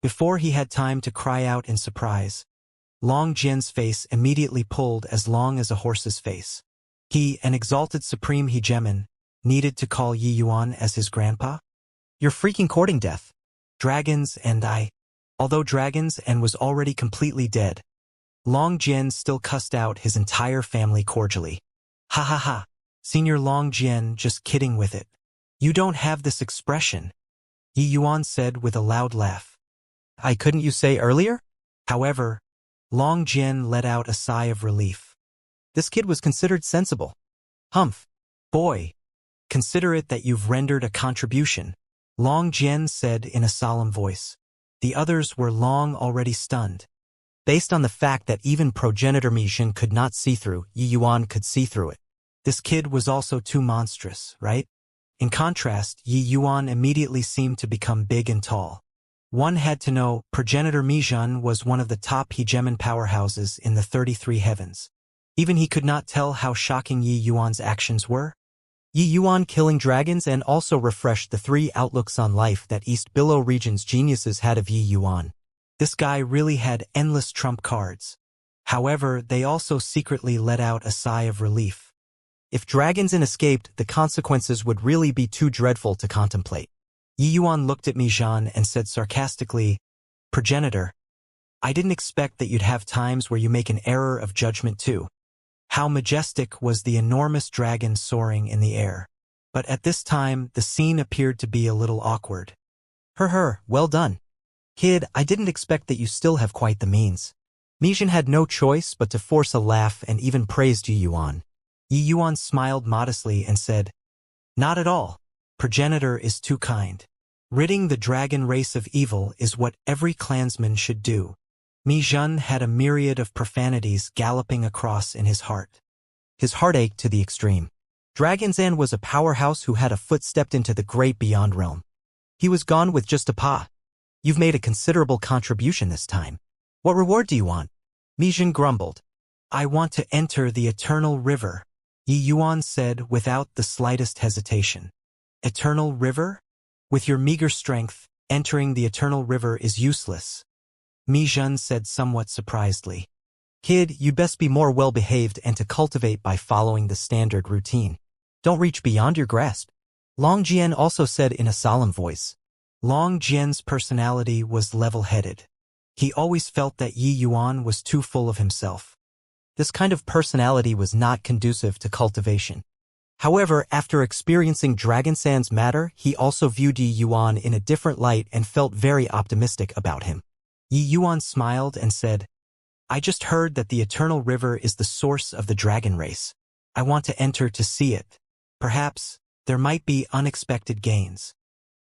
Before he had time to cry out in surprise, Long Jian's face immediately pulled as long as a horse's face. He, an exalted supreme hegemon, needed to call Yi Yuan as his grandpa? You're freaking courting death. Dragons and I. Although Dragons and was already completely dead, Long Jian still cussed out his entire family cordially. Ha ha ha. Senior Long Jian, just kidding with it. You don't have this expression, Yi Yuan said with a loud laugh. I couldn't you say earlier? However, Long Jian let out a sigh of relief. This kid was considered sensible. Humph. Boy. Consider it that you've rendered a contribution, Long Jian said in a solemn voice. The others were long already stunned. Based on the fact that even progenitor Mijin could not see through, Yi Yuan could see through it. This kid was also too monstrous, right? In contrast, Yi Yuan immediately seemed to become big and tall. One had to know, progenitor Mijin was one of the top hegemon powerhouses in the 33 heavens. Even he could not tell how shocking Yi Yuan's actions were. Yi Yuan killing dragons and also refreshed the 3 outlooks on life that East Billow region's geniuses had of Yi Yuan. This guy really had endless trump cards. However, they also secretly let out a sigh of relief. If dragons escaped, the consequences would really be too dreadful to contemplate. Yi Yuan looked at Mijin and said sarcastically, Progenitor, I didn't expect that you'd have times where you make an error of judgment too. How majestic was the enormous dragon soaring in the air. But at this time, the scene appeared to be a little awkward. Well done. Kid, I didn't expect that you still have quite the means. Mijin had no choice but to force a laugh and even praised Yi Yuan. Yi Yuan smiled modestly and said, Not at all. Progenitor is too kind. Ridding the dragon race of evil is what every clansman should do. Mijin had a myriad of profanities galloping across in his heart. His heart ached to the extreme. Dragonzan was a powerhouse who had a foot stepped into the great beyond realm. He was gone with just a paw. You've made a considerable contribution this time. What reward do you want? Mijin grumbled. I want to enter the Eternal River, Yi Yuan said without the slightest hesitation. Eternal River? With your meager strength, entering the Eternal River is useless. Mijin said somewhat surprisedly. Kid, you'd best be more well-behaved and to cultivate by following the standard routine. Don't reach beyond your grasp. Long Jian also said in a solemn voice. Long Jian's personality was level-headed. He always felt that Yi Yuan was too full of himself. This kind of personality was not conducive to cultivation. However, after experiencing Dragonsan's matter, he also viewed Yi Yuan in a different light and felt very optimistic about him. Yi Yuan smiled and said, I just heard that the Eternal River is the source of the dragon race. I want to enter to see it. Perhaps, there might be unexpected gains.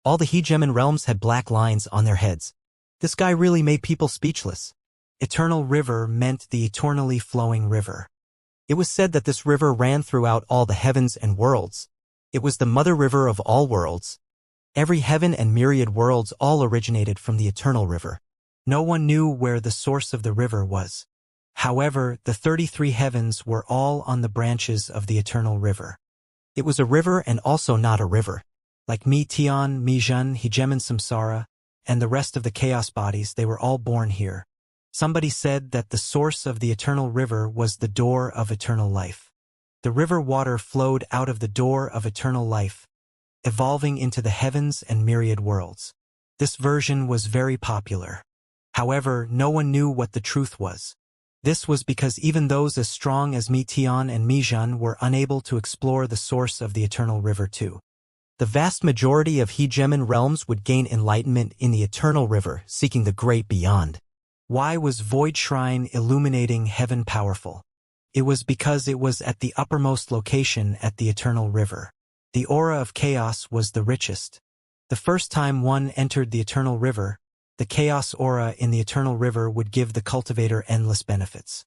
All the hegemon realms had black lines on their heads. This guy really made people speechless. Eternal River meant the eternally flowing river. It was said that this river ran throughout all the heavens and worlds. It was the mother river of all worlds. Every heaven and myriad worlds all originated from the Eternal River. No one knew where the source of the river was. However, the 33 heavens were all on the branches of the Eternal River. It was a river and also not a river. Like Mi Tian, Mi Zhen, Hegemon Samsara, and the rest of the chaos bodies, they were all born here. Somebody said that the source of the Eternal River was the door of eternal life. The river water flowed out of the door of eternal life, evolving into the heavens and myriad worlds. This version was very popular. However, no one knew what the truth was. This was because even those as strong as Mi Tian and Mi Zhen were unable to explore the source of the Eternal River too. The vast majority of hegemon realms would gain enlightenment in the Eternal River, seeking the great beyond. Why was Void Shrine illuminating heaven powerful? It was because it was at the uppermost location at the Eternal River. The aura of chaos was the richest. The first time one entered the Eternal River, the chaos aura in the Eternal River would give the cultivator endless benefits.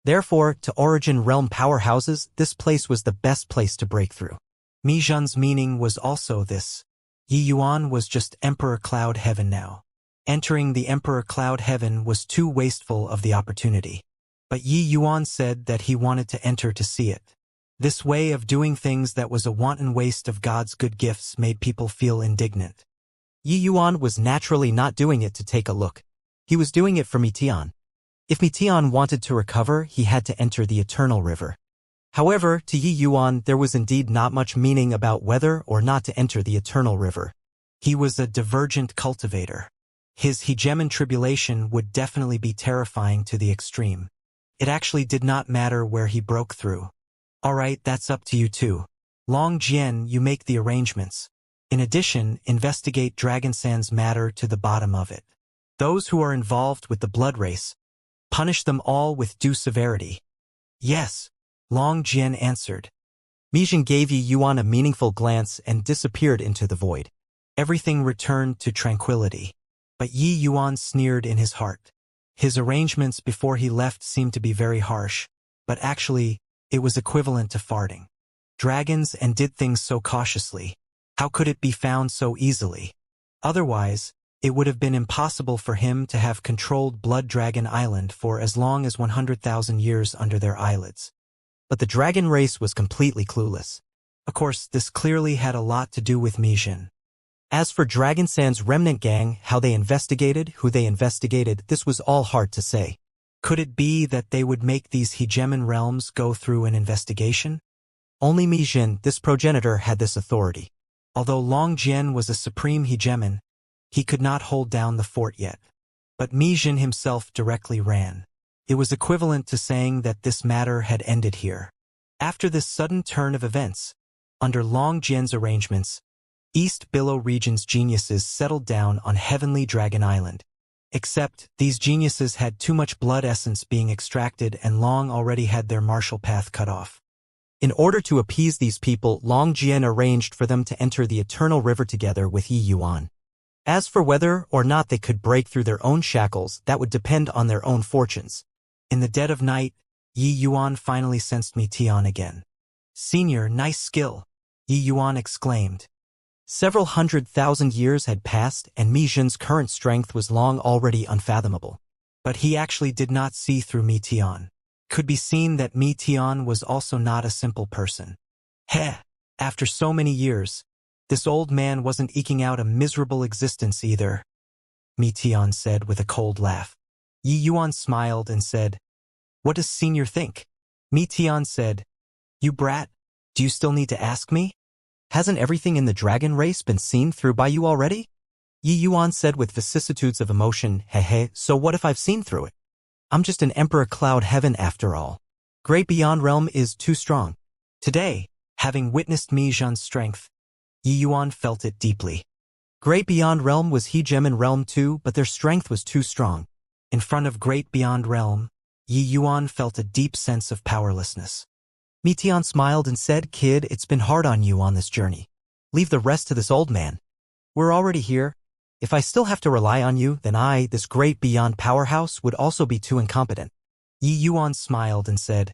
Therefore, to origin realm powerhouses, this place was the best place to break through. Mi Zhen's meaning was also this. Yi Yuan was just Emperor Cloud Heaven now. Entering the Emperor Cloud Heaven was too wasteful of the opportunity. But Yi Yuan said that he wanted to enter to see it. This way of doing things that was a wanton waste of God's good gifts made people feel indignant. Yi Yuan was naturally not doing it to take a look. He was doing it for Mitian. If Mitian wanted to recover, he had to enter the Eternal River. However, to Yi Yuan there was indeed not much meaning about whether or not to enter the Eternal River. He was a divergent cultivator. His hegemon tribulation would definitely be terrifying to the extreme. It actually did not matter where he broke through. Alright, that's up to you too. Long Jian, you make the arrangements. In addition, investigate Dragonsan's matter to the bottom of it. Those who are involved with the blood race, punish them all with due severity. Yes, Long Jian answered. Mijin gave Yi Yuan a meaningful glance and disappeared into the void. Everything returned to tranquility. But Yi Yuan sneered in his heart. His arrangements before he left seemed to be very harsh, but actually, it was equivalent to farting. Dragons and did things so cautiously. How could it be found so easily? Otherwise, it would have been impossible for him to have controlled Blood Dragon Island for as long as 100,000 years under their eyelids. But the dragon race was completely clueless. Of course, this clearly had a lot to do with Mijin. As for Dragonsan's remnant gang, how they investigated, who they investigated, this was all hard to say. Could it be that they would make these hegemon realms go through an investigation? Only Mijin, this progenitor, had this authority. Although Long Jian was a supreme hegemon, he could not hold down the fort yet. But Mijin himself directly ran. It was equivalent to saying that this matter had ended here. After this sudden turn of events, under Long Jian's arrangements, East Billow region's geniuses settled down on Heavenly Dragon Island. Except, these geniuses had too much blood essence being extracted and Long already had their martial path cut off. In order to appease these people, Long Jian arranged for them to enter the Eternal River together with Yi Yuan. As for whether or not they could break through their own shackles, that would depend on their own fortunes. In the dead of night, Yi Yuan finally sensed Mitian again. "Senior, nice skill," Yi Yuan exclaimed. Several 100,000 years had passed and Mijin's current strength was long already unfathomable. But he actually did not see through Mitian. Could be seen that Mitian was also not a simple person. Heh, after so many years, this old man wasn't eking out a miserable existence either, Mitian said with a cold laugh. Yi Yuan smiled and said, "What does Senior think?" Mitian said, "You brat, do you still need to ask me? Hasn't everything in the dragon race been seen through by you already?" Yi Yuan said with vicissitudes of emotion, "Hey, so what if I've seen through it? I'm just an Emperor Cloud Heaven after all. Great Beyond Realm is too strong." Today, having witnessed Mijin's strength, Yi Yuan felt it deeply. Great Beyond Realm was hegemon realm too, but their strength was too strong. In front of Great Beyond Realm, Yi Yuan felt a deep sense of powerlessness. Mitian smiled and said, "Kid, it's been hard on you on this journey. Leave the rest to this old man. We're already here. If I still have to rely on you, then I, this great beyond powerhouse, would also be too incompetent." Yi Yuan smiled and said,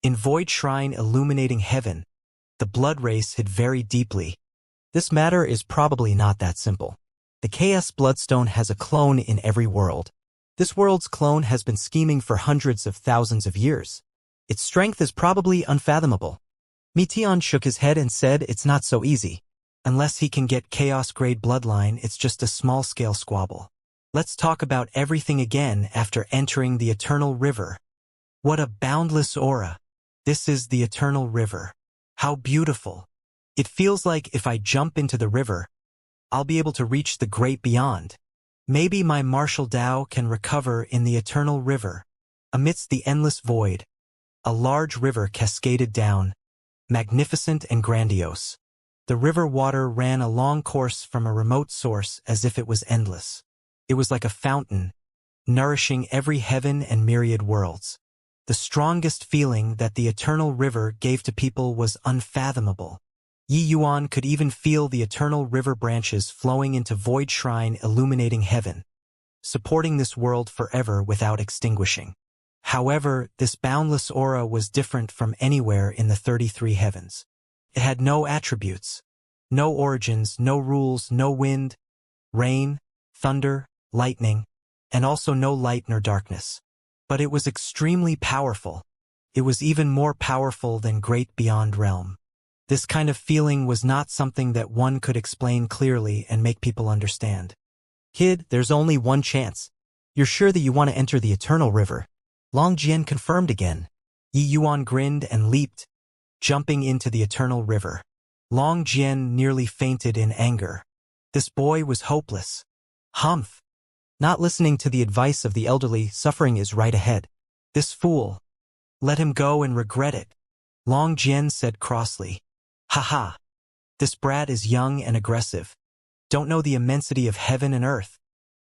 "In Void Shrine illuminating heaven, the blood race hid very deeply. This matter is probably not that simple. The KS Bloodstone has a clone in every world. This world's clone has been scheming for hundreds of thousands of years. Its strength is probably unfathomable." Mitian shook his head and said, "It's not so easy. Unless he can get chaos-grade bloodline, it's just a small-scale squabble. Let's talk about everything again after entering the Eternal River." What a boundless aura. This is the Eternal River. How beautiful. It feels like if I jump into the river, I'll be able to reach the great beyond. Maybe my martial Tao can recover in the Eternal River. Amidst the endless void, a large river cascaded down, magnificent and grandiose. The river water ran a long course from a remote source as if it was endless. It was like a fountain, nourishing every heaven and myriad worlds. The strongest feeling that the Eternal River gave to people was unfathomable. Yi Yuan could even feel the Eternal River branches flowing into Void Shrine illuminating heaven, supporting this world forever without extinguishing. However, this boundless aura was different from anywhere in the 33 heavens. It had no attributes, no origins, no rules, no wind, rain, thunder, lightning, and also no light nor darkness. But it was extremely powerful. It was even more powerful than Great Beyond Realm. This kind of feeling was not something that one could explain clearly and make people understand. Kid, there's only one chance. You're sure that you want to enter the Eternal River? Long Jian confirmed again. Yi Yuan grinned and leaped, jumping into the Eternal River. Long Jian nearly fainted in anger. This boy was hopeless. Humph! Not listening to the advice of the elderly, suffering is right ahead. This fool. Let him go and regret it. Long Jian said crossly. Ha. This brat is young and aggressive. Don't know the immensity of heaven and earth.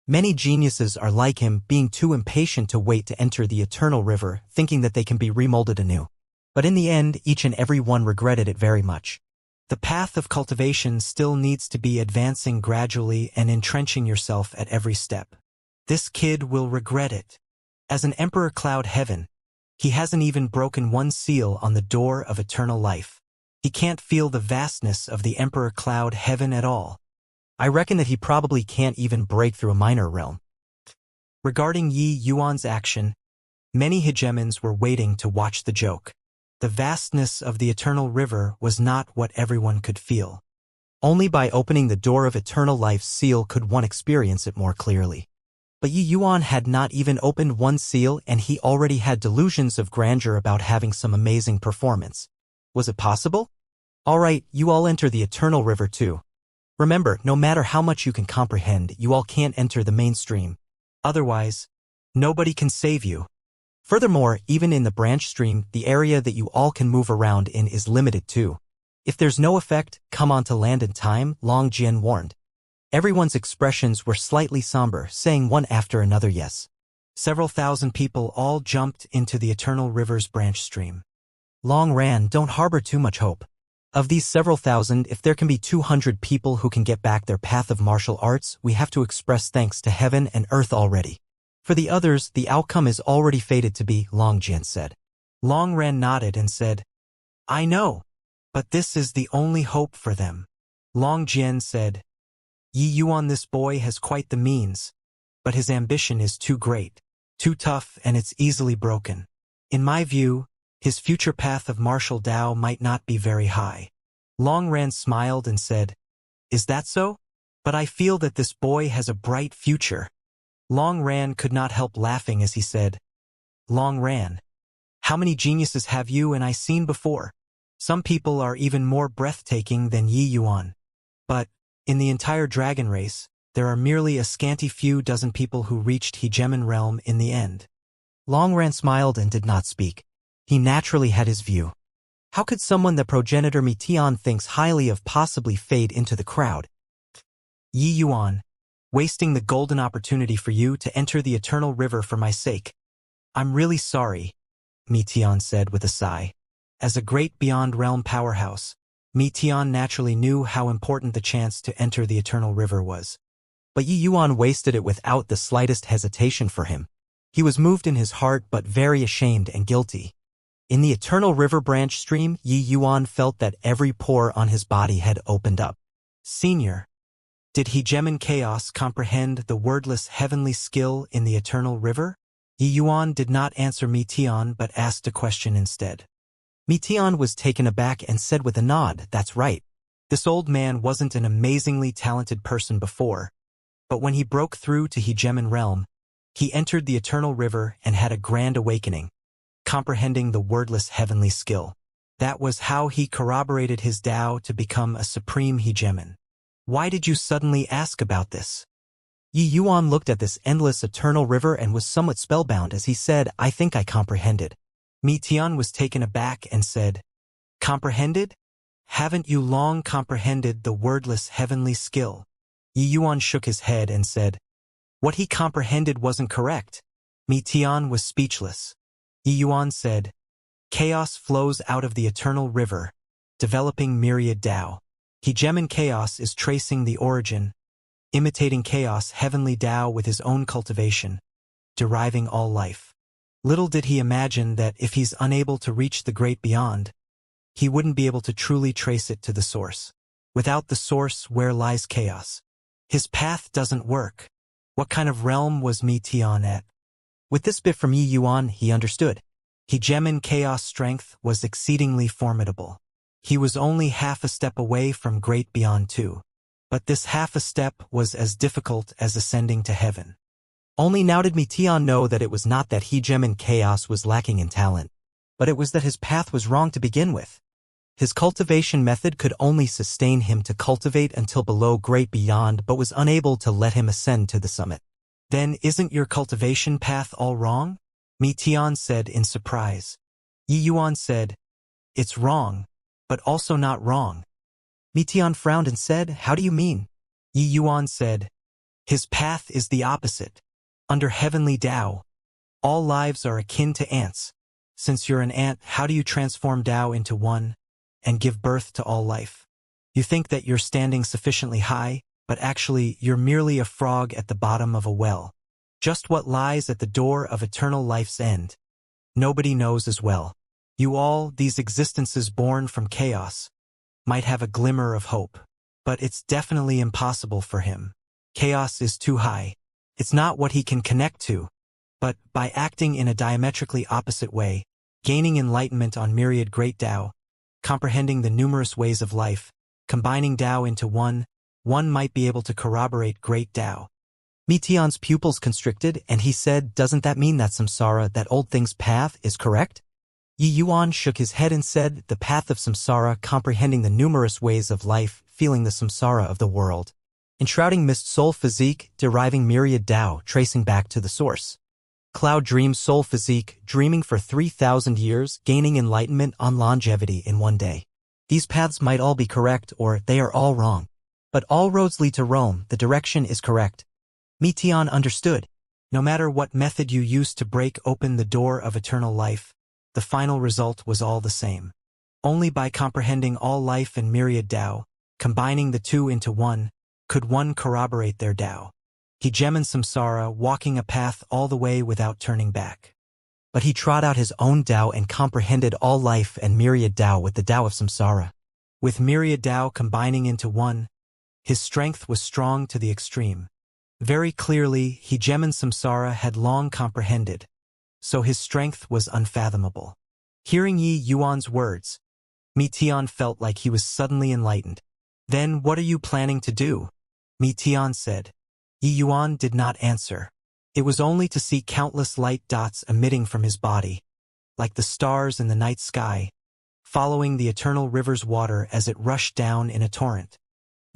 Many geniuses are like him, being too impatient to wait to enter the Eternal River, thinking that they can be remolded anew. But in the end, each and every one regretted it very much. The path of cultivation still needs to be advancing gradually and entrenching yourself at every step. This kid will regret it. As an Emperor Cloud Heaven, he hasn't even broken one seal on the door of eternal life. He can't feel the vastness of the Emperor Cloud Heaven at all. I reckon that he probably can't even break through a minor realm. Regarding Yi Yuan's action, many hegemons were waiting to watch the joke. The vastness of the Eternal River was not what everyone could feel. Only by opening the door of eternal life's seal could one experience it more clearly. But Yi Yuan had not even opened one seal and he already had delusions of grandeur about having some amazing performance. Was it possible? Alright, you all enter the Eternal River too. Remember, no matter how much you can comprehend, you all can't enter the mainstream. Otherwise, nobody can save you. Furthermore, even in the branch stream, the area that you all can move around in is limited too. If there's no effect, come on to land in time, Long Jian warned. Everyone's expressions were slightly somber, saying one after another yes. Several thousand people all jumped into the Eternal River's branch stream. Long Ran, don't harbor too much hope. Of these several thousand, if there can be 200 people who can get back their path of martial arts, we have to express thanks to heaven and earth already. For the others, the outcome is already fated to be, Long Jian said. Long Ran nodded and said, I know, but this is the only hope for them. Long Jian said, Yi Yuan, this boy has quite the means, but his ambition is too great, too tough, and it's easily broken. In my view, his future path of martial Tao might not be very high. Long Ran smiled and said, Is that so? But I feel that this boy has a bright future. Long Ran could not help laughing as he said, Long Ran, how many geniuses have you and I seen before? Some people are even more breathtaking than Yi Yuan. But, in the entire dragon race, there are merely a scanty few dozen people who reached hegemon realm in the end. Long Ran smiled and did not speak. He naturally had his view. How could someone the progenitor Meteon thinks highly of possibly fade into the crowd? Yi Yuan, wasting the golden opportunity for you to enter the Eternal River for my sake. I'm really sorry, Meteon said with a sigh. As a great beyond realm powerhouse, Meteon naturally knew how important the chance to enter the Eternal River was. But Yi Yuan wasted it without the slightest hesitation for him. He was moved in his heart but very ashamed and guilty. In the Eternal River branch stream, Yi Yuan felt that every pore on his body had opened up. Senior, did hegemon chaos comprehend the wordless heavenly skill in the Eternal River? Yi Yuan did not answer Meteon but asked a question instead. Meteon was taken aback and said with a nod, That's right. This old man wasn't an amazingly talented person before, but when he broke through to hegemon realm, he entered the Eternal River and had a grand awakening, comprehending the wordless heavenly skill. That was how he corroborated his Tao to become a supreme hegemon. Why did you suddenly ask about this? Yi Yuan looked at this endless eternal river and was somewhat spellbound as he said, I think I comprehended. Meteon was taken aback and said, Comprehended? Haven't you long comprehended the wordless heavenly skill? Yi Yuan shook his head and said, What he comprehended wasn't correct. Meteon was speechless. Yi Yuan said, Chaos flows out of the Eternal River, developing myriad Tao. Hegemon chaos is tracing the origin, imitating chaos heavenly Tao with his own cultivation, deriving all life. Little did he imagine that if he's unable to reach the great beyond, he wouldn't be able to truly trace it to the source. Without the source, where lies chaos? His path doesn't work. What kind of realm was Meteon at? With this bit from Yi Yuan, he understood. Hegemon chaos strength was exceedingly formidable. He was only half a step away from great beyond too. But this half a step was as difficult as ascending to heaven. Only now did Meteon know that it was not that he gem in chaos was lacking in talent, but it was that his path was wrong to begin with. His cultivation method could only sustain him to cultivate until below great beyond but was unable to let him ascend to the summit. Then isn't your cultivation path all wrong? Meteon said in surprise. Yi Yuan said, it's wrong, but also not wrong. Meteon frowned and said, how do you mean? Yi Yuan said, his path is the opposite. Under heavenly Tao, all lives are akin to ants. Since you're an ant, how do you transform Tao into one and give birth to all life? You think that you're standing sufficiently high, but actually you're merely a frog at the bottom of a well. Just what lies at the door of eternal life's end, nobody knows as well. You all, these existences born from chaos, might have a glimmer of hope, but it's definitely impossible for him. Chaos is too high. It's not what he can connect to. But by acting in a diametrically opposite way, gaining enlightenment on myriad great Tao, comprehending the numerous ways of life, combining Tao into one might be able to corroborate great Tao. Meteon's pupils constricted, and he said, doesn't that mean that samsara, that old thing's path, is correct? Yi Yuan shook his head and said, the path of samsara, comprehending the numerous ways of life, feeling the samsara of the world. Enshrouding mist soul physique, deriving myriad Tao, tracing back to the source. Cloud dream soul physique, dreaming for 3,000 years, gaining enlightenment on longevity in one day. These paths might all be correct, or they are all wrong. But all roads lead to Rome, the direction is correct. Meteon understood. No matter what method you used to break open the door of eternal life, the final result was all the same. Only by comprehending all life and myriad Tao, combining the two into one, could one corroborate their Tao. He gemined samsara, walking a path all the way without turning back. But he trod out his own Tao and comprehended all life and myriad Tao with the Tao of samsara. With myriad Tao combining into one, his strength was strong to the extreme. Very clearly, he gemined samsara had long comprehended, so his strength was unfathomable. Hearing Yi Yuan's words, Meteon felt like he was suddenly enlightened. Then what are you planning to do? Meteon said. Yi Yuan did not answer. It was only to see countless light dots emitting from his body, like the stars in the night sky, following the eternal river's water as it rushed down in a torrent.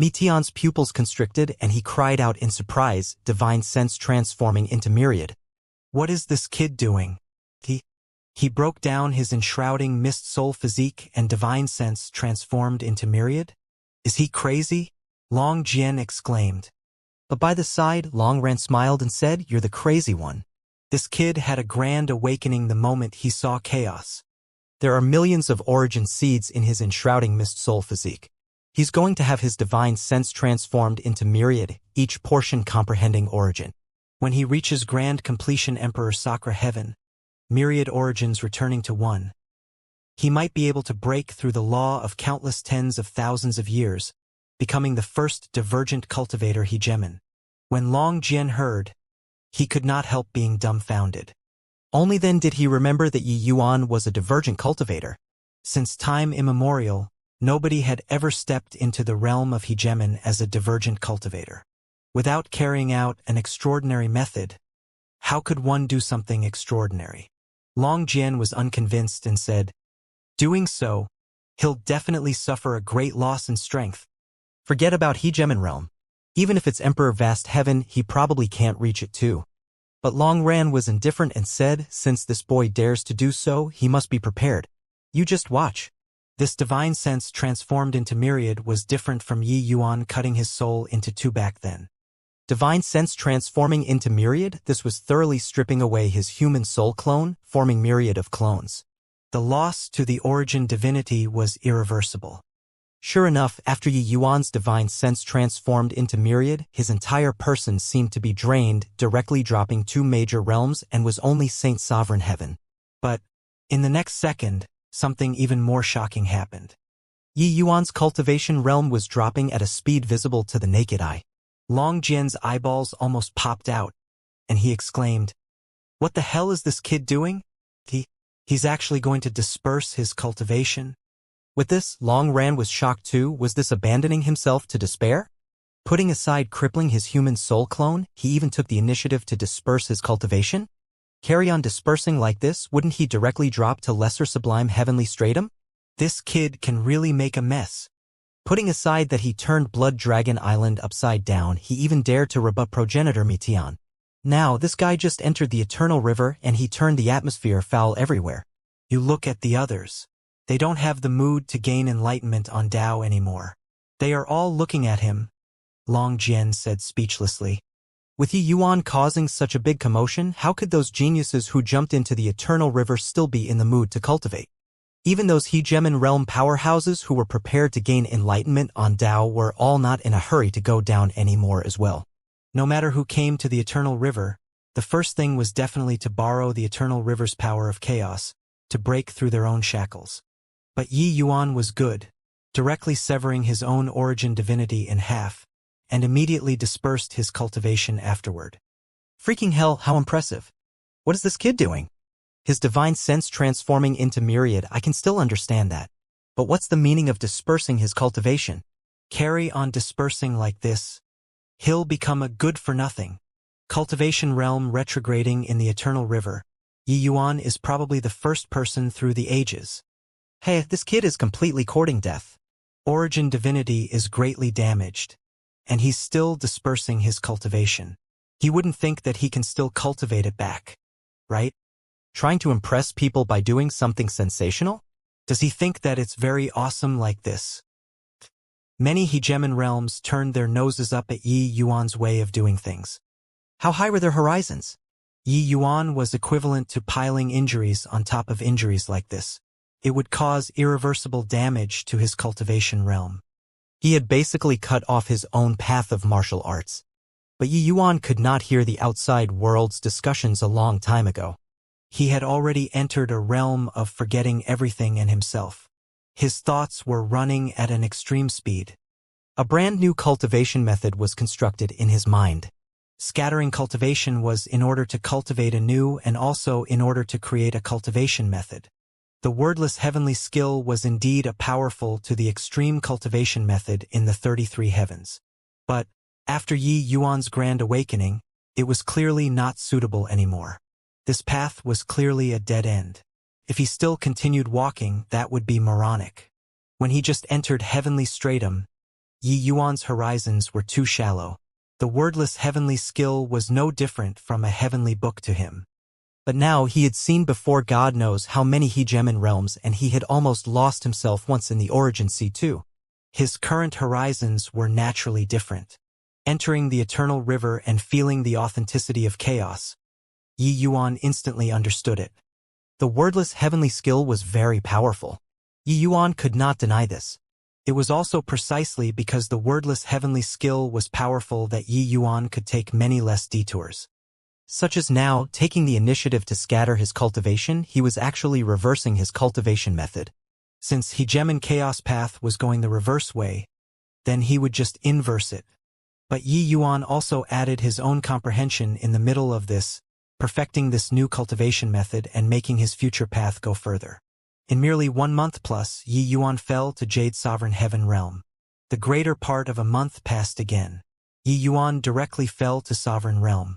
Meteon's pupils constricted and he cried out in surprise, divine sense transforming into myriad. What is this kid doing? He broke down his enshrouding mist soul physique and divine sense transformed into myriad? Is he crazy? Long Jian exclaimed. But by the side, Long Ran smiled and said, you're the crazy one. This kid had a grand awakening the moment he saw chaos. There are millions of origin seeds in his enshrouding mist soul physique. He's going to have his divine sense transformed into myriad, each portion comprehending origin. When he reaches grand completion Emperor Sakra heaven, myriad origins returning to one, he might be able to break through the law of countless tens of thousands of years, becoming the first divergent cultivator he gemin. When Long Jian heard, he could not help being dumbfounded. Only then did he remember that Yi Yuan was a divergent cultivator. Since time immemorial, nobody had ever stepped into the realm of hegemon as a divergent cultivator. Without carrying out an extraordinary method, how could one do something extraordinary? Long Jian was unconvinced and said, doing so, he'll definitely suffer a great loss in strength. Forget about hegemon realm. Even if it's Emperor Vast Heaven, he probably can't reach it too. But Long Ran was indifferent and said, since this boy dares to do so, he must be prepared. You just watch. This divine sense transformed into myriad was different from Yi Yuan cutting his soul into two back then. Divine sense transforming into myriad, this was thoroughly stripping away his human soul clone, forming myriad of clones. The loss to the origin divinity was irreversible. Sure enough, after Yi Yuan's divine sense transformed into myriad, his entire person seemed to be drained, directly dropping two major realms and was only Saint Sovereign Heaven. But, in the next second, something even more shocking happened. Yi Yuan's cultivation realm was dropping at a speed visible to the naked eye. Long Jian's eyeballs almost popped out, and he exclaimed, what the hell is this kid doing? He's actually going to disperse his cultivation? With this, Long Ran was shocked too. Was this abandoning himself to despair? Putting aside crippling his human soul clone, he even took the initiative to disperse his cultivation? Carry on dispersing like this, wouldn't he directly drop to lesser sublime heavenly stratum? This kid can really make a mess. Putting aside that he turned Blood Dragon Island upside down, he even dared to rebut progenitor Meteon. Now, this guy just entered the Eternal River and he turned the atmosphere foul everywhere. You look at the others. They don't have the mood to gain enlightenment on Tao anymore. They are all looking at him, Long Jian said speechlessly. With Yi Yuan causing such a big commotion, how could those geniuses who jumped into the Eternal River still be in the mood to cultivate? Even those Hegemon realm powerhouses who were prepared to gain enlightenment on Tao were all not in a hurry to go down anymore as well. No matter who came to the Eternal River, the first thing was definitely to borrow the Eternal River's power of chaos, to break through their own shackles. But Yi Yuan was good, directly severing his own origin divinity in half, and immediately dispersed his cultivation afterward. Freaking hell, how impressive. What is this kid doing? His divine sense transforming into myriad, I can still understand that. But what's the meaning of dispersing his cultivation? Carry on dispersing like this. He'll become a good-for-nothing. Cultivation realm retrograding in the Eternal River. Yi Yuan is probably the first person through the ages. Hey, this kid is completely courting death. Origin divinity is greatly damaged, and he's still dispersing his cultivation. He wouldn't think that he can still cultivate it back, right? Trying to impress people by doing something sensational? Does he think that it's very awesome like this? Many Hegemon realms turned their noses up at Yi Yuan's way of doing things. How high were their horizons? Yi Yuan was equivalent to piling injuries on top of injuries like this. It would cause irreversible damage to his cultivation realm. He had basically cut off his own path of martial arts. But Yi Yuan could not hear the outside world's discussions a long time ago. He had already entered a realm of forgetting everything and himself. His thoughts were running at an extreme speed. A brand new cultivation method was constructed in his mind. Scattering cultivation was in order to cultivate anew and also in order to create a cultivation method. The wordless heavenly skill was indeed a powerful to the extreme cultivation method in the 33 heavens. But, after Yi Yuan's grand awakening, it was clearly not suitable anymore. This path was clearly a dead end. If he still continued walking, that would be moronic. When he just entered heavenly stratum, Yi Yuan's horizons were too shallow. The wordless heavenly skill was no different from a heavenly book to him. But now he had seen before God knows how many Hegemon realms and he had almost lost himself once in the Origin Sea too. His current horizons were naturally different. Entering the Eternal River and feeling the authenticity of chaos, Yi Yuan instantly understood it. The wordless heavenly skill was very powerful. Yi Yuan could not deny this. It was also precisely because the wordless heavenly skill was powerful that Yi Yuan could take many less detours. Such as now, taking the initiative to scatter his cultivation, he was actually reversing his cultivation method. Since Hegemon Chaos Path was going the reverse way, then he would just inverse it. But Yi Yuan also added his own comprehension in the middle of this, perfecting this new cultivation method and making his future path go further. In merely 1 month plus, Yi Yuan fell to Jade Sovereign Heaven Realm. The greater part of a month passed again. Yi Yuan directly fell to Sovereign Realm.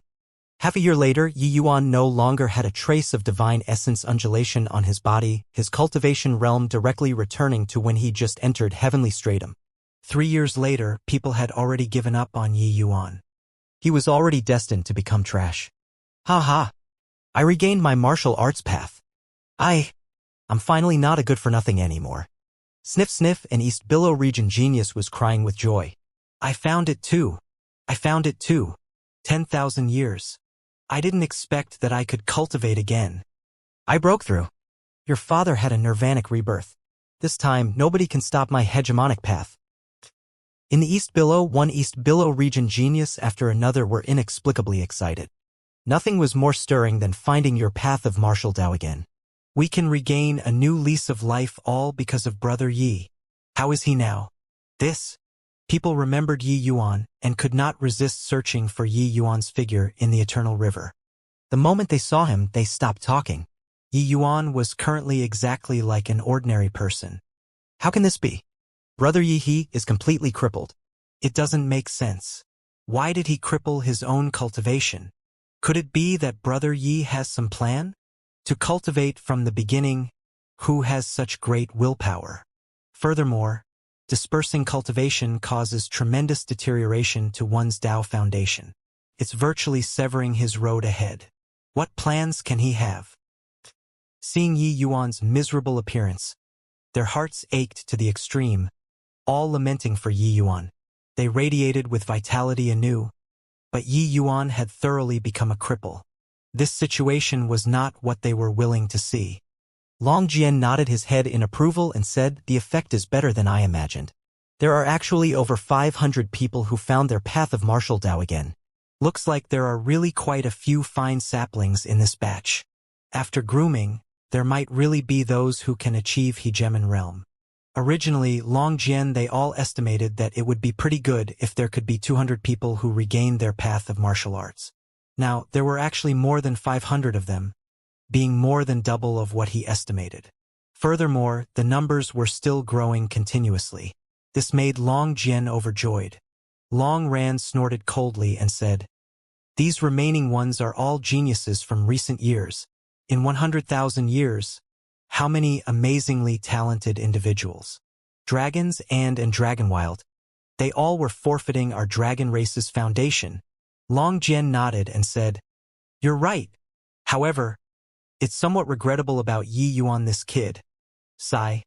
Half a year later, Yi Yuan no longer had a trace of divine essence undulation on his body, his cultivation realm directly returning to when he just entered heavenly stratum. 3 years later, people had already given up on Yi Yuan. He was already destined to become trash. Ha ha! I regained my martial arts path. I'm finally not a good-for-nothing anymore. Sniff sniff, an East Billow region genius was crying with joy. I found it too. 10,000 years. I didn't expect that I could cultivate again. I broke through. Your father had a nirvanic rebirth. This time, nobody can stop my hegemonic path. In the East Billow, one East Billow region genius after another were inexplicably excited. Nothing was more stirring than finding your path of martial Tao again. We can regain a new lease of life all because of Brother Yi. How is he now? People remembered Yi Yuan and could not resist searching for Yi Yuan's figure in the Eternal River. The moment they saw him, they stopped talking. Yi Yuan was currently exactly like an ordinary person. How can this be? Brother Yi is completely crippled. It doesn't make sense. Why did he cripple his own cultivation? Could it be that Brother Yi has some plan? To cultivate from the beginning, who has such great willpower? Furthermore, dispersing cultivation causes tremendous deterioration to one's Tao foundation. It's virtually severing his road ahead. What plans can he have? Seeing Yi Yuan's miserable appearance, their hearts ached to the extreme, all lamenting for Yi Yuan. They radiated with vitality anew, but Yi Yuan had thoroughly become a cripple. This situation was not what they were willing to see. Long Jian nodded his head in approval and said, the effect is better than I imagined. There are actually over 500 people who found their path of martial Tao again. Looks like there are really quite a few fine saplings in this batch. After grooming, there might really be those who can achieve hegemon realm. Originally, Long Jian they all estimated that it would be pretty good if there could be 200 people who regained their path of martial arts. Now, there were actually more than 500 of them, being more than double of what he estimated. Furthermore, the numbers were still growing continuously. This made Long Jian overjoyed. Long Ran snorted coldly and said, "These remaining ones are all geniuses from recent years. In 100,000 years, how many amazingly talented individuals? Dragons and Dragonwild. They all were forfeiting our dragon race's foundation." Long Jian nodded and said, "You're right. However, it's somewhat regrettable about Yi Yuan this kid. Sigh."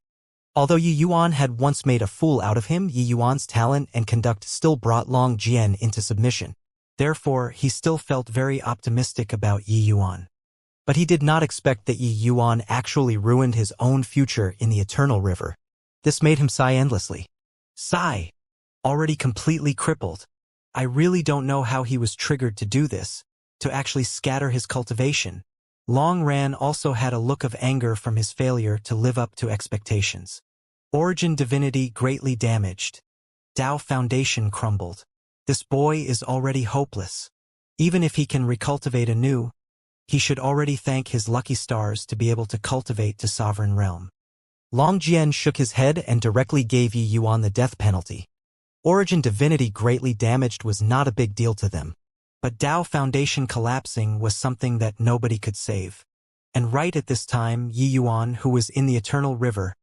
Although Yi Yuan had once made a fool out of him, Yi Yuan's talent and conduct still brought Long Jian into submission. Therefore, he still felt very optimistic about Yi Yuan. But he did not expect that Yi Yuan actually ruined his own future in the Eternal River. This made him sigh endlessly. Sigh. Already completely crippled. I really don't know how he was triggered to do this, to actually scatter his cultivation. Long Ran also had a look of anger from his failure to live up to expectations. Origin divinity greatly damaged. Tao foundation crumbled. This boy is already hopeless. Even if he can recultivate anew, he should already thank his lucky stars to be able to cultivate to sovereign realm. Long Jian shook his head and directly gave Yi Yuan the death penalty. Origin divinity greatly damaged was not a big deal to them. But Tao foundation collapsing was something that nobody could save. And right at this time, Yi Yuan, who was in the Eternal River,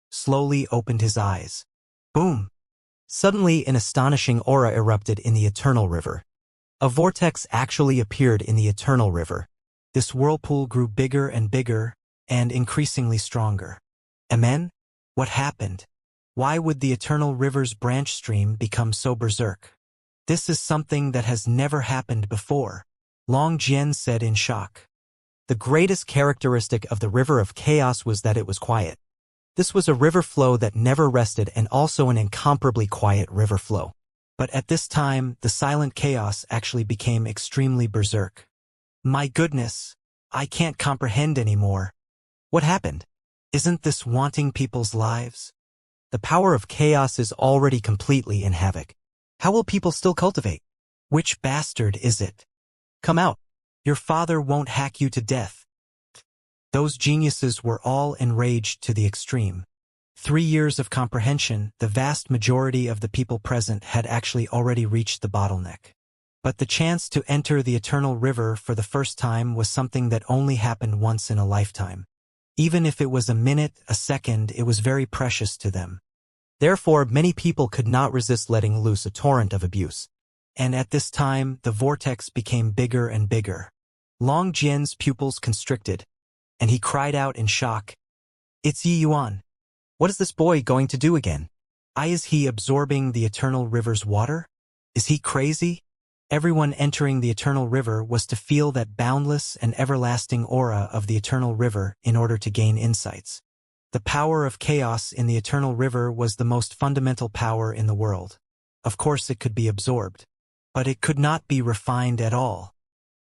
slowly opened his eyes. Boom! Suddenly an astonishing aura erupted in the Eternal River. A vortex actually appeared in the Eternal River. This whirlpool grew bigger and bigger, and increasingly stronger. Amen? What happened? Why would the Eternal River's branch stream become so berserk? This is something that has never happened before, Long Jian said in shock. The greatest characteristic of the River of Chaos was that it was quiet. This was a river flow that never rested and also an incomparably quiet river flow. But at this time, the silent chaos actually became extremely berserk. My goodness, I can't comprehend anymore. What happened? Isn't this wanting people's lives? The power of chaos is already completely in havoc. How will people still cultivate? Which bastard is it? Come out. Your father won't hack you to death. Those geniuses were all enraged to the extreme. 3 years of comprehension, the vast majority of the people present had actually already reached the bottleneck. But the chance to enter the Eternal River for the first time was something that only happened once in a lifetime. Even if it was a minute, a second, it was very precious to them. Therefore, many people could not resist letting loose a torrent of abuse. And at this time, the vortex became bigger and bigger. Long Jian's pupils constricted, and he cried out in shock. It's Yi Yuan. What is this boy going to do again? Is he absorbing the Eternal River's water? Is he crazy? Everyone entering the Eternal River was to feel that boundless and everlasting aura of the Eternal River in order to gain insights. The power of chaos in the Eternal River was the most fundamental power in the world. Of course it could be absorbed. But it could not be refined at all.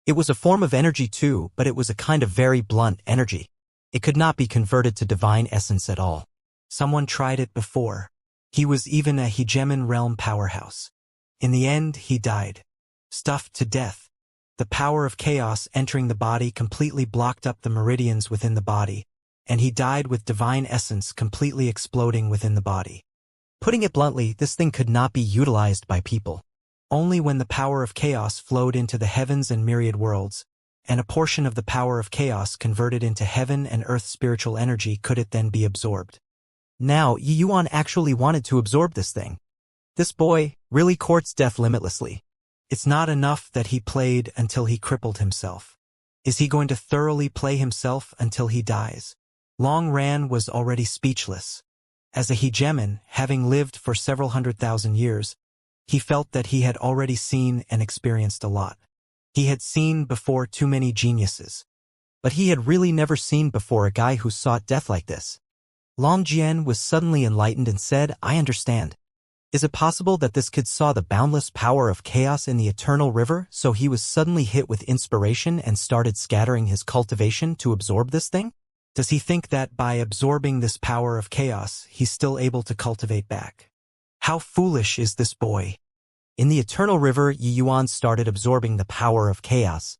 It was a form of energy too, but it was a kind of very blunt energy. It could not be converted to divine essence at all. Someone tried it before. He was even a hegemon realm powerhouse. In the end, he died. Stuffed to death. The power of chaos entering the body completely blocked up the meridians within the body, and he died with divine essence completely exploding within the body. Putting it bluntly, this thing could not be utilized by people. Only when the power of chaos flowed into the heavens and myriad worlds, and a portion of the power of chaos converted into heaven and earth spiritual energy could it then be absorbed. Now, Yi Yuan actually wanted to absorb this thing. This boy really courts death limitlessly. It's not enough that he played until he crippled himself. Is he going to thoroughly play himself until he dies? Long Ran was already speechless. As a hegemon, having lived for several 100,000 years, he felt that he had already seen and experienced a lot. He had seen before too many geniuses. But he had really never seen before a guy who sought death like this. Long Jian was suddenly enlightened and said, I understand. Is it possible that this kid saw the boundless power of chaos in the eternal river, so he was suddenly hit with inspiration and started scattering his cultivation to absorb this thing? Does he think that by absorbing this power of chaos, he's still able to cultivate back? How foolish is this boy? In the eternal river, Yi Yuan started absorbing the power of chaos.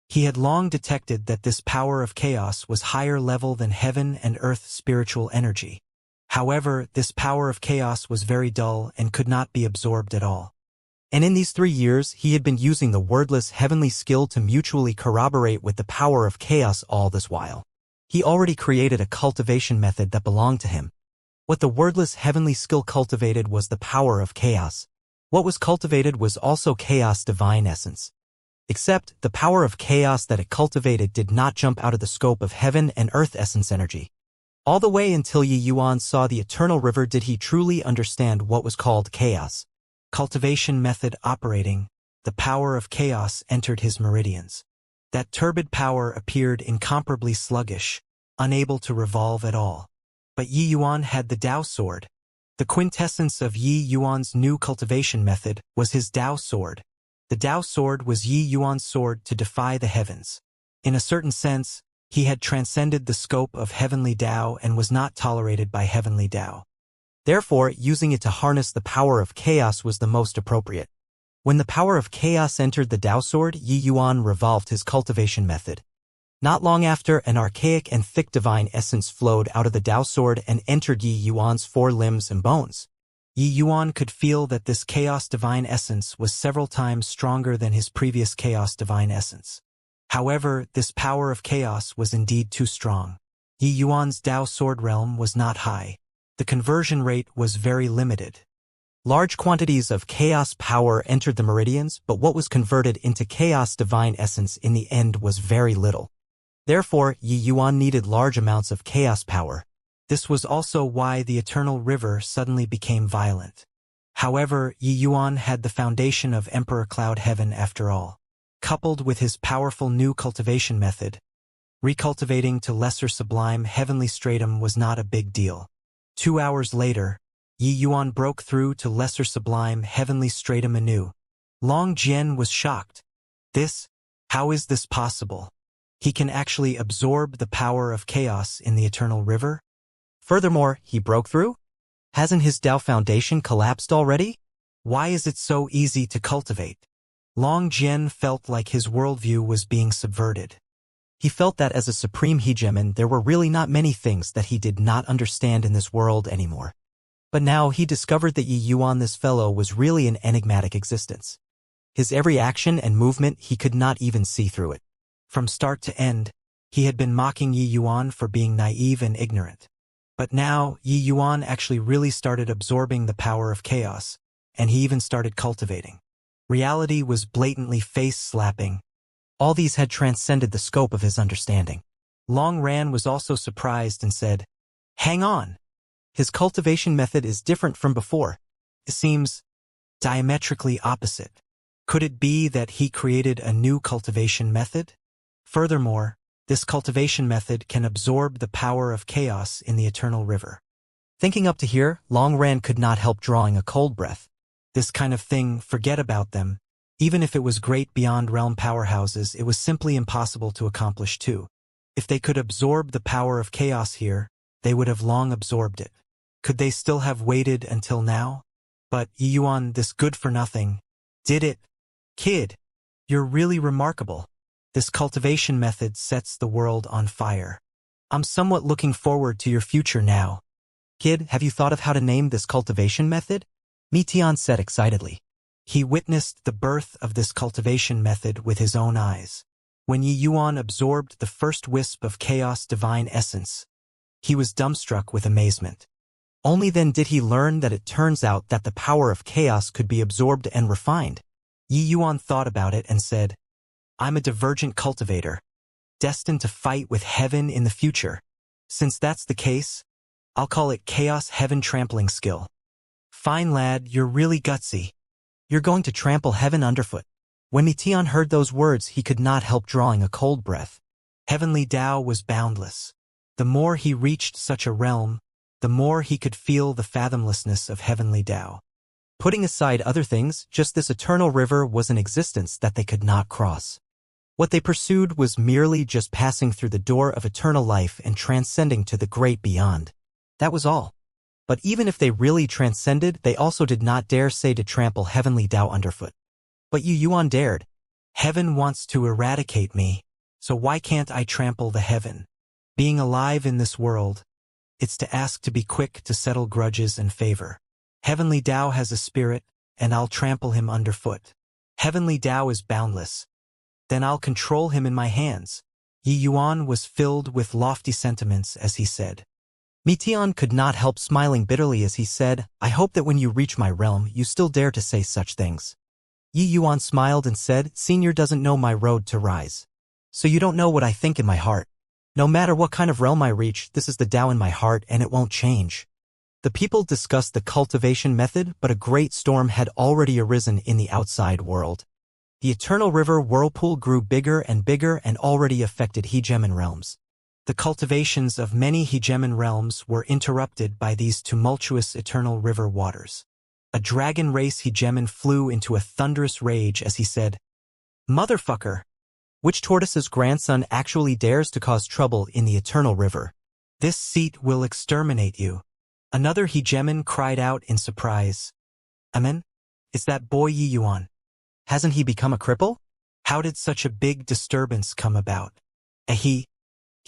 He had long detected that this power of chaos was higher level than heaven and earth spiritual energy. However, this power of chaos was very dull and could not be absorbed at all. And in these 3 years, he had been using the wordless heavenly skill to mutually corroborate with the power of chaos all this while. He already created a cultivation method that belonged to him. What the wordless heavenly skill cultivated was the power of chaos. What was cultivated was also chaos divine essence. Except, the power of chaos that it cultivated did not jump out of the scope of heaven and earth essence energy. All the way until Yi Yuan saw the eternal river did he truly understand what was called chaos. Cultivation method operating, the power of chaos entered his meridians. That turbid power appeared incomparably sluggish, unable to revolve at all. But Yi Yuan had the Dao sword. The quintessence of Yi Yuan's new cultivation method was his Dao sword. The Dao sword was Yi Yuan's sword to defy the heavens. In a certain sense, he had transcended the scope of heavenly Dao and was not tolerated by heavenly Dao. Therefore, using it to harness the power of chaos was the most appropriate. When the power of chaos entered the Dao sword, Yi Yuan revolved his cultivation method. Not long after, an archaic and thick divine essence flowed out of the Dao sword and entered Yi Yuan's 4 limbs and bones. Yi Yuan could feel that this chaos divine essence was several times stronger than his previous chaos divine essence. However, this power of chaos was indeed too strong. Yi Yuan's Dao sword realm was not high. The conversion rate was very limited. Large quantities of chaos power entered the meridians, but what was converted into chaos divine essence in the end was very little. Therefore, Yi Yuan needed large amounts of chaos power. This was also why the eternal river suddenly became violent. However, Yi Yuan had the foundation of Emperor Cloud Heaven after all. Coupled with his powerful new cultivation method, recultivating to lesser sublime heavenly stratum was not a big deal. 2 hours later, Yi Yuan broke through to lesser sublime heavenly stratum anew. Long Jian was shocked. How is this possible? He can actually absorb the power of chaos in the eternal river? Furthermore, he broke through? Hasn't his Dao foundation collapsed already? Why is it so easy to cultivate? Long Jian felt like his worldview was being subverted. He felt that as a supreme hegemon, there were really not many things that he did not understand in this world anymore. But now he discovered that Yi Yuan, this fellow, was really an enigmatic existence. His every action and movement, he could not even see through it. From start to end, he had been mocking Yi Yuan for being naive and ignorant. But now, Yi Yuan actually really started absorbing the power of chaos, and he even started cultivating. Reality was blatantly face-slapping. All these had transcended the scope of his understanding. Long Ran was also surprised and said, "Hang on. His cultivation method is different from before. It seems diametrically opposite. Could it be that he created a new cultivation method? Furthermore, this cultivation method can absorb the power of chaos in the eternal river." Thinking up to here, Long Ran could not help drawing a cold breath. This kind of thing, forget about them. Even if it was great beyond realm powerhouses, it was simply impossible to accomplish too. If they could absorb the power of chaos here, they would have long absorbed it. Could they still have waited until now? But Yi Yuan, this good-for-nothing, did it. Kid, you're really remarkable. This cultivation method sets the world on fire. I'm somewhat looking forward to your future now. Kid, have you thought of how to name this cultivation method? Metian said excitedly. He witnessed the birth of this cultivation method with his own eyes. When Yi Yuan absorbed the first wisp of chaos divine essence, he was dumbstruck with amazement. Only then did he learn that it turns out that the power of chaos could be absorbed and refined. Yi Yuan thought about it and said, I'm a divergent cultivator, destined to fight with heaven in the future. Since that's the case, I'll call it Chaos Heaven Trampling Skill. Fine lad, you're really gutsy. You're going to trample heaven underfoot. When Metian heard those words, he could not help drawing a cold breath. Heavenly Tao was boundless. The more he reached such a realm, the more he could feel the fathomlessness of Heavenly Tao. Putting aside other things, just this eternal river was an existence that they could not cross. What they pursued was merely just passing through the door of eternal life and transcending to the great beyond. That was all. But even if they really transcended, they also did not dare say to trample Heavenly Tao underfoot. But Yi Yuan dared. Heaven wants to eradicate me, so why can't I trample the heaven? Being alive in this world, it's to ask to be quick to settle grudges and favor. Heavenly Tao has a spirit, and I'll trample him underfoot. Heavenly Tao is boundless. Then I'll control him in my hands. Yi Yuan was filled with lofty sentiments as he said. Metian could not help smiling bitterly as he said, I hope that when you reach my realm, you still dare to say such things. Yi Yuan smiled and said, Senior doesn't know my road to rise. So you don't know what I think in my heart. No matter what kind of realm I reach, this is the Tao in my heart and it won't change. The people discussed the cultivation method, but a great storm had already arisen in the outside world. The eternal river whirlpool grew bigger and already affected hegemon realms. The cultivations of many hegemon realms were interrupted by these tumultuous eternal river waters. A dragon race hegemon flew into a thunderous rage as he said, Motherfucker! Which tortoise's grandson actually dares to cause trouble in the eternal river? This seat will exterminate you. Another hegemon cried out in surprise. Amen? It's that boy Yi Yuan. Hasn't he become a cripple? How did such a big disturbance come about?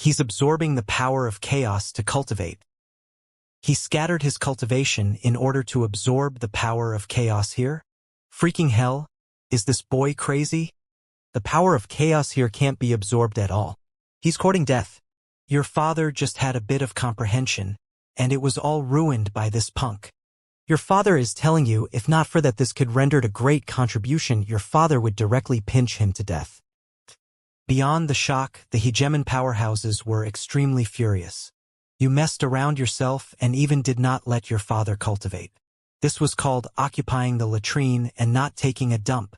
He's absorbing the power of chaos to cultivate. He scattered his cultivation in order to absorb the power of chaos here? Freaking hell, is this boy crazy? The power of chaos here can't be absorbed at all. He's courting death. Your father just had a bit of comprehension, and it was all ruined by this punk. Your father is telling you, if not for that this could render a great contribution, your father would directly pinch him to death. Beyond the shock, the hegemon powerhouses were extremely furious. You messed around yourself and even did not let your father cultivate. This was called occupying the latrine and not taking a dump.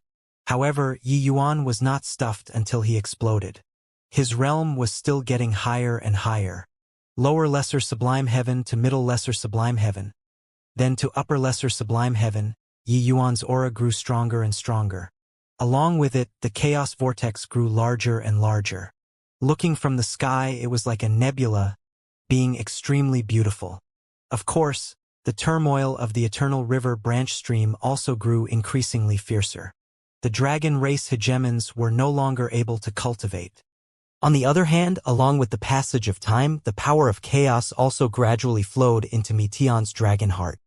However, Yi Yuan was not stuffed until he exploded. His realm was still getting higher and higher. Lower lesser sublime heaven to middle lesser sublime heaven. Then to upper lesser sublime heaven, Yi Yuan's aura grew stronger and stronger. Along with it, the chaos vortex grew larger and larger. Looking from the sky, it was like a nebula, being extremely beautiful. Of course, the turmoil of the eternal river branch stream also grew increasingly fiercer. The dragon race hegemons were no longer able to cultivate. On the other hand, along with the passage of time, the power of chaos also gradually flowed into Metian's dragon heart.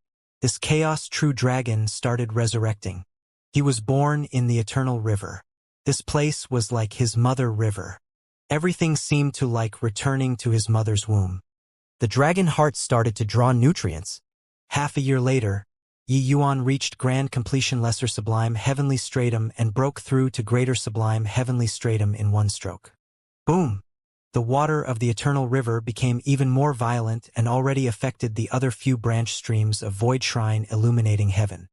This chaos true dragon started resurrecting. He was born in the eternal river. This place was like his mother river. Everything seemed to like returning to his mother's womb. The dragon heart started to draw nutrients. Half a year later, Yi Yuan reached grand completion lesser sublime heavenly stratum and broke through to greater sublime heavenly stratum in one stroke. Boom! The water of the eternal river became even more violent and already affected the other few branch streams of Void Shrine illuminating heaven.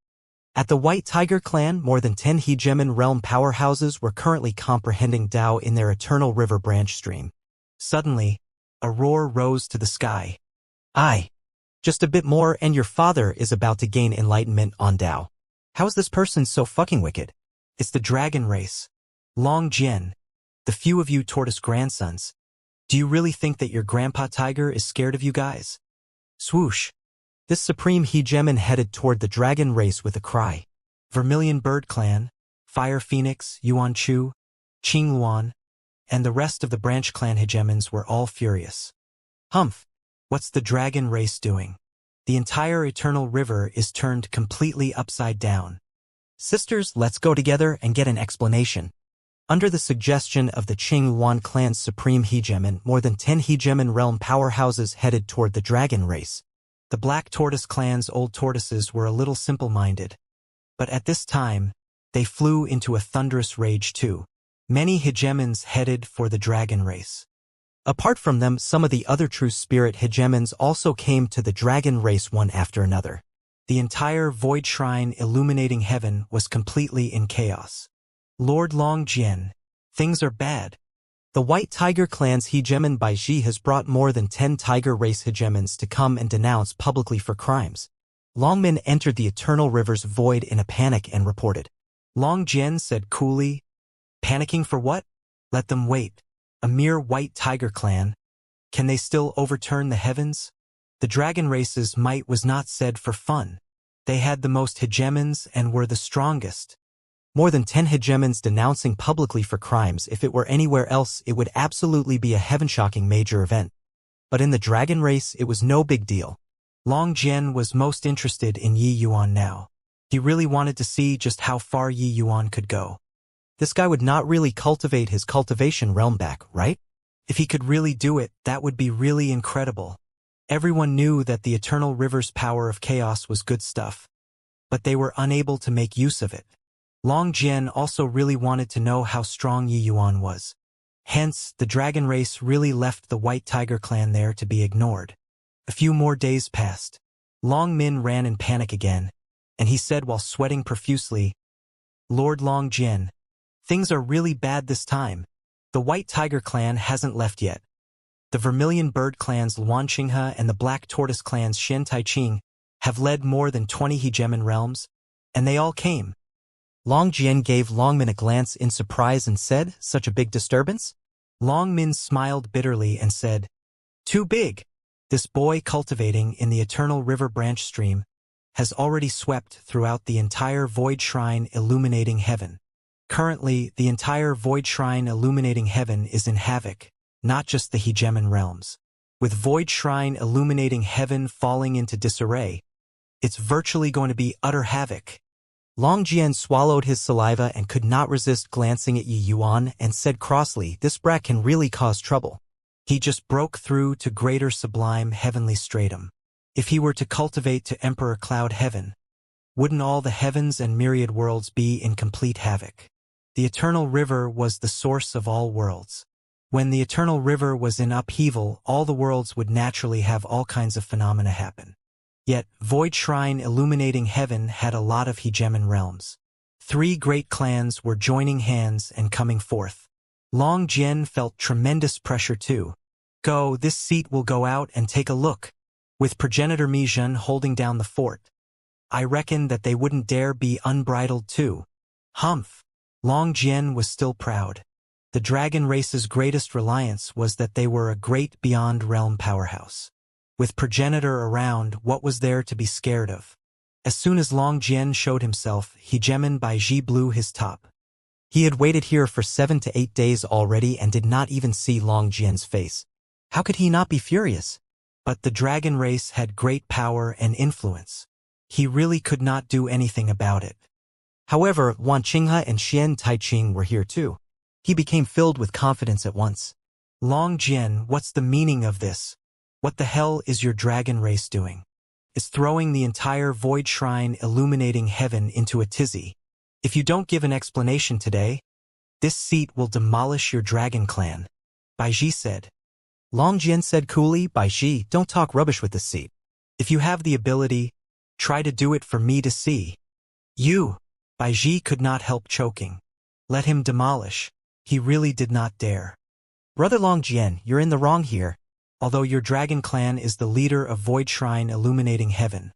At the White Tiger clan, more than 10 hegemon realm powerhouses were currently comprehending Tao in their eternal river branch stream. Suddenly, a roar rose to the sky. Just a bit more and your father is about to gain enlightenment on Tao. How is this person so fucking wicked? It's the dragon race. Long Jian, the few of you tortoise grandsons. Do you really think that your grandpa tiger is scared of you guys? Swoosh. This supreme hegemon headed toward the dragon race with a cry. Vermilion Bird Clan, Fire Phoenix, Yuan Chu, Qing Luan, and the rest of the branch clan hegemons were all furious. Humph! What's the dragon race doing? The entire eternal river is turned completely upside down. Sisters, let's go together and get an explanation. Under the suggestion of the Qingyuan clan's supreme hegemon, more than 10 hegemon realm powerhouses headed toward the dragon race. The Black Tortoise clan's old tortoises were a little simple-minded. But at this time, they flew into a thunderous rage too. Many hegemons headed for the dragon race. Apart from them, some of the other true spirit hegemons also came to the dragon race one after another. The entire void shrine illuminating heaven was completely in chaos. Lord Longjian, things are bad. The White Tiger clan's hegemon Baiji has brought more than 10 tiger race hegemons to come and denounce publicly for crimes. Longmin entered the eternal river's void in a panic and reported. Longjian said coolly, panicking for what? Let them wait. A mere White Tiger clan. Can they still overturn the heavens? The dragon race's might was not said for fun. They had the most hegemons and were the strongest. More than 10 hegemons denouncing publicly for crimes. If it were anywhere else, it would absolutely be a heaven-shocking major event. But in the dragon race, it was no big deal. Long Jian was most interested in Yi Yuan now. He really wanted to see just how far Yi Yuan could go. This guy would not really cultivate his cultivation realm back, right? If he could really do it, that would be really incredible. Everyone knew that the eternal river's power of chaos was good stuff. But they were unable to make use of it. Long Jian also really wanted to know how strong Yi Yuan was. Hence, the dragon race really left the White Tiger clan there to be ignored. A few more days passed. Long Min ran in panic again, and he said while sweating profusely, Lord Long Jian, things are really bad this time. The White Tiger clan hasn't left yet. The Vermilion Bird clans Luanqinghe and the Black Tortoise clans Shen Taiqing have led more than 20 hegemon realms, and they all came. Long Jian gave Long Min a glance in surprise and said, such a big disturbance? Long Min smiled bitterly and said, too big. This boy cultivating in the eternal river branch stream has already swept throughout the entire void shrine illuminating heaven. Currently, the entire void shrine illuminating heaven is in havoc, not just the hegemon realms. With void shrine illuminating heaven falling into disarray, it's virtually going to be utter havoc. Long Jian swallowed his saliva and could not resist glancing at Yi Yuan and said crossly, this brat can really cause trouble. He just broke through to greater sublime heavenly stratum. If he were to cultivate to Emperor Cloud Heaven, wouldn't all the heavens and myriad worlds be in complete havoc? The eternal river was the source of all worlds. When the eternal river was in upheaval, all the worlds would naturally have all kinds of phenomena happen. Yet, Void Shrine illuminating heaven had a lot of hegemon realms. 3 great clans were joining hands and coming forth. Long Jian felt tremendous pressure too. Go, this seat will go out and take a look. With progenitor Mi Zhen holding down the fort, I reckon that they wouldn't dare be unbridled too. Humph! Long Jian was still proud. The dragon race's greatest reliance was that they were a great beyond realm powerhouse. With progenitor around, what was there to be scared of? As soon as Long Jian showed himself, hegemon Baiji blew his top. He had waited here for 7 to 8 days already and did not even see Long Jian's face. How could he not be furious? But the dragon race had great power and influence. He really could not do anything about it. However, Luanqinghe and Shen Taiqing were here too. He became filled with confidence at once. Long Jian, what's the meaning of this? What the hell is your dragon race doing? It's throwing the entire void shrine illuminating heaven into a tizzy. If you don't give an explanation today, this seat will demolish your dragon clan, Baiji said. Long Jian said coolly, Baiji, don't talk rubbish with this seat. If you have the ability, try to do it for me to see. You, Baiji could not help choking. Let him demolish. He really did not dare. Brother Long Jian, you're in the wrong here. Although your dragon clan is the leader of Void Shrine illuminating heaven.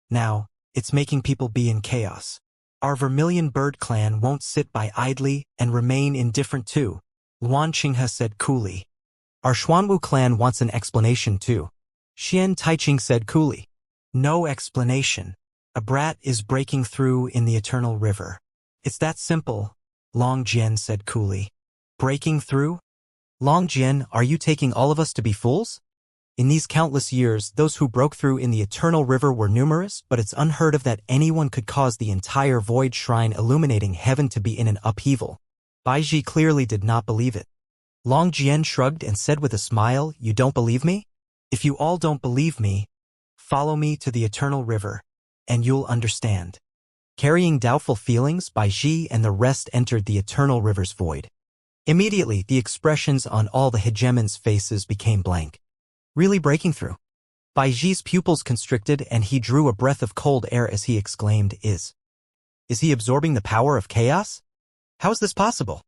Now, it's making people be in chaos. Our Vermilion Bird clan won't sit by idly and remain indifferent too, Luanqinghe said coolly. Our Xuanwu clan wants an explanation too, Shen Taiqing said coolly. No explanation. A brat is breaking through in the eternal river. It's that simple, Long Jian said coolly. Breaking through? Long Jian, are you taking all of us to be fools? In these countless years, those who broke through in the Eternal River were numerous, but it's unheard of that anyone could cause the entire Void Shrine illuminating heaven to be in an upheaval. Baiji clearly did not believe it. Long Jian shrugged and said with a smile, "You don't believe me? If you all don't believe me, follow me to the Eternal River, and you'll understand." Carrying doubtful feelings, Baiji and the rest entered the Eternal River's void. Immediately, the expressions on all the hegemons' faces became blank. Really breaking through? Baiji's pupils constricted and he drew a breath of cold air as he exclaimed, Is he absorbing the power of chaos? How is this possible?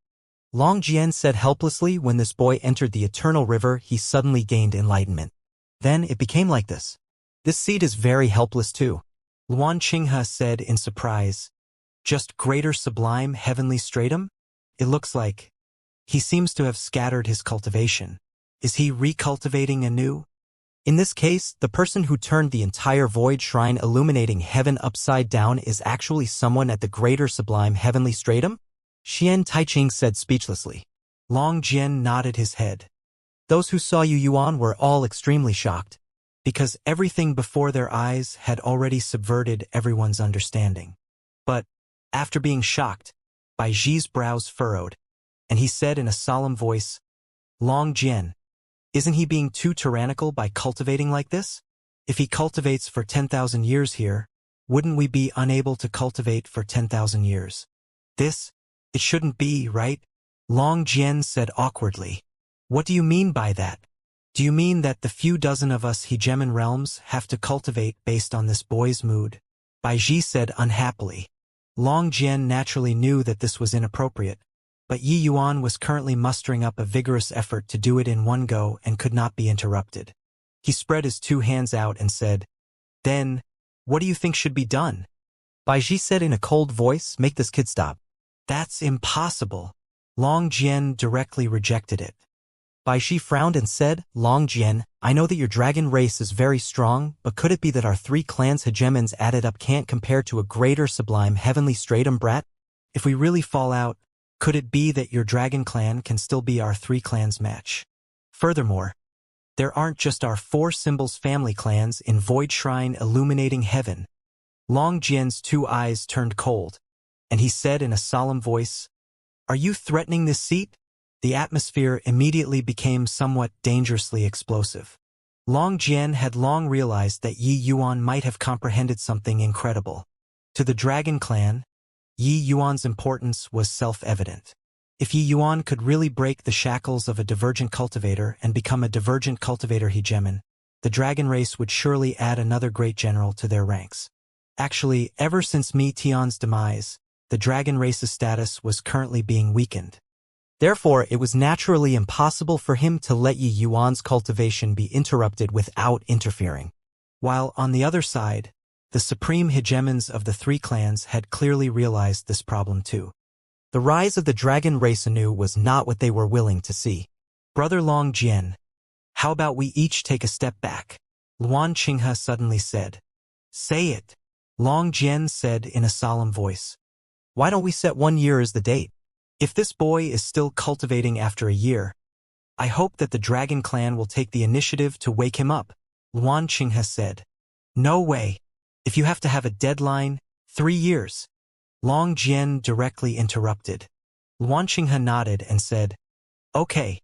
Long Jian said helplessly. When this boy entered the Eternal River, he suddenly gained enlightenment. Then it became like this. This seed is very helpless too. Luan Qinghe said in surprise. Just greater sublime heavenly stratum? It looks like he seems to have scattered his cultivation. Is he recultivating anew? In this case, the person who turned the entire void shrine illuminating heaven upside down is actually someone at the greater sublime heavenly stratum? Xian Taiqing said speechlessly. Long Jian nodded his head. Those who saw Yu Yuan were all extremely shocked, because everything before their eyes had already subverted everyone's understanding. But, after being shocked, Baiji's brows furrowed, and he said in a solemn voice, Long Jian, isn't he being too tyrannical by cultivating like this? If he cultivates for 10,000 years here, wouldn't we be unable to cultivate for 10,000 years? It shouldn't be, right? Long Jian said awkwardly. What do you mean by that? Do you mean that the few dozen of us hegemon realms have to cultivate based on this boy's mood? Baiji said unhappily. Long Jian naturally knew that this was inappropriate, but Yi Yuan was currently mustering up a vigorous effort to do it in one go and could not be interrupted. He spread his two hands out and said, Then, what do you think should be done? Baiji said in a cold voice, Make this kid stop. That's impossible. Long Jian directly rejected it. Baiji frowned and said, Long Jian, I know that your dragon race is very strong, but could it be that our 3 clans' hegemons added up can't compare to a greater sublime heavenly stratum, brat? If we really fall out, could it be that your dragon clan can still be our 3 clans' match? Furthermore, there aren't just our 4 symbols family clans in Void Shrine illuminating heaven. Long Jian's 2 eyes turned cold, and he said in a solemn voice, Are you threatening this seat? The atmosphere immediately became somewhat dangerously explosive. Long Jian had long realized that Yi Yuan might have comprehended something incredible. To the Dragon Clan, Yi Yuan's importance was self-evident. If Yi Yuan could really break the shackles of a divergent cultivator and become a divergent cultivator hegemon, the dragon race would surely add another great general to their ranks. Actually, ever since Mi Tian's demise, the dragon race's status was currently being weakened. Therefore, it was naturally impossible for him to let Yi Yuan's cultivation be interrupted without interfering. While, on the other side, the supreme hegemons of the 3 clans had clearly realized this problem too. The rise of the dragon race anew was not what they were willing to see. Brother Long Jian, how about we each take a step back? Luan Qinghe suddenly said. Say it. Long Jian said in a solemn voice. Why don't we set 1 year as the date? If this boy is still cultivating after a year, I hope that the Dragon Clan will take the initiative to wake him up, Luan Qinghe said. No way. If you have to have a deadline, 3 years. Long Jian directly interrupted. Luan Qinghe nodded and said, Okay,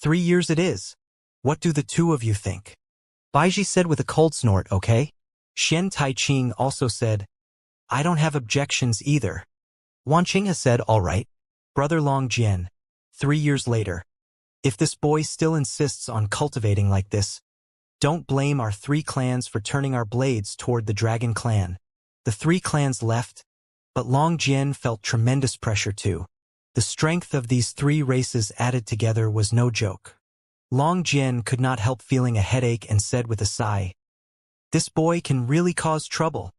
3 years it is. What do the 2 of you think? Baiji said with a cold snort, okay? Xian Taiqing also said, I don't have objections either. Luan Qinghe said, all right. Brother Long Jian, 3 years later. If this boy still insists on cultivating like this, don't blame our 3 clans for turning our blades toward the Dragon Clan. The 3 clans left, but Long Jian felt tremendous pressure too. The strength of these 3 races added together was no joke. Long Jian could not help feeling a headache and said with a sigh, This boy can really cause trouble.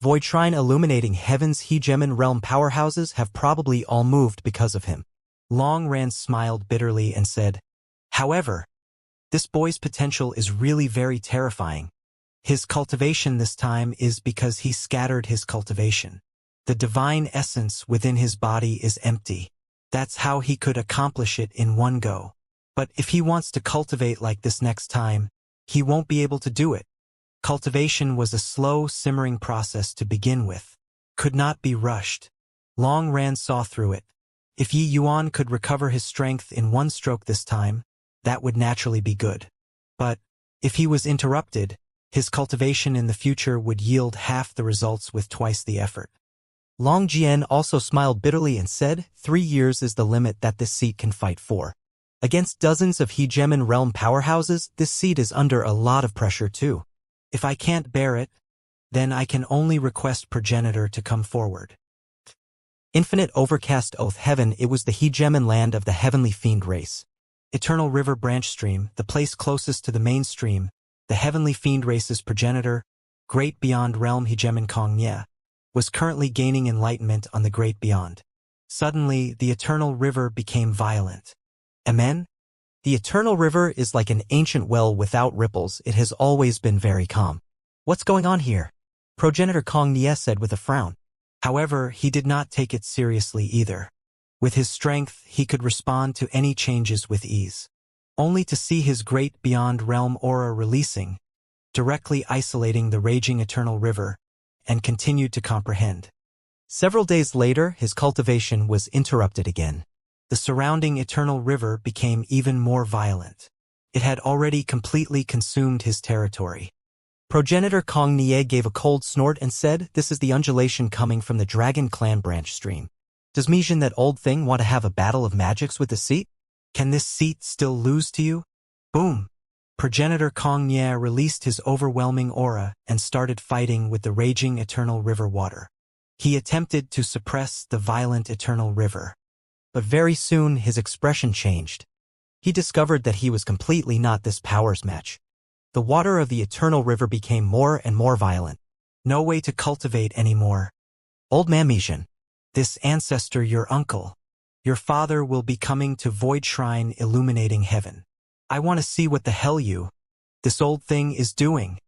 Void Shrine illuminating heaven's hegemon realm powerhouses have probably all moved because of him. Long Ran smiled bitterly and said, However, this boy's potential is really very terrifying. His cultivation this time is because he scattered his cultivation. The divine essence within his body is empty. That's how he could accomplish it in one go. But if he wants to cultivate like this next time, He won't be able to do it. Cultivation was a slow, simmering process to begin with. Could not be rushed. Long Ran saw through it. If Yi Yuan could recover his strength in one stroke this time, that would naturally be good. But, if he was interrupted, his cultivation in the future would yield half the results with twice the effort. Long Jian also smiled bitterly and said, 3 years is the limit that this seat can fight for. Against dozens of hegemon realm powerhouses, this seat is under a lot of pressure too. If I can't bear it, then I can only request progenitor to come forward. Infinite overcast oath heaven, it was the hegemon land of the heavenly fiend race. Eternal River branch stream, the place closest to the mainstream, the heavenly fiend race's progenitor, great beyond realm hegemon Xianxia, was currently gaining enlightenment on the great beyond. Suddenly, the Eternal River became violent. Amen? The Eternal River is like an ancient well without ripples. It has always been very calm. What's going on here? Progenitor Xianxia said with a frown. However, he did not take it seriously either. With his strength, he could respond to any changes with ease. Only to see his great beyond realm aura releasing, directly isolating the raging Eternal River, and continued to comprehend. Several days later, his cultivation was interrupted again. The surrounding Eternal River became even more violent. It had already completely consumed his territory. Progenitor Xianxia gave a cold snort and said, this is the undulation coming from the Dragon Clan branch stream. Does Mijin, that old thing, want to have a battle of magics with the seat? Can this seat still lose to you? Boom! Progenitor Xianxia released his overwhelming aura and started fighting with the raging Eternal River water. He attempted to suppress the violent Eternal River. But very soon his expression changed. He discovered that he was completely not this power's match. The water of the Eternal River became more and more violent. No way to cultivate anymore. Old man Mijin. This ancestor, your uncle. Your father will be coming to Void Shrine illuminating heaven. I want to see what the hell this old thing is doing.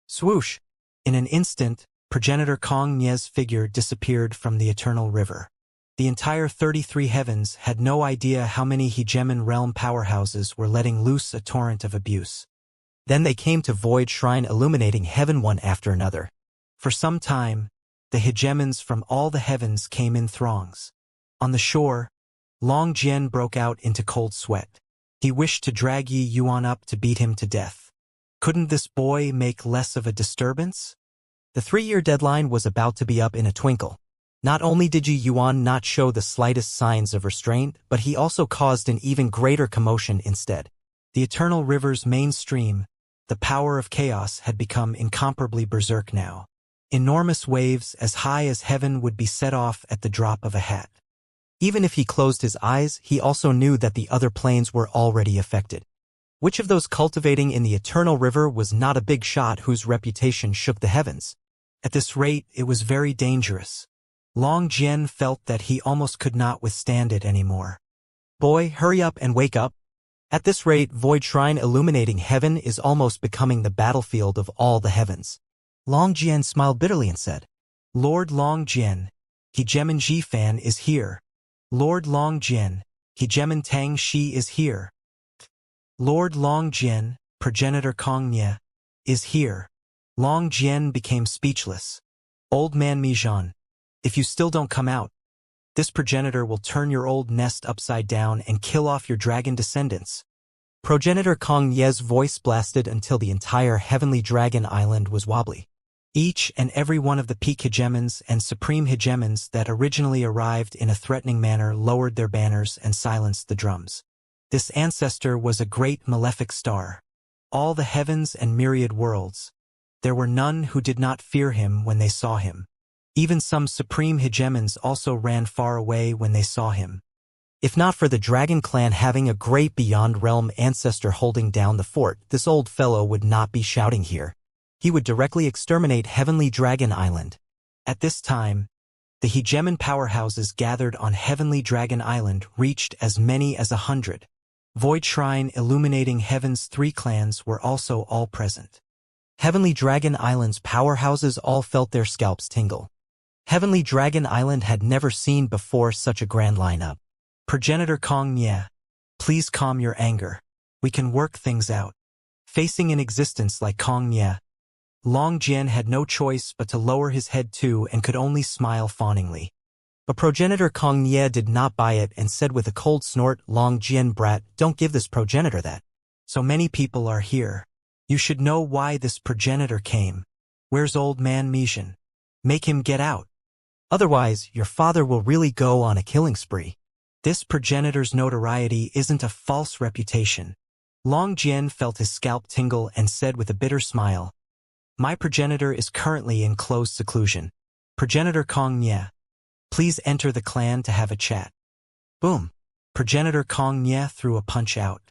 Swoosh! In an instant, Progenitor Xianxia's figure disappeared from the Eternal River. The entire 33 heavens had no idea how many hegemon realm powerhouses were letting loose a torrent of abuse. Then they came to Void Shrine illuminating heaven one after another. For some time, the hegemons from all the heavens came in throngs. On the shore, Long Jian broke out into cold sweat. He wished to drag Yi Yuan up to beat him to death. Couldn't this boy make less of a disturbance? The 3-year deadline was about to be up in a twinkle. Not only did Yi Yuan not show the slightest signs of restraint, but he also caused an even greater commotion instead. The Eternal River's mainstream, the power of chaos, had become incomparably berserk now. Enormous waves as high as heaven would be set off at the drop of a hat. Even if he closed his eyes, he also knew that the other planes were already affected. Which of those cultivating in the Eternal River was not a big shot whose reputation shook the heavens? At this rate, it was very dangerous. Long Jian felt that he almost could not withstand it anymore. Boy, hurry up and wake up. At this rate, Void Shrine illuminating heaven is almost becoming the battlefield of all the heavens. Long Jian smiled bitterly and said, Lord Long Jian, Hegemon Jifan is here. Lord Long Jian, Hegemon Tang Shi is here. Lord Long Jian, Progenitor Xianxia, is here. Long Jian became speechless. Old man Mijin, if you still don't come out, this progenitor will turn your old nest upside down and kill off your dragon descendants. Progenitor Xianxia's voice blasted until the entire heavenly dragon island was wobbly. Each and every one of the peak hegemons and supreme hegemons that originally arrived in a threatening manner lowered their banners and silenced the drums. This ancestor was a great malefic star. All the heavens and myriad worlds. There were none who did not fear him when they saw him. Even some supreme hegemons also ran far away when they saw him. If not for the Dragon Clan having a great beyond realm ancestor holding down the fort, this old fellow would not be shouting here. He would directly exterminate Heavenly Dragon Island. At this time, the hegemon powerhouses gathered on Heavenly Dragon Island reached as many as 100. Void Shrine illuminating heaven's 3 clans were also all present. Heavenly Dragon Island's powerhouses all felt their scalps tingle. Heavenly Dragon Island had never seen before such a grand lineup. Progenitor Xianxia, please calm your anger. We can work things out. facing in existence like Kong Nye. Long Jian had no choice but to lower his head too and could only smile fawningly. But progenitor Kong Nye did not buy it and said with a cold snort, Long Jian brat, don't give this progenitor that. So many people are here. You should know why this progenitor came. Where's old man Mijin? Make him get out. Otherwise, your father will really go on a killing spree. This progenitor's notoriety isn't a false reputation. Long Jian felt his scalp tingle and said with a bitter smile, my progenitor is currently in close seclusion. Progenitor Kong Nye, please enter the clan to have a chat. Boom. Progenitor Kong Nye threw a punch out.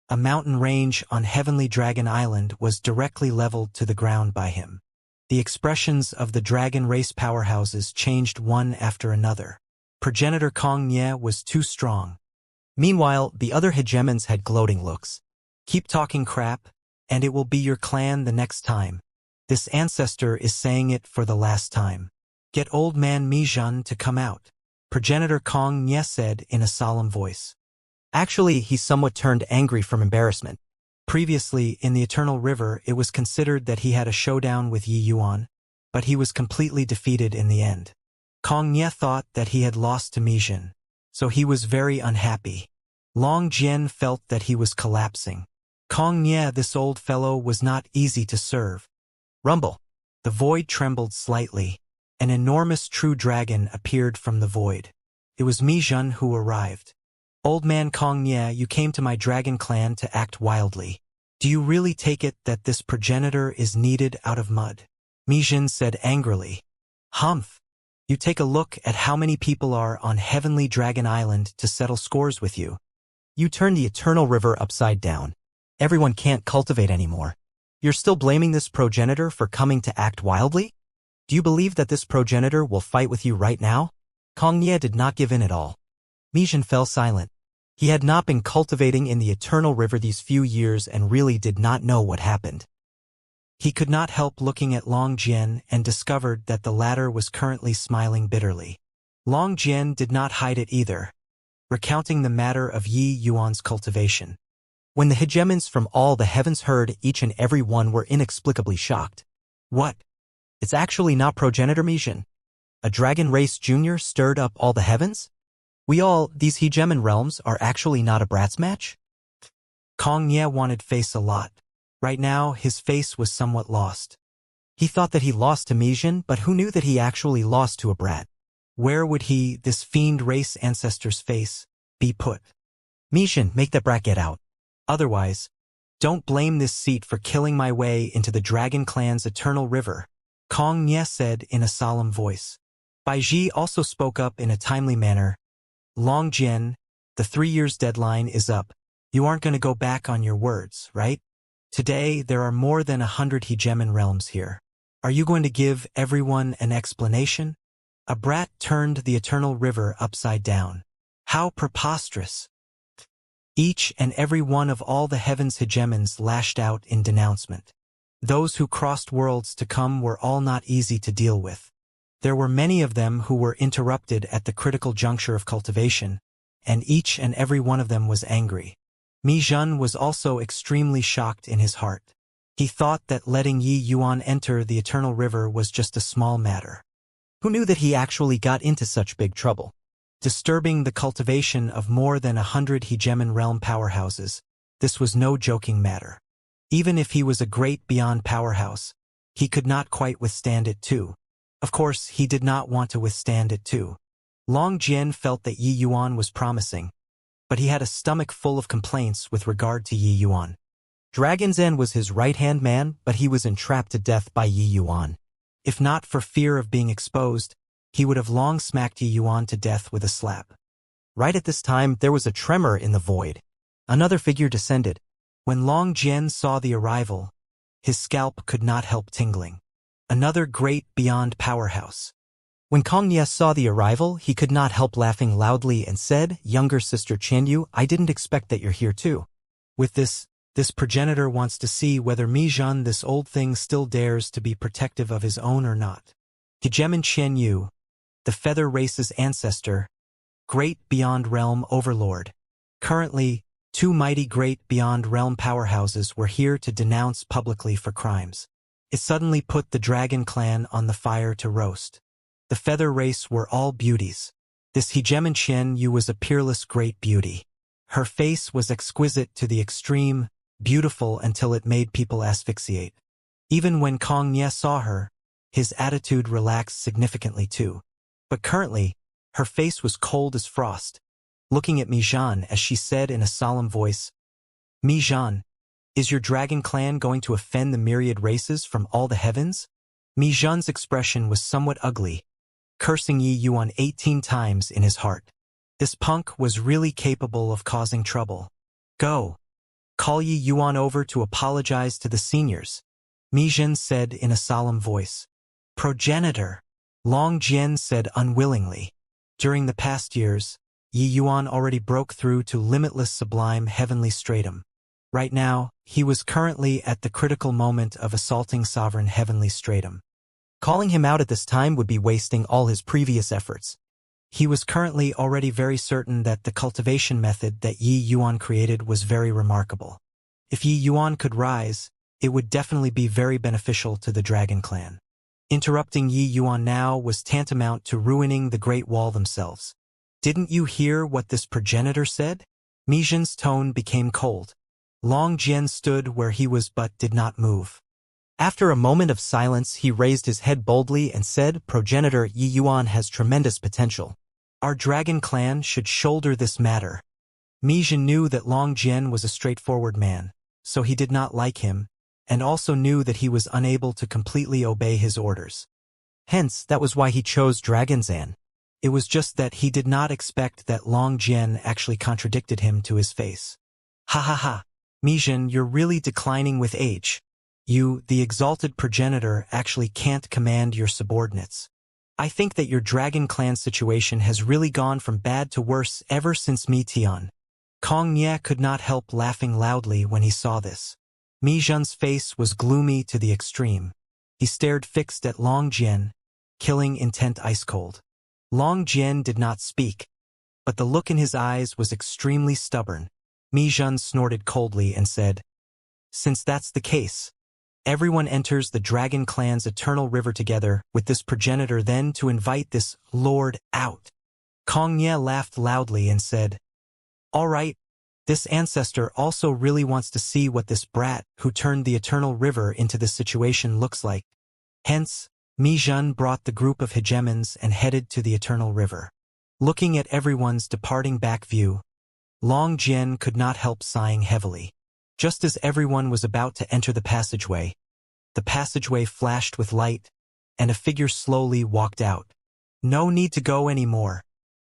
A mountain range on Heavenly Dragon Island was directly leveled to the ground by him. The expressions of the dragon race powerhouses changed one after another. Progenitor Kong Nye was too strong. Meanwhile, the other hegemons had gloating looks. Keep talking crap, and it will be your clan the next time. This ancestor is saying it for the last time. Get old man Mijin to come out. Progenitor Kong Nye said in a solemn voice. Actually, he somewhat turned angry from embarrassment. Previously, in the Eternal River, it was considered that he had a showdown with Yi Yuan, but he was completely defeated in the end. Kong Nye thought that he had lost to Mijin, so he was very unhappy. Long Jian felt that he was collapsing. Kong Nye, this old fellow, was not easy to serve. Rumble. The void trembled slightly. An enormous true dragon appeared from the void. It was Mijin who arrived. Old man Kong Nye, you came to my dragon clan to act wildly. Do you really take it that this progenitor is needed out of mud? Mijin said angrily. Humph. You take a look at how many people are on Heavenly Dragon Island to settle scores with you. You turned the Eternal River upside down. Everyone can't cultivate anymore. You're still blaming this progenitor for coming to act wildly? Do you believe that this progenitor will fight with you right now? Kong Nye did not give in at all. Mijin fell silent. He had not been cultivating in the Eternal River these few years and really did not know what happened. He could not help looking at Long Jian and discovered that the latter was currently smiling bitterly. Long Jian did not hide it either, recounting the matter of Yi Yuan's cultivation. When the hegemons from all the heavens heard, each and every one were inexplicably shocked. What? It's actually not progenitor Mijin. A dragon race junior stirred up all the heavens? These hegemon realms are actually not a brat's match? Kong Nye wanted face a lot. Right now, his face was somewhat lost. He thought that he lost to Mijin, but who knew that he actually lost to a brat? Where would he, this fiend race ancestor's face, be put? Mijin, make that brat get out. Otherwise, don't blame this seat for killing my way into the Dragon Clan's Eternal River, Kong Nye said in a solemn voice. Bai Ji also spoke up in a timely manner. Long Jian, the 3 years deadline is up. You aren't going to go back on your words, right? Today, there are more than 100 hegemon realms here. Are you going to give everyone an explanation? A brat turned the Eternal River upside down. How preposterous! Each and every one of all the heavens hegemons lashed out in denouncement. Those who crossed worlds to come were all not easy to deal with. There were many of them who were interrupted at the critical juncture of cultivation, and each and every one of them was angry. Mijin was also extremely shocked in his heart. He thought that letting Yi Yuan enter the Eternal River was just a small matter. Who knew that he actually got into such big trouble? Disturbing the cultivation of more than 100 hegemon realm powerhouses, this was no joking matter. Even if he was a great beyond powerhouse, he could not quite withstand it too. Of course, he did not want to withstand it too. Long Jian felt that Yi Yuan was promising, but he had a stomach full of complaints with regard to Yi Yuan. Dragon's End was his right-hand man, but he was entrapped to death by Yi Yuan. If not for fear of being exposed, he would have long smacked Yi Yuan to death with a slap. Right at this time, there was a tremor in the void. Another figure descended. When Long Jian saw the arrival, his scalp could not help tingling. Another great beyond powerhouse. When Kong Nye saw the arrival, he could not help laughing loudly and said, "Younger sister Qianyu, I didn't expect that you're here too." With this progenitor wants to see whether Mijin, this old thing, still dares to be protective of his own or not. Hegemon Qianyu, the feather race's ancestor, great beyond realm overlord. Currently, Two mighty great beyond realm powerhouses were here to denounce publicly for crimes. It suddenly put the dragon clan on the fire to roast. The feather race were all beauties. This hegemon Xianxia was a peerless great beauty. Her face was exquisite to the extreme, beautiful until it made people asphyxiate. Even when Kong Nye saw her, his attitude relaxed significantly too. But currently, her face was cold as frost, looking at Mi Zhan as she said in a solemn voice, Mi Zhan, is your dragon clan going to offend the myriad races from all the heavens? Mi Zhan's expression was somewhat ugly, cursing Yi Yuan 18 times in his heart. This punk was really capable of causing trouble. Go. Call Yi Yuan over to apologize to the seniors, Mi Zhan said in a solemn voice. Progenitor, Long Jian said unwillingly. During the past years, Yi Yuan already broke through to limitless sublime heavenly stratum. Right now, he was currently at the critical moment of assaulting sovereign heavenly stratum. Calling him out at this time would be wasting all his previous efforts. He was currently already very certain that the cultivation method that Yi Yuan created was very remarkable. If Yi Yuan could rise, it would definitely be very beneficial to the Dragon Clan. Interrupting Yi Yuan now was tantamount to ruining the Great Wall themselves. Didn't you hear what this progenitor said? Mi Zhan's tone became cold. Long Jian stood where he was but did not move. After a moment of silence, he raised his head boldly and said, Progenitor Yi Yuan has tremendous potential. Our Dragon Clan should shoulder this matter. Mi Zhan knew that Long Jian was a straightforward man, so he did not like him, and also knew that he was unable to completely obey his orders. Hence, that was why he chose Dragon Zan. It was just that he did not expect that Long Jian actually contradicted him to his face. Ha ha ha, Mi Zhan, you're really declining with age. You, the exalted progenitor, actually can't command your subordinates. I think that your Dragon Clan situation has really gone from bad to worse ever since Mi Tian. Kong Nye could not help laughing loudly when he saw this. Mi Zhan's face was gloomy to the extreme. He stared fixed at Long Jian, killing intent ice cold. Long Jian did not speak, but the look in his eyes was extremely stubborn. Mi Zhan snorted coldly and said, Since that's the case, everyone enters the Dragon Clan's eternal river together with this progenitor then to invite this lord out. Kong Nye laughed loudly and said, All right, this ancestor also really wants to see what this brat who turned the eternal river into this situation looks like. Hence, Mi Zhan brought the group of hegemons and headed to the eternal river. Looking at everyone's departing back view, Long Jian could not help sighing heavily. Just as everyone was about to enter the passageway flashed with light, and a figure slowly walked out. No need to go anymore.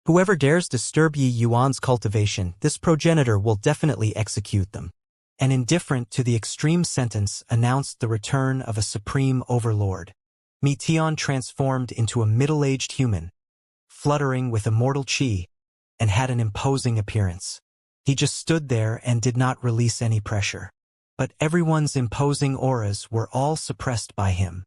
Whoever dares disturb Yi Yuan's cultivation, this progenitor will definitely execute them. An indifferent to the extreme sentence announced the return of a supreme overlord. Mi Tian transformed into a middle-aged human, fluttering with immortal chi, and had an imposing appearance. He just stood there and did not release any pressure. But everyone's imposing auras were all suppressed by him.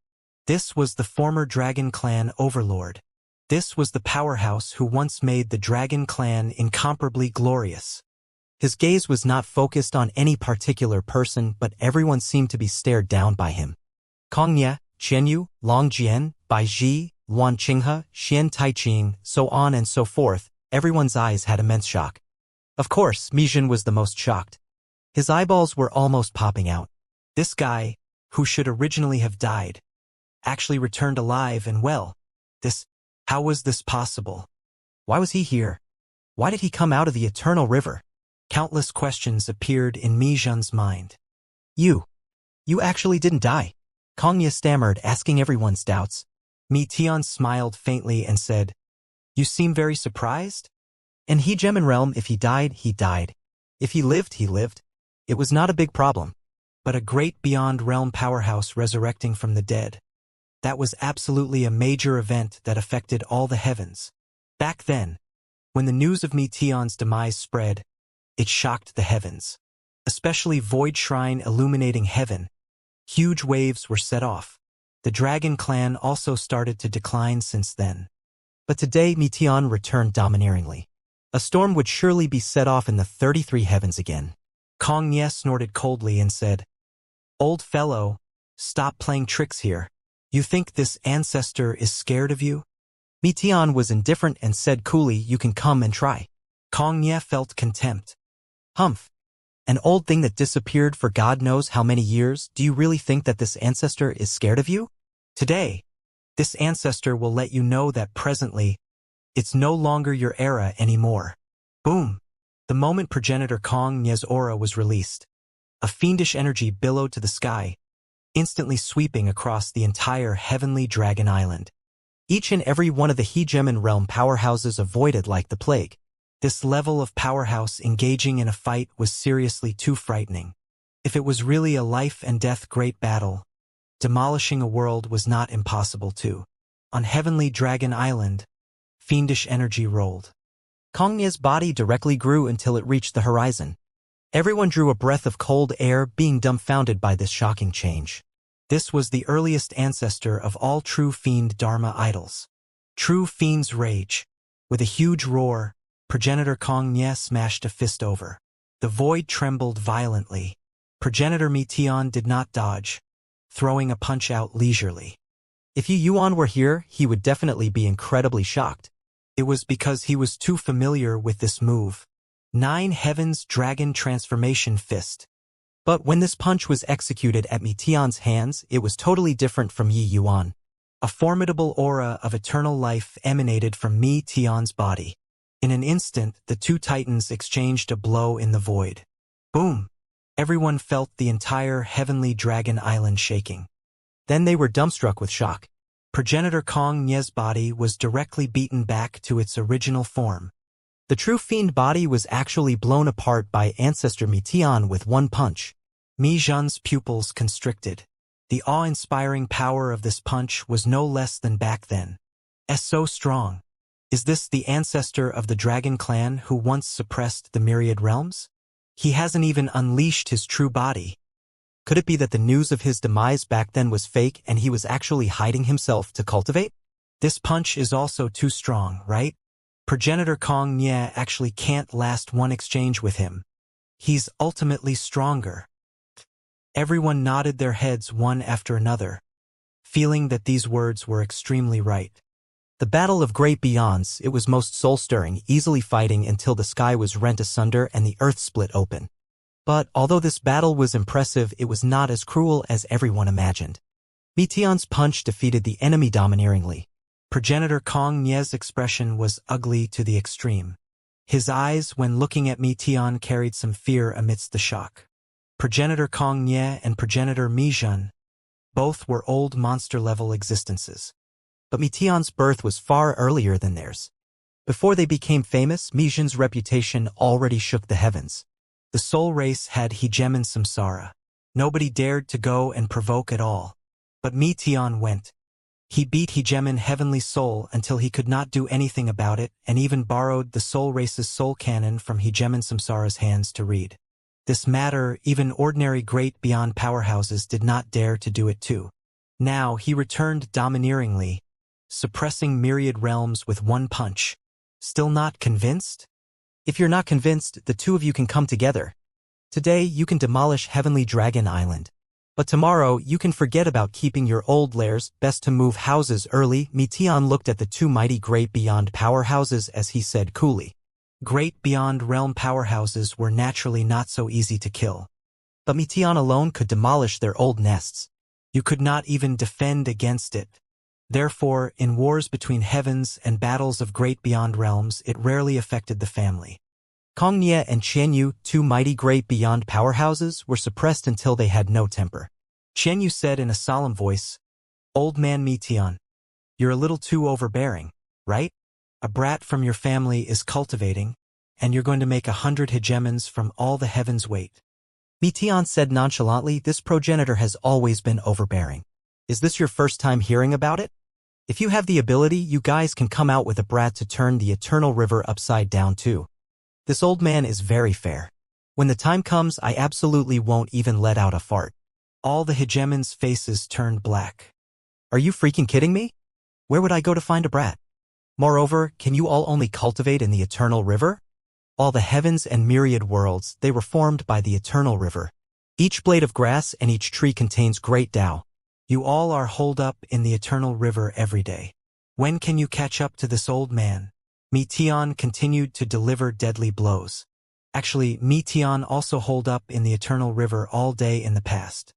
This was the former Dragon Clan overlord. This was the powerhouse who once made the Dragon Clan incomparably glorious. His gaze was not focused on any particular person, but everyone seemed to be stared down by him. Kong Nye, Qianyu, Long Jian, Bai Ji, Wan Qinghe, Xian Taiqing, so on and so forth, everyone's eyes had immense shock. Of course, Mi Zhan was the most shocked. His eyeballs were almost popping out. This guy, who should originally have died, actually returned alive and well. How was this possible? Why was he here? Why did he come out of the eternal river? Countless questions appeared in Mi Zhan's mind. You actually didn't die? Kong Nye stammered, asking everyone's doubts. Mi Tian smiled faintly and said, You seem very surprised? In Hegemon realm, if he died, he died. If he lived, he lived. It was not a big problem. But a great beyond realm powerhouse resurrecting from the dead. That was absolutely a major event that affected all the heavens. Back then, when the news of Mi Tian's demise spread, it shocked the heavens. Especially Void Shrine illuminating heaven. Huge waves were set off. The Dragon Clan also started to decline since then. But today Mi Tian returned domineeringly. A storm would surely be set off in the 33 heavens again. Kong Nye snorted coldly and said, "Old fellow, stop playing tricks here. You think this ancestor is scared of you?" Mitian was indifferent and said coolly, "You can come and try." Kong Nye felt contempt. "Humph. An old thing that disappeared for God knows how many years, do you really think that this ancestor is scared of you? Today, this ancestor will let you know that presently, it's no longer your era anymore." Boom! The moment progenitor Kong Nye's aura was released, a fiendish energy billowed to the sky, instantly sweeping across the entire heavenly dragon island. Each and every one of the hegemon realm powerhouses avoided like the plague. This level of powerhouse engaging in a fight was seriously too frightening. If it was really a life-and-death great battle, demolishing a world was not impossible too. On Heavenly Dragon Island, fiendish energy rolled. Kong Nye's body directly grew until it reached the horizon. Everyone drew a breath of cold air, being dumbfounded by this shocking change. This was the earliest ancestor of all true fiend Dharma idols. True fiend's rage. With a huge roar, progenitor Kong Nye smashed a fist over. The void trembled violently. Progenitor Mitian did not dodge, throwing a punch out leisurely. If Yi Yuan were here, he would definitely be incredibly shocked. It was because he was too familiar with this move. 9 Heavens Dragon Transformation Fist. But when this punch was executed at Mitian's hands, it was totally different from Yi Yuan. A formidable aura of eternal life emanated from Mitian's body. In an instant, the two titans exchanged a blow in the void. Boom! Everyone felt the entire heavenly dragon island shaking. Then they were dumbstruck with shock. Progenitor Kong Nye's body was directly beaten back to its original form. The true fiend body was actually blown apart by ancestor Mitian with one punch. Mi Zhen's pupils constricted. The awe-inspiring power of this punch was no less than back then. So strong. Is this the ancestor of the Dragon Clan who once suppressed the myriad realms? He hasn't even unleashed his true body. Could it be that the news of his demise back then was fake and he was actually hiding himself to cultivate? This punch is also too strong, right? Progenitor Kong Nye actually can't last one exchange with him. He's ultimately stronger. Everyone nodded their heads one after another, feeling that these words were extremely right. The battle of great beyonds, it was most soul-stirring, easily fighting until the sky was rent asunder and the earth split open. But although this battle was impressive, it was not as cruel as everyone imagined. Mitian's punch defeated the enemy domineeringly. Progenitor Kong Nye's expression was ugly to the extreme. His eyes, when looking at Mitian, carried some fear amidst the shock. Progenitor Kong Nye and progenitor Mi Zhen, both were old monster-level existences. But Mitian's birth was far earlier than theirs. Before they became famous, Mi Zhen's reputation already shook the heavens. The soul race had hegemon samsara. Nobody dared to go and provoke at all. But Mitian went. He beat hegemon heavenly soul until he could not do anything about it, and even borrowed the soul race's soul canon from hegemon samsara's hands to read. This matter, even ordinary great beyond powerhouses did not dare to do it too. Now he returned domineeringly, suppressing myriad realms with one punch. Still not convinced? If you're not convinced, the two of you can come together. Today you can demolish Heavenly Dragon Island. But tomorrow you can forget about keeping your old lairs, best to move houses early. Mitian looked at the two mighty great beyond powerhouses as he said coolly. Great beyond realm powerhouses were naturally not so easy to kill. But Mitian alone could demolish their old nests. You could not even defend against it. Therefore, in wars between heavens and battles of great beyond realms, it rarely affected the family. Kong Nye and Xianxia, two mighty great beyond powerhouses, were suppressed until they had no temper. Xianxia said in a solemn voice, "Old man Mitian, you're a little too overbearing, right? A brat from your family is cultivating, and you're going to make 100 hegemons from all the heavens' weight." Mitian said nonchalantly, "This progenitor has always been overbearing. Is this your first time hearing about it? If you have the ability, you guys can come out with a brat to turn the eternal river upside down too. This old man is very fair. When the time comes, I absolutely won't even let out a fart." All the hegemons' faces turned black. Are you freaking kidding me? Where would I go to find a brat? Moreover, can you all only cultivate in the eternal river? All the heavens and myriad worlds, they were formed by the eternal river. Each blade of grass and each tree contains great Tao. You all are holed up in the eternal river every day. When can you catch up to this old man? Metian continued to deliver deadly blows. Actually, Metian also holed up in the eternal river all day in the past.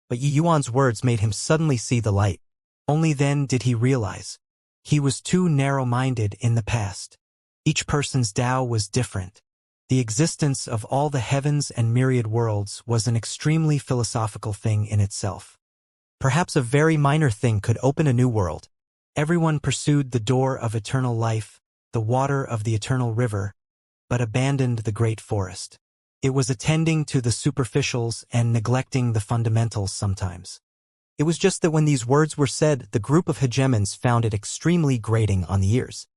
But Yi Yuan's words made him suddenly see the light. Only then did he realize. He was too narrow-minded in the past. Each person's Tao was different. The existence of all the heavens and myriad worlds was an extremely philosophical thing in itself. Perhaps a very minor thing could open a new world. Everyone pursued the door of eternal life, the water of the eternal river, but abandoned the great forest. It was attending to the superficials and neglecting the fundamentals sometimes. It was just that when these words were said, the group of hegemons found it extremely grating on the ears.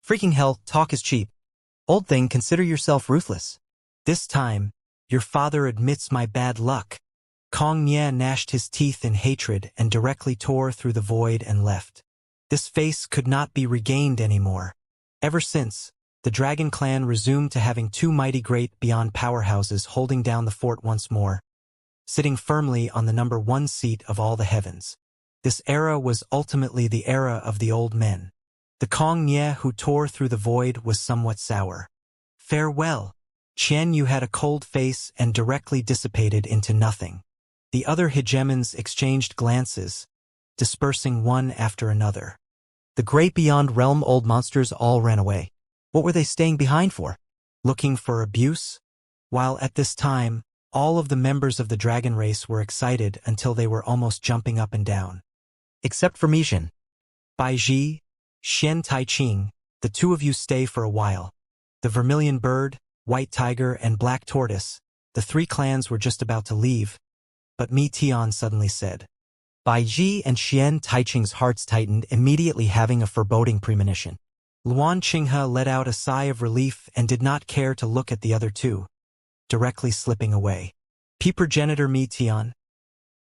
Freaking hell, talk is cheap. Old thing, consider yourself ruthless. This time, your father admits my bad luck. Kong Nye gnashed his teeth in hatred and directly tore through the void and left. This face could not be regained anymore. Ever since, the Dragon Clan resumed to having two mighty great beyond powerhouses holding down the fort once more, sitting firmly on the #1 seat of all the heavens. This era was ultimately the era of the old men. The Kong Nye who tore through the void was somewhat sour. Farewell. Qian Yu had a cold face and directly dissipated into nothing. The other hegemons exchanged glances, dispersing one after another. The great beyond realm old monsters all ran away. What were they staying behind for? Looking for abuse? While at this time, all of the members of the dragon race were excited until they were almost jumping up and down. Except for Mijin. Bai Ji, Xian Taiqing, the two of you stay for a while. The Vermilion Bird, White Tiger, and Black Tortoise, the three clans were just about to leave, but Mi Tian suddenly said. Bai Ji and Xian Taiqing's hearts tightened, immediately having a foreboding premonition. Luan Qinghe let out a sigh of relief and did not care to look at the other two, directly slipping away. Progenitor Mi Tian,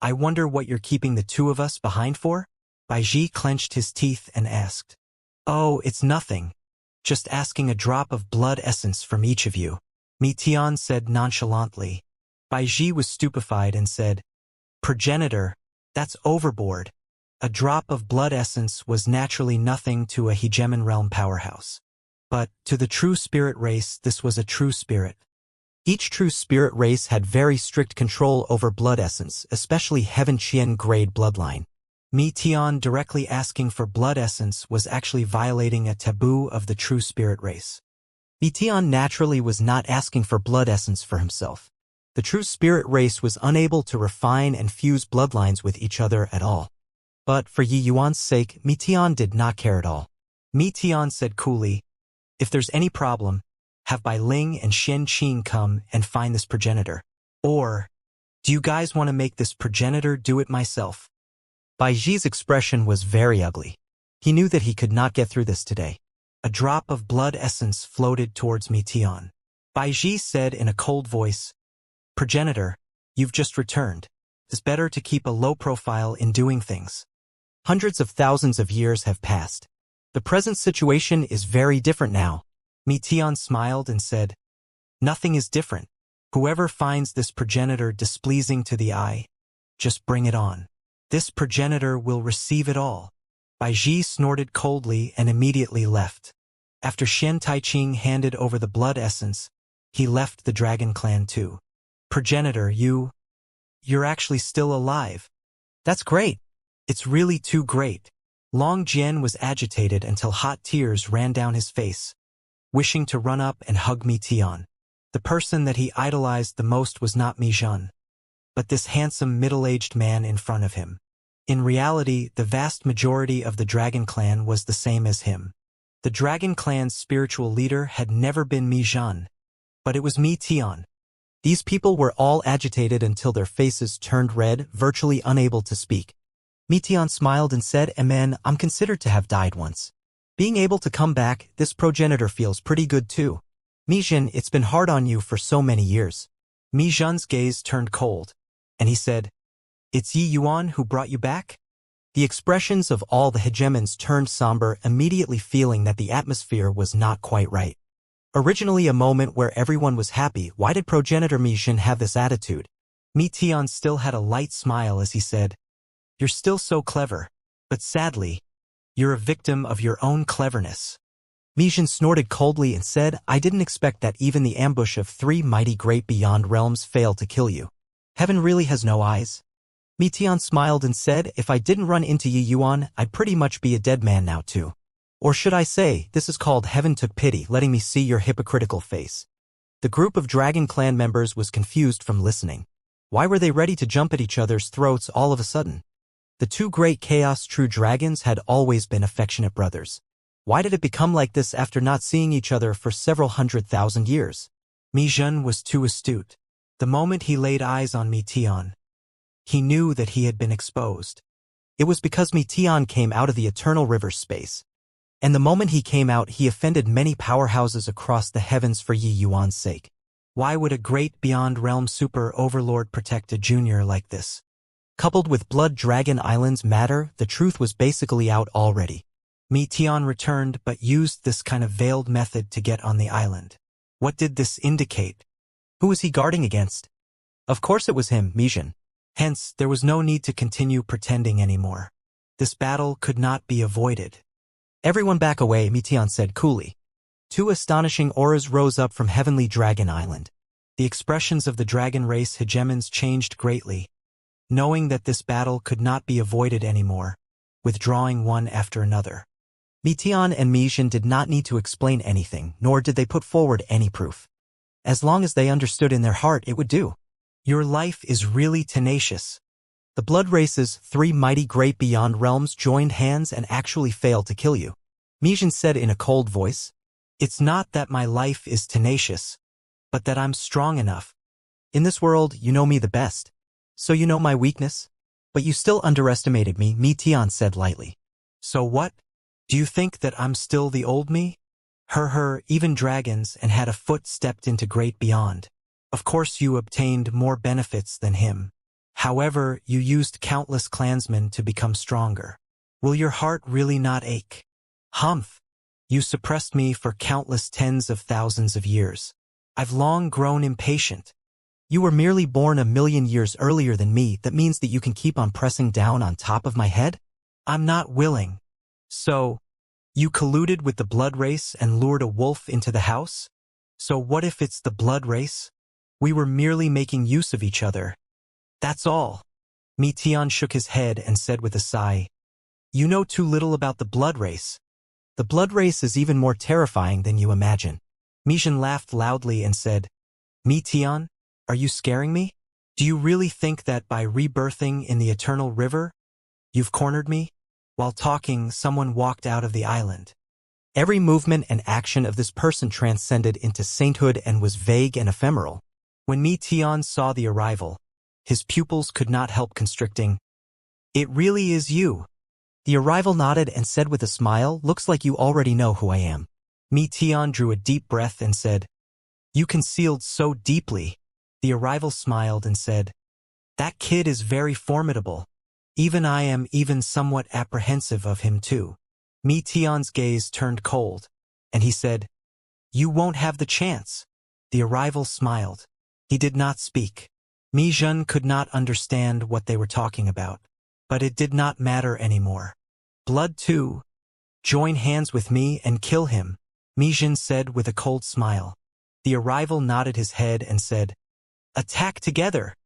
I wonder what you're keeping the two of us behind for? Bai Ji clenched his teeth and asked. Oh, it's nothing. Just asking a drop of blood essence from each of you. Mi Tian said nonchalantly. Bai Ji was stupefied and said, Progenitor, that's overboard. A drop of blood essence was naturally nothing to a hegemon realm powerhouse. But, to the true spirit race, this was a true spirit. Each true spirit race had very strict control over blood essence, especially Heaven Qian grade bloodline. Mi Tian directly asking for blood essence was actually violating a taboo of the true spirit race. Mi Tian naturally was not asking for blood essence for himself. The true spirit race was unable to refine and fuse bloodlines with each other at all. But for Yi Yuan's sake, Mi Tian did not care at all. Mi Tian said coolly, if there's any problem, have Bai Ling and Shen Qing come and find this progenitor. Or, do you guys want to make this progenitor do it myself? Bai Ji's expression was very ugly. He knew that he could not get through this today. A drop of blood essence floated towards Mi Tian. Bai Ji said in a cold voice, Progenitor, you've just returned. It's better to keep a low profile in doing things. Hundreds of thousands of years have passed. The present situation is very different now. Mi Tian smiled and said, Nothing is different. Whoever finds this progenitor displeasing to the eye, just bring it on. This progenitor will receive it all. Bai Ji snorted coldly and immediately left. After Xian Taiqing handed over the blood essence, he left the Dragon Clan too. Progenitor, you're actually still alive. That's great. It's really too great. Long Jian was agitated until hot tears ran down his face, wishing to run up and hug Mi Tian. The person that he idolized the most was not Mi Zhen, but this handsome middle-aged man in front of him. In reality, the vast majority of the Dragon Clan was the same as him. The Dragon Clan's spiritual leader had never been Mi Zhen, but it was Mi Tian. These people were all agitated until their faces turned red, virtually unable to speak. Mi Tian smiled and said, Amen, I'm considered to have died once. Being able to come back, this progenitor feels pretty good too. Mi Zhen, it's been hard on you for so many years. Mi Zhen's gaze turned cold, and he said, It's Yi Yuan who brought you back? The expressions of all the hegemons turned somber, immediately feeling that the atmosphere was not quite right. Originally a moment where everyone was happy, why did progenitor Mijin have this attitude? Tian still had a light smile as he said, "You're still so clever, but sadly, you're a victim of your own cleverness." Mijin snorted coldly and said, "I didn't expect that even the ambush of 3 mighty great beyond realms failed to kill you. Heaven really has no eyes?" Tian smiled and said, "If I didn't run into Yi Yuan, I'd pretty much be a dead man now too. Or should I say, this is called heaven took pity, letting me see your hypocritical face." The group of Dragon Clan members was confused from listening. Why were they ready to jump at each other's throats all of a sudden? The 2 great Chaos True Dragons had always been affectionate brothers. Why did it become like this after not seeing each other for several 100,000 years? Mijin was too astute. The moment he laid eyes on Tian, he knew that he had been exposed. It was because Tian came out of the Eternal River space. And the moment he came out, he offended many powerhouses across the heavens for Yi Yuan's sake. Why would a great beyond realm super overlord protect a junior like this? Coupled with Blood Dragon Island's matter, the truth was basically out already. Tian returned but used this kind of veiled method to get on the island. What did this indicate? Who was he guarding against? Of course it was him, Mijin. Hence, there was no need to continue pretending anymore. This battle could not be avoided. "Everyone back away," Tian said coolly. 2 astonishing auras rose up from Heavenly Dragon Island. The expressions of the dragon race hegemons changed greatly, knowing that this battle could not be avoided anymore, withdrawing one after another. Tian and Mijin did not need to explain anything, nor did they put forward any proof. As long as they understood in their heart, it would do. Your life is really tenacious. The blood race's 3 mighty great beyond realms joined hands and actually failed to kill you. Mijin said in a cold voice. It's not that my life is tenacious, but that I'm strong enough. In this world, you know me the best. So you know my weakness? But you still underestimated me, Tian said lightly. So what? Do you think that I'm still the old me? Even dragons and had a foot stepped into great beyond. Of course you obtained more benefits than him. However, you used countless clansmen to become stronger. Will your heart really not ache? Humph! You suppressed me for countless tens of thousands of years. I've long grown impatient. You were merely born 1,000,000 years earlier than me. That means that you can keep on pressing down on top of my head? I'm not willing. So, you colluded with the blood race and lured a wolf into the house? So what if it's the blood race? We were merely making use of each other. That's all. Tian shook his head and said with a sigh, "You know too little about the blood race." The blood race is even more terrifying than you imagine. Mijin laughed loudly and said, Tian, are you scaring me? Do you really think that by rebirthing in the Eternal River, you've cornered me? While talking, someone walked out of the island. Every movement and action of this person transcended into sainthood and was vague and ephemeral. When Tian saw the arrival, his pupils could not help constricting. It really is you. The arrival nodded and said with a smile, "Looks like you already know who I am." Tian drew a deep breath and said, "You concealed so deeply." The arrival smiled and said, "That kid is very formidable. Even I am somewhat apprehensive of him too." Tian's gaze turned cold, and he said, "You won't have the chance." The arrival smiled. He did not speak. Mijin could not understand what they were talking about, but it did not matter anymore. "Blood too. Join hands with me and kill him," Mijin said with a cold smile. The arrival nodded his head and said, "Attack together."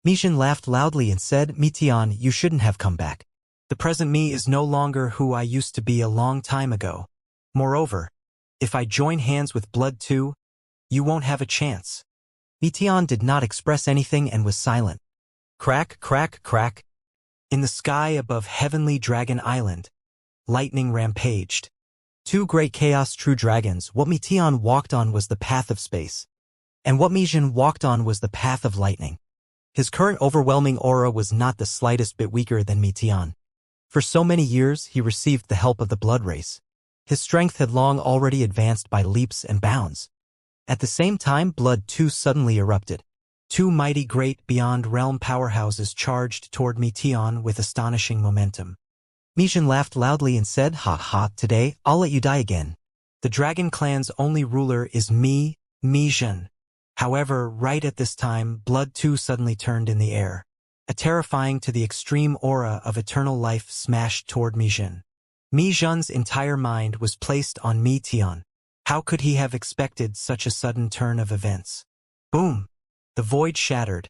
Mijin laughed loudly and said, Tian, you shouldn't have come back. The present me is no longer who I used to be a long time ago. Moreover, if I join hands with blood too, you won't have a chance. Tian did not express anything and was silent. Crack, crack, crack. In the sky above Heavenly Dragon Island, lightning rampaged. 2 great chaos true dragons. What Tian walked on was the path of space, and what Mijin walked on was the path of lightning. His current overwhelming aura was not the slightest bit weaker than Tian. For so many years, he received the help of the blood race. His strength had long already advanced by leaps and bounds. At the same time, blood too suddenly erupted. 2 mighty great beyond realm powerhouses charged toward Tian with astonishing momentum. Mijin laughed loudly and said, "Ha ha, today, I'll let you die again." The Dragon Clan's only ruler is me, Mijin. However, right at this time, Blood 2 suddenly turned in the air. A terrifying to the extreme aura of eternal life smashed toward Mijin. Mijin's entire mind was placed on Mi Tian. How could he have expected such a sudden turn of events? Boom! The void shattered,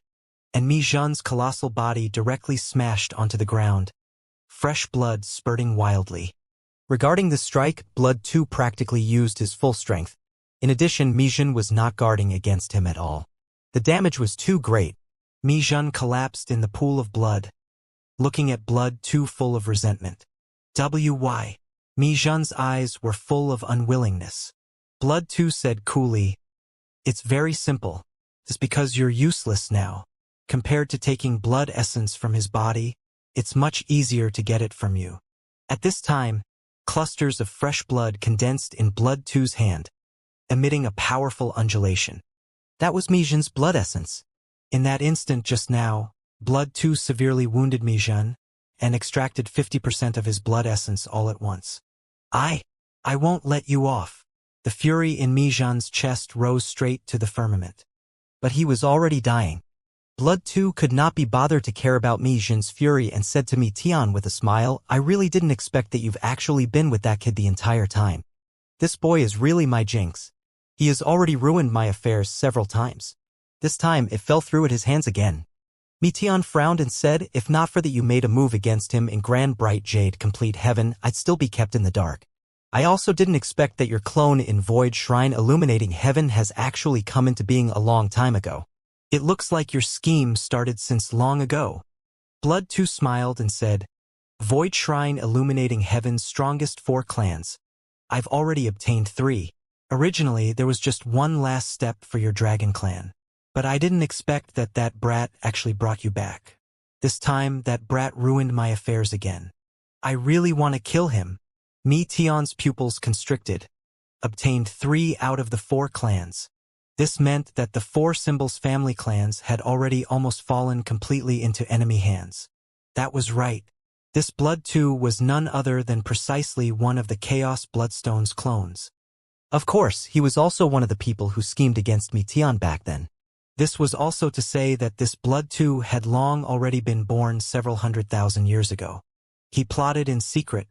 and Mijin's colossal body directly smashed onto the ground, fresh blood spurting wildly. Regarding the strike, Blood 2 practically used his full strength. In addition, Mijin was not guarding against him at all. The damage was too great. Mijin collapsed in the pool of blood, looking at Blood 2 full of resentment. Why? Mijin's eyes were full of unwillingness. Blood 2 said coolly, "It's very simple. It's because you're useless now. Compared to taking blood essence from his body, it's much easier to get it from you." At this time, clusters of fresh blood condensed in Blood 2's hand, emitting a powerful undulation. That was Mijin's blood essence. In that instant just now, Blood 2 severely wounded Mijin and extracted 50% of his blood essence all at once. I won't let you off." The fury in Mijin's chest rose straight to the firmament. But he was already dying. Blood 2 could not be bothered to care about Mijin's fury and said to Mi Tian with a smile, "I really didn't expect that you've actually been with that kid the entire time. This boy is really my jinx. He has already ruined my affairs several times. This time it fell through at his hands again." Mi Tian frowned and said, "If not for that you made a move against him in Grand Bright Jade Complete Heaven, I'd still be kept in the dark. I also didn't expect that your clone in Void Shrine Illuminating Heaven has actually come into being a long time ago. It looks like your scheme started since long ago." Blood 2 smiled and said, "Void Shrine Illuminating Heaven's strongest 4 clans. I've already obtained 3. Originally, there was just one last step for your Dragon Clan. But I didn't expect that that brat actually brought you back. This time, that brat ruined my affairs again. I really want to kill him." Mi Tian's pupils constricted. Obtained 3 out of the 4 clans. This meant that the 4 symbols family clans had already almost fallen completely into enemy hands. That was right. This Blood 2 was none other than precisely one of the Chaos Bloodstone's clones. Of course, he was also one of the people who schemed against Mi Tian back then. This was also to say that this Blood 2 had long already been born several 100,000 years ago. He plotted in secret,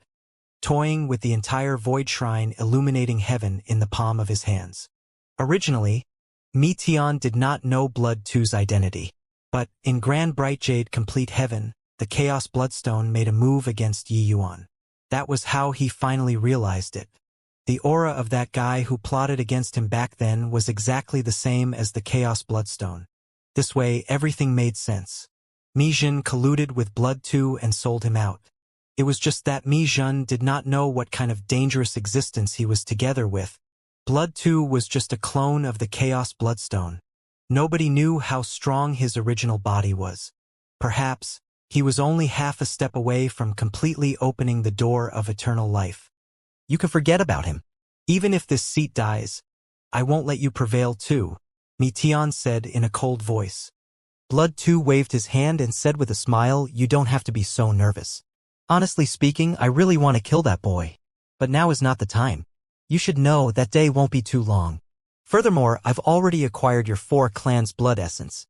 toying with the entire Void Shrine Illuminating Heaven in the palm of his hands. Originally, Mi Tian did not know Blood 2's identity, but in Grand Bright Jade Complete Heaven, the Chaos Bloodstone made a move against Yi Yuan. That was how he finally realized it. The aura of that guy who plotted against him back then was exactly the same as the Chaos Bloodstone. This way, everything made sense. Mijin colluded with Blood 2 and sold him out. It was just that Mijin did not know what kind of dangerous existence he was together with. Blood 2 was just a clone of the Chaos Bloodstone. Nobody knew how strong his original body was. Perhaps, he was only half a step away from completely opening the door of eternal life. You can forget about him. Even if this seat dies, I won't let you prevail too, Mi Tian said in a cold voice. Blood 2 waved his hand and said with a smile, "You don't have to be so nervous. Honestly speaking, I really want to kill that boy. But now is not the time. You should know that day won't be too long. Furthermore, I've already acquired your 4 clans' blood essence.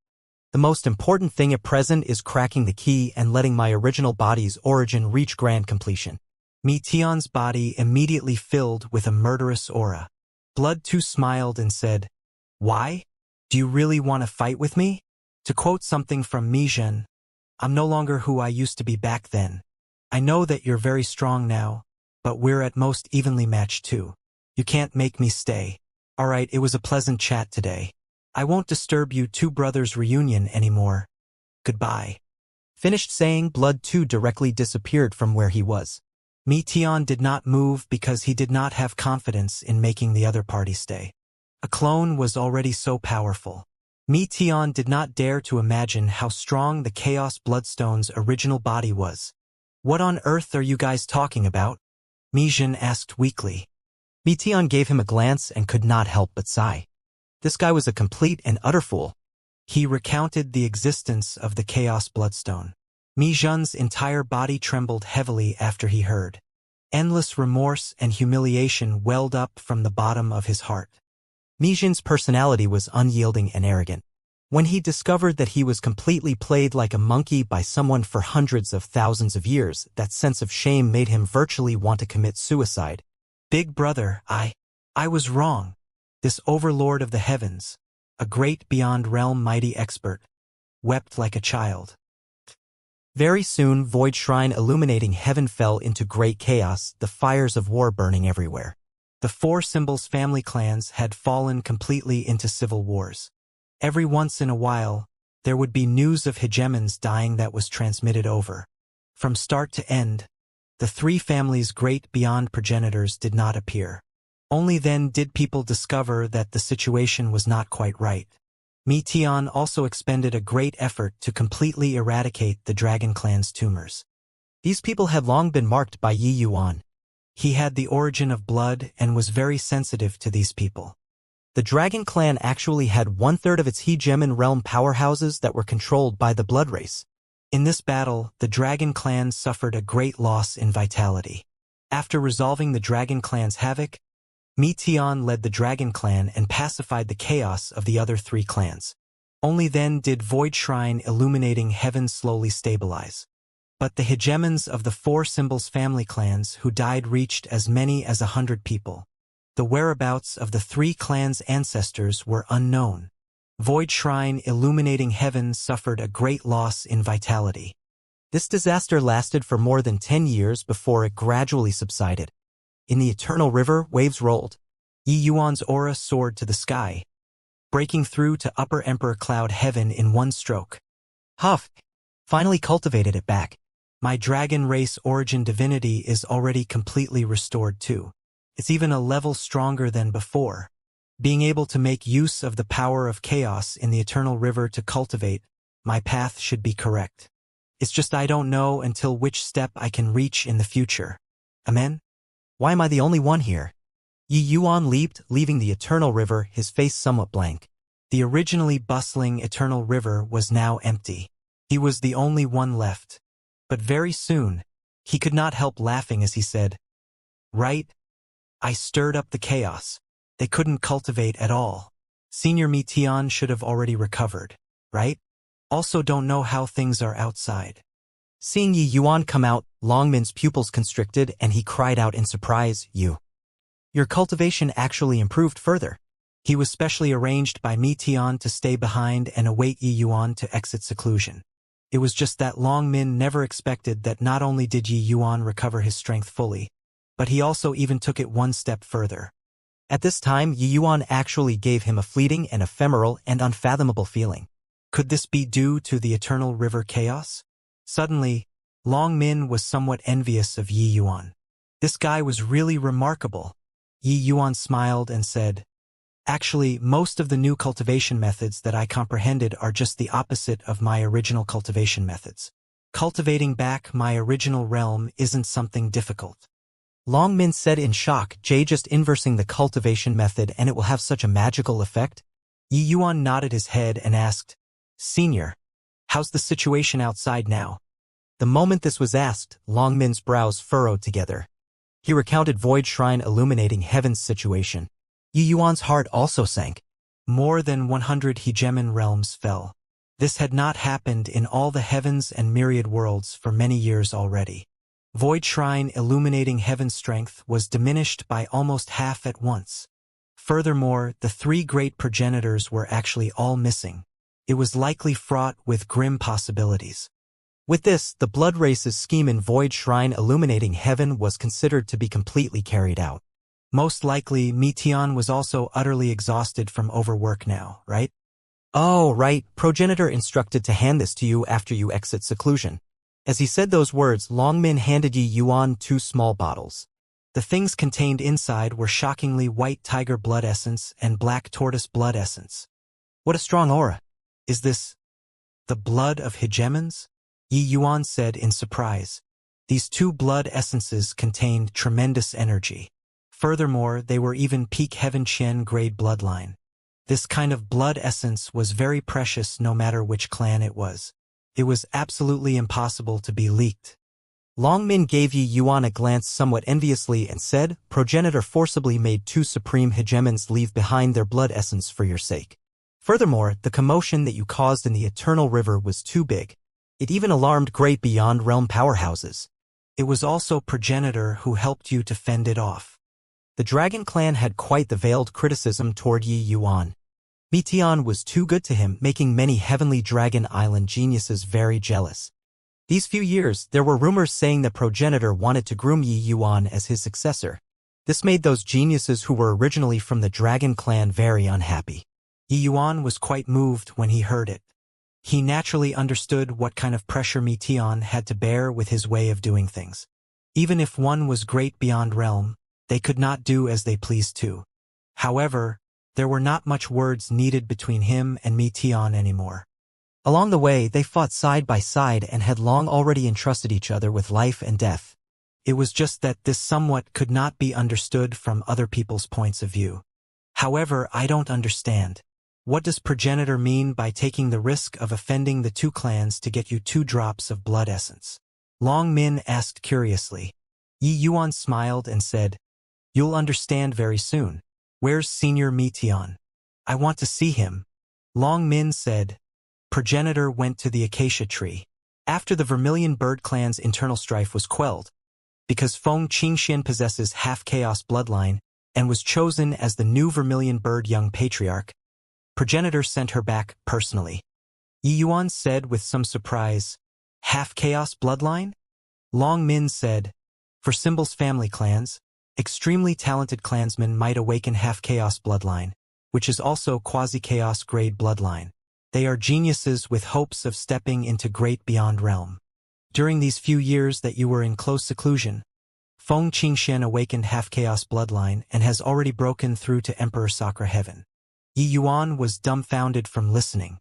The most important thing at present is cracking the key and letting my original body's origin reach grand completion." Mi Tian's body immediately filled with a murderous aura. Blood 2 smiled and said, "Why? Do you really want to fight with me?" To quote something from Mijin, "I'm no longer who I used to be back then. I know that you're very strong now, but we're at most evenly matched too. You can't make me stay. Alright, it was a pleasant chat today. I won't disturb you 2 brothers' reunion anymore. Goodbye." Finished saying, Blood 2 directly disappeared from where he was. Mi Tian did not move because he did not have confidence in making the other party stay. A clone was already so powerful. Mi Tian did not dare to imagine how strong the Chaos Bloodstone's original body was. "What on earth are you guys talking about?" Mijin asked weakly. Mi Tian gave him a glance and could not help but sigh. This guy was a complete and utter fool. He recounted the existence of the Chaos Bloodstone. Mijin's entire body trembled heavily after he heard. Endless remorse and humiliation welled up from the bottom of his heart. Mijin's personality was unyielding and arrogant. When he discovered that he was completely played like a monkey by someone for hundreds of thousands of years, that sense of shame made him virtually want to commit suicide. Big brother, I was wrong. This overlord of the heavens, a great beyond realm mighty expert, wept like a child. Very soon, Void Shrine illuminating heaven fell into great chaos, the fires of war burning everywhere. The four symbols family clans had fallen completely into civil wars. Every once in a while, there would be news of hegemons dying that was transmitted over. From start to end, the three families' great beyond progenitors did not appear. Only then did people discover that the situation was not quite right. Metian also expended a great effort to completely eradicate the Dragon Clan's tumors. These people had long been marked by Yi Yuan. He had the origin of blood and was very sensitive to these people. The Dragon Clan actually had 1/3 of its hegemon realm powerhouses that were controlled by the blood race. In this battle, the Dragon Clan suffered a great loss in vitality. After resolving the Dragon Clan's havoc, Metian led the Dragon Clan and pacified the chaos of the other three clans. Only then did Void Shrine illuminating heaven slowly stabilize. But the hegemons of the four symbols family clans who died reached as many as 100 people. The whereabouts of the three clans' ancestors were unknown. Void Shrine illuminating heaven suffered a great loss in vitality. This disaster lasted for more than 10 years before it gradually subsided. In the eternal river, waves rolled. Yi Yuan's aura soared to the sky, breaking through to upper Emperor Cloud heaven in one stroke. Huff! Finally cultivated it back. My dragon race origin divinity is already completely restored too. It's even a level stronger than before. Being able to make use of the power of chaos in the eternal river to cultivate, my path should be correct. It's just I don't know until which step I can reach in the future. Amen? Why am I the only one here? Yi Yuan leaped, leaving the eternal river, his face somewhat blank. The originally bustling eternal river was now empty. He was the only one left. But very soon, he could not help laughing as he said, "Right? I stirred up the chaos. They couldn't cultivate at all. Senior Metian should have already recovered, right? Also don't know how things are outside." Seeing Yi Yuan come out, Longmin's pupils constricted and he cried out in surprise, Your cultivation actually improved further." He was specially arranged by Metian to stay behind and await Yi Yuan to exit seclusion. It was just that Longmin never expected that not only did Yi Yuan recover his strength fully, but he also even took it one step further. At this time, Yi Yuan actually gave him a fleeting and ephemeral and unfathomable feeling. Could this be due to the eternal river chaos? Suddenly, Longmin was somewhat envious of Yi Yuan. This guy was really remarkable. Yi Yuan smiled and said, "Actually, most of the new cultivation methods that I comprehended are just the opposite of my original cultivation methods. Cultivating back my original realm isn't something difficult." Longmin said in shock, just inversing the cultivation method and it will have such a magical effect? Yi Yuan nodded his head and asked, "Senior, how's the situation outside now?" The moment this was asked, Longmin's brows furrowed together. He recounted Void Shrine illuminating heaven's situation. Yi Yuan's heart also sank. More than 100 hegemon realms fell. This had not happened in all the heavens and myriad worlds for many years already. Void Shrine illuminating heaven's strength was diminished by almost half at once. Furthermore, the three great progenitors were actually all missing. It was likely fraught with grim possibilities. With this, the blood race's scheme in Void Shrine illuminating heaven was considered to be completely carried out. Most likely, Metian was also utterly exhausted from overwork now, right? Oh, right, progenitor instructed to hand this to you after you exit seclusion. As he said those words, Longmin handed Yi Yuan 2 small bottles. The things contained inside were shockingly white tiger blood essence and black tortoise blood essence. What a strong aura. Is this the blood of hegemons? Yi Yuan said in surprise. These 2 blood essences contained tremendous energy. Furthermore, they were even peak Heaven Qian grade bloodline. This kind of blood essence was very precious no matter which clan it was. It was absolutely impossible to be leaked. Long Min gave Yi Yuan a glance somewhat enviously and said, "Progenitor forcibly made 2 supreme hegemons leave behind their blood essence for your sake. Furthermore, the commotion that you caused in the Eternal River was too big. It even alarmed great beyond realm powerhouses. It was also Progenitor who helped you to fend it off." The Dragon Clan had quite the veiled criticism toward Yi Yuan. Meteon was too good to him, making many Heavenly Dragon Island geniuses very jealous. These few years, there were rumors saying that Progenitor wanted to groom Yi Yuan as his successor. This made those geniuses who were originally from the Dragon Clan very unhappy. Yi Yuan was quite moved when he heard it. He naturally understood what kind of pressure Meteon had to bear with his way of doing things. Even if one was great beyond realm, they could not do as they pleased too. However, there were not much words needed between him and Meteon anymore. Along the way, they fought side by side and had long already entrusted each other with life and death. It was just that this somewhat could not be understood from other people's points of view. However, I don't understand. What does Progenitor mean by taking the risk of offending the 2 clans to get you 2 drops of blood essence? Long Min asked curiously. Yi Yuan smiled and said, "You'll understand very soon. Where's Senior Meteon? I want to see him." Long Min said. Progenitor went to the acacia tree. After the Vermilion Bird clan's internal strife was quelled, because Feng Qingxian possesses half-chaos bloodline and was chosen as the new Vermilion Bird young patriarch, Progenitor sent her back personally. Yi Yuan said with some surprise, "Half-chaos bloodline?" Long Min said, "For Symbol's family clans, extremely talented clansmen might awaken half-chaos bloodline, which is also quasi-chaos grade bloodline. They are geniuses with hopes of stepping into great beyond realm. During these few years that you were in close seclusion, Feng Qingxian awakened half-chaos bloodline and has already broken through to Emperor Sakura Heaven." Yi Yuan was dumbfounded from listening.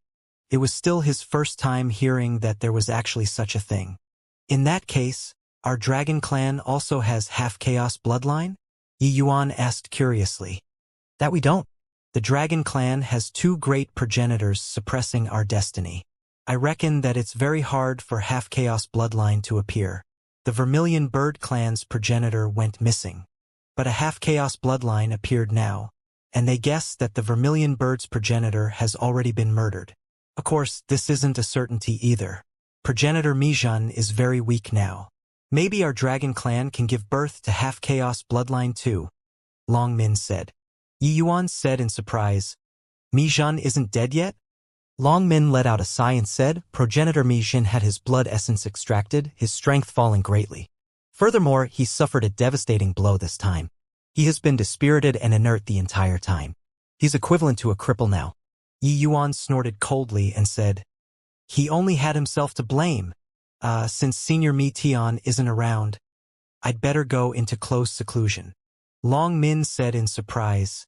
It was still his first time hearing that there was actually such a thing. "In that case, our Dragon Clan also has half-chaos bloodline?" Yi Yuan asked curiously. "That we don't. The Dragon Clan has 2 great progenitors suppressing our destiny. I reckon that it's very hard for half-chaos bloodline to appear. The Vermilion Bird clan's progenitor went missing. But a half-chaos bloodline appeared now, and they guess that the Vermilion Bird's progenitor has already been murdered. Of course, this isn't a certainty either. Progenitor Mijun is very weak now. Maybe our Dragon Clan can give birth to half-chaos bloodline too," Long Min said. Yi Yuan said in surprise, "Mijun isn't dead yet?" Long Min let out a sigh and said, "Progenitor Mijun had his blood essence extracted, his strength falling greatly. Furthermore, he suffered a devastating blow this time. He has been dispirited and inert the entire time. He's equivalent to a cripple now." Yi Yuan snorted coldly and said, "He only had himself to blame. Since Senior Meteon isn't around, I'd better go into close seclusion." Long Min said in surprise,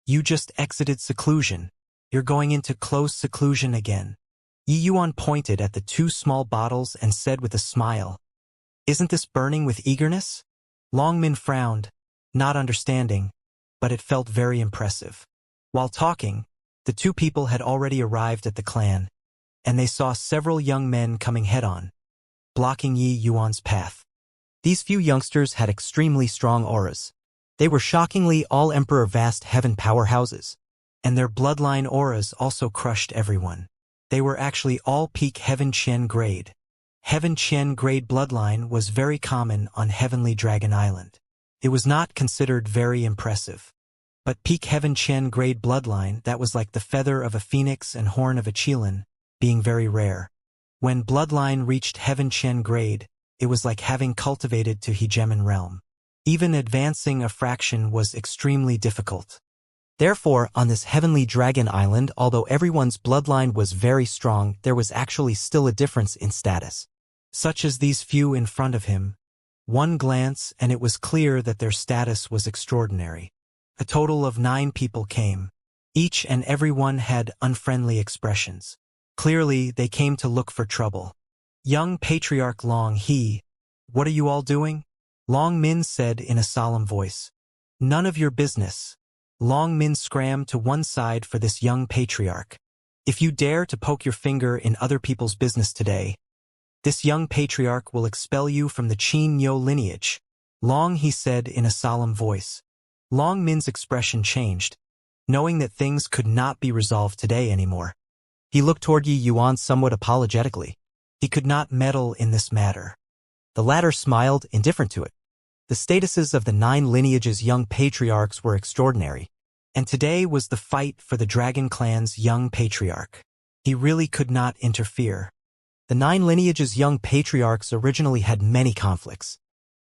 "You just exited seclusion. You're going into close seclusion again." Yi Yuan pointed at the 2 small bottles and said with a smile, "Isn't this burning with eagerness?" Long Min frowned, not understanding, but it felt very impressive. While talking, the 2 people had already arrived at the clan, and they saw several young men coming head-on, blocking Yi Yuan's path. These few youngsters had extremely strong auras. They were shockingly all Emperor Vast Heaven powerhouses, and their bloodline auras also crushed everyone. They were actually all peak Heaven Qian grade. Heaven Qian grade bloodline was very common on Heavenly Dragon Island. It was not considered very impressive. But peak Heaven Qian grade bloodline that was like the feather of a phoenix and horn of a qilin, being very rare. When bloodline reached Heaven Qian grade, it was like having cultivated to hegemon realm. Even advancing a fraction was extremely difficult. Therefore, on this Heavenly Dragon Island, although everyone's bloodline was very strong, there was actually still a difference in status. Such as these few in front of him. One glance and it was clear that their status was extraordinary. A total of 9 people came. Each and every one had unfriendly expressions. Clearly, they came to look for trouble. Young Patriarch Long He, "What are you all doing?" Long Min said in a solemn voice. "None of your business." Long Min scrammed to one side for this young patriarch. "If you dare to poke your finger in other people's business today, This young patriarch will expel you from the Qin Yo lineage. Long, he said in a solemn voice. Long Min's expression changed, knowing that things could not be resolved today anymore. He looked toward Yi Yuan somewhat apologetically. He could not meddle in this matter. The latter smiled, indifferent to it. The statuses of the 9 lineages' young patriarchs were extraordinary. And today was the fight for the Dragon Clan's young patriarch. He really could not interfere. The 9 lineages' young patriarchs originally had many conflicts.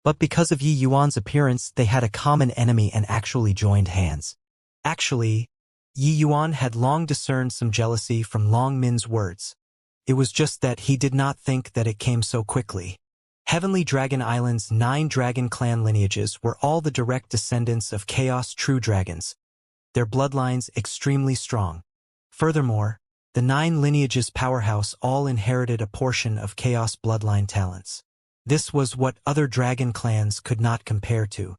But because of Yi Yuan's appearance, they had a common enemy and actually joined hands. Actually, Yi Yuan had long discerned some jealousy from Long Min's words. It was just that he did not think that it came so quickly. Heavenly Dragon Island's 9 Dragon Clan lineages were all the direct descendants of Chaos True Dragons, their bloodlines extremely strong. Furthermore, the 9 lineages powerhouse all inherited a portion of Chaos bloodline talents. This was what other dragon clans could not compare to.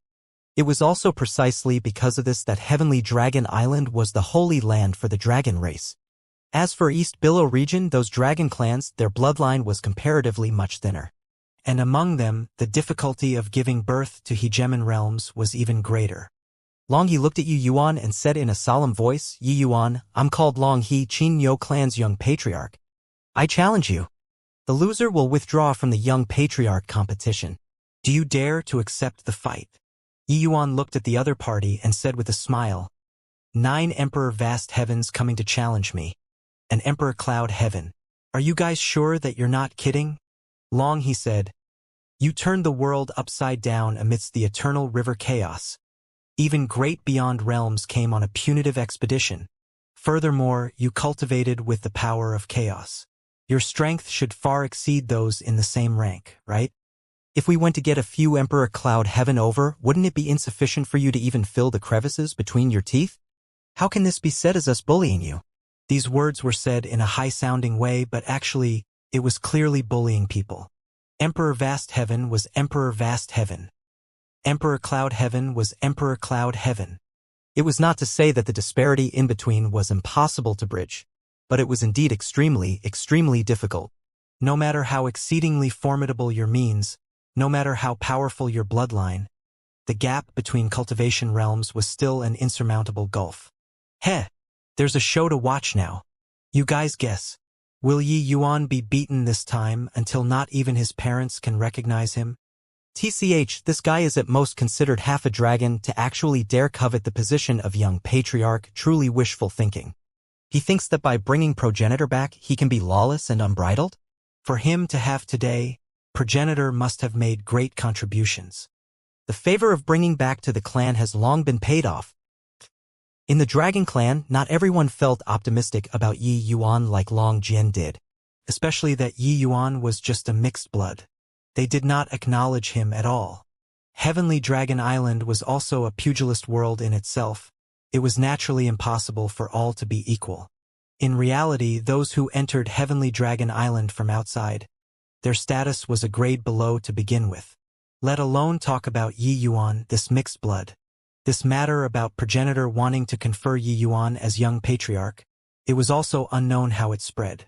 It was also precisely because of this that Heavenly Dragon Island was the holy land for the dragon race. As for East Billow region, those dragon clans, their bloodline was comparatively much thinner. And among them, the difficulty of giving birth to hegemon realms was even greater. Long He looked at Yi Yuan and said in a solemn voice, Yi Yuan, I'm called Long He, Qin Yo clan's young patriarch. I challenge you. The loser will withdraw from the young patriarch competition. Do you dare to accept the fight? Yi Yuan looked at the other party and said with a smile, 9 Emperor Vast Heavens coming to challenge me. An Emperor Cloud Heaven. Are you guys sure that you're not kidding? Long, he said. You turned the world upside down amidst the eternal river chaos. Even great beyond realms came on a punitive expedition. Furthermore, you cultivated with the power of chaos. Your strength should far exceed those in the same rank, right? If we went to get a few Emperor Cloud Heaven over, wouldn't it be insufficient for you to even fill the crevices between your teeth? How can this be said as us bullying you? These words were said in a high-sounding way, but actually, it was clearly bullying people. Emperor Vast Heaven was Emperor Vast Heaven. Emperor Cloud Heaven was Emperor Cloud Heaven. It was not to say that the disparity in between was impossible to bridge, but it was indeed extremely, extremely difficult. No matter how exceedingly formidable your means, no matter how powerful your bloodline, the gap between cultivation realms was still an insurmountable gulf. Heh! There's a show to watch now. You guys guess. Will Yi Yuan be beaten this time until not even his parents can recognize him? TCH, this guy is at most considered half a dragon to actually dare covet the position of young patriarch, truly wishful thinking. He thinks that by bringing progenitor back, he can be lawless and unbridled? For him to have today, progenitor must have made great contributions. The favor of bringing back to the clan has long been paid off. In the Dragon Clan, not everyone felt optimistic about Yi Yuan like Long Jian did. Especially that Yi Yuan was just a mixed blood. They did not acknowledge him at all. Heavenly Dragon Island was also a pugilist world in itself. It was naturally impossible for all to be equal. In reality, those who entered Heavenly Dragon Island from outside, their status was a grade below to begin with. Let alone talk about Yi Yuan, this mixed blood. This matter about progenitor wanting to confer Yi Yuan as young patriarch, it was also unknown how it spread.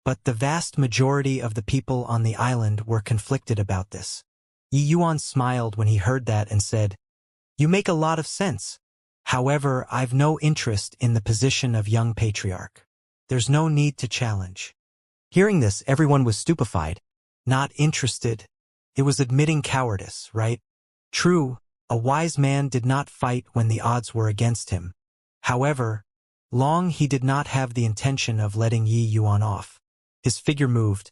But the vast majority of the people on the island were conflicted about this. Yi Yuan smiled when he heard that and said, You make a lot of sense. However, I've no interest in the position of young patriarch. There's no need to challenge. Hearing this, everyone was stupefied. Not interested. It was admitting cowardice, right? True, a wise man did not fight when the odds were against him. However, Long he did not have the intention of letting Yi Yuan off. His figure moved,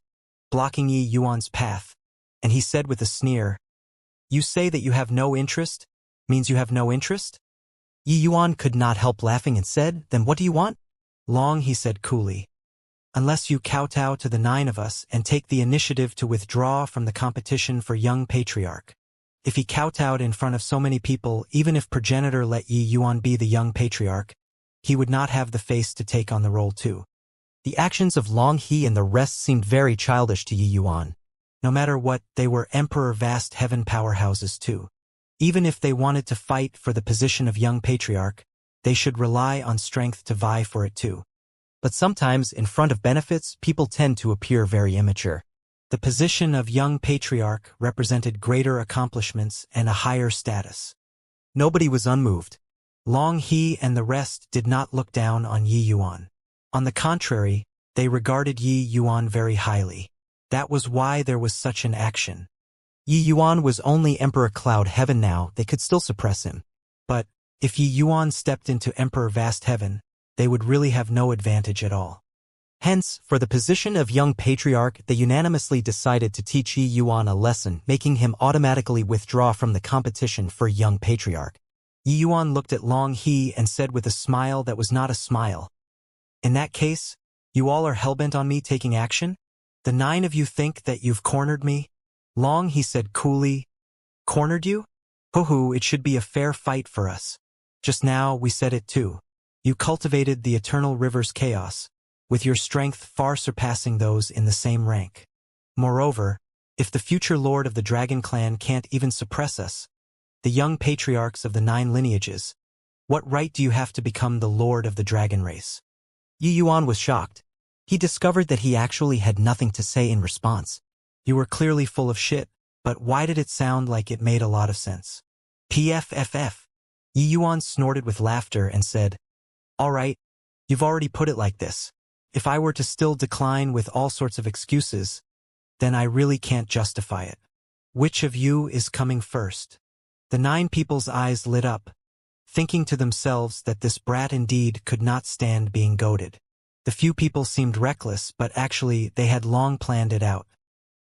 blocking Yi Yuan's path, and he said with a sneer, You say that you have no interest? Means you have no interest? Yi Yuan could not help laughing and said, Then what do you want? Long, he said coolly. Unless you kowtow to the 9 of us and take the initiative to withdraw from the competition for young patriarch. If he kowtowed in front of so many people, even if progenitor let Yi Yuan be the young patriarch, he would not have the face to take on the role too. The actions of Long He and the rest seemed very childish to Yi Yuan. No matter what, they were Emperor Vast Heaven powerhouses too. Even if they wanted to fight for the position of young patriarch, they should rely on strength to vie for it too. But sometimes, in front of benefits, people tend to appear very immature. The position of young patriarch represented greater accomplishments and a higher status. Nobody was unmoved. Long He and the rest did not look down on Yi Yuan. On the contrary, they regarded Yi Yuan very highly. That was why there was such an action. Yi Yuan was only Emperor Cloud Heaven now, they could still suppress him. But, if Yi Yuan stepped into Emperor Vast Heaven, they would really have no advantage at all. Hence, for the position of young patriarch, they unanimously decided to teach Yi Yuan a lesson, making him automatically withdraw from the competition for young patriarch. Yi Yuan looked at Long He and said with a smile that was not a smile, "In that case, you all are hellbent on me taking action? The 9 of you think that you've cornered me?" Long He said coolly, "Cornered you? Hoo-hoo, it should be a fair fight for us. Just now we said it too. You cultivated the eternal river's chaos, with your strength far surpassing those in the same rank. Moreover, if the future lord of the dragon clan can't even suppress us, the young patriarchs of the 9 lineages, what right do you have to become the lord of the dragon race?" Yi Yuan was shocked. He discovered that he actually had nothing to say in response. "You were clearly full of shit, but why did it sound like it made a lot of sense?" "PFFF. Yi Yuan snorted with laughter and said, "All right, you've already put it like this. If I were to still decline with all sorts of excuses, then I really can't justify it. Which of you is coming first?" The 9 people's eyes lit up, thinking to themselves that this brat indeed could not stand being goaded. The few people seemed reckless, but actually they had long planned it out.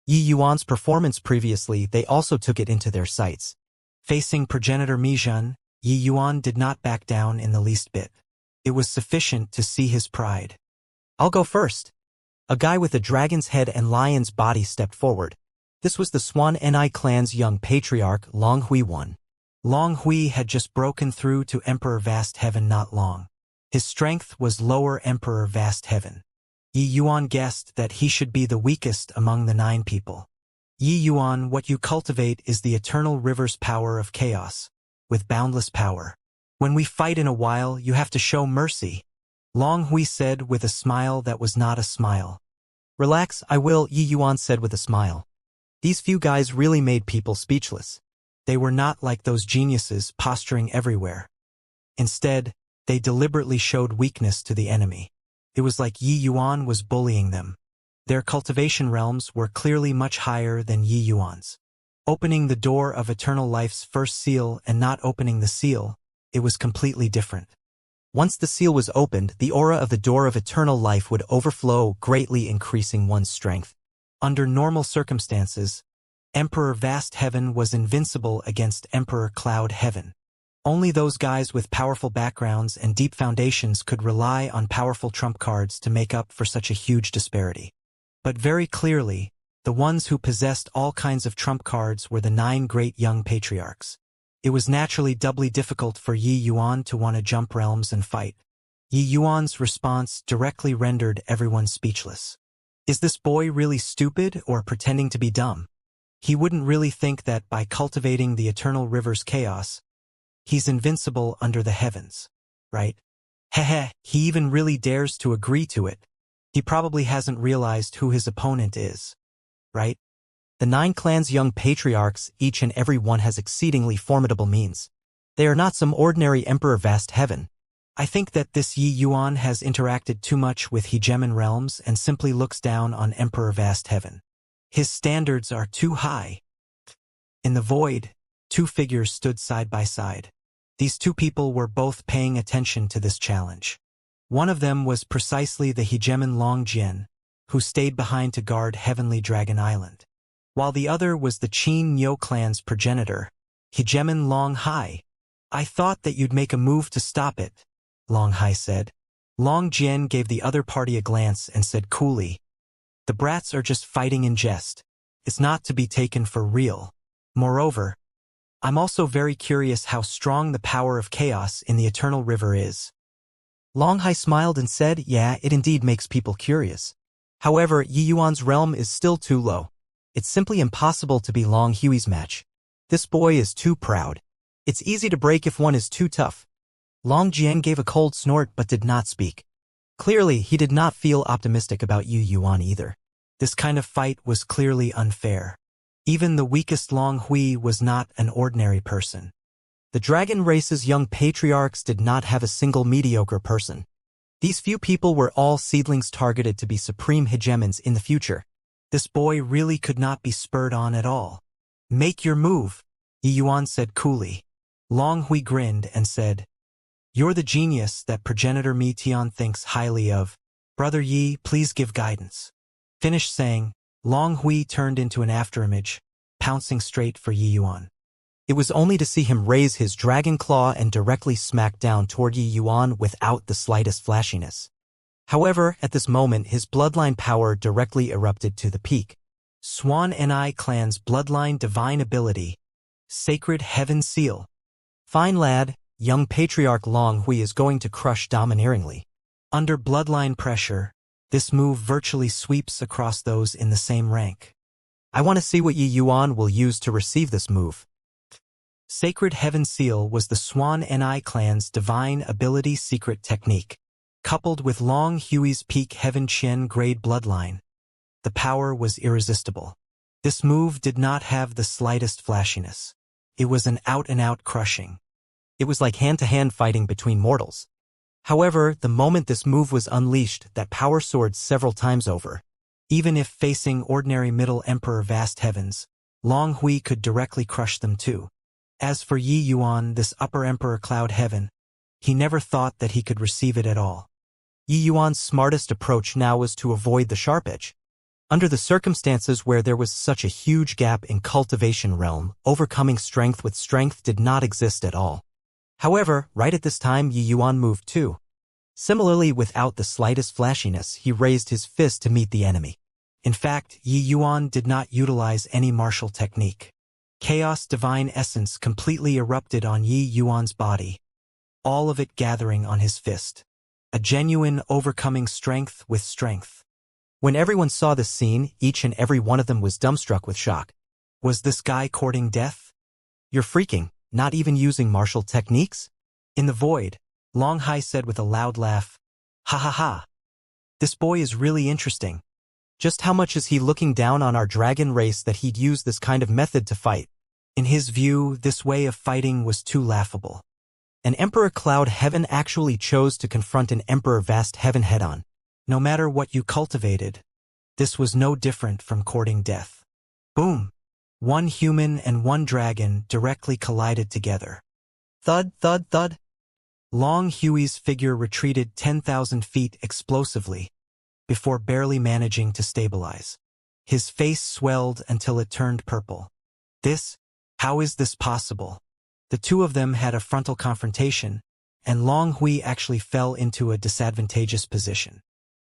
Yi Yuan's performance previously, they also took it into their sights. Facing progenitor Mijun, Yi Yuan did not back down in the least bit. It was sufficient to see his pride. "I'll go first." A guy with a dragon's head and lion's body stepped forward. This was the Swan Ni clan's young patriarch, Long Hui I. Long Hui had just broken through to Emperor Vast Heaven not long. His strength was lower Emperor Vast Heaven. Yi Yuan guessed that he should be the weakest among the 9 people. "Yi Yuan, what you cultivate is the eternal river's power of chaos, with boundless power. When we fight in a while, you have to show mercy," Long Hui said with a smile that was not a smile. "Relax, I will," Yi Yuan said with a smile. These few guys really made people speechless. They were not like those geniuses posturing everywhere. Instead, they deliberately showed weakness to the enemy. It was like Yi Yuan was bullying them. Their cultivation realms were clearly much higher than Yi Yuan's. Opening the door of eternal life's first seal and not opening the seal, it was completely different. Once the seal was opened, the aura of the door of eternal life would overflow, greatly increasing one's strength. Under normal circumstances, Emperor Vast Heaven was invincible against Emperor Cloud Heaven. Only those guys with powerful backgrounds and deep foundations could rely on powerful trump cards to make up for such a huge disparity. But very clearly, the ones who possessed all kinds of trump cards were the 9 great young patriarchs. It was naturally doubly difficult for Yi Yuan to want to jump realms and fight. Yi Yuan's response directly rendered everyone speechless. Is this boy really stupid or pretending to be dumb? He wouldn't really think that by cultivating the eternal river's chaos, he's invincible under the heavens, right? Heh, he even really dares to agree to it. He probably hasn't realized who his opponent is, right? The 9 clans' young patriarchs, each and every one has exceedingly formidable means. They are not some ordinary Emperor Vast Heaven. I think that this Yi Yuan has interacted too much with hegemon realms and simply looks down on Emperor Vast Heaven. His standards are too high. In the void, 2 figures stood side by side. These 2 people were both paying attention to this challenge. One of them was precisely the hegemon Long Jian, who stayed behind to guard Heavenly Dragon Island, while the other was the Qin Nyo clan's progenitor, hegemon Long Hai. "I thought that you'd make a move to stop it," Long Hai said. Long Jian gave the other party a glance and said coolly, "The brats are just fighting in jest. It's not to be taken for real. Moreover, I'm also very curious how strong the power of chaos in the Eternal River is." Long Hai smiled and said, "Yeah, it indeed makes people curious. However, Yi Yuan's realm is still too low. It's simply impossible to be Long Hui's match. This boy is too proud. It's easy to break if one is too tough." Long Jian gave a cold snort but did not speak. Clearly, he did not feel optimistic about Yi Yuan either. This kind of fight was clearly unfair. Even the weakest Long Hui was not an ordinary person. The dragon race's young patriarchs did not have a single mediocre person. These few people were all seedlings targeted to be supreme hegemons in the future. This boy really could not be spurred on at all. Make your move, Yi Yuan said coolly. Long Hui grinned and said, You're the genius that progenitor Mi Tian thinks highly of. Brother Yi, please give guidance. Finished saying, Long Hui turned into an afterimage, pouncing straight for Yi Yuan. It was only to see him raise his dragon claw and directly smack down toward Yi Yuan without the slightest flashiness. However, at this moment his bloodline power directly erupted to the peak. Swan Ni clan's bloodline divine ability. Sacred Heaven Seal. Fine lad, young patriarch Long Hui is going to crush domineeringly. Under bloodline pressure, this move virtually sweeps across those in the same rank. I want to see what Yi Yuan will use to receive this move. Sacred Heaven Seal was the Swan Ni clan's divine ability secret technique, coupled with Long Hui's peak Heaven Qian grade bloodline. The power was irresistible. This move did not have the slightest flashiness. It was an out-and-out crushing. It was like hand-to-hand fighting between mortals. However, the moment this move was unleashed, that power soared several times over. Even if facing ordinary Middle Emperor Vast Heavens, Long Hui could directly crush them too. As for Yi Yuan, this Upper Emperor Cloud Heaven, he never thought that he could receive it at all. Yi Yuan's smartest approach now was to avoid the sharp edge. Under the circumstances where there was such a huge gap in Cultivation realm, overcoming strength with strength did not exist at all. However, right at this time Yi Yuan moved too. Similarly, without the slightest flashiness, he raised his fist to meet the enemy. In fact, Yi Yuan did not utilize any martial technique. Chaos divine essence completely erupted on Yi Yuan's body, all of it gathering on his fist. A genuine overcoming strength with strength. When everyone saw this scene, each and every one of them was dumbstruck with shock. Was this guy courting death? You're freaking, not even using martial techniques? In the void, Long Hai said with a loud laugh, Ha ha ha. This boy is really interesting. Just how much is he looking down on our dragon race that he'd use this kind of method to fight? In his view, this way of fighting was too laughable. An Emperor Cloud Heaven actually chose to confront an Emperor Vast Heaven head-on. No matter what you cultivated, this was no different from courting death. Boom! One human and one dragon directly collided together. Thud, thud, thud. Long Hui's figure retreated 10,000 feet explosively, before barely managing to stabilize. His face swelled until it turned purple. How is this possible? The two of them had a frontal confrontation, and Long Hui actually fell into a disadvantageous position.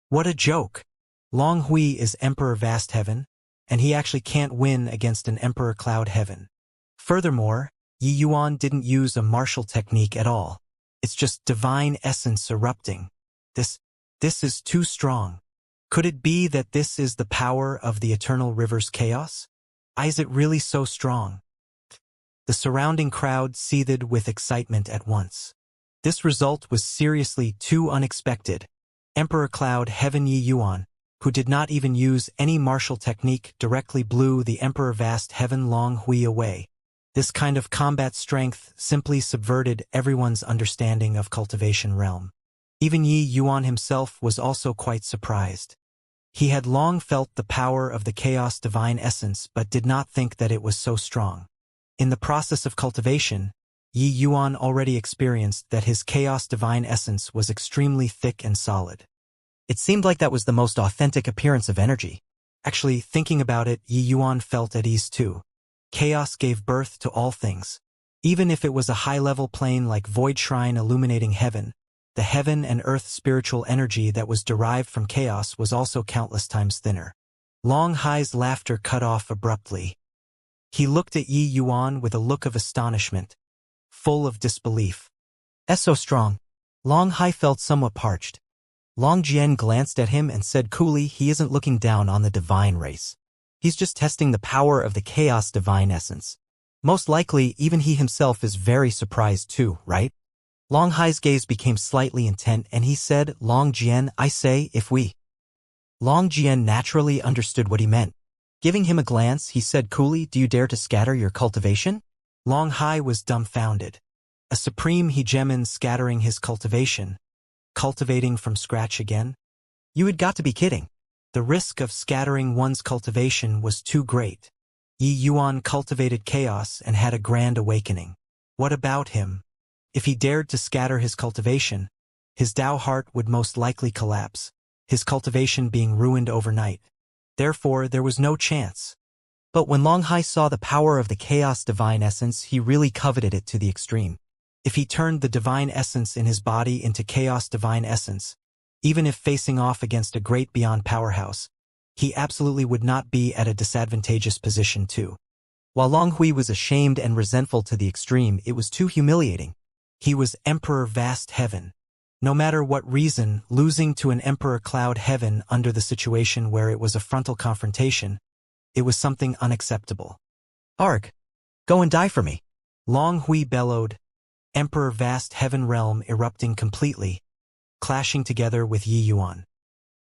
What a joke! Long Hui is Emperor Vast Heaven, and he actually can't win against an Emperor Cloud Heaven. Furthermore, Yi Yuan didn't use a martial technique at all. It's just divine essence erupting. This is too strong. Could it be that this is the power of the eternal river's chaos? Is it really so strong? The surrounding crowd seethed with excitement at once. This result was seriously too unexpected. Emperor Cloud Heaven Yi Yuan, who did not even use any martial technique, directly blew the Emperor Vast Heaven Long Hui away. This kind of combat strength simply subverted everyone's understanding of Cultivation realm. Even Yi Yuan himself was also quite surprised. He had long felt the power of the Chaos Divine Essence but did not think that it was so strong. In the process of cultivation, Yi Yuan already experienced that his Chaos Divine Essence was extremely thick and solid. It seemed like that was the most authentic appearance of energy. Actually, thinking about it, Yi Yuan felt at ease too. Chaos gave birth to all things. Even if it was a high-level plane like Void Shrine illuminating heaven, the heaven and earth spiritual energy that was derived from chaos was also countless times thinner. Long Hai's laughter cut off abruptly. He looked at Yi Yuan with a look of astonishment, full of disbelief. So strong. Long Hai felt somewhat parched. Long Jian glanced at him and said coolly, he isn't looking down on the divine race. He's just testing the power of the chaos divine essence. Most likely, even he himself is very surprised too, right? Long Hai's gaze became slightly intent and he said, Long Jian, I say, if we Long Jian naturally understood what he meant. Giving him a glance, he said coolly, "Do you dare to scatter your cultivation?" Long Hai was dumbfounded. A supreme hegemon scattering his cultivation. Cultivating from scratch again? You had got to be kidding. The risk of scattering one's cultivation was too great. Yi Yuan cultivated chaos and had a grand awakening. What about him? If he dared to scatter his cultivation, his Tao heart would most likely collapse, his cultivation being ruined overnight. Therefore, there was no chance. But when Long Hai saw the power of the chaos divine essence, he really coveted it to the extreme. If he turned the divine essence in his body into chaos divine essence, even if facing off against a great beyond powerhouse, he absolutely would not be at a disadvantageous position too. While Long Hui was ashamed and resentful to the extreme, it was too humiliating. He was Emperor Vast Heaven. No matter what reason, losing to an Emperor Cloud Heaven under the situation where it was a frontal confrontation, it was something unacceptable. "Arg! Go and die for me!" Long Hui bellowed, Emperor Vast Heaven realm erupting completely, clashing together with Yi Yuan.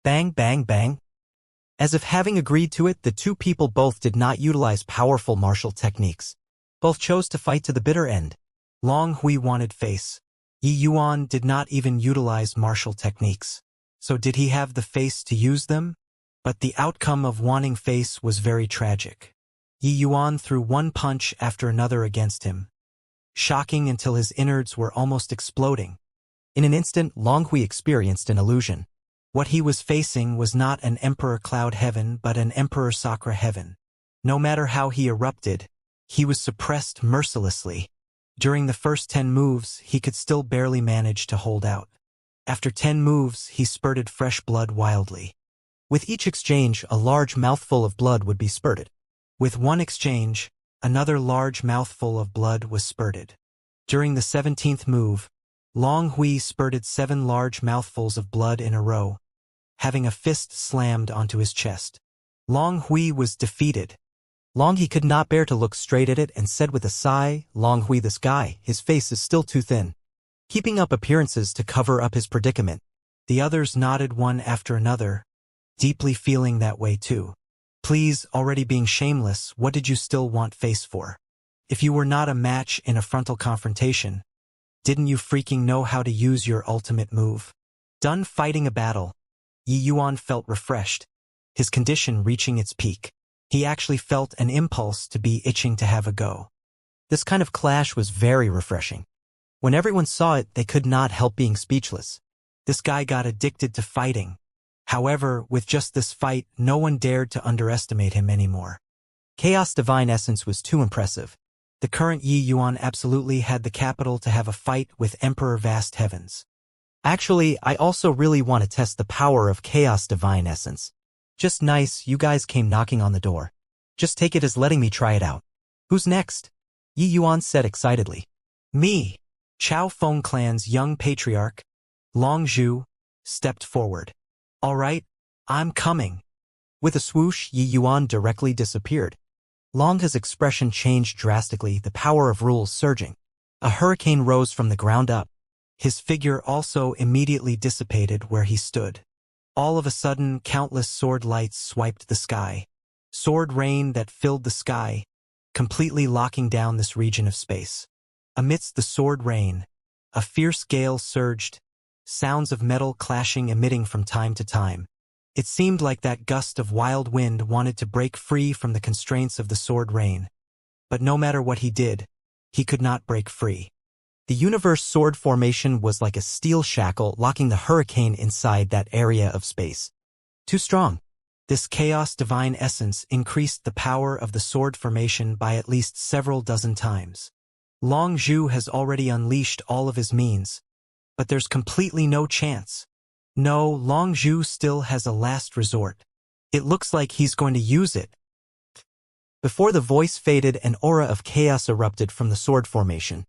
Bang, bang, bang. As if having agreed to it, the two people both did not utilize powerful martial techniques. Both chose to fight to the bitter end. Long Hui wanted face. Yi Yuan did not even utilize martial techniques. So did he have the face to use them? But the outcome of wanting face was very tragic. Yi Yuan threw one punch after another against him, shocking until his innards were almost exploding. In an instant, Long Hui experienced an illusion. What he was facing was not an Emperor Cloud Heaven but an Emperor Sakra Heaven. No matter how he erupted, he was suppressed mercilessly. During the first 10 moves, he could still barely manage to hold out. After 10 moves, he spurted fresh blood wildly. With each exchange, a large mouthful of blood would be spurted. With one exchange, another large mouthful of blood was spurted. During the 17th move, Long Hui spurted 7 large mouthfuls of blood in a row, having a fist slammed onto his chest. Long Hui was defeated. Long He could not bear to look straight at it and said with a sigh, "Long Hui, this guy, his face is still too thin." Keeping up appearances to cover up his predicament. The others nodded one after another, deeply feeling that way too. Please, already being shameless, what did you still want face for? If you were not a match in a frontal confrontation, didn't you freaking know how to use your ultimate move? Done fighting a battle, Yi Yuan felt refreshed, his condition reaching its peak. He actually felt an impulse to be itching to have a go. This kind of clash was very refreshing. When everyone saw it, they could not help being speechless. This guy got addicted to fighting. However, with just this fight, no one dared to underestimate him anymore. Chaos Divine Essence was too impressive. The current Yi Yuan absolutely had the capital to have a fight with Emperor Vast Heavens. Actually, I also really want to test the power of Chaos Divine Essence. Just nice, you guys came knocking on the door. Just take it as letting me try it out. Who's next? Yi Yuan said excitedly. Me, Chao Feng Clan's young patriarch, Long Zhu, stepped forward. All right, I'm coming. With a swoosh, Yi Yuan directly disappeared. Long He's expression changed drastically, the power of rules surging. A hurricane rose from the ground up. His figure also immediately dissipated where he stood. All of a sudden, countless sword lights swiped the sky. Sword rain that filled the sky, completely locking down this region of space. Amidst the sword rain, a fierce gale surged, sounds of metal clashing emitting from time to time. It seemed like that gust of wild wind wanted to break free from the constraints of the sword rain. But no matter what he did, he could not break free. The universe sword formation was like a steel shackle locking the hurricane inside that area of space. Too strong. This chaos divine essence increased the power of the sword formation by at least several dozen times. Long Zhu has already unleashed all of his means, but there's completely no chance. No, Long Zhu still has a last resort. It looks like he's going to use it. Before the voice faded, an aura of chaos erupted from the sword formation.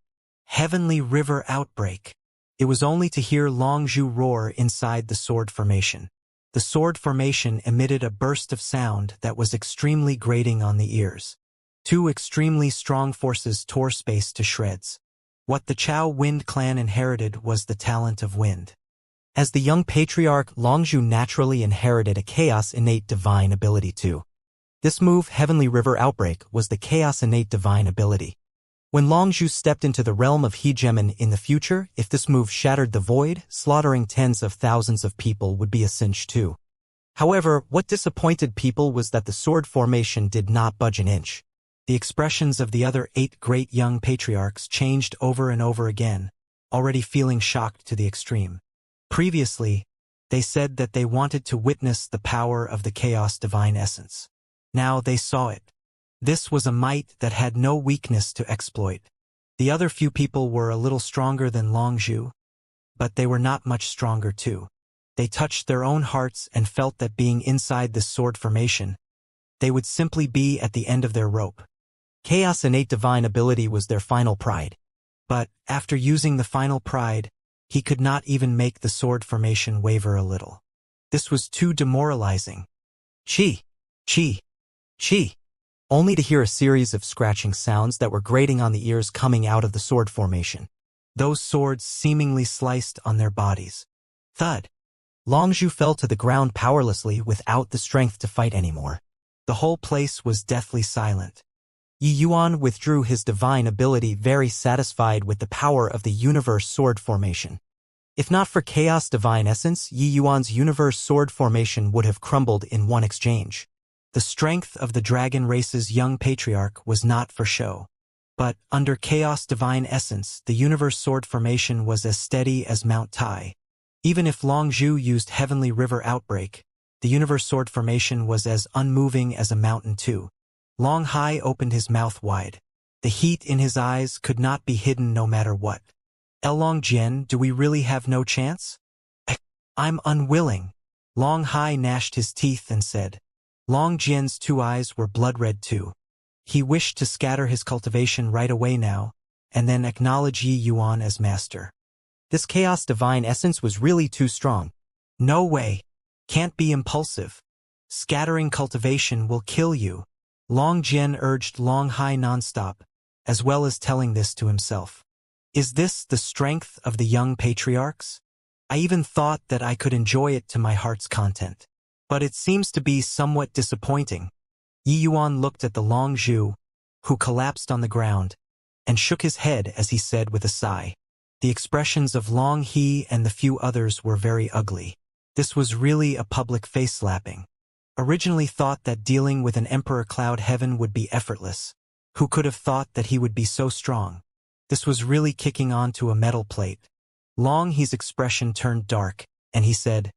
Heavenly River Outbreak. It was only to hear Long Zhu roar inside the sword formation. The sword formation emitted a burst of sound that was extremely grating on the ears. 2 extremely strong forces tore space to shreds. What the Chao Wind clan inherited was the talent of wind. As the young patriarch, Longzhu naturally inherited a chaos innate divine ability too. This move, Heavenly River Outbreak, was the chaos innate divine ability. When Longzhu stepped into the realm of Hegemon in the future, if this move shattered the void, slaughtering tens of thousands of people would be a cinch too. However, what disappointed people was that the sword formation did not budge an inch. The expressions of the other 8 great young patriarchs changed over and over again, already feeling shocked to the extreme. Previously, they said that they wanted to witness the power of the chaos divine essence. Now they saw it. This was a might that had no weakness to exploit. The other few people were a little stronger than Longzhu, but they were not much stronger too. They touched their own hearts and felt that being inside this sword formation, they would simply be at the end of their rope. Chaos innate divine ability was their final pride. But, after using the final pride, he could not even make the sword formation waver a little. This was too demoralizing. Chi! Chi! Chi! Only to hear a series of scratching sounds that were grating on the ears coming out of the sword formation. Those swords seemingly sliced on their bodies. Thud! Longzhu fell to the ground powerlessly without the strength to fight anymore. The whole place was deathly silent. Yi Yuan withdrew his divine ability, very satisfied with the power of the universe sword formation. If not for chaos divine essence, Yi Yuan's universe sword formation would have crumbled in one exchange. The strength of the dragon race's young patriarch was not for show. But, under chaos divine essence, the universe sword formation was as steady as Mount Tai. Even if Longzhu used Heavenly River Outbreak, the universe sword formation was as unmoving as a mountain too. Long Hai opened his mouth wide. The heat in his eyes could not be hidden no matter what. Long Jian, do we really have no chance? I'm unwilling. Long Hai gnashed his teeth and said. Long Jian's 2 eyes were blood-red too. He wished to scatter his cultivation right away now, and then acknowledge Yi Yuan as master. This chaos divine essence was really too strong. No way. Can't be impulsive. Scattering cultivation will kill you. Long Jian urged Long Hai nonstop, as well as telling this to himself. Is this the strength of the young patriarchs? I even thought that I could enjoy it to my heart's content. But it seems to be somewhat disappointing. Yi Yuan looked at the Longzhu, who collapsed on the ground, and shook his head as he said with a sigh. The expressions of Long He and the few others were very ugly. This was really a public face-slapping. Originally thought that dealing with an Emperor Cloud Heaven would be effortless. Who could have thought that he would be so strong? This was really kicking onto a metal plate. Long He's expression turned dark, and he said,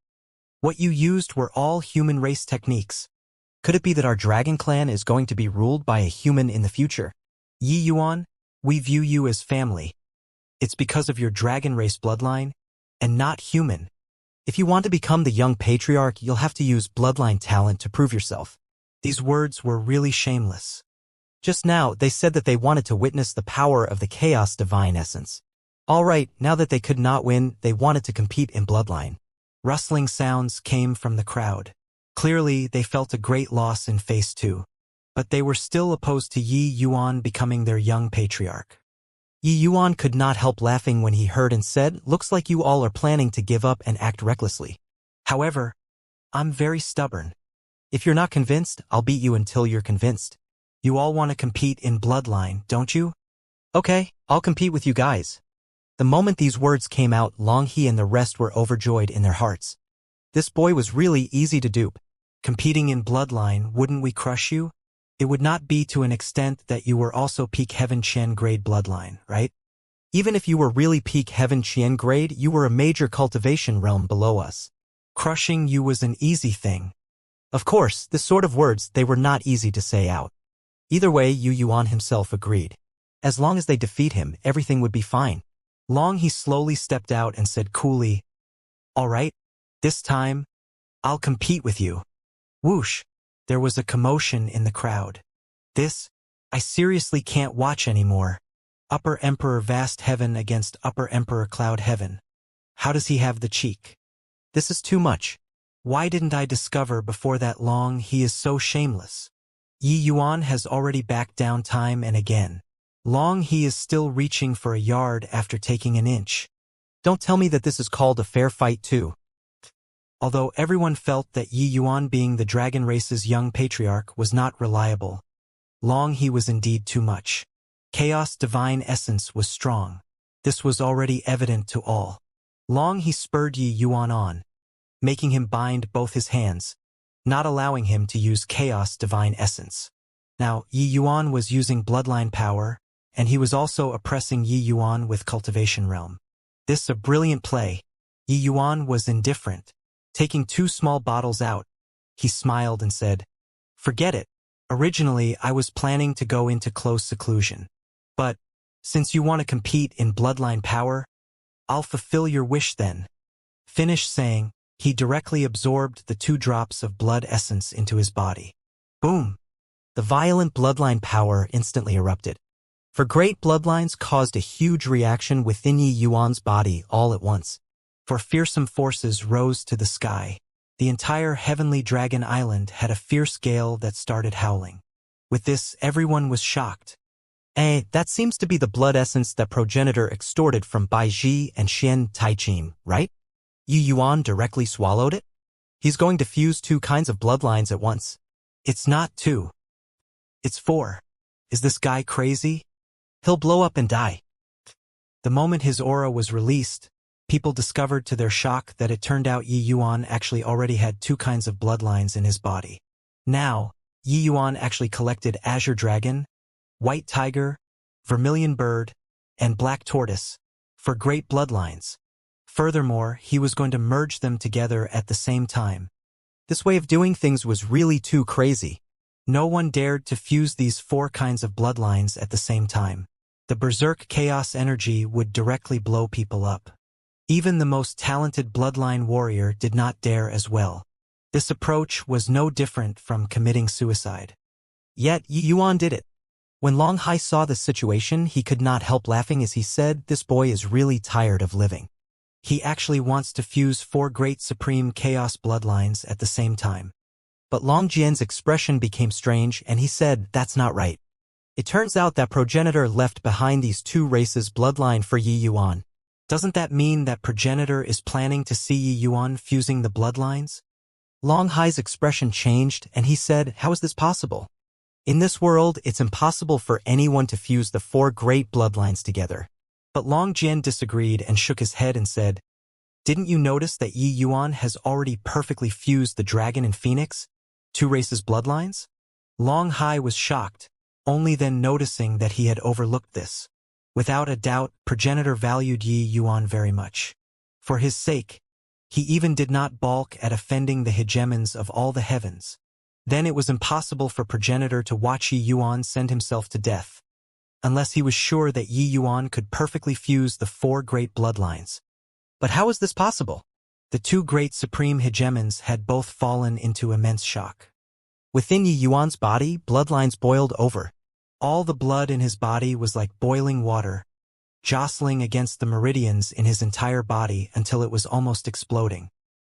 What you used were all human race techniques. Could it be that our dragon clan is going to be ruled by a human in the future? Yi Yuan, we view you as family. It's because of your dragon race bloodline, and not human. If you want to become the young patriarch, you'll have to use bloodline talent to prove yourself. These words were really shameless. Just now, they said that they wanted to witness the power of the chaos divine essence. All right, now that they could not win, they wanted to compete in bloodline. Rustling sounds came from the crowd. Clearly, they felt a great loss in Phase 2. But they were still opposed to Yi Yuan becoming their young patriarch. Yi Yuan could not help laughing when he heard and said, Looks like you all are planning to give up and act recklessly. However, I'm very stubborn. If you're not convinced, I'll beat you until you're convinced. You all want to compete in bloodline, don't you? Okay, I'll compete with you guys. The moment these words came out, Long He and the rest were overjoyed in their hearts. This boy was really easy to dupe. Competing in bloodline, wouldn't we crush you? It would not be to an extent that you were also peak Heaven Qian grade bloodline, right? Even if you were really peak Heaven Qian grade, you were a major cultivation realm below us. Crushing you was an easy thing. Of course, this sort of words, they were not easy to say out. Either way, Yu Yuan himself agreed. As long as they defeat him, everything would be fine. Long He slowly stepped out and said coolly, All right, this time, I'll compete with you. Whoosh! There was a commotion in the crowd. I seriously can't watch anymore. Upper Emperor Vast Heaven against Upper Emperor Cloud Heaven. How does he have the cheek? This is too much. Why didn't I discover before that long he is so shameless? Yi Yuan has already backed down time and again. Long He is still reaching for a yard after taking an inch. Don't tell me that this is called a fair fight too. Although everyone felt that Yi Yuan, being the dragon race's young patriarch, was not reliable, Long He was indeed too much. Chaos divine essence was strong. This was already evident to all. Long He spurred Yi Yuan on, making him bind both his hands, not allowing him to use chaos divine essence. Now, Yi Yuan was using bloodline power, and he was also oppressing Yi Yuan with cultivation realm. This a brilliant play. Yi Yuan was indifferent. Taking 2 small bottles out, he smiled and said, "Forget it. Originally, I was planning to go into close seclusion. But, since you want to compete in bloodline power, I'll fulfill your wish then." Finish saying, he directly absorbed the 2 drops of blood essence into his body. Boom! The violent bloodline power instantly erupted. For great bloodlines caused a huge reaction within Yi Yuan's body all at once. For fearsome forces rose to the sky. The entire heavenly dragon island had a fierce gale that started howling. With this, everyone was shocked. That seems to be the blood essence that progenitor extorted from Baiji and Xian Taichim, right? Yi Yuan directly swallowed it? He's going to fuse 2 kinds of bloodlines at once. It's not 2. It's 4. Is this guy crazy? He'll blow up and die. The moment his aura was released, people discovered to their shock that it turned out Yi Yuan actually already had 2 kinds of bloodlines in his body. Now, Yi Yuan actually collected Azure Dragon, White Tiger, Vermilion Bird, and Black Tortoise for great bloodlines. Furthermore, he was going to merge them together at the same time. This way of doing things was really too crazy. No one dared to fuse these 4 kinds of bloodlines at the same time. The berserk chaos energy would directly blow people up. Even the most talented bloodline warrior did not dare as well. This approach was no different from committing suicide. Yet Yi Yuan did it. When Long Hai saw the situation, he could not help laughing as he said, "This boy is really tired of living." He actually wants to fuse 4 great supreme chaos bloodlines at the same time. But Long Jian's expression became strange and he said, "That's not right." It turns out that progenitor left behind these 2 races' bloodline for Yi Yuan. Doesn't that mean that progenitor is planning to see Yi Yuan fusing the bloodlines? Long Hai's expression changed and he said, "How is this possible? In this world, it's impossible for anyone to fuse the 4 great bloodlines together." But Long Jian disagreed and shook his head and said, "Didn't you notice that Yi Yuan has already perfectly fused the dragon and phoenix, 2 races' bloodlines?" Long Hai was shocked, only then noticing that he had overlooked this. Without a doubt, progenitor valued Yi Yuan very much. For his sake, he even did not balk at offending the hegemons of all the heavens. Then it was impossible for progenitor to watch Yi Yuan send himself to death, unless he was sure that Yi Yuan could perfectly fuse the 4 great bloodlines. But how is this possible? The 2 great supreme hegemons had both fallen into immense shock. Within Yi Yuan's body, bloodlines boiled over. All the blood in his body was like boiling water, jostling against the meridians in his entire body until it was almost exploding.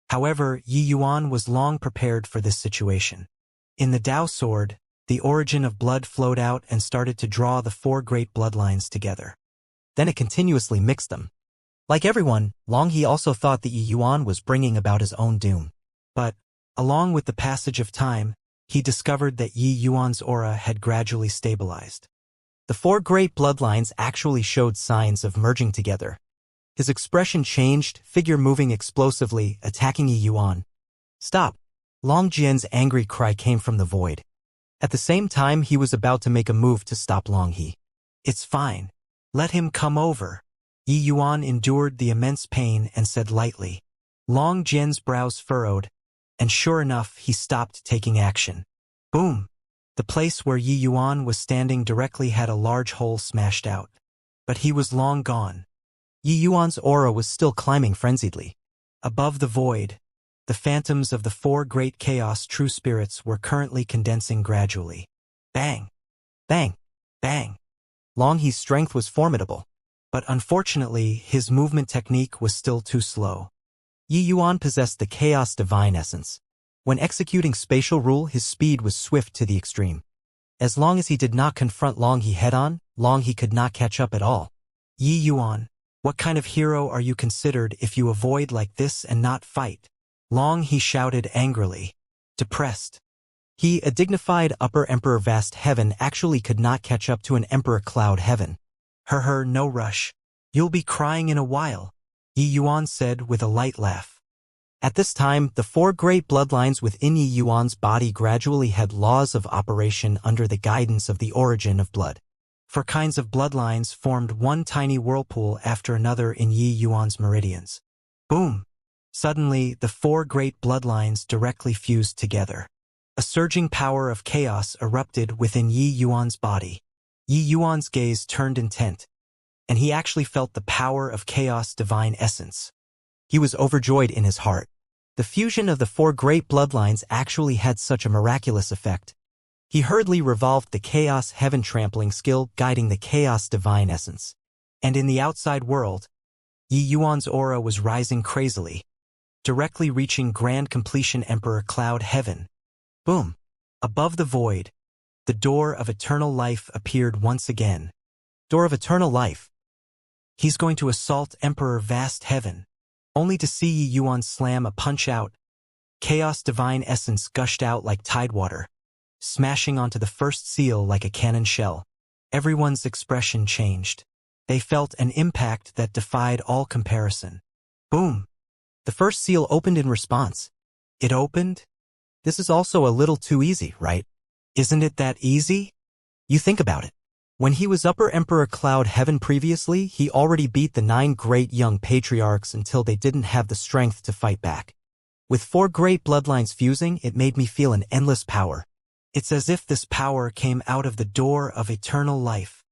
However, Yi Yuan was long prepared for this situation. In the Tao sword, the origin of blood flowed out and started to draw the 4 great bloodlines together. Then it continuously mixed them. Like everyone, Long He also thought that Yi Yuan was bringing about his own doom. But, along with the passage of time, he discovered that Yi Yuan's aura had gradually stabilized. The 4 great bloodlines actually showed signs of merging together. His expression changed, figure moving explosively, attacking Yi Yuan. "Stop!" Long Jian's angry cry came from the void. At the same time, he was about to make a move to stop Long He. "It's fine. Let him come over." Yi Yuan endured the immense pain and said lightly. Long Jian's brows furrowed, and sure enough, he stopped taking action. Boom! The place where Yi Yuan was standing directly had a large hole smashed out. But he was long gone. Yi Yuan's aura was still climbing frenziedly. Above the void, the phantoms of the 4 great chaos true spirits were currently condensing gradually. Bang! Bang! Bang! Long He's strength was formidable. But unfortunately, his movement technique was still too slow. Yi Yuan possessed the chaos divine essence. When executing spatial rule, his speed was swift to the extreme. As long as he did not confront Long He head-on, Long He could not catch up at all. Yi Yuan, What kind of hero are you considered if you avoid like this and not fight? Long he shouted angrily. Depressed. He, a dignified upper emperor vast heaven, actually could not catch up to an emperor cloud heaven. No rush. You'll be crying in a while, Yi Yuan said with a light laugh. At this time, the 4 great bloodlines within Yi Yuan's body gradually had laws of operation under the guidance of the origin of blood. 4 kinds of bloodlines formed one tiny whirlpool after another in Yi Yuan's meridians. Boom! Suddenly, the 4 great bloodlines directly fused together. A surging power of chaos erupted within Yi Yuan's body. Yi Yuan's gaze turned intent, and he actually felt the power of chaos divine essence. He was overjoyed in his heart. The fusion of the 4 great bloodlines actually had such a miraculous effect. He hurriedly revolved the chaos heaven trampling skill guiding the chaos divine essence. And in the outside world, Yi Yuan's aura was rising crazily, directly reaching grand completion emperor cloud heaven. Boom! Above the void, the door of eternal life appeared once again. Door of eternal life. He's going to assault emperor vast heaven, only to see Yi Yuan slam a punch out. Chaos divine essence gushed out like tidewater, smashing onto the first seal like a cannon shell. Everyone's expression changed. They felt an impact that defied all comparison. Boom! The first seal opened in response. It opened? This is also a little too easy, right? Isn't it that easy? You think about it. When he was Upper Emperor Cloud Heaven previously, he already beat the 9 great young patriarchs until they didn't have the strength to fight back. With 4 great bloodlines fusing, it made me feel an endless power. It's as if this power came out of the door of eternal life.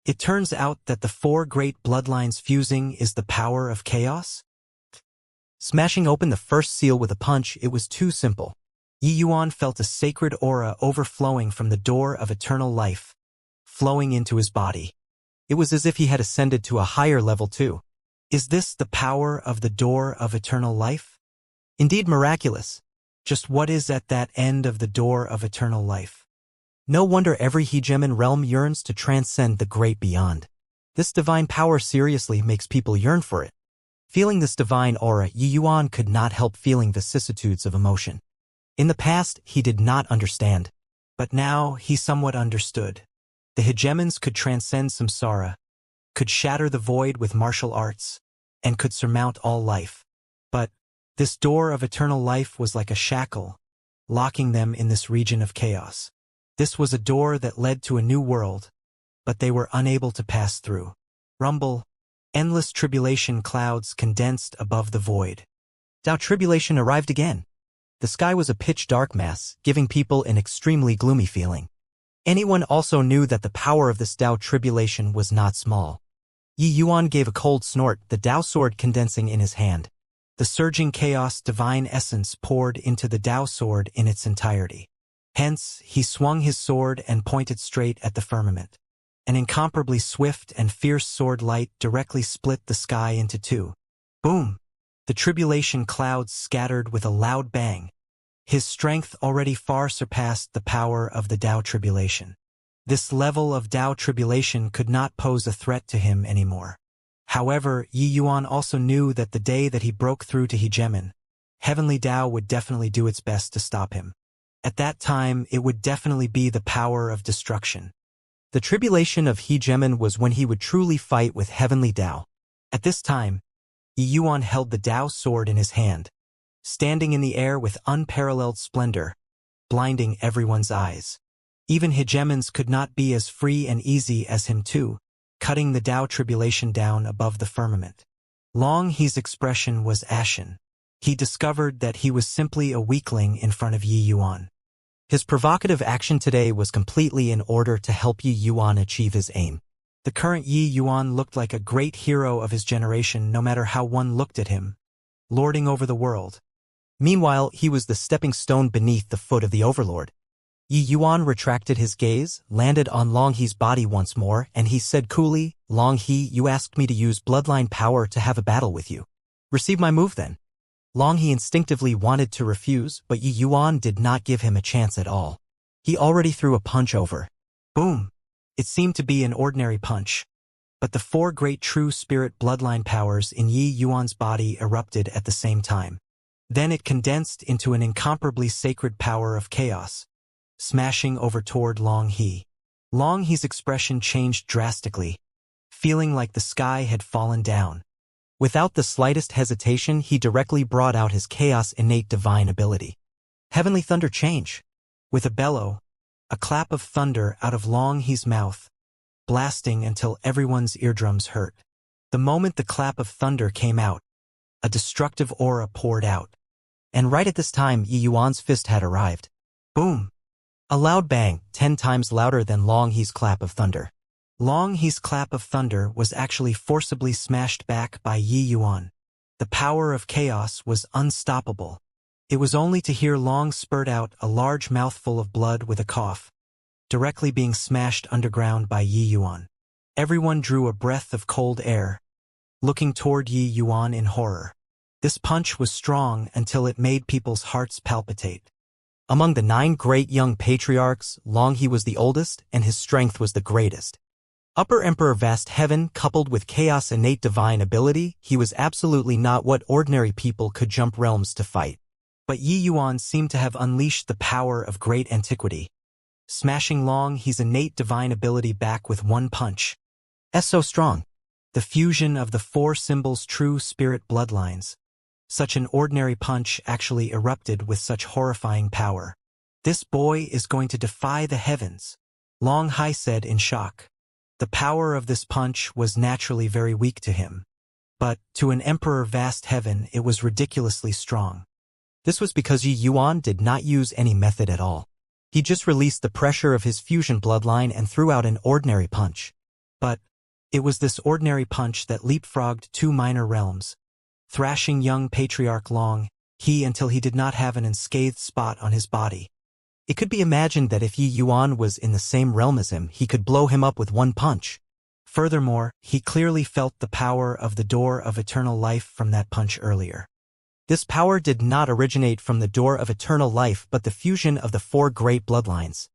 It turns out that the 4 great bloodlines fusing is the power of chaos? Smashing open the first seal with a punch, it was too simple. Yi Yuan felt a sacred aura overflowing from the door of eternal life, flowing into his body. It was as if he had ascended to a higher level too. Is this the power of the door of eternal life? Indeed miraculous. Just what is at that end of the door of eternal life? No wonder every hegemon realm yearns to transcend the great beyond. This divine power seriously makes people yearn for it. Feeling this divine aura, Yi Yuan could not help feeling vicissitudes of emotion. In the past, he did not understand. But now, he somewhat understood. The hegemons could transcend samsara, could shatter the void with martial arts, and could surmount all life. But this door of eternal life was like a shackle, locking them in this region of chaos. This was a door that led to a new world, but they were unable to pass through. Rumble, endless tribulation clouds condensed above the void. Tao tribulation arrived again. The sky was a pitch-dark mass, giving people an extremely gloomy feeling. Anyone also knew that the power of this Tao tribulation was not small. Yi Yuan gave a cold snort, the Tao sword condensing in his hand. The surging chaos divine essence poured into the Tao sword in its entirety. Hence, he swung his sword and pointed straight at the firmament. An incomparably swift and fierce sword light directly split the sky into 2. Boom! The tribulation clouds scattered with a loud bang. His strength already far surpassed the power of the Tao tribulation. This level of Tao tribulation could not pose a threat to him anymore. However, Yi Yuan also knew that the day that he broke through to hegemon, heavenly Tao would definitely do its best to stop him. At that time, it would definitely be the power of destruction. The tribulation of hegemon was when he would truly fight with heavenly Tao. At this time, Yi Yuan held the Tao sword in his hand, standing in the air with unparalleled splendor, blinding everyone's eyes. Even hegemons could not be as free and easy as him too, cutting the Tao tribulation down above the firmament. Long He's expression was ashen. He discovered that he was simply a weakling in front of Yi Yuan. His provocative action today was completely in order to help Yi Yuan achieve his aim. The current Yi Yuan looked like a great hero of his generation no matter how one looked at him, lording over the world. Meanwhile, he was the stepping stone beneath the foot of the overlord. Yi Yuan retracted his gaze, landed on Long He's body once more, and he said coolly, "Long He, you asked me to use bloodline power to have a battle with you. Receive my move then." Long He instinctively wanted to refuse, but Yi Yuan did not give him a chance at all. He already threw a punch over. Boom! It seemed to be an ordinary punch. But the four great true spirit bloodline powers in Yi Yuan's body erupted at the same time. Then it condensed into an incomparably sacred power of chaos, smashing over toward Long He. Long He's expression changed drastically, feeling like the sky had fallen down. Without the slightest hesitation, he directly brought out his chaos innate divine ability. Heavenly thunder change. With a bellow, a clap of thunder out of Long He's mouth, blasting until everyone's eardrums hurt. The moment the clap of thunder came out, a destructive aura poured out. And right at this time, Yi Yuan's fist had arrived. Boom! A loud bang, 10 times louder than Long He's clap of thunder. Long He's clap of thunder was actually forcibly smashed back by Yi Yuan. The power of chaos was unstoppable. It was only to hear Long spurt out a large mouthful of blood with a cough, directly being smashed underground by Yi Yuan. Everyone drew a breath of cold air, looking toward Yi Yuan in horror. This punch was strong until it made people's hearts palpitate. Among the 9 great young patriarchs, Long He was the oldest, and his strength was the greatest. Upper Emperor Vast Heaven coupled with chaos innate divine ability, he was absolutely not what ordinary people could jump realms to fight. But Yi Yuan seemed to have unleashed the power of great antiquity, smashing Long He's innate divine ability back with one punch. So strong. The fusion of the 4 symbols' true spirit bloodlines. Such an ordinary punch actually erupted with such horrifying power. This boy is going to defy the heavens, Long Hai said in shock. The power of this punch was naturally very weak to him. But, to an Emperor Vast Heaven, it was ridiculously strong. This was because Yi Yuan did not use any method at all. He just released the pressure of his fusion bloodline and threw out an ordinary punch. But, it was this ordinary punch that leapfrogged 2 minor realms, thrashing young Patriarch Long He until he did not have an unscathed spot on his body. It could be imagined that if Yi Yuan was in the same realm as him, he could blow him up with one punch. Furthermore, he clearly felt the power of the door of eternal life from that punch earlier. This power did not originate from the door of eternal life but the fusion of the 4 great bloodlines.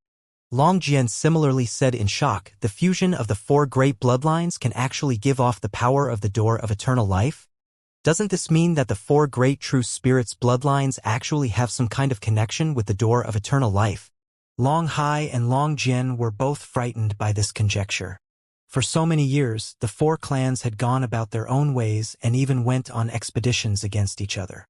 Long Jian similarly said in shock, the fusion of the 4 great bloodlines can actually give off the power of the door of eternal life? Doesn't this mean that the 4 great true spirits' bloodlines actually have some kind of connection with the door of eternal life? Long Hai and Long Jian were both frightened by this conjecture. For so many years, the 4 clans had gone about their own ways and even went on expeditions against each other.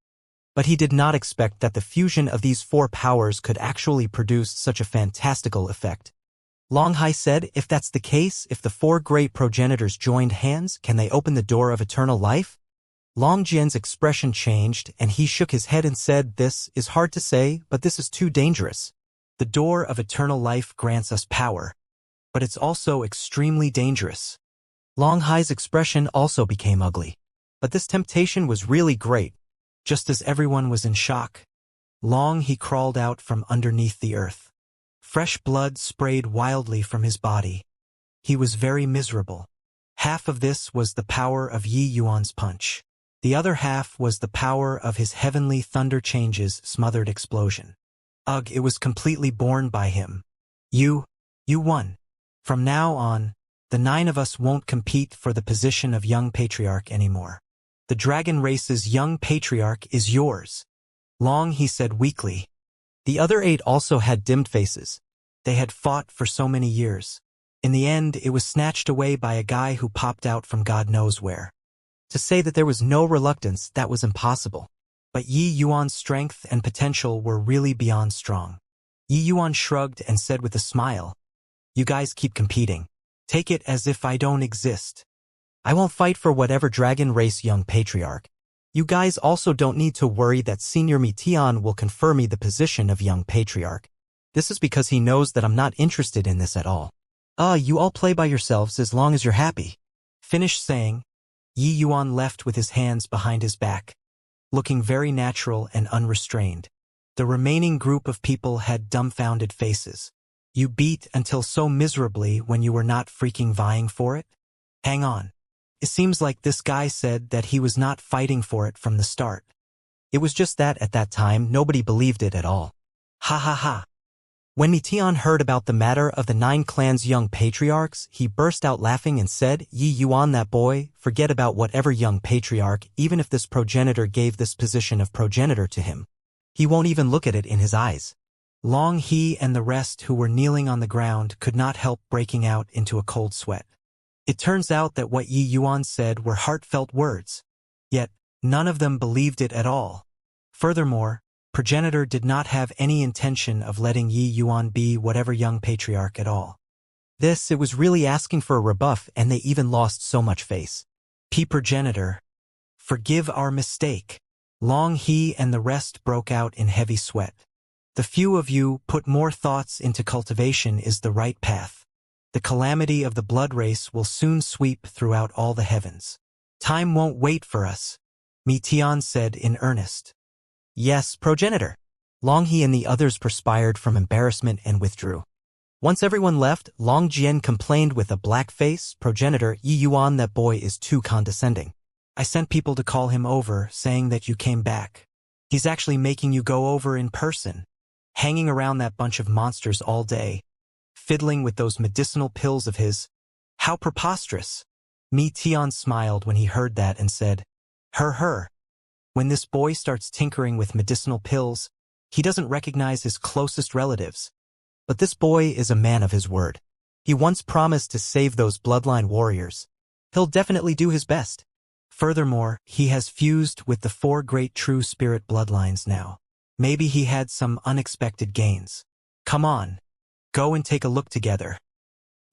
But he did not expect that the fusion of these 4 powers could actually produce such a fantastical effect. Long Hai said, if that's the case, if the 4 great progenitors joined hands, can they open the door of eternal life? Long Jian's expression changed, and he shook his head and said, this is hard to say, but this is too dangerous. The door of eternal life grants us power, but it's also extremely dangerous. Long Hai's expression also became ugly. But this temptation was really great. Just as everyone was in shock, Long He crawled out from underneath the earth. Fresh blood sprayed wildly from his body. He was very miserable. Half of this was the power of Yi Yuan's punch. The other half was the power of his heavenly thunder changes smothered explosion. Ugh, it was completely borne by him. You won. From now on, the 9 of us won't compete for the position of young patriarch anymore. The dragon race's young patriarch is yours. Long He said weakly. The other 8 also had dimmed faces. They had fought for so many years. In the end, it was snatched away by a guy who popped out from God knows where. To say that there was no reluctance, that was impossible. But Yi Yuan's strength and potential were really beyond strong. Yi Yuan shrugged and said with a smile, you guys keep competing. Take it as if I don't exist. I won't fight for whatever dragon race young patriarch. You guys also don't need to worry that Senior Mitian will confer me the position of young patriarch. This is because he knows that I'm not interested in this at all. You all play by yourselves as long as you're happy. Finished saying, Yi Yuan left with his hands behind his back, looking very natural and unrestrained. The remaining group of people had dumbfounded faces. You beat until so miserably when you were not freaking vying for it? Hang on. It seems like this guy said that he was not fighting for it from the start. It was just that at that time nobody believed it at all. Ha ha ha. When Mitian heard about the matter of the 9 clans' young patriarchs, he burst out laughing and said, "Yi Yuan, that boy, forget about whatever young patriarch, even if this progenitor gave this position of progenitor to him. He won't even look at it in his eyes." Long He and the rest who were kneeling on the ground could not help breaking out into a cold sweat. It turns out that what Yi Yuan said were heartfelt words. Yet, none of them believed it at all. Furthermore, progenitor did not have any intention of letting Yi Yuan be whatever young patriarch at all. It was really asking for a rebuff, and they even lost so much face. Progenitor, forgive our mistake. Long He and the rest broke out in heavy sweat. The few of you put more thoughts into cultivation is the right path. The calamity of the blood race will soon sweep throughout all the heavens. Time won't wait for us, Mitian said in earnest. Yes, progenitor. Long He and the others perspired from embarrassment and withdrew. Once everyone left, Long Jian complained with a black face, "Progenitor, Yi Yuan, that boy is too condescending. I sent people to call him over, saying that you came back. He's actually making you go over in person, hanging around that bunch of monsters all day, fiddling with those medicinal pills of his. How preposterous." Mitian smiled when he heard that and said, Her. When this boy starts tinkering with medicinal pills, he doesn't recognize his closest relatives. But this boy is a man of his word. He once promised to save those bloodline warriors. He'll definitely do his best. Furthermore, he has fused with the 4 great true spirit bloodlines now. Maybe he had some unexpected gains. Come on, go and take a look together.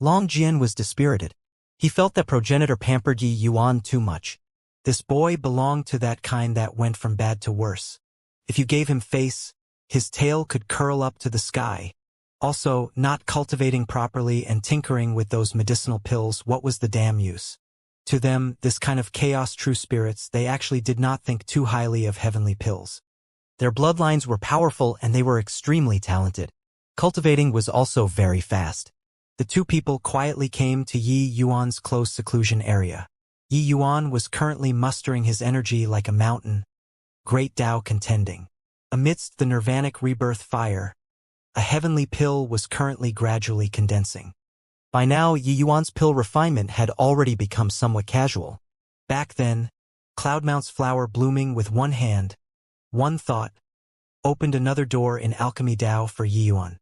Long Jian was dispirited. He felt that progenitor pampered Yi Yuan too much. This boy belonged to that kind that went from bad to worse. If you gave him face, his tail could curl up to the sky. Also, not cultivating properly and tinkering with those medicinal pills, what was the damn use? To them, this kind of chaos true spirits, they actually did not think too highly of heavenly pills. Their bloodlines were powerful and they were extremely talented. Cultivating was also very fast. The 2 people quietly came to Yi Yuan's close seclusion area. Yi Yuan was currently mustering his energy like a mountain, great Tao contending. Amidst the nirvanic rebirth fire, a heavenly pill was currently gradually condensing. By now, Yi Yuan's pill refinement had already become somewhat casual. Back then, Cloudmount's flower blooming with one hand, one thought, opened another door in alchemy Tao for Yi Yuan.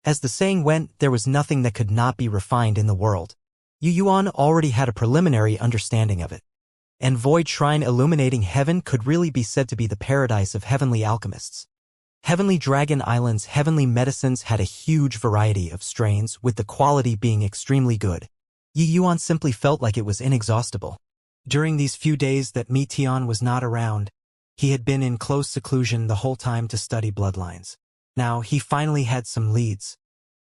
As the saying went, there was nothing that could not be refined in the world. Yi Yuan already had a preliminary understanding of it. And Void Shrine illuminating heaven could really be said to be the paradise of heavenly alchemists. Heavenly Dragon Island's heavenly medicines had a huge variety of strains, with the quality being extremely good. Yi Yuan simply felt like it was inexhaustible. During these few days that Mitian was not around, he had been in close seclusion the whole time to study bloodlines. Now he finally had some leads.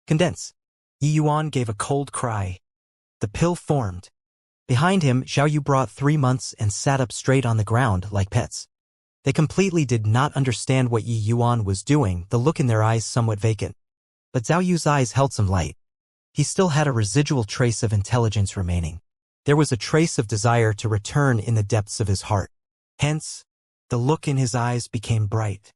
Condense. Yi Yuan gave a cold cry. The pill formed. Behind him, Xiaoyu brought 3 months and sat up straight on the ground like pets. They completely did not understand what Yi Yuan was doing, the look in their eyes somewhat vacant. But Zhao Yu's eyes held some light. He still had a residual trace of intelligence remaining. There was a trace of desire to return in the depths of his heart. Hence, the look in his eyes became bright.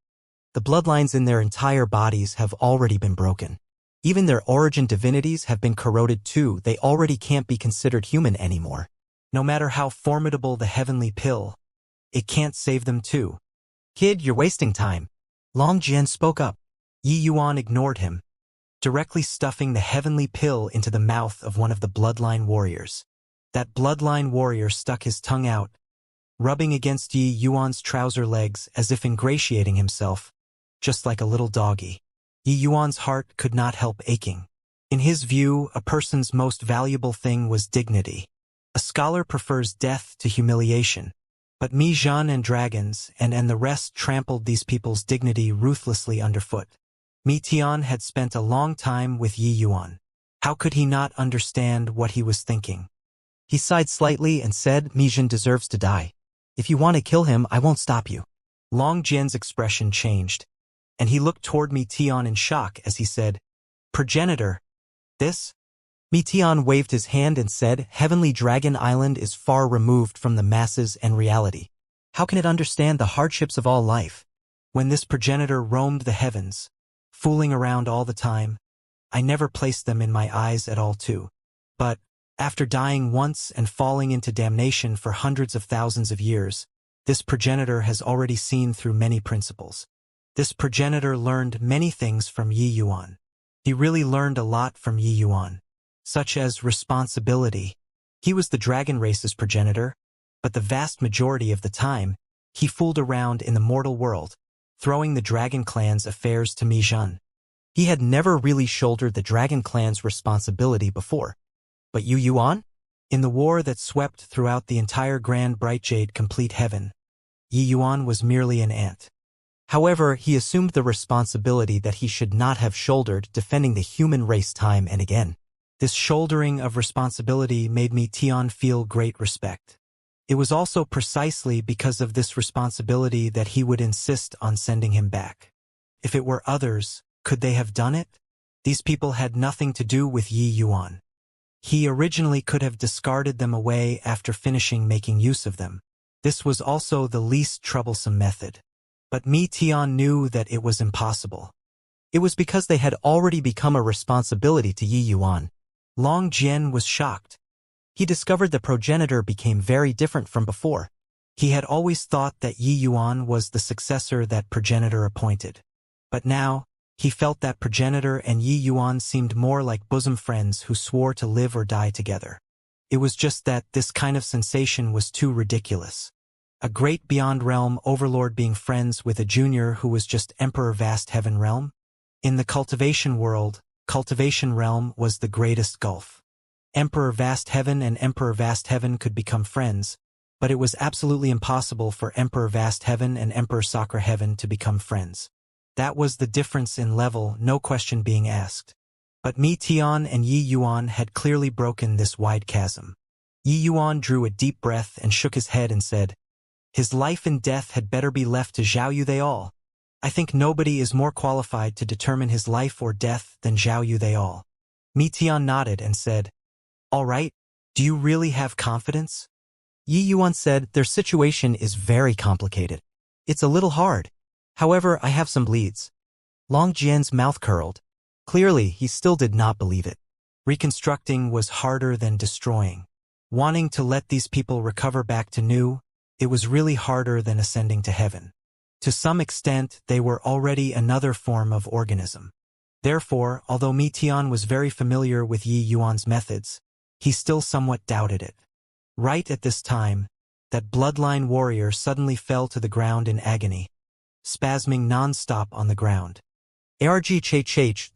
The bloodlines in their entire bodies have already been broken. Even their origin divinities have been corroded too. They already can't be considered human anymore. No matter how formidable the heavenly pill, it can't save them too. Kid, you're wasting time. Long Jian spoke up. Yi Yuan ignored him, directly stuffing the heavenly pill into the mouth of one of the bloodline warriors. That bloodline warrior stuck his tongue out, rubbing against Yi Yuan's trouser legs as if ingratiating himself, just like a little doggy. Yi Yuan's heart could not help aching. In his view, a person's most valuable thing was dignity. A scholar prefers death to humiliation. But Mi Zhan and dragons and the rest trampled these people's dignity ruthlessly underfoot. Mi Tian had spent a long time with Yi Yuan. How could he not understand what he was thinking? He sighed slightly and said, Mi Zhan deserves to die. If you want to kill him, I won't stop you. Long Jian's expression changed, and he looked toward Mi Tian in shock as he said, Progenitor, this? Mi Tian waved his hand and said, Heavenly Dragon Island is far removed from the masses and reality. How can it understand the hardships of all life? When this progenitor roamed the heavens, fooling around all the time. I never placed them in my eyes at all too. But, after dying once and falling into damnation for hundreds of thousands of years, this progenitor has already seen through many principles. This progenitor learned many things from Yi Yuan. He really learned a lot from Yi Yuan, such as responsibility. He was the dragon race's progenitor, but the vast majority of the time, he fooled around in the mortal world, throwing the dragon clan's affairs to Mi Zhen. He had never really shouldered the dragon clan's responsibility before. But Yi Yuan? In the war that swept throughout the entire Grand Bright Jade complete heaven, Yi Yuan was merely an ant. However, he assumed the responsibility that he should not have shouldered, defending the human race time and again. This shouldering of responsibility made Mi Tian feel great respect. It was also precisely because of this responsibility that he would insist on sending him back. If it were others, could they have done it? These people had nothing to do with Yi Yuan. He originally could have discarded them away after finishing making use of them. This was also the least troublesome method. But Mi Tian knew that it was impossible. It was because they had already become a responsibility to Yi Yuan. Long Jian was shocked. He discovered the progenitor became very different from before. He had always thought that Yi Yuan was the successor that progenitor appointed. But now, he felt that progenitor and Yi Yuan seemed more like bosom friends who swore to live or die together. It was just that this kind of sensation was too ridiculous. A great beyond realm overlord being friends with a junior who was just Emperor Vast Heaven Realm? In the cultivation world, Cultivation Realm was the greatest gulf. Emperor Vast Heaven and Emperor Vast Heaven could become friends, but it was absolutely impossible for Emperor Vast Heaven and Emperor Sakura Heaven to become friends. That was the difference in level, no question being asked. But Mi Tian and Yi Yuan had clearly broken this wide chasm. Yi Yuan drew a deep breath and shook his head and said, "His life and death had better be left to Zhao Yu they all. I think nobody is more qualified to determine his life or death than Zhao Yu they all." Mi Tian nodded and said, "All right, do you really have confidence?" Yi Yuan said, "Their situation is very complicated. It's a little hard. However, I have some leads." Long Jian's mouth curled. Clearly, he still did not believe it. Reconstructing was harder than destroying. Wanting to let these people recover back to new, it was really harder than ascending to heaven. To some extent, they were already another form of organism. Therefore, although Mi Tian was very familiar with Yi Yuan's methods, he still somewhat doubted it. Right at this time, that bloodline warrior suddenly fell to the ground in agony, spasming non-stop on the ground. Argh,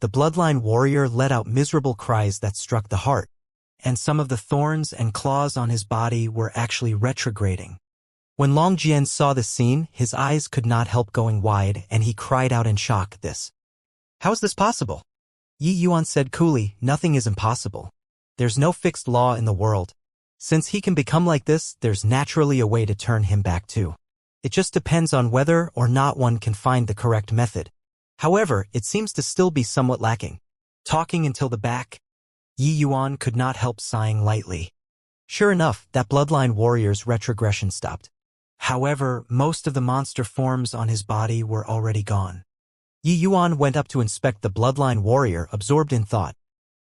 the bloodline warrior let out miserable cries that struck the heart, and some of the thorns and claws on his body were actually retrograding. When Long Jian saw this scene, his eyes could not help going wide, and he cried out in shock, How is this possible?" Yi Yuan said coolly, "Nothing is impossible. There's no fixed law in the world. Since he can become like this, there's naturally a way to turn him back too. It just depends on whether or not one can find the correct method. However, it seems to still be somewhat lacking." Talking until the back, Yi Yuan could not help sighing lightly. Sure enough, that bloodline warrior's retrogression stopped. However, most of the monster forms on his body were already gone. Yi Yuan went up to inspect the bloodline warrior, absorbed in thought.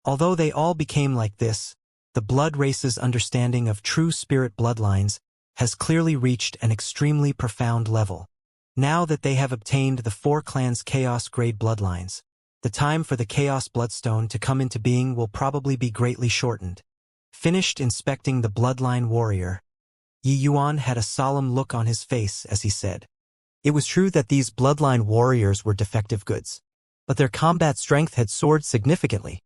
Although they all became like this, the blood race's understanding of true spirit bloodlines has clearly reached an extremely profound level. Now that they have obtained the 4 clans' chaos-grade bloodlines, the time for the Chaos Bloodstone to come into being will probably be greatly shortened. Finished inspecting the bloodline warrior, Yi Yuan had a solemn look on his face as he said, "It was true that these bloodline warriors were defective goods, but their combat strength had soared significantly.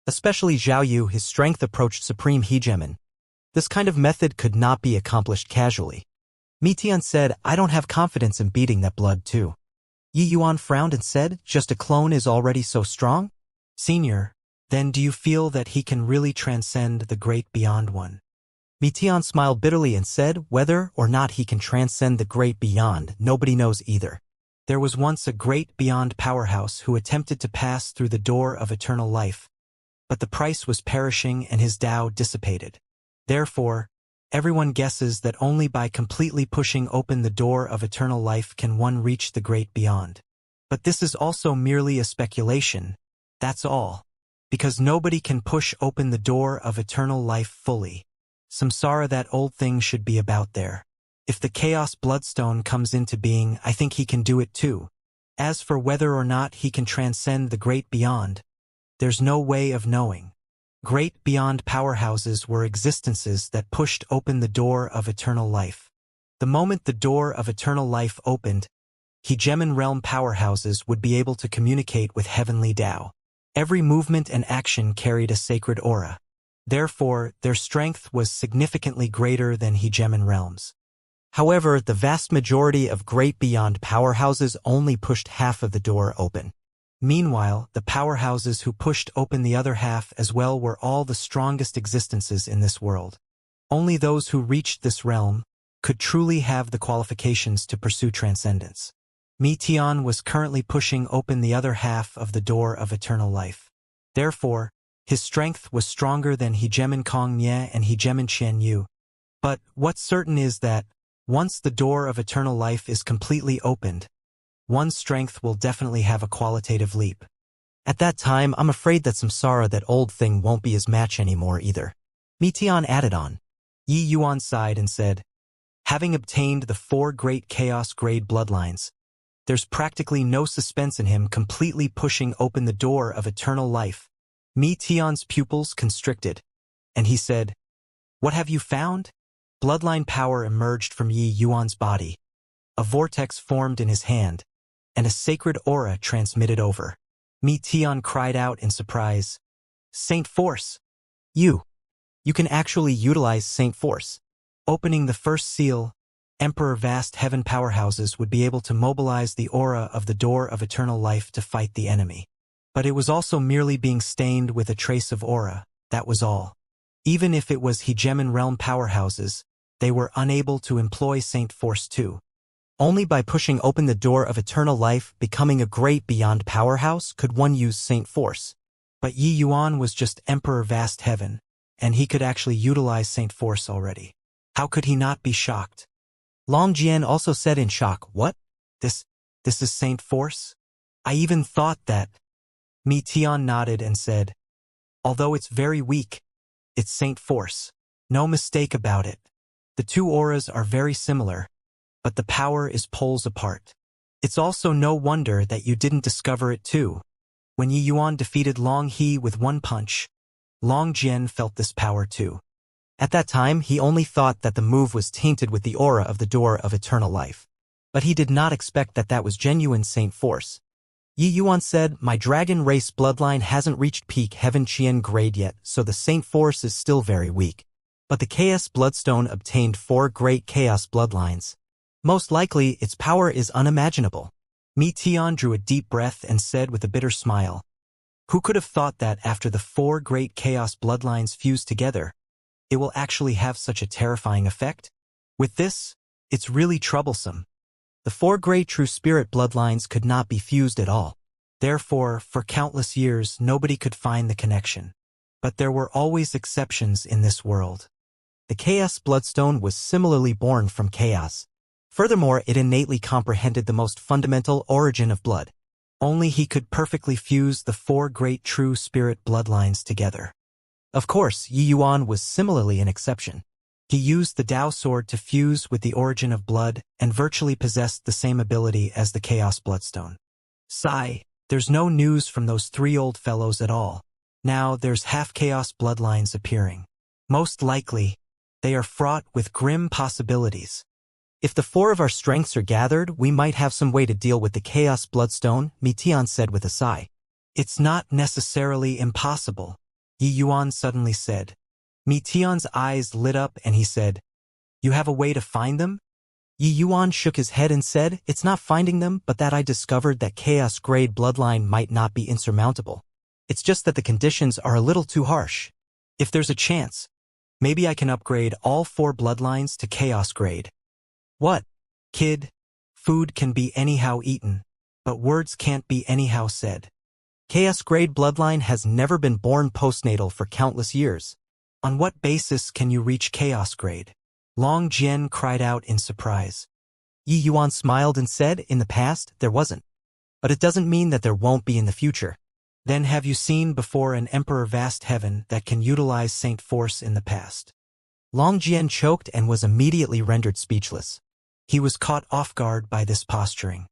Especially Zhao Yu, his strength approached supreme hegemon. This kind of method could not be accomplished casually." Mi Tian said, "I don't have confidence in beating that blood too." Yi Yuan frowned and said, "Just a clone is already so strong?" "Senior, then do you feel that he can really transcend the great beyond one?" Mi Tian smiled bitterly and said, "Whether or not he can transcend the great beyond, nobody knows either. There was once a great beyond powerhouse who attempted to pass through the door of eternal life, but the price was perishing and his Tao dissipated. Therefore, everyone guesses that only by completely pushing open the door of eternal life can one reach the great beyond. But this is also merely a speculation, that's all. Because nobody can push open the door of eternal life fully. Samsara, that old thing, should be about there. If the Chaos Bloodstone comes into being, I think he can do it too. As for whether or not he can transcend the Great Beyond, there's no way of knowing. Great Beyond powerhouses were existences that pushed open the door of eternal life. The moment the door of eternal life opened, Hegemon realm powerhouses would be able to communicate with heavenly Tao. Every movement and action carried a sacred aura. Therefore, their strength was significantly greater than Hegemon realms. However, the vast majority of Great Beyond powerhouses only pushed half of the door open. Meanwhile, the powerhouses who pushed open the other half as well were all the strongest existences in this world. Only those who reached this realm could truly have the qualifications to pursue transcendence. Meteon was currently pushing open the other half of the door of eternal life. Therefore, his strength was stronger than Hegemon Kong Nye and Hegemon Qian Yu. But what's certain is that, once the door of eternal life is completely opened, one's strength will definitely have a qualitative leap. At that time, I'm afraid that Samsara, that old thing, won't be his match anymore either. Meteon added on. Yi Yuan sighed and said, having obtained the 4 great chaos grade bloodlines, there's practically no suspense in him completely pushing open the door of eternal life. Meteon's pupils constricted, and he said, what have you found? Bloodline power emerged from Yi Yuan's body. A vortex formed in his hand, and a sacred aura transmitted over. Meteon cried out in surprise. Saint Force! You can actually utilize Saint Force. Opening the first seal, Emperor Vast Heaven powerhouses would be able to mobilize the aura of the door of eternal life to fight the enemy. But it was also merely being stained with a trace of aura, that was all. Even if it was Hegemon realm powerhouses, they were unable to employ Saint Force too. Only by pushing open the door of eternal life, becoming a Great Beyond powerhouse, could one use Saint Force. But Yi Yuan was just Emperor Vast Heaven, and he could actually utilize Saint Force already. How could he not be shocked? Long Jian also said in shock, what? This is Saint Force? I even thought that. Meteon nodded and said, although it's very weak, it's Saint Force. No mistake about it. The two auras are very similar, but the power is poles apart. It's also no wonder that you didn't discover it too. When Yi Yuan defeated Long He with one punch, Long Jian felt this power too. At that time, he only thought that the move was tainted with the aura of the door of eternal life. But he did not expect that that was genuine Saint Force. Yi Yuan said, my dragon race bloodline hasn't reached peak Heaven Qian grade yet, so the Saint Force is still very weak. But the Chaos Bloodstone obtained 4 great Chaos bloodlines. Most likely, its power is unimaginable. Meteon drew a deep breath and said with a bitter smile, who could have thought that after the 4 great Chaos bloodlines fused together, it will actually have such a terrifying effect? With this, it's really troublesome. The 4 great true spirit bloodlines could not be fused at all. Therefore, for countless years, nobody could find the connection. But there were always exceptions in this world. The Chaos Bloodstone was similarly born from chaos. Furthermore, it innately comprehended the most fundamental origin of blood. Only he could perfectly fuse the 4 great true spirit bloodlines together. Of course, Yi Yuan was similarly an exception. He used the Tao Sword to fuse with the origin of blood and virtually possessed the same ability as the Chaos Bloodstone. There's no news from those 3 old fellows at all. Now there's half-Chaos bloodlines appearing. Most likely, they are fraught with grim possibilities. If the 4 of our strengths are gathered, we might have some way to deal with the Chaos Bloodstone, Meteon said with a sigh. It's not necessarily impossible, Yi Yuan suddenly said. Meteon's eyes lit up and he said, you have a way to find them? Yi Yuan shook his head and said, it's not finding them, but that I discovered that Chaos Grade bloodline might not be insurmountable. It's just that the conditions are a little too harsh. If there's a chance, maybe I can upgrade all 4 bloodlines to Chaos Grade. What? Kid, food can be anyhow eaten, but words can't be anyhow said. Chaos Grade bloodline has never been born postnatal for countless years. On what basis can you reach Chaos Grade? Long Jian cried out in surprise. Yi Yuan smiled and said, in the past, there wasn't. But it doesn't mean that there won't be in the future. Then have you seen before an emperor vast heaven that can utilize Saint Force in the past? Long Jian choked and was immediately rendered speechless. He was caught off guard by this posturing.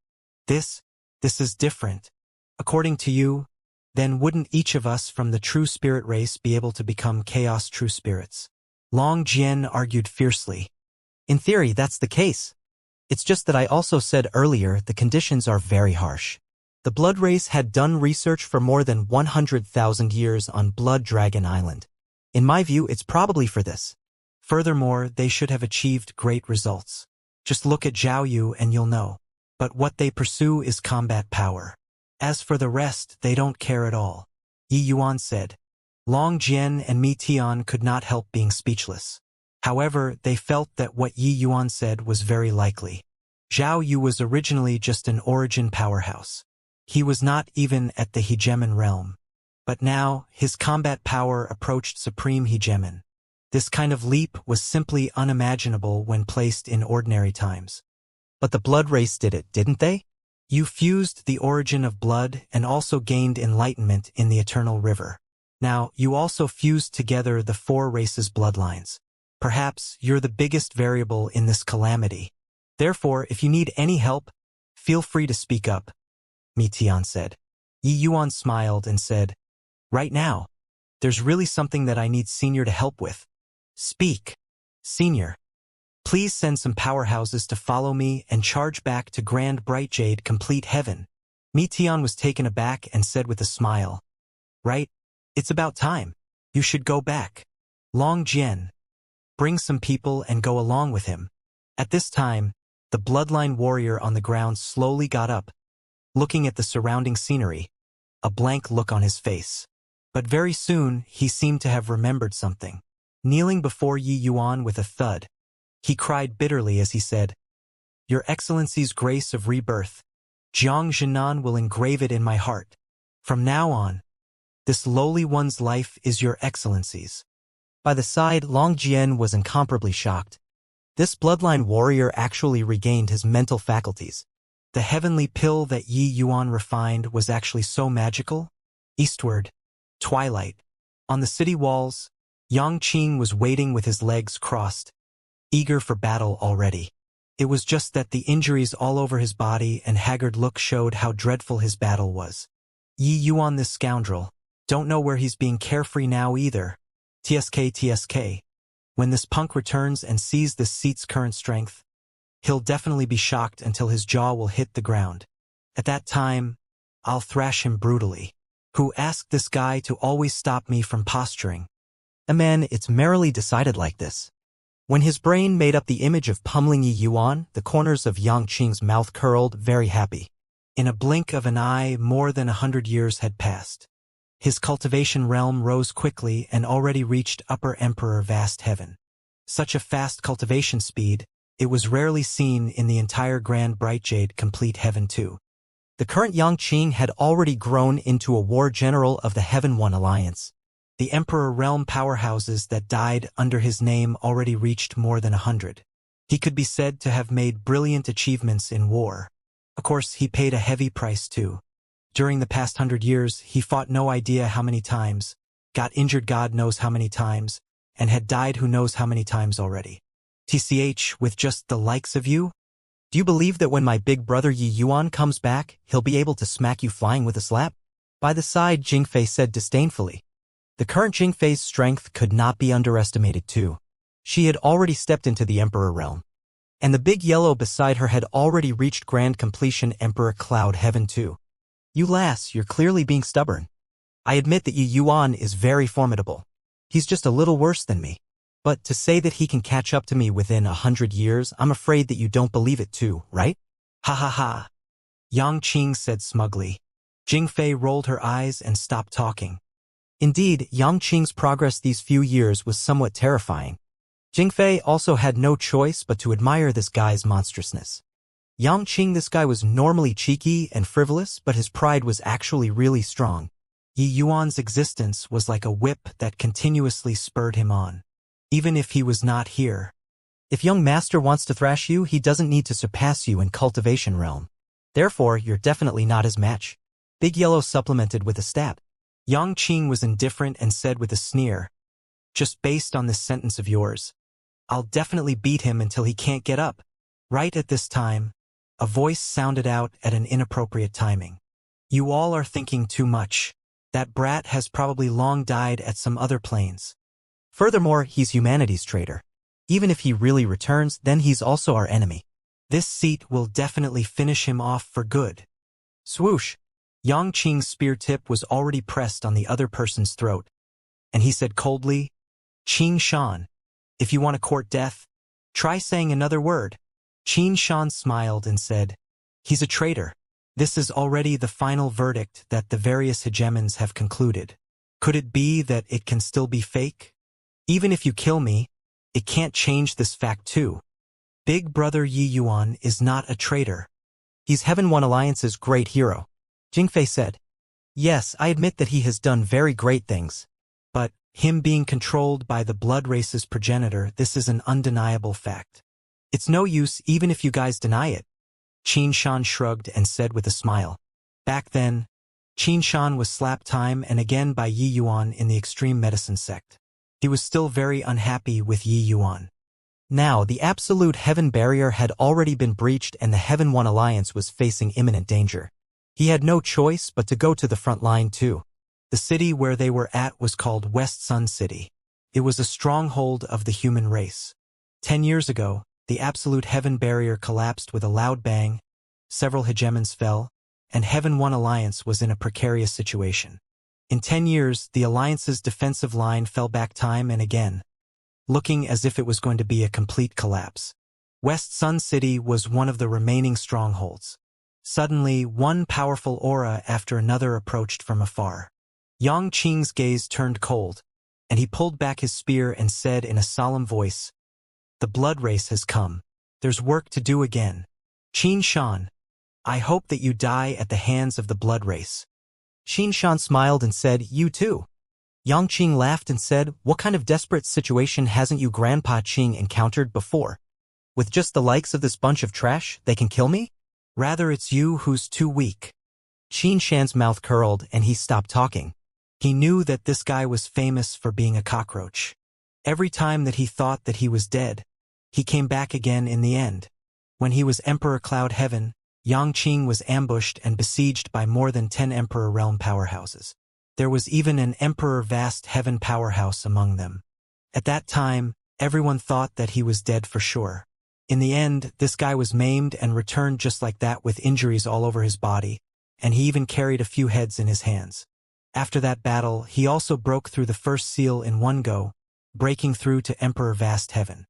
This is different. According to you, then wouldn't each of us from the true spirit race be able to become chaos true spirits? Long Jian argued fiercely. In theory, that's the case. It's just that I also said earlier the conditions are very harsh. The blood race had done research for more than 100,000 years on Blood Dragon Island. In my view, it's probably for this. Furthermore, they should have achieved great results. Just look at Zhao Yu and you'll know. But what they pursue is combat power. As for the rest, they don't care at all. Yi Yuan said. Long Jian and Mi Tian could not help being speechless. However, they felt that what Yi Yuan said was very likely. Zhao Yu was originally just an origin powerhouse. He was not even at the hegemon realm. But now, his combat power approached supreme hegemon. This kind of leap was simply unimaginable when placed in ordinary times. But the blood race did it, didn't they? You fused the origin of blood and also gained enlightenment in the eternal river. Now, you also fused together the four races' bloodlines. Perhaps you're the biggest variable in this calamity. Therefore, if you need any help, feel free to speak up, Mi Tian said. Yi Yuan smiled and said, Right now, there's really something that I need Senior to help with. Speak. Senior. Please send some powerhouses to follow me and charge back to Grand Bright Jade Complete Heaven. Mi Tian was taken aback and said with a smile. Right? It's about time. You should go back. Long Jian. Bring some people and go along with him. At this time, the bloodline warrior on the ground slowly got up, looking at the surrounding scenery, a blank look on his face. But very soon, he seemed to have remembered something. Kneeling before Yi Yuan with a thud, he cried bitterly as he said, Your Excellency's grace of rebirth, Jiang Zhenan will engrave it in my heart. From now on, this lowly one's life is Your Excellency's. By the side, Long Jian was incomparably shocked. This bloodline warrior actually regained his mental faculties. The heavenly pill that Yi Yuan refined was actually so magical. Eastward, twilight. On the city walls, Yang Qing was waiting with his legs crossed, eager for battle already. It was just that the injuries all over his body and haggard look showed how dreadful his battle was. Yi Yuan, this scoundrel, don't know where he's being carefree now either. TSK. When this punk returns and sees this seat's current strength, he'll definitely be shocked until his jaw will hit the ground. At that time, I'll thrash him brutally. Who asked this guy to always stop me from posturing? Man, it's merrily decided like this. When his brain made up the image of pummeling Yi Yuan, the corners of Yang Qing's mouth curled, very happy. In a blink of an eye, more than 100 years had passed. His cultivation realm rose quickly and already reached Upper Emperor Vast Heaven. Such a fast cultivation speed, it was rarely seen in the entire Grand Bright Jade Complete Heaven too. The current Yang Qing had already grown into a war general of the Heaven One Alliance. The Emperor Realm powerhouses that died under his name already reached more than 100. He could be said to have made brilliant achievements in war. Of course, he paid a heavy price too. During the past 100 years, he fought no idea how many times, got injured God knows how many times, and had died who knows how many times already. TCH, with just the likes of you? Do you believe that when my big brother Yi Yuan comes back, he'll be able to smack you flying with a slap? By the side, Jingfei said disdainfully. The current Jingfei's strength could not be underestimated too. She had already stepped into the Emperor realm. And the big yellow beside her had already reached grand completion Emperor Cloud Heaven too. You lass, you're clearly being stubborn. I admit that Yi Yuan is very formidable. He's just a little worse than me. But to say that he can catch up to me within 100 years, I'm afraid that you don't believe it too, right? Ha ha ha. Yang Qing said smugly. Jingfei rolled her eyes and stopped talking. Indeed, Yang Qing's progress these few years was somewhat terrifying. Jingfei also had no choice but to admire this guy's monstrousness. Yang Qing, this guy was normally cheeky and frivolous, but his pride was actually really strong. Yi Yuan's existence was like a whip that continuously spurred him on, even if he was not here. If young master wants to thrash you, he doesn't need to surpass you in cultivation realm. Therefore, you're definitely not his match. Big Yellow supplemented with a stab. Yang Qing was indifferent and said with a sneer, "Just based on this sentence of yours, I'll definitely beat him until he can't get up." Right at this time, a voice sounded out at an inappropriate timing. "You all are thinking too much. That brat has probably long died at some other planes. Furthermore, he's humanity's traitor. Even if he really returns, then he's also our enemy. This seat will definitely finish him off for good." Swoosh! Yang Qing's spear tip was already pressed on the other person's throat, and he said coldly, "Qing Shan, if you want to court death, try saying another word." Qin Shan smiled and said, "He's a traitor. This is already the final verdict that the various hegemons have concluded. Could it be that it can still be fake? Even if you kill me, it can't change this fact too. Big Brother Yi Yuan is not a traitor. He's Heaven One Alliance's great hero," Jingfei said. "Yes, I admit that he has done very great things. But him being controlled by the blood race's progenitor, this is an undeniable fact. It's no use even if you guys deny it." Qin Shan shrugged and said with a smile. Back then, Qin Shan was slapped time and again by Yi Yuan in the extreme medicine sect. He was still very unhappy with Yi Yuan. Now, the absolute heaven barrier had already been breached and the Heaven One Alliance was facing imminent danger. He had no choice but to go to the front line too. The city where they were at was called West Sun City. It was a stronghold of the human race. 10 years ago, the absolute heaven barrier collapsed with a loud bang, several hegemons fell, and Heaven One Alliance was in a precarious situation. In 10 years, the Alliance's defensive line fell back time and again, looking as if it was going to be a complete collapse. West Sun City was one of the remaining strongholds. Suddenly, one powerful aura after another approached from afar. Yang Qing's gaze turned cold, and he pulled back his spear and said in a solemn voice, "The blood race has come. There's work to do again. Qin Shan, I hope that you die at the hands of the blood race." Qin Shan smiled and said, "You too." Yang Qing laughed and said, "What kind of desperate situation hasn't you Grandpa Qing encountered before? With just the likes of this bunch of trash, they can kill me?" "Rather it's you who's too weak." Qin Shan's mouth curled and he stopped talking. He knew that this guy was famous for being a cockroach. Every time that he thought that he was dead, he came back again in the end. When he was Emperor Cloud Heaven, Yang Qing was ambushed and besieged by more than 10 Emperor Realm powerhouses. There was even an Emperor Vast Heaven powerhouse among them. At that time, everyone thought that he was dead for sure. In the end, this guy was maimed and returned just like that with injuries all over his body, and he even carried a few heads in his hands. After that battle, he also broke through the first seal in one go, breaking through to Emperor Vast Heaven.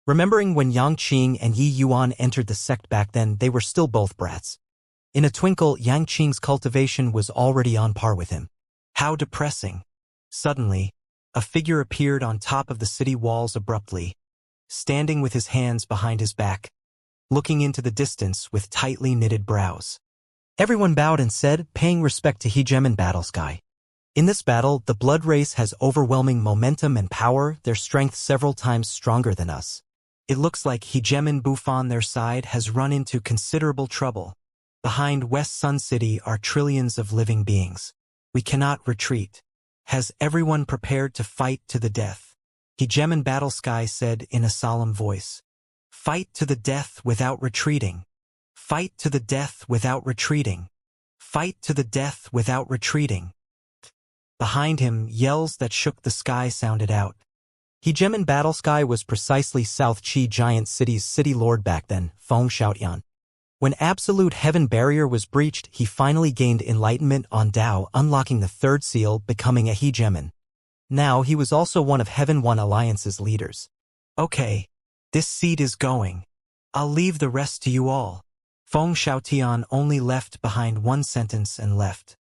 Remembering when Yang Qing and Yi Yuan entered the sect back then, they were still both brats. In a twinkle, Yang Qing's cultivation was already on par with him. How depressing. Suddenly, a figure appeared on top of the city walls abruptly, standing with his hands behind his back, looking into the distance with tightly knitted brows. Everyone bowed and said, paying respect to Hegemon Battle Sky. In this battle, the blood race has overwhelming momentum and power, their strength several times stronger than us. It looks like Hegemon Bufon their side has run into considerable trouble. Behind West Sun City are trillions of living beings. We cannot retreat. Has everyone prepared to fight to the death? Hegemon Battle Sky said in a solemn voice. Fight to the death without retreating. Fight to the death without retreating. Fight to the death without retreating. Behind him, yells that shook the sky sounded out. Hegemon Battle Sky was precisely South Qi Giant City's city lord back then, Feng Xiaotian. When Absolute Heaven Barrier was breached, he finally gained enlightenment on Tao, unlocking the third seal, becoming a hegemon. Now he was also one of Heaven One Alliance's leaders. Okay, this seat is going. I'll leave the rest to you all. Feng Xiaotian only left behind one sentence and left.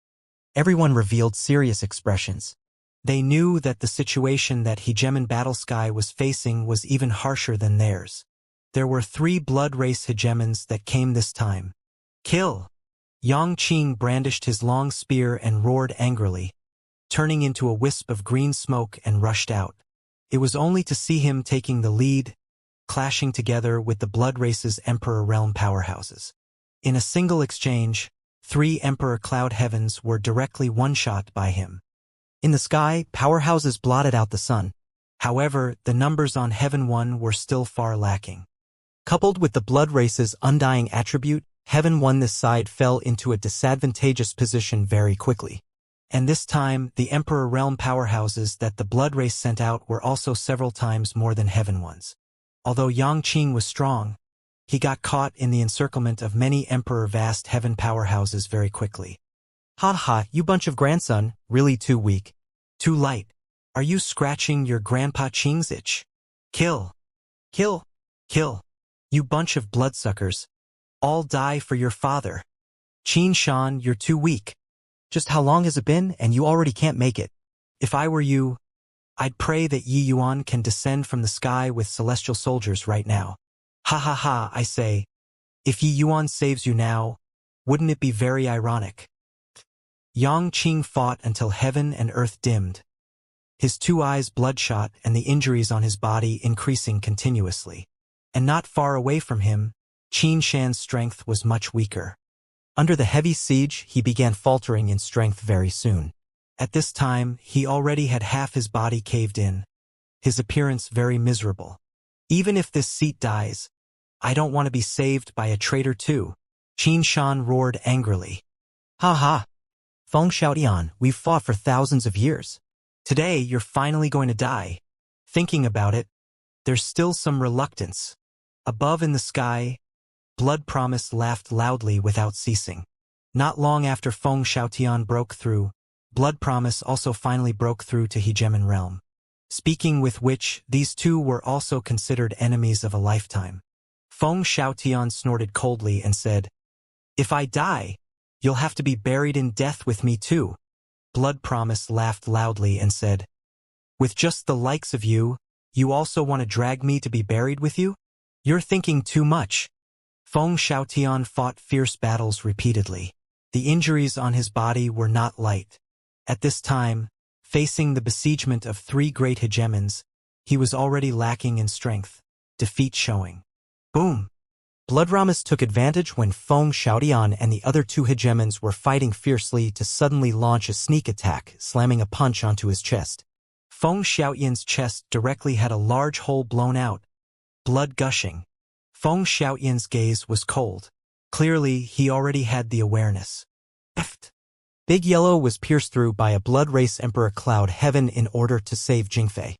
Everyone revealed serious expressions. They knew that the situation that Hegemon Battle Sky was facing was even harsher than theirs. There were 3 blood race hegemons that came this time. Kill! Yang Qing brandished his long spear and roared angrily, turning into a wisp of green smoke and rushed out. It was only to see him taking the lead, clashing together with the blood race's Emperor Realm powerhouses. In a single exchange, 3 Emperor Cloud Heavens were directly one-shot by him. In the sky, powerhouses blotted out the sun. However, the numbers on Heaven 1 were still far lacking. Coupled with the blood race's undying attribute, Heaven 1 this side fell into a disadvantageous position very quickly. And this time, the Emperor Realm powerhouses that the blood race sent out were also several times more than Heaven 1's. Although Yangqing was strong, he got caught in the encirclement of many Emperor Vast Heaven powerhouses very quickly. Ha ha, you bunch of grandson, really too weak. Too light. Are you scratching your Grandpa Qing's itch? Kill. Kill. Kill. You bunch of bloodsuckers. All die for your father. Qin Shan, you're too weak. Just how long has it been, and you already can't make it? If I were you, I'd pray that Yi Yuan can descend from the sky with celestial soldiers right now. Ha ha ha, I say. If Yi Yuan saves you now, wouldn't it be very ironic? Yang Qing fought until heaven and earth dimmed, his 2 eyes bloodshot and the injuries on his body increasing continuously. And not far away from him, Qin Shan's strength was much weaker. Under the heavy siege, he began faltering in strength very soon. At this time, he already had half his body caved in, his appearance very miserable. Even if this seat dies, I don't want to be saved by a traitor too, Qin Shan roared angrily. Ha ha! Feng Xiaotian, we've fought for thousands of years. Today, you're finally going to die. Thinking about it, there's still some reluctance. Above in the sky, Blood Promise laughed loudly without ceasing. Not long after Feng Xiaotian broke through, Blood Promise also finally broke through to Hegemon Realm. Speaking with which, these two were also considered enemies of a lifetime. Feng Xiaotian snorted coldly and said, "If I die, you'll have to be buried in death with me too." Blood Promise laughed loudly and said, "With just the likes of you, you also want to drag me to be buried with you? You're thinking too much." Feng Xiaotian fought fierce battles repeatedly. The injuries on his body were not light. At this time, facing the besiegement of 3 great hegemons, he was already lacking in strength, defeat showing. Boom! Blood Promise took advantage when Feng Xiaotian and the other 2 hegemons were fighting fiercely to suddenly launch a sneak attack, slamming a punch onto his chest. Feng Xiaotian's chest directly had a large hole blown out, blood gushing. Feng Xiaotian's gaze was cold. Clearly, he already had the awareness. Eft. Big Yellow was pierced through by a blood race Emperor Cloud Heaven in order to save Jingfei.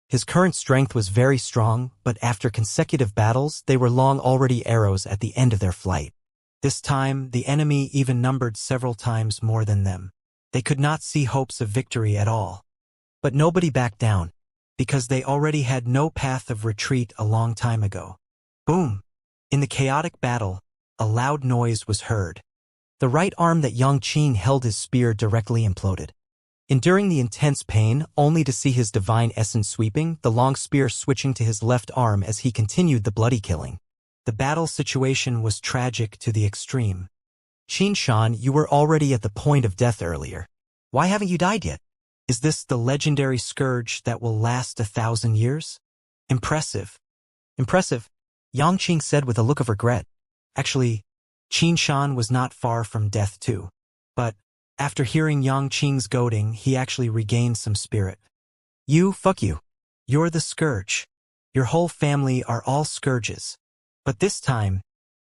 His current strength was very strong, but after consecutive battles, they were long already arrows at the end of their flight. This time, the enemy even numbered several times more than them. They could not see hopes of victory at all. But nobody backed down, because they already had no path of retreat a long time ago. Boom! In the chaotic battle, a loud noise was heard. The right arm that Yangqing held his spear directly imploded. Enduring the intense pain, only to see his divine essence sweeping, the long spear switching to his left arm as he continued the bloody killing. The battle situation was tragic to the extreme. Qin Shan, you were already at the point of death earlier. Why haven't you died yet? Is this the legendary scourge that will last 1,000 years? Impressive. Impressive, Yangqing said with a look of regret. Actually, Qin Shan was not far from death too. But, after hearing Yangqing's goading, he actually regained some spirit. Fuck you. You're the scourge. Your whole family are all scourges. But this time,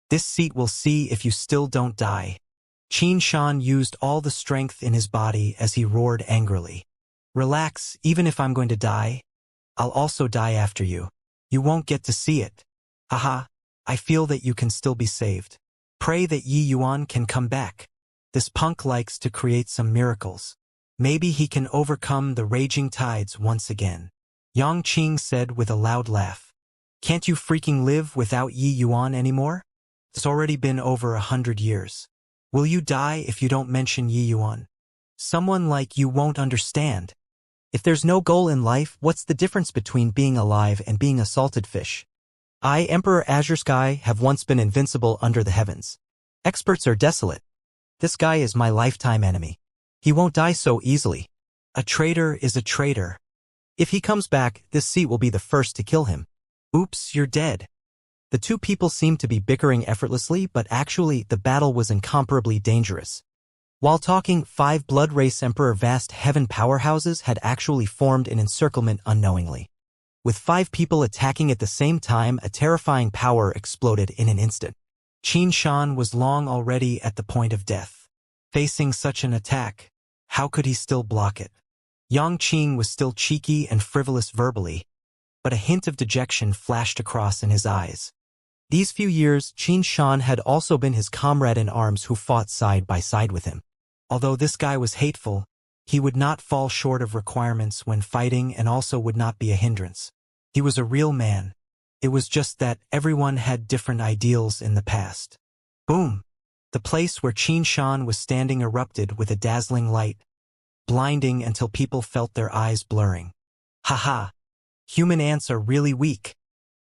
this seat will see if you still don't die. Qin Shan used all the strength in his body as he roared angrily. Relax, even if I'm going to die, I'll also die after you. You won't get to see it. Haha, I feel that you can still be saved. Pray that Yi Yuan can come back. This punk likes to create some miracles. Maybe he can overcome the raging tides once again. Yangqing said with a loud laugh. Can't you freaking live without Yi Yuan anymore? It's already been over 100 years. Will you die if you don't mention Yi Yuan? Someone like you won't understand. If there's no goal in life, what's the difference between being alive and being a salted fish? I, Emperor Azure Sky, have once been invincible under the heavens. Experts are desolate. This guy is my lifetime enemy. He won't die so easily. A traitor is a traitor. If he comes back, this seat will be the first to kill him. Oops, you're dead. The two people seemed to be bickering effortlessly, but actually the battle was incomparably dangerous. While talking, 5 Blood Race Emperor Vast Heaven powerhouses had actually formed an encirclement unknowingly. With 5 people attacking at the same time, a terrifying power exploded in an instant. Xianxia was long already at the point of death. Facing such an attack, how could he still block it? Yangqing was still cheeky and frivolous verbally, but a hint of dejection flashed across in his eyes. These few years, Xianxia had also been his comrade in arms who fought side by side with him. Although this guy was hateful, he would not fall short of requirements when fighting and also would not be a hindrance. He was a real man. It was just that everyone had different ideals in the past. Boom! The place where Xianxia was standing erupted with a dazzling light, blinding until people felt their eyes blurring. Haha! Human ants are really weak.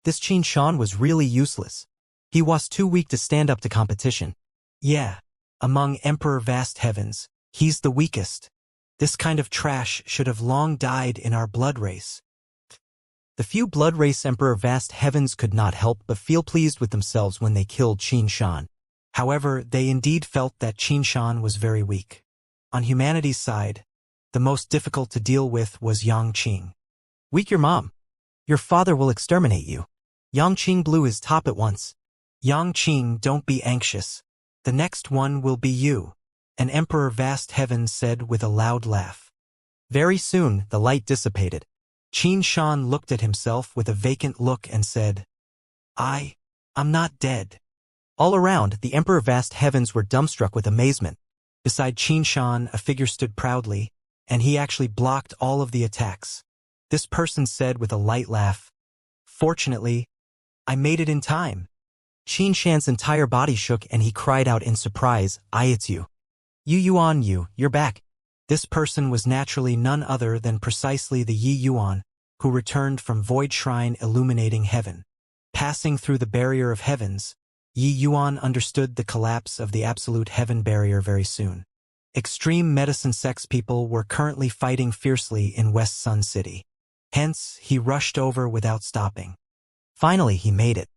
This Xianxia was really useless. He was too weak to stand up to competition. Yeah, among Emperor Vast Heavens, he's the weakest. This kind of trash should have long died in our blood race. The few Blood Race Emperor Vast Heavens could not help but feel pleased with themselves when they killed Xianxia. However, they indeed felt that Xianxia was very weak. On humanity's side, the most difficult to deal with was Yangqing. Weak your mom. Your father will exterminate you. Yangqing blew his top at once. Yangqing, don't be anxious. The next one will be you, an Emperor Vast Heavens said with a loud laugh. Very soon, the light dissipated. Xianxia looked at himself with a vacant look and said, I'm not dead. All around, the Emperor Vast Heavens were dumbstruck with amazement. Beside Xianxia, a figure stood proudly, and he actually blocked all of the attacks. This person said with a light laugh, "Fortunately, I made it in time." Xianxia's entire body shook and he cried out in surprise, it's you. Yi Yuan, you're back. This person was naturally none other than precisely the Yi Yuan, who returned from Void Shrine illuminating heaven. Passing through the barrier of heavens, Yi Yuan understood the collapse of the absolute heaven barrier very soon. Extreme medicine sex people were currently fighting fiercely in West Sun City. Hence, he rushed over without stopping. Finally, he made it.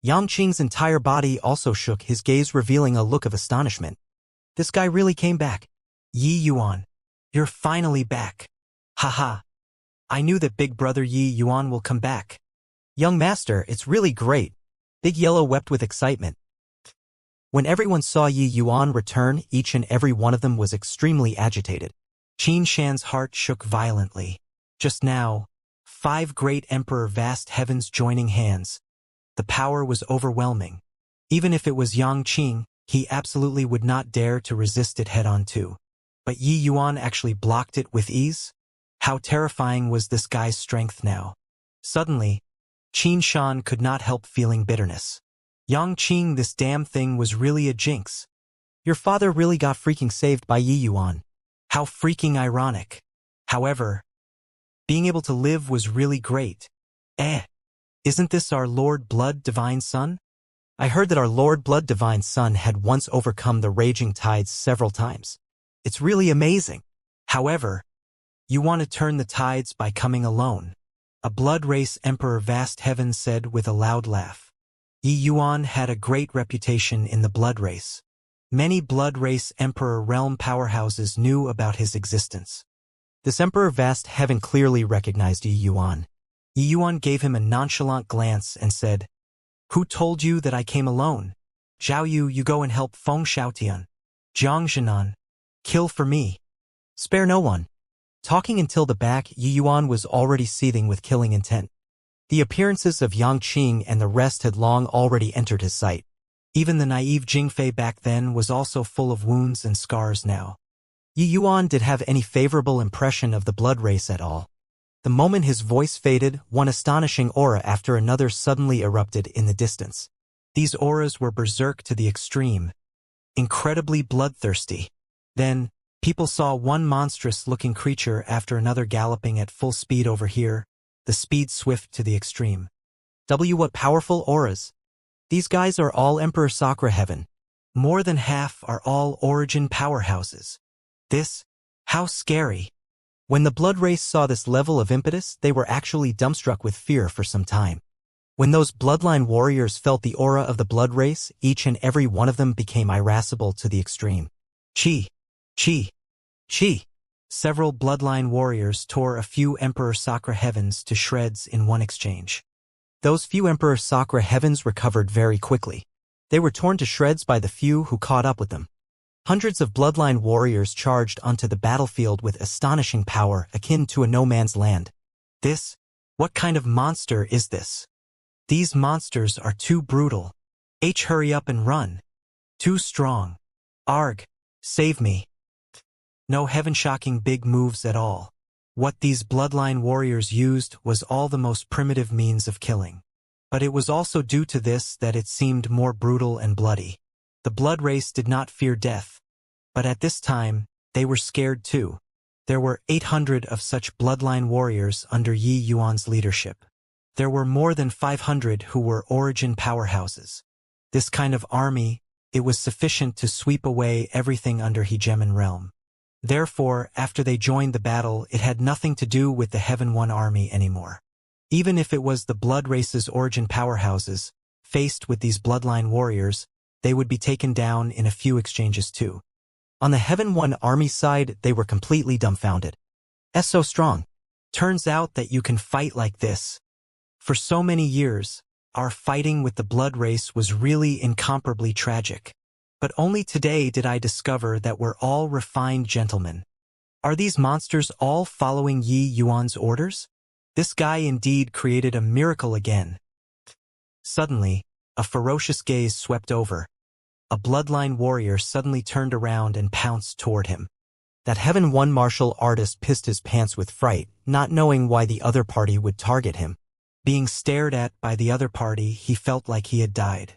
Yangqing's entire body also shook, his gaze revealing a look of astonishment. This guy really came back. Yi Yuan, you're finally back. Haha. I knew that Big Brother Yi Yuan will come back. Young master, it's really great. Big Yellow wept with excitement. When everyone saw Yi Yuan return, each and every one of them was extremely agitated. Xianxia's heart shook violently. Just now, 5 great Emperor Vast Heavens joining hands. The power was overwhelming. Even if it was Yangqing, he absolutely would not dare to resist it head-on too. But Yi Yuan actually blocked it with ease? How terrifying was this guy's strength now? Suddenly, Xianxia could not help feeling bitterness. Yangqing, this damn thing was really a jinx. Your father really got freaking saved by Yi Yuan. How freaking ironic. However, being able to live was really great. Isn't this our Lord Blood Divine Son? I heard that our Lord Blood Divine Son had once overcome the raging tides several times. It's really amazing. However, you want to turn the tides by coming alone. A Blood Race Emperor Vast Heaven said with a loud laugh. Yi Yuan had a great reputation in the Blood Race. Many Blood Race Emperor realm powerhouses knew about his existence. This Emperor Vast Heaven clearly recognized Yi Yuan. Yi Yuan gave him a nonchalant glance and said, "Who told you that I came alone? Zhao Yu, you go and help Feng Xiaotian. Jiang Zhenan, kill for me. Spare no one." Talking until the back, Yi Yuan was already seething with killing intent. The appearances of Yangqing and the rest had long already entered his sight. Even the naive Jingfei back then was also full of wounds and scars now. Yi Yuan did have any favorable impression of the blood race at all. The moment his voice faded, one astonishing aura after another suddenly erupted in the distance. These auras were berserk to the extreme, incredibly bloodthirsty. Then, people saw one monstrous-looking creature after another galloping at full speed over here, the speed swift to the extreme. What powerful auras. These guys are all Emperor Sakura Heaven. More than half are all origin powerhouses. How scary. When the blood race saw this level of impetus, they were actually dumbstruck with fear for some time. When those bloodline warriors felt the aura of the blood race, each and every one of them became irascible to the extreme. Chi! Chi! Chi! Several bloodline warriors tore a few Emperor Sakura heavens to shreds in one exchange. Those few Emperor Sakura heavens recovered very quickly. They were torn to shreds by the few who caught up with them. Hundreds of bloodline warriors charged onto the battlefield with astonishing power akin to a no-man's land. What kind of monster is this? These monsters are too brutal. Hurry up and run. Too strong. Arg, save me. No heaven-shocking big moves at all. What these bloodline warriors used was all the most primitive means of killing. But it was also due to this that it seemed more brutal and bloody. The blood race did not fear death. But at this time, they were scared too. There were 800 of such bloodline warriors under Yi Yuan's leadership. There were more than 500 who were origin powerhouses. This kind of army, it was sufficient to sweep away everything under Hegemon realm. Therefore, after they joined the battle, it had nothing to do with the Heaven One army anymore. Even if it was the blood race's origin powerhouses, faced with these bloodline warriors, they would be taken down in a few exchanges too. On the Heaven One army side, they were completely dumbfounded. So strong. Turns out that you can fight like this. For so many years, our fighting with the blood race was really incomparably tragic. But only today did I discover that we're all refined gentlemen. Are these monsters all following Yi Yuan's orders? This guy indeed created a miracle again. Suddenly, a ferocious gaze swept over. A bloodline warrior suddenly turned around and pounced toward him. That Heaven One martial artist pissed his pants with fright, not knowing why the other party would target him. Being stared at by the other party, he felt like he had died.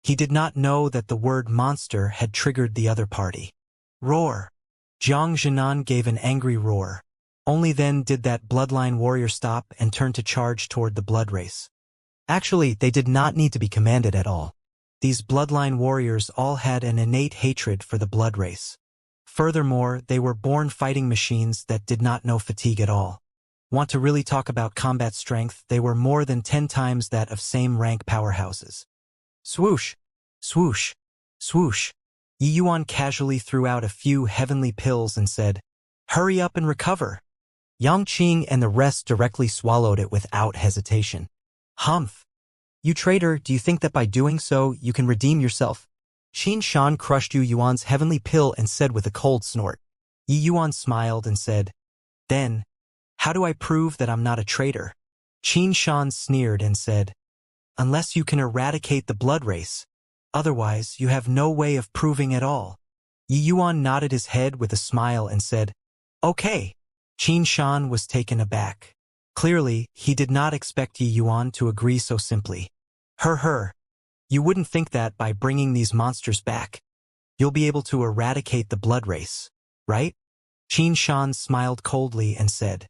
He did not know that the word monster had triggered the other party. Roar! Jiang Zhenan gave an angry roar. Only then did that bloodline warrior stop and turn to charge toward the blood race. Actually, they did not need to be commanded at all. These bloodline warriors all had an innate hatred for the blood race. Furthermore, they were born fighting machines that did not know fatigue at all. Want to really talk about combat strength, they were more than 10 times that of same-rank powerhouses. Swoosh! Swoosh! Swoosh! Yi Yuan casually threw out a few heavenly pills and said, "Hurry up and recover." Yang Qing and the rest directly swallowed it without hesitation. Humph! You traitor, do you think that by doing so, you can redeem yourself? Qin Shan crushed Yi Yuan's heavenly pill and said with a cold snort. Yi Yuan smiled and said, "Then, how do I prove that I'm not a traitor?" Qin Shan sneered and said, "Unless you can eradicate the blood race. Otherwise, you have no way of proving at all." Yi Yuan nodded his head with a smile and said, "Okay." Qin Shan was taken aback. Clearly, he did not expect Yi Yuan to agree so simply. Her. You wouldn't think that by bringing these monsters back, you'll be able to eradicate the blood race, right? Qin Shan smiled coldly and said,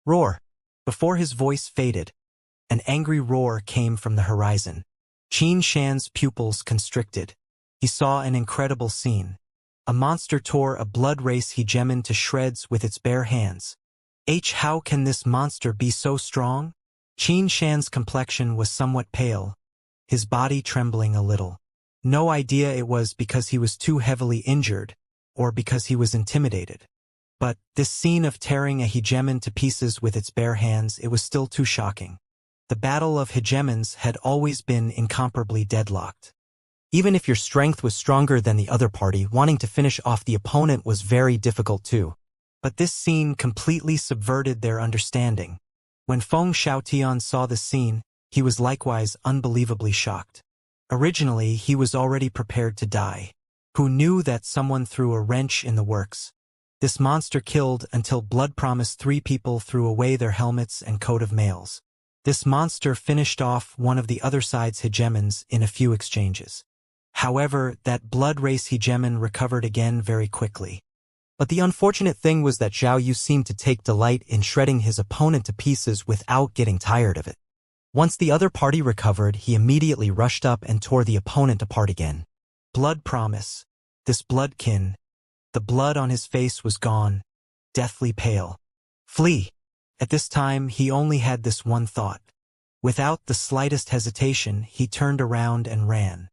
"Roar." Before his voice faded, an angry roar came from the horizon. Qin Shan's pupils constricted. He saw an incredible scene. A monster tore a blood race hegemon to shreds with its bare hands. How can this monster be so strong? Qin Shan's complexion was somewhat pale, his body trembling a little. No idea it was because he was too heavily injured, or because he was intimidated. But this scene of tearing a hegemon to pieces with its bare hands, it was still too shocking. The battle of hegemons had always been incomparably deadlocked. Even if your strength was stronger than the other party, wanting to finish off the opponent was very difficult too. But this scene completely subverted their understanding. When Feng Xiaotian saw the scene, he was likewise unbelievably shocked. Originally, he was already prepared to die. Who knew that someone threw a wrench in the works? This monster killed until Blood Promise 3 people threw away their helmets and coat of mails. This monster finished off one of the other side's hegemons in a few exchanges. However, that blood race hegemon recovered again very quickly. But the unfortunate thing was that Zhao Yu seemed to take delight in shredding his opponent to pieces without getting tired of it. Once the other party recovered, he immediately rushed up and tore the opponent apart again. Blood Promise. This bloodkin. The blood on his face was gone, deathly pale. Flee. At this time, he only had this one thought. Without the slightest hesitation, he turned around and ran.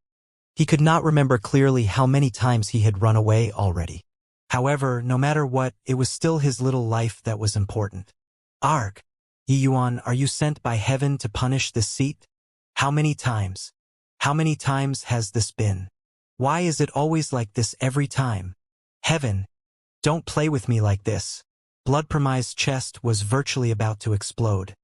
He could not remember clearly how many times he had run away already. However, no matter what, it was still his little life that was important. Arg! Yi Yuan, are you sent by heaven to punish this seat? How many times? How many times has this been? Why is it always like this every time? Heaven! Don't play with me like this. Blood-premised chest was virtually about to explode.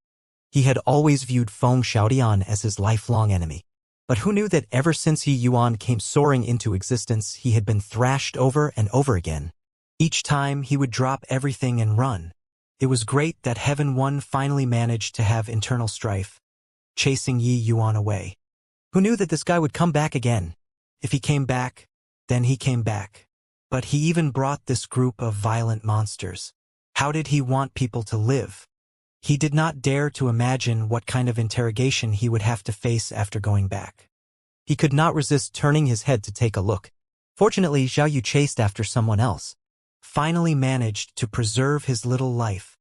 He had always viewed Feng Xiaotian as his lifelong enemy. But who knew that ever since Yi Yuan came soaring into existence, he had been thrashed over and over again. Each time he would drop everything and run. It was great that Heaven 1 finally managed to have internal strife, chasing Yi Yuan away. Who knew that this guy would come back again? If he came back, then he came back. But he even brought this group of violent monsters. How did he want people to live? He did not dare to imagine what kind of interrogation he would have to face after going back. He could not resist turning his head to take a look. Fortunately, Xiao Yu chased after someone else. Finally managed to preserve his little life.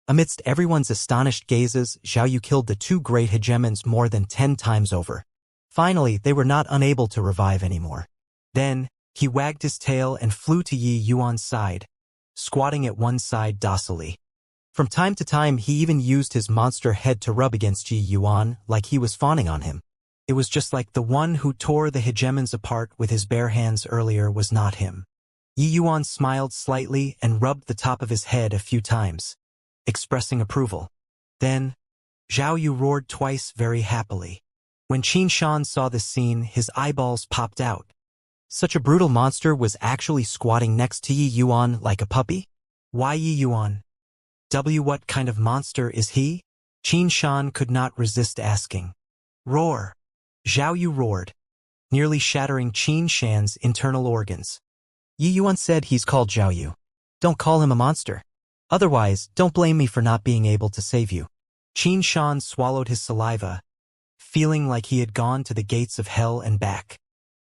Amidst everyone's astonished gazes, Xiao Yu killed the two great hegemons more than 10 times over. Finally, they were not unable to revive anymore. Then, he wagged his tail and flew to Yi Yuan's side, squatting at one side docilely. From time to time, he even used his monster head to rub against Yi Yuan like he was fawning on him. It was just like the one who tore the hegemons apart with his bare hands earlier was not him. Yi Yuan smiled slightly and rubbed the top of his head a few times, expressing approval. Then, Xiao Yu roared twice very happily. When Qin Shan saw this scene, his eyeballs popped out. Such a brutal monster was actually squatting next to Yi Yuan like a puppy? Why Yi Yuan? What kind of monster is he? Qin Shan could not resist asking. Roar! Xiao Yu roared, nearly shattering Qin Shan's internal organs. Yi Yuan said he's called Xiao Yu. Don't call him a monster. Otherwise, don't blame me for not being able to save you. Qin Shan swallowed his saliva, feeling like he had gone to the gates of hell and back.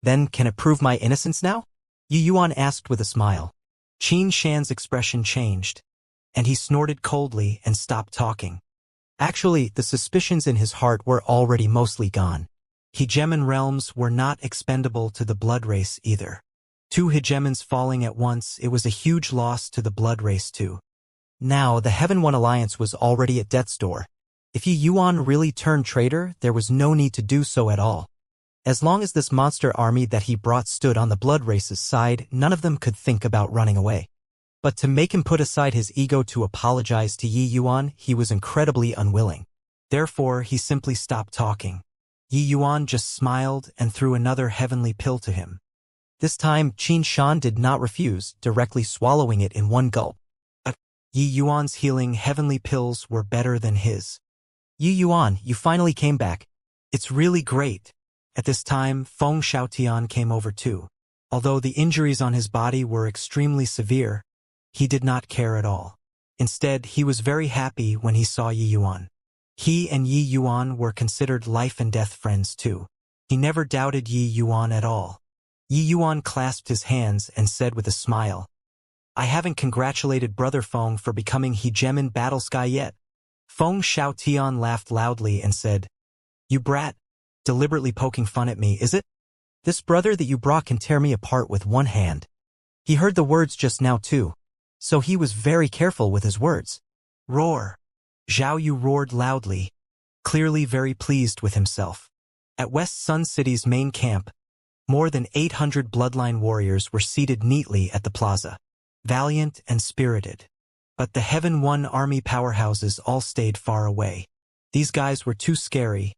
Then, can it prove my innocence now? Yi Yuan asked with a smile. Qin Shan's expression changed, and he snorted coldly and stopped talking. Actually, the suspicions in his heart were already mostly gone. Hegemon realms were not expendable to the blood race either. 2 hegemons falling at once, it was a huge loss to the blood race too. Now, the Heaven One Alliance was already at death's door. If Yi Yuan really turned traitor, there was no need to do so at all. As long as this monster army that he brought stood on the blood race's side, none of them could think about running away. But to make him put aside his ego to apologize to Yi Yuan, he was incredibly unwilling. Therefore, he simply stopped talking. Yi Yuan just smiled and threw another heavenly pill to him. This time, Qin Shan did not refuse, directly swallowing it in one gulp. Yi Yuan's healing heavenly pills were better than his. Yi Yuan, you finally came back. It's really great. At this time, Feng Xiaotian came over too. Although the injuries on his body were extremely severe, he did not care at all. Instead, he was very happy when he saw Yi Yuan. He and Yi Yuan were considered life and death friends too. He never doubted Yi Yuan at all. Yi Yuan clasped his hands and said with a smile, I haven't congratulated Brother Feng for becoming Hegemon Battle Sky yet. Feng Xiaotian laughed loudly and said, You brat, deliberately poking fun at me, is it? This brother that you brought can tear me apart with one hand. He heard the words just now too, so he was very careful with his words. Roar! Xiao Yu roared loudly, clearly very pleased with himself. At West Sun City's main camp, more than 800 bloodline warriors were seated neatly at the plaza, valiant and spirited. But the Heaven One army powerhouses all stayed far away. These guys were too scary,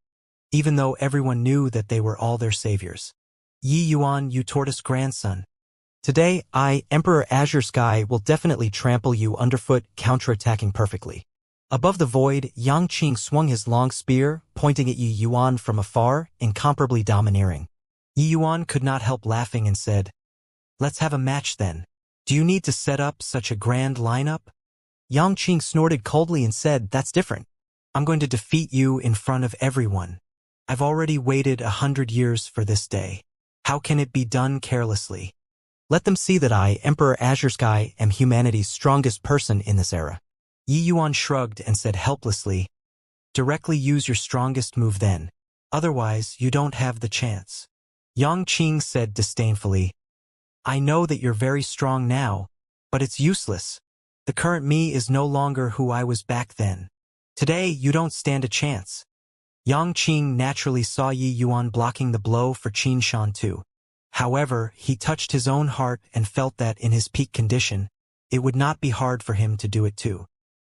even though everyone knew that they were all their saviors. Yi Yuan, you tortoise grandson. Today, I, Emperor Azure Sky, will definitely trample you underfoot, counterattacking perfectly. Above the void, Yang Qing swung his long spear, pointing at Yi Yuan from afar, incomparably domineering. Yi Yuan could not help laughing and said, Let's have a match then. Do you need to set up such a grand lineup? Yang Qing snorted coldly and said, That's different. I'm going to defeat you in front of everyone. I've already waited 100 years for this day. How can it be done carelessly? Let them see that I, Emperor Azure Sky, am humanity's strongest person in this era. Yi Yuan shrugged and said helplessly, Directly use your strongest move then. Otherwise, you don't have the chance. Yang Qing said disdainfully, I know that you're very strong now, but it's useless. The current me is no longer who I was back then. Today, you don't stand a chance. Yang Qing naturally saw Yi Yuan blocking the blow for Qin Shan too. However, he touched his own heart and felt that in his peak condition, it would not be hard for him to do it too.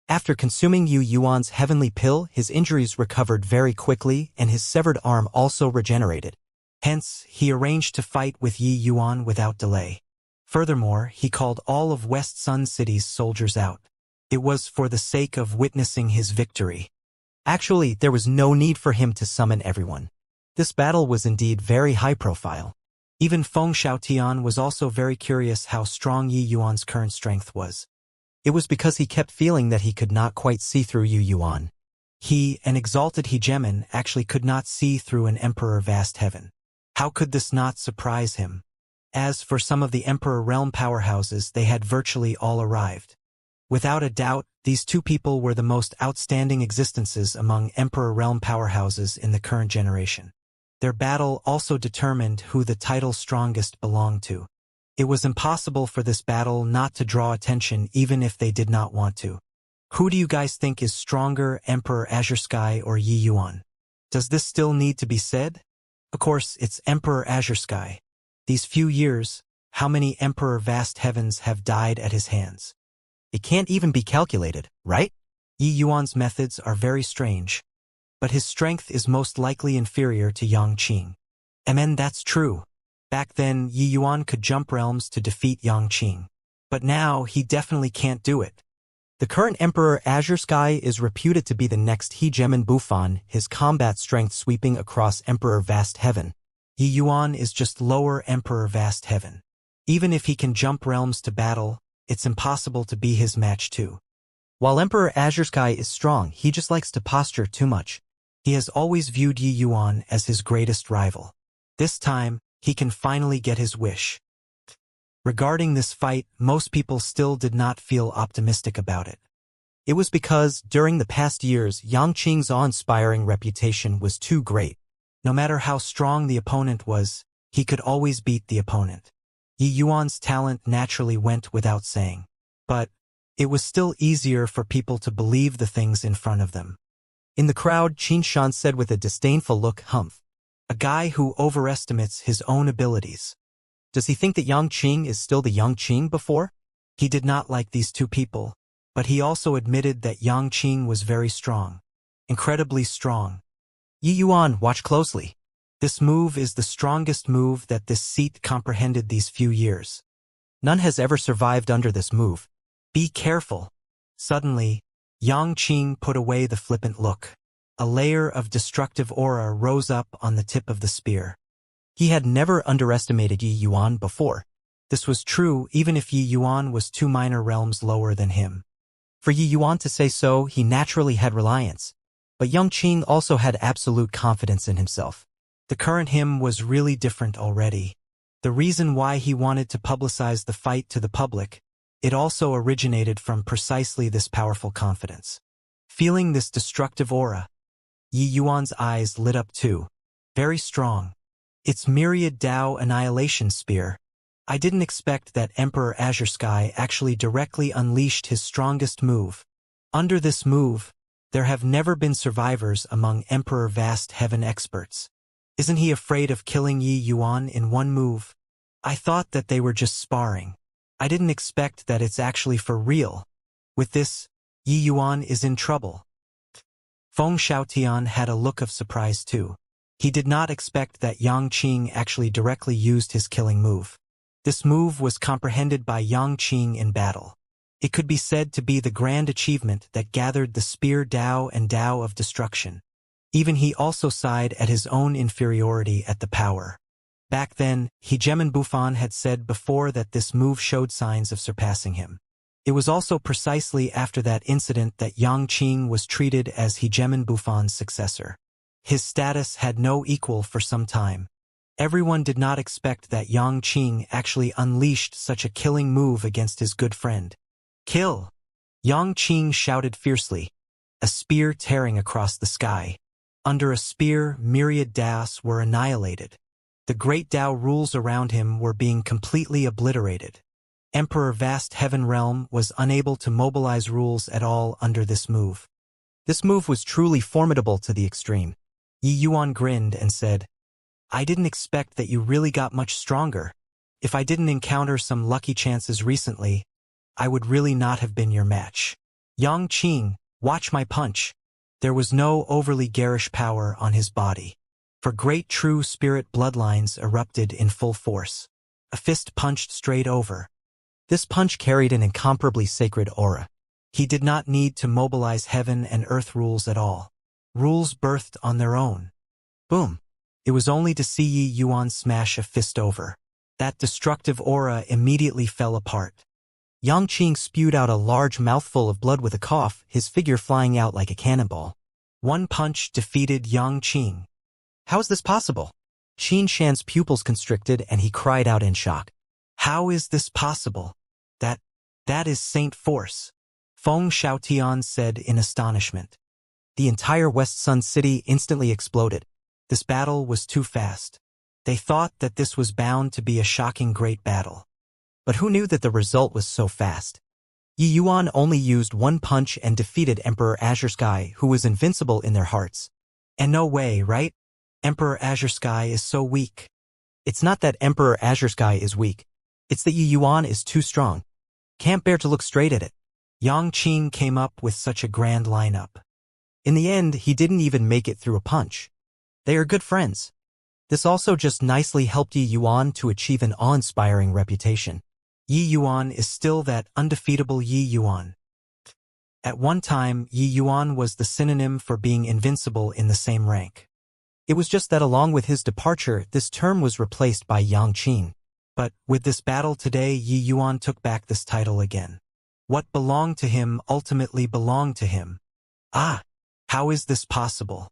After consuming Yu Yuan's heavenly pill, his injuries recovered very quickly and his severed arm also regenerated. Hence, he arranged to fight with Yi Yuan without delay. Furthermore, he called all of West Sun City's soldiers out. It was for the sake of witnessing his victory. Actually, there was no need for him to summon everyone. This battle was indeed very high profile. Even Feng Xiaotian was also very curious how strong Yi Yuan's current strength was. It was because he kept feeling that he could not quite see through Yu Yuan. He, an exalted hegemon, actually could not see through an emperor vast heaven. How could this not surprise him? As for some of the emperor realm powerhouses, they had virtually all arrived. Without a doubt, these two people were the most outstanding existences among emperor realm powerhouses in the current generation. Their battle also determined who the title strongest belonged to. It was impossible for this battle not to draw attention even if they did not want to. Who do you guys think is stronger, Emperor Azure Sky or Yi Yuan? Does this still need to be said? Of course, it's Emperor Azure Sky. These few years, how many Emperor Vast Heavens have died at his hands? It can't even be calculated, right? Yi Yuan's methods are very strange, but his strength is most likely inferior to Yang Qing. That's true. Back then, Yi Yuan could jump realms to defeat Yang Qing. But now, he definitely can't do it. The current Emperor Azure Sky is reputed to be the next hegemon Bufan, his combat strength sweeping across Emperor Vast Heaven. Yi Yuan is just lower Emperor Vast Heaven. Even if he can jump realms to battle, it's impossible to be his match too. While Emperor Azure Sky is strong, he just likes to posture too much. He has always viewed Yi Yuan as his greatest rival. This time, he can finally get his wish. Regarding this fight, most people still did not feel optimistic about it. It was because, during the past years, Yang Qing's awe-inspiring reputation was too great. No matter how strong the opponent was, he could always beat the opponent. Yi Yuan's talent naturally went without saying. But it was still easier for people to believe the things in front of them. In the crowd, Qin Shan said with a disdainful look, humph. A guy who overestimates his own abilities. Does he think that Yang Qing is still the Yang Qing before? He did not like these two people, but he also admitted that Yang Qing was very strong. Incredibly strong. Yi Yuan, watch closely. This move is the strongest move that this seat comprehended these few years. None has ever survived under this move. Be careful. Suddenly, Yang Qing put away the flippant look. A layer of destructive aura rose up on the tip of the spear. He had never underestimated Yi Yuan before. This was true even if Yi Yuan was 2 minor realms lower than him. For Yi Yuan to say so, he naturally had reliance. But Yang Qing also had absolute confidence in himself. The current him was really different already. The reason why he wanted to publicize the fight to the public, it also originated from precisely this powerful confidence. Feeling this destructive aura, Yi Yuan's eyes lit up too. Very strong. Its myriad Dao annihilation spear. I didn't expect that Emperor Azure Sky actually directly unleashed his strongest move. Under this move, there have never been survivors among Emperor Vast Heaven experts. Isn't he afraid of killing Yi Yuan in one move? I thought that they were just sparring. I didn't expect that it's actually for real. With this, Yi Yuan is in trouble. Feng Xiaotian had a look of surprise too. He did not expect that Yang Qing actually directly used his killing move. This move was comprehended by Yang Qing in battle. It could be said to be the grand achievement that gathered the spear Dao and Dao of destruction. Even he also sighed at his own inferiority at the power. Back then, Hegemon Bufan had said before that this move showed signs of surpassing him. It was also precisely after that incident that Yang Qing was treated as Hegemon Bufan's successor. His status had no equal for some time. Everyone did not expect that Yang Qing actually unleashed such a killing move against his good friend. Kill! Yang Qing shouted fiercely. a spear tearing across the sky. Under a spear, myriad Daos were annihilated. The great Tao rules around him were being completely obliterated. Emperor Vast Heaven Realm was unable to mobilize rules at all under this move. This move was truly formidable to the extreme. Yi Yuan grinned and said, I didn't expect that you really got much stronger. If I didn't encounter some lucky chances recently, I would really not have been your match. Yang Qing, watch my punch. There was no overly garish power on his body. For great true spirit bloodlines erupted in full force. A fist punched straight over. This punch carried an incomparably sacred aura. He did not need to mobilize heaven and earth rules at all. Rules birthed on their own. Boom. It was only to see Yi Yuan smash a fist over. That destructive aura immediately fell apart. Yang Qing spewed out a large mouthful of blood with a cough, his figure flying out like a cannonball. One punch defeated Yang Qing. How is this possible? Xianxia's pupils constricted and he cried out in shock. How is this possible? That is Saint Force. Feng Xiaotian said in astonishment. The entire West Sun City instantly exploded. This battle was too fast. They thought that this was bound to be a shocking great battle. But who knew that the result was so fast? Yi Yuan only used one punch and defeated Emperor Azure Sky, who was invincible in their hearts. And no way, right? Emperor Azure Sky is so weak. It's not that Emperor Azure Sky is weak. It's that Yi Yuan is too strong. Can't bear to look straight at it. Yang Qing came up with such a grand lineup. In the end, he didn't even make it through a punch. They are good friends. This also just nicely helped Yi Yuan to achieve an awe-inspiring reputation. Yi Yuan is still that undefeatable Yi Yuan. At one time, Yi Yuan was the synonym for being invincible in the same rank. It was just that along with his departure, this term was replaced by Yang Qing. But with this battle today, Yi Yuan took back this title again. What belonged to him ultimately belonged to him. Ah, how is this possible?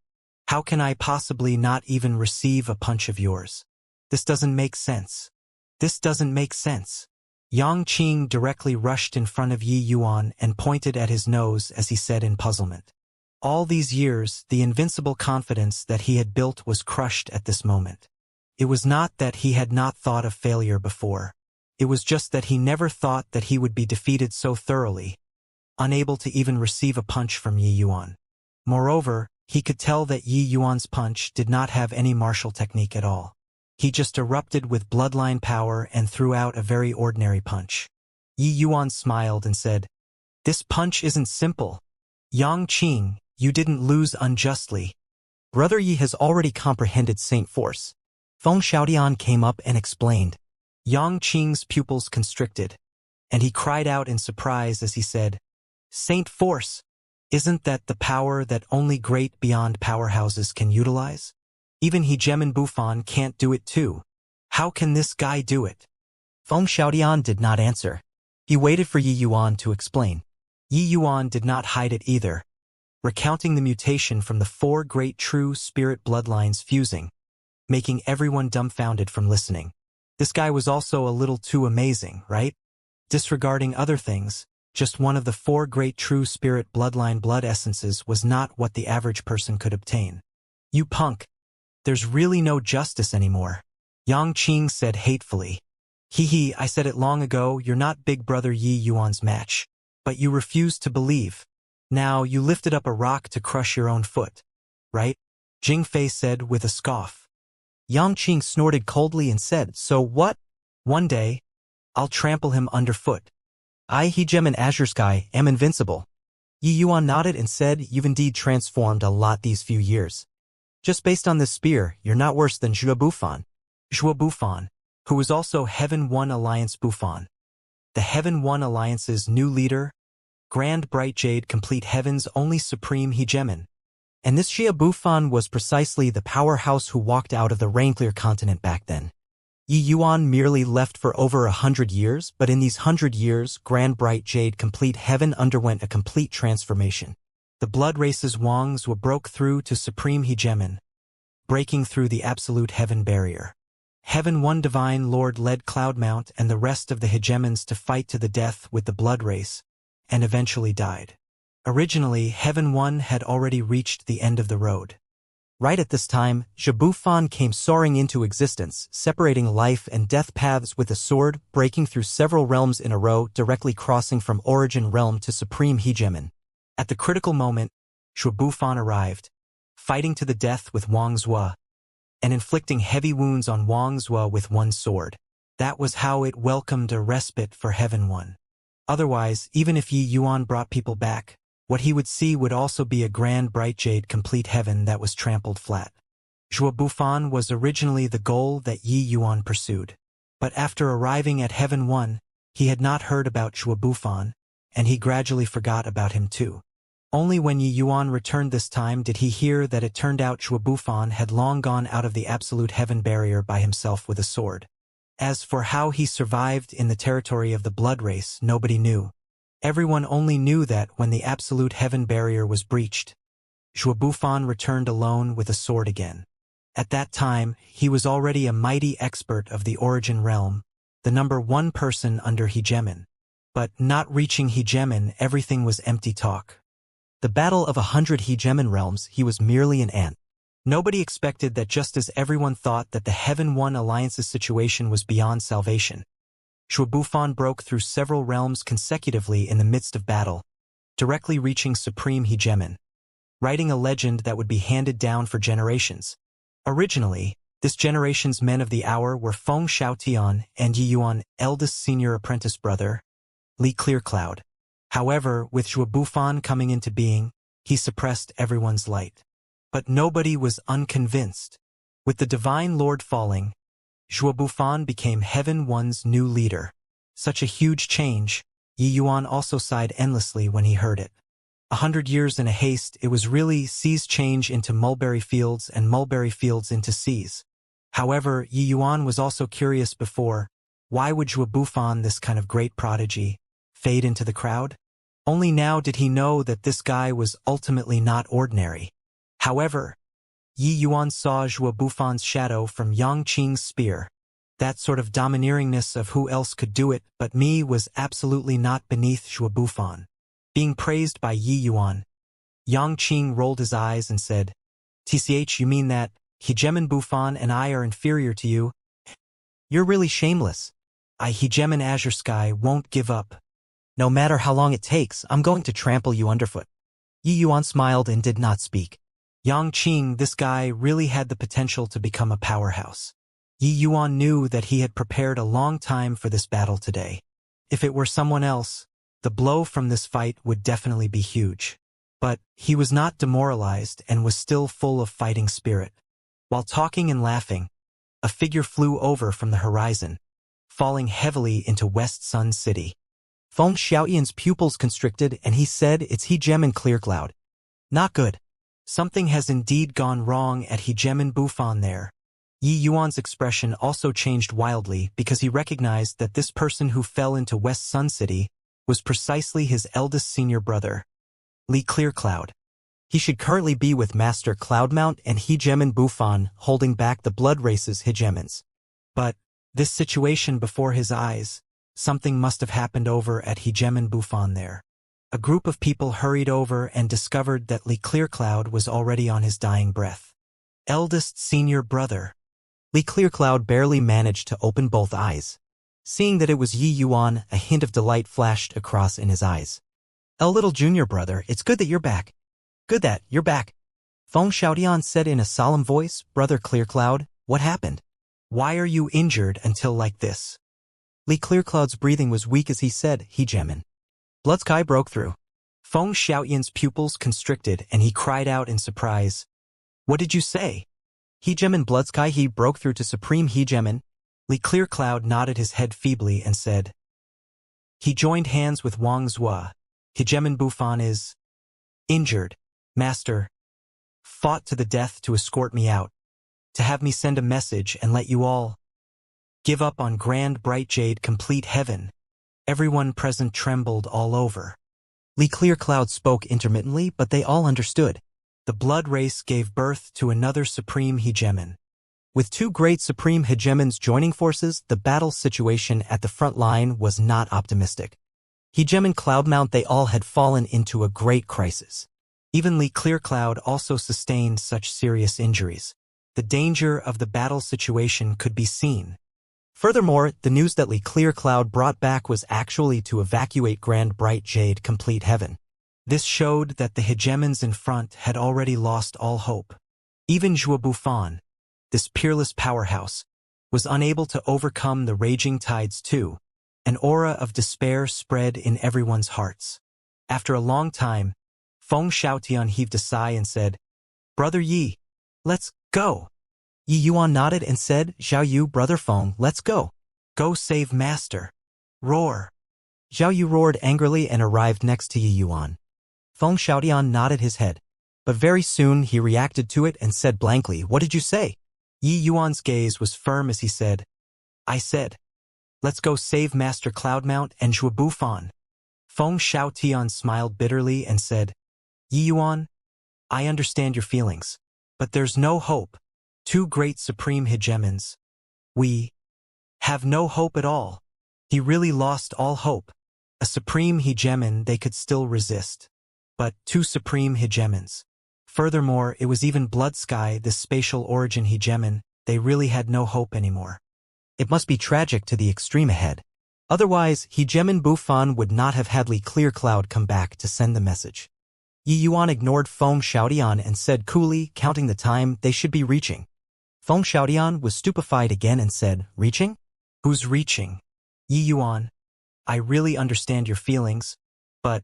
How can I possibly not even receive a punch of yours? This doesn't make sense. This doesn't make sense. Yang Qing directly rushed in front of Yi Yuan and pointed at his nose as he said in puzzlement. All these years, the invincible confidence that he had built was crushed at this moment. It was not that he had not thought of failure before. It was just that he never thought that he would be defeated so thoroughly, unable to even receive a punch from Yi Yuan. Moreover, he could tell that Yi Yuan's punch did not have any martial technique at all. He just erupted with bloodline power and threw out a very ordinary punch. Yi Yuan smiled and said, This punch isn't simple. Yang Qing, you didn't lose unjustly. Brother Yi has already comprehended Saint Force. Feng Xiaotian came up and explained. Yang Qing's pupils constricted, and he cried out in surprise as he said, Saint Force, isn't that the power that only great beyond powerhouses can utilize? Even Hegemon Bufan can't do it too. How can this guy do it? Feng Xiaotian did not answer. He waited for Yi Yuan to explain. Yi Yuan did not hide it either, recounting the mutation from the 4 great true spirit bloodlines fusing, making everyone dumbfounded from listening. This guy was also a little too amazing, right? Disregarding other things, just one of the 4 great true spirit bloodline blood essences was not what the average person could obtain. You punk. There's really no justice anymore. Yang Qing said hatefully. Hee, I said it long ago, you're not Big Brother Yi Yuan's match. But you refused to believe. Now you lifted up a rock to crush your own foot. Right? Jing Fei said with a scoff. Yang Qing snorted coldly and said, So what? One day, I'll trample him underfoot. I, Hegemon Azure Sky, am invincible. Yi Yuan nodded and said, You've indeed transformed a lot these few years. Just based on this spear, you're not worse than Zhuo Bufan. Zhuo Bufan, who was also Heaven One Alliance Bufan. The Heaven One Alliance's new leader, Grand Bright Jade Complete Heaven's only supreme hegemon. And this Zhuo Bufan was precisely the powerhouse who walked out of the Rainclear continent back then. Yi Yuan merely left for over 100 years, but in these 100 years, Grand Bright Jade Complete Heaven underwent a complete transformation. The blood race's Wangs were broke through to supreme hegemon, breaking through the absolute heaven barrier. Heaven One Divine Lord led Cloudmount and the rest of the hegemons to fight to the death with the blood race, and eventually died. Originally, Heaven 1 had already reached the end of the road. Right at this time, Zhabufan came soaring into existence, separating life and death paths with a sword, breaking through several realms in a row, directly crossing from Origin Realm to Supreme Hegemon. At the critical moment, Zhabufan arrived, fighting to the death with Wang Zhua, and inflicting heavy wounds on Wang Zhua with one sword. That was how it welcomed a respite for Heaven 1. Otherwise, even if Yi Yuan brought people back, what he would see would also be a grand bright jade complete heaven that was trampled flat. Zhabufan was originally the goal that Yi Yuan pursued. But after arriving at Heaven 1, he had not heard about Zhabufan, and he gradually forgot about him too. Only when Yi Yuan returned this time did he hear that it turned out Zhabufan had long gone out of the absolute heaven barrier by himself with a sword. As for how he survived in the territory of the blood race, nobody knew. Everyone only knew that when the absolute heaven barrier was breached, Zhabufan returned alone with a sword again. At that time, he was already a mighty expert of the Origin Realm, the number one person under Hegemon. But not reaching Hegemon, everything was empty talk. The battle of 100 Hegemon realms, he was merely an ant. Nobody expected that just as everyone thought that the Heaven 1 Alliance's situation was beyond salvation, Zhabufan broke through several realms consecutively in the midst of battle, directly reaching Supreme Hegemon, writing a legend that would be handed down for generations. Originally, this generation's men of the hour were Feng Xiaotian and Yi Yuan, eldest senior apprentice brother, Li Clearcloud. However, with Zhabufan coming into being, he suppressed everyone's light. But nobody was unconvinced. With the Divine Lord falling, Zhabufan became Heaven 1's new leader. Such a huge change, Yi Yuan also sighed endlessly when he heard it. 100 years in a haste, it was really seas change into mulberry fields and mulberry fields into seas. However, Yi Yuan was also curious before, why would Zhabufan, this kind of great prodigy, fade into the crowd? Only now did he know that this guy was ultimately not ordinary. However, Yi Yuan saw Zhabufan's shadow from Yang Qing's spear. That sort of domineeringness of who else could do it but me was absolutely not beneath Zhabufan. Being praised by Yi Yuan, Yang Qing rolled his eyes and said, "TCH, you mean that Hegemon Bufan and I are inferior to you? You're really shameless. Hegemon Azure Sky won't give up. No matter how long it takes, I'm going to trample you underfoot." Yi Yuan smiled and did not speak. Yang Qing, this guy really had the potential to become a powerhouse. Yi Yuan knew that he had prepared a long time for this battle today. If it were someone else, the blow from this fight would definitely be huge. But he was not demoralized and was still full of fighting spirit. While talking and laughing, a figure flew over from the horizon, falling heavily into West Sun City. Feng Xiaoyan's pupils constricted and he said, "It's Hegemon Clearcloud." Not good. Something has indeed gone wrong at Hegemon Bufan there. Yi Yuan's expression also changed wildly because he recognized that this person who fell into West Sun City was precisely his eldest senior brother, Li Clearcloud. He should currently be with Master Cloudmount and Hegemon Bufan, holding back the blood race's hegemons. But this situation before his eyes, something must have happened over at Hegemon Bufan there. A group of people hurried over and discovered that Li Clearcloud was already on his dying breath. Eldest senior brother. Li Clearcloud barely managed to open both eyes. Seeing that it was Yi Yuan, a hint of delight flashed across in his eyes. Little junior brother, it's good that you're back." "Good that you're back," Feng Xiaotian said in a solemn voice. "Brother Clearcloud, what happened? Why are you injured until like this?" Li Clearcloud's breathing was weak as he said, "Hegemon. Blood Sky broke through." Feng Xiaoyan's pupils constricted and he cried out in surprise. "What did you say?" "Hegemon Blood Sky, he broke through to Supreme Hegemon." Li Clearcloud nodded his head feebly and said, "He joined hands with Wang Zhua. Hegemon Bufan is injured, Master. Fought to the death to escort me out, to have me send a message and let you all give up on grand bright jade complete heaven." Everyone present trembled all over. Li Clearcloud spoke intermittently, but they all understood. The blood race gave birth to another Supreme Hegemon. With two great Supreme Hegemons joining forces, the battle situation at the front line was not optimistic. Gem and Cloudmount, they all had fallen into a great crisis. Even Li Clearcloud also sustained such serious injuries. The danger of the battle situation could be seen. Furthermore, the news that Li Clearcloud brought back was actually to evacuate Grand Bright Jade Complete Heaven. This showed that the hegemons in front had already lost all hope. Even Zhua Bufan, this peerless powerhouse, was unable to overcome the raging tides too. An aura of despair spread in everyone's hearts. After a long time, Feng Xiaotian heaved a sigh and said, "Brother Yi, let's go." Yi Yuan nodded and said, "Xiao Yu, Brother Feng, let's go. Go save Master. Roar." Xiao Yu roared angrily and arrived next to Yi Yuan. Feng Xiaotian nodded his head. But very soon he reacted to it and said blankly, "What did you say?" Yi Yuan's gaze was firm as he said, "I said, let's go save Master Cloudmount and Zhua Bufan." Feng Xiaotian smiled bitterly and said, "Yi Yuan, I understand your feelings, but there's no hope. Two great supreme hegemons. We have no hope at all." He really lost all hope. A supreme hegemon they could still resist. But two supreme hegemons. Furthermore, it was even Blood Sky, the spatial origin hegemon, they really had no hope anymore. It must be tragic to the extreme ahead. Otherwise, Hegemon Bufan would not have had Li Clearcloud come back to send the message. Yi Yuan ignored Feng Xiaotian and said coolly, counting the time they should be reaching. Feng Xiaotian was stupefied again and said, "Reaching? Who's reaching?" Yi Yuan, I really understand your feelings, but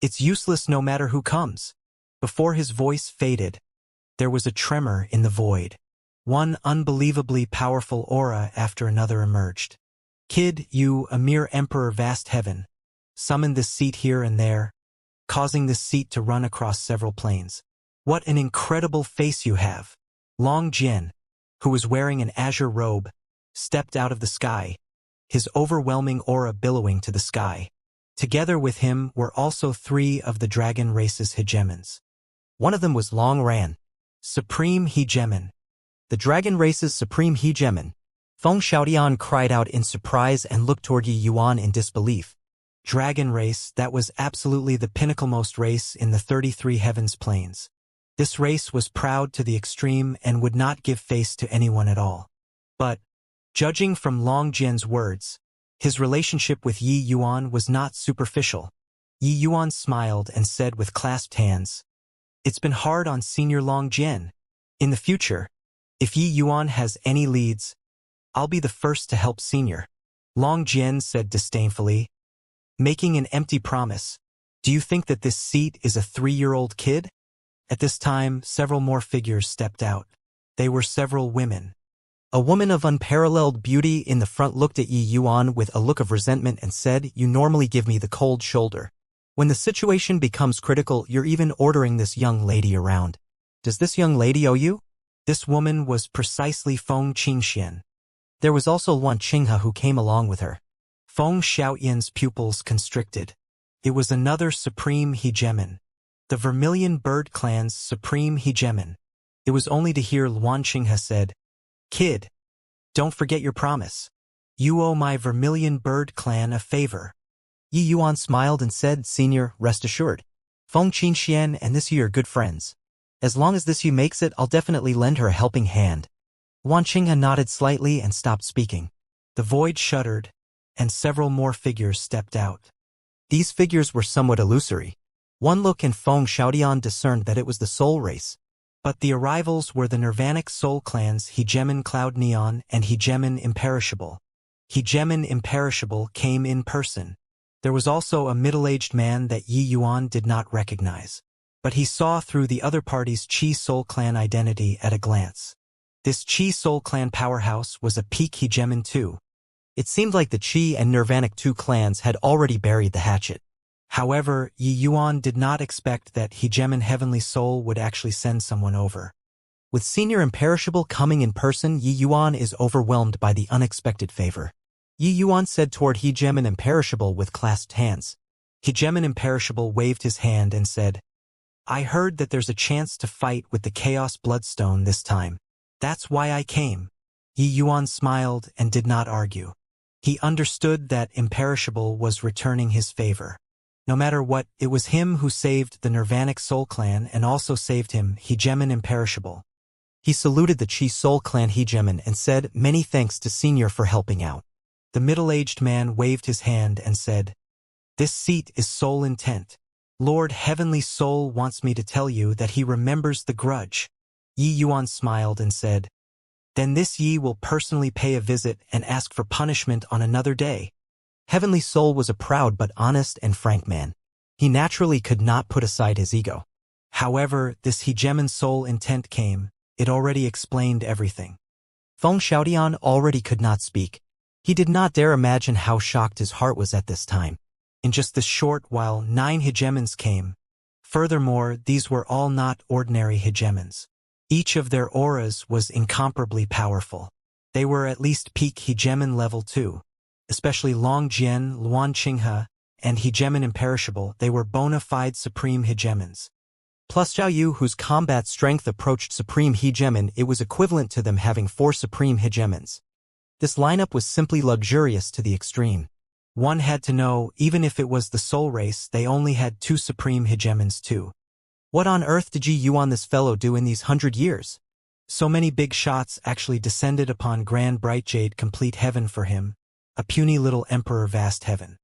it's useless no matter who comes. Before his voice faded, there was a tremor in the void. One unbelievably powerful aura after another emerged. "Kid, you, a mere emperor vast heaven, summon this seat here and there, causing this seat to run across several planes. What an incredible face you have." Long Jin, who was wearing an azure robe, stepped out of the sky, his overwhelming aura billowing to the sky. Together with him were also three of the dragon race's hegemons. One of them was Long Ran, supreme hegemon. the dragon race's supreme hegemon. Feng Xiaotian cried out in surprise and looked toward Yi Yuan in disbelief. Dragon race, that was absolutely the pinnaclemost race in the 33 heavens planes. This race was proud to the extreme and would not give face to anyone at all. But, judging from Long Jin's words, his relationship with Yi Yuan was not superficial. Yi Yuan smiled and said with clasped hands, "It's been hard on Senior Long Jin. In the future, if Yi Yuan has any leads, I'll be the first to help Senior." Long Jin said disdainfully, making an empty promise, "Do you think that this seat is a 3-year-old kid?" At this time, several more figures stepped out. They were several women. A woman of unparalleled beauty in the front looked at Yi Yuan with a look of resentment and said, "You normally give me the cold shoulder. When the situation becomes critical, you're even ordering this young lady around. Does this young lady owe you?" This woman was precisely Feng Qingxian. There was also Wan Qinghe who came along with her. Feng Xiaoyan's pupils constricted. It was another supreme hegemon. The Vermilion Bird Clan's supreme hegemon. It was only to hear Wan Qinghe said, "Kid, don't forget your promise. You owe my Vermilion Bird Clan a favor." Yi Yuan smiled and said, "Senior, rest assured. Feng Qingxian and this Yu are good friends. As long as this Yu makes it, I'll definitely lend her a helping hand." Wan Qinghe nodded slightly and stopped speaking. The void shuddered, and several more figures stepped out. These figures were somewhat illusory. One look and Feng Xiaotian discerned that it was the Soul Race. But the arrivals were the Nirvanic Soul Clans Hegemon Cloud Neon and Hegemon Imperishable. Hegemon Imperishable came in person. There was also a middle-aged man that Yi Yuan did not recognize. But he saw through the other party's Qi Soul Clan identity at a glance. This Qi Soul Clan powerhouse was a peak hegemon too. It seemed like the Qi and Nirvanic 2 clans had already buried the hatchet. However, Yi Yuan did not expect that Hegemon Heavenly Soul would actually send someone over. With Senior Imperishable coming in person, Yi Yuan is overwhelmed by the unexpected favor. Yi Yuan said toward Hegemon Imperishable with clasped hands. Hegemon Imperishable waved his hand and said, "I heard that there's a chance to fight with the Chaos Bloodstone this time. That's why I came." Yi Yuan smiled and did not argue. He understood that Imperishable was returning his favor. No matter what, it was him who saved the Nirvanic Soul Clan and also saved him, Hegemon Imperishable. He saluted the Chi Soul Clan Hegemon and said, "Many thanks to Senior for helping out." The middle-aged man waved his hand and said, "This seat is Soul Intent. Lord Heavenly Soul wants me to tell you that he remembers the grudge." Yi Yuan smiled and said, "Then this Yi will personally pay a visit and ask for punishment on another day." Heavenly Soul was a proud but honest and frank man. He naturally could not put aside his ego. However, this Hegemon Soul Intent came. It already explained everything. Feng Xiaotian already could not speak. He did not dare imagine how shocked his heart was at this time. In just this short while, 9 hegemons came. Furthermore, these were all not ordinary hegemons. Each of their auras was incomparably powerful. They were at least peak hegemon level 2. Especially Long Jian, Luan Qinghe, and Hegemon Imperishable, they were bona fide supreme hegemons. Plus Zhao Yu, whose combat strength approached Supreme Hegemon, it was equivalent to them having 4 Supreme Hegemons. This lineup was simply luxurious to the extreme. One had to know, even if it was the Soul Race, they only had 2 Supreme Hegemons too. What on earth did Yi Yuan this fellow do in these 100 years? So many big shots actually descended upon Grand Bright Jade Complete Heaven for him, a puny little Emperor Vast Heaven.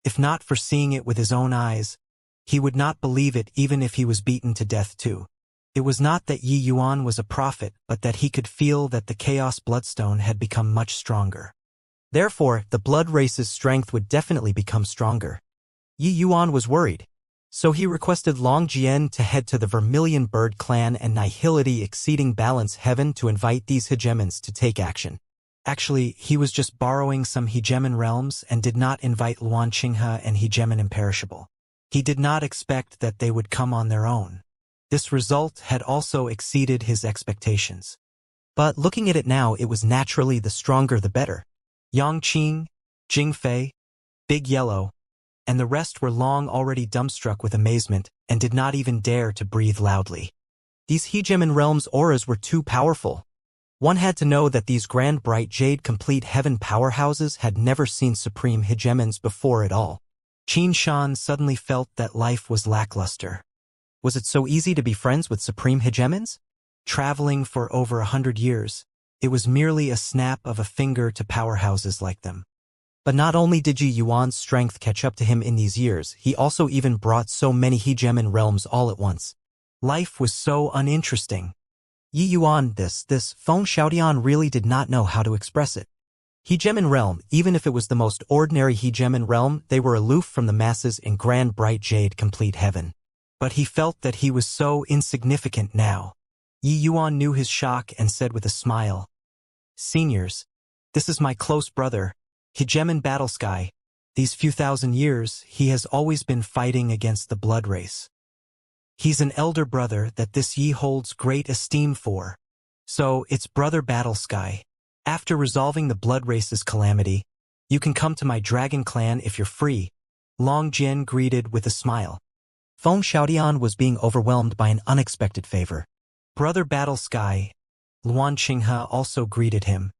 If not for seeing it with his own eyes, he would not believe it even if he was beaten to death too. It was not that Yi Yuan was a prophet, but that he could feel that the Chaos Bloodstone had become much stronger. Therefore, the blood race's strength would definitely become stronger. Yi Yuan was worried. So he requested Long Jian to head to the Vermilion Bird Clan and Nihility Exceeding Balance Heaven to invite these hegemons to take action. Actually, he was just borrowing some hegemon realms and did not invite Luan Qinghe and Hegemon Imperishable. He did not expect that they would come on their own. This result had also exceeded his expectations. But looking at it now, it was naturally the stronger the better. Yangqing, Jingfei, Big Yellow, and the rest were long already dumbstruck with amazement and did not even dare to breathe loudly. These Hegemon realms' auras were too powerful. One had to know that these Grand Bright Jade Complete Heaven powerhouses had never seen Supreme Hegemons before at all. Qin Shan suddenly felt that life was lackluster. Was it so easy to be friends with Supreme Hegemons? Traveling for over 100 years, it was merely a snap of a finger to powerhouses like them. But not only did Yi Yuan's strength catch up to him in these years, he also even brought so many Hegemon realms all at once. Life was so uninteresting. Yi Yuan, this Feng Xiaotian really did not know how to express it. Hegemon realm, even if it was the most ordinary Hegemon realm, they were aloof from the masses in Grand Bright Jade Complete Heaven. But he felt that he was so insignificant now. Yi Yuan knew his shock and said with a smile, "Seniors, this is my close brother, Hegemon Battlesky. These few thousand years, he has always been fighting against the blood race. He's an elder brother that this Yi holds great esteem for. So, it's Brother Battlesky. After resolving the blood race's calamity, you can come to my dragon clan if you're free." Long Jian greeted with a smile. Feng Xiaotian was being overwhelmed by an unexpected favor. Brother Battlesky, Luan Qinghe also greeted him.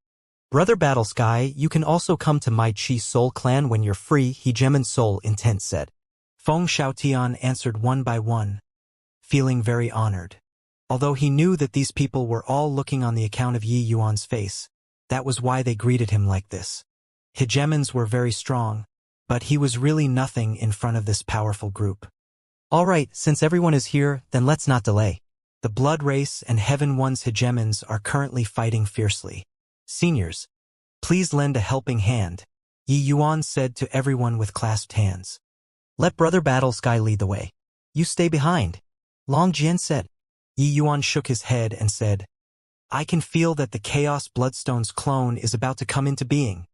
"Brother Battlesky, you can also come to my Chi Soul Clan when you're free," Hegemon Soul Intent said. Feng Xiaotian answered one by one, feeling very honored. Although he knew that these people were all looking on the account of Yi Yuan's face, that was why they greeted him like this. Hegemons were very strong, but he was really nothing in front of this powerful group. "All right, since everyone is here, then let's not delay." The Blood Race and Heaven One's hegemons are currently fighting fiercely. "Seniors, please lend a helping hand," Yi Yuan said to everyone with clasped hands. "Let Brother Battlesky lead the way. You stay behind," Long Jian said. Yi Yuan shook his head and said, "I can feel that the Chaos Bloodstone's clone is about to come into being.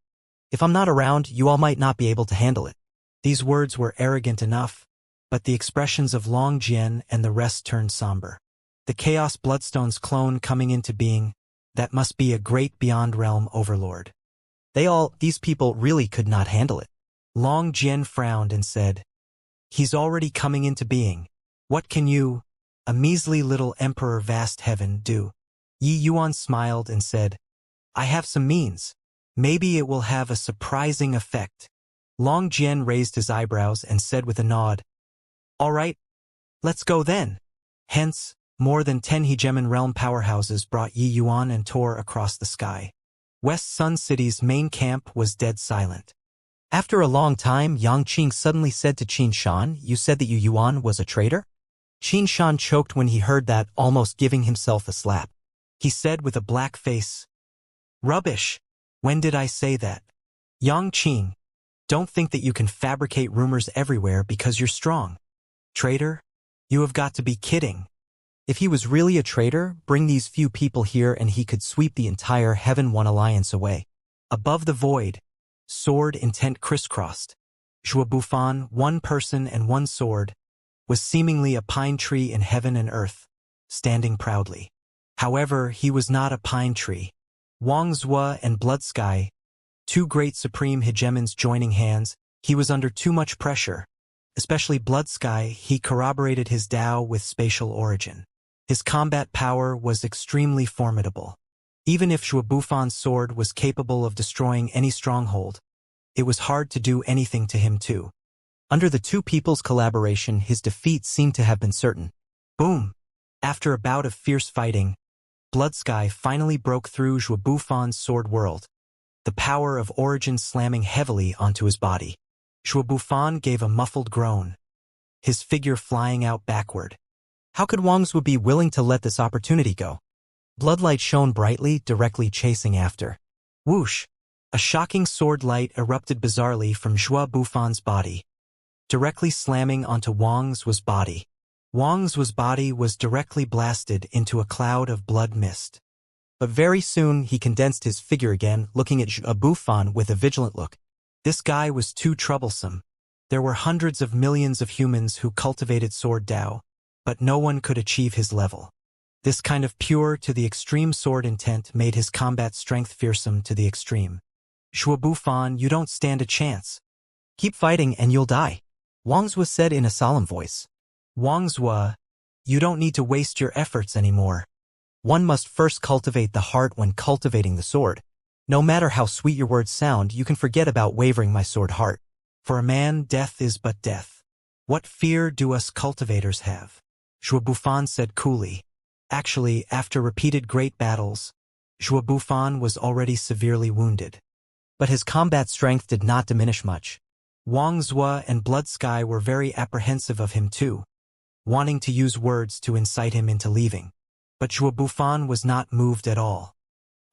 If I'm not around, you all might not be able to handle it." These words were arrogant enough, but the expressions of Long Jian and the rest turned somber. The Chaos Bloodstone's clone coming into being, that must be a great beyond realm overlord. These people really could not handle it. Long Jian frowned and said, "He's already coming into being. What can you, a measly little Emperor Vast Heaven, do?" Yi Yuan smiled and said, "I have some means. Maybe it will have a surprising effect. Long Jian raised his eyebrows and said with a nod, "All right, let's go then." Hence, more than 10 hegemon realm powerhouses brought Yi Yuan and tore across the sky. West Sun City's main camp was dead silent. After a long time, Yang Qing suddenly said to Qin Shan, "You said that Yu Yuan was a traitor?" Qin Shan choked when he heard that, almost giving himself a slap. He said with a black face, "Rubbish! When did I say that? Yang Qing, don't think that you can fabricate rumors everywhere because you're strong. Traitor? You have got to be kidding." If he was really a traitor, bring these few people here and he could sweep the entire Heaven One Alliance away. Above the void, sword intent crisscrossed. Zhuo Bufan, one person and one sword, was seemingly a pine tree in heaven and earth, standing proudly. However, he was not a pine tree. Wang Zhua and Blood Sky, two great supreme hegemons joining hands, he was under too much pressure. Especially Blood Sky, he corroborated his Tao with spatial origin. His combat power was extremely formidable. Even if Zhuo Bufan's sword was capable of destroying any stronghold, it was hard to do anything to him too. Under the two people's collaboration, his defeat seemed to have been certain. Boom! After a bout of fierce fighting, Blood Sky finally broke through Zhuo Bufan's sword world, the power of origin slamming heavily onto his body. Zhuo Bufan gave a muffled groan, his figure flying out backward. How could Wang Zhua be willing to let this opportunity go? Bloodlight shone brightly, directly chasing after. Whoosh! A shocking sword light erupted bizarrely from Zhuo Bufan's body, directly slamming onto Wang Zhua's body. Wang Zhua's body was directly blasted into a cloud of blood mist. But very soon he condensed his figure again, looking at Zhuo Bufan with a vigilant look. This guy was too troublesome. There were hundreds of millions of humans who cultivated sword Tao, but no one could achieve his level. This kind of pure to the extreme sword intent made his combat strength fearsome to the extreme. Zhuo Bufan, you don't stand a chance. Keep fighting and you'll die, Wang Zhua said in a solemn voice. Wang Zhua, you don't need to waste your efforts anymore. One must first cultivate the heart when cultivating the sword. No matter how sweet your words sound, you can forget about wavering my sword heart. For a man, death is but death. What fear do us cultivators have? Zhuo Bufan said coolly. Actually, after repeated great battles, Zhuo Bufan was already severely wounded. But his combat strength did not diminish much. Wang Zhua and Blood Sky were very apprehensive of him too, wanting to use words to incite him into leaving. But Zhuo Bufan was not moved at all.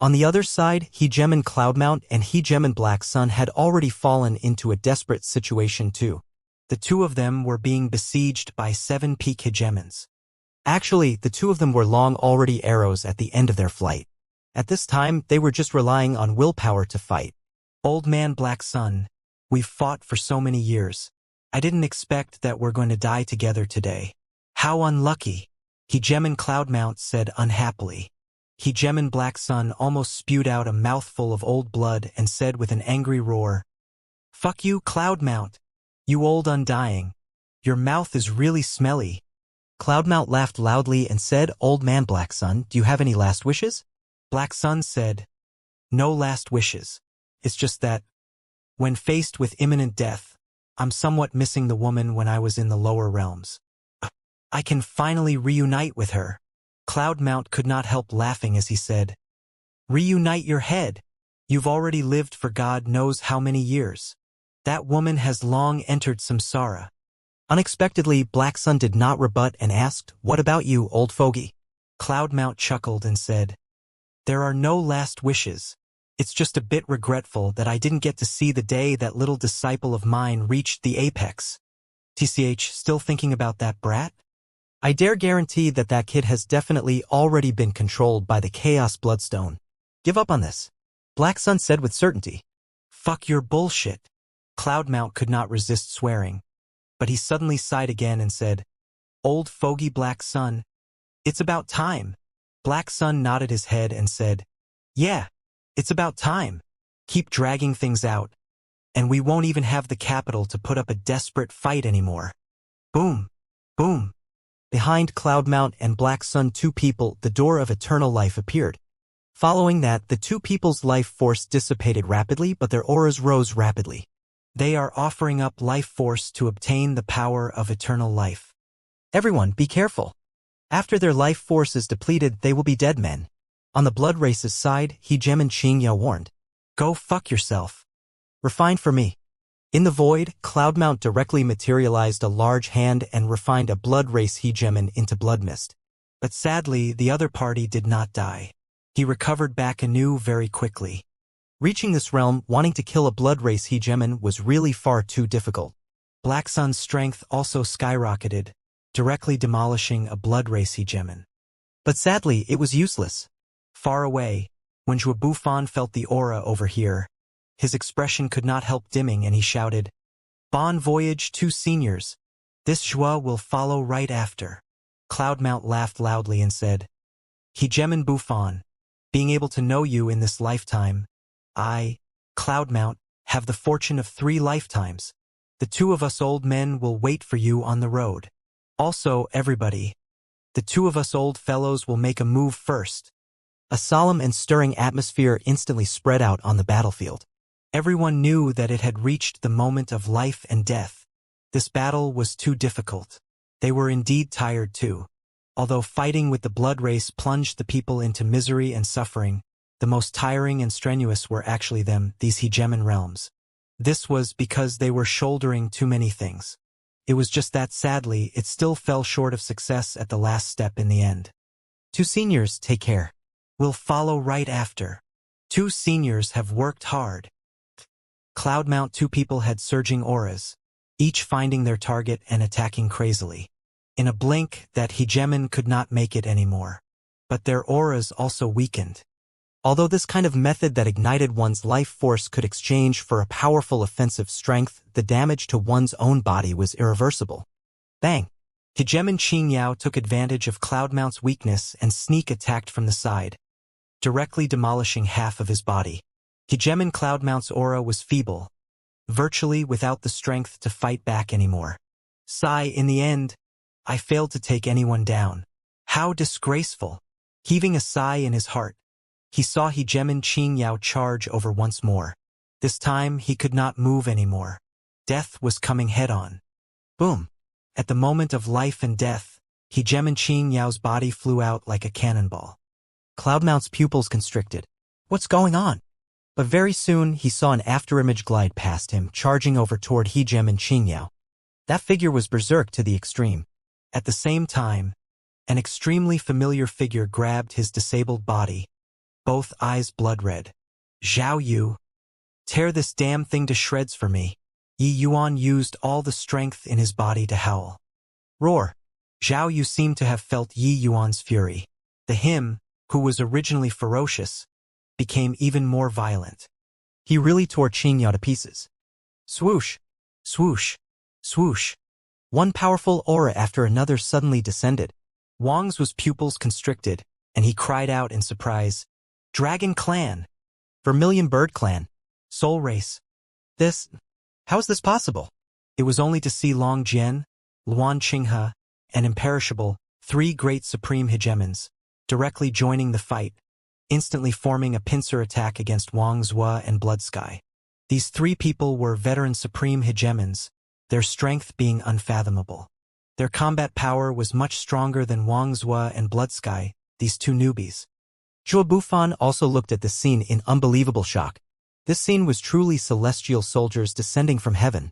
On the other side, Hegemon Cloudmount and Hegemon Black Sun had already fallen into a desperate situation too. The two of them were being besieged by 7 peak hegemons. Actually, the two of them were long already arrows at the end of their flight. At this time, they were just relying on willpower to fight. Old man Black Sun, we've fought for so many years. I didn't expect that we're going to die together today. How unlucky, Hegemon Cloudmount said unhappily. Hegemon Black Sun almost spewed out a mouthful of old blood and said with an angry roar, "Fuck you, Cloudmount. You old undying. Your mouth is really smelly." Cloudmount laughed loudly and said, "Old man Black Sun, do you have any last wishes?" Black Sun said, "No last wishes. It's just that, when faced with imminent death, I'm somewhat missing the woman when I was in the lower realms. I can finally reunite with her." Cloudmount could not help laughing as he said, "Reunite your head. You've already lived for God knows how many years. That woman has long entered samsara." Unexpectedly, Black Sun did not rebut and asked, "What about you, old fogey?" Cloudmount chuckled and said, "There are no last wishes. It's just a bit regretful that I didn't get to see the day that little disciple of mine reached the apex." TCH, still thinking about that brat? I dare guarantee that that kid has definitely already been controlled by the Chaos Bloodstone. Give up on this, Black Sun said with certainty. Fuck your bullshit. Cloudmount could not resist swearing, but he suddenly sighed again and said, "Old fogey Black Sun, it's about time." Black Sun nodded his head and said, "Yeah, it's about time. Keep dragging things out, and we won't even have the capital to put up a desperate fight anymore." Boom, boom. Behind Cloudmount and Black Sun, two people, the door of eternal life appeared. Following that, the two people's life force dissipated rapidly, but their auras rose rapidly. They are offering up life force to obtain the power of eternal life. Everyone, be careful. After their life force is depleted, they will be dead men. On the blood race's side, Hegemon Xianxia warned. Go fuck yourself. Refined for me. In the void, Cloudmount directly materialized a large hand and refined a blood race hegemon into blood mist. But sadly, the other party did not die. He recovered back anew very quickly. Reaching this realm, wanting to kill a blood race hegemon was really far too difficult. Black Sun's strength also skyrocketed, directly demolishing a blood race hegemon. But sadly, it was useless. Far away, when Zhuo Bufan felt the aura over here, his expression could not help dimming and he shouted, "Bon voyage, two seniors. This Zhuo will follow right after." Cloudmount laughed loudly and said, "Hegemon Bufan, being able to know you in this lifetime, I, Cloudmount, have the fortune of 3 lifetimes. The 2 of us old men will wait for you on the road. Also, everybody, the 2 of us old fellows will make a move first." A solemn and stirring atmosphere instantly spread out on the battlefield. Everyone knew that it had reached the moment of life and death. This battle was too difficult. They were indeed tired too. Although fighting with the blood race plunged the people into misery and suffering, the most tiring and strenuous were actually them, these hegemon realms. This was because they were shouldering too many things. It was just that sadly, it still fell short of success at the last step in the end. Two seniors, take care. We'll follow right after. 2 seniors have worked hard. Cloudmount 2 people had surging auras, each finding their target and attacking crazily. In a blink, that hegemon could not make it anymore. But their auras also weakened. Although this kind of method that ignited one's life force could exchange for a powerful offensive strength, the damage to one's own body was irreversible. Bang! Hegemon Xianxia took advantage of Cloudmount's weakness and sneak attacked from the side, directly demolishing half of his body. Hegemon Cloudmount's aura was feeble, virtually without the strength to fight back anymore. Sigh, in the end, I failed to take anyone down. How disgraceful! Heaving a sigh in his heart, he saw Hegemon Xianxia charge over once more. This time, he could not move anymore. Death was coming head-on. Boom! At the moment of life and death, Hegemon Xianxia's body flew out like a cannonball. Cloudmount's pupils constricted. What's going on? But very soon, he saw an afterimage glide past him, charging over toward Hegemon Xianxia. That figure was berserk to the extreme. At the same time, an extremely familiar figure grabbed his disabled body, both eyes blood-red. "Zhao Yu, tear this damn thing to shreds for me." Yi Yuan used all the strength in his body to howl. Roar! Zhao Yu seemed to have felt Yi Yuan's fury. The him, who was originally ferocious, became even more violent. He really tore Xianxia to pieces. Swoosh! Swoosh! Swoosh! One powerful aura after another suddenly descended. Wang's pupils constricted, and he cried out in surprise, "Dragon Clan! Vermilion Bird Clan! Soul Race! How is this possible?" It was only to see Long Jian, Luan Qinghe, and Imperishable, 3 great supreme hegemons, directly joining the fight, instantly forming a pincer attack against Wang Zhuo and Blood Sky. These 3 people were veteran supreme hegemons, their strength being unfathomable. Their combat power was much stronger than Wang Zhuo and Blood Sky, these 2 newbies. Zhuo Bufan also looked at the scene in unbelievable shock. This scene was truly celestial soldiers descending from heaven.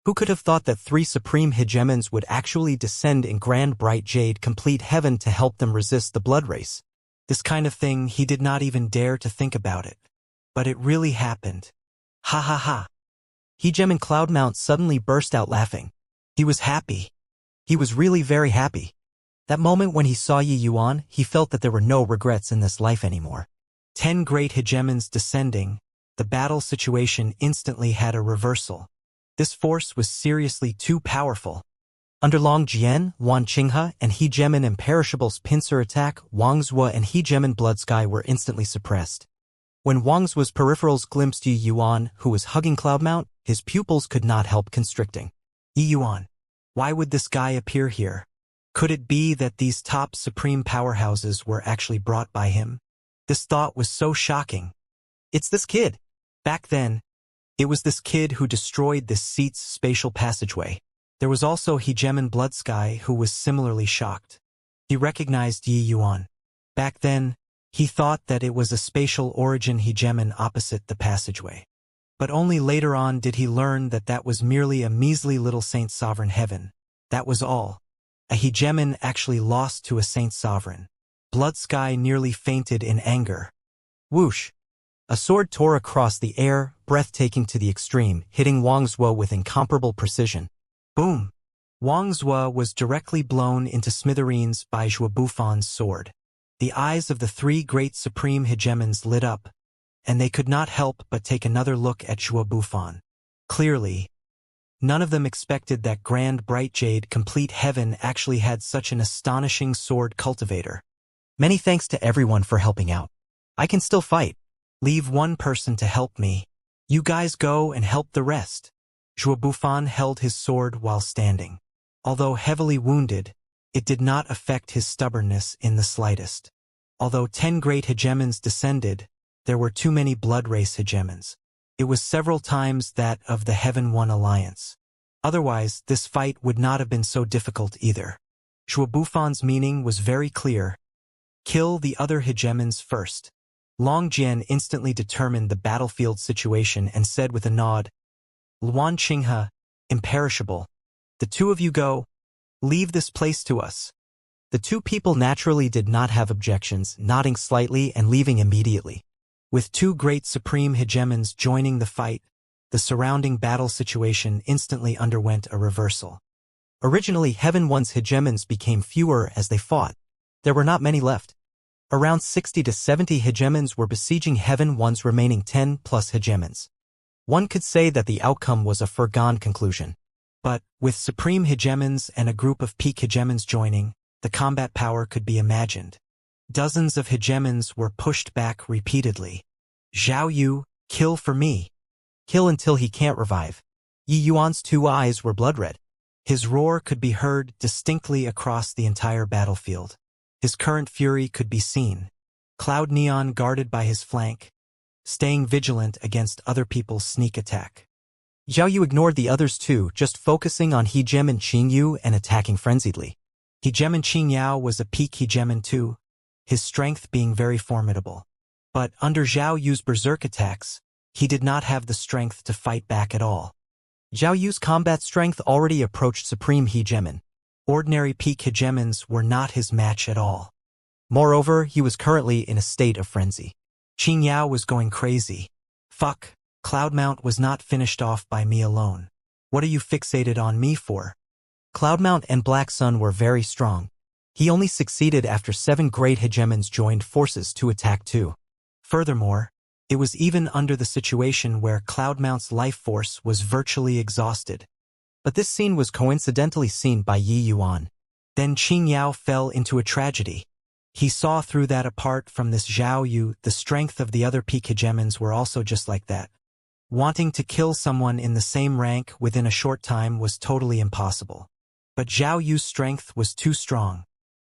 Who could have thought that 3 supreme hegemons would actually descend in grand bright jade complete heaven to help them resist the blood race? This kind of thing, he did not even dare to think about it. But it really happened. Ha ha ha. Hegemon Cloudmount suddenly burst out laughing. He was happy. He was really very happy. That moment when he saw Yi Yuan, he felt that there were no regrets in this life anymore. 10 great hegemons descending, the battle situation instantly had a reversal. This force was seriously too powerful. Under Long Jian, Wan Qinghe, and Hegemon Imperishable's pincer attack, Wang Zhuo and Hegemon Blood Sky were instantly suppressed. When Wang Zhuo's peripherals glimpsed Yi Yuan, who was hugging Cloudmount, his pupils could not help constricting. Yi Yuan, why would this guy appear here? Could it be that these top supreme powerhouses were actually brought by him? This thought was so shocking. It's this kid. Back then, it was this kid who destroyed this seat's spatial passageway. There was also Hegemon Bloodsky who was similarly shocked. He recognized Yi Yuan. Back then, he thought that it was a spatial origin Hegemon opposite the passageway. But only later on did he learn that that was merely a measly little Saint Sovereign heaven. That was all. A Hegemon actually lost to a Saint Sovereign. Bloodsky nearly fainted in anger. Whoosh! A sword tore across the air, breathtaking to the extreme, hitting Wang Zuo with incomparable precision. Boom! Wang Zuo was directly blown into smithereens by Zhuo Bufan's sword. The eyes of the three great supreme hegemons lit up, and they could not help but take another look at Zhuo Bufan. Clearly, none of them expected that grand bright jade complete heaven actually had such an astonishing sword cultivator. Many thanks to everyone for helping out. I can still fight. Leave one person to help me. You guys go and help the rest. Zhuo Bufan held his sword while standing. Although heavily wounded, it did not affect his stubbornness in the slightest. Although 10 great hegemons descended, there were too many blood race hegemons. It was several times that of the Heaven One Alliance. Otherwise, this fight would not have been so difficult either. Zhuo Bufan's meaning was very clear. Kill the other hegemons first. Long Jian instantly determined the battlefield situation and said with a nod, Luan Qinghe, imperishable. The two of you go. Leave this place to us. The two people naturally did not have objections, nodding slightly and leaving immediately. With two great supreme hegemons joining the fight, the surrounding battle situation instantly underwent a reversal. Originally, Heaven One's hegemons became fewer as they fought. There were not many left. Around 60 to 70 hegemons were besieging Heaven One's remaining 10+ hegemons. One could say that the outcome was a foregone conclusion. But, with supreme hegemons and a group of peak hegemons joining, the combat power could be imagined. Dozens of hegemons were pushed back repeatedly. Zhao Yu, kill for me. Kill until he can't revive. Yi Yuan's 2 eyes were blood red. His roar could be heard distinctly across the entire battlefield. His current fury could be seen. Cloud Neon guarded by his flank, staying vigilant against other people's sneak attack. Zhao Yu ignored the others too, just focusing on Hegemon Qingyu and attacking frenziedly. Hegemon Qingyao was a peak hegemon too, his strength being very formidable. But under Zhao Yu's berserk attacks, he did not have the strength to fight back at all. Zhao Yu's combat strength already approached supreme hegemon. Ordinary peak hegemons were not his match at all. Moreover, he was currently in a state of frenzy. Qingyao was going crazy. Fuck, Cloudmount was not finished off by me alone. What are you fixated on me for? Cloudmount and Black Sun were very strong. He only succeeded after 7 great hegemons joined forces to attack too. Furthermore, it was even under the situation where Cloudmount's life force was virtually exhausted. But this scene was coincidentally seen by Yi Yuan. Then Qingyao fell into a tragedy. He saw through that apart from this Zhao Yu, the strength of the other peak hegemons were also just like that. Wanting to kill someone in the same rank within a short time was totally impossible. But Zhao Yu's strength was too strong.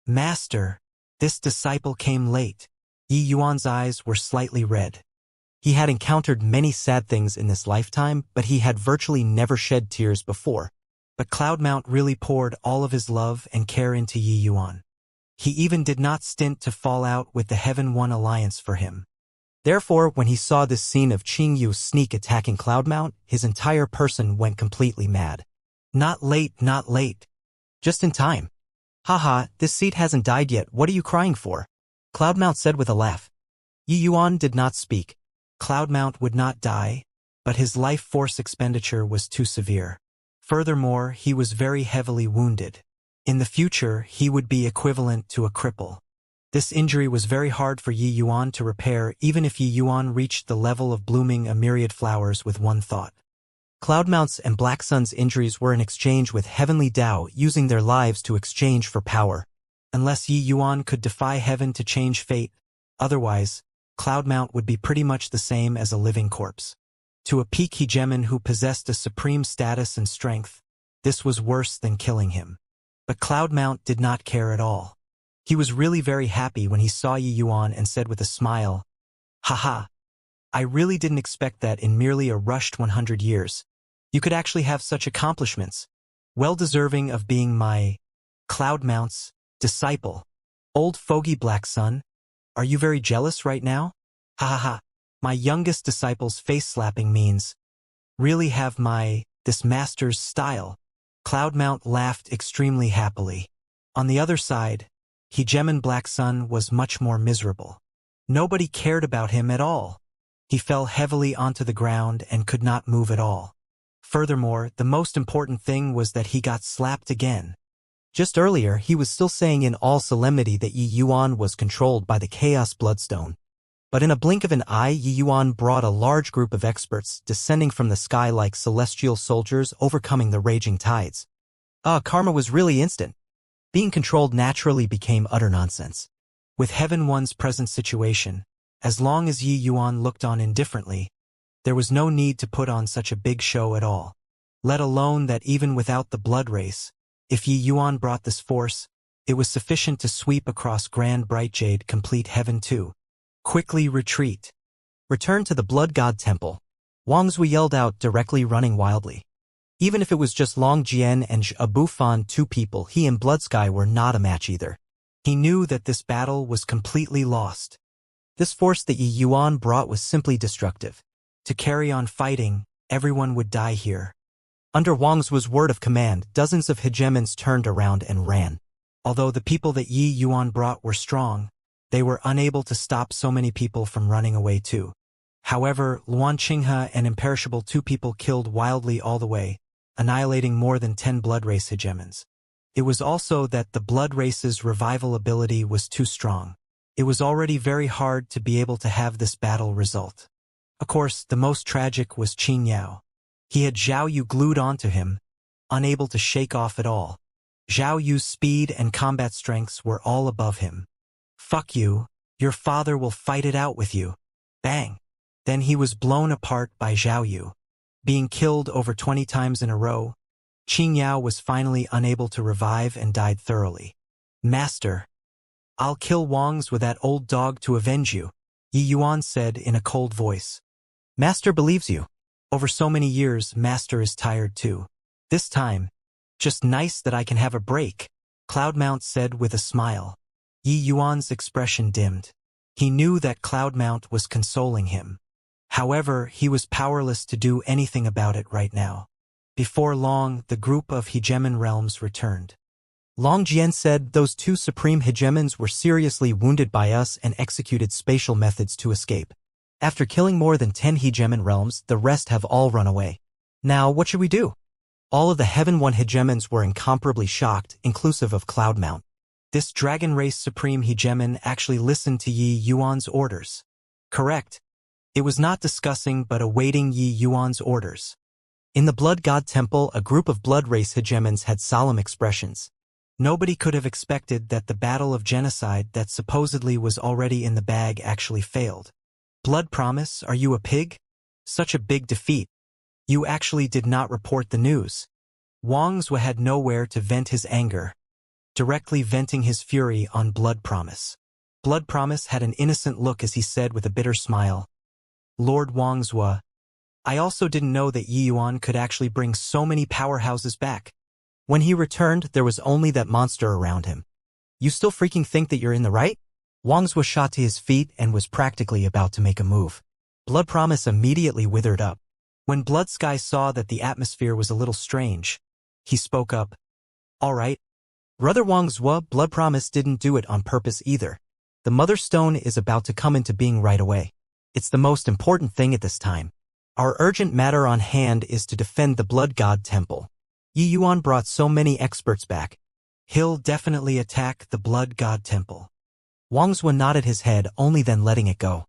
Master, this disciple came late. Yi Yuan's eyes were slightly red. He had encountered many sad things in this lifetime, but he had virtually never shed tears before. But Cloudmount really poured all of his love and care into Yi Yuan. He even did not stint to fall out with the Heaven One Alliance for him. Therefore, when he saw this scene of Qingyu's sneak attacking Cloudmount, his entire person went completely mad. Not late, not late. Just in time. Haha, this seat hasn't died yet, what are you crying for? Cloudmount said with a laugh. Yi Yuan did not speak. Cloudmount would not die, but his life force expenditure was too severe. Furthermore, he was very heavily wounded. In the future, he would be equivalent to a cripple. This injury was very hard for Yi Yuan to repair, even if Yi Yuan reached the level of blooming a myriad flowers with one thought. Cloudmount's and Black Sun's injuries were in exchange with Heavenly Tao using their lives to exchange for power. Unless Yi Yuan could defy heaven to change fate, otherwise, Cloudmount would be pretty much the same as a living corpse. To a peak hegemon who possessed a supreme status and strength, this was worse than killing him. But Cloudmount did not care at all. He was really very happy when he saw Yi Yuan and said with a smile, "Haha, I really didn't expect that in merely a rushed 100 years. You could actually have such accomplishments. Well deserving of being my Cloudmount's disciple. Old fogey black son, are you very jealous right now? Ha ha ha. My youngest disciple's face-slapping means, really have this master's style." Cloudmount laughed extremely happily. On the other side, Hegemon Black Sun was much more miserable. Nobody cared about him at all. He fell heavily onto the ground and could not move at all. Furthermore, the most important thing was that he got slapped again. Just earlier, he was still saying in all solemnity that Yi Yuan was controlled by the Chaos Bloodstone. But in a blink of an eye, Yi Yuan brought a large group of experts descending from the sky like celestial soldiers overcoming the raging tides. Karma was really instant. Being controlled naturally became utter nonsense. With Heaven One's present situation, as long as Yi Yuan looked on indifferently, there was no need to put on such a big show at all. Let alone that even without the blood race, if Yi Yuan brought this force, it was sufficient to sweep across Grand Brightjade complete Heaven too. Quickly retreat. Return to the Blood God Temple. Wang Zui yelled out, directly running wildly. Even if it was just Long Jian and Zhe Fan, two people, he and Bloodsky were not a match either. He knew that this battle was completely lost. This force that Yi Yuan brought was simply destructive. To carry on fighting, everyone would die here. Under Wang Zui's word of command, dozens of hegemons turned around and ran. Although the people that Yi Yuan brought were strong, they were unable to stop so many people from running away too. However, Luan Qinghe and Imperishable, two people, killed wildly all the way, annihilating more than 10 blood race hegemons. It was also that the blood race's revival ability was too strong. It was already very hard to be able to have this battle result. Of course, the most tragic was Qin Yao. He had Zhao Yu glued onto him, unable to shake off at all. Zhao Yu's speed and combat strengths were all above him. "Fuck you, your father will fight it out with you." Bang! Then he was blown apart by Zhao Yu. Being killed over 20 times in a row, Qin Yao was finally unable to revive and died thoroughly. "Master, I'll kill Wangs with that old dog to avenge you," Yi Yuan said in a cold voice. "Master believes you. Over so many years, Master is tired too. This time, just nice that I can have a break," Cloudmount said with a smile. Yi Yuan's expression dimmed. He knew that Cloudmount was consoling him. However, he was powerless to do anything about it right now. Before long, the group of hegemon realms returned. Long Jian said those two supreme hegemons were seriously wounded by us and executed spatial methods to escape. After killing more than 10 hegemon realms, the rest have all run away. Now, what should we do? All of the Heaven One hegemons were incomparably shocked, inclusive of Cloudmount. This Dragon Race Supreme Hegemon actually listened to Yi Yuan's orders. Correct. It was not discussing but awaiting Yi Yuan's orders. In the Blood God Temple, a group of Blood Race hegemons had solemn expressions. Nobody could have expected that the battle of genocide that supposedly was already in the bag actually failed. "Blood Promise, are you a pig? Such a big defeat. You actually did not report the news." Wang Zui had nowhere to vent his anger, directly venting his fury on Blood Promise. Blood Promise had an innocent look as he said with a bitter smile, "Lord Wang Zui, I also didn't know that Yi Yuan could actually bring so many powerhouses back. When he returned, there was only that monster around him. You still freaking think that you're in the right?" Wang Zui shot to his feet and was practically about to make a move. Blood Promise immediately withered up. When Blood Sky saw that the atmosphere was a little strange, he spoke up, "All right. Brother Wang Zui, Blood Promise didn't do it on purpose either. The Mother Stone is about to come into being right away. It's the most important thing at this time. Our urgent matter on hand is to defend the Blood God Temple. Yi Yuan brought so many experts back. He'll definitely attack the Blood God Temple." Wang Zui nodded his head, only then letting it go.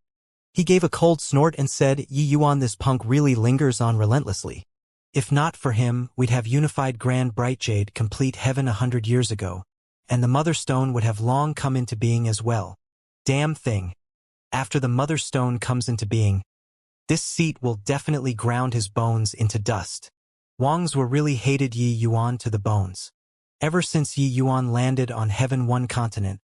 He gave a cold snort and said, "Yi Yuan, this punk really lingers on relentlessly. If not for him, we'd have unified Grand Brightjade complete Heaven 100 years ago, and the Mother Stone would have long come into being as well. Damn thing. After the Mother Stone comes into being, this seat will definitely ground his bones into dust." Wang Zui really hated Yi Yuan to the bones. Ever since Yi Yuan landed on Heaven One continent,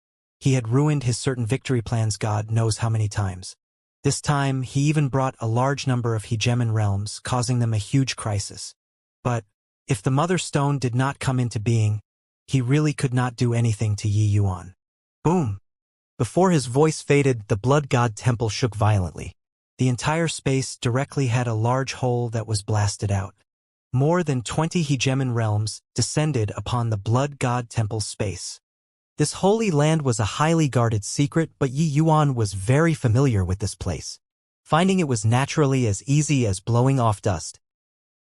He had ruined his certain victory plans God knows how many times. This time, he even brought a large number of hegemon realms, causing them a huge crisis. But, if the Mother Stone did not come into being, he really could not do anything to Yi Yuan. Boom! Before his voice faded, the Blood God Temple shook violently. The entire space directly had a large hole that was blasted out. More than 20 hegemon realms descended upon the Blood God Temple's space. This holy land was a highly guarded secret, but Yi Yuan was very familiar with this place, finding it was naturally as easy as blowing off dust.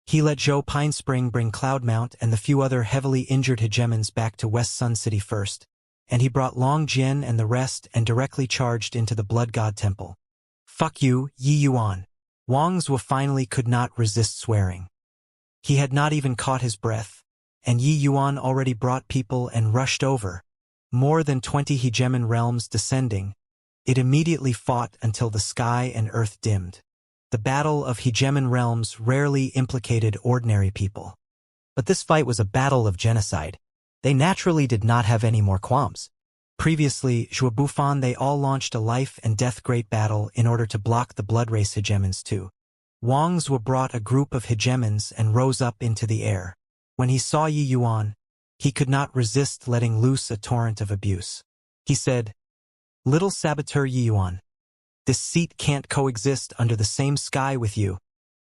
He let Zhou Pine Spring bring Cloudmount and the few other heavily injured hegemons back to West Sun City first, and he brought Long Jin and the rest and directly charged into the Blood God Temple. Fuck you, Yi Yuan. Wang Zhuo finally could not resist swearing. He had not even caught his breath, and Yi Yuan already brought people and rushed over. More than 20 hegemon realms descending, it immediately fought until the sky and earth dimmed. The battle of hegemon realms rarely implicated ordinary people. But this fight was a battle of genocide. They naturally did not have any more qualms. Previously, Zhuo Bufan they all launched a life and death great battle in order to block the blood race hegemons too. Wang Zhuo brought a group of hegemons and rose up into the air. When he saw Yi Yuan, he could not resist letting loose a torrent of abuse. He said, "Little saboteur Yi Yuan, this seat can't coexist under the same sky with you.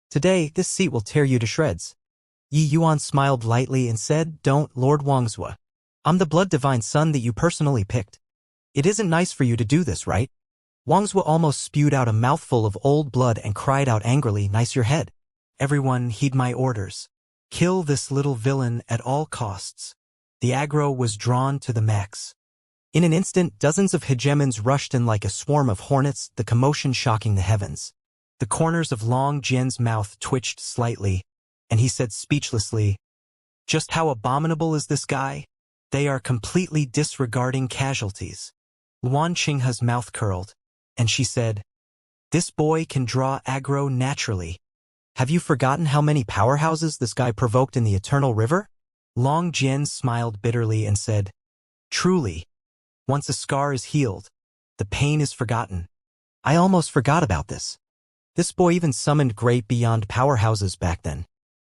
Today, this seat will tear you to shreds." Yi Yuan smiled lightly and said, "Don't, Lord Wang Zhuo. I'm the blood divine son that you personally picked. It isn't nice for you to do this, right?" Wang Zhuo almost spewed out a mouthful of old blood and cried out angrily, "Nice your head. Everyone heed my orders. Kill this little villain at all costs." The aggro was drawn to the max. In an instant, dozens of hegemons rushed in like a swarm of hornets, the commotion shocking the heavens. The corners of Long Jian's mouth twitched slightly, and he said speechlessly, "Just how abominable is this guy? They are completely disregarding casualties." Luan Qinghe's mouth curled, and she said, "This boy can draw aggro naturally." "Have you forgotten how many powerhouses this guy provoked in the Eternal River?" Long Jian smiled bitterly and said, "Truly, once a scar is healed, the pain is forgotten." "I almost forgot about this. This boy even summoned great beyond powerhouses back then.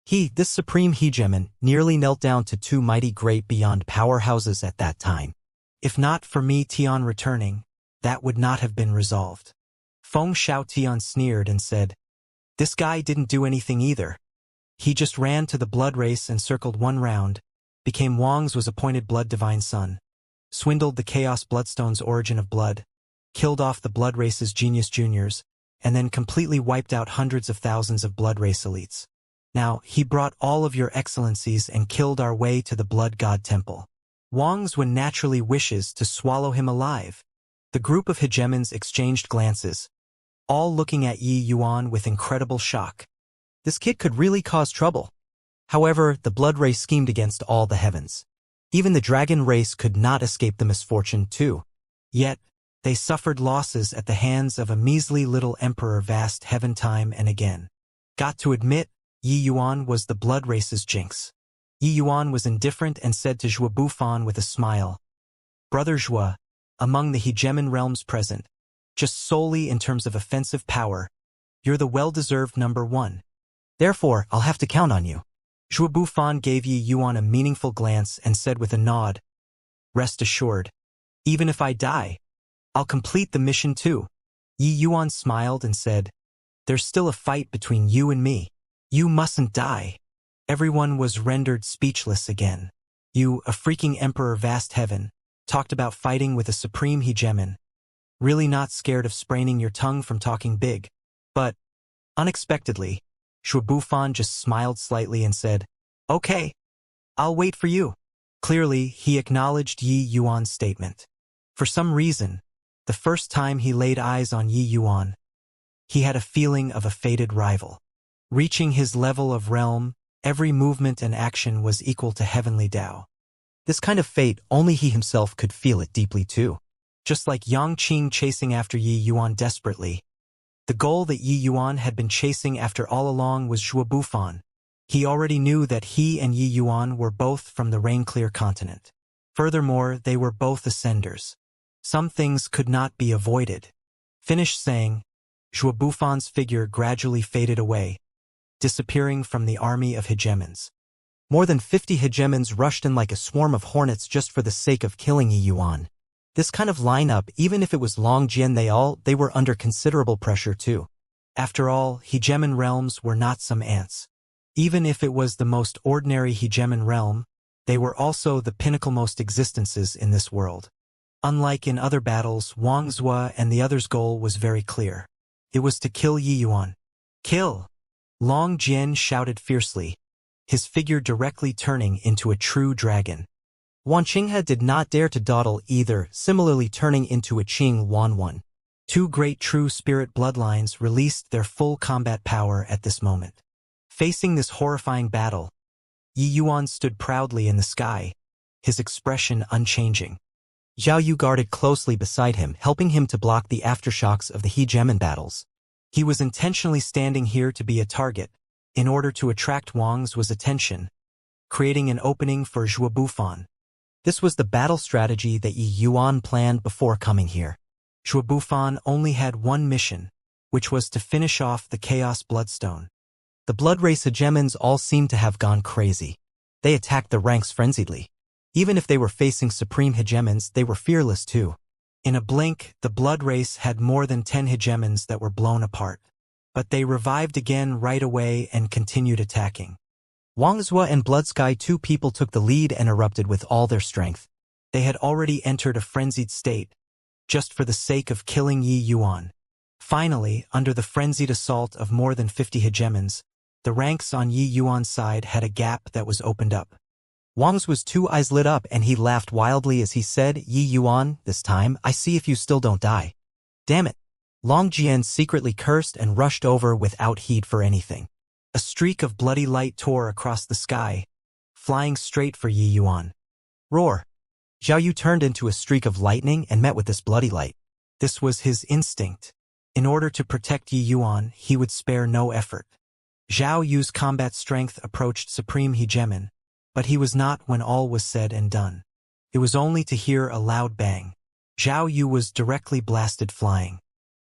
This supreme hegemon, nearly knelt down to 2 mighty great beyond powerhouses at that time. If not for me Tian returning, that would not have been resolved." Feng Shao Tian sneered and said, "This guy didn't do anything either. He just ran to the blood race and circled one round, became Wang's was appointed blood divine son, swindled the Chaos Bloodstone's origin of blood, killed off the blood race's genius juniors, and then completely wiped out hundreds of thousands of blood race elites. Now, he brought all of your excellencies and killed our way to the Blood God Temple. Wang's one naturally wishes to swallow him alive." The group of hegemons exchanged glances, all looking at Yi Yuan with incredible shock. This kid could really cause trouble. However, the blood race schemed against all the heavens. Even the dragon race could not escape the misfortune too. Yet, they suffered losses at the hands of a measly little emperor vast heaven time and again. Got to admit, Yi Yuan was the blood race's jinx. Yi Yuan was indifferent and said to Zhuo Bufan with a smile, "Brother Zhuo, among the hegemon realms present, just solely in terms of offensive power, you're the well-deserved number 1. Therefore, I'll have to count on you." Zhuo Bufan gave Yi Yuan a meaningful glance and said with a nod, "Rest assured, even if I die, I'll complete the mission too." Yi Yuan smiled and said, "There's still a fight between you and me. You mustn't die." Everyone was rendered speechless again. You, a freaking emperor vast heaven, talked about fighting with a supreme hegemon. Really not scared of spraining your tongue from talking big. But, unexpectedly, Zhuo Bufan just smiled slightly and said, "Okay, I'll wait for you." Clearly, he acknowledged Yi Yuan's statement. For some reason, the first time he laid eyes on Yi Yuan, he had a feeling of a fated rival. Reaching his level of realm, every movement and action was equal to heavenly Tao. This kind of fate, only he himself could feel it deeply too. Just like Yang Qing chasing after Yi Yuan desperately, the goal that Yi Yuan had been chasing after all along was Zhuo Bufan. He already knew that he and Yi Yuan were both from the Rain-Clear continent. Furthermore, they were both ascenders. Some things could not be avoided. Finished saying, Zhuo Bufan's figure gradually faded away, disappearing from the army of hegemons. More than 50 hegemons rushed in like a swarm of hornets just for the sake of killing Yi Yuan. This kind of lineup, even if it was Long Jian, they were under considerable pressure too. After all, hegemon realms were not some ants. Even if it was the most ordinary hegemon realm, they were also the pinnacle-most existences in this world. Unlike in other battles, Wang Zhua and the others' goal was very clear. It was to kill Yi Yuan. Kill! Long Jian shouted fiercely, his figure directly turning into a true dragon. Wan Qinghe did not dare to dawdle either, similarly turning into a Qing Wan. Two great true spirit bloodlines released their full combat power at this moment. Facing this horrifying battle, Yi Yuan stood proudly in the sky, his expression unchanging. Zhao Yu guarded closely beside him, helping him to block the aftershocks of the hegemon battles. He was intentionally standing here to be a target, in order to attract Wang Zhua's attention, creating an opening for Zhuo Bufan. This was the battle strategy that Yi Yuan planned before coming here. Zhuo Bufan only had one mission, which was to finish off the Chaos Bloodstone. The Blood Race hegemons all seemed to have gone crazy. They attacked the ranks frenziedly. Even if they were facing supreme hegemons, they were fearless too. In a blink, the Blood Race had more than 10 hegemons that were blown apart. But they revived again right away and continued attacking. Wang Zhua and Blood Sky, two people, took the lead and erupted with all their strength. They had already entered a frenzied state, just for the sake of killing Yi Yuan. Finally, under the frenzied assault of more than 50 hegemons, the ranks on Yi Yuan's side had a gap that was opened up. Wang Zhua's two eyes lit up and he laughed wildly as he said, "Yi Yuan, this time, I see if you still don't die." Damn it. Long Jian secretly cursed and rushed over without heed for anything. A streak of bloody light tore across the sky, flying straight for Yi Yuan. Roar! Zhao Yu turned into a streak of lightning and met with this bloody light. This was his instinct. In order to protect Yi Yuan, he would spare no effort. Zhao Yu's combat strength approached supreme hegemon, but he was not when all was said and done. It was only to hear a loud bang. Zhao Yu was directly blasted flying.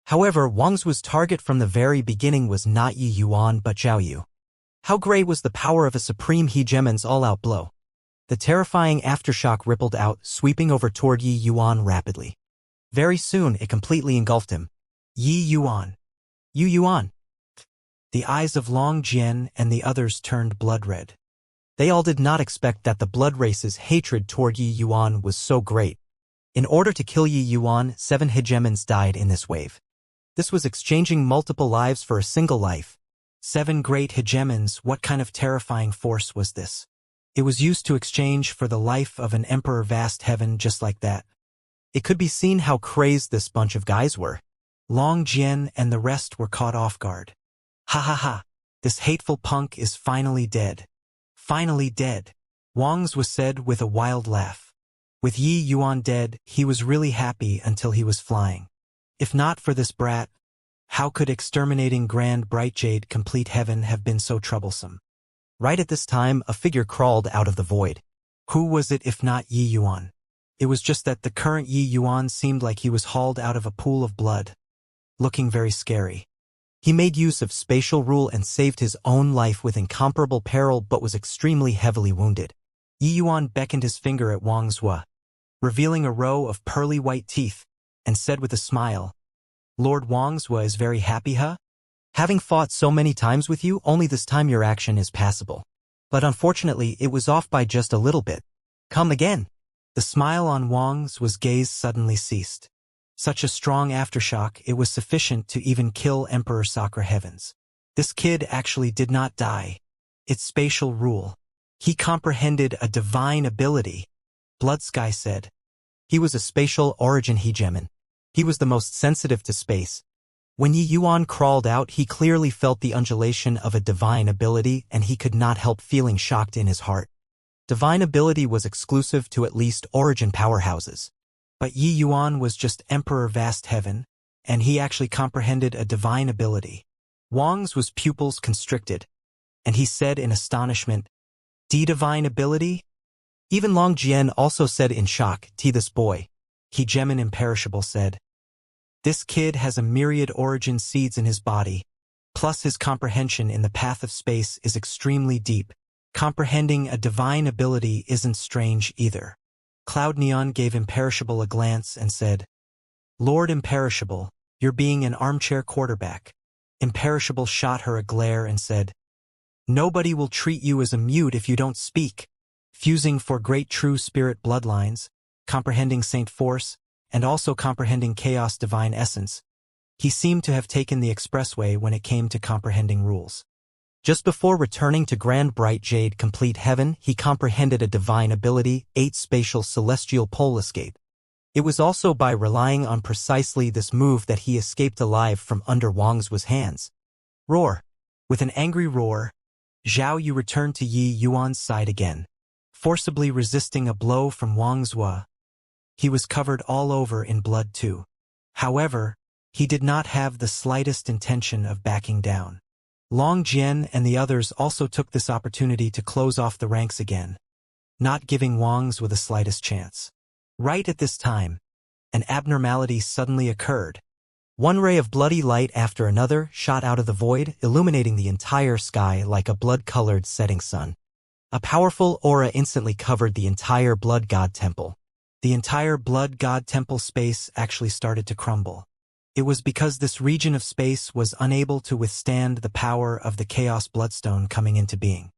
However, Wang Zhua's target from the very beginning was not Yi Yuan but Zhao Yu. How great was the power of a supreme hegemon's all-out blow! The terrifying aftershock rippled out, sweeping over toward Yi Yuan rapidly. Very soon, it completely engulfed him. Yi Yuan. Yi Yuan. The eyes of Long Jian and the others turned blood red. They all did not expect that the Blood Race's hatred toward Yi Yuan was so great. In order to kill Yi Yuan, 7 hegemons died in this wave. This was exchanging multiple lives for a single life. 7 great hegemons, what kind of terrifying force was this? It was used to exchange for the life of an emperor vast heaven just like that. It could be seen how crazed this bunch of guys were. Long Jian and the rest were caught off guard. Ha ha ha, this hateful punk is finally dead. Finally dead, Wang Zhua said with a wild laugh. With Yi Yuan dead, he was really happy until he was flying. If not for this brat, how could exterminating Grand Bright Jade complete heaven have been so troublesome? Right at this time, a figure crawled out of the void. Who was it if not Yi Yuan? It was just that the current Yi Yuan seemed like he was hauled out of a pool of blood, looking very scary. He made use of spatial rule and saved his own life with incomparable peril but was extremely heavily wounded. Yi Yuan beckoned his finger at Wang Zhua, revealing a row of pearly white teeth, and said with a smile, "Lord Wang Zhua is very happy, huh? Having fought so many times with you, only this time your action is passable. But unfortunately, it was off by just a little bit. Come again." The smile on Wang Zhua's gaze suddenly ceased. Such a strong aftershock, it was sufficient to even kill Emperor Sakura Heavens. This kid actually did not die. It's spatial rule. He comprehended a divine ability, Blood Sky said. He was a spatial origin hegemon. He was the most sensitive to space. When Yi Yuan crawled out, he clearly felt the undulation of a divine ability and he could not help feeling shocked in his heart. Divine ability was exclusive to at least origin powerhouses. But Yi Yuan was just Emperor Vast Heaven, and he actually comprehended a divine ability. Wang Zhua's pupils constricted, and he said in astonishment, "D divine ability?" Even Long Jian also said in shock, "T this boy. Hegemon Imperishable said. This kid has a myriad origin seeds in his body, plus his comprehension in the path of space is extremely deep. Comprehending a divine ability isn't strange either. Cloud Neon gave Imperishable a glance and said, Lord Imperishable, you're being an armchair quarterback. Imperishable shot her a glare and said, Nobody will treat you as a mute if you don't speak. Fusing for great true spirit bloodlines, comprehending Saint Force, and also comprehending Chaos Divine Essence, he seemed to have taken the expressway when it came to comprehending rules. Just before returning to Grand Bright Jade Complete Heaven, he comprehended a divine ability, 8 Spatial Celestial Pole Escape. It was also by relying on precisely this move that he escaped alive from under Wang's hands. Roar. With an angry roar, Zhao Yu returned to Yi Yuan's side again, forcibly resisting a blow from Wang's. He was covered all over in blood too. However, he did not have the slightest intention of backing down. Long Jian and the others also took this opportunity to close off the ranks again, not giving Wang's the slightest chance. Right at this time, an abnormality suddenly occurred. One ray of bloody light after another shot out of the void, illuminating the entire sky like a blood-colored setting sun. A powerful aura instantly covered the entire Blood God Temple. The entire Blood God Temple space actually started to crumble. It was because this region of space was unable to withstand the power of the Chaos Bloodstone coming into being.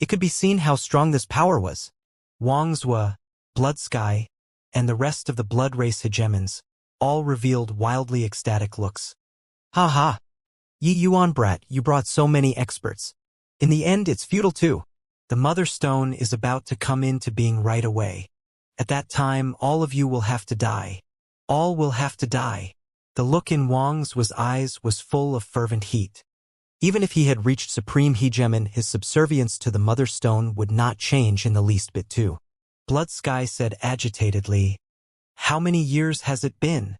It could be seen how strong this power was. Wang's, Blood Sky, and the rest of the Blood Race hegemons all revealed wildly ecstatic looks. Ha ha! Yi Yuan brat, you brought so many experts. In the end, it's futile too. The Mother Stone is about to come into being right away. At that time, all of you will have to die. All will have to die. The look in Wang's eyes was full of fervent heat. Even if he had reached Supreme Hegemon, his subservience to the Mother Stone would not change in the least bit too. Blood Sky said agitatedly, How many years has it been?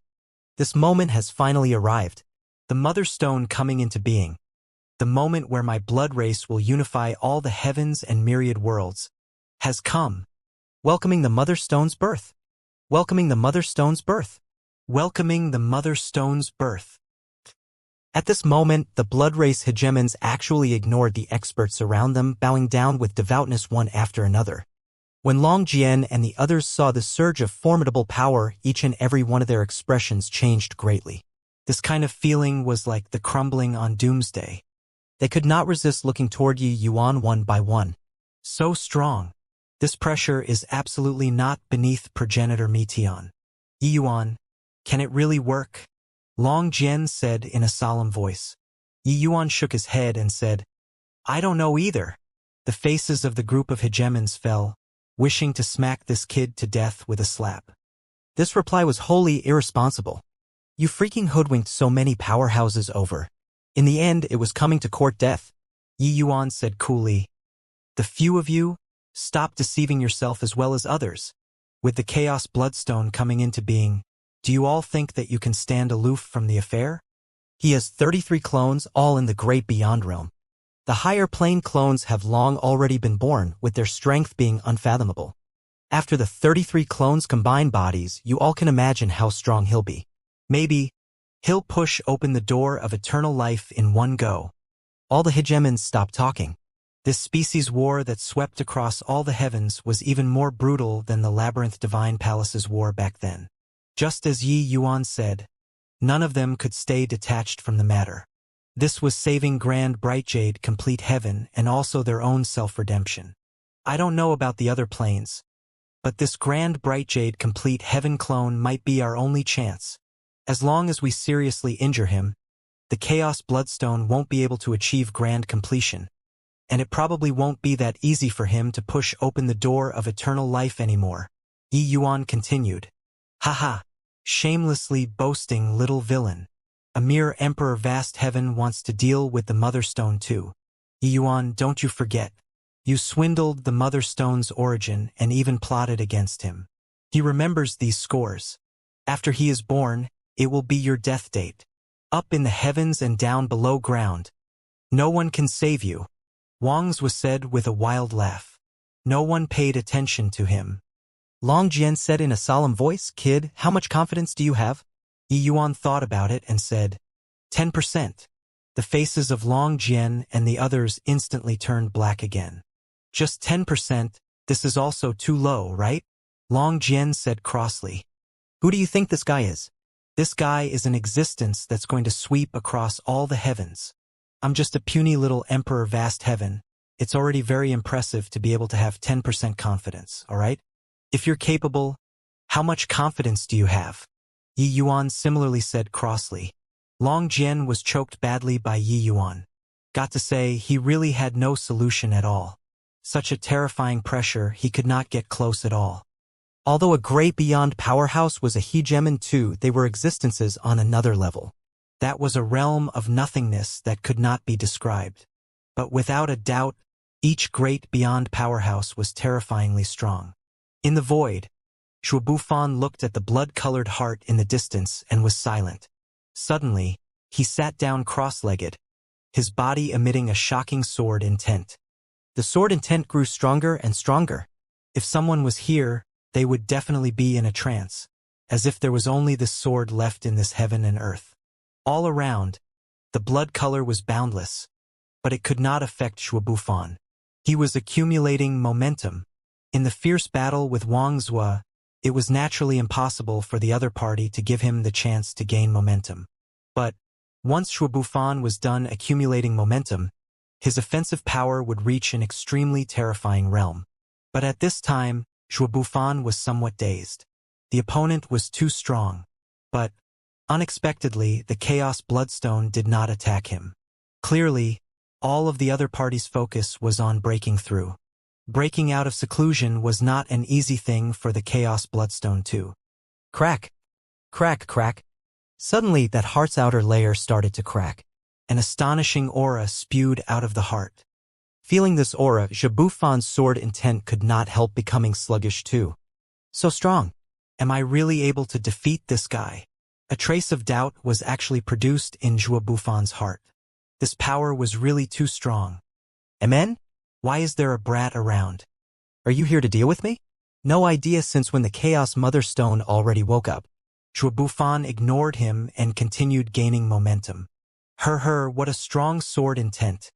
This moment has finally arrived. The Mother Stone coming into being. The moment where my blood race will unify all the heavens and myriad worlds has come. Welcoming the Mother Stone's birth. Welcoming the Mother Stone's birth. Welcoming the Mother Stone's birth. At this moment, the Blood Race hegemons actually ignored the experts around them, bowing down with devoutness one after another. When Long Jian and the others saw the surge of formidable power, each and every one of their expressions changed greatly. This kind of feeling was like the crumbling on doomsday. They could not resist looking toward Yi Yuan one by one. So strong. This pressure is absolutely not beneath progenitor Meteon. Yi Yuan, can it really work? Long Jian said in a solemn voice. Yi Yuan shook his head and said, I don't know either. The faces of the group of hegemons fell, wishing to smack this kid to death with a slap. This reply was wholly irresponsible. You freaking hoodwinked so many powerhouses over. In the end, it was coming to court death. Yi Yuan said coolly, The few of you, stop deceiving yourself as well as others. With the Chaos Bloodstone coming into being, do you all think that you can stand aloof from the affair? He has 33 clones, all in the great beyond realm. The higher plane clones have long already been born, with their strength being unfathomable. After the 33 clones combine bodies, you all can imagine how strong he'll be. Maybe, he'll push open the door of eternal life in one go. All the hegemons stopped talking. This species war that swept across all the heavens was even more brutal than the Labyrinth Divine Palace's war back then. Just as Yi Yuan said, none of them could stay detached from the matter. This was saving Grand Bright Jade Complete Heaven and also their own self-redemption. I don't know about the other planes, but this Grand Bright Jade Complete Heaven clone might be our only chance. As long as we seriously injure him, the Chaos Bloodstone won't be able to achieve grand completion. And it probably won't be that easy for him to push open the door of eternal life anymore. Yi Yuan continued. Haha, shamelessly boasting little villain. A mere Emperor Vast Heaven wants to deal with the Mother Stone too. Yi Yuan, don't you forget. You swindled the Mother Stone's origin and even plotted against him. He remembers these scores. After he is born, it will be your death date. Up in the heavens and down below ground. No one can save you. Wang's was said with a wild laugh. No one paid attention to him. Long Jian said in a solemn voice. Kid, how much confidence do you have? Yi Yuan thought about it and said, 10%. The faces of Long Jian and the others instantly turned black again. Just 10%, this is also too low, right? Long Jian said crossly. Who do you think this guy is? This guy is an existence that's going to sweep across all the heavens. I'm just a puny little emperor vast heaven. It's already very impressive to be able to have 10% confidence, alright? If you're capable, how much confidence do you have? Yi Yuan similarly said crossly. Long Jian was choked badly by Yi Yuan. Got to say, he really had no solution at all. Such a terrifying pressure, he could not get close at all. Although a great beyond powerhouse was a hegemon too, they were existences on another level. That was a realm of nothingness that could not be described. But without a doubt, each great beyond powerhouse was terrifyingly strong. In the void, Shuo Bufan looked at the blood-colored heart in the distance and was silent. Suddenly, he sat down cross-legged, his body emitting a shocking sword intent. The sword intent grew stronger and stronger. If someone was here, they would definitely be in a trance, as if there was only this sword left in this heaven and earth. All around, the blood color was boundless, but it could not affect Shuo Bufan. He was accumulating momentum. In the fierce battle with Wang Zhua, it was naturally impossible for the other party to give him the chance to gain momentum. But once Shuo Bufan was done accumulating momentum, his offensive power would reach an extremely terrifying realm. But at this time, Shuo Bufan was somewhat dazed. The opponent was too strong. But, unexpectedly, the Chaos Bloodstone did not attack him. Clearly, all of the other party's focus was on breaking through. Breaking out of seclusion was not an easy thing for the Chaos Bloodstone too. Crack! Crack, crack! Suddenly, that heart's outer layer started to crack. An astonishing aura spewed out of the heart. Feeling this aura, Shuo Bufan's sword intent could not help becoming sluggish too. So strong. Am I really able to defeat this guy? A trace of doubt was actually produced in Shuo Bufan's heart. This power was really too strong. Amen? Why is there a brat around? Are you here to deal with me? No idea since when the Chaos Mother Stone already woke up. Shuo Bufan ignored him and continued gaining momentum. What a strong sword intent.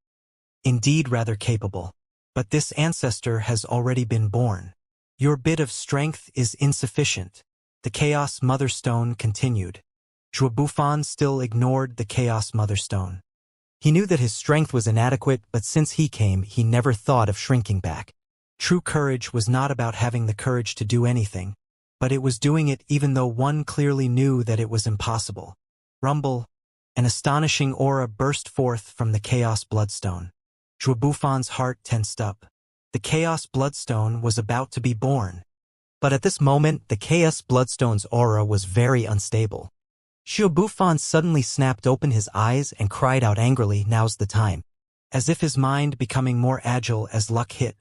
Indeed rather capable. But this ancestor has already been born. Your bit of strength is insufficient. The Chaos Mother Stone continued. Shuo Bufan still ignored the Chaos Mother Stone. He knew that his strength was inadequate, but since he came, he never thought of shrinking back. True courage was not about having the courage to do anything, but it was doing it even though one clearly knew that it was impossible. Rumble. An astonishing aura burst forth from the Chaos Bloodstone. Shuo Bufan's heart tensed up. The Chaos Bloodstone was about to be born. But at this moment, the Chaos Bloodstone's aura was very unstable. Shuo Bufan suddenly snapped open his eyes and cried out angrily, "Now's the time." As if his mind becoming more agile as luck hit,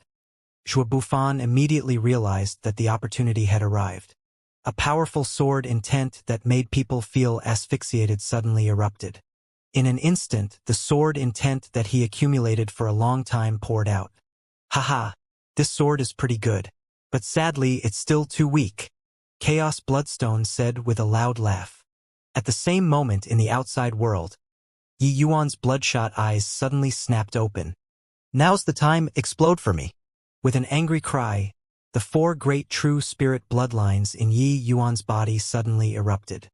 Shuo Bufan immediately realized that the opportunity had arrived. A powerful sword intent that made people feel asphyxiated suddenly erupted. In an instant, the sword intent that he accumulated for a long time poured out. Haha, this sword is pretty good. But sadly, it's still too weak. Chaos Bloodstone said with a loud laugh. At the same moment in the outside world, Yi Yuan's bloodshot eyes suddenly snapped open. Now's the time, explode for me. With an angry cry, the four great true spirit bloodlines in Yi Yuan's body suddenly erupted.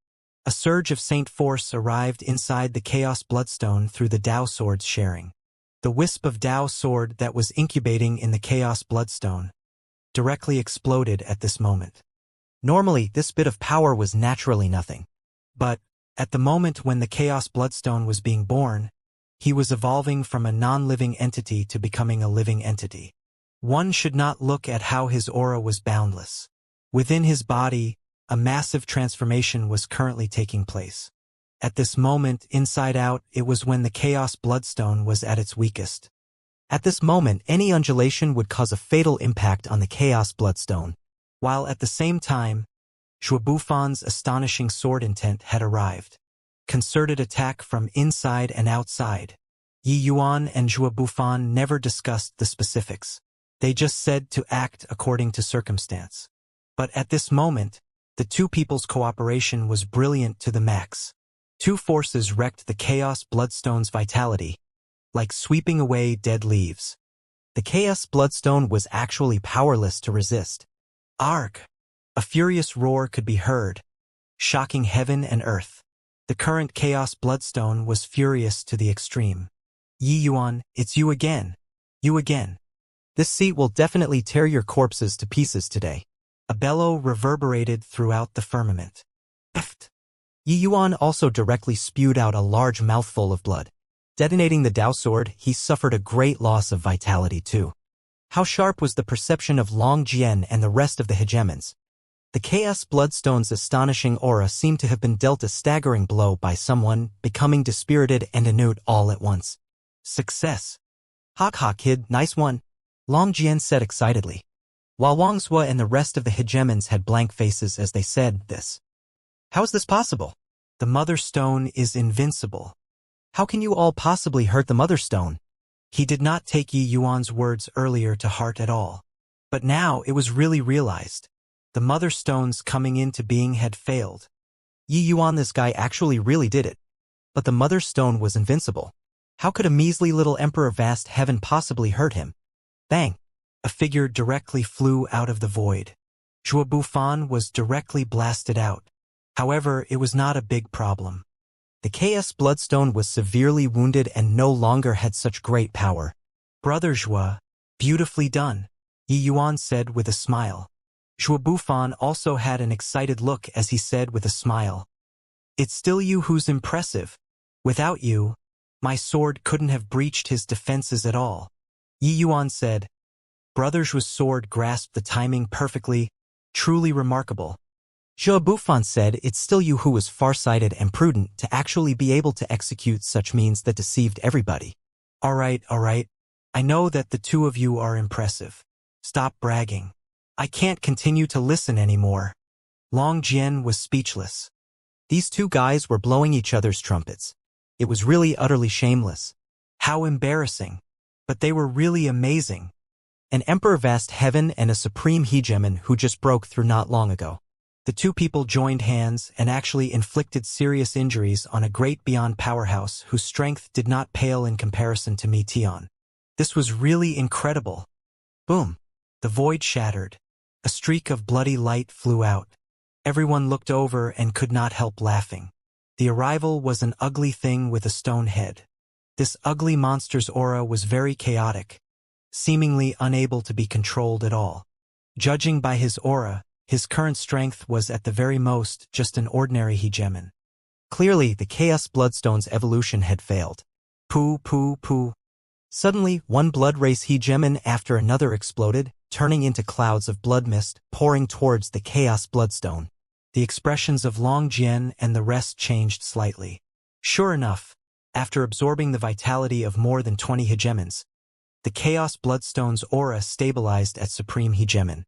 A surge of saint force arrived inside the Chaos Bloodstone through the Dao Sword's sharing. The wisp of Dao Sword that was incubating in the Chaos Bloodstone directly exploded at this moment. Normally, this bit of power was naturally nothing. But, at the moment when the Chaos Bloodstone was being born, he was evolving from a non-living entity to becoming a living entity. One should not look at how his aura was boundless. Within his body, a massive transformation was currently taking place. At this moment, inside out, it was when the Chaos Bloodstone was at its weakest. At this moment, any undulation would cause a fatal impact on the Chaos Bloodstone, while at the same time, Shuo Bufan's astonishing sword intent had arrived. Concerted attack from inside and outside. Yi Yuan and Shuo Bufan never discussed the specifics. They just said to act according to circumstance. But at this moment, the two people's cooperation was brilliant to the max. Two forces wrecked the Chaos Bloodstone's vitality, like sweeping away dead leaves. The Chaos Bloodstone was actually powerless to resist. Arg! A furious roar could be heard, shocking heaven and earth. The current Chaos Bloodstone was furious to the extreme. Yi Yuan, it's you again. You again. This seat will definitely tear your corpses to pieces today. A bellow reverberated throughout the firmament. Eft! Yi Yuan also directly spewed out a large mouthful of blood. Detonating the Dao sword, he suffered a great loss of vitality too. How sharp was the perception of Long Jian and the rest of the hegemons? The Chaos Bloodstone's astonishing aura seemed to have been dealt a staggering blow by someone, becoming dispirited and inert all at once. Success! Hawk ha kid, nice one, Long Jian said excitedly. While Wang Zhua and the rest of the hegemons had blank faces as they said this. How is this possible? The Mother Stone is invincible. How can you all possibly hurt the Mother Stone? He did not take Yi Yuan's words earlier to heart at all. But now it was really realized. The Mother Stone's coming into being had failed. Yi Yuan, this guy actually really did it. But the Mother Stone was invincible. How could a measly little Emperor Vast Heaven possibly hurt him? Bang! A figure directly flew out of the void. Zhuo Bufan was directly blasted out. However, it was not a big problem. The Chaos Bloodstone was severely wounded and no longer had such great power. Brother Zhuo, beautifully done, Yi Yuan said with a smile. Zhuo Bufan also had an excited look as he said with a smile. It's still you who's impressive. Without you, my sword couldn't have breached his defenses at all. Yi Yuan said. Brother Zhuo's sword grasped the timing perfectly, truly remarkable. Zhuo Bufan said it's still you who was farsighted and prudent to actually be able to execute such means that deceived everybody. All right. I know that the two of you are impressive. Stop bragging. I can't continue to listen anymore. Long Jian was speechless. These two guys were blowing each other's trumpets. It was really utterly shameless. How embarrassing. But they were really amazing. An Emperor Vast Heaven and a Supreme Hegemon who just broke through not long ago. The two people joined hands and actually inflicted serious injuries on a great beyond powerhouse whose strength did not pale in comparison to Meteon. This was really incredible. Boom! The void shattered. A streak of bloody light flew out. Everyone looked over and could not help laughing. The arrival was an ugly thing with a stone head. This ugly monster's aura was very chaotic, seemingly unable to be controlled at all. Judging by his aura, his current strength was at the very most just an ordinary hegemon. Clearly, the Chaos Bloodstone's evolution had failed. Pooh. Suddenly, one blood race hegemon after another exploded, turning into clouds of blood mist, pouring towards the Chaos Bloodstone. The expressions of Long Jian and the rest changed slightly. Sure enough, after absorbing the vitality of more than 20 hegemons, the Chaos Bloodstone's aura stabilized at Supreme Hegemon.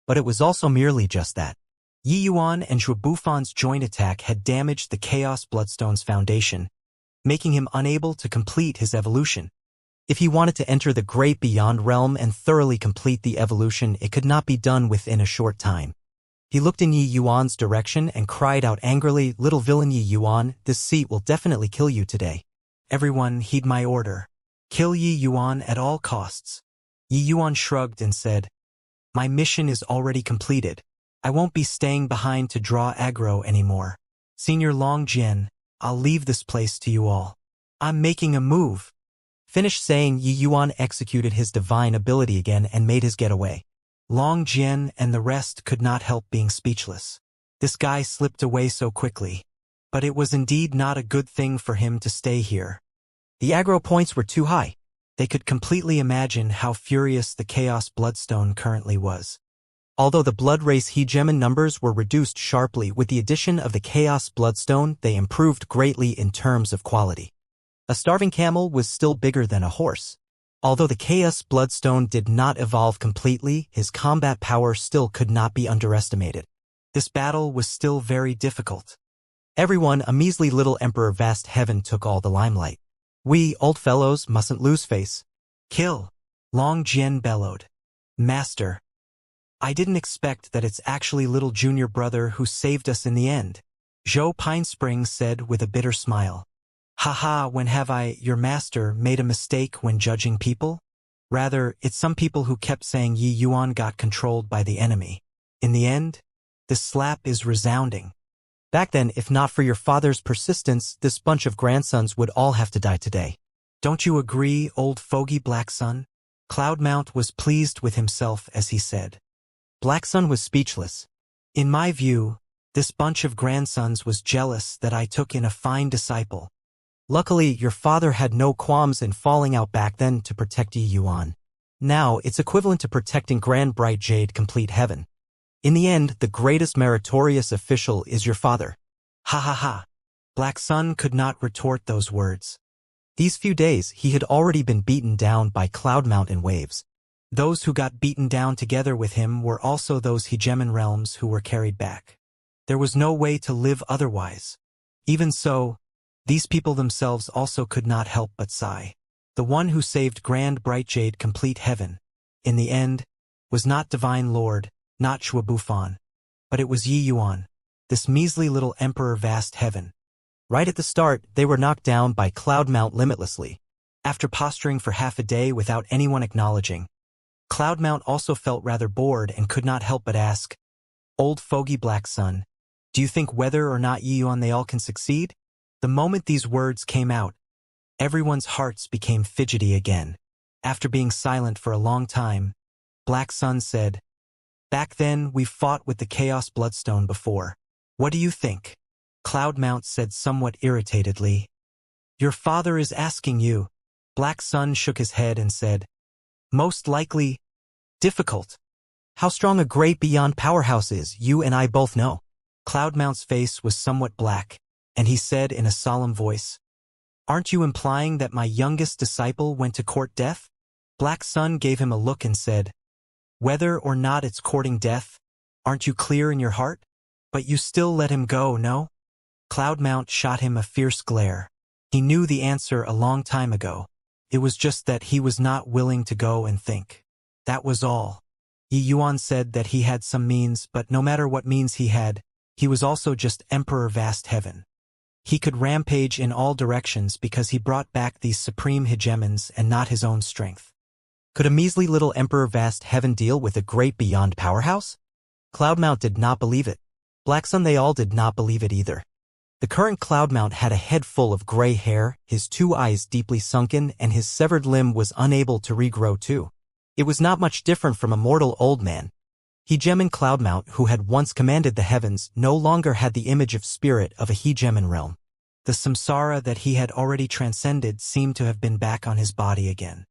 But it was also merely just that. Yi Yuan and Zhuo Bufan's joint attack had damaged the Chaos Bloodstone's foundation, making him unable to complete his evolution. If he wanted to enter the great beyond realm and thoroughly complete the evolution, it could not be done within a short time. He looked in Yi Yuan's direction and cried out angrily, "Little villain Yi Yuan, this seat will definitely kill you today." Everyone heed my order. Kill Yi Yuan at all costs. Yi Yuan shrugged and said, My mission is already completed. I won't be staying behind to draw aggro anymore. Senior Long Jian, I'll leave this place to you all. I'm making a move. Finished saying, Yi Yuan executed his divine ability again and made his getaway. Long Jian and the rest could not help being speechless. This guy slipped away so quickly. But it was indeed not a good thing for him to stay here. The aggro points were too high. They could completely imagine how furious the Chaos Bloodstone currently was. Although the blood race hegemon numbers were reduced sharply with the addition of the Chaos Bloodstone, they improved greatly in terms of quality. A starving camel was still bigger than a horse. Although the Chaos Bloodstone did not evolve completely, his combat power still could not be underestimated. This battle was still very difficult. Everyone, a measly little Emperor Vast Heaven, took all the limelight. We, old fellows, mustn't lose face. Kill! Long Jian bellowed. Master. I didn't expect that it's actually little junior brother who saved us in the end. Zhou Pinespring said with a bitter smile. Haha, when have I, your master, made a mistake when judging people? Rather, it's some people who kept saying Yi Yuan got controlled by the enemy. In the end, the slap is resounding. Back then, if not for your father's persistence, this bunch of grandsons would all have to die today. Don't you agree, old fogey Black Sun? Cloudmount was pleased with himself as he said. Black Sun was speechless. In my view, this bunch of grandsons was jealous that I took in a fine disciple. Luckily, your father had no qualms in falling out back then to protect Yi Yuan. Now, it's equivalent to protecting Grand Bright Jade Complete Heaven. In the end, the greatest meritorious official is your father. Ha ha ha. Black Sun could not retort those words. These few days, he had already been beaten down by Cloudmount in waves. Those who got beaten down together with him were also those hegemon realms who were carried back. There was no way to live otherwise. Even so, these people themselves also could not help but sigh. The one who saved Grand Bright Jade Complete Heaven, in the end, was not Divine Lord, not Shuabufan, but it was Yi Yuan, this measly little Emperor Vast Heaven. Right at the start, they were knocked down by Cloudmount limitlessly. After posturing for half a day without anyone acknowledging, Cloudmount also felt rather bored and could not help but ask, Old fogey Black Sun, do you think whether or not Yi Yuan they all can succeed? The moment these words came out, everyone's hearts became fidgety again. After being silent for a long time, Black Sun said, Back then, we fought with the Chaos Bloodstone before. What do you think? Cloudmount said somewhat irritatedly. Your father is asking you. Black Sun shook his head and said, Most likely, difficult. How strong a great beyond powerhouse is, you and I both know. Cloudmount's face was somewhat black, and he said in a solemn voice, Aren't you implying that my youngest disciple went to court death? Black Sun gave him a look and said, Whether or not it's courting death, aren't you clear in your heart? But you still let him go, no? Cloudmount shot him a fierce glare. He knew the answer a long time ago. It was just that he was not willing to go and think. That was all. Yi Yuan said that he had some means, but no matter what means he had, he was also just Emperor Vast Heaven. He could rampage in all directions because he brought back these supreme hegemons and not his own strength. Could a measly little Emperor Vast Heaven deal with a great beyond powerhouse? Cloudmount did not believe it. Black Sun they all did not believe it either. The current Cloudmount had a head full of gray hair, his 2 eyes deeply sunken, and his severed limb was unable to regrow too. It was not much different from a mortal old man. Hegemon Cloudmount, who had once commanded the heavens, no longer had the image of spirit of a hegemon realm. The samsara that he had already transcended seemed to have been back on his body again.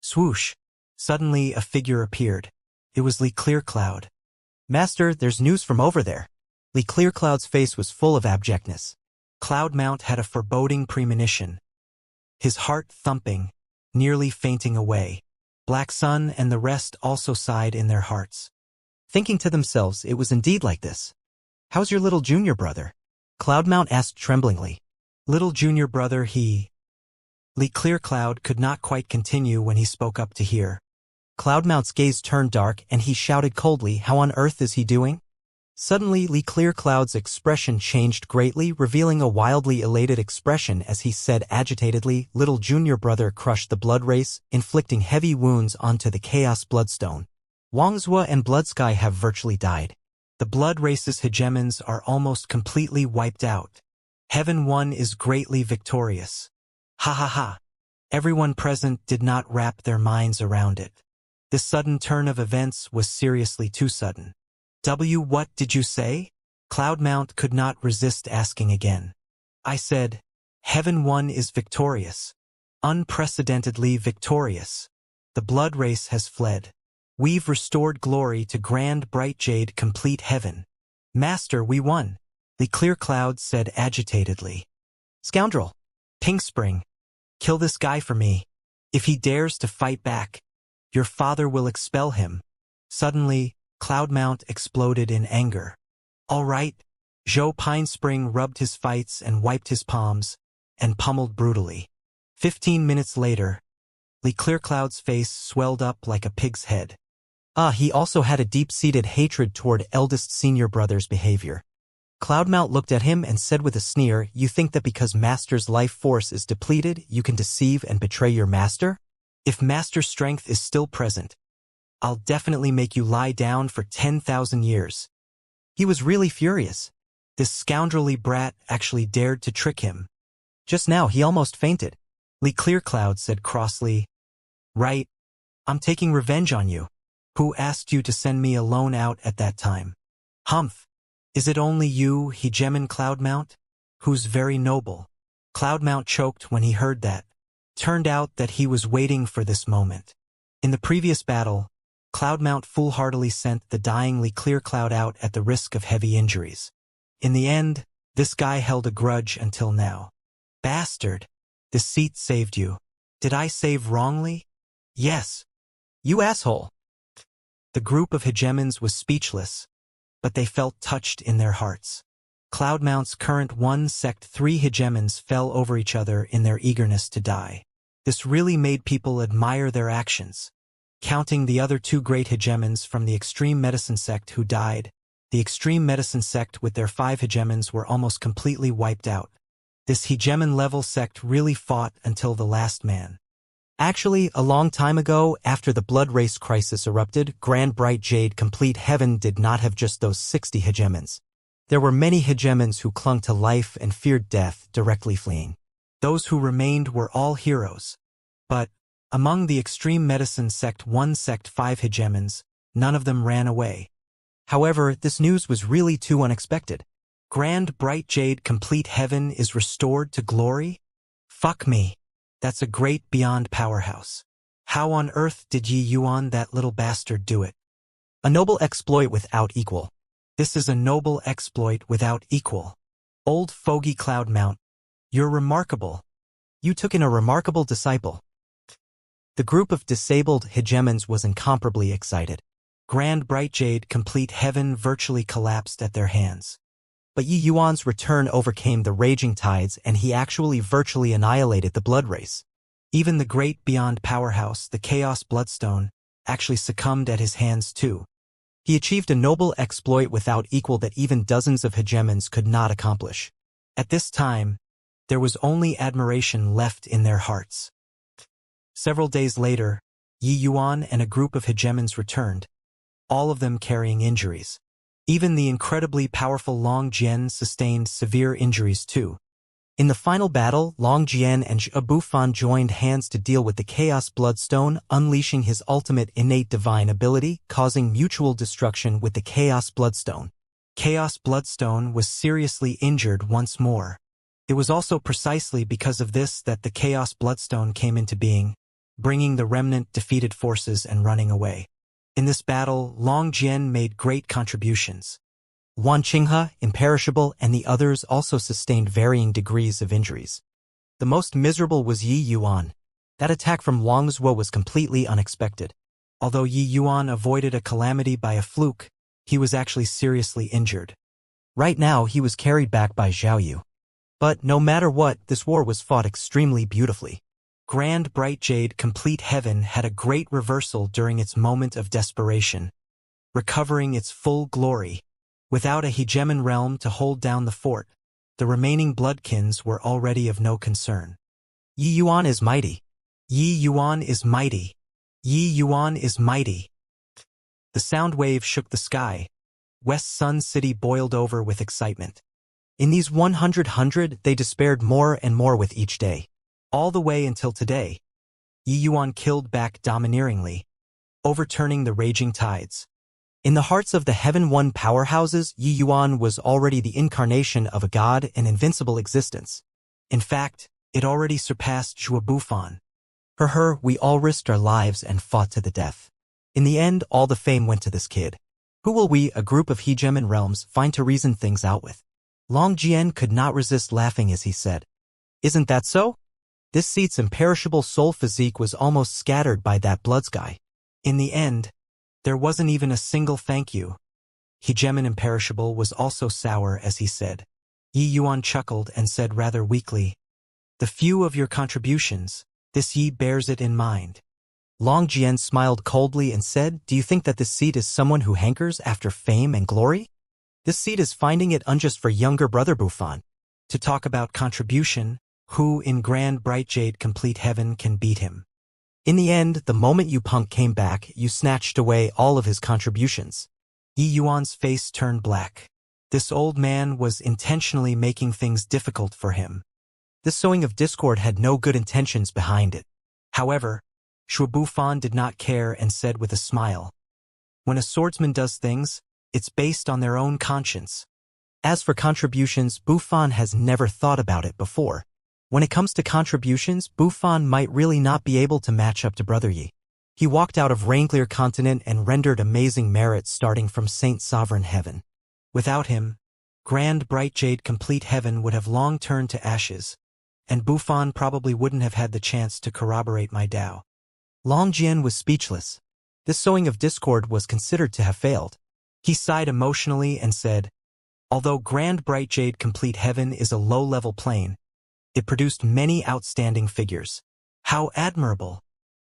Swoosh! Suddenly a figure appeared. It was Li Clearcloud. Master, there's news from over there. Li Clearcloud's face was full of abjectness. Cloudmount had a foreboding premonition. His heart thumping, nearly fainting away. Black Sun and the rest also sighed in their hearts. Thinking to themselves, it was indeed like this. How's your little junior brother? Cloudmount asked tremblingly. Little junior brother Li Clearcloud could not quite continue when he spoke up to hear. Cloudmount's gaze turned dark and he shouted coldly, How on earth is he doing? Suddenly, Li Clearcloud's expression changed greatly, revealing a wildly elated expression as he said agitatedly, Little junior brother crushed the blood race, inflicting heavy wounds onto the Chaos Bloodstone. Wuxia and Bloodsky have virtually died. The blood race's hegemons are almost completely wiped out. Heaven One is greatly victorious. Ha ha ha. Everyone present did not wrap their minds around it. This sudden turn of events was seriously too sudden. What did you say? Cloudmount could not resist asking again. I said, Heaven One is victorious. Unprecedentedly victorious. The blood race has fled. We've restored glory to Grand Bright Jade Complete Heaven. Master, we won. The Clearcloud said agitatedly. Scoundrel. Pinkspring. Kill this guy for me. If he dares to fight back, your father will expel him. Suddenly, Cloudmount exploded in anger. All right. Zhou Pinespring rubbed his fights and wiped his palms, and pummeled brutally. 15 minutes later, Li Clearcloud's face swelled up like a pig's head. He also had a deep-seated hatred toward eldest senior brother's behavior. Cloudmount looked at him and said with a sneer, "You think that because Master's life force is depleted, you can deceive and betray your master? If Master's strength is still present, I'll definitely make you lie down for 10,000 years." He was really furious. This scoundrelly brat actually dared to trick him. Just now he almost fainted. Lee Clearcloud said crossly, "Right, I'm taking revenge on you. Who asked you to send me alone out at that time?" "Humph, is it only you, Hegemon Cloudmount? Who's very noble." Cloudmount choked when he heard that. Turned out that he was waiting for this moment. In the previous battle, Cloudmount foolhardily sent the dying Lee Clearcloud out at the risk of heavy injuries. In the end, this guy held a grudge until now. "Bastard! Deceit saved you. Did I save wrongly?" "Yes. You asshole." The group of hegemons was speechless, but they felt touched in their hearts. Cloudmount's current 1 sect 3 hegemons fell over each other in their eagerness to die. This really made people admire their actions. Counting the other 2 great hegemons from the extreme medicine sect who died, the extreme medicine sect with their 5 hegemons were almost completely wiped out. This hegemon-level sect really fought until the last man. Actually, a long time ago, after the blood race crisis erupted, Grand Bright Jade Complete Heaven did not have just those 60 hegemons. There were many hegemons who clung to life and feared death, directly fleeing. Those who remained were all heroes. But, among the extreme medicine sect 1 sect 5 hegemons, none of them ran away. However, this news was really too unexpected. Grand Bright Jade Complete Heaven is restored to glory? Fuck me. That's a great beyond powerhouse. How on earth did Yi Yuan that little bastard do it? A noble exploit without equal. This is a noble exploit without equal. Old fogey Cloudmount, you're remarkable. You took in a remarkable disciple. The group of disabled hegemons was incomparably excited. Grand Bright Jade Complete Heaven virtually collapsed at their hands. But Yi Yuan's return overcame the raging tides and he actually virtually annihilated the blood race. Even the great beyond powerhouse, the Chaos Bloodstone, actually succumbed at his hands too. He achieved a noble exploit without equal that even dozens of hegemons could not accomplish. At this time, there was only admiration left in their hearts. Several days later, Yi Yuan and a group of hegemons returned, all of them carrying injuries. Even the incredibly powerful Long Jian sustained severe injuries too. In the final battle, Long Jian and Zhe Bufan joined hands to deal with the Chaos Bloodstone, unleashing his ultimate innate divine ability, causing mutual destruction with the Chaos Bloodstone. Chaos Bloodstone was seriously injured once more. It was also precisely because of this that the Chaos Bloodstone came into being, bringing the remnant defeated forces and running away. In this battle, Long Jian made great contributions. Wan Qinghe, Imperishable, and the others also sustained varying degrees of injuries. The most miserable was Yi Yuan. That attack from Wang Zuo was completely unexpected. Although Yi Yuan avoided a calamity by a fluke, he was actually seriously injured. Right now, he was carried back by Zhao Yu. But no matter what, this war was fought extremely beautifully. Grand Bright Jade Complete Heaven had a great reversal during its moment of desperation, recovering its full glory. Without a hegemon realm to hold down the fort, the remaining bloodkins were already of no concern. Yi Yuan is mighty. Yi Yuan is mighty. Yi Yuan is mighty. The sound wave shook the sky. West Sun City boiled over with excitement. In these 100, they despaired more and more with each day. All the way until today, Yi Yuan killed back domineeringly, overturning the raging tides. In the hearts of the Heaven One powerhouses, Yi Yuan was already the incarnation of a god and invincible existence. In fact, it already surpassed Zhe Bufan. For her, we all risked our lives and fought to the death. In the end, all the fame went to this kid. Who will we, a group of hegemon realms, find to reason things out with? Long Jian could not resist laughing as he said, "Isn't that so?" This seat's imperishable soul physique was almost scattered by that blood sky. In the end, there wasn't even a single thank you. Hegemon Imperishable was also sour as he said. Yi Yuan chuckled and said rather weakly, "The few of your contributions, this Yi bears it in mind. Long Jian smiled coldly and said, "Do you think that this seat is someone who hankers after fame and glory? This seat is finding it unjust for younger brother Bufan to talk about contribution, who in grand bright jade complete heaven can beat him. In the end, the moment you punk came back, you snatched away all of his contributions." Yi Yuan's face turned black. This old man was intentionally making things difficult for him. This sowing of discord had no good intentions behind it. However, Shu Bufan did not care and said with a smile, "When a swordsman does things, it's based on their own conscience." As for contributions, Bufan has never thought about it before. When it comes to contributions, Bufan might really not be able to match up to Brother Yi. He walked out of Rainclear continent and rendered amazing merits starting from Saint Sovereign Heaven. Without him, grand bright jade complete heaven would have long turned to ashes, and Bufan probably wouldn't have had the chance to corroborate my Tao. Long Jian was speechless. This sowing of discord was considered to have failed. He sighed emotionally and said, "Although grand bright jade complete heaven is a low-level plane, it produced many outstanding figures. How admirable!"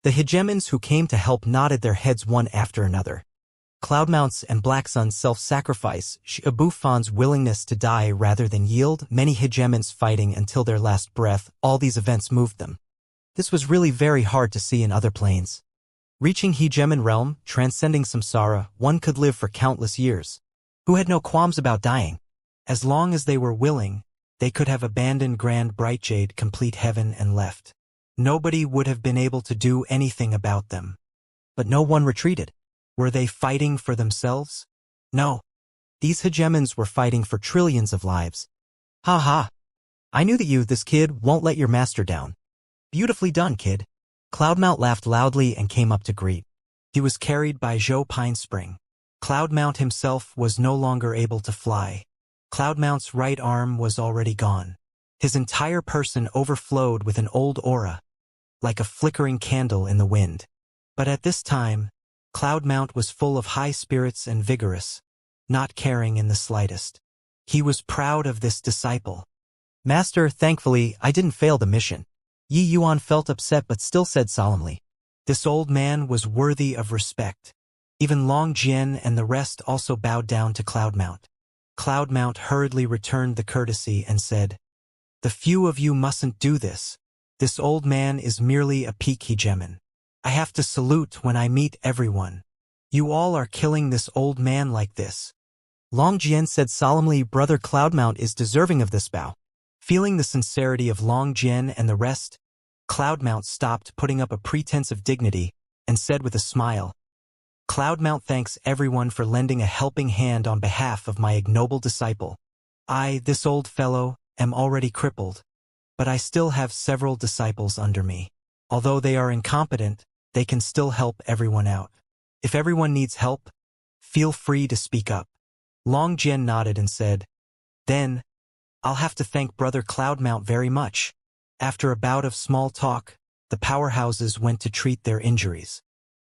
The hegemons who came to help nodded their heads one after another. Cloudmount's and Black Sun's self-sacrifice, Bufan's willingness to die rather than yield, many hegemons fighting until their last breath, all these events moved them. This was really very hard to see in other planes. Reaching hegemon realm, transcending samsara, one could live for countless years. Who had no qualms about dying? As long as they were willing, they could have abandoned grand bright jade complete heaven and left. Nobody would have been able to do anything about them. But no one retreated. Were they fighting for themselves? No. These hegemons were fighting for trillions of lives. Ha ha. I knew that you, this kid, won't let your master down. Beautifully done, kid. Cloudmount laughed loudly and came up to greet. He was carried by Zhou Pine Spring. Cloudmount himself was no longer able to fly. Cloudmount's right arm was already gone. His entire person overflowed with an old aura, like a flickering candle in the wind. But at this time, Cloudmount was full of high spirits and vigorous, not caring in the slightest. He was proud of this disciple. Master, thankfully, I didn't fail the mission. Yi Yuan felt upset but still said solemnly. This old man was worthy of respect. Even Long Jian and the rest also bowed down to Cloudmount. Cloudmount hurriedly returned the courtesy and said, "The few of you mustn't do this. This old man is merely a peak hegemon. I have to salute when I meet everyone. You all are killing this old man like this." Long Jian said solemnly, "Brother Cloudmount is deserving of this bow." Feeling the sincerity of Long Jian and the rest, Cloudmount stopped putting up a pretense of dignity and said with a smile, "Cloudmount thanks everyone for lending a helping hand on behalf of my ignoble disciple. I, this old fellow, am already crippled, but I still have several disciples under me. Although they are incompetent, they can still help everyone out. If everyone needs help, feel free to speak up." Long Jian nodded and said, "Then, I'll have to thank Brother Cloudmount very much." After a bout of small talk, the powerhouses went to treat their injuries.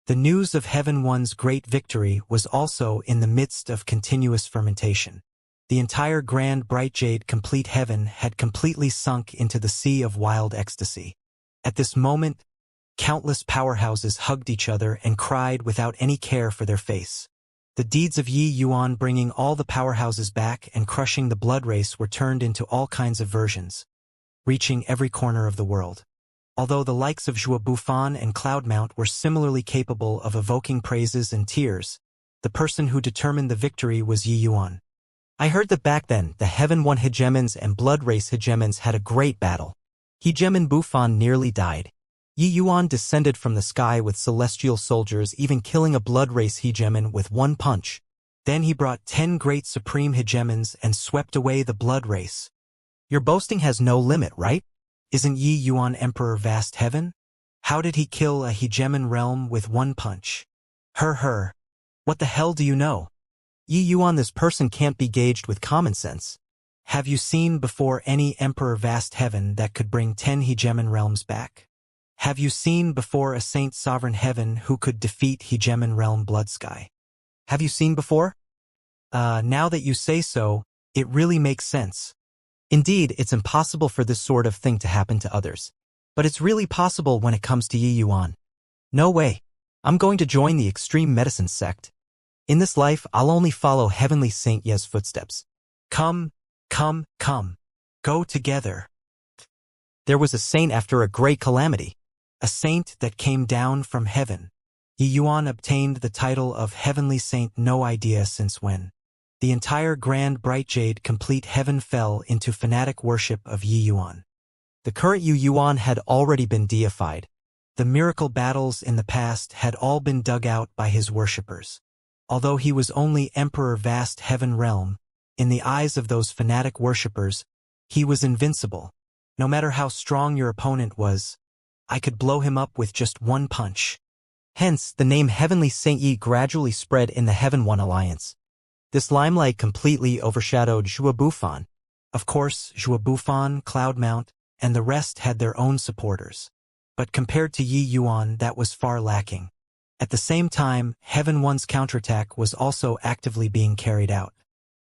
The news of Heaven One's great victory was also in the midst of continuous fermentation. The entire grand bright jade complete heaven had completely sunk into the sea of wild ecstasy. At this moment, countless powerhouses hugged each other and cried without any care for their face. The deeds of Yi Yuan bringing all the powerhouses back and crushing the blood race were turned into all kinds of versions, reaching every corner of the world. Although the likes of Zhou Bufan and Cloudmount were similarly capable of evoking praises and tears, the person who determined the victory was Yi Yuan. I heard that back then, the Heaven One hegemons and Blood Race hegemons had a great battle. Hegemon Bufan nearly died. Yi Yuan descended from the sky with celestial soldiers, even killing a Blood Race hegemon with one punch. Then he brought 10 great supreme hegemons and swept away the Blood Race. Your boasting has no limit, right? Isn't Yi Yuan Emperor Vast Heaven? How did he kill a hegemon realm with one punch? Her. What the hell do you know? Yi Yuan, this person can't be gauged with common sense. Have you seen before any Emperor Vast Heaven that could bring 10 hegemon realms back? Have you seen before a Saint Sovereign Heaven who could defeat hegemon realm Blood Sky? Have you seen before? Now that you say so, it really makes sense. Indeed, it's impossible for this sort of thing to happen to others. But it's really possible when it comes to Yi Yuan. No way. I'm going to join the extreme medicine sect. In this life, I'll only follow Heavenly Xianxia's footsteps. Come, come, come. Go together. There was a saint after a great calamity. A saint that came down from heaven. Yi Yuan obtained the title of Heavenly Saint no idea since when. The entire Grand Bright Jade complete heaven fell into fanatic worship of Yi Yuan. The current Yi Yuan had already been deified. The miracle battles in the past had all been dug out by his worshippers. Although he was only Emperor Vast Heaven Realm, in the eyes of those fanatic worshippers, he was invincible. No matter how strong your opponent was, I could blow him up with just one punch. Hence, the name Heavenly Saint Yi gradually spread in the Heaven One Alliance. This limelight completely overshadowed Zhua Bufan. Of course, Zhua Bufan, Cloudmount, and the rest had their own supporters. But compared to Yi Yuan, that was far lacking. At the same time, Heaven One's counterattack was also actively being carried out.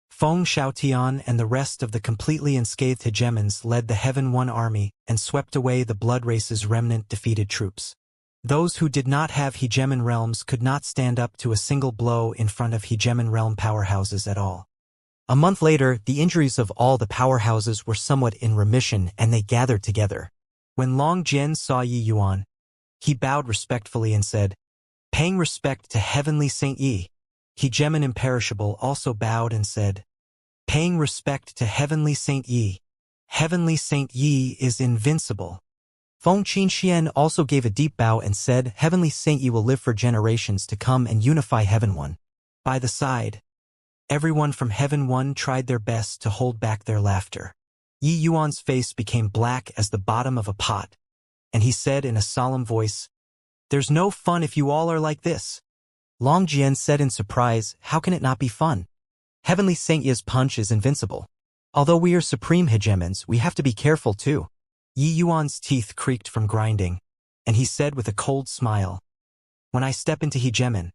Feng Xiaotian and the rest of the completely unscathed hegemons led the Heaven One army and swept away the Blood Race's remnant defeated troops. Those who did not have hegemon realms could not stand up to a single blow in front of hegemon realm powerhouses at all. A month later, the injuries of all the powerhouses were somewhat in remission and they gathered together. When Long Jian saw Yi Yuan, he bowed respectfully and said, "Paying respect to Heavenly Saint Yi." Hegemon Imperishable also bowed and said, "Paying respect to Heavenly Saint Yi. Heavenly Saint Yi is invincible." Feng Qianxian also gave a deep bow and said, "Heavenly Saint Yi will live for generations to come and unify Heaven One." By the side, everyone from Heaven One tried their best to hold back their laughter. Yi Yuan's face became black as the bottom of a pot, and he said in a solemn voice, "There's no fun if you all are like this." Long Jian said in surprise, "How can it not be fun? Heavenly Saint Yi's punch is invincible. Although we are supreme hegemons, we have to be careful too." Yi Yuan's teeth creaked from grinding, and he said with a cold smile, "When I step into hegemon,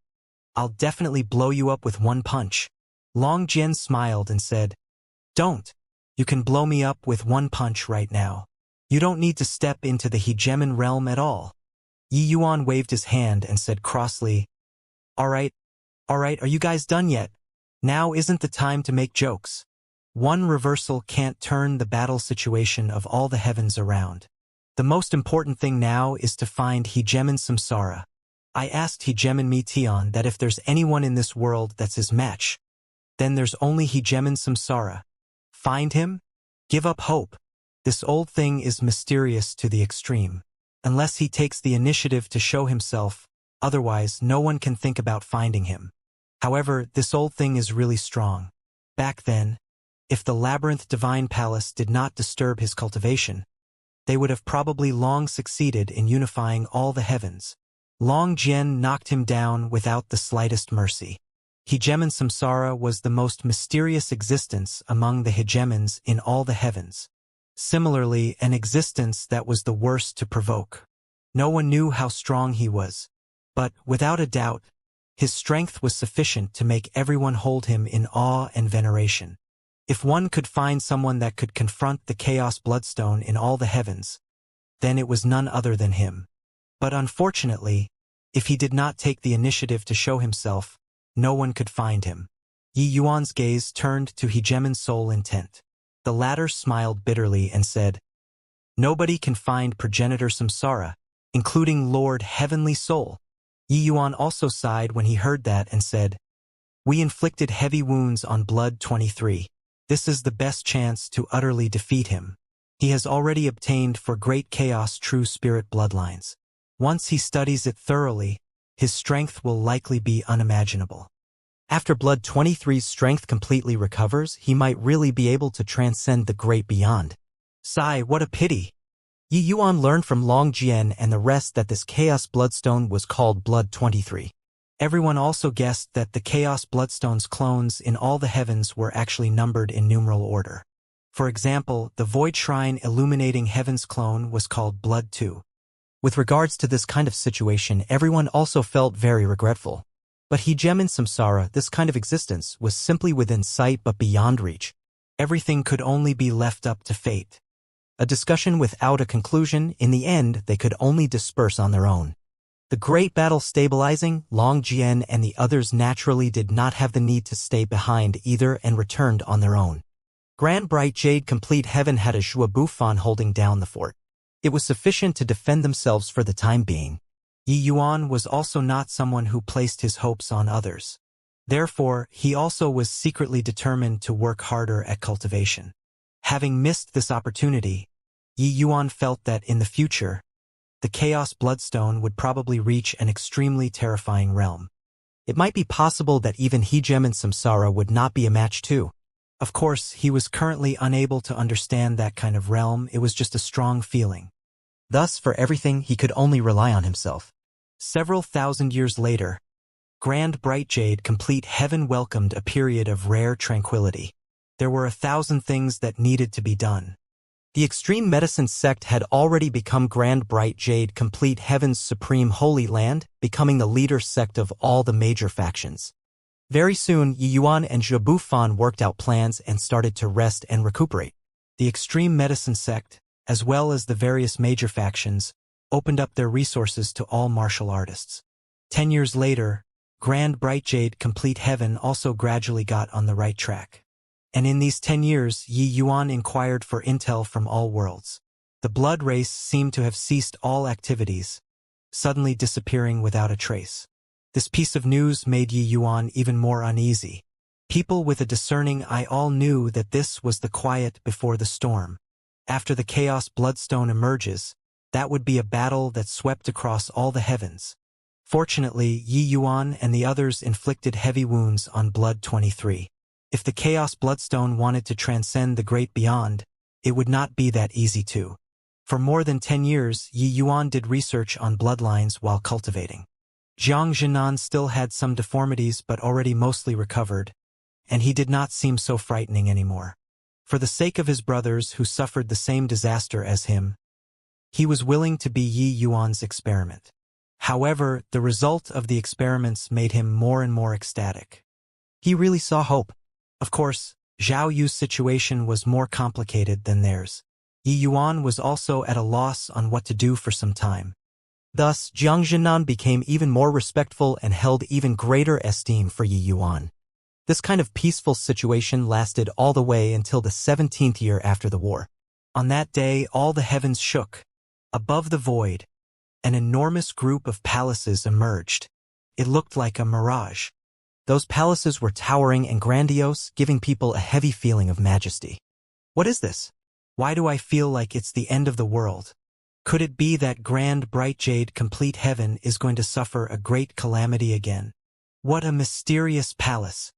I'll definitely blow you up with one punch." Long Jian smiled and said, "Don't. You can blow me up with one punch right now. You don't need to step into the hegemon realm at all." Yi Yuan waved his hand and said crossly, All right, are you guys done yet? Now isn't the time to make jokes. One reversal can't turn the battle situation of all the heavens around. The most important thing now is to find Hegemon Samsara. I asked Hegemon Meteon that if there's anyone in this world that's his match, then there's only Hegemon Samsara. Find him? Give up hope. This old thing is mysterious to the extreme. Unless he takes the initiative to show himself, otherwise no one can think about finding him. However, this old thing is really strong. Back then, if the Labyrinth Divine Palace did not disturb his cultivation, they would have probably long succeeded in unifying all the heavens. Long Jian knocked him down without the slightest mercy. Hegemon Samsara was the most mysterious existence among the hegemons in all the heavens. Similarly, an existence that was the worst to provoke. No one knew how strong he was. But, without a doubt, his strength was sufficient to make everyone hold him in awe and veneration. If one could find someone that could confront the Chaos Bloodstone in all the heavens, then it was none other than him. But unfortunately, if he did not take the initiative to show himself, no one could find him. Yi Yuan's gaze turned to Hegemon's soul intent. The latter smiled bitterly and said, "Nobody can find Progenitor Samsara, including Lord Heavenly Soul." Yi Yuan also sighed when he heard that and said, "We inflicted heavy wounds on Blood 23. This is the best chance to utterly defeat him. He has already obtained for Great Chaos true spirit bloodlines. Once he studies it thoroughly, his strength will likely be unimaginable. After Blood 23's strength completely recovers, he might really be able to transcend the great beyond." Sigh, what a pity. Yi Yuan learned from Long Jian and the rest that this Chaos Bloodstone was called Blood 23. Everyone also guessed that the Chaos Bloodstone's clones in all the heavens were actually numbered in numeral order. For example, the Void Shrine Illuminating Heaven's clone was called Blood 2. With regards to this kind of situation, everyone also felt very regretful. But Hegemon Samsara, this kind of existence, was simply within sight but beyond reach. Everything could only be left up to fate. A discussion without a conclusion, in the end, they could only disperse on their own. The great battle stabilizing, Long Jian and the others naturally did not have the need to stay behind either and returned on their own. Grand Bright Jade Complete Heaven had a Zhua Bufan holding down the fort. It was sufficient to defend themselves for the time being. Yi Yuan was also not someone who placed his hopes on others. Therefore, he also was secretly determined to work harder at cultivation. Having missed this opportunity, Yi Yuan felt that in the future, the Chaos Bloodstone would probably reach an extremely terrifying realm. It might be possible that even Hegem and Samsara would not be a match too. Of course, he was currently unable to understand that kind of realm, it was just a strong feeling. Thus, for everything, he could only rely on himself. Several thousand years later, Grand Bright Jade Complete Heaven welcomed a period of rare tranquility. There were 1,000 things that needed to be done. The extreme medicine sect had already become Grand Bright Jade Complete Heaven's supreme holy land, becoming the leader sect of all the major factions. Very soon, Yi Yuan and Zhe Bufan worked out plans and started to rest and recuperate. The extreme medicine sect, as well as the various major factions, opened up their resources to all martial artists. 10 years later, Grand Bright Jade Complete Heaven also gradually got on the right track. And in these 10 years, Yi Yuan inquired for intel from all worlds. The blood race seemed to have ceased all activities, suddenly disappearing without a trace. This piece of news made Yi Yuan even more uneasy. People with a discerning eye all knew that this was the quiet before the storm. After the Chaos Bloodstone emerges, that would be a battle that swept across all the heavens. Fortunately, Yi Yuan and the others inflicted heavy wounds on Blood 23. If the Chaos Bloodstone wanted to transcend the great beyond, it would not be that easy to. For more than 10 years, Yi Yuan did research on bloodlines while cultivating. Jiang Jinan still had some deformities but already mostly recovered, and he did not seem so frightening anymore. For the sake of his brothers who suffered the same disaster as him, he was willing to be Yi Yuan's experiment. However, the result of the experiments made him more and more ecstatic. He really saw hope. Of course, Zhao Yu's situation was more complicated than theirs. Yi Yuan was also at a loss on what to do for some time. Thus, Jiang Jinan became even more respectful and held even greater esteem for Yi Yuan. This kind of peaceful situation lasted all the way until the 17th year after the war. On that day, all the heavens shook. Above the void, an enormous group of palaces emerged. It looked like a mirage. Those palaces were towering and grandiose, giving people a heavy feeling of majesty. What is this? Why do I feel like it's the end of the world? Could it be that Grand Bright Jade Complete Heaven is going to suffer a great calamity again? What a mysterious palace.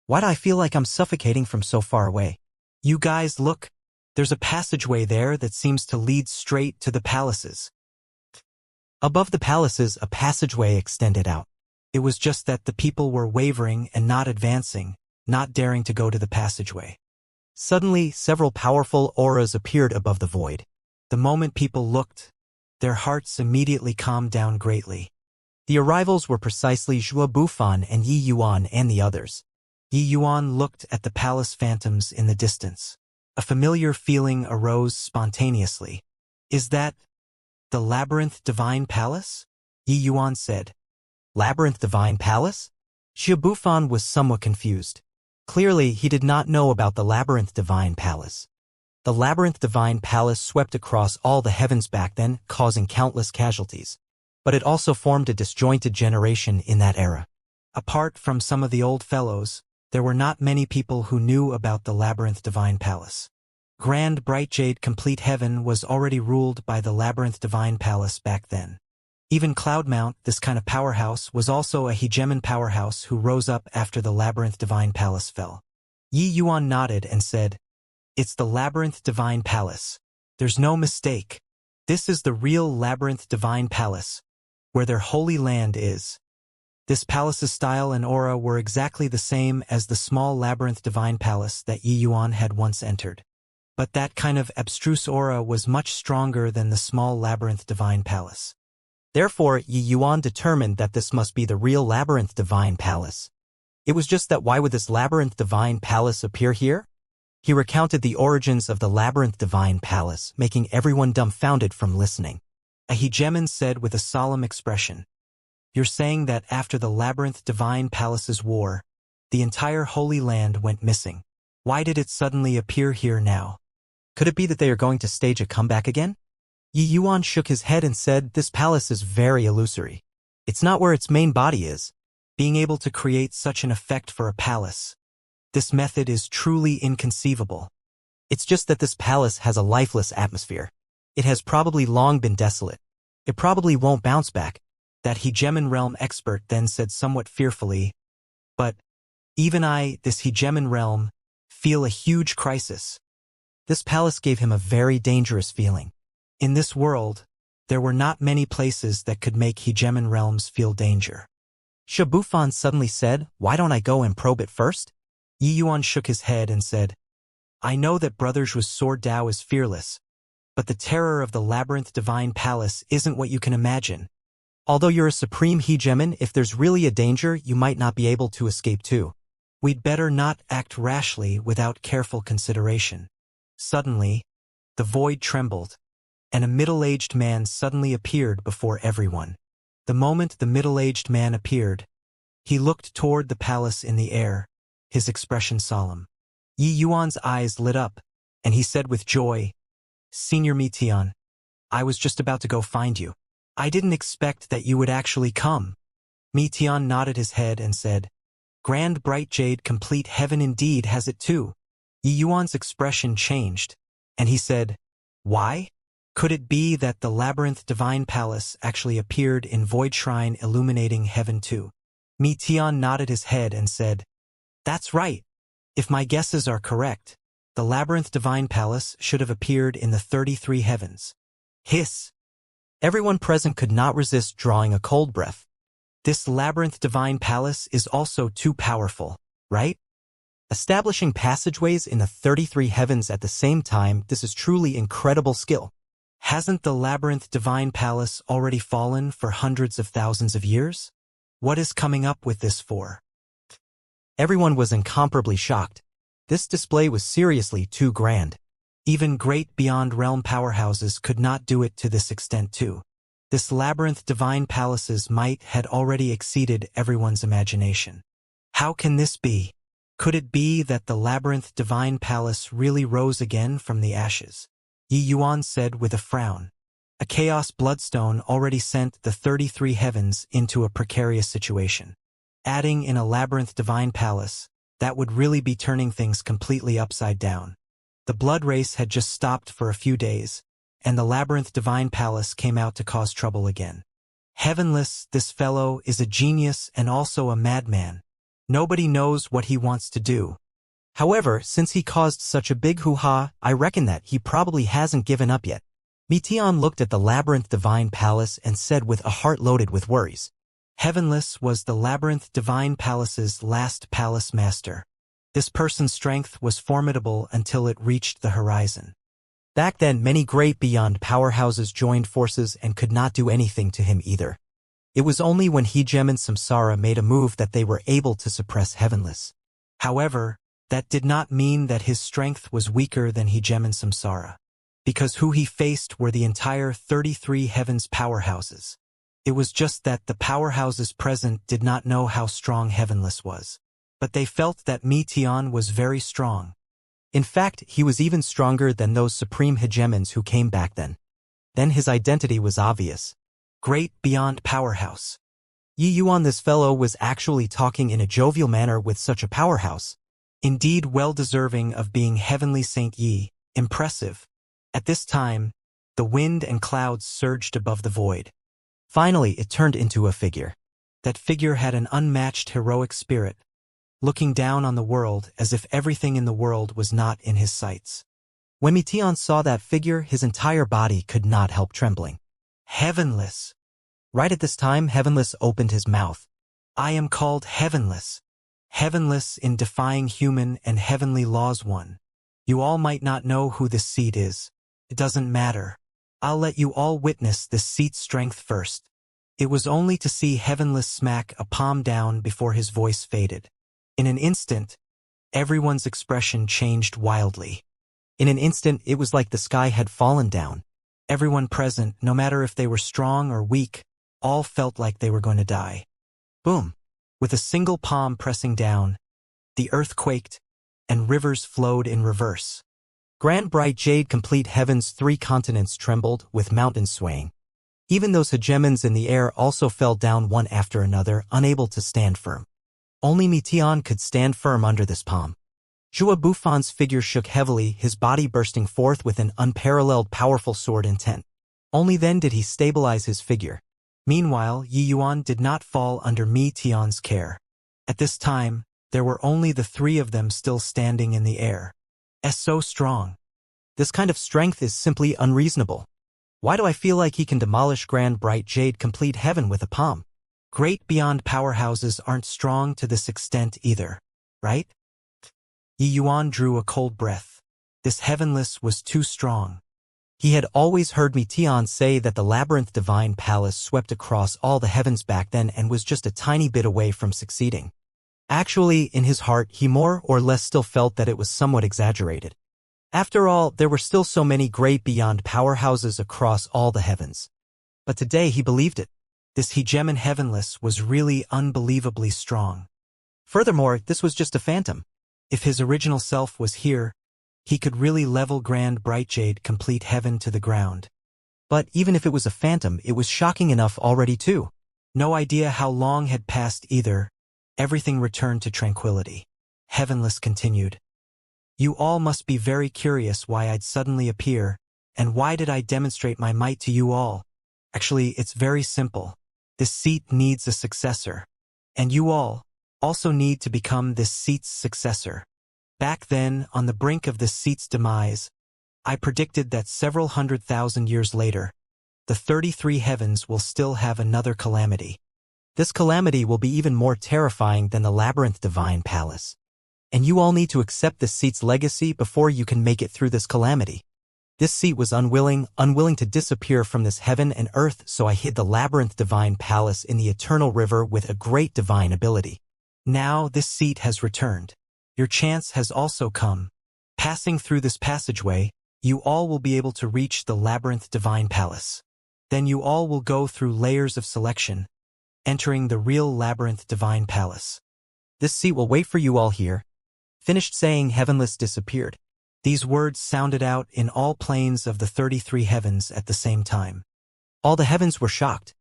Why do I feel like I'm suffocating from so far away? You guys, look. There's a passageway there that seems to lead straight to the palaces. Above the palaces, a passageway extended out. It was just that the people were wavering and not advancing, not daring to go to the passageway. Suddenly, several powerful auras appeared above the void. The moment people looked, their hearts immediately calmed down greatly. The arrivals were precisely Zhua Bufan and Yi Yuan and the others. Yi Yuan looked at the palace phantoms in the distance. A familiar feeling arose spontaneously. Is that the Labyrinth Divine Palace? Yi Yuan said. Labyrinth Divine Palace? Zhua Bufan was somewhat confused. Clearly, he did not know about the Labyrinth Divine Palace. The Labyrinth Divine Palace swept across all the heavens back then, causing countless casualties. But it also formed a disjointed generation in that era. Apart from some of the old fellows, there were not many people who knew about the Labyrinth Divine Palace. Grand Bright Jade Complete Heaven was already ruled by the Labyrinth Divine Palace back then. Even Cloudmount, this kind of powerhouse, was also a hegemon powerhouse who rose up after the Labyrinth Divine Palace fell. Yi Yuan nodded and said, It's the Labyrinth Divine Palace. There's no mistake. This is the real Labyrinth Divine Palace, where their holy land is. This palace's style and aura were exactly the same as the small Labyrinth Divine Palace that Yi Yuan had once entered. But that kind of abstruse aura was much stronger than the small Labyrinth Divine Palace. Therefore, Yi Yuan determined that this must be the real Labyrinth Divine Palace. It was just that why would this Labyrinth Divine Palace appear here? He recounted the origins of the Labyrinth Divine Palace, making everyone dumbfounded from listening. A hegemon said with a solemn expression, You're saying that after the Labyrinth Divine Palace's war, the entire Holy Land went missing. Why did it suddenly appear here now? Could it be that they are going to stage a comeback again? Yi Yuan shook his head and said, this palace is very illusory. It's not where its main body is. Being able to create such an effect for a palace. This method is truly inconceivable. It's just that this palace has a lifeless atmosphere. It has probably long been desolate. It probably won't bounce back. That Hegemon realm expert then said somewhat fearfully, but even I, this Hegemon realm, feel a huge crisis. This palace gave him a very dangerous feeling. In this world, there were not many places that could make Hegemon realms feel danger. Shabufan suddenly said, why don't I go and probe it first? Yi Yuan shook his head and said, I know that Brother Zhu's sword Dao is fearless, but the terror of the Labyrinth Divine Palace isn't what you can imagine. Although you're a supreme hegemon, if there's really a danger, you might not be able to escape too. We'd better not act rashly without careful consideration. Suddenly, the void trembled, and a middle-aged man suddenly appeared before everyone. The moment the middle-aged man appeared, he looked toward the palace in the air, his expression solemn. Yi Yuan's eyes lit up, and he said with joy, Senior Mitian, I was just about to go find you. I didn't expect that you would actually come. Mitian nodded his head and said, Grand bright jade complete heaven indeed has it too. Yi Yuan's expression changed, and he said, Why? Could it be that the Labyrinth Divine Palace actually appeared in Void Shrine illuminating heaven too? Mitian nodded his head and said, That's right. If my guesses are correct, the Labyrinth Divine Palace should have appeared in the 33 heavens. Hiss! Everyone present could not resist drawing a cold breath. This Labyrinth Divine Palace is also too powerful, right? Establishing passageways in the 33 heavens at the same time, this is truly incredible skill. Hasn't the Labyrinth Divine Palace already fallen for hundreds of thousands of years? What is coming up with this for? Everyone was incomparably shocked. This display was seriously too grand. Even great beyond realm powerhouses could not do it to this extent too. This Labyrinth Divine Palace's might had already exceeded everyone's imagination. How can this be? Could it be that the Labyrinth Divine Palace really rose again from the ashes? Yi Yuan said with a frown. A chaos bloodstone already sent the 33 heavens into a precarious situation. Adding in a Labyrinth Divine Palace, that would really be turning things completely upside down. The blood race had just stopped for a few days, and the Labyrinth Divine Palace came out to cause trouble again. Heavenless, this fellow is a genius and also a madman. Nobody knows what he wants to do. However, since he caused such a big hoo-ha, I reckon that he probably hasn't given up yet. Mitian looked at the Labyrinth Divine Palace and said with a heart loaded with worries. Heavenless was the Labyrinth Divine Palace's last palace master. This person's strength was formidable until it reached the horizon. Back then, many great beyond powerhouses joined forces and could not do anything to him either. It was only when Hegemon Samsara made a move that they were able to suppress Heavenless. However, that did not mean that his strength was weaker than Hegemon Samsara, because who he faced were the entire 33 heavens powerhouses. It was just that the powerhouses present did not know how strong Heavenless was. But they felt that Mitian was very strong. In fact, he was even stronger than those supreme hegemons who came back then. Then his identity was obvious. Great beyond powerhouse. Yi Yuan, this fellow was actually talking in a jovial manner with such a powerhouse. Indeed well-deserving of being Heavenly Saint Yi, impressive. At this time, the wind and clouds surged above the void. Finally, it turned into a figure. That figure had an unmatched heroic spirit, looking down on the world as if everything in the world was not in his sights. When Mitian saw that figure, his entire body could not help trembling. Heavenless. Right at this time, Heavenless opened his mouth. I am called Heavenless. Heavenless in defying human and heavenly laws one. You all might not know who this seed is. It doesn't matter. I'll let you all witness this seat's strength first. It was only to see Heavenless smack a palm down before his voice faded. In an instant, everyone's expression changed wildly. In an instant, it was like the sky had fallen down. Everyone present, no matter if they were strong or weak, all felt like they were going to die. Boom! With a single palm pressing down, the earth quaked, and rivers flowed in reverse. Grand bright jade complete heaven's 3 continents trembled, with mountains swaying. Even those hegemons in the air also fell down one after another, unable to stand firm. Only Meteon could stand firm under this palm. Zhua Buffan's figure shook heavily, his body bursting forth with an unparalleled powerful sword intent. Only then did he stabilize his figure. Meanwhile, Yi Yuan did not fall under Meteon's care. At this time, there were only the 3 of them still standing in the air. So strong. This kind of strength is simply unreasonable. Why do I feel like he can demolish grand bright jade complete heaven with a palm? Great beyond powerhouses aren't strong to this extent either, right? Yi Yuan drew a cold breath. This heavenless was too strong. He had always heard Meteon say that the labyrinth divine palace swept across all the heavens back then and was just a tiny bit away from succeeding. Actually, in his heart, he more or less still felt that it was somewhat exaggerated. After all, there were still so many great beyond powerhouses across all the heavens. But today he believed it. This hegemon heavenless was really unbelievably strong. Furthermore, this was just a phantom. If his original self was here, he could really level grand bright jade complete heaven to the ground. But even if it was a phantom, it was shocking enough already too. No idea how long had passed either. Everything returned to tranquility. Heavenless continued. You all must be very curious why I'd suddenly appear, and why did I demonstrate my might to you all? Actually, it's very simple. This seat needs a successor. And you all also need to become this seat's successor. Back then, on the brink of this seat's demise, I predicted that several 100,000 years later, the 33 heavens will still have another calamity. This calamity will be even more terrifying than the labyrinth divine palace. And you all need to accept this seat's legacy before you can make it through this calamity. This seat was unwilling to disappear from this heaven and earth, so I hid the labyrinth divine palace in the eternal river with a great divine ability. Now this seat has returned. Your chance has also come. Passing through this passageway, you all will be able to reach the labyrinth divine palace. Then you all will go through layers of selection, entering the real labyrinth divine palace. This seat will wait for you all here. Finished saying, heavenless disappeared. These words sounded out in all planes of the 33 heavens at the same time. All the heavens were shocked.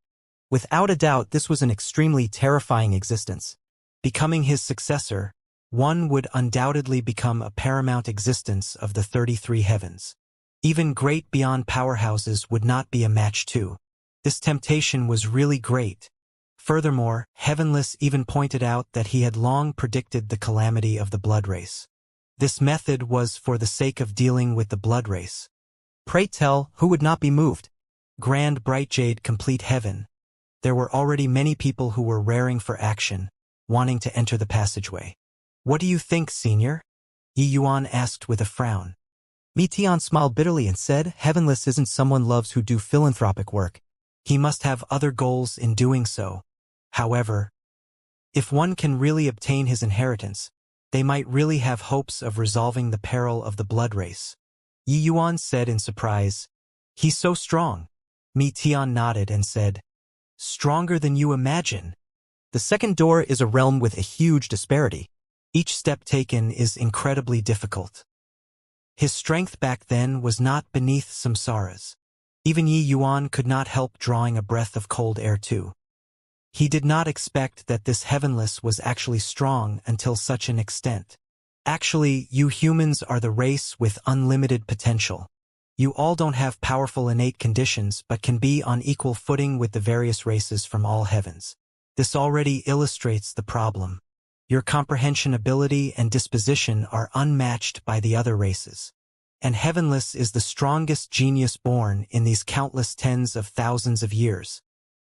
Without a doubt, this was an extremely terrifying existence. Becoming his successor, one would undoubtedly become a paramount existence of the 33 heavens. Even great beyond powerhouses would not be a match to. This temptation was really great. Furthermore, Heavenless even pointed out that he had long predicted the calamity of the blood race. This method was for the sake of dealing with the blood race. Pray tell, who would not be moved? Grand bright jade complete heaven. There were already many people who were raring for action, wanting to enter the passageway. What do you think, senior? Yi Yuan asked with a frown. Meteon smiled bitterly and said, Heavenless isn't someone loves who do philanthropic work. He must have other goals in doing so. However, if one can really obtain his inheritance, they might really have hopes of resolving the peril of the blood race. Yi Yuan said in surprise, He's so strong. Meteon nodded and said, Stronger than you imagine. The second door is a realm with a huge disparity. Each step taken is incredibly difficult. His strength back then was not beneath Samsara's. Even Yi Yuan could not help drawing a breath of cold air too. He did not expect that this Heavenless was actually strong until such an extent. Actually, you humans are the race with unlimited potential. You all don't have powerful innate conditions but can be on equal footing with the various races from all heavens. This already illustrates the problem. Your comprehension ability and disposition are unmatched by the other races. And Heavenless is the strongest genius born in these countless tens of thousands of years.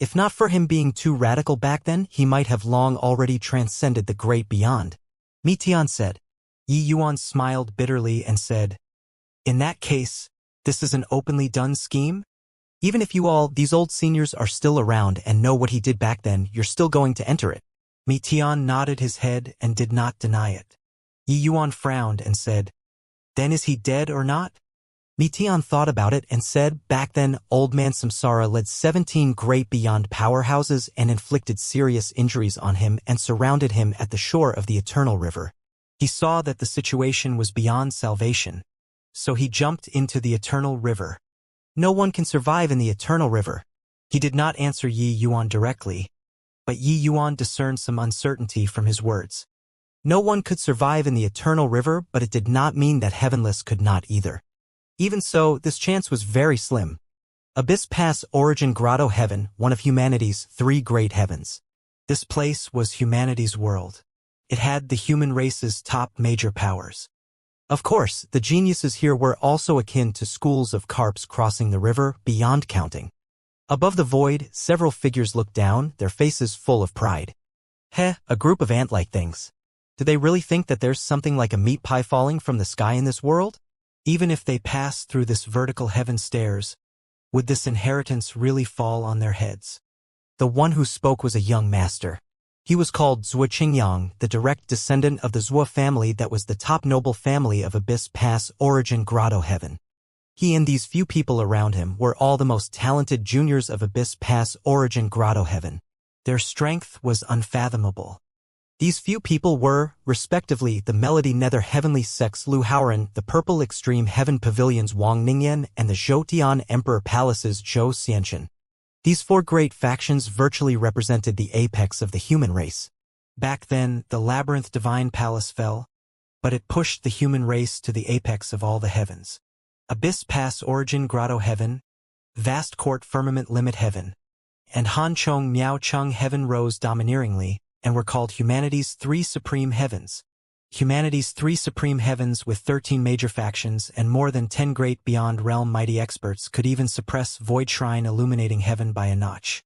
If not for him being too radical back then, he might have long already transcended the great beyond. Meteon said. Yi Yuan smiled bitterly and said, In that case, this is an openly done scheme? Even if you all, these old seniors, are still around and know what he did back then, you're still going to enter it. Meteon nodded his head and did not deny it. Yi Yuan frowned and said, Then is he dead or not? Mitian thought about it and said, back then, old man Samsara led 17 great beyond powerhouses and inflicted serious injuries on him and surrounded him at the shore of the Eternal River. He saw that the situation was beyond salvation, so he jumped into the Eternal River. No one can survive in the Eternal River. He did not answer Yi Yuan directly, but Yi Yuan discerned some uncertainty from his words. No one could survive in the Eternal River, but it did not mean that Heavenless could not either. Even so, this chance was very slim. Abyss Pass Origin Grotto Heaven, one of humanity's 3 great heavens. This place was humanity's world. It had the human race's top major powers. Of course, the geniuses here were also akin to schools of carps crossing the river beyond counting. Above the void, several figures looked down, their faces full of pride. Heh, a group of ant-like things. Do they really think that there's something like a meat pie falling from the sky in this world? Even if they passed through this vertical heaven stairs, would this inheritance really fall on their heads? The one who spoke was a young master. He was called Zhuo Qingyang, the direct descendant of the Zhuo family that was the top noble family of Abyss Pass Origin Grotto Heaven. He and these few people around him were all the most talented juniors of Abyss Pass Origin Grotto Heaven. Their strength was unfathomable. These few people were, respectively, the Melody Nether Heavenly Sex Lu Haoran, the Purple Extreme Heaven Pavilions Wang Ningyan, and the Zhoutian Emperor Palace's Zhou Xianxia. These 4 great factions virtually represented the apex of the human race. Back then, the Labyrinth Divine Palace fell, but it pushed the human race to the apex of all the heavens. Abyss Pass Origin Grotto Heaven, Vast Court Firmament Limit Heaven, and Hanchong Miao Chung Heaven rose domineeringly, and were called humanity's 3 supreme heavens. Humanity's 3 supreme heavens with 13 major factions and more than 10 great beyond realm mighty experts could even suppress Void Shrine illuminating heaven by a notch.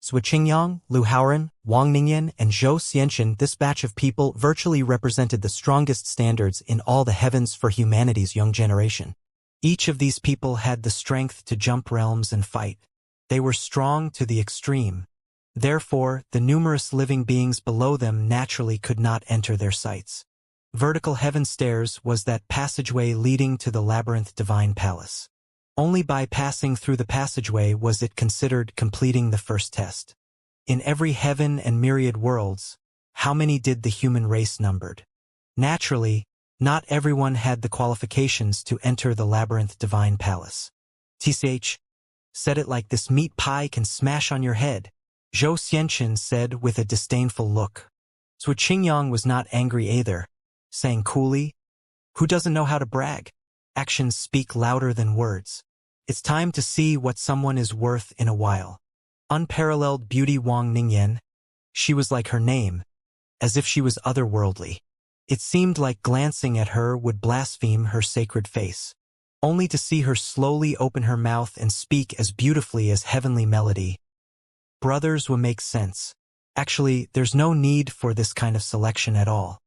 Zhuo Qingyang, Lu Haoran, Wang Ningyan, and Zhou Xianxia, this batch of people virtually represented the strongest standards in all the heavens for humanity's young generation. Each of these people had the strength to jump realms and fight. They were strong to the extreme. Therefore, the numerous living beings below them naturally could not enter their sights. Vertical heaven stairs was that passageway leading to the Labyrinth Divine Palace. Only by passing through the passageway was it considered completing the first test. In every heaven and myriad worlds, how many did the human race numbered? Naturally, not everyone had the qualifications to enter the Labyrinth Divine Palace. TCH, said it like this meat pie can smash on your head, Zhou Xianxia said with a disdainful look. Zhuo Qingyang was not angry either, saying coolly, "Who doesn't know how to brag? Actions speak louder than words. It's time to see what someone is worth in a while." Unparalleled beauty Wang Ningyan, she was like her name, as if she was otherworldly. It seemed like glancing at her would blaspheme her sacred face. Only to see her slowly open her mouth and speak as beautifully as heavenly melody. Brothers will make sense. Actually, there's no need for this kind of selection at all.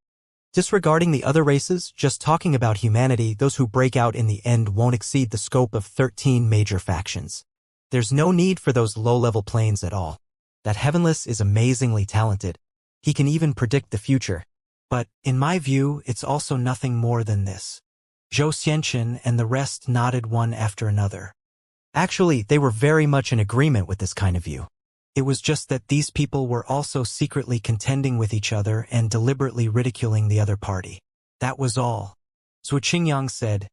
Disregarding the other races, just talking about humanity, those who break out in the end won't exceed the scope of 13 major factions. There's no need for those low-level planes at all. That Heavenless is amazingly talented. He can even predict the future. But, in my view, it's also nothing more than this. Zhou Xianxia and the rest nodded one after another. Actually, they were very much in agreement with this kind of view. It was just that these people were also secretly contending with each other and deliberately ridiculing the other party. That was all. Zhuo Qingyang said,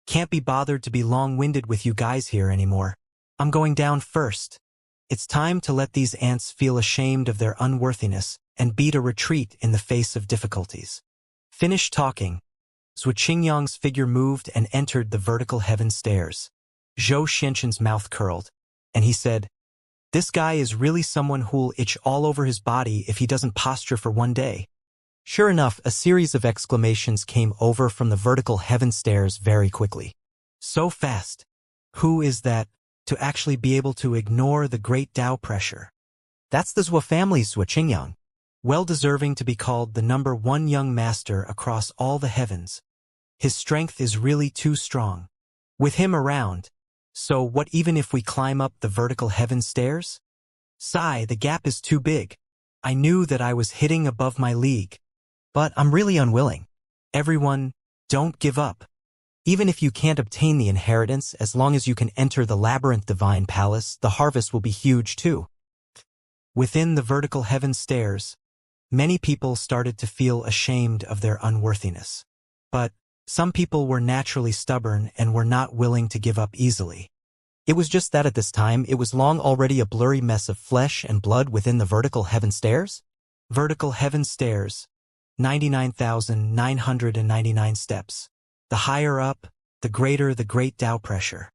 "Can't be bothered to be long-winded with you guys here anymore. I'm going down first. It's time to let these ants feel ashamed of their unworthiness and beat a retreat in the face of difficulties." Finished talking, Zhuo Qingyang's figure moved and entered the vertical heaven stairs. Zhou Xianxin's mouth curled, and he said, "This guy is really someone who'll itch all over his body if he doesn't posture for one day." Sure enough, a series of exclamations came over from the vertical heaven stairs very quickly. So fast. Who is that, to actually be able to ignore the great Tao pressure? That's the Zhuo family's Zhuo Qingyang. Well deserving to be called the #1 young master across all the heavens. His strength is really too strong. With him around, so what even if we climb up the vertical heaven stairs? Sigh, the gap is too big. I knew that I was hitting above my league. But I'm really unwilling. Everyone, don't give up. Even if you can't obtain the inheritance, as long as you can enter the labyrinth divine palace, the harvest will be huge too. Within the vertical heaven stairs, many people started to feel ashamed of their unworthiness. But some people were naturally stubborn and were not willing to give up easily. It was just that at this time it was long already a blurry mess of flesh and blood within the vertical heaven stairs. Vertical heaven stairs, 99,999 steps. The higher up, the greater the great Tao pressure.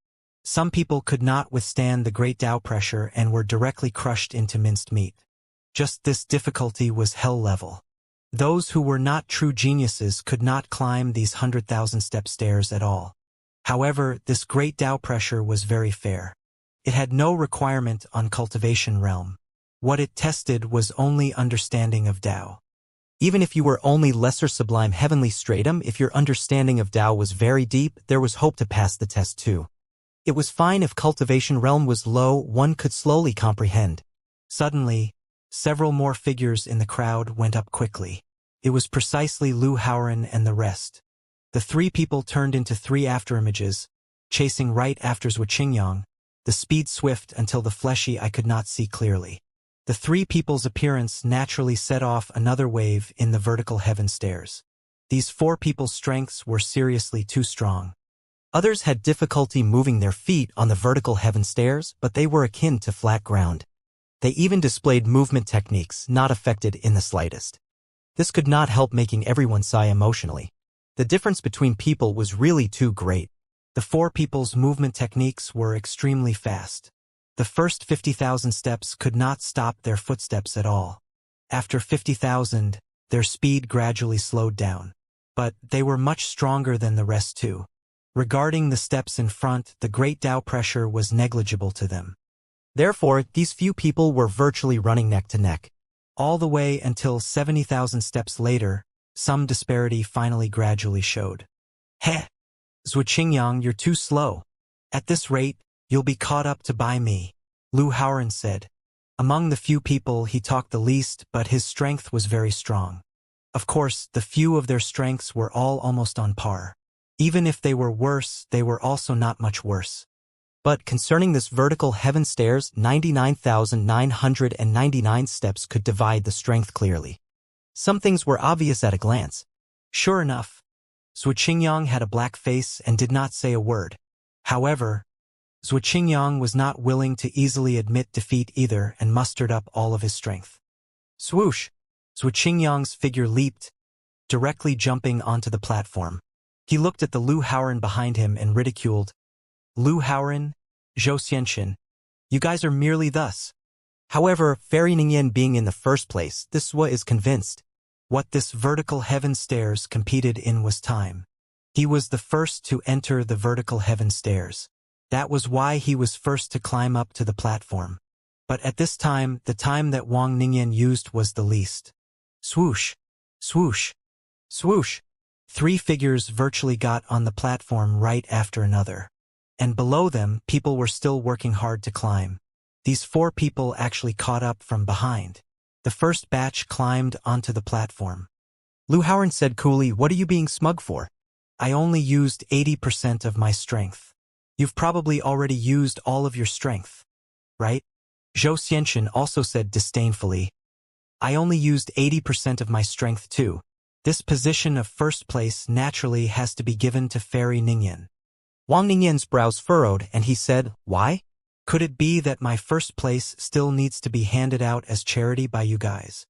Some people could not withstand the great Tao pressure and were directly crushed into minced meat. Just this difficulty was hell level. Those who were not true geniuses could not climb these 100,000-step stairs at all. However, this great Tao pressure was very fair. It had no requirement on cultivation realm. What it tested was only understanding of Tao. Even if you were only lesser sublime heavenly stratum, if your understanding of Tao was very deep, there was hope to pass the test too. It was fine if cultivation realm was low, one could slowly comprehend. Suddenly, several more figures in the crowd went up quickly. It was precisely Lu Haoran and the rest. The three people turned into three afterimages, chasing right after Wuxia, the speed swift until the fleshy I could not see clearly. The three people's appearance naturally set off another wave in the vertical heaven stairs. These four people's strengths were seriously too strong. Others had difficulty moving their feet on the vertical heaven stairs, but they were akin to flat ground. They even displayed movement techniques not affected in the slightest. This could not help making everyone sigh emotionally. The difference between people was really too great. The four people's movement techniques were extremely fast. The first 50,000 steps could not stop their footsteps at all. After 50,000, their speed gradually slowed down. But they were much stronger than the rest too. Regarding the steps in front, the great Tao pressure was negligible to them. Therefore, these few people were virtually running neck to neck. All the way until 70,000 steps later, some disparity finally gradually showed. Heh! Wuxia, you're too slow. At this rate, you'll be caught up to by me, Lu Haoran said. Among the few people he talked the least, but his strength was very strong. Of course, the few of their strengths were all almost on par. Even if they were worse, they were also not much worse. But concerning this vertical heaven stairs, 99,999 steps could divide the strength clearly. Some things were obvious at a glance. Sure enough, Wuxia had a black face and did not say a word. However, Wuxia was not willing to easily admit defeat either and mustered up all of his strength. Swoosh! Wuxia's figure leaped, directly jumping onto the platform. He looked at the Lu Haoran behind him and ridiculed. Lu Haoran, Xianxia, you guys are merely thus. However, Fairy Ningyan being in the first place, this is convinced. What this vertical heaven stairs competed in was time. He was the first to enter the vertical heaven stairs. That was why he was first to climb up to the platform. But at this time, the time that Wang Ningyan used was the least. Swoosh! Swoosh! Swoosh! Three figures virtually got on the platform right after another. And below them, people were still working hard to climb. These four people actually caught up from behind. The first batch climbed onto the platform. Lu Haoran said coolly, "What are you being smug for?" I only used 80% of my strength. You've probably already used all of your strength, right? Xianxia also said disdainfully. I only used 80% of my strength too. This position of first place naturally has to be given to Fairy Ningyan. Wang Ningyan's brows furrowed and he said, "Why? Could it be that my first place still needs to be handed out as charity by you guys?"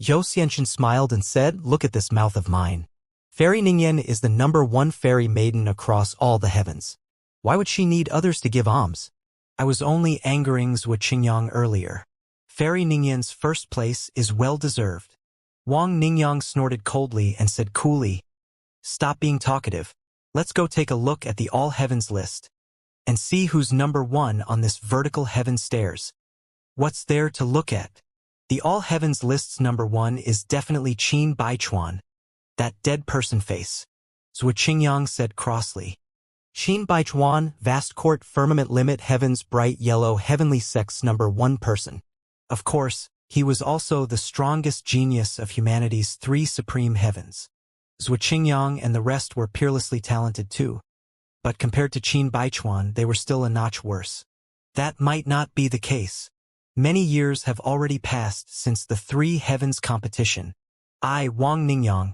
Xianxia smiled and said, "Look at this mouth of mine. Fairy Ningyan is the #1 fairy maiden across all the heavens. Why would she need others to give alms?" I was only angering Wuxia earlier. Fairy Ningyan's first place is well-deserved. Wang Ningyan snorted coldly and said coolly, "Stop being talkative. Let's go take a look at the All Heavens list and see who's #1 on this vertical heaven stairs. What's there to look at? The All Heavens list's #1 is definitely Qin Baichuan, that dead person face," Wuxia said crossly. Qin Baichuan, vast court firmament limit heavens bright yellow heavenly sex #1 person. Of course, he was also the strongest genius of humanity's 3 supreme heavens. Wuxia and the rest were peerlessly talented too. but compared to Qin Baichuan they were still a notch worse. That might not be the case. Many years have already passed since the Three Heavens competition. I, Wang Ningyang,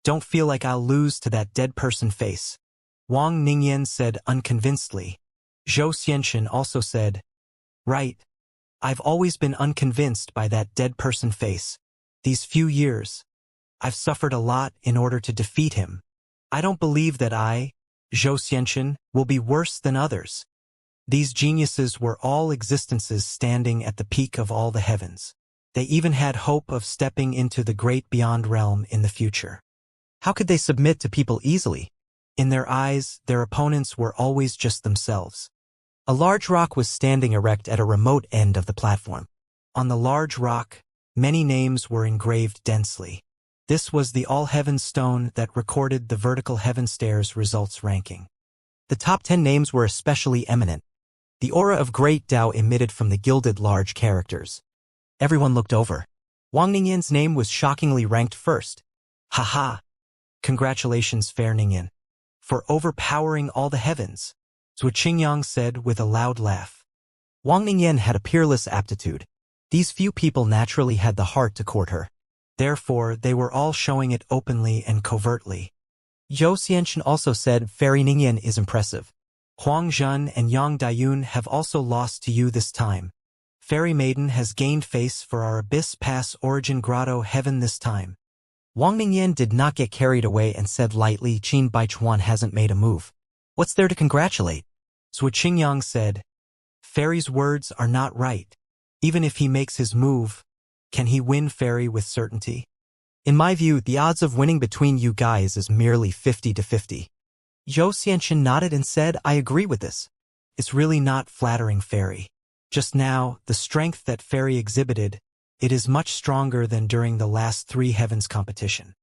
don't feel like I'll lose to that dead person face. Wang Ningyan said unconvincedly. Zhou Xianxia also said, right. I've always been unconvinced by that dead person face. These few years, I've suffered a lot in order to defeat him. I don't believe that I, Zhou Xianxia, will be worse than others. These geniuses were all existences standing at the peak of all the heavens. They even had hope of stepping into the great beyond realm in the future. How could they submit to people easily? In their eyes, their opponents were always just themselves. A large rock was standing erect at a remote end of the platform. On the large rock, many names were engraved densely. This was the all-heavens stone that recorded the vertical heaven stairs results ranking. The top 10 names were especially eminent. The aura of great Tao emitted from the gilded large characters. Everyone looked over. Wang Ningyan's name was shockingly ranked first. Haha! Congratulations, Fair Ningyan, for overpowering all the heavens, Zhu Qingyang said with a loud laugh. Wang Ningyan had a peerless aptitude. These few people naturally had the heart to court her. Therefore, they were all showing it openly and covertly. Zhou Xianxia also said Fairy Ningyan is impressive. Huang Zhen and Yang Daiyun have also lost to you this time. Fairy Maiden has gained face for our Abyss Pass Origin Grotto Heaven this time. Wang Ningyan did not get carried away and said lightly, Qin Baichuan hasn't made a move. What's there to congratulate? Zhu Qingyang said, Fairy's words are not right. Even if he makes his move, can he win Fairy with certainty? In my view, the odds of winning between you guys is merely 50-50. Zhou Xianxia nodded and said, I agree with this. It's really not flattering, Fairy. Just now, the strength that Fairy exhibited, it is much stronger than during the last Three Heavens competition.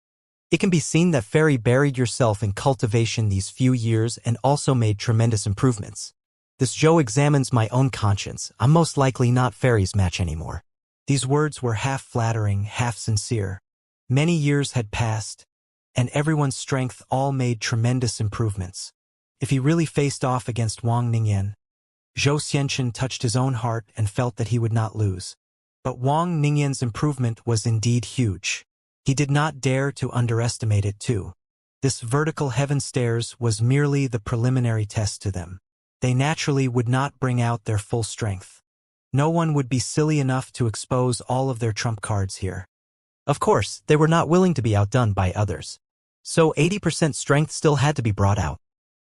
It can be seen that Fairy buried yourself in cultivation these few years and also made tremendous improvements. This Zhou examines my own conscience. I'm most likely not Fairy's match anymore. These words were half flattering, half sincere. Many years had passed, and everyone's strength all made tremendous improvements. If he really faced off against Wang Ningyan, Zhou Xianxia touched his own heart and felt that he would not lose. But Wang Ningyan's improvement was indeed huge. He did not dare to underestimate it too. This vertical heaven stairs was merely the preliminary test to them. They naturally would not bring out their full strength. No one would be silly enough to expose all of their trump cards here. Of course, they were not willing to be outdone by others. So 80% strength still had to be brought out.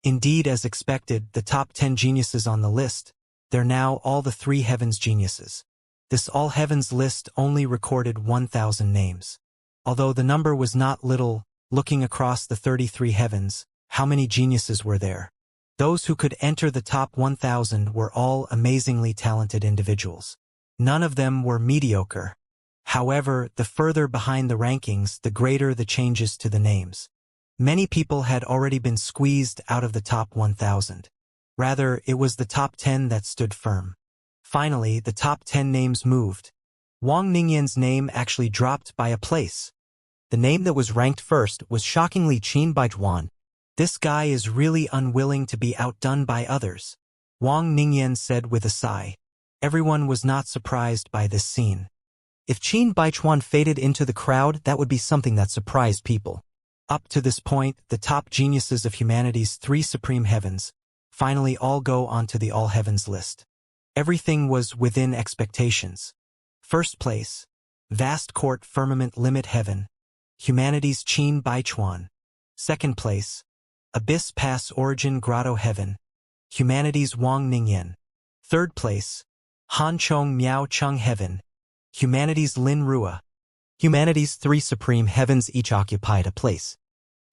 Indeed, as expected, the top 10 geniuses on the list, they're now all the Three Heavens geniuses. This All Heavens list only recorded 1,000 names. Although the number was not little, looking across the 33 heavens, how many geniuses were there? Those who could enter the top 1,000 were all amazingly talented individuals. None of them were mediocre. However, the further behind the rankings, the greater the changes to the names. Many people had already been squeezed out of the top 1,000. Rather, it was the top 10 that stood firm. Finally, the top 10 names moved. Wang Ningyan's name actually dropped by a place. The name that was ranked first was shockingly Qin Baichuan. This guy is really unwilling to be outdone by others, Wang Ningyan said with a sigh. Everyone was not surprised by this scene. If Qin Baichuan faded into the crowd, that would be something that surprised people. Up to this point, the top geniuses of humanity's three supreme heavens finally all go onto the All Heavens list. Everything was within expectations. First place, Vast Court Firmament Limit Heaven, humanity's Qin Baichuan. Second place, Abyss Pass Origin Grotto Heaven, humanity's Wang Ningyan. Third place, Hanchong Miao Chung Heaven, humanity's Lin Rua. Humanity's three supreme heavens each occupied a place.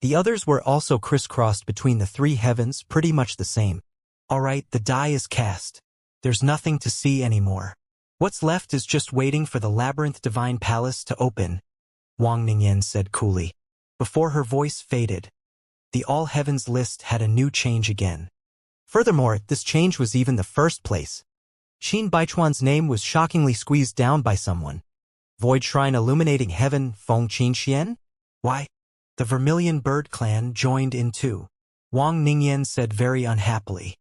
The others were also crisscrossed between the three heavens, pretty much the same. All right, the die is cast. There's nothing to see anymore. What's left is just waiting for the Labyrinth Divine Palace to open, Wang Ningyan said coolly. Before her voice faded, the All Heavens list had a new change again. Furthermore, this change was even the first place. Qin Baichuan's name was shockingly squeezed down by someone. Void Shrine Illuminating Heaven, Feng Qin Xian? Why? The Vermilion Bird Clan joined in too. Wang Ningyan said very unhappily.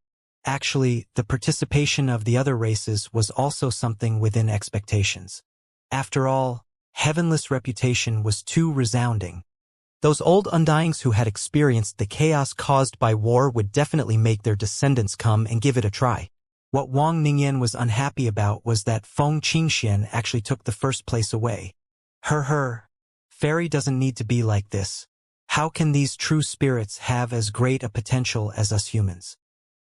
Actually, the participation of the other races was also something within expectations. After all, Heavenless' reputation was too resounding. Those old Undyings who had experienced the chaos caused by war would definitely make their descendants come and give it a try. What Wang Ningyan was unhappy about was that Feng Qingxian actually took the first place away. Fairy doesn't need to be like this. How can these true spirits have as great a potential as us humans?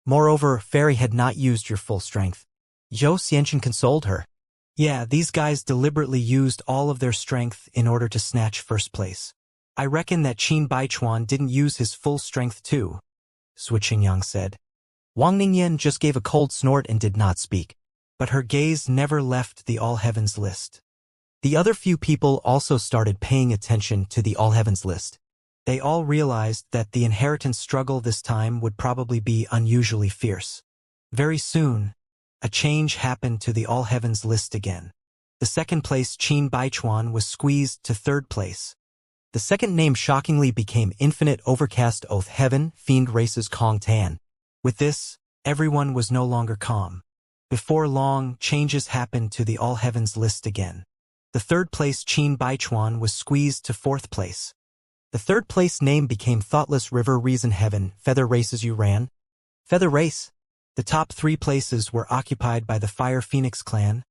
Moreover, Fairy had not used your full strength. Xianxia consoled her. Yeah, these guys deliberately used all of their strength in order to snatch first place. I reckon that Qin Baichuan didn't use his full strength too, Xinjiang said. Wang Ningyan just gave a cold snort and did not speak. But her gaze never left the All Heavens list. The other few people also started paying attention to the All Heavens list. They all realized that the inheritance struggle this time would probably be unusually fierce. Very soon, a change happened to the All Heavens list again. The second place Qin Baichuan was squeezed to third place. The second name shockingly became Infinite Overcast Oath Heaven, Fiend Races Kong Tan. With this, everyone was no longer calm. Before long, changes happened to the All Heavens list again. The third place Qin Baichuan was squeezed to fourth place. The third place name became Thoughtless River Reason Heaven, Feather Races You Ran. Feather Race. The top 3 places were occupied by the Fire Phoenix clan,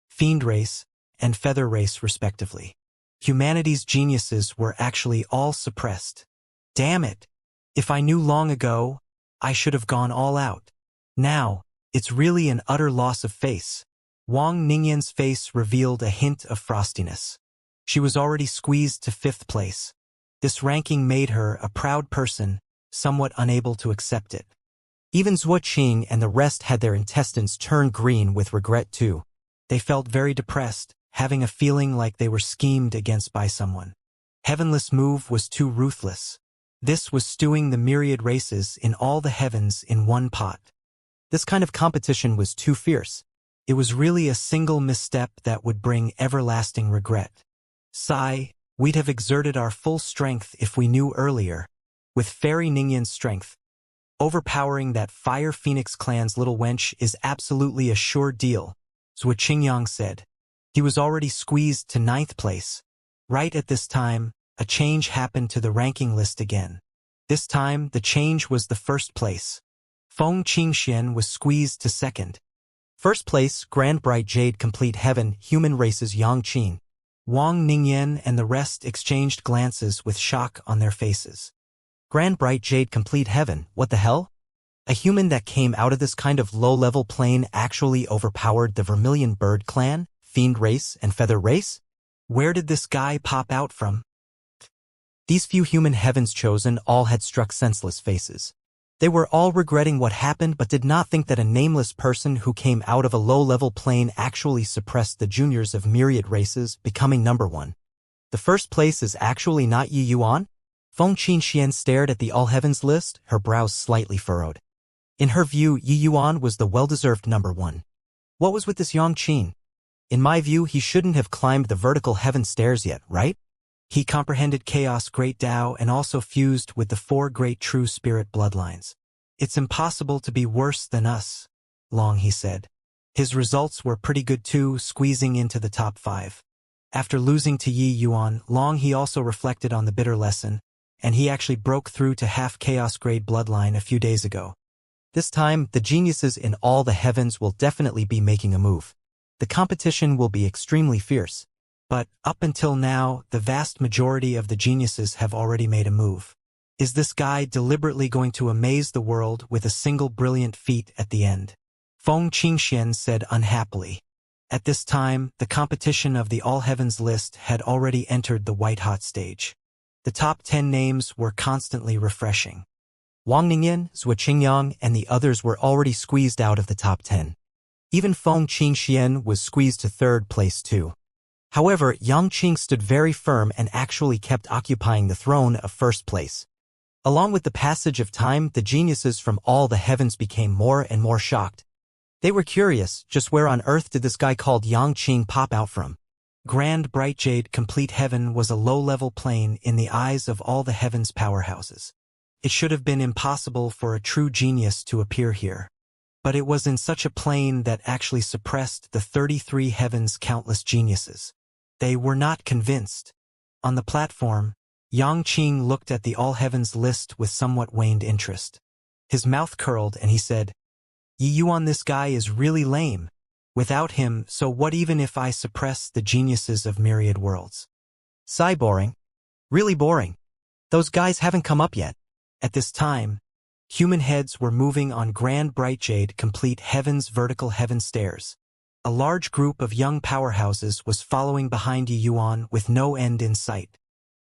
Fiend Race, and Feather Race respectively. Humanity's geniuses were actually all suppressed. Damn it! If I knew long ago, I should have gone all out. Now, it's really an utter loss of face. Wang Ningyan's face revealed a hint of frostiness. She was already squeezed to 5th place. This ranking made her a proud person, somewhat unable to accept it. Even Zhuo Qing and the rest had their intestines turn green with regret too. They felt very depressed, having a feeling like they were schemed against by someone. Heavenless' move was too ruthless. This was stewing the myriad races in all the heavens in one pot. This kind of competition was too fierce. It was really a single misstep that would bring everlasting regret. We'd have exerted our full strength if we knew earlier. With Fairy Ningyan's strength, overpowering that Fire Phoenix clan's little wench is absolutely a sure deal, Xinjiang said. He was already squeezed to 9th place. Right at this time, a change happened to the ranking list again. This time, the change was the first place. Feng Qingxian was squeezed to 2nd. First place, Grand Bright Jade Complete Heaven, Human Races Yang Qin. Wang Ningyan and the rest exchanged glances with shock on their faces. Grand Bright Jade Complete Heaven, what the hell? A human that came out of this kind of low-level plane actually overpowered the Vermilion Bird clan, Fiend Race, and Feather Race? Where did this guy pop out from? These few human heavens chosen all had struck senseless faces. They were all regretting what happened but did not think that a nameless person who came out of a low-level plane actually suppressed the juniors of myriad races, becoming number 1. The first place is actually not Yi Yuan? Feng Qingxian stared at the All Heavens list, her brows slightly furrowed. In her view, Yi Yuan was the well-deserved number 1. What was with this Yang Qin? In my view, he shouldn't have climbed the vertical heaven stairs yet, right? He comprehended Chaos Great Tao and also fused with the 4 great true spirit bloodlines. It's impossible to be worse than us, Long he said. His results were pretty good too, squeezing into the top 5. After losing to Yi Yuan, Long he also reflected on the bitter lesson, and he actually broke through to half Chaos Grade bloodline a few days ago. This time, the geniuses in all the heavens will definitely be making a move. The competition will be extremely fierce. But, up until now, the vast majority of the geniuses have already made a move. Is this guy deliberately going to amaze the world with a single brilliant feat at the end? Feng Qingxian said unhappily. At this time, the competition of the All Heavens list had already entered the white-hot stage. The top 10 names were constantly refreshing. Wang Ningyan, Xinjiang, and the others were already squeezed out of the top 10. Even Feng Qingxian was squeezed to 3rd place too. However, Yang Qing stood very firm and actually kept occupying the throne of 1st place. Along with the passage of time, the geniuses from all the heavens became more and more shocked. They were curious, just where on earth did this guy called Yang Qing pop out from? Grand Bright Jade Complete Heaven was a low-level plane in the eyes of all the heavens' powerhouses. It should have been impossible for a true genius to appear here. But it was in such a plane that actually suppressed the 33 heavens' countless geniuses. They were not convinced. On the platform, Yang Qing looked at the all heavens list with somewhat waned interest. His mouth curled and he said, Yi Yuan, this guy is really lame. Without him, so what even if I suppress the geniuses of myriad worlds? Boring. Really boring. Those guys haven't come up yet. At this time, human heads were moving on grand bright jade complete heaven's vertical heaven stairs. A large group of young powerhouses was following behind Yi Yuan with no end in sight.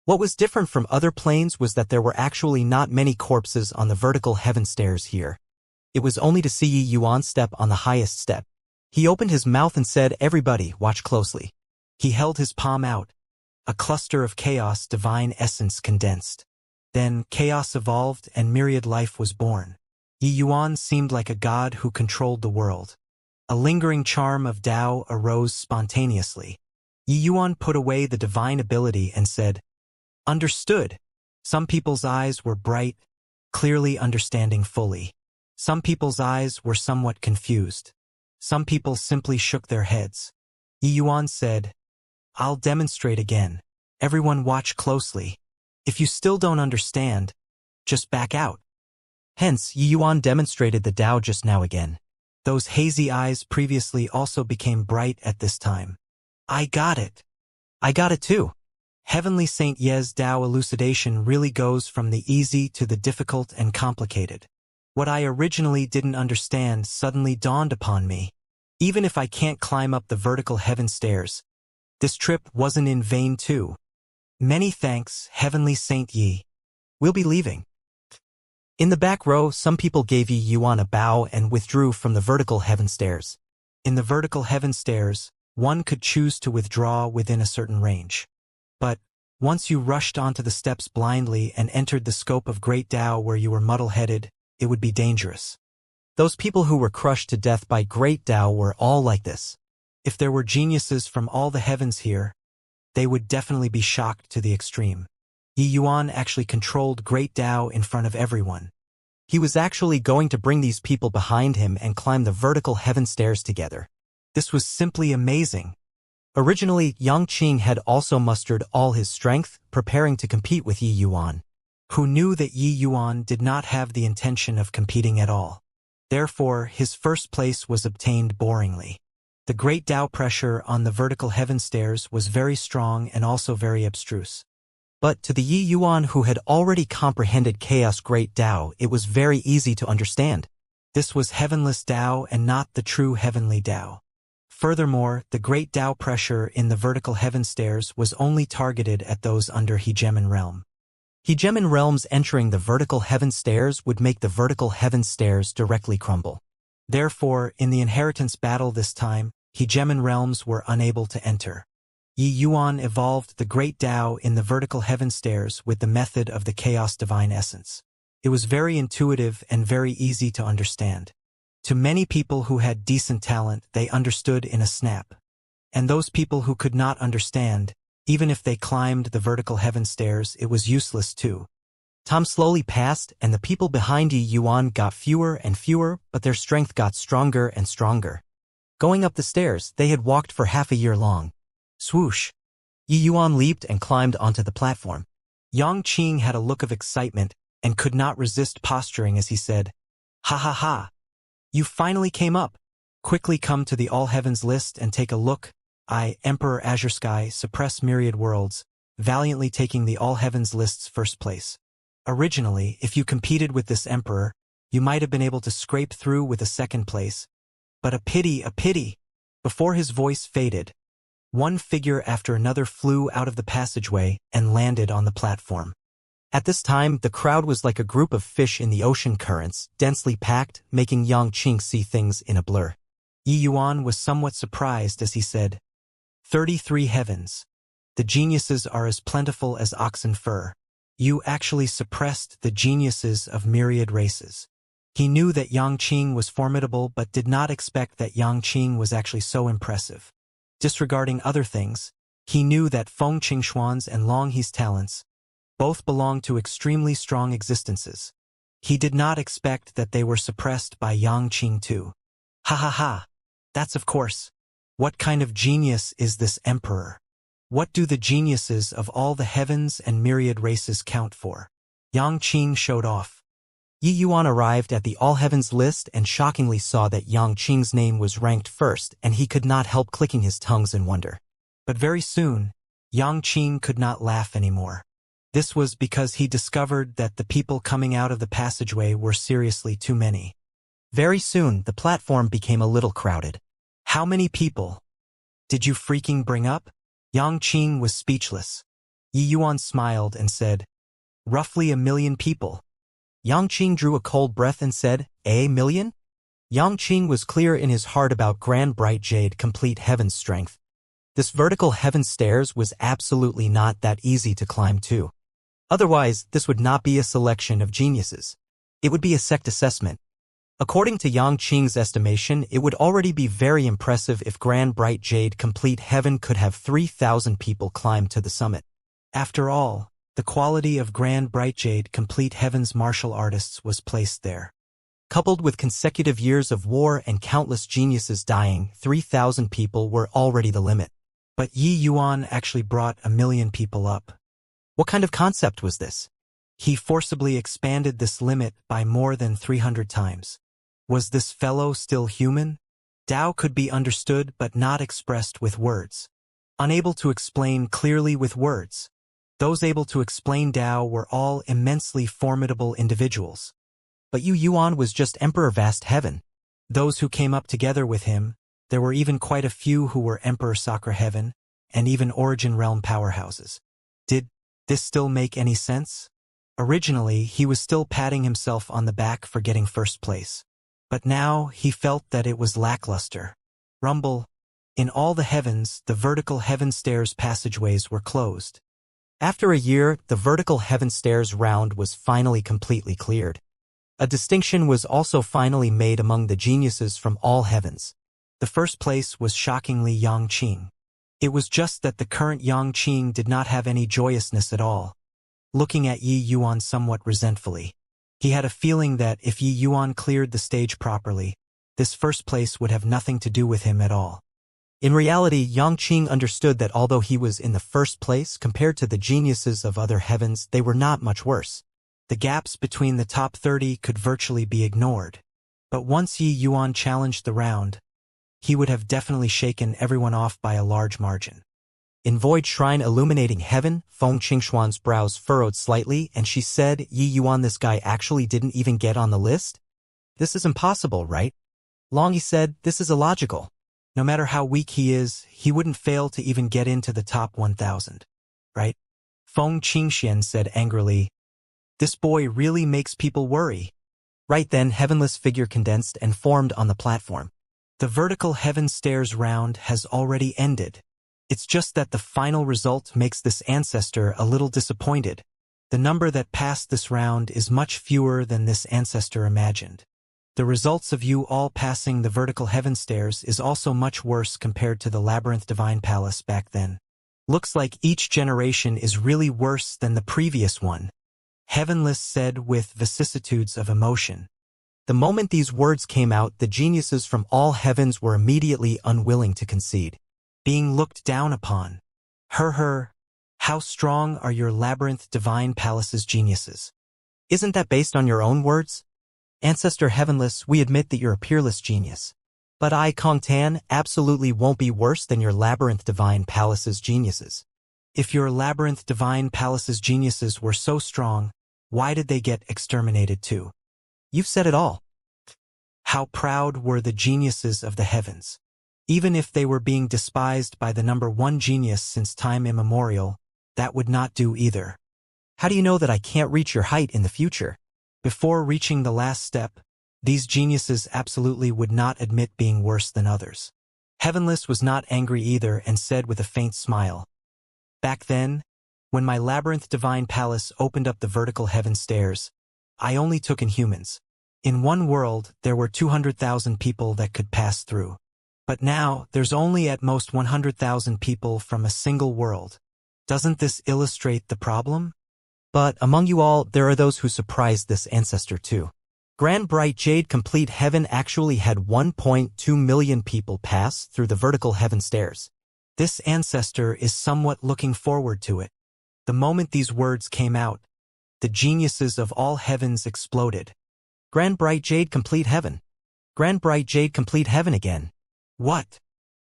What was different from other planes was that there were actually not many corpses on the vertical heaven stairs here. It was only to see Yi Yuan step on the highest step. He opened his mouth and said, "Everybody, watch closely." He held his palm out. A cluster of chaos divine essence condensed. Then chaos evolved and myriad life was born. Yi Yuan seemed like a god who controlled the world. A lingering charm of Tao arose spontaneously. Yi Yuan put away the divine ability and said, "Understood." Some people's eyes were bright, clearly understanding fully. Some people's eyes were somewhat confused. Some people simply shook their heads. Yi Yuan said, "I'll demonstrate again. Everyone watch closely. If you still don't understand, just back out." Hence, Yi Yuan demonstrated the Tao just now again. Those hazy eyes previously also became bright at this time. "I got it. I got it too." Heavenly Saint Ye's Tao elucidation really goes from the easy to the difficult and complicated. What I originally didn't understand suddenly dawned upon me. Even if I can't climb up the vertical heaven stairs, this trip wasn't in vain too. Many thanks, Heavenly Saint Yi. We'll be leaving. In the back row, some people gave Yi Yuan a bow and withdrew from the vertical heaven stairs. In the vertical heaven stairs, one could choose to withdraw within a certain range. But once you rushed onto the steps blindly and entered the scope of great Tao where you were muddle-headed, it would be dangerous. Those people who were crushed to death by great Tao were all like this. If there were geniuses from all the heavens here, they would definitely be shocked to the extreme. Yi Yuan actually controlled great Tao in front of everyone. He was actually going to bring these people behind him and climb the vertical heaven stairs together. This was simply amazing. Originally, Yang Qing had also mustered all his strength, preparing to compete with Yi Yuan. Who knew that Yi Yuan did not have the intention of competing at all. Therefore, his first place was obtained boringly. The great Tao pressure on the vertical heaven stairs was very strong and also very abstruse. But to the Yi Yuan who had already comprehended chaos great Tao, it was very easy to understand. This was heavenless Tao and not the true heavenly Tao. Furthermore, the great Tao pressure in the vertical heaven stairs was only targeted at those under Hegemon realm. Hegemon realms entering the vertical heaven stairs would make the vertical heaven stairs directly crumble. Therefore, in the inheritance battle this time, Hegemon realms were unable to enter. Yi Yuan evolved the great Tao in the vertical heaven stairs with the method of the chaos divine essence. It was very intuitive and very easy to understand. To many people who had decent talent, they understood in a snap. And those people who could not understand, even if they climbed the vertical heaven stairs, it was useless too. Time slowly passed, and the people behind Yi Yuan got fewer and fewer, but their strength got stronger and stronger. Going up the stairs, they had walked for half a year long. Swoosh! Yi Yuan leaped and climbed onto the platform. Yang Qing had a look of excitement and could not resist posturing as he said, "Ha ha ha! You finally came up. Quickly come to the All Heavens list and take a look. I, Emperor Azure Sky, suppress myriad worlds, valiantly taking the All Heavens list's first place. Originally, if you competed with this Emperor, you might have been able to scrape through with a second place. But a pity, a pity!" Before his voice faded, one figure after another flew out of the passageway and landed on the platform. At this time, the crowd was like a group of fish in the ocean currents, densely packed, making Yang Qing see things in a blur. Yi Yuan was somewhat surprised as he said, 33 heavens. The geniuses are as plentiful as oxen fur. You actually suppressed the geniuses of myriad races. He knew that Yang Qing was formidable but did not expect that Yang Qing was actually so impressive. Disregarding other things, he knew that Feng Qingxuan's and Long He's talents, Both belonged to extremely strong existences. He did not expect that they were suppressed by Yangqing too. Ha ha ha. That's of course. What kind of genius is this emperor? What do the geniuses of all the heavens and myriad races count for? Yangqing showed off. Yi Yuan arrived at the All Heavens list and shockingly saw that Yangqing's name was ranked first, and he could not help clicking his tongues in wonder. But very soon, Yangqing could not laugh anymore. This was because he discovered that the people coming out of the passageway were seriously too many. Very soon, the platform became a little crowded. How many people did you freaking bring up? Yangqing was speechless. Yi Yuan smiled and said, roughly 1 million people. Yangqing drew a cold breath and said, a million? Yangqing was clear in his heart about Grand Bright Jade Complete Heaven's strength. This vertical heaven stairs was absolutely not that easy to climb to. Otherwise, this would not be a selection of geniuses. It would be a sect assessment. According to Yangqing's estimation, it would already be very impressive if Grand Bright Jade Complete Heaven could have 3,000 people climb to the summit. After all, the quality of Grand Bright Jade Complete Heaven's martial artists was placed there. Coupled with consecutive years of war and countless geniuses dying, 3,000 people were already the limit. But Yi Yuan actually brought 1 million people up. What kind of concept was this? He forcibly expanded this limit by more than 300 times. Was this fellow still human? Tao could be understood but not expressed with words. Unable to explain clearly with words. Those able to explain Tao were all immensely formidable individuals. But Yi Yuan was just Emperor Vast Heaven. Those who came up together with him, there were even quite a few who were Emperor Sacra Heaven, and even Origin Realm powerhouses. Did this still make any sense? Originally, he was still patting himself on the back for getting first place. But now, he felt that it was lackluster. Rumble. In all the heavens, the vertical heaven stairs passageways were closed. After a year, the vertical heaven stairs round was finally completely cleared. A distinction was also finally made among the geniuses from all heavens. The first place was shockingly Yangqing. It was just that the current Yangqing did not have any joyousness at all. Looking at Yi Yuan somewhat resentfully, he had a feeling that if Yi Yuan cleared the stage properly, this first place would have nothing to do with him at all. In reality, Yangqing understood that although he was in the first place compared to the geniuses of other heavens, they were not much worse. The gaps between the top 30 could virtually be ignored. But once Yi Yuan challenged the round, he would have definitely shaken everyone off by a large margin. In Void Shrine illuminating heaven, Feng Qingshuan's brows furrowed slightly, and she said, Yi Yuan, this guy actually didn't even get on the list? This is impossible, right? Long Yi said, this is illogical. No matter how weak he is, he wouldn't fail to even get into the top 1,000. Right? Feng Qingshuan said angrily, this boy really makes people worry. Right then, heavenless figure condensed and formed on the platform. The vertical heaven stairs round has already ended. It's just that the final result makes this ancestor a little disappointed. The number that passed this round is much fewer than this ancestor imagined. The results of you all passing the vertical heaven stairs is also much worse compared to the Labyrinth Divine Palace back then. Looks like each generation is really worse than the previous one. Heavenless said with vicissitudes of emotion. The moment these words came out, the geniuses from all heavens were immediately unwilling to concede. Being looked down upon. How strong are your Labyrinth Divine Palace's geniuses? Isn't that based on your own words? Ancestor Heavenless, we admit that you're a peerless genius. But I, Kong Tan, absolutely won't be worse than your Labyrinth Divine Palace's geniuses. If your Labyrinth Divine Palace's geniuses were so strong, why did they get exterminated too? You've said it all. How proud were the geniuses of the heavens. Even if they were being despised by the number one genius since time immemorial, that would not do either. How do you know that I can't reach your height in the future? Before reaching the last step, these geniuses absolutely would not admit being worse than others. Heavenless was not angry either and said with a faint smile. Back then, when my Labyrinth Divine Palace opened up the vertical heaven stairs, I only took in humans. In one world, there were 200,000 people that could pass through. But now, there's only at most 100,000 people from a single world. Doesn't this illustrate the problem? But among you all, there are those who surprised this ancestor too. Grand Bright Jade Complete Heaven actually had 1.2 million people pass through the vertical heaven stairs. This ancestor is somewhat looking forward to it. The moment these words came out, the geniuses of all heavens exploded. Grand Bright Jade Complete Heaven. Grand Bright Jade Complete Heaven again. What?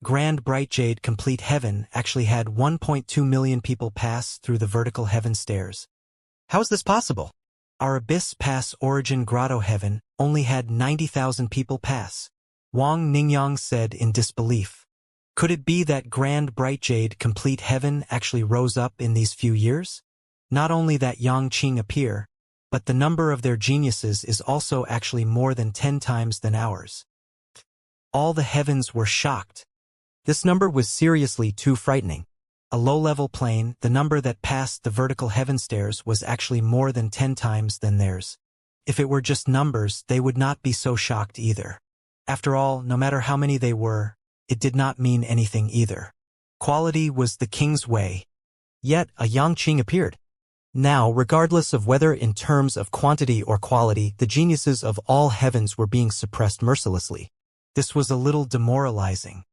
Grand Bright Jade Complete Heaven actually had 1.2 million people pass through the vertical heaven stairs. How is this possible? Our Abyss Pass Origin Grotto Heaven only had 90,000 people pass. Wang Ningyang said in disbelief. Could it be that Grand Bright Jade Complete Heaven actually rose up in these few years? Not only that Yangqing appear, but the number of their geniuses is also actually more than 10 times than ours. All the heavens were shocked. This number was seriously too frightening. A low-level plane, the number that passed the vertical heaven stairs was actually more than 10 times than theirs. If it were just numbers, they would not be so shocked either. After all, no matter how many they were, it did not mean anything either. Quality was the king's way. Yet a Yangqing appeared. Now, regardless of whether in terms of quantity or quality, the geniuses of all heavens were being suppressed mercilessly. This was a little demoralizing.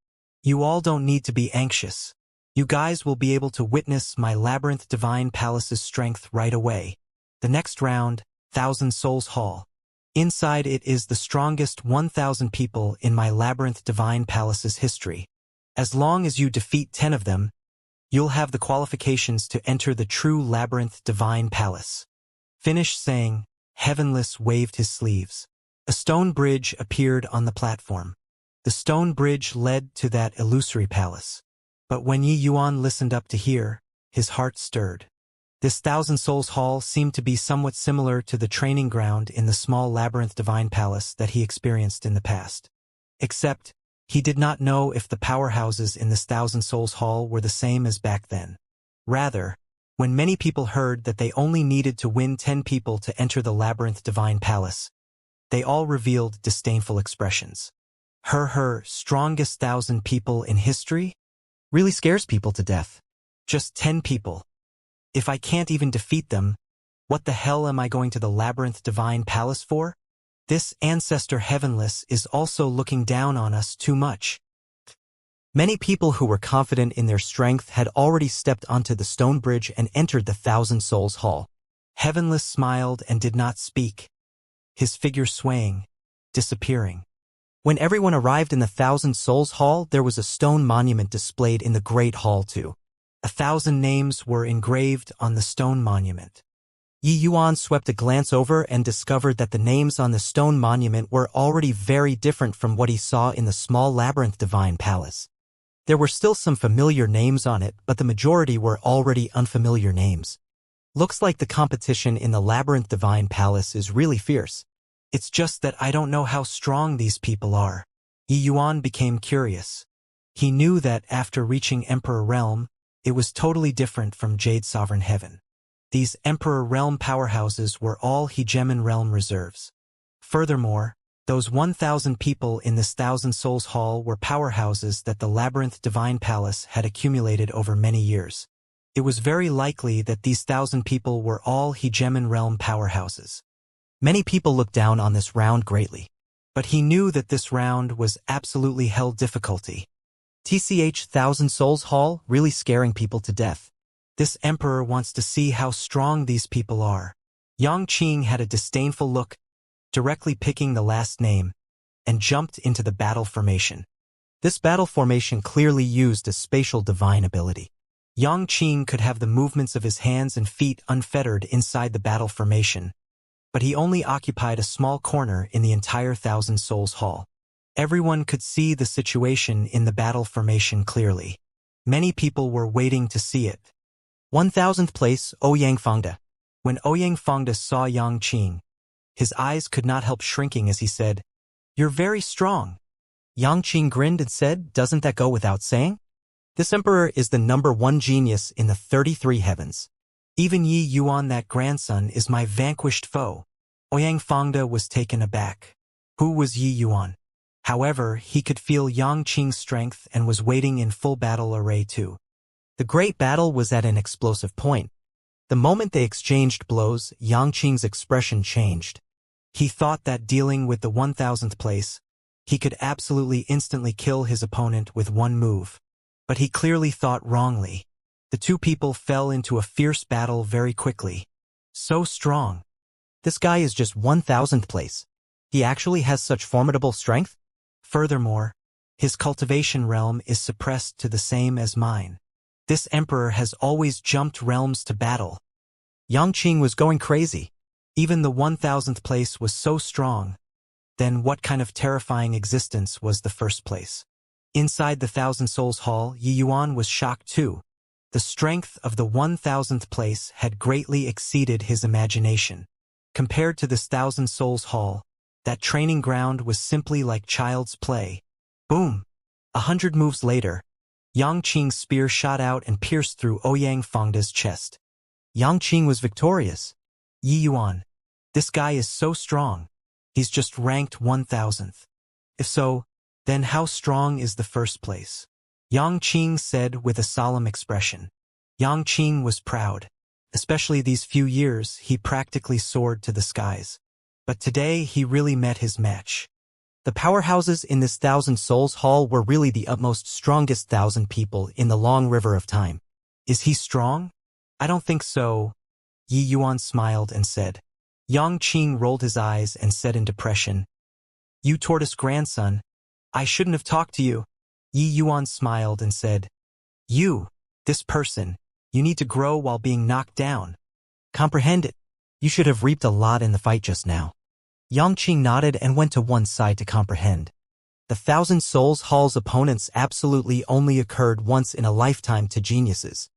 You all don't need to be anxious. You guys will be able to witness my Labyrinth Divine Palace's strength right away. The next round, 1,000 Souls Hall. Inside it is the strongest 1,000 people in my Labyrinth Divine Palace's history. As long as you defeat 10 of them, you'll have the qualifications to enter the true Labyrinth Divine Palace. Finish saying, Heavenless waved his sleeves. A stone bridge appeared on the platform. The stone bridge led to that illusory palace. But when Yi Yuan listened up to hear, his heart stirred. This 1,000 Souls Hall seemed to be somewhat similar to the training ground in the small Labyrinth Divine Palace that he experienced in the past. Except, he did not know if the powerhouses in this 1,000 Souls Hall were the same as back then. Rather, when many people heard that they only needed to win 10 people to enter the Labyrinth Divine Palace, they all revealed disdainful expressions. Her strongest 1,000 people in history? Really scares people to death. Just 10 people. If I can't even defeat them, what the hell am I going to the Labyrinth Divine Palace for? This ancestor heavenless is also looking down on us too much. Many people who were confident in their strength had already stepped onto the stone bridge and entered the 1,000 Souls Hall. Heavenless smiled and did not speak, his figure swaying, disappearing. When everyone arrived in the 1,000 Souls Hall, there was a stone monument displayed in the Great Hall too. 1,000 names were engraved on the stone monument. Yi Yuan swept a glance over and discovered that the names on the stone monument were already very different from what he saw in the small Labyrinth Divine Palace. There were still some familiar names on it, but the majority were already unfamiliar names. Looks like the competition in the Labyrinth Divine Palace is really fierce. It's just that I don't know how strong these people are. Yi Yuan became curious. He knew that after reaching Emperor Realm, it was totally different from Jade Sovereign Heaven. These Emperor Realm powerhouses were all Hegemon Realm reserves. Furthermore, those 1,000 people in this 1,000 Souls Hall were powerhouses that the Labyrinth Divine Palace had accumulated over many years. It was very likely that these 1,000 people were all Hegemon Realm powerhouses. Many people looked down on this round greatly. But he knew that this round was absolutely hell difficulty. TCH 1,000 Souls Hall really scaring people to death. This emperor wants to see how strong these people are. Yangqing had a disdainful look, directly picking the last name, and jumped into the battle formation. This battle formation clearly used a spatial divine ability. Yangqing could have the movements of his hands and feet unfettered inside the battle formation, but he only occupied a small corner in the entire 1,000 Souls Hall. Everyone could see the situation in the battle formation clearly. Many people were waiting to see it. 1,000th place, Ouyang Fangda. When Ouyang Fangda saw Yangqing, his eyes could not help shrinking as he said, "You're very strong." Yangqing grinned and said, "Doesn't that go without saying? This emperor is the #1 genius in the 33 heavens. Even Yi Yuan, that grandson, is my vanquished foe." Ouyang Fangda was taken aback. Who was Yi Yuan? However, he could feel Yangqing's strength and was waiting in full battle array too. The great battle was at an explosive point. The moment they exchanged blows, Xianxia's expression changed. He thought that dealing with the 1000th place, he could absolutely instantly kill his opponent with one move. But he clearly thought wrongly. The two people fell into a fierce battle very quickly. So strong. This guy is just 1000th place. He actually has such formidable strength? Furthermore, his cultivation realm is suppressed to the same as mine. This emperor has always jumped realms to battle. Xianxia was going crazy. Even the 1000th place was so strong. Then what kind of terrifying existence was the first place? Inside the Thousand Souls Hall, Yi Yuan was shocked too. The strength of the 1000th place had greatly exceeded his imagination. Compared to this Thousand Souls Hall, that training ground was simply like child's play. Boom! 100 moves later, Xianxia's spear shot out and pierced through Ouyang Fangda's chest. Xianxia was victorious. Yi Yuan. This guy is so strong. He's just ranked 1000th. If so, then how strong is the first place? Xianxia said with a solemn expression. Xianxia was proud. Especially these few years, he practically soared to the skies. But today he really met his match. The powerhouses in this Thousand Souls Hall were really the utmost strongest 1000 people in the long river of time. Is he strong? I don't think so. Yi Yuan smiled and said. Xianxia rolled his eyes and said in depression, You tortoise grandson, I shouldn't have talked to you. Yi Yuan smiled and said, You, this person, you need to grow while being knocked down. Comprehend it. You should have reaped a lot in the fight just now. Xianxia nodded and went to one side to comprehend. The Thousand Souls Hall's opponents absolutely only occurred once in a lifetime to geniuses.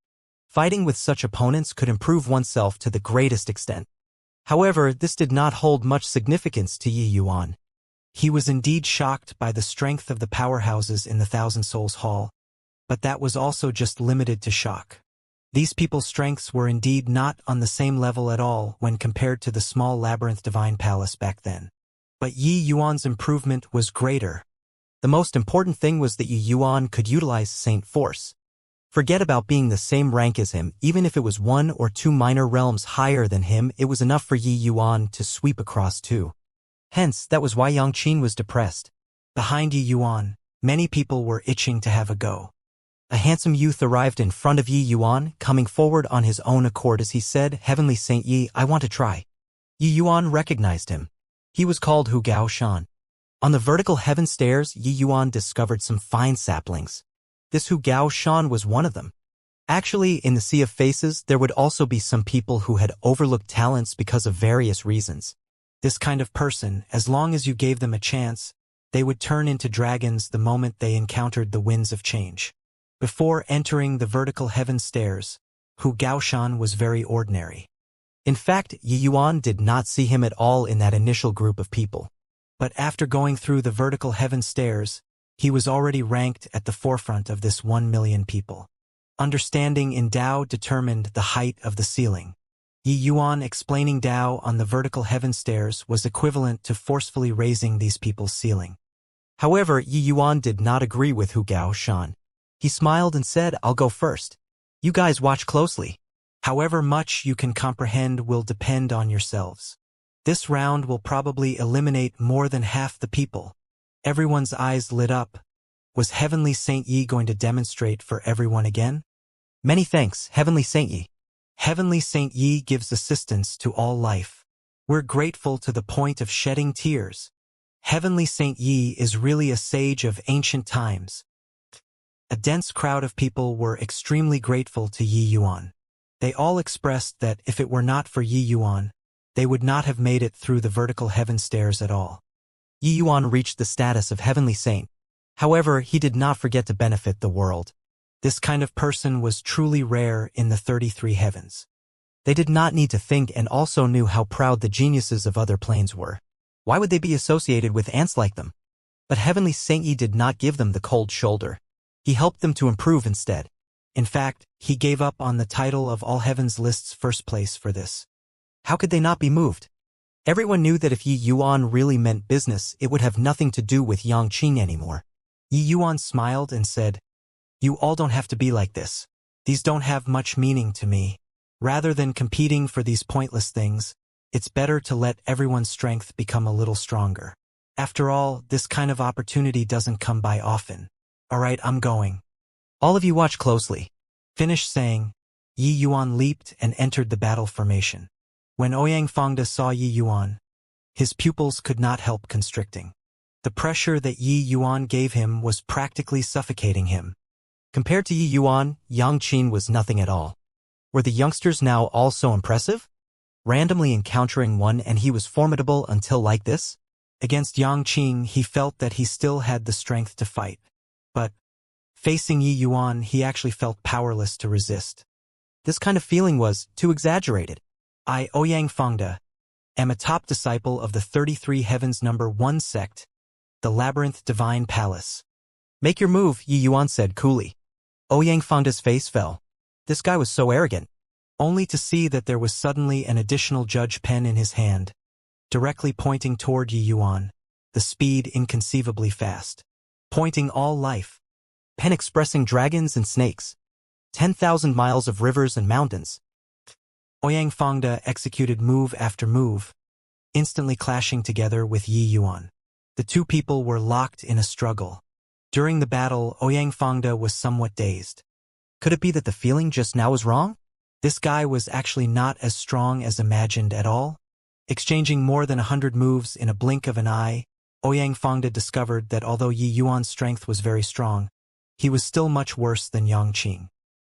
Fighting with such opponents could improve oneself to the greatest extent. However, this did not hold much significance to Yi Yuan. He was indeed shocked by the strength of the powerhouses in the Thousand Souls Hall, but that was also just limited to shock. These people's strengths were indeed not on the same level at all when compared to the small labyrinth divine palace back then. But Yi Yuan's improvement was greater. The most important thing was that Yi Yuan could utilize Saint Force. Forget about being the same rank as him, even if it was 1 or 2 minor realms higher than him, it was enough for Yi Yuan to sweep across too. Hence, that was why Xianxia was depressed. Behind Yi Yuan, many people were itching to have a go. A handsome youth arrived in front of Yi Yuan, coming forward on his own accord as he said, Heavenly Saint Yi, I want to try. Yi Yuan recognized him. He was called Hu Gao Shan. On the vertical heaven stairs, Yi Yuan discovered some fine saplings. This Hu Gao Shan was one of them. Actually, in the Sea of Faces, there would also be some people who had overlooked talents because of various reasons. This kind of person, as long as you gave them a chance, they would turn into dragons the moment they encountered the winds of change. Before entering the vertical heaven stairs, Hu Gaoshan was very ordinary. In fact, Yi Yuan did not see him at all in that initial group of people. But after going through the vertical heaven stairs, he was already ranked at the forefront of this 1 million people. Understanding in Tao determined the height of the ceiling. Yi Yuan explaining Tao on the vertical heaven stairs was equivalent to forcefully raising these people's ceiling. However, Yi Yuan did not agree with Hu Gaoshan. He smiled and said, I'll go first. You guys watch closely. However much you can comprehend will depend on yourselves. This round will probably eliminate more than half the people. Everyone's eyes lit up. Was Heavenly Saint Yi going to demonstrate for everyone again? Many thanks, Heavenly Saint Yi. Heavenly Saint Yi gives assistance to all life. We're grateful to the point of shedding tears. Heavenly Saint Yi is really a sage of ancient times. A dense crowd of people were extremely grateful to Yi Yuan. They all expressed that if it were not for Yi Yuan, they would not have made it through the vertical heaven stairs at all. Yi Yuan reached the status of Heavenly Saint. However, he did not forget to benefit the world. This kind of person was truly rare in the 33 heavens. They did not need to think and also knew how proud the geniuses of other planes were. Why would they be associated with ants like them? But Heavenly Saint Yi did not give them the cold shoulder. He helped them to improve instead. In fact, he gave up on the title of All Heavens List's first place for this. How could they not be moved? Everyone knew that if Yi Yuan really meant business, it would have nothing to do with Xianxia anymore. Yi Yuan smiled and said, You all don't have to be like this. These don't have much meaning to me. Rather than competing for these pointless things, it's better to let everyone's strength become a little stronger. After all, this kind of opportunity doesn't come by often. Alright, I'm going. All of you watch closely. Finished saying, Yi Yuan leaped and entered the battle formation. When Ouyang Fangda saw Yi Yuan, his pupils could not help constricting. The pressure that Yi Yuan gave him was practically suffocating him. Compared to Yi Yuan, Yang Qin was nothing at all. Were the youngsters now all so impressive? Randomly encountering one and he was formidable until like this? Against Yang Qin, he felt that he still had the strength to fight. But, facing Yi Yuan, he actually felt powerless to resist. This kind of feeling was too exaggerated. I, Ouyang Fangda, am a top disciple of the 33 Heavens number 1 sect, the Labyrinth Divine Palace. Make your move, Yi Yuan said coolly. Ouyang Fangda's face fell. This guy was so arrogant. Only to see that there was suddenly an additional judge pen in his hand, directly pointing toward Yi Yuan, the speed inconceivably fast. Pointing all life. Pen expressing dragons and snakes. 10,000 miles of rivers and mountains. Ouyang Fangda executed move after move, instantly clashing together with Yi Yuan. The two people were locked in a struggle. During the battle, Ouyang Fangda was somewhat dazed. Could it be that the feeling just now was wrong? This guy was actually not as strong as imagined at all. Exchanging more than 100 moves in a blink of an eye, Ouyang Fangda discovered that although Yi Yuan's strength was very strong, he was still much worse than Yang Qin.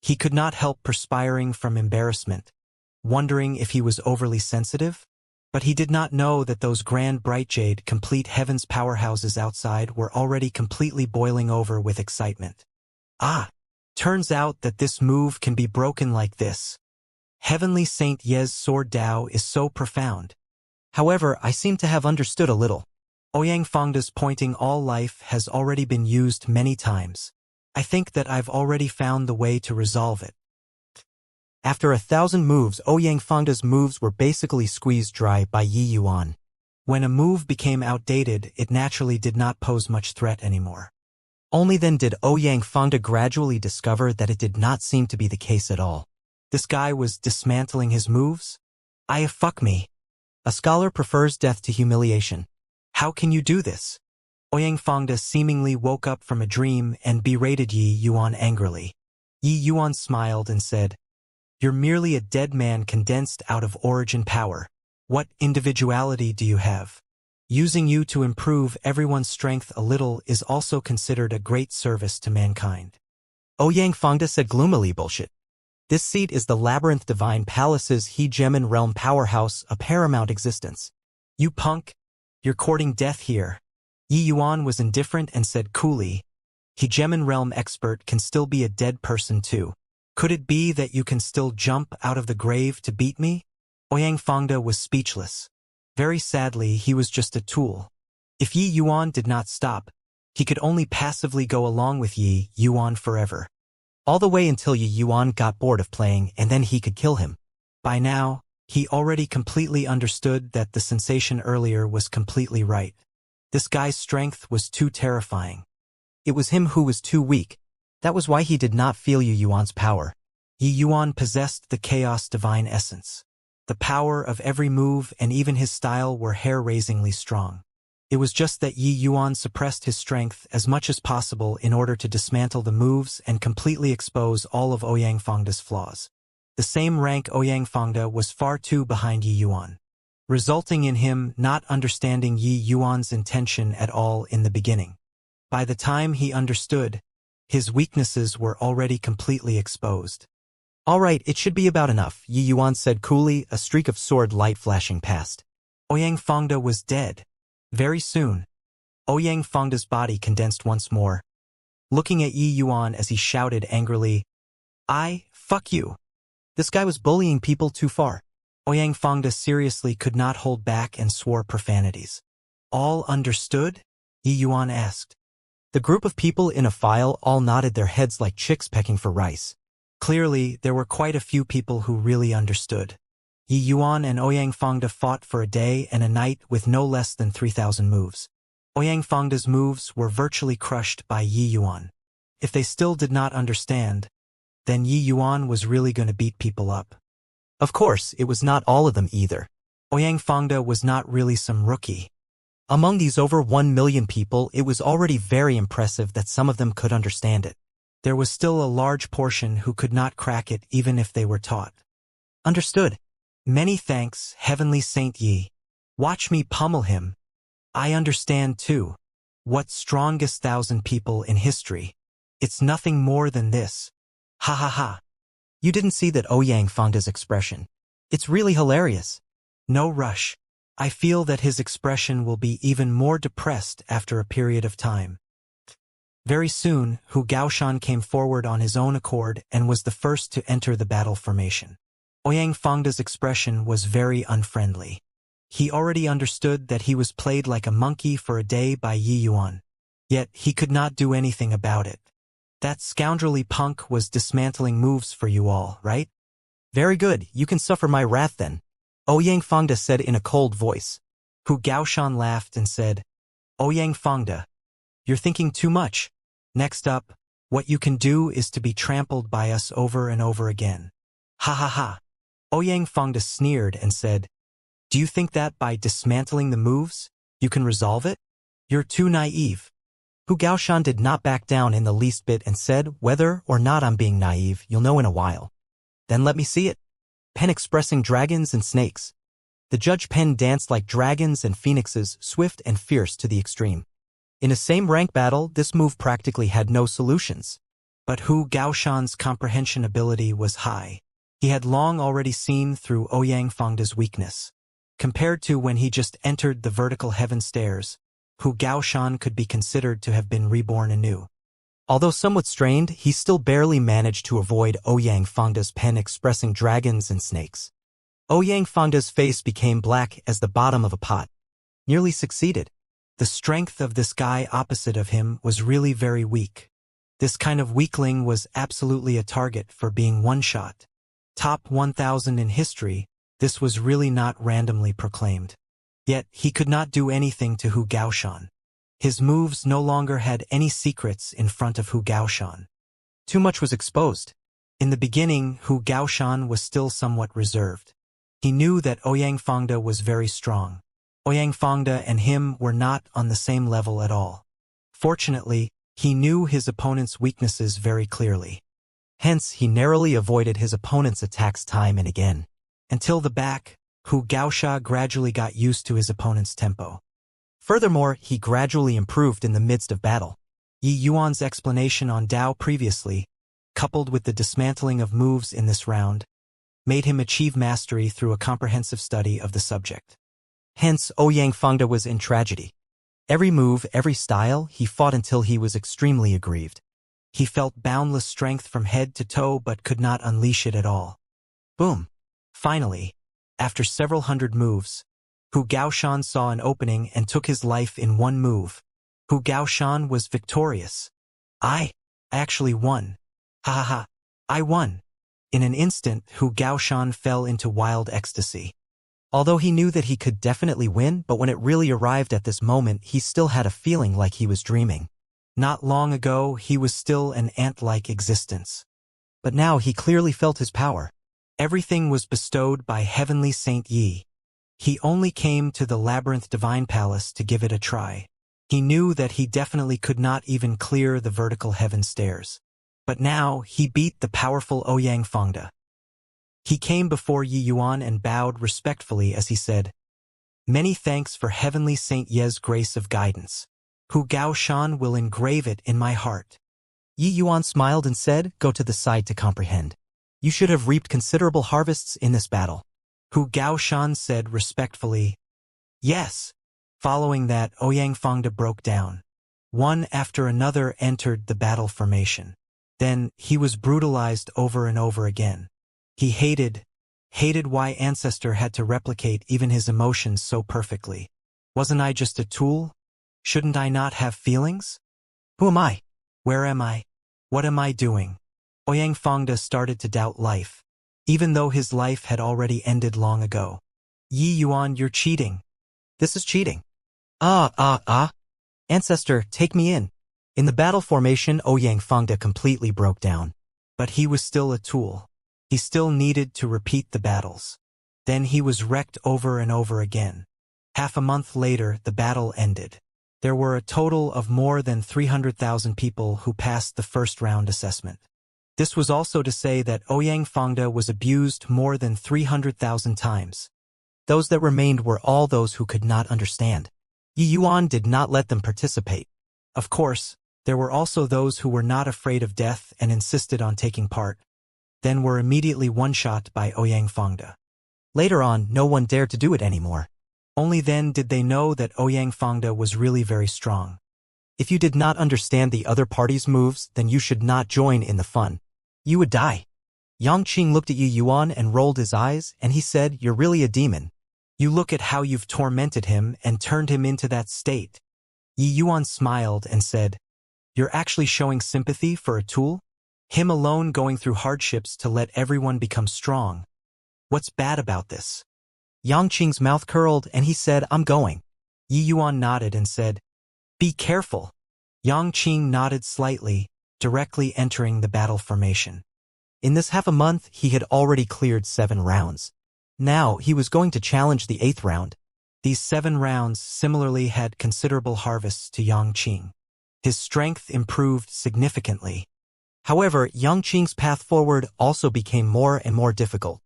He could not help perspiring from embarrassment, wondering if he was overly sensitive. But he did not know that those grand bright jade complete heavens powerhouses outside were already completely boiling over with excitement. Ah! Turns out that this move can be broken like this. Heavenly Saint Ye's sword Dao is so profound. However, I seem to have understood a little. Ouyang Fangda's pointing all life has already been used many times. I think that I've already found the way to resolve it. After 1,000 moves, Ouyang Fangda's moves were basically squeezed dry by Yi Yuan. When a move became outdated, it naturally did not pose much threat anymore. Only then did Ouyang Fangda gradually discover that it did not seem to be the case at all. This guy was dismantling his moves? Fuck me. A scholar prefers death to humiliation. How can you do this? Ouyang Fangda seemingly woke up from a dream and berated Yi Yuan angrily. Yi Yuan smiled and said, "You're merely a dead man condensed out of origin power. What individuality do you have? Using you to improve everyone's strength a little is also considered a great service to mankind." Ouyang Fangda said gloomily, "Bullshit. This seat is the Labyrinth Divine Palace's Hegemen Realm powerhouse, a paramount existence." You punk! You're courting death here. Yi Yuan was indifferent and said coolly, "Hegemen Realm expert can still be a dead person too. Could it be that you can still jump out of the grave to beat me?" Ouyang Fangda was speechless. Very sadly, he was just a tool. If Yi Yuan did not stop, he could only passively go along with Yi Yuan forever. All the way until Yi Yuan got bored of playing and then he could kill him. By now, he already completely understood that the sensation earlier was completely right. This guy's strength was too terrifying. It was him who was too weak. That was why he did not feel Yi Yuan's power. Yi Yuan possessed the chaos divine essence. The power of every move and even his style were hair-raisingly strong. It was just that Yi Yuan suppressed his strength as much as possible in order to dismantle the moves and completely expose all of Ouyang Fangda's flaws. The same rank Ouyang Fangda was far too behind Yi Yuan, resulting in him not understanding Yi Yuan's intention at all in the beginning. By the time he understood, his weaknesses were already completely exposed. "All right, it should be about enough," Yi Yuan said coolly, a streak of sword light flashing past. Ouyang Fangda was dead. Very soon, Ouyang Fangda's body condensed once more, looking at Yi Yuan as he shouted angrily, "Fuck you." This guy was bullying people too far. Ouyang Fangda seriously could not hold back and swore profanities. "All understood?" Yi Yuan asked. The group of people in a file all nodded their heads like chicks pecking for rice. Clearly, there were quite a few people who really understood. Yi Yuan and Ouyang Fangda fought for a day and a night with no less than 3,000 moves. Ouyang Fangda's moves were virtually crushed by Yi Yuan. If they still did not understand, then Yi Yuan was really going to beat people up. Of course, it was not all of them either. Ouyang Fangda was not really some rookie. Among these over 1 million people, it was already very impressive that some of them could understand it. There was still a large portion who could not crack it even if they were taught. Understood. Many thanks, Heavenly Saint Yi. Watch me pummel him. I understand too. What strongest 1,000 people in history? It's nothing more than this. Ha ha ha. You didn't see that Ouyang Fangda's expression. It's really hilarious. No rush. I feel that his expression will be even more depressed after a period of time. Very soon, Hu Gaoshan came forward on his own accord and was the first to enter the battle formation. Ouyang Fangda's expression was very unfriendly. He already understood that he was played like a monkey for a day by Yi Yuan. Yet he could not do anything about it. That scoundrelly punk was dismantling moves for you all, right? Very good, you can suffer my wrath then. Ouyang Fangda said in a cold voice. Hu Gaoshan laughed and said, Ouyang Fangda, you're thinking too much. Next up, what you can do is to be trampled by us over and over again. Ha ha ha. Ouyang Fangda sneered and said, do you think that by dismantling the moves, you can resolve it? You're too naive. Hu Gaoshan did not back down in the least bit and said, whether or not I'm being naive, you'll know in a while. Then let me see it. Pen expressing dragons and snakes. The judge pen danced like dragons and phoenixes, swift and fierce to the extreme. In a same rank battle, this move practically had no solutions. But Hu Gaoshan's comprehension ability was high. He had long already seen through Ouyang Fangda's weakness. Compared to when he just entered the vertical heaven stairs, Hu Gaoshan could be considered to have been reborn anew. Although somewhat strained, he still barely managed to avoid Ouyang Fangda's pen expressing dragons and snakes. Ouyang Fangda's face became black as the bottom of a pot. Nearly succeeded. The strength of this guy opposite of him was really very weak. This kind of weakling was absolutely a target for being one-shot. Top 1,000 in history, this was really not randomly proclaimed. Yet he could not do anything to Hu Gaoshan. His moves no longer had any secrets in front of Hu Gaoshan. Too much was exposed. In the beginning, Hu Gaoshan was still somewhat reserved. He knew that Ouyang Fangda was very strong. Ouyang Fangda and him were not on the same level at all. Fortunately, he knew his opponent's weaknesses very clearly. Hence, he narrowly avoided his opponent's attacks time and again. Until the back, Hu Gaoshan gradually got used to his opponent's tempo. Furthermore, he gradually improved in the midst of battle. Yi Yuan's explanation on Dao previously, coupled with the dismantling of moves in this round, made him achieve mastery through a comprehensive study of the subject. Hence, Ouyang Fangda was in tragedy. Every move, every style, he fought until he was extremely aggrieved. He felt boundless strength from head to toe but could not unleash it at all. Boom! Finally, after several hundred moves, Hu Gaoshan saw an opening and took his life in one move. Hu Gaoshan was victorious. I actually won. Ha ha ha. I won. In an instant, Hu Gaoshan fell into wild ecstasy. Although he knew that he could definitely win, but when it really arrived at this moment, he still had a feeling like he was dreaming. Not long ago, he was still an ant-like existence. But now he clearly felt his power. Everything was bestowed by Heavenly Saint Yi. He only came to the Labyrinth Divine Palace to give it a try. He knew that he definitely could not even clear the vertical heaven stairs. But now, he beat the powerful Ouyang Fangda. He came before Yi Yuan and bowed respectfully as he said, Many thanks for Heavenly Saint Ye's grace of guidance. Hu Gaoshan will engrave it in my heart. Yi Yuan smiled and said, Go to the side to comprehend. You should have reaped considerable harvests in this battle. Hu Gaoshan said respectfully, Yes. Following that, Ouyang Fangda broke down. One after another entered the battle formation. Then, he was brutalized over and over again. He hated why Ancestor had to replicate even his emotions so perfectly. Wasn't I just a tool? Shouldn't I not have feelings? Who am I? Where am I? What am I doing? Ouyang Fangda started to doubt life, even though his life had already ended long ago. Yi Yuan, you're cheating. This is cheating. Ancestor, take me in. In the battle formation, Ouyang Fangda completely broke down. But he was still a tool. He still needed to repeat the battles. Then he was wrecked over and over again. Half a month later, the battle ended. There were a total of more than 300,000 people who passed the first round assessment. This was also to say that Ouyang Fangda was abused more than 300,000 times. Those that remained were all those who could not understand. Yi Yuan did not let them participate. Of course, there were also those who were not afraid of death and insisted on taking part, then were immediately one-shot by Ouyang Fangda. Later on, no one dared to do it anymore. Only then did they know that Ouyang Fangda was really very strong. If you did not understand the other party's moves, then you should not join in the fun. You would die. Yang Qing looked at Yi Yuan and rolled his eyes, and he said, "You're really a demon. You look at how you've tormented him and turned him into that state." Yi Yuan smiled and said, "You're actually showing sympathy for a tool? Him alone going through hardships to let everyone become strong. What's bad about this?" Yang Qing's mouth curled and he said, "I'm going." Yi Yuan nodded and said, "Be careful." Yang Qing nodded slightly, directly entering the battle formation. In this half a month, he had already cleared 7 rounds. Now, he was going to challenge the 8th round. These 7 rounds similarly had considerable harvests to Yang Qing. His strength improved significantly. However, Yang Qing's path forward also became more and more difficult.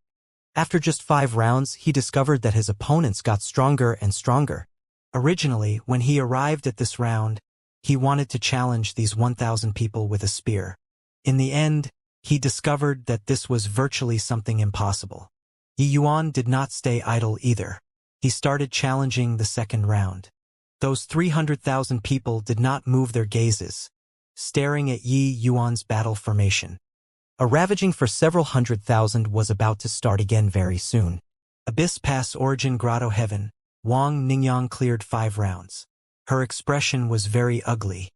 After just 5 rounds, he discovered that his opponents got stronger and stronger. Originally, when he arrived at this round, he wanted to challenge these 1,000 people with a spear. In the end, he discovered that this was virtually something impossible. Yi Yuan did not stay idle either. He started challenging the 2nd round. Those 300,000 people did not move their gazes, staring at Yi Yuan's battle formation. A ravaging for several 100,000 was about to start again very soon. Abyss Pass Origin Grotto Heaven, Wang Ningyang cleared 5 rounds. Her expression was very ugly.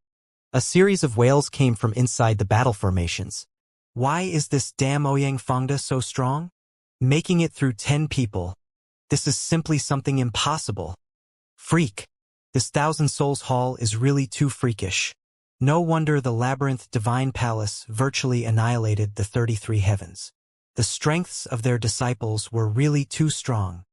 A series of wails came from inside the battle formations. Why is this damn Ouyang Fangda so strong? Making it through 10 people. This is simply something impossible. Freak. This 1,000 Souls Hall is really too freakish. No wonder the Labyrinth Divine Palace virtually annihilated the 33 heavens. The strengths of their disciples were really too strong.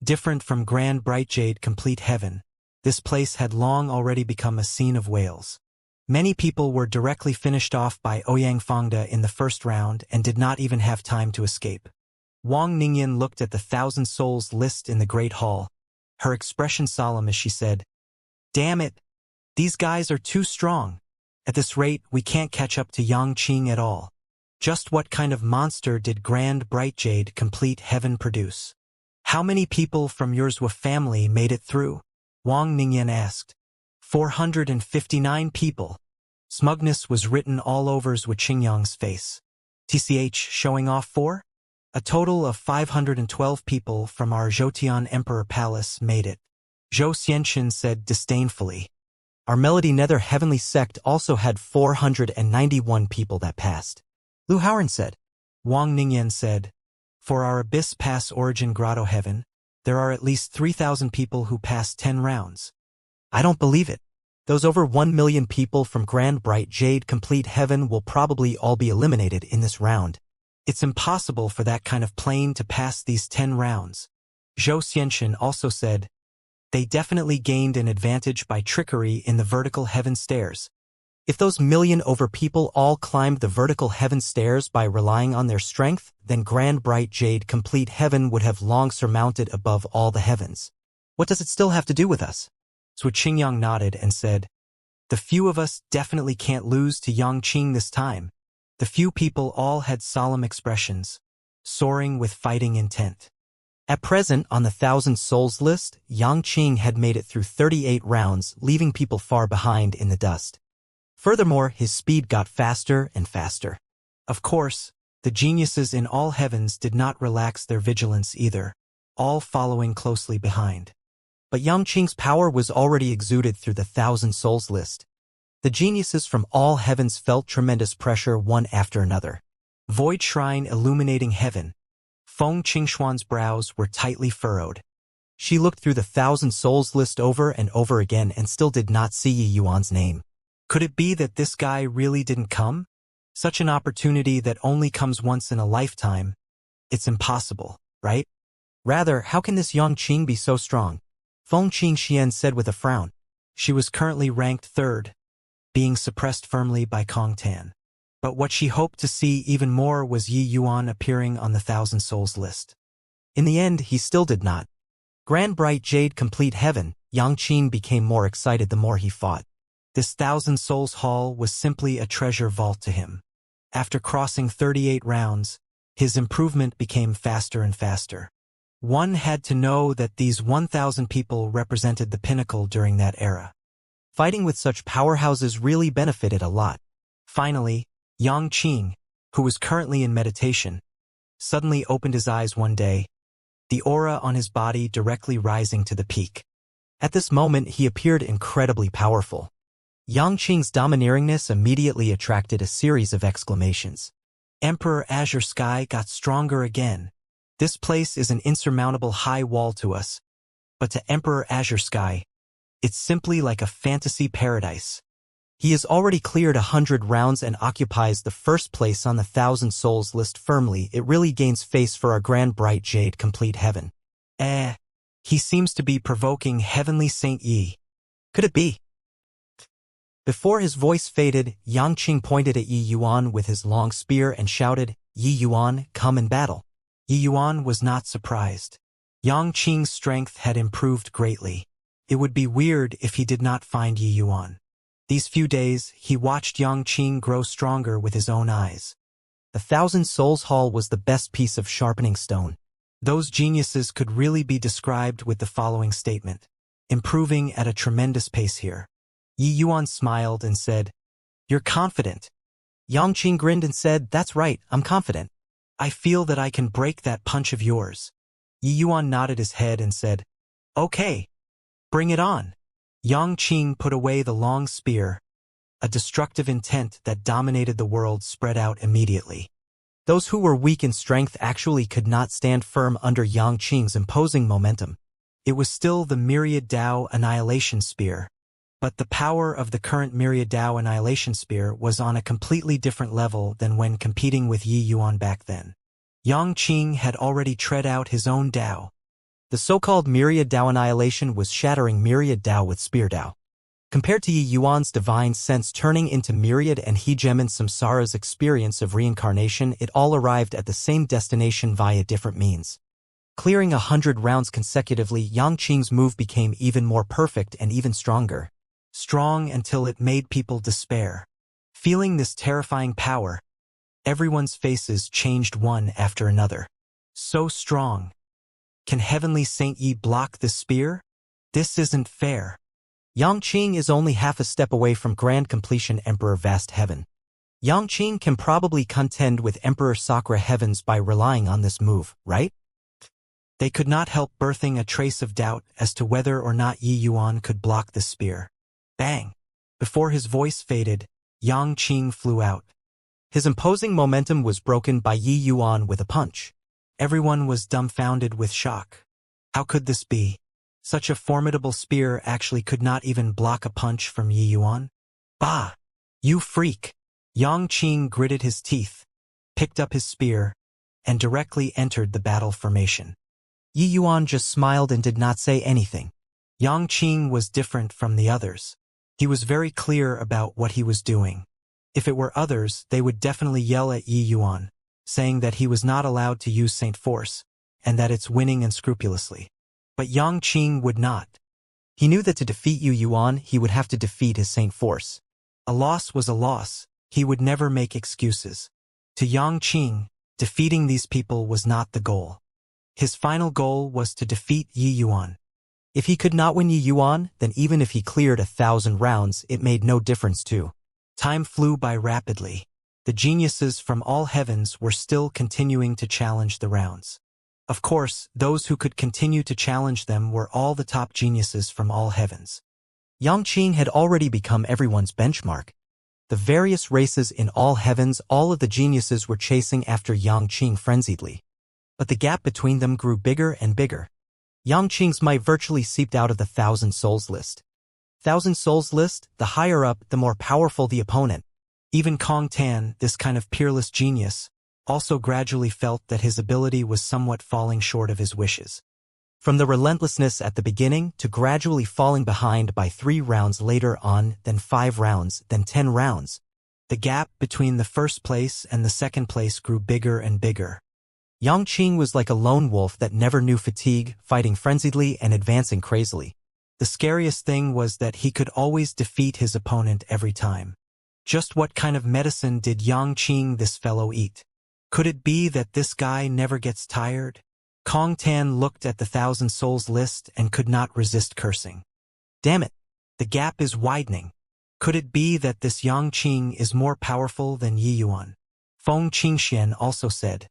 Different from Grand Bright Jade Complete Heaven, this place had long already become a scene of wails. Many people were directly finished off by Ouyang Fangda in the first round and did not even have time to escape. Wang Ningyan looked at the 1,000 souls list in the Great Hall, her expression solemn as she said, "Damn it! These guys are too strong. At this rate, we can't catch up to Yang Qing at all." Just what kind of monster did Grand Bright Jade Complete Heaven produce? "How many people from your Zhua family made it through?" Wang Ningyan asked. 459 people. Smugness was written all over Zhua Qingyang's face. TCH showing off for? A total of 512 people from our Zhoutian Emperor Palace made it. Zhou Xianxia said disdainfully. Our Melody Nether Heavenly Sect also had 491 people that passed. Lu Haoran said. Wang Ningyan said, for our Abyss Pass Origin Grotto Heaven, there are at least 3,000 people who passed 10 rounds. I don't believe it. Those over 1 million people from Grand Bright Jade Complete Heaven will probably all be eliminated in this round. It's impossible for that kind of plane to pass these 10 rounds. Zhou Xianxia also said, they definitely gained an advantage by trickery in the vertical heaven stairs. If those million over people all climbed the vertical heaven stairs by relying on their strength, then Grand Bright Jade Complete Heaven would have long surmounted above all the heavens. What does it still have to do with us? Zhou Qingyang nodded and said, the few of us definitely can't lose to Yang Qing this time. The few people all had solemn expressions, soaring with fighting intent. At present, on the 1,000 souls list, Yang Qing had made it through 38 rounds, leaving people far behind in the dust. Furthermore, his speed got faster and faster. Of course, the geniuses in all heavens did not relax their vigilance either, all following closely behind. But Yang Qing's power was already exuded through the 1,000 souls list. The geniuses from all heavens felt tremendous pressure one after another. Void Shrine illuminating heaven. Feng Qingshuan's brows were tightly furrowed. She looked through the 1,000 souls list over and over again and still did not see Yi Yuan's name. Could it be that this guy really didn't come? Such an opportunity that only comes once in a lifetime, It's impossible, right? Rather, how can this Yang Qing be so strong? Feng Qingxian said with a frown. She was currently ranked third, being suppressed firmly by Kong Tan. But what she hoped to see even more was Yi Yuan appearing on the Thousand Souls list. In the end, he still did not. Grand Bright Jade Complete Heaven, Yang Qing became more excited the more he fought. This Thousand Souls Hall was simply a treasure vault to him. After crossing 38 rounds, his improvement became faster and faster. One had to know that these 1,000 people represented the pinnacle during that era. Fighting with such powerhouses really benefited a lot. Finally, Yang Qing, who was currently in meditation, suddenly opened his eyes one day, the aura on his body directly rising to the peak. At this moment, he appeared incredibly powerful. Yang Qing's domineeringness immediately attracted a series of exclamations. Emperor Azure Sky got stronger again. This place is an insurmountable high wall to us, but to Emperor Azure Sky, it's simply like a fantasy paradise. He has already cleared 100 rounds and occupies the first place on the Thousand Souls list firmly. It really gains face for our Grand Bright Jade Complete Heaven. He seems to be provoking Heavenly Saint Yi. Could it be? Before his voice faded, Yang Qing pointed at Yi Yuan with his long spear and shouted, "Yi Yuan, come and battle." Yi Yuan was not surprised. Yang Qing's strength had improved greatly. It would be weird if he did not find Yi Yuan. These few days, he watched Yang Qing grow stronger with his own eyes. The Thousand Souls Hall was the best piece of sharpening stone. Those geniuses could really be described with the following statement: improving at a tremendous pace here. Yi Yuan smiled and said, "You're confident." Yang Qing grinned and said, "That's right, I'm confident. I feel that I can break that punch of yours." Yi Yuan nodded his head and said, "Okay, bring it on." Yang Qing put away the long spear. A destructive intent that dominated the world spread out immediately. Those who were weak in strength actually could not stand firm under Yang Qing's imposing momentum. It was still the Myriad Dao Annihilation Spear, but the power of the current Myriad Dao Annihilation Spear was on a completely different level than when competing with Yi Yuan back then. Yang Qing had already tread out his own Dao. The so-called Myriad Dao Annihilation was shattering Myriad Dao with Spear Dao. Compared to Yi Yuan's divine sense turning into Myriad and Hegemin Samsara's experience of reincarnation, it all arrived at the same destination via different means. Clearing 100 rounds consecutively, Yang Qing's move became even more perfect and even stronger. Strong until it made people despair. Feeling this terrifying power, everyone's faces changed one after another. So strong. Can Heavenly Saint Yi block this spear? This isn't fair. Yang Qing is only half a step away from grand completion Emperor Vast Heaven. Yang Qing can probably contend with Emperor Sakura Heavens by relying on this move, right? They could not help birthing a trace of doubt as to whether or not Yi Yuan could block the spear. Bang! Before his voice faded, Yang Qing flew out. His imposing momentum was broken by Yi Yuan with a punch. Everyone was dumbfounded with shock. How could this be? Such a formidable spear actually could not even block a punch from Yi Yuan? Bah! You freak! Yang Qing gritted his teeth, picked up his spear, and directly entered the battle formation. Yi Yuan just smiled and did not say anything. Yang Qing was different from the others. He was very clear about what he was doing. If it were others, they would definitely yell at Yi Yuan, saying that he was not allowed to use Saint Force, and that it's winning unscrupulously. But Yang Qing would not. He knew that to defeat Yi Yuan, he would have to defeat his Saint Force. A loss was a loss. He would never make excuses. To Yang Qing, defeating these people was not the goal. His final goal was to defeat Yi Yuan. If he could not win Yi Yuan, then even if he cleared 1,000 rounds, it made no difference too. Time flew by rapidly. The geniuses from all heavens were still continuing to challenge the rounds. Of course, those who could continue to challenge them were all the top geniuses from all heavens. Yang Qing had already become everyone's benchmark. The various races in all heavens, all of the geniuses were chasing after Yang Qing frenziedly. But the gap between them grew bigger and bigger. Yang Qing's might virtually seeped out of the Thousand Souls list. Thousand Souls list, the higher up, the more powerful the opponent. Even Kong Tan, this kind of peerless genius, also gradually felt that his ability was somewhat falling short of his wishes. From the relentlessness at the beginning to gradually falling behind by 3 rounds later on, then 5 rounds, then 10 rounds, the gap between the first place and the second place grew bigger and bigger. Yang Qing was like a lone wolf that never knew fatigue, fighting frenziedly and advancing crazily. The scariest thing was that he could always defeat his opponent every time. Just what kind of medicine did Yang Qing this fellow eat? Could it be that this guy never gets tired? Kong Tan looked at the 1,000 Souls list and could not resist cursing. Damn it! The gap is widening. Could it be that this Yang Qing is more powerful than Yi Yuan? Feng Qingxian also said.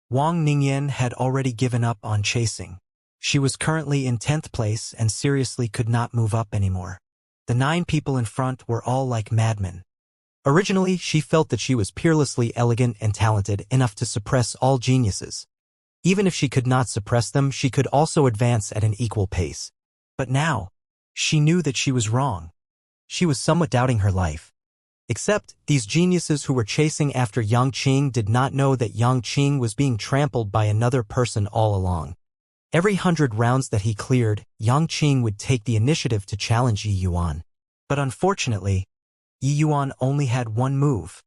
Wang Ningyan had already given up on chasing. She was currently in 10th place and seriously could not move up anymore. The 9 people in front were all like madmen. Originally, she felt that she was peerlessly elegant and talented enough to suppress all geniuses. Even if she could not suppress them, she could also advance at an equal pace. But now, she knew that she was wrong. She was somewhat doubting her life. Except, these geniuses who were chasing after Yang Qing did not know that Yang Qing was being trampled by another person all along. Every 100 rounds that he cleared, Yang Qing would take the initiative to challenge Yi Yuan. But unfortunately, Yi Yuan only had one move.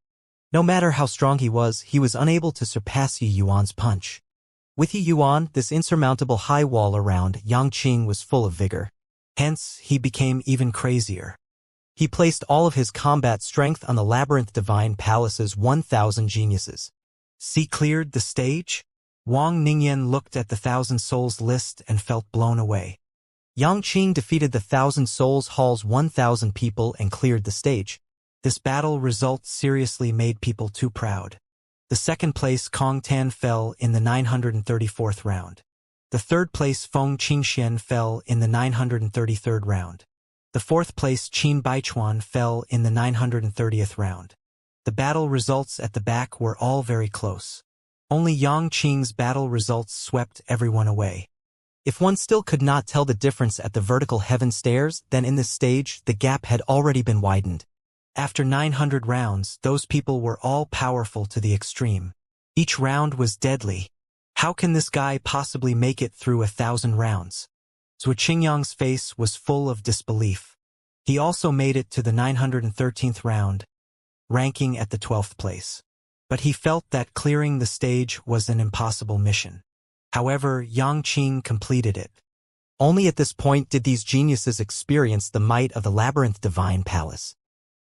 No matter how strong he was unable to surpass Yi Yuan's punch. With Yi Yuan, this insurmountable high wall around Yang Qing was full of vigor. Hence, he became even crazier. He placed all of his combat strength on the Labyrinth Divine Palace's 1,000 geniuses. See cleared the stage? Wang Ningyan looked at the 1,000 Souls list and felt blown away. Yang Qing defeated the 1,000 Souls Hall's 1,000 people and cleared the stage. This battle result seriously made people too proud. The second place Kong Tan fell in the 934th round. The third place Feng Qingxian fell in the 933rd round. The fourth place Qin Baichuan fell in the 930th round. The battle results at the back were all very close. Only Yang Qing's battle results swept everyone away. If one still could not tell the difference at the vertical heaven stairs, then in this stage, the gap had already been widened. After 900 rounds, those people were all powerful to the extreme. Each round was deadly. How can this guy possibly make it through 1,000 rounds? Zhu Qingyang's face was full of disbelief. He also made it to the 913th round, ranking at the 12th place. But he felt that clearing the stage was an impossible mission. However, Yang Qing completed it. Only at this point did these geniuses experience the might of the Labyrinth Divine Palace.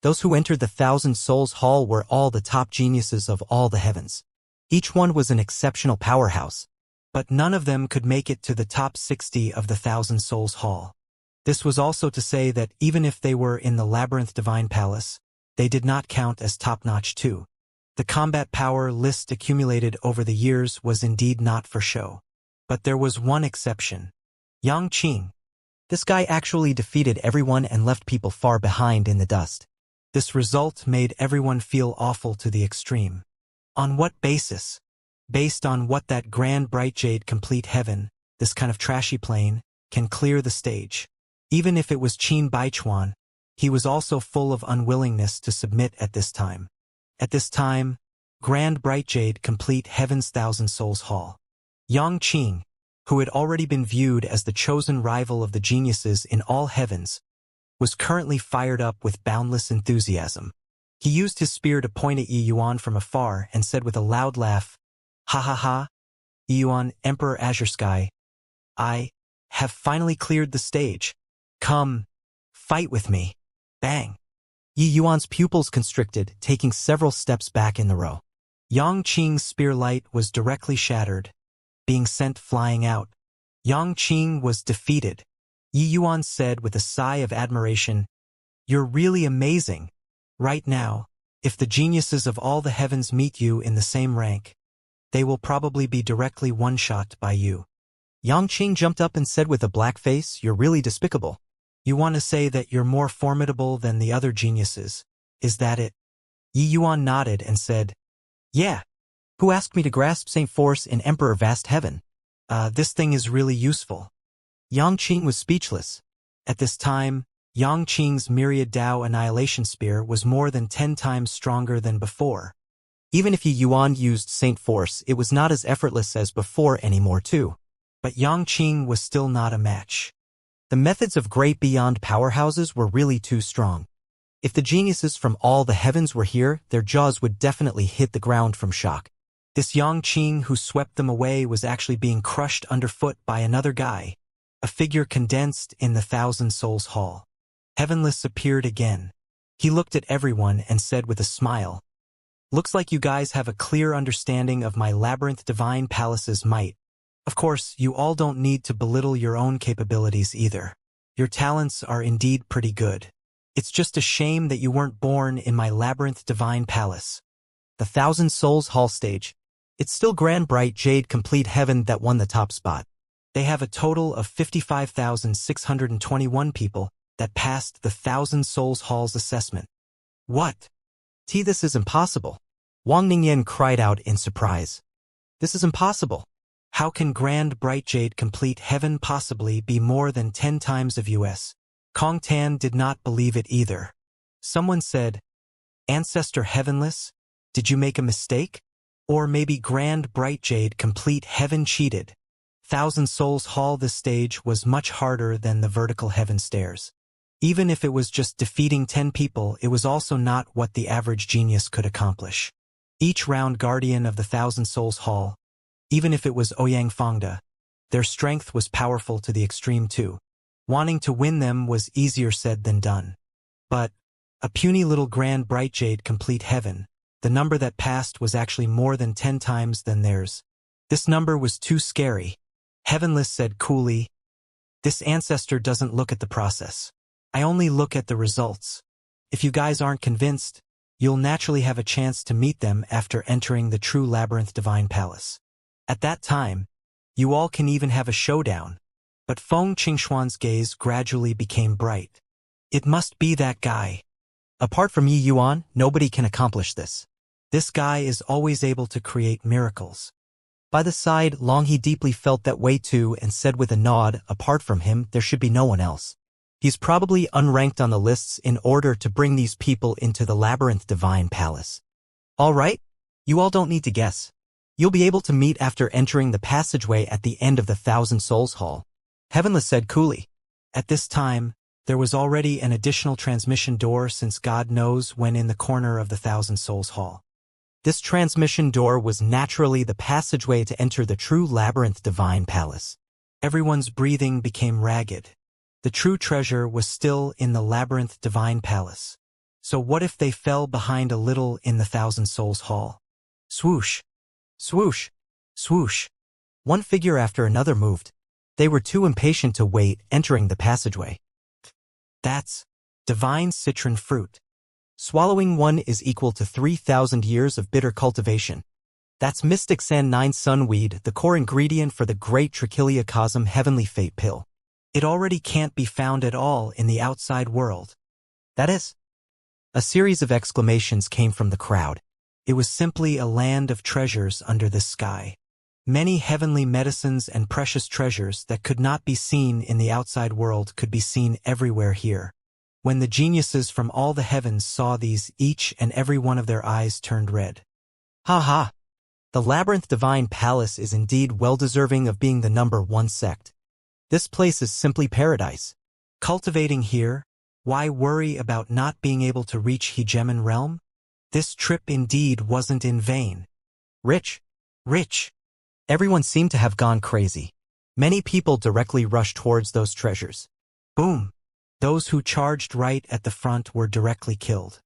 Those who entered the 1,000 Souls Hall were all the top geniuses of all the heavens. Each one was an exceptional powerhouse. But none of them could make it to the top 60 of the 1,000 Souls Hall. This was also to say that even if they were in the Labyrinth Divine Palace, they did not count as top-notch too. The combat power list accumulated over the years was indeed not for show. But there was one exception. Yang Qing. This guy actually defeated everyone and left people far behind in the dust. This result made everyone feel awful to the extreme. On what basis? Based on what that grand bright jade complete heaven, this kind of trashy plane, can clear the stage. Even if it was Qin Baichuan, he was also full of unwillingness to submit at this time. At this time, grand bright jade complete heaven's 1,000 Souls Hall. Yang Qing, who had already been viewed as the chosen rival of the geniuses in all heavens, was currently fired up with boundless enthusiasm. He used his spear to point at Yi Yuan from afar and said with a loud laugh, "Ha ha ha, Yi Yuan, Emperor Azure Sky, I have finally cleared the stage. Come, fight with me." Bang! Yi Yuan's pupils constricted, taking several steps back in the row. Yang Qing's spear light was directly shattered, being sent flying out. Yang Qing was defeated. Yi Yuan said with a sigh of admiration, "You're really amazing. Right now, if the geniuses of all the heavens meet you in the same rank, they will probably be directly one-shot by you." Yang Qing jumped up and said with a black face, "You're really despicable." You want to say that you're more formidable than the other geniuses, is that it? Yi Yuan nodded and said, "Yeah." Who asked me to grasp Saint Force in Emperor Vast Heaven? This thing is really useful. Yang Qing was speechless. At this time, Yang Qing's myriad Dao annihilation spear was more than 10 times stronger than before. Even if Yi Yuan used Saint Force, it was not as effortless as before anymore too. But Yang Qing was still not a match. The methods of great beyond powerhouses were really too strong. If the geniuses from all the heavens were here, their jaws would definitely hit the ground from shock. This Yang Qing who swept them away was actually being crushed underfoot by another guy, a figure condensed in the Thousand Souls Hall. Heavenless appeared again. He looked at everyone and said with a smile, "Looks like you guys have a clear understanding of my Labyrinth Divine Palace's might. Of course, you all don't need to belittle your own capabilities either. Your talents are indeed pretty good. It's just a shame that you weren't born in my Labyrinth Divine Palace." The Thousand Souls Hall stage. It's still Grand Bright Jade Complete Heaven that won the top spot. They have a total of 55,621 people that passed the Thousand Souls Hall's assessment. What? This is impossible. Wang Ningyan cried out in surprise. This is impossible. How can Grand Bright Jade Complete Heaven possibly be more than 10 times of US? Kong Tan did not believe it either. Someone said, "Ancestor Heavenless, did you make a mistake? Or maybe Grand Bright Jade Complete Heaven cheated." Thousand Souls Hall. This stage was much harder than the vertical heaven stairs. Even if it was just defeating 10 people, it was also not what the average genius could accomplish. Each round guardian of the Thousand Souls Hall, even if it was Ouyang Fangda, their strength was powerful to the extreme too. Wanting to win them was easier said than done. But a puny little Grand Bright Jade Complete Heaven, the number that passed was actually more than 10 times than theirs. This number was too scary. Heavenless said coolly, "This ancestor doesn't look at the process. I only look at the results. If you guys aren't convinced, you'll naturally have a chance to meet them after entering the true Labyrinth Divine Palace. At that time, you all can even have a showdown." But Feng Qingxuan's gaze gradually became bright. "It must be that guy. Apart from Yi Yuan, nobody can accomplish this. This guy is always able to create miracles." By the side, Long He deeply felt that way too and said with a nod, apart from him, there should be no one else. He's probably unranked on the lists in order to bring these people into the Labyrinth Divine Palace. All right, you all don't need to guess. You'll be able to meet after entering the passageway at the end of the Thousand Souls Hall. Heavenless said coolly. At this time, there was already an additional transmission door since God knows when in the corner of the Thousand Souls Hall. This transmission door was naturally the passageway to enter the true Labyrinth Divine Palace. Everyone's breathing became ragged. The true treasure was still in the Labyrinth Divine Palace. So what if they fell behind a little in the Thousand Souls Hall? Swoosh! Swoosh! Swoosh! One figure after another moved. They were too impatient to wait, entering the passageway. That's divine citron fruit. Swallowing one is equal to 3,000 years of bitter cultivation. That's Mystic Sand 9 Sunweed, the core ingredient for the great Trichiliacosm Heavenly Fate Pill. It already can't be found at all in the outside world. That is. A series of exclamations came from the crowd. It was simply a land of treasures under the sky. Many heavenly medicines and precious treasures that could not be seen in the outside world could be seen everywhere here. When the geniuses from all the heavens saw these, each and every one of their eyes turned red. Ha ha! The Labyrinth Divine Palace is indeed well-deserving of being the #1 sect. This place is simply paradise. Cultivating here, why worry about not being able to reach Hegemon realm? This trip indeed wasn't in vain. Rich. Rich. Everyone seemed to have gone crazy. Many people directly rushed towards those treasures. Boom. Those who charged right at the front were directly killed.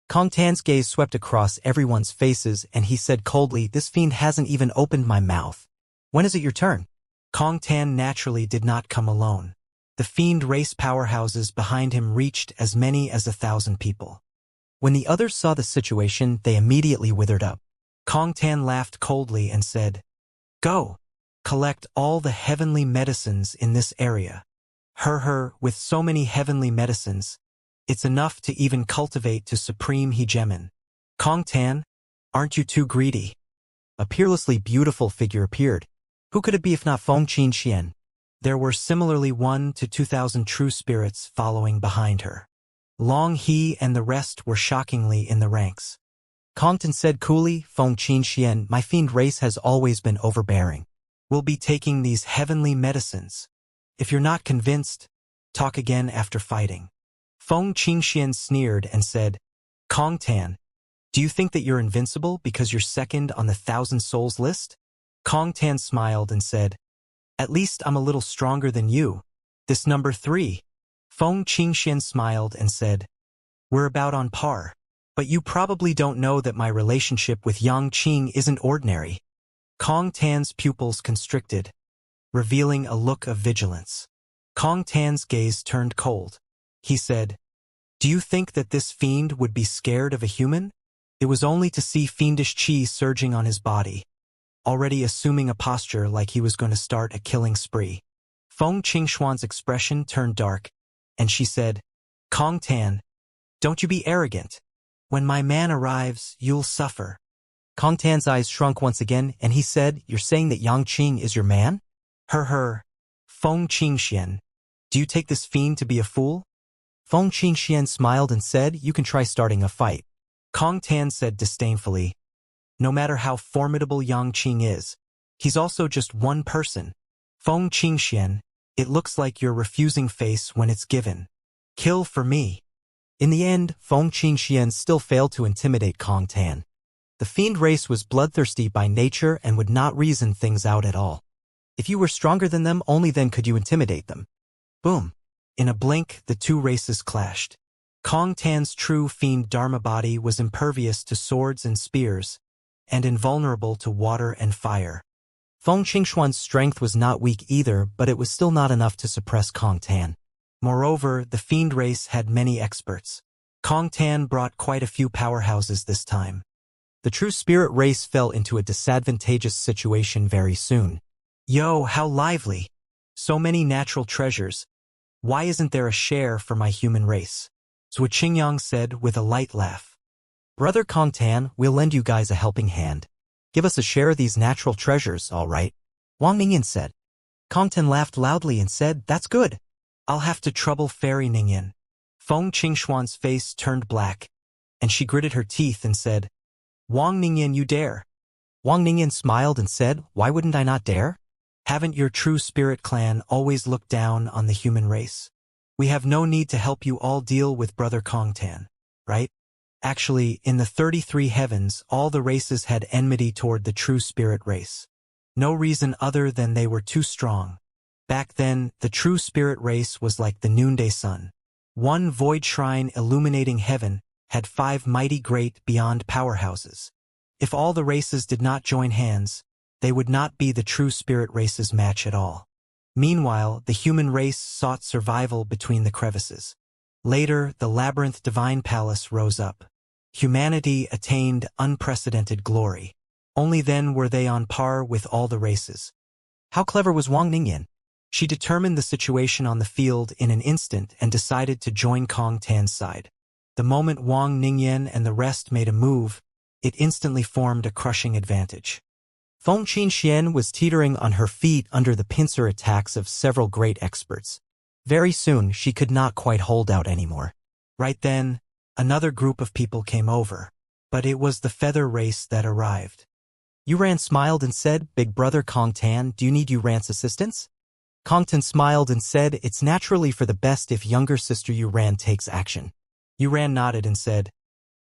Kong Tan's gaze swept across everyone's faces and he said coldly, "This fiend hasn't even opened my mouth. When is it your turn?" Kong Tan naturally did not come alone. The fiend race powerhouses behind him reached as many as 1,000 people. When the others saw the situation, they immediately withered up. Kong Tan laughed coldly and said, "Go. Collect all the heavenly medicines in this area." With so many heavenly medicines, it's enough to even cultivate to supreme hegemon. Kong Tan, aren't you too greedy? A peerlessly beautiful figure appeared. Who could it be if not Feng Qingxian? There were similarly 1 to 2,000 true spirits following behind her. Long He and the rest were shockingly in the ranks. Kongtan said coolly, Feng Qinxian, my fiend race has always been overbearing. We'll be taking these heavenly medicines. If you're not convinced, talk again after fighting. Feng Qinxian sneered and said, Kongtan, do you think that you're invincible because you're second on the 1,000 souls list? Kongtan smiled and said, at least I'm a little stronger than you. This number 3. Feng Qinxian smiled and said, we're about on par. But you probably don't know that my relationship with Yang Qing isn't ordinary. Kongtan's pupils constricted, revealing a look of vigilance. Kongtan's gaze turned cold. He said, do you think that this fiend would be scared of a human? It was only to see fiendish qi surging on his body, already assuming a posture like he was going to start a killing spree. Feng Qingxuan's expression turned dark, and she said, Kongtan, don't you be arrogant. When my man arrives, you'll suffer. Kongtan's eyes shrunk once again, and he said, you're saying that Yang Qing is your man? Feng Qingxian, do you take this fiend to be a fool? Feng Qingxian smiled and said, you can try starting a fight. Kongtan said disdainfully, no matter how formidable Yang Qing is, he's also just one person. Feng Qingxian, it looks like you're refusing face when it's given. Kill for me. In the end, Feng Qingxian still failed to intimidate Kongtan. The fiend race was bloodthirsty by nature and would not reason things out at all. If you were stronger than them, only then could you intimidate them. Boom. In a blink, the two races clashed. Kongtan's true fiend dharma body was impervious to swords and spears, and invulnerable to water and fire. Feng Qingxuan's strength was not weak either, but it was still not enough to suppress Kongtan. Moreover, the fiend race had many experts. Kongtan brought quite a few powerhouses this time. The true spirit race fell into a disadvantageous situation very soon. Yo, how lively! So many natural treasures. Why isn't there a share for my human race? Zhuo Qingyang said with a light laugh. Brother Kongtan, we'll lend you guys a helping hand. Give us a share of these natural treasures, all right? Wang Ningyan said. Kongtan laughed loudly and said, that's good. I'll have to trouble Fairy Ningyan. Feng Qingxuan's face turned black, and she gritted her teeth and said, Wang Ningyan, you dare. Wang Ningyan smiled and said, why wouldn't I not dare? Haven't your true spirit clan always looked down on the human race? We have no need to help you all deal with Brother Kongtan, right? Actually, in the 33 heavens, all the races had enmity toward the true spirit race. No reason other than they were too strong. Back then, the true spirit race was like the noonday sun. One void shrine illuminating heaven had 5 mighty great beyond powerhouses. If all the races did not join hands, they would not be the true spirit race's match at all. Meanwhile, the human race sought survival between the crevices. Later, the labyrinth divine palace rose up. Humanity attained unprecedented glory. Only then were they on par with all the races. How clever was Wang Ningyan? She determined the situation on the field in an instant and decided to join Kongtan's side. The moment Wang Ningyan and the rest made a move, it instantly formed a crushing advantage. Feng Qingxian was teetering on her feet under the pincer attacks of several great experts. Very soon, she could not quite hold out anymore. Right then, another group of people came over, but it was the feather race that arrived. Yuran smiled and said, Big Brother Kongtan, do you need Yuran's assistance? Kongtan smiled and said, it's naturally for the best if younger sister Yuran takes action. Yuran nodded and said,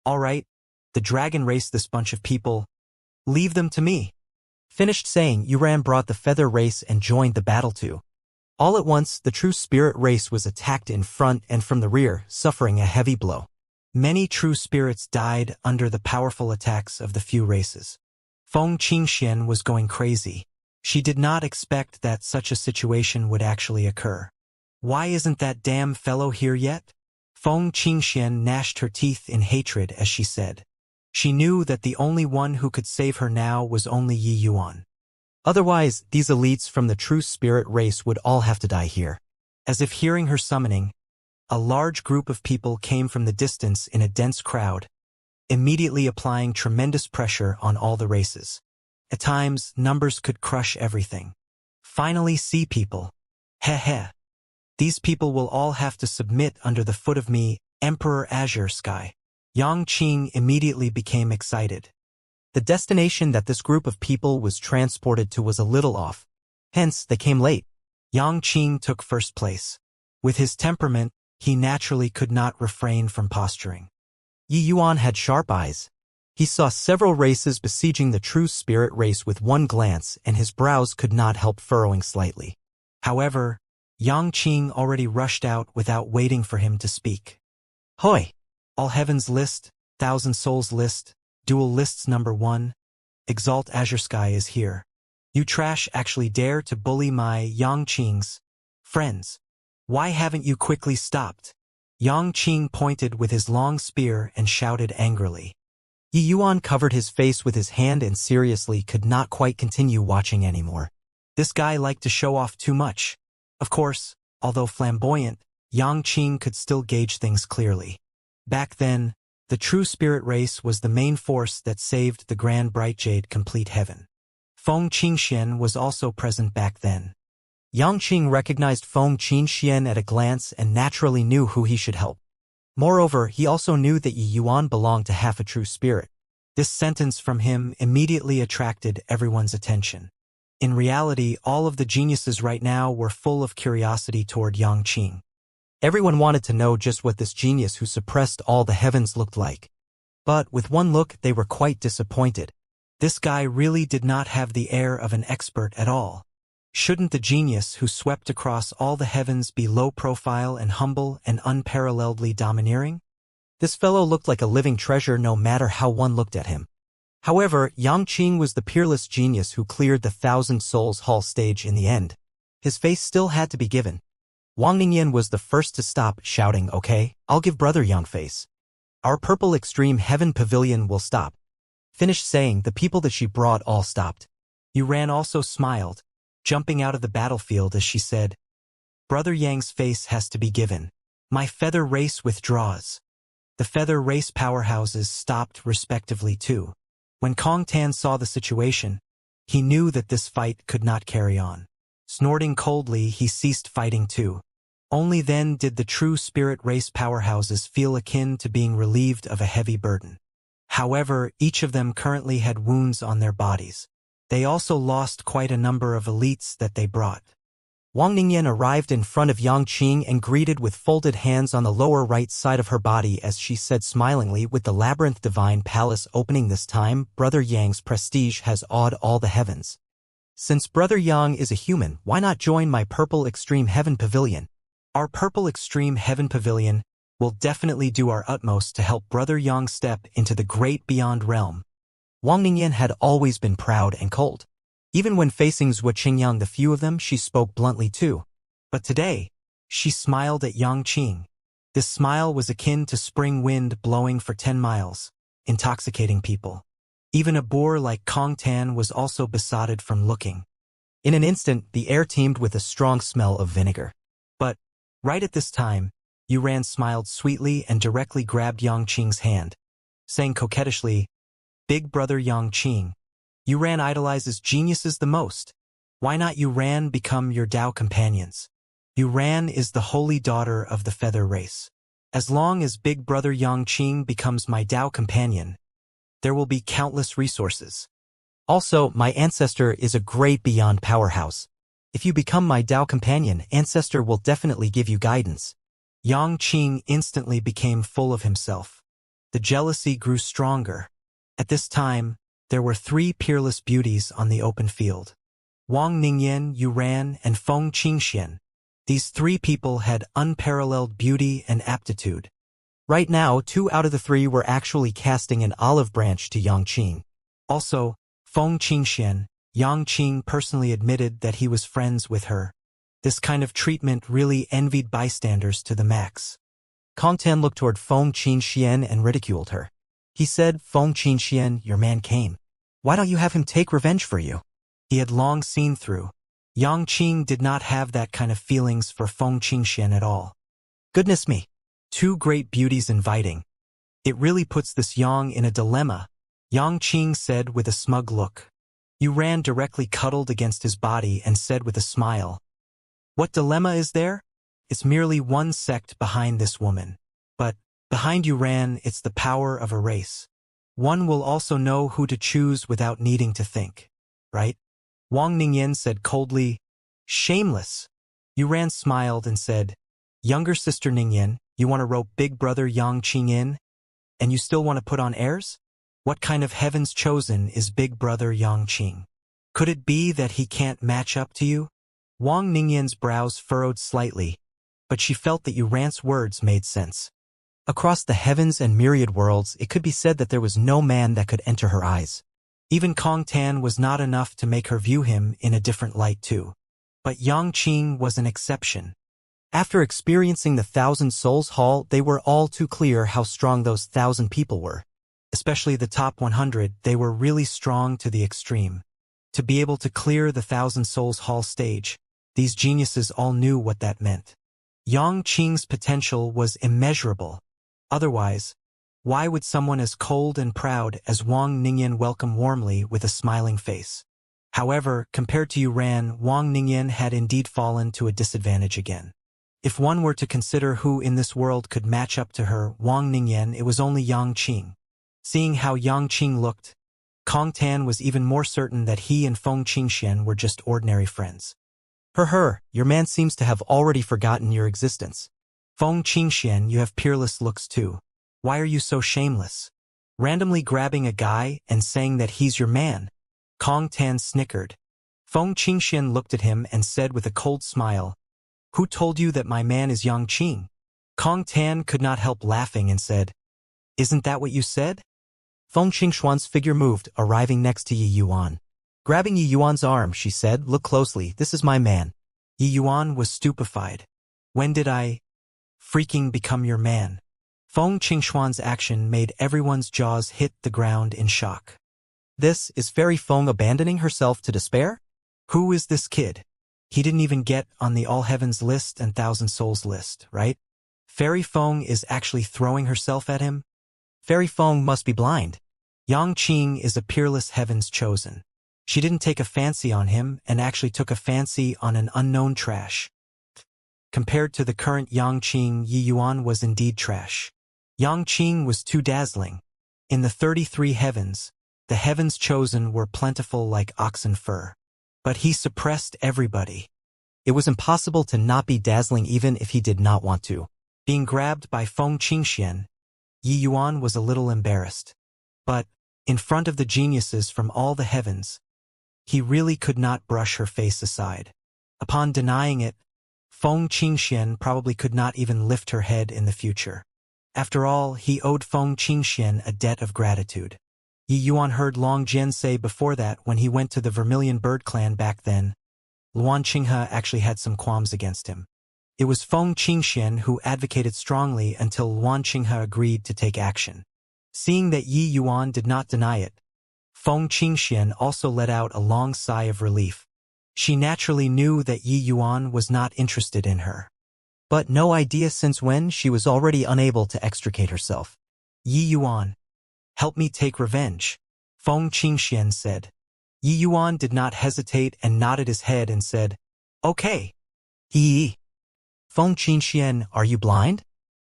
all right, the dragon race this bunch of people. Leave them to me. Finished saying, Yuran brought the feather race and joined the battle too. All at once, the true spirit race was attacked in front and from the rear, suffering a heavy blow. Many true spirits died under the powerful attacks of the few races. Feng Qingxian was going crazy. She did not expect that such a situation would actually occur. Why isn't that damn fellow here yet? Feng Qingxian gnashed her teeth in hatred as she said. She knew that the only one who could save her now was only Yi Yuan. Otherwise, these elites from the true spirit race would all have to die here. As if hearing her summoning, a large group of people came from the distance in a dense crowd, immediately applying tremendous pressure on all the races. At times, numbers could crush everything. Finally, see people. Heh. These people will all have to submit under the foot of me, Emperor Azure Sky. Yang Qing immediately became excited. The destination that this group of people was transported to was a little off. Hence, they came late. Yang Qing took first place. With his temperament, he naturally could not refrain from posturing. Yi Yuan had sharp eyes. He saw several races besieging the true spirit race with one glance, and his brows could not help furrowing slightly. However, Yang Qing already rushed out without waiting for him to speak. Hoi! All Heavens list, Thousand Souls list, Dual lists number 1. Exalt Azure Sky is here. You trash actually dare to bully my Yang Qing's friends. Why haven't you quickly stopped? Yang Qing pointed with his long spear and shouted angrily. Yi Yuan covered his face with his hand and seriously could not quite continue watching anymore. This guy liked to show off too much. Of course, although flamboyant, Yang Qing could still gauge things clearly. Back then, the true spirit race was the main force that saved the Grand Bright Jade complete heaven. Feng Qingxian was also present back then. Yang Qing recognized Feng Qingxian at a glance and naturally knew who he should help. Moreover, he also knew that Yi Yuan belonged to half a true spirit. This sentence from him immediately attracted everyone's attention. In reality, all of the geniuses right now were full of curiosity toward Yang Qing. Everyone wanted to know just what this genius who suppressed all the heavens looked like. But with one look, they were quite disappointed. This guy really did not have the air of an expert at all. Shouldn't the genius who swept across all the heavens be low profile and humble and unparalleledly domineering? This fellow looked like a living treasure no matter how one looked at him. However, Yang Qing was the peerless genius who cleared the Thousand Souls Hall stage in the end. His face still had to be given. Wang Ningyan was the first to stop, shouting, "Okay, I'll give Brother Yang face. Our purple extreme heaven pavilion will stop." Finished saying, the people that she brought all stopped. Yuran also smiled, jumping out of the battlefield as she said, "Brother Yang's face has to be given. My feather race withdraws." The feather race powerhouses stopped respectively too. When Kong Tan saw the situation, he knew that this fight could not carry on. Snorting coldly, he ceased fighting too. Only then did the true spirit race powerhouses feel akin to being relieved of a heavy burden. However, each of them currently had wounds on their bodies. They also lost quite a number of elites that they brought. Wang Ningyan arrived in front of Yang Qing and greeted with folded hands on the lower right side of her body as she said smilingly, "With the Labyrinth Divine Palace opening this time, Brother Yang's prestige has awed all the heavens. Since Brother Yang is a human, why not join my Purple Extreme Heaven Pavilion? Our Purple Extreme Heaven Pavilion will definitely do our utmost to help Brother Yang step into the great beyond realm." Wang Ningyan had always been proud and cold. Even when facing Zhuo Qingyang, the few of them, she spoke bluntly too. But today, she smiled at Yang Qing. This smile was akin to spring wind blowing for 10 miles, intoxicating people. Even a boor like Kong Tan was also besotted from looking. In an instant, the air teemed with a strong smell of vinegar. But, right at this time, Yuran smiled sweetly and directly grabbed Yang Qing's hand, saying coquettishly, "Big brother Yang Qing, Yuran idolizes geniuses the most. Why not Yuran become your Tao companions? Yuran is the holy daughter of the feather race. As long as big brother Yang Qing becomes my Tao companion, there will be countless resources. Also, my ancestor is a great beyond powerhouse. If you become my Tao companion, ancestor will definitely give you guidance." Yang Qing instantly became full of himself. The jealousy grew stronger. At this time, there were 3 peerless beauties on the open field. Wang Ningyan, Yuran, and Feng Qingxian. These 3 people had unparalleled beauty and aptitude. Right now, 2 out of the 3 were actually casting an olive branch to Yang Qing. Also, Feng Qingxian, Yang Qing personally admitted that he was friends with her. This kind of treatment really envied bystanders to the max. Kong Tan looked toward Feng Qingxian and ridiculed her. He said, "Feng Qingxian, your man came. Why don't you have him take revenge for you?" He had long seen through. Yang Qing did not have that kind of feelings for Feng Qingxian at all. Goodness me. 2 great beauties inviting. It really puts this Yang in a dilemma, Yang Qing said with a smug look. Yuran directly cuddled against his body and said with a smile, "What dilemma is there? It's merely one sect behind this woman. But, Behind you Ran, it's the power of a race. One will also know who to choose without needing to think. Right? Wang Ningyan said coldly, shameless. Yuran smiled and said, younger sister Ningyan, you want to rope big brother Yang Qing in? And you still want to put on airs? What kind of heavens chosen is big brother Yang Qing? Could it be that he can't match up to you? Wang Ningyan's brows furrowed slightly, but she felt that Yuran's words made sense. Across the heavens and myriad worlds, it could be said that there was no man that could enter her eyes. Even Kong Tan was not enough to make her view him in a different light too. But Yang Qing was an exception. After experiencing the 1,000 Souls Hall, they were all too clear how strong those 1,000 people were. Especially the top 100, they were really strong to the extreme. To be able to clear the 1,000 Souls Hall stage, these geniuses all knew what that meant. Yang Qing's potential was immeasurable. Otherwise, why would someone as cold and proud as Wang Ningyan welcome warmly with a smiling face? However, compared to Yuran, Wang Ningyan had indeed fallen to a disadvantage again. If one were to consider who in this world could match up to her, Wang Ningyan, it was only Yang Qing. Seeing how Yang Qing looked, Kong Tan was even more certain that he and Feng Qingxian were just ordinary friends. Your man seems to have already forgotten your existence. Feng Qingxian, you have peerless looks too. Why are you so shameless? Randomly grabbing a guy and saying that he's your man. Kong Tan snickered. Feng Qingxian looked at him and said with a cold smile, who told you that my man is Yang Qing? Kong Tan could not help laughing and said, isn't that what you said? Feng Qingxuan's figure moved, arriving next to Yi Yuan. Grabbing Yi Yuan's arm, she said, look closely, this is my man. Yi Yuan was stupefied. When did I freaking become your man? Feng Qingxuan's action made everyone's jaws hit the ground in shock. This is Fairy Feng abandoning herself to despair? Who is this kid? He didn't even get on the All Heavens list and 1,000 Souls list, right? Fairy Feng is actually throwing herself at him? Fairy Feng must be blind. Yang Qing is a peerless heavens chosen. She didn't take a fancy on him and actually took a fancy on an unknown trash. Compared to the current Yang Qing, Yi Yuan was indeed trash. Yang Qing was too dazzling. In the 33 heavens, the heavens chosen were plentiful like oxen fur. But he suppressed everybody. It was impossible to not be dazzling even if he did not want to. Being grabbed by Feng Qingxian, Yi Yuan was a little embarrassed. But, in front of the geniuses from all the heavens, he really could not brush her face aside. Upon denying it, Feng Qingxian probably could not even lift her head in the future. After all, he owed Feng Qingxian a debt of gratitude. Yi Yuan heard Long Jian say before that when he went to the Vermilion Bird clan back then, Luan Qinghe actually had some qualms against him. It was Feng Qingxian who advocated strongly until Luan Qinghe agreed to take action. Seeing that Yi Yuan did not deny it, Feng Qingxian also let out a long sigh of relief. She naturally knew that Yi Yuan was not interested in her. But no idea since when she was already unable to extricate herself. Yi Yuan, help me take revenge, Feng Qingxian said. Yi Yuan did not hesitate and nodded his head and said, okay. Feng Qingxian, are you blind?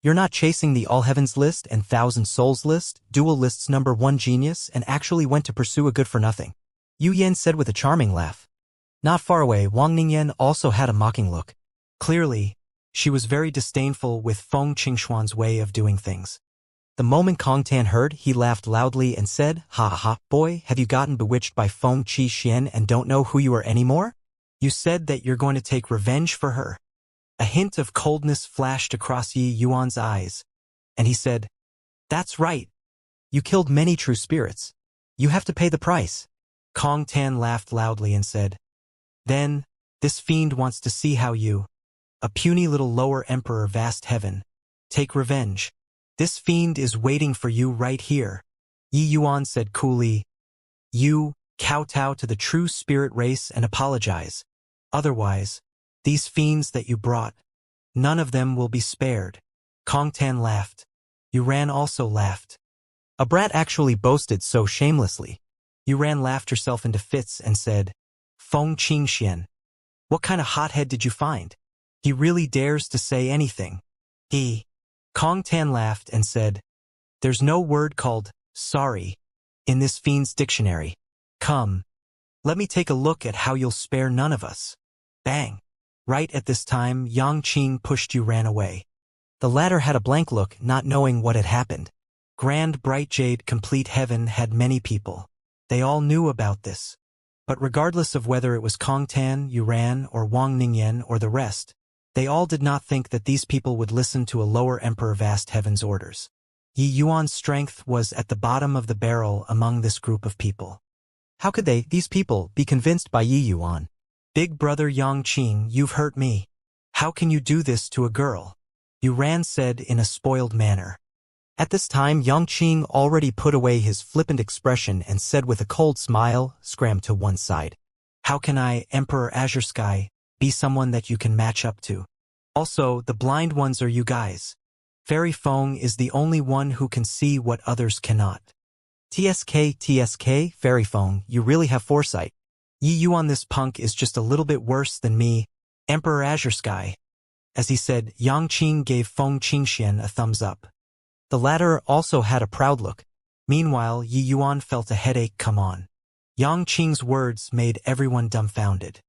You're not chasing the All Heavens list and 1,000 Souls list, dual lists #1 genius, and actually went to pursue a good-for-nothing. Yu Yan said with a charming laugh. Not far away, Wang Ningyan also had a mocking look. Clearly, she was very disdainful with Feng Qingxuan's way of doing things. The moment Kong Tan heard, he laughed loudly and said, ha ha, boy, have you gotten bewitched by Feng Qingxian and don't know who you are anymore? You said that you're going to take revenge for her. A hint of coldness flashed across Yi Yuan's eyes, and he said, that's right. You killed many true spirits. You have to pay the price. Kong Tan laughed loudly and said, then, this fiend wants to see how you, a puny little lower emperor vast heaven, take revenge. This fiend is waiting for you right here. Yi Yuan said coolly, you, kowtow to the true spirit race and apologize. Otherwise, these fiends that you brought, none of them will be spared. Kong Tan laughed. Yuran also laughed. A brat actually boasted so shamelessly. Yuran laughed herself into fits and said, Feng Qingxian, what kind of hothead did you find? He really dares to say anything. Kong Tan laughed and said, "There's no word called sorry in this fiend's dictionary. Come, let me take a look at how you'll spare none of us." Bang! Right at this time, Yang Qing pushed you ran away. The latter had a blank look, not knowing what had happened. Grand Bright Jade Complete Heaven had many people. They all knew about this. But regardless of whether it was Kong Tan, Yuran, or Wang Ningyan or the rest, they all did not think that these people would listen to a lower Emperor Vast Heaven's orders. Yi Yuan's strength was at the bottom of the barrel among this group of people. How could these people, be convinced by Yi Yuan? "Big brother Yang Qing, you've hurt me. How can you do this to a girl?" Yuran said in a spoiled manner. At this time, Yang Qing already put away his flippant expression and said with a cold smile, scrammed to one side. "How can I, Emperor Azure Sky, be someone that you can match up to? Also, the blind ones are you guys. Fairy Feng is the only one who can see what others cannot." TSK, Fairy Feng, you really have foresight. Yi Yuan, this punk is just a little bit worse than me, Emperor Azure Sky. As he said, Yang Qing gave Feng Qingxian a thumbs up. The latter also had a proud look. Meanwhile, Yi Yuan felt a headache come on. Yang Qing's words made everyone dumbfounded.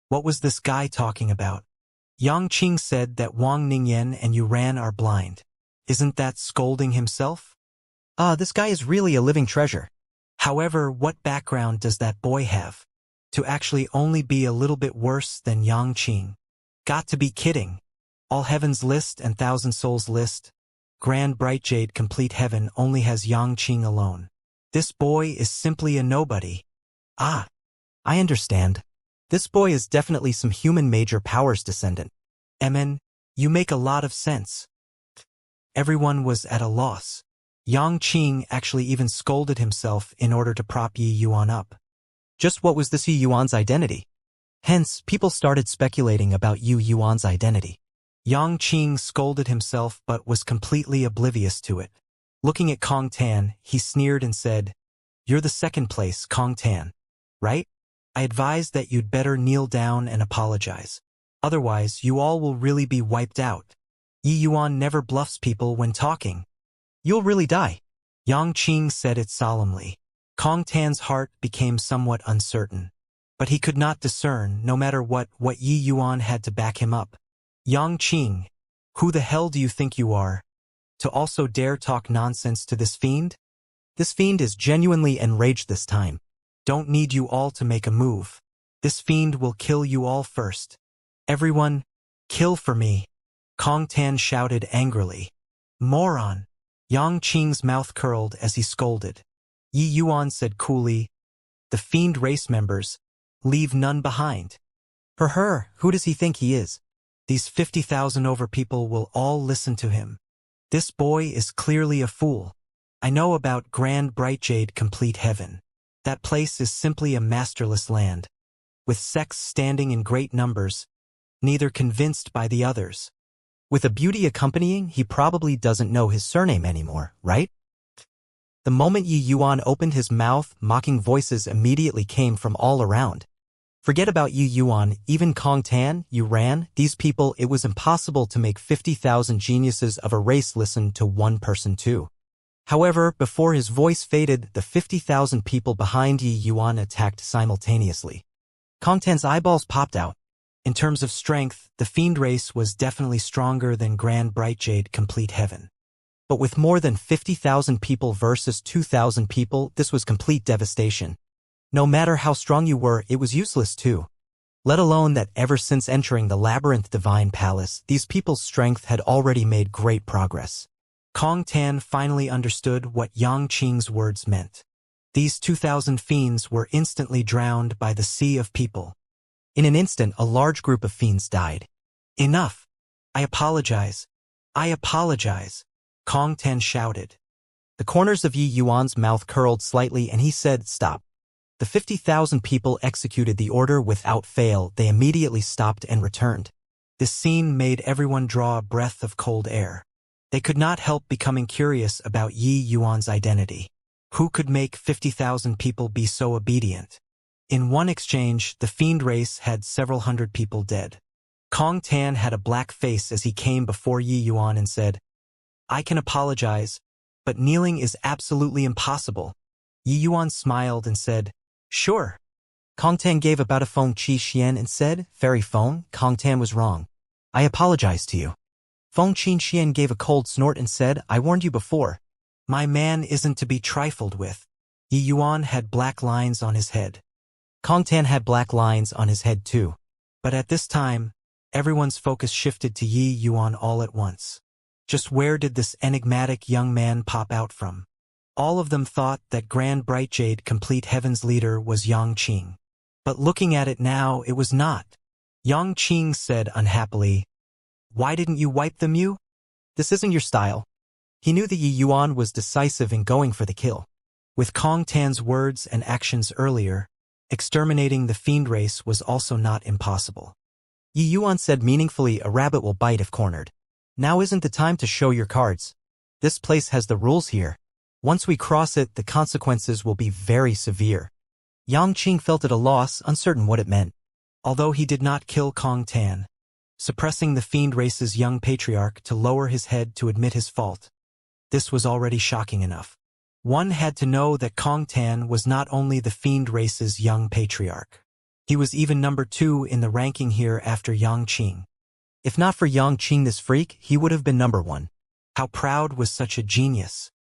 What was this guy talking about? Yang Qing said that Wang Ningyan and Yuran are blind. Isn't that scolding himself? This guy is really a living treasure. However, what background does that boy have? To actually only be a little bit worse than Yang Qing. Got to be kidding. All Heaven's List and Thousand Souls List. Grand Bright Jade Complete Heaven only has Yang Qing alone. This boy is simply a nobody. I understand. This boy is definitely some human major powers descendant. Emin, you make a lot of sense. Everyone was at a loss. Yang Qing actually even scolded himself in order to prop Yi Yuan up. Just what was this Yi Yuan's identity? Hence, people started speculating about Yi Yuan's identity. Yang Qing scolded himself but was completely oblivious to it. Looking at Kong Tan, he sneered and said, "You're the second place, Kong Tan. Right? I advise that you'd better kneel down and apologize. Otherwise, you all will really be wiped out. Yi Yuan never bluffs people when talking. You'll really die." Yang Qing said it solemnly. Kong Tan's heart became somewhat uncertain. But he could not discern, no matter what Yi Yuan had to back him up. "Yang Qing, who the hell do you think you are? To also dare talk nonsense to this fiend?" This fiend is genuinely enraged this time. "Don't need you all to make a move. This fiend will kill you all first. Everyone, kill for me," Kong Tan shouted angrily. "Moron." Yang Qing's mouth curled as he scolded. Yi Yuan said coolly, "The fiend race members, leave none behind." For her, who does he think he is? These 50,000 over people will all listen to him. This boy is clearly a fool. I know about Grand Bright Jade Complete Heaven. That place is simply a masterless land. With sects standing in great numbers, neither convinced by the others. With a beauty accompanying, he probably doesn't know his surname anymore, right? The moment Yi Yuan opened his mouth, mocking voices immediately came from all around. Forget about Yi Yuan, even Kong Tan, Yuran, these people, it was impossible to make 50,000 geniuses of a race listen to one person too. However, before his voice faded, the 50,000 people behind Yi Yuan attacked simultaneously. Kong Tan's eyeballs popped out. In terms of strength, the fiend race was definitely stronger than Grand Bright Jade Complete Heaven. But with more than 50,000 people versus 2,000 people, this was complete devastation. No matter how strong you were, it was useless too. Let alone that ever since entering the Labyrinth Divine Palace, these people's strength had already made great progress. Kong Tan finally understood what Yang Qing's words meant. These 2,000 fiends were instantly drowned by the sea of people. In an instant, a large group of fiends died. "Enough! I apologize. I apologize," Kong Tan shouted. The corners of Yi Yuan's mouth curled slightly and he said, "Stop." The 50,000 people executed the order without fail. They immediately stopped and returned. This scene made everyone draw a breath of cold air. They could not help becoming curious about Yi Yuan's identity. Who could make 50,000 people be so obedient? In one exchange, the fiend race had several hundred people dead. Kong Tan had a black face as he came before Yi Yuan and said, I can apologize, but kneeling is absolutely impossible. Yi Yuan smiled and said, sure. Kong Tan gave about a Feng Qi Xian and said, Fairy Feng, Kong Tan was wrong. I apologize to you. Feng Qi Xian gave a cold snort and said, I warned you before. My man isn't to be trifled with. Yi Yuan had black lines on his head. Kong Tan had black lines on his head too. But at this time, everyone's focus shifted to Yi Yuan all at once. Just where did this enigmatic young man pop out from? All of them thought that Grand Bright Jade Complete Heaven's leader was Yang Qing. But looking at it now, it was not. Yang Qing said unhappily, why didn't you wipe them, you? This isn't your style. He knew that Yi Yuan was decisive in going for the kill. With Kong Tan's words and actions earlier, exterminating the fiend race was also not impossible. Yi Yuan said meaningfully, a rabbit will bite if cornered. Now isn't the time to show your cards. This place has the rules here. Once we cross it, the consequences will be very severe. Yang Qing felt at a loss, uncertain what it meant. Although he did not kill Kong Tan, suppressing the fiend race's young patriarch to lower his head to admit his fault, this was already shocking enough. One had to know that Kong Tan was not only the fiend race's young patriarch. He was even number 2 in the ranking here after Yang Qing. If not for Yang Qing, this freak, he would have been number 1. How proud was such a genius?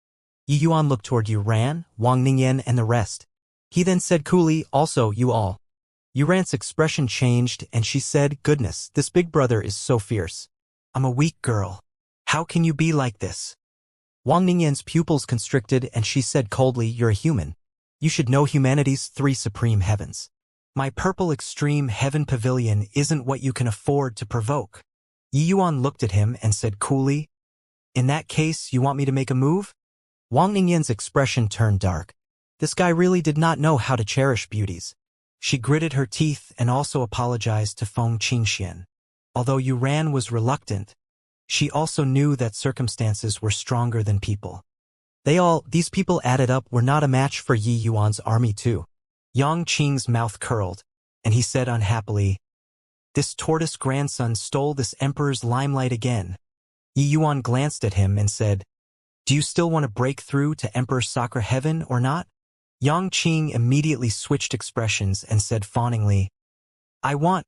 Yi Yuan looked toward Yuran, Wang Ningyan, and the rest. He then said coolly, also you all. Yuran's expression changed and she said, goodness, this big brother is so fierce. I'm a weak girl. How can you be like this? Wang Ningyan's pupils constricted and she said coldly, you're a human. You should know humanity's 3 supreme heavens. My purple extreme heaven pavilion isn't what you can afford to provoke. Yi Yuan looked at him and said coolly, in that case, you want me to make a move? Wang Ningyan's expression turned dark. This guy really did not know how to cherish beauties. She gritted her teeth and also apologized to Feng Qingxian. Although Yuran was reluctant, she also knew that circumstances were stronger than people. These people added up were not a match for Yi Yuan's army too. Yang Qing's mouth curled, and he said unhappily, this tortoise grandson stole this emperor's limelight again. Yi Yuan glanced at him and said, do you still want to break through to Emperor Sakura Heaven or not? Yang Qing immediately switched expressions and said fawningly, I want.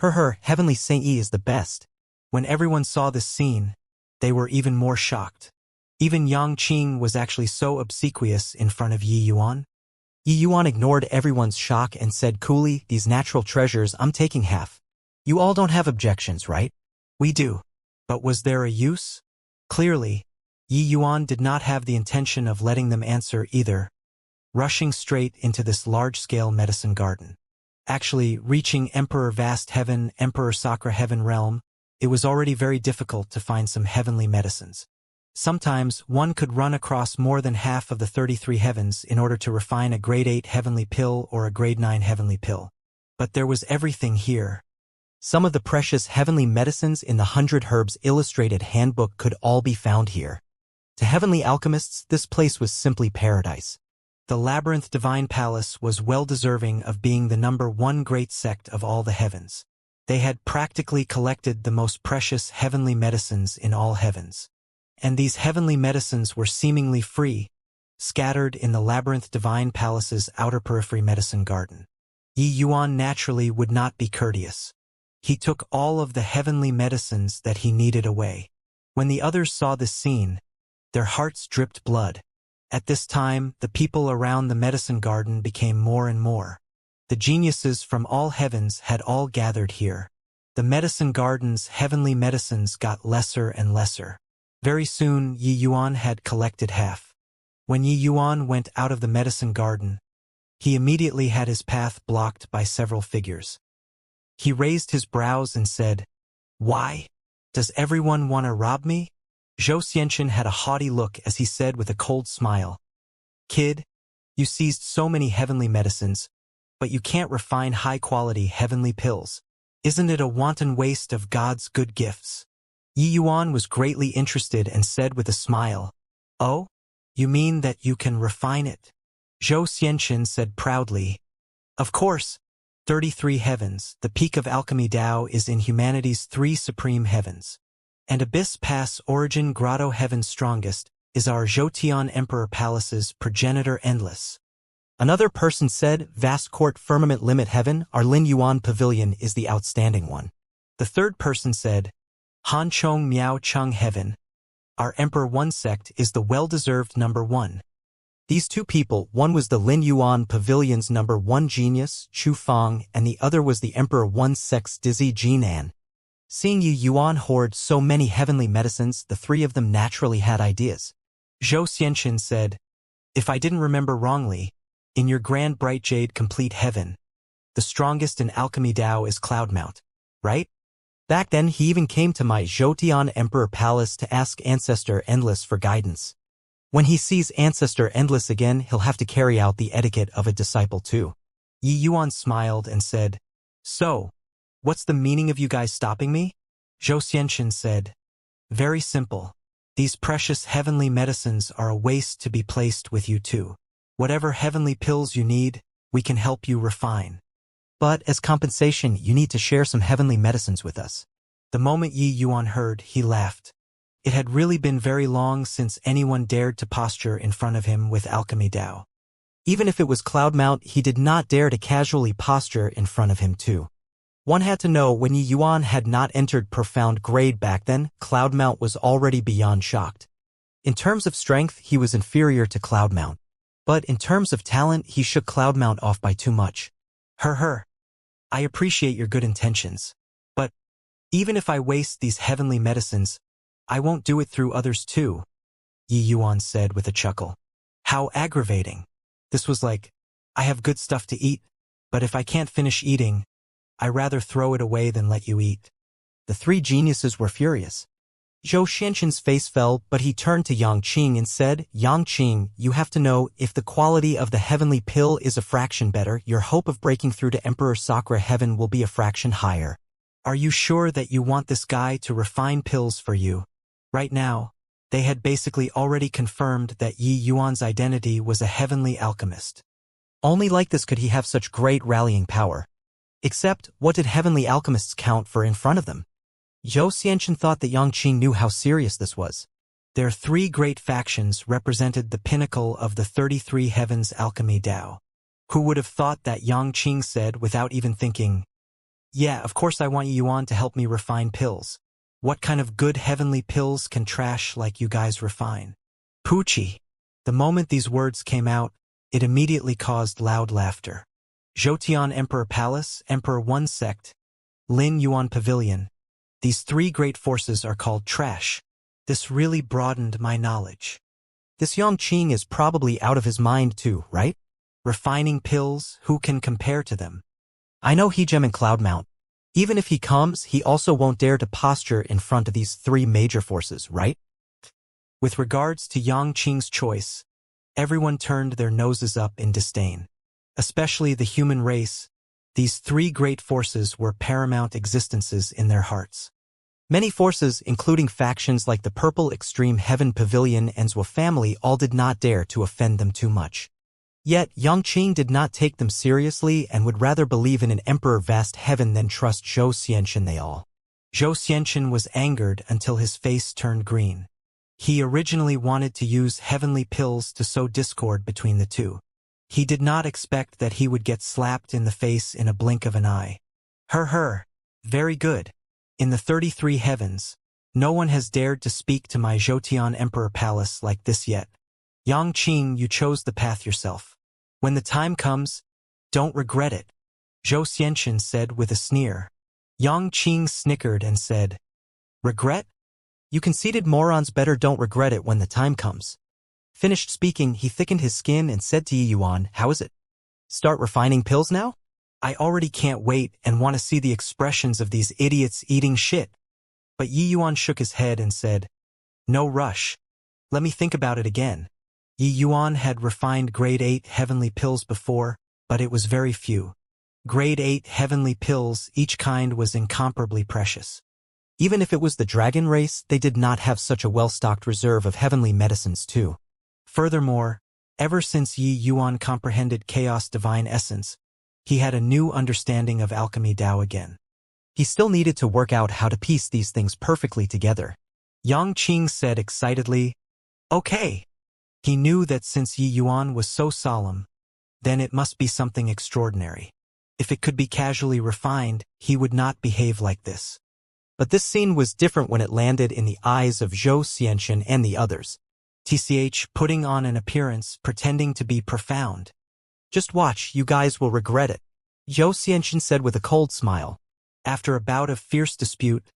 Heavenly Saint Yi is the best. When everyone saw this scene, they were even more shocked. Even Yang Qing was actually so obsequious in front of Yi Yuan. Yi Yuan ignored everyone's shock and said coolly, these natural treasures, I'm taking half. You all don't have objections, right? We do. But was there a use? Clearly, Yi Yuan did not have the intention of letting them answer either, rushing straight into this large-scale medicine garden. Actually, reaching Emperor Vast Heaven, Emperor Sakura Heaven realm, it was already very difficult to find some heavenly medicines. Sometimes, one could run across more than half of the 33 heavens in order to refine a grade 8 heavenly pill or a grade 9 heavenly pill. But there was everything here. Some of the precious heavenly medicines in the 100 Herbs Illustrated Handbook could all be found here. To heavenly alchemists, this place was simply paradise. The Labyrinth Divine Palace was well deserving of being the number 1 great sect of all the heavens. They had practically collected the most precious heavenly medicines in all heavens. And these heavenly medicines were seemingly free, scattered in the Labyrinth Divine Palace's outer periphery medicine garden. Yi Yuan naturally would not be courteous. He took all of the heavenly medicines that he needed away. When the others saw this scene, their hearts dripped blood. At this time, the people around the medicine garden became more and more. The geniuses from all heavens had all gathered here. The medicine garden's heavenly medicines got lesser and lesser. Very soon, Yi Yuan had collected half. When Yi Yuan went out of the medicine garden, he immediately had his path blocked by several figures. He raised his brows and said, why? Does everyone want to rob me? Zhou Xianxia had a haughty look as he said with a cold smile, kid, you seized so many heavenly medicines, but you can't refine high-quality heavenly pills. Isn't it a wanton waste of God's good gifts? Yi Yuan was greatly interested and said with a smile, oh, you mean that you can refine it? Zhou Xianxia said proudly, of course, 33 heavens, the peak of alchemy Tao is in humanity's 3 supreme heavens. And Abyss Pass Origin Grotto Heaven Strongest is our Jotian Emperor Palace's progenitor endless. Another person said, Vast Court Firmament Limit Heaven, our Lin Yuan Pavilion is the outstanding one. The third person said, Han Chong Miao Chung Heaven, our Emperor One Sect is the well-deserved number 1. These two people, one was the Lin Yuan Pavilion's number 1 genius, Chu Fang, and the other was the Emperor One Sect's Dizzy Jinan. Seeing Yi Yuan hoard so many heavenly medicines, the three of them naturally had ideas. Zhou Xianxin said, if I didn't remember wrongly, in your grand bright jade complete heaven, the strongest in alchemy Dao is Cloudmount, right? Back then he even came to my Jotian Emperor Palace to ask Ancestor Endless for guidance. When he sees Ancestor Endless again, he'll have to carry out the etiquette of a disciple too. Yi Yuan smiled and said, so, what's the meaning of you guys stopping me? Zhou Xianxin said, very simple. These precious heavenly medicines are a waste to be placed with you too. Whatever heavenly pills you need, we can help you refine. But as compensation, you need to share some heavenly medicines with us. The moment Yi Yuan heard, he laughed. It had really been very long since anyone dared to posture in front of him with alchemy Dao. Even if it was Cloudmount, he did not dare to casually posture in front of him too. One had to know when Yi Yuan had not entered profound grade back then, Cloudmount was already beyond shocked. In terms of strength, he was inferior to Cloudmount. But in terms of talent, he shook Cloudmount off by too much. I appreciate your good intentions. But even if I waste these heavenly medicines, I won't do it through others too, Yi Yuan said with a chuckle. How aggravating. This was like, I have good stuff to eat, but if I can't finish eating, I rather throw it away than let you eat. The three geniuses were furious. Zhou Xianxin's face fell, but he turned to Yang Qing and said, Yang Qing, you have to know, if the quality of the heavenly pill is a fraction better, your hope of breaking through to Emperor Sakura Heaven will be a fraction higher. Are you sure that you want this guy to refine pills for you? Right now, they had basically already confirmed that Yi Yuan's identity was a heavenly alchemist. Only like this could he have such great rallying power. Except, what did heavenly alchemists count for in front of them? Zhou Xianxin thought that Yang Qing knew how serious this was. Their three great factions represented the pinnacle of the 33 heavens alchemy Dao. Who would have thought that Yang Qing said without even thinking, yeah, of course I want Yi Yuan to help me refine pills. What kind of good heavenly pills can trash like you guys refine? Poochie. The moment these words came out, it immediately caused loud laughter. Jotian Emperor Palace, Emperor One Sect, Lin Yuan Pavilion. These three great forces are called trash. This really broadened my knowledge. This Yang Qing is probably out of his mind too, right? Refining pills, who can compare to them? I know Hegem and Cloudmount. Even if he comes, he also won't dare to posture in front of these three major forces, right? With regards to Yang Qing's choice, everyone turned their noses up in disdain. Especially the human race, these three great forces were paramount existences in their hearts. Many forces, including factions like the Purple Extreme Heaven Pavilion and Zhou family, all did not dare to offend them too much. Yet, Yang Qing did not take them seriously and would rather believe in an Emperor Vast Heaven than trust Zhou Xianxin they all. Zhou Xianxin was angered until his face turned green. He originally wanted to use heavenly pills to sow discord between the two. He did not expect that he would get slapped in the face in a blink of an eye. Very good. In the 33 heavens, no one has dared to speak to my Jotian Emperor Palace like this yet. Yang Qing, you chose the path yourself. When the time comes, don't regret it, Zhou Xianxin said with a sneer. Yang Qing snickered and said, regret? You conceited morons better don't regret it when the time comes. Finished speaking, he thickened his skin and said to Yi Yuan, how is it? Start refining pills now? I already can't wait and want to see the expressions of these idiots eating shit. But Yi Yuan shook his head and said, no rush. Let me think about it again. Yi Yuan had refined grade 8 heavenly pills before, but it was very few. Grade 8 heavenly pills, each kind was incomparably precious. Even if it was the dragon race, they did not have such a well-stocked reserve of heavenly medicines too. Furthermore, ever since Yi Yuan comprehended Chaos Divine Essence, he had a new understanding of alchemy Dao again. He still needed to work out how to piece these things perfectly together. Yang Qing said excitedly, "Okay." He knew that since Yi Yuan was so solemn, then it must be something extraordinary. If it could be casually refined, he would not behave like this. But this scene was different when it landed in the eyes of Zhou Xianxian and the others. TCH putting on an appearance, pretending to be profound. "Just watch, you guys will regret it," Zhou Xianxian said with a cold smile. After a bout of fierce dispute,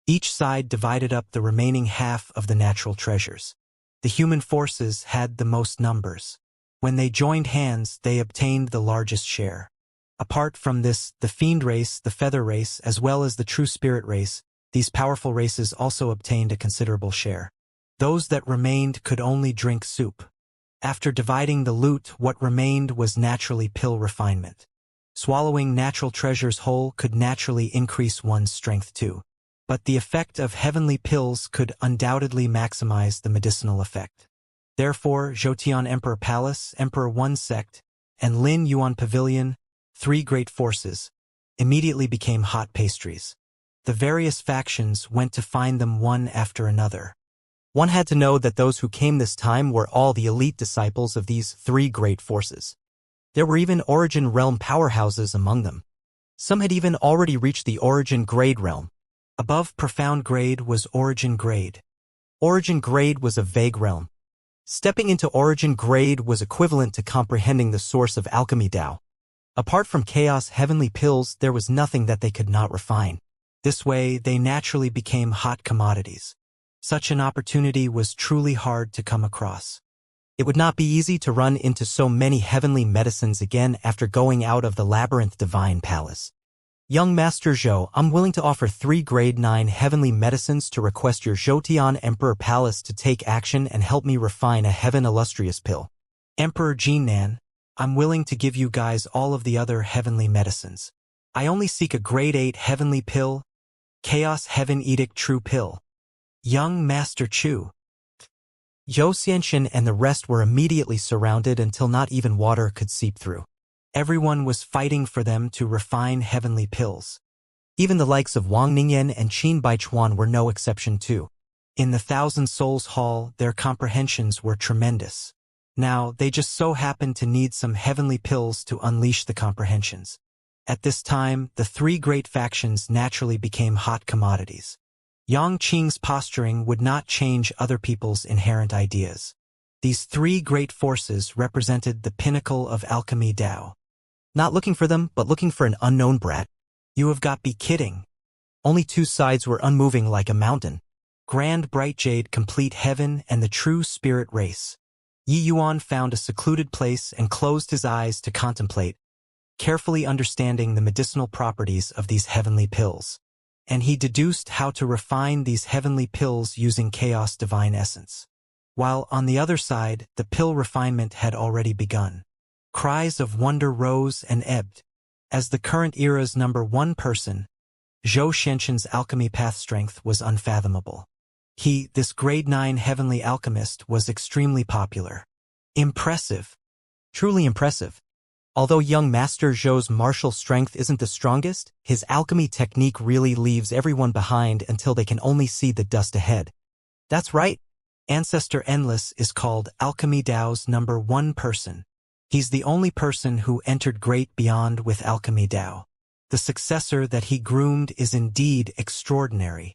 each side divided up the remaining half of the natural treasures. The human forces had the most numbers. When they joined hands, they obtained the largest share. Apart from this, the fiend race, the feather race, as well as the true spirit race, these powerful races also obtained a considerable share. Those that remained could only drink soup. After dividing the loot, what remained was naturally pill refinement. Swallowing natural treasures whole could naturally increase one's strength too. But the effect of heavenly pills could undoubtedly maximize the medicinal effect. Therefore, Zhoutian Emperor Palace, Emperor One Sect, and Lin Yuan Pavilion, three great forces, immediately became hot pastries. The various factions went to find them one after another. One had to know that those who came this time were all the elite disciples of these three great forces. There were even Origin Realm powerhouses among them. Some had even already reached the Origin Grade realm. Above Profound Grade was Origin Grade. Origin Grade was a vague realm. Stepping into Origin Grade was equivalent to comprehending the source of alchemy Tao. Apart from chaos heavenly pills, there was nothing that they could not refine. This way, they naturally became hot commodities. Such an opportunity was truly hard to come across. It would not be easy to run into so many heavenly medicines again after going out of the Labyrinth Divine Palace. "Young Master Zhou, I'm willing to offer 3 grade 9 heavenly medicines to request your Zhoutian Emperor Palace to take action and help me refine a heaven illustrious pill." "Emperor Jinan, I'm willing to give you guys all of the other heavenly medicines. I only seek a grade 8 heavenly pill, Chaos Heaven Edict True Pill." "Young Master Chu." Zhou Xianxian and the rest were immediately surrounded until not even water could seep through. Everyone was fighting for them to refine heavenly pills. Even the likes of Wang Ningyan and Qin Baichuan were no exception too. In the Thousand Souls Hall, their comprehensions were tremendous. Now, they just so happened to need some heavenly pills to unleash the comprehensions. At this time, the three great factions naturally became hot commodities. Yang Qing's posturing would not change other people's inherent ideas. These three great forces represented the pinnacle of alchemy Tao. Not looking for them, but looking for an unknown brat. You have got be kidding. Only two sides were unmoving like a mountain. Grand Bright Jade Complete Heaven and the True Spirit Race. Yi Yuan found a secluded place and closed his eyes to contemplate, carefully understanding the medicinal properties of these heavenly pills. And he deduced how to refine these heavenly pills using Chaos Divine Essence. While on the other side, the pill refinement had already begun. Cries of wonder rose and ebbed. As the current era's #1 person, Zhou Xianxian's alchemy path strength was unfathomable. He, this grade 9 heavenly alchemist, was extremely popular. Impressive. Truly impressive. Although young Master Zhou's martial strength isn't the strongest, his alchemy technique really leaves everyone behind until they can only see the dust ahead. That's right. Ancestor Endless is called Alchemy Dao's #1 person. He's the only person who entered Great Beyond with Alchemy Dao. The successor that he groomed is indeed extraordinary.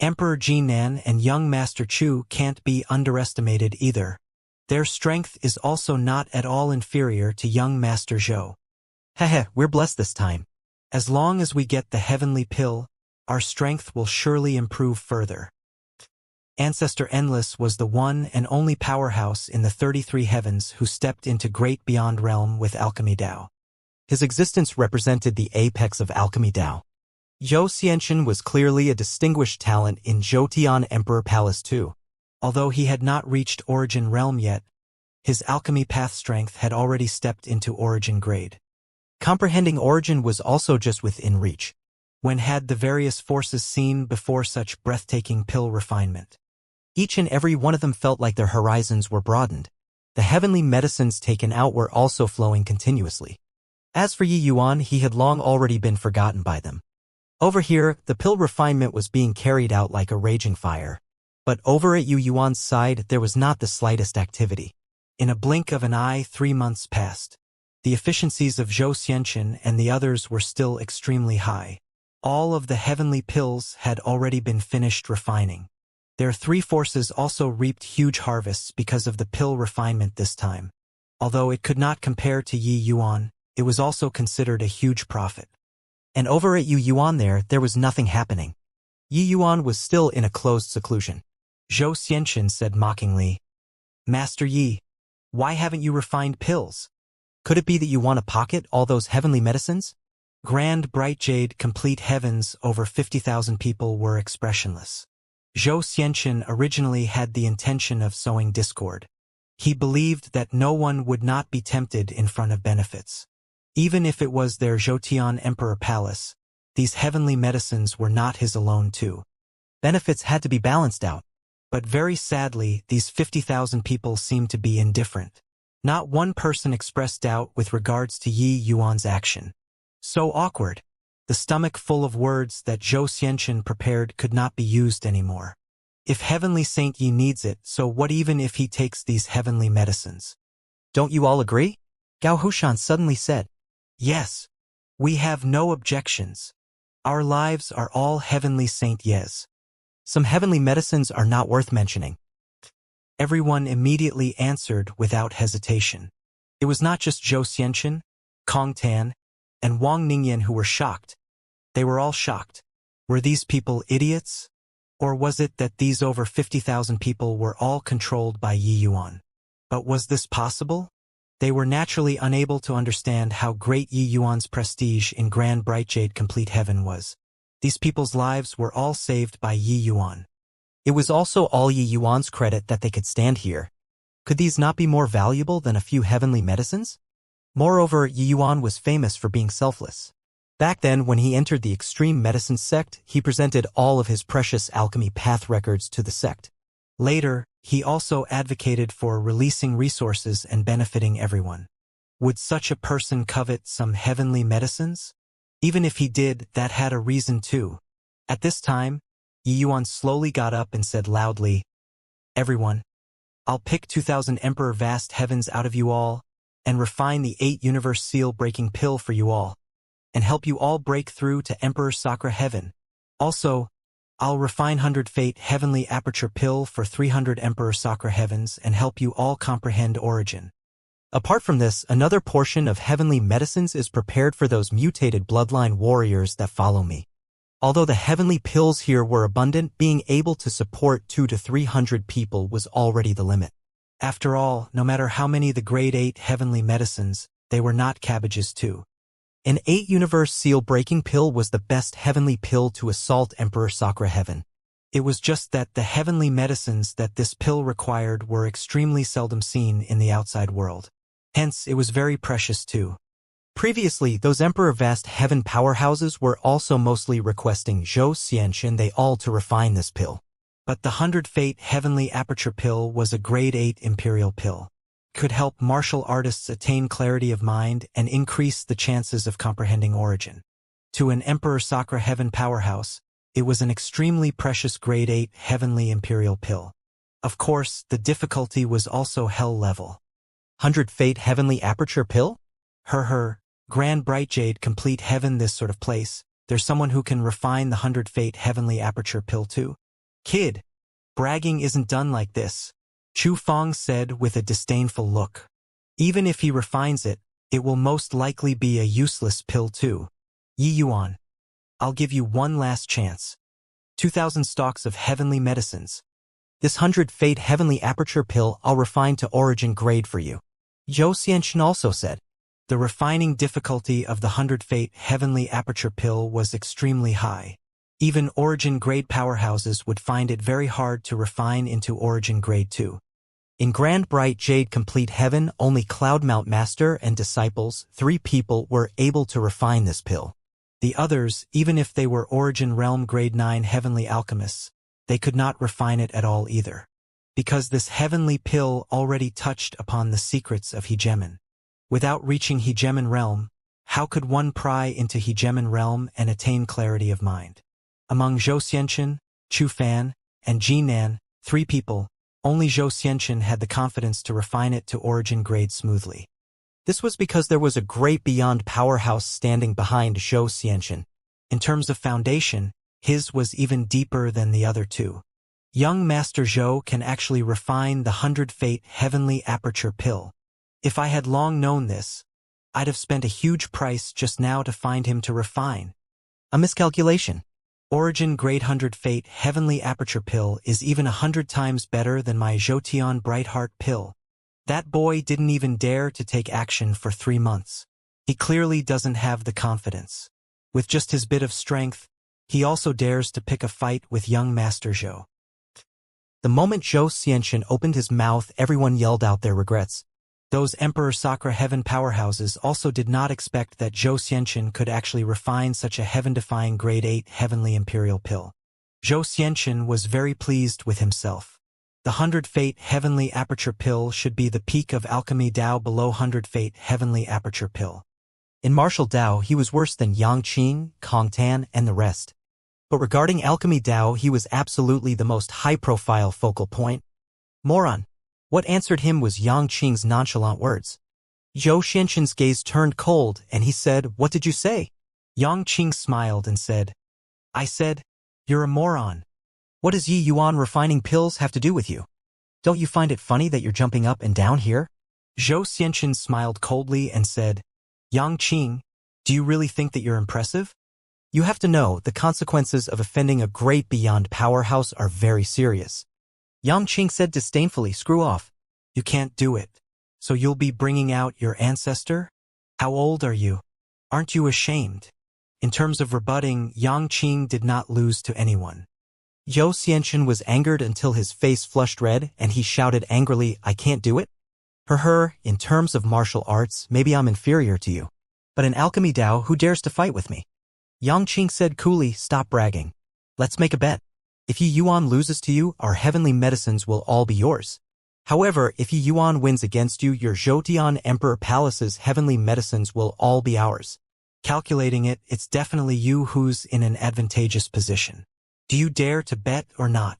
Emperor Jinan and young Master Chu can't be underestimated either. Their strength is also not at all inferior to young Master Zhou. Heh, we're blessed this time. As long as we get the heavenly pill, our strength will surely improve further. Ancestor Endless was the one and only powerhouse in the 33 heavens who stepped into Great Beyond Realm with Alchemy Dao. His existence represented the apex of Alchemy Dao. Zhou Xianxian was clearly a distinguished talent in Zhoutian Emperor Palace too. Although he had not reached Origin Realm yet, his alchemy path strength had already stepped into Origin Grade. Comprehending Origin was also just within reach. When had the various forces seen before such breathtaking pill refinement? Each and every one of them felt like their horizons were broadened. The heavenly medicines taken out were also flowing continuously. As for Yi Yuan, he had long already been forgotten by them. Over here, the pill refinement was being carried out like a raging fire. But over at Yu Yuan's side, there was not the slightest activity. In a blink of an eye, 3 months passed. The efficiencies of Zhou Xianxia and the others were still extremely high. All of the heavenly pills had already been finished refining. Their 3 forces also reaped huge harvests because of the pill refinement this time. Although it could not compare to Yi Yuan, it was also considered a huge profit. And over at Yu Yuan there was nothing happening. Yi Yuan was still in a closed seclusion. Zhou Xianxia said mockingly, "Master Yi, why haven't you refined pills? Could it be that you want to pocket all those heavenly medicines?" Grand bright jade complete heavens over 50,000 people were expressionless. Zhou Xianxia originally had the intention of sowing discord. He believed that no one would not be tempted in front of benefits. Even if it was their Zhoutian Emperor Palace, these heavenly medicines were not his alone too. Benefits had to be balanced out. But very sadly, these 50,000 people seemed to be indifferent. Not one person expressed doubt with regards to Yi Yuan's action. So awkward. The stomach full of words that Zhou Xianxia prepared could not be used anymore. If Heavenly Saint Yi needs it, so what even if he takes these heavenly medicines? Don't you all agree? Gao Hushan suddenly said. Yes. We have no objections. Our lives are all Heavenly Saint Yi's. Some heavenly medicines are not worth mentioning. Everyone immediately answered without hesitation. It was not just Zhou Xianxia, Kong Tan, and Wang Ningyan who were shocked. They were all shocked. Were these people idiots? Or was it that these over 50,000 people were all controlled by Yi Yuan? But was this possible? They were naturally unable to understand how great Yi Yuan's prestige in Grand Bright Jade Complete Heaven was. These people's lives were all saved by Yi Yuan. It was also all Yi Yuan's credit that they could stand here. Could these not be more valuable than a few heavenly medicines? Moreover, Yi Yuan was famous for being selfless. Back then, when he entered the extreme medicine sect, he presented all of his precious alchemy path records to the sect. Later, he also advocated for releasing resources and benefiting everyone. Would such a person covet some heavenly medicines? Even if he did, that had a reason too. At this time, Yi Yuan slowly got up and said loudly, "Everyone, I'll pick 2,000 Emperor Vast Heavens out of you all, and refine the 8 universe seal-breaking pill for you all, and help you all break through to Emperor Sakura Heaven. Also, I'll refine 100 Fate Heavenly Aperture Pill for 300 Emperor Sakura Heavens and help you all comprehend Origin. Apart from this, another portion of heavenly medicines is prepared for those mutated bloodline warriors that follow me. Although the heavenly pills here were abundant, being able to support 200 to 300 people was already the limit. After all, no matter how many the grade 8 heavenly medicines, they were not cabbages too. An 8 universe seal-breaking pill was the best heavenly pill to assault Emperor Sakura Heaven. It was just that the heavenly medicines that this pill required were extremely seldom seen in the outside world. Hence, it was very precious too. Previously, those Emperor Vast Heaven powerhouses were also mostly requesting Zhou Xianxia and they all to refine this pill. But the 100 Fate Heavenly Aperture Pill was a grade 8 imperial pill. Could help martial artists attain clarity of mind and increase the chances of comprehending Origin. To an Emperor Sakura Heaven powerhouse, it was an extremely precious grade 8 heavenly imperial pill. Of course, the difficulty was also hell level. 100 Fate Heavenly Aperture Pill? Grand Bright Jade Complete Heaven, this sort of place, there's someone who can refine the 100 Fate Heavenly Aperture Pill too? Kid, bragging isn't done like this, Chu Fong said with a disdainful look. Even if he refines it, it will most likely be a useless pill too. Yi Yuan, I'll give you one last chance. 2,000 stalks of heavenly medicines. This 100 Fate Heavenly Aperture Pill I'll refine to Origin grade for you. Zhou Xianxia also said. The refining difficulty of the 100 Fate Heavenly Aperture Pill was extremely high. Even Origin grade powerhouses would find it very hard to refine into Origin grade 2. In Grand Bright Jade Complete Heaven, only Cloudmount Master and disciples, 3 people, were able to refine this pill. The others, even if they were Origin Realm grade 9 Heavenly Alchemists, they could not refine it at all either. Because this heavenly pill already touched upon the secrets of Hegemon. Without reaching Hegemon Realm, How could one pry into hegemon realm and attain clarity of mind? Among Zhou Xianxin, Chu Fan, and Jin Nan, 3 people, only Zhou Xianxin had the confidence to refine it to origin grade smoothly. This was because there was a great beyond powerhouse standing behind Zhou Xianxin. In terms of foundation, his was even deeper than the other 2. Young Master Zhou can actually refine the 100 Fate Heavenly Aperture Pill. If I had long known this, I'd have spent a huge price just now to find him to refine. A miscalculation. Origin Grade 100 Fate Heavenly Aperture Pill is even 100 times better than my Zhoutian Bright Heart Pill. That boy didn't even dare to take action for 3 months. He clearly doesn't have the confidence. With just his bit of strength, he also dares to pick a fight with young Master Zhou. The moment Zhou Xianxin opened his mouth, everyone yelled out their regrets. Those Emperor Sakura Heaven powerhouses also did not expect that Zhou Xianxin could actually refine such a heaven-defying Grade 8 Heavenly Imperial Pill. Zhou Xianxin was very pleased with himself. The 100 Fate Heavenly Aperture Pill should be the peak of Alchemy Dao below 100 Fate Heavenly Aperture Pill. In martial Dao, he was worse than Yang Qing, Kong Tan, and the rest. But regarding Alchemy Dao, he was absolutely the most high-profile focal point. Moron. What answered him was Yang Qing's nonchalant words. Zhou Xianxin's gaze turned cold, and he said, "What did you say?" Yang Qing smiled and said, "I said, you're a moron." "What does Yi Yuan refining pills have to do with you? Don't you find it funny that you're jumping up and down here?" Zhou Xianxin smiled coldly and said, "Yang Qing, do you really think that you're impressive? You have to know, the consequences of offending a great beyond powerhouse are very serious." Yang Qing said disdainfully, "Screw off." You can't do it. So you'll be bringing out your ancestor? How old are you? Aren't you ashamed? In terms of rebutting, Yang Qing did not lose to anyone. Zhou Xianxin was angered until his face flushed red, and he shouted angrily, "I can't do it? In terms of martial arts, maybe I'm inferior to you. But in Alchemy Dao, who dares to fight with me?" Yang Qing said coolly, "Stop bragging. Let's make a bet. If Yi Yuan loses to you, our heavenly medicines will all be yours. However, if Yi Yuan wins against you, your Zhoutian Emperor Palace's heavenly medicines will all be ours." Calculating it, it's definitely you who's in an advantageous position. Do you dare to bet or not?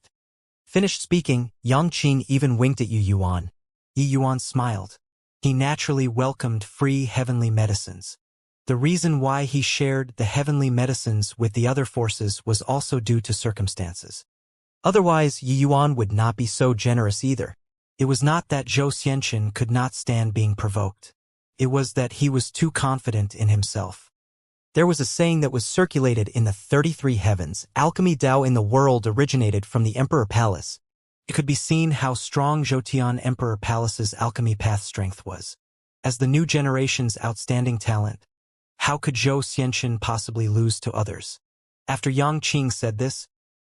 Finished speaking, Yang Qing even winked at Yi Yuan. Yi Yuan smiled. He naturally welcomed free heavenly medicines. The reason why he shared the heavenly medicines with the other forces was also due to circumstances. Otherwise, Yi Yuan would not be so generous either. It was not that Zhou Xianxin could not stand being provoked. It was that he was too confident in himself. There was a saying that was circulated in the 33 heavens, "Alchemy Dao in the world originated from the Emperor Palace." It could be seen how strong Zhoutian Emperor Palace's alchemy path strength was. As the new generation's outstanding talent, how could Zhou Xianxin possibly lose to others? After Yang Qing said this,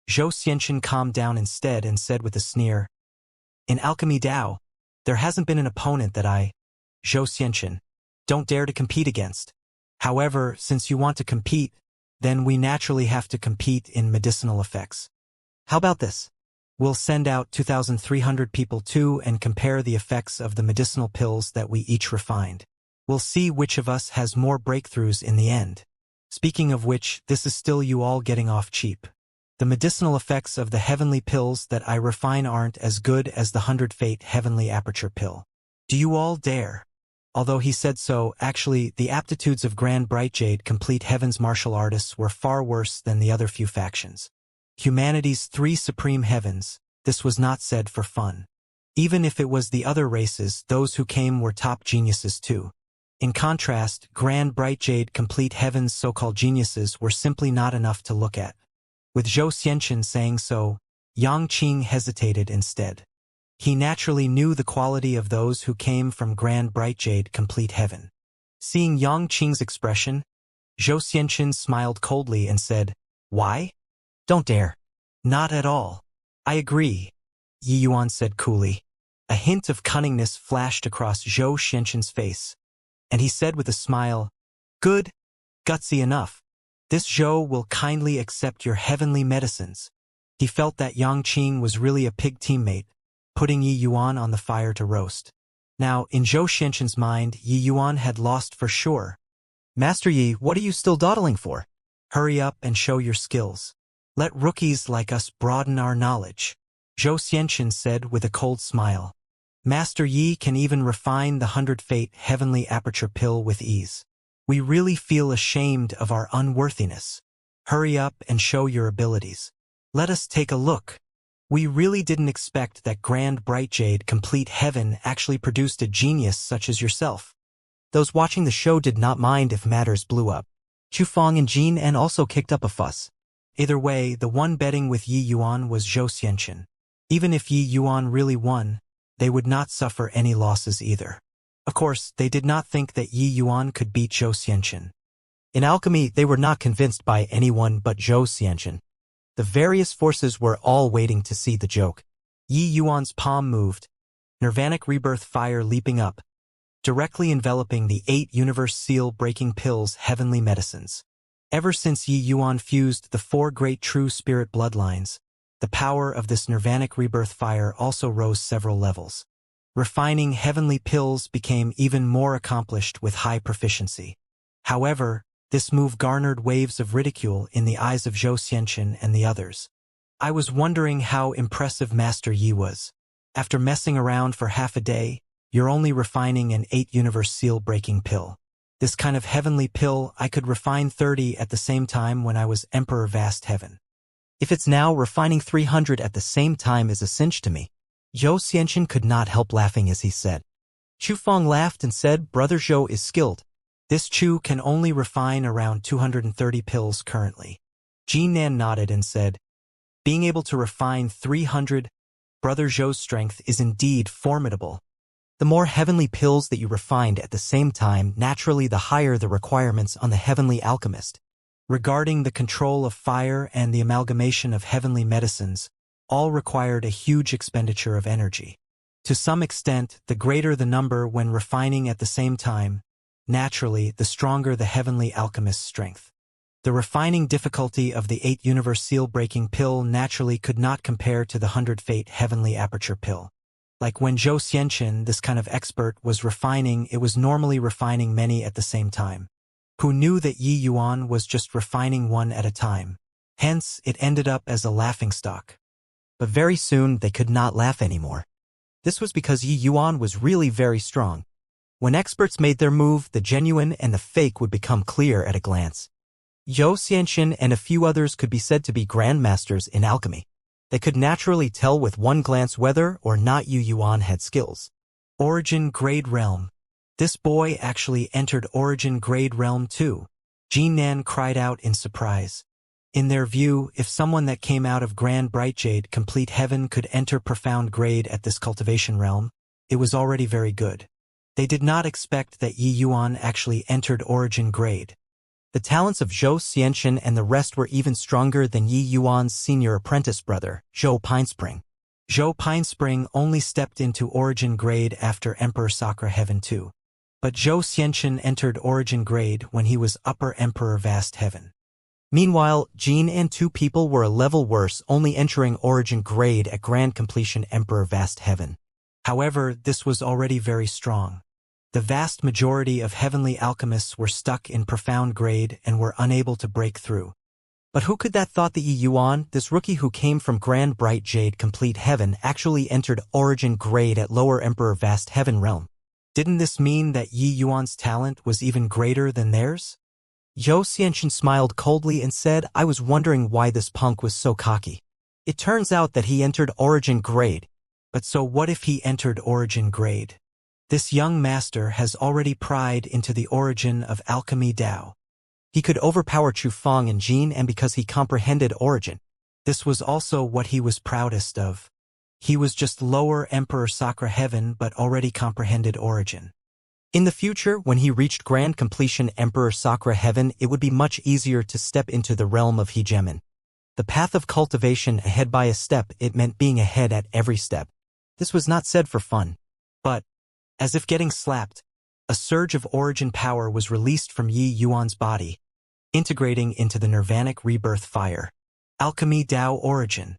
Zhou Xianxin calmed down instead and said with a sneer, "In Alchemy Dao, there hasn't been an opponent that I, Zhou Xianxin, don't dare to compete against. However, since you want to compete, then we naturally have to compete in medicinal effects. How about this? We'll send out 2,300 people too and compare the effects of the medicinal pills that we each refined. We'll see which of us has more breakthroughs in the end. Speaking of which, this is still you all getting off cheap. The medicinal effects of the heavenly pills that I refine aren't as good as the 100 Fate Heavenly Aperture Pill. Do you all dare?" Although he said so, actually, the aptitudes of Grand Bright Jade Complete Heaven's martial artists were far worse than the other few factions. Humanity's 3 supreme heavens, this was not said for fun. Even if it was the other races, those who came were top geniuses too. In contrast, Grand Bright Jade Complete Heaven's so-called geniuses were simply not enough to look at. With Zhou Xianxin saying so, Yang Qing hesitated instead. He naturally knew the quality of those who came from Grand Bright Jade Complete Heaven. Seeing Yang Qing's expression, Zhou Xianxin smiled coldly and said, "Why? Don't dare." "Not at all. I agree," Yi Yuan said coolly. A hint of cunningness flashed across Zhou Xianxin's face, and he said with a smile, "Good, gutsy enough. This Zhou will kindly accept your heavenly medicines." He felt that Yang Qing was really a pig teammate, putting Yi Yuan on the fire to roast. Now, in Zhou Xianxin's mind, Yi Yuan had lost for sure. Master Yi, what are you still dawdling for? Hurry up and show your skills. Let rookies like us broaden our knowledge, Xianxia said with a cold smile. Master Yi can even refine the 100 Fate heavenly aperture pill with ease. We really feel ashamed of our unworthiness. Hurry up and show your abilities. Let us take a look. We really didn't expect that Grand Bright Jade Complete Heaven actually produced a genius such as yourself. Those watching the show did not mind if matters blew up. Chufang and Jin An also kicked up a fuss. Either way, the one betting with Yi Yuan was Xianxia. Even if Yi Yuan really won, they would not suffer any losses either. Of course, they did not think that Yi Yuan could beat Xianxia. In alchemy, they were not convinced by anyone but Xianxia. The various forces were all waiting to see the joke. Yi Yuan's palm moved, Nirvanic Rebirth fire leaping up, directly enveloping the 8 universe seal-breaking pills heavenly medicines. Ever since Yi Yuan fused the 4 great true spirit bloodlines, the power of this Nirvanic Rebirth fire also rose several levels. Refining heavenly pills became even more accomplished with high proficiency. However, this move garnered waves of ridicule in the eyes of Xianxia and the others. I was wondering how impressive Master Yi was. After messing around for half a day, you're only refining an 8 universe seal-breaking pill. This kind of heavenly pill I could refine 30 at the same time when I was Emperor Vast Heaven. If it's now, refining 300 at the same time is a cinch to me. Xianxia could not help laughing as he said. Chufang laughed and said, Brother Zhou is skilled. This Chu can only refine around 230 pills currently. Jin Nan nodded and said, being able to refine 300, Brother Zhou's strength is indeed formidable. The more heavenly pills that you refined at the same time, naturally the higher the requirements on the heavenly alchemist. Regarding the control of fire and the amalgamation of heavenly medicines, all required a huge expenditure of energy. To some extent, the greater the number when refining at the same time, naturally, the stronger the heavenly alchemist's strength. The refining difficulty of the 8 universe seal-breaking pill naturally could not compare to the 100 Fate heavenly aperture pill. Like when Xianxia, this kind of expert, was refining, it was normally refining many at the same time. Who knew that Yi Yuan was just refining one at a time? Hence, it ended up as a laughingstock. But very soon, they could not laugh anymore. This was because Yi Yuan was really very strong. When experts made their move, the genuine and the fake would become clear at a glance. Xianxia and a few others could be said to be grandmasters in alchemy. They could naturally tell with one glance whether or not Yi Yuan had skills. Origin Grade Realm. This boy actually entered Origin Grade Realm too. Jin Nan cried out in surprise. In their view, if someone that came out of Grand Bright Jade Complete Heaven could enter Profound Grade at this Cultivation realm, it was already very good. They did not expect that Yi Yuan actually entered Origin Grade. The talents of Xianxia and the rest were even stronger than Yi Yuan's senior apprentice brother, Zhou Pinespring. Zhou Pinespring only stepped into Origin Grade after Emperor Sakura Heaven too. But Xianxia entered Origin Grade when he was Upper Emperor Vast Heaven. Meanwhile, Jin and 2 people were a level worse, only entering Origin Grade at Grand Completion Emperor Vast Heaven. However, this was already very strong. The vast majority of heavenly alchemists were stuck in Profound Grade and were unable to break through. But who could that thought that Yi Yuan, this rookie who came from Grand Bright Jade Complete Heaven, actually entered Origin Grade at Lower Emperor Vast Heaven realm? Didn't this mean that Yi Yuan's talent was even greater than theirs? Xianxia smiled coldly and said, I was wondering why this punk was so cocky. It turns out that he entered Origin Grade. But so what if he entered Origin Grade? This young master has already pried into the origin of alchemy Dao. He could overpower Chufang and Jin, and because he comprehended Origin. This was also what he was proudest of. He was just Lower Emperor Sakura Heaven but already comprehended Origin. In the future, when he reached Grand Completion Emperor Sakura Heaven, it would be much easier to step into the realm of Hegemon. The path of cultivation ahead by a step, it meant being ahead at every step. This was not said for fun. But, as if getting slapped, a surge of origin power was released from Yi Yuan's body, integrating into the Nirvanic Rebirth fire. Alchemy Dao Origin.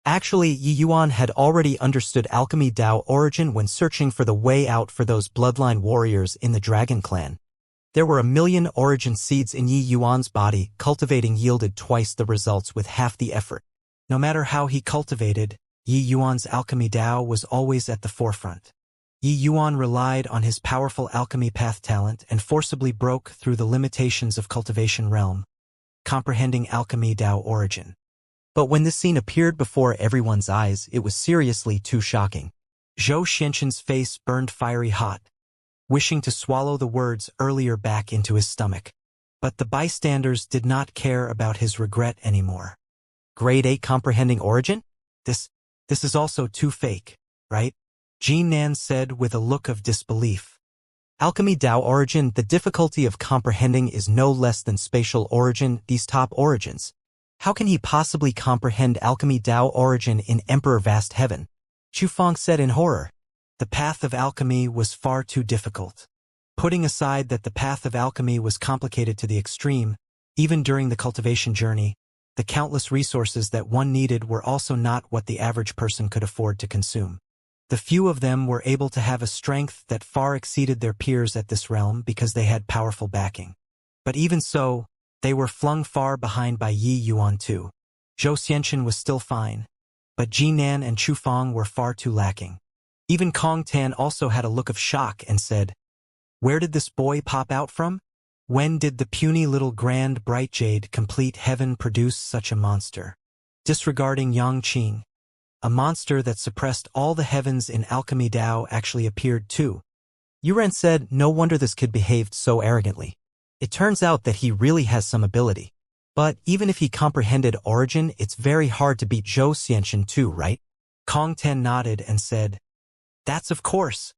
Actually, Yi Yuan had already understood Alchemy Dao Origin when searching for the way out for those bloodline warriors in the Dragon Clan. There were 1,000,000 origin seeds in Yi Yuan's body. Cultivating yielded twice the results with half the effort. No matter how he cultivated, Yi Yuan's alchemy Dao was always at the forefront. Yi Yuan relied on his powerful alchemy path talent and forcibly broke through the limitations of cultivation realm, comprehending alchemy Dao origin. But when this scene appeared before everyone's eyes, it was seriously too shocking. Zhou Xianxian's face burned fiery hot, wishing to swallow the words earlier back into his stomach. But the bystanders did not care about his regret anymore. Grade 8 comprehending origin? This is also too fake, right? Jinan said with a look of disbelief. Alchemy Dao origin, the difficulty of comprehending is no less than spatial origin, these top origins. How can he possibly comprehend alchemy Dao origin in Emperor Vast Heaven? Chufang said in horror. The path of alchemy was far too difficult. Putting aside that the path of alchemy was complicated to the extreme, even during the cultivation journey, the countless resources that one needed were also not what the average person could afford to consume. The few of them were able to have a strength that far exceeded their peers at this realm because they had powerful backing. But even so, they were flung far behind by Yi Yuan too. Zhou Xianxian was still fine, but Jinan and Chufang were far too lacking. Even Kong Tan also had a look of shock and said, "Where did this boy pop out from? When did the puny little grand bright jade complete heaven produce such a monster?" Disregarding Yang Qing, a monster that suppressed all the heavens in alchemy Dao actually appeared too. Yuren said, no wonder this kid behaved so arrogantly. It turns out that he really has some ability. But even if he comprehended origin, it's very hard to beat Zhou Xianxian too, right? Kong Tan nodded and said, "That's of course."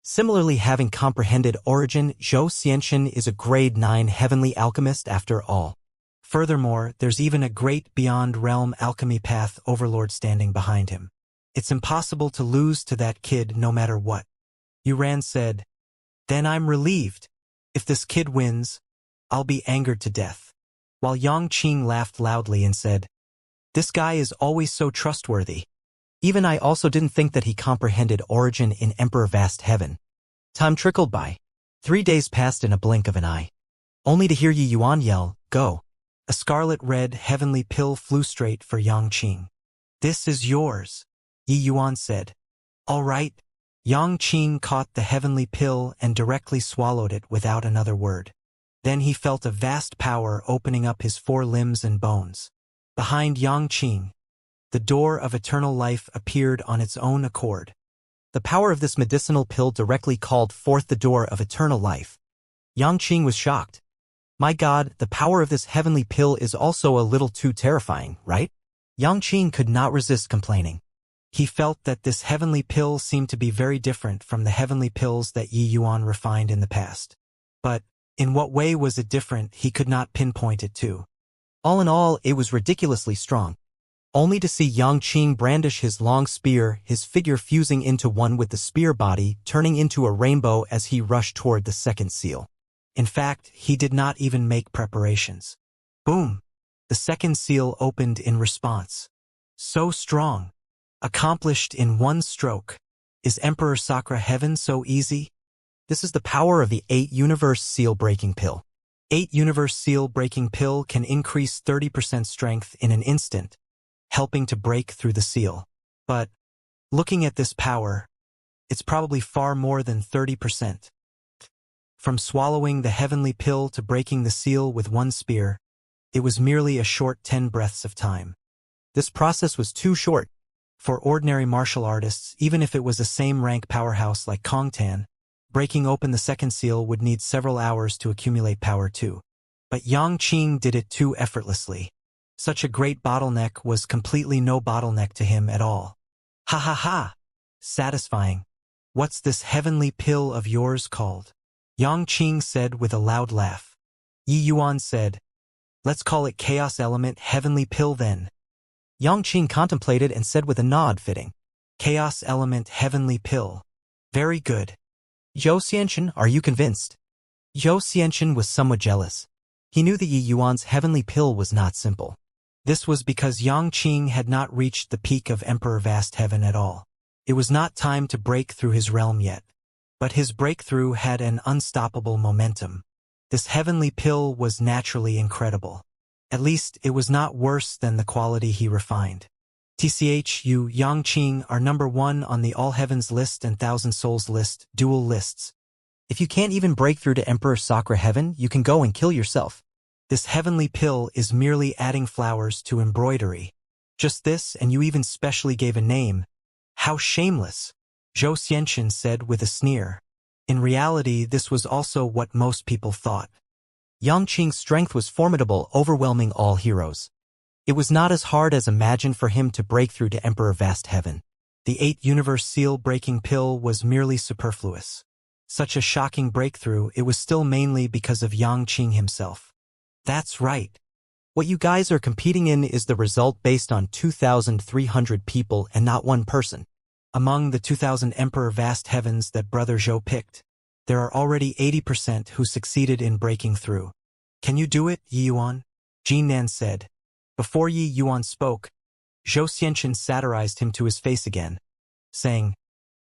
Similarly, having comprehended origin, Zhou Xianxian is a grade 9 heavenly alchemist after all. Furthermore, there's even a great beyond realm alchemy path overlord standing behind him. It's impossible to lose to that kid no matter what. Yuran said, "Then I'm relieved. If this kid wins, I'll be angered to death." While Yang Qing laughed loudly and said, "This guy is always so trustworthy." Even I also didn't think that he comprehended origin in Emperor Vast Heaven. Time trickled by. 3 days passed in a blink of an eye. Only to hear Yi Yuan yell, "Go." A scarlet-red heavenly pill flew straight for Yang Qing. "This is yours," Yi Yuan said. "All right." Yang Qing caught the heavenly pill and directly swallowed it without another word. Then he felt a vast power opening up his 4 limbs and bones. Behind Yang Qing, the door of eternal life appeared on its own accord. The power of this medicinal pill directly called forth the door of eternal life. Yang Qing was shocked. My God, the power of this heavenly pill is also a little too terrifying, right? Yang Qing could not resist complaining. He felt that this heavenly pill seemed to be very different from the heavenly pills that Yi Yuan refined in the past. But in what way was it different, he could not pinpoint it to. All in all, it was ridiculously strong. Only to see Yang Qing brandish his long spear, his figure fusing into one with the spear body, turning into a rainbow as he rushed toward the second seal. In fact, he did not even make preparations. Boom! The second seal opened in response. So strong. Accomplished in one stroke. Is Emperor Sakura Heaven so easy? This is the power of the 8 universe seal breaking pill. 8 universe seal breaking pill can increase 30% strength in an instant, helping to break through the seal. But, looking at this power, it's probably far more than 30%. From swallowing the heavenly pill to breaking the seal with one spear, it was merely a short 10 breaths of time. This process was too short. For ordinary martial artists, even if it was a same-rank powerhouse like Kong Tan, breaking open the second seal would need several hours to accumulate power too. But Yang Qing did it too effortlessly. Such a great bottleneck was completely no bottleneck to him at all. Ha ha ha! Satisfying. What's this heavenly pill of yours called? Yang Qing said with a loud laugh. Yi Yuan said, "Let's call it Chaos Element Heavenly Pill then." Yang Qing contemplated and said with a nod fitting. Chaos Element Heavenly Pill. Very good. Zhou Xianxian, are you convinced? Zhou Xianxian was somewhat jealous. He knew that Yi Yuan's heavenly pill was not simple. This was because Yang Qing had not reached the peak of Emperor Vast Heaven at all. It was not time to break through his realm yet. But his breakthrough had an unstoppable momentum. This heavenly pill was naturally incredible. At least, it was not worse than the quality he refined. TCHU Yangqing are number 1 on the All Heavens list and Thousand Souls list, dual lists. If you can't even break through to Emperor Sakura Heaven, you can go and kill yourself. This heavenly pill is merely adding flowers to embroidery. Just this, and you even specially gave a name. How shameless, Zhou Xianxia said with a sneer. In reality, this was also what most people thought. Yangqing's strength was formidable, overwhelming all heroes. It was not as hard as imagined for him to break through to Emperor Vast Heaven. The 8th universe seal-breaking pill was merely superfluous. Such a shocking breakthrough, it was still mainly because of Yangqing himself. That's right. What you guys are competing in is the result based on 2,300 people and not one person. Among the 2,000 Emperor Vast Heavens that Brother Zhou picked, there are already 80% who succeeded in breaking through. Can you do it, Yi Yuan? Jinnan said. Before Yi Yuan spoke, Zhou Xianxia satirized him to his face again, saying,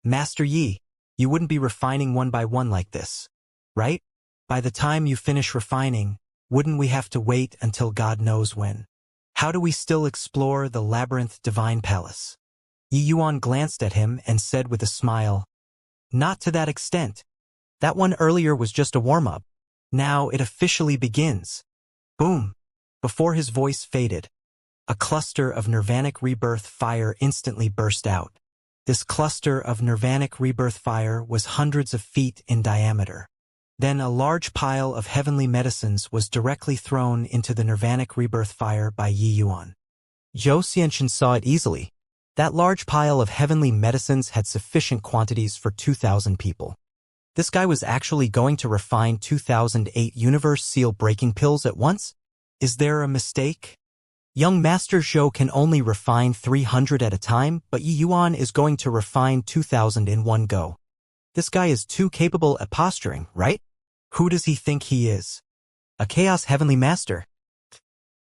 Master Yi, you wouldn't be refining one by one like this, right? By the time you finish refining, wouldn't we have to wait until God knows when? How do we still explore the labyrinth divine palace? Yi Yuan glanced at him and said with a smile, Not to that extent. That one earlier was just a warm-up. Now it officially begins. Boom! Before his voice faded, a cluster of nirvanic rebirth fire instantly burst out. This cluster of nirvanic rebirth fire was hundreds of feet in diameter. Then a large pile of heavenly medicines was directly thrown into the nirvanic rebirth fire by Yi Yuan. Zhou Xianxia saw it easily. That large pile of heavenly medicines had sufficient quantities for 2,000 people. This guy was actually going to refine 2008 universe seal-breaking pills at once? Is there a mistake? Young Master Zhou can only refine 300 at a time, but Yi Yuan is going to refine 2,000 in one go. This guy is too capable at posturing, right? Who does he think he is? A Chaos Heavenly Master.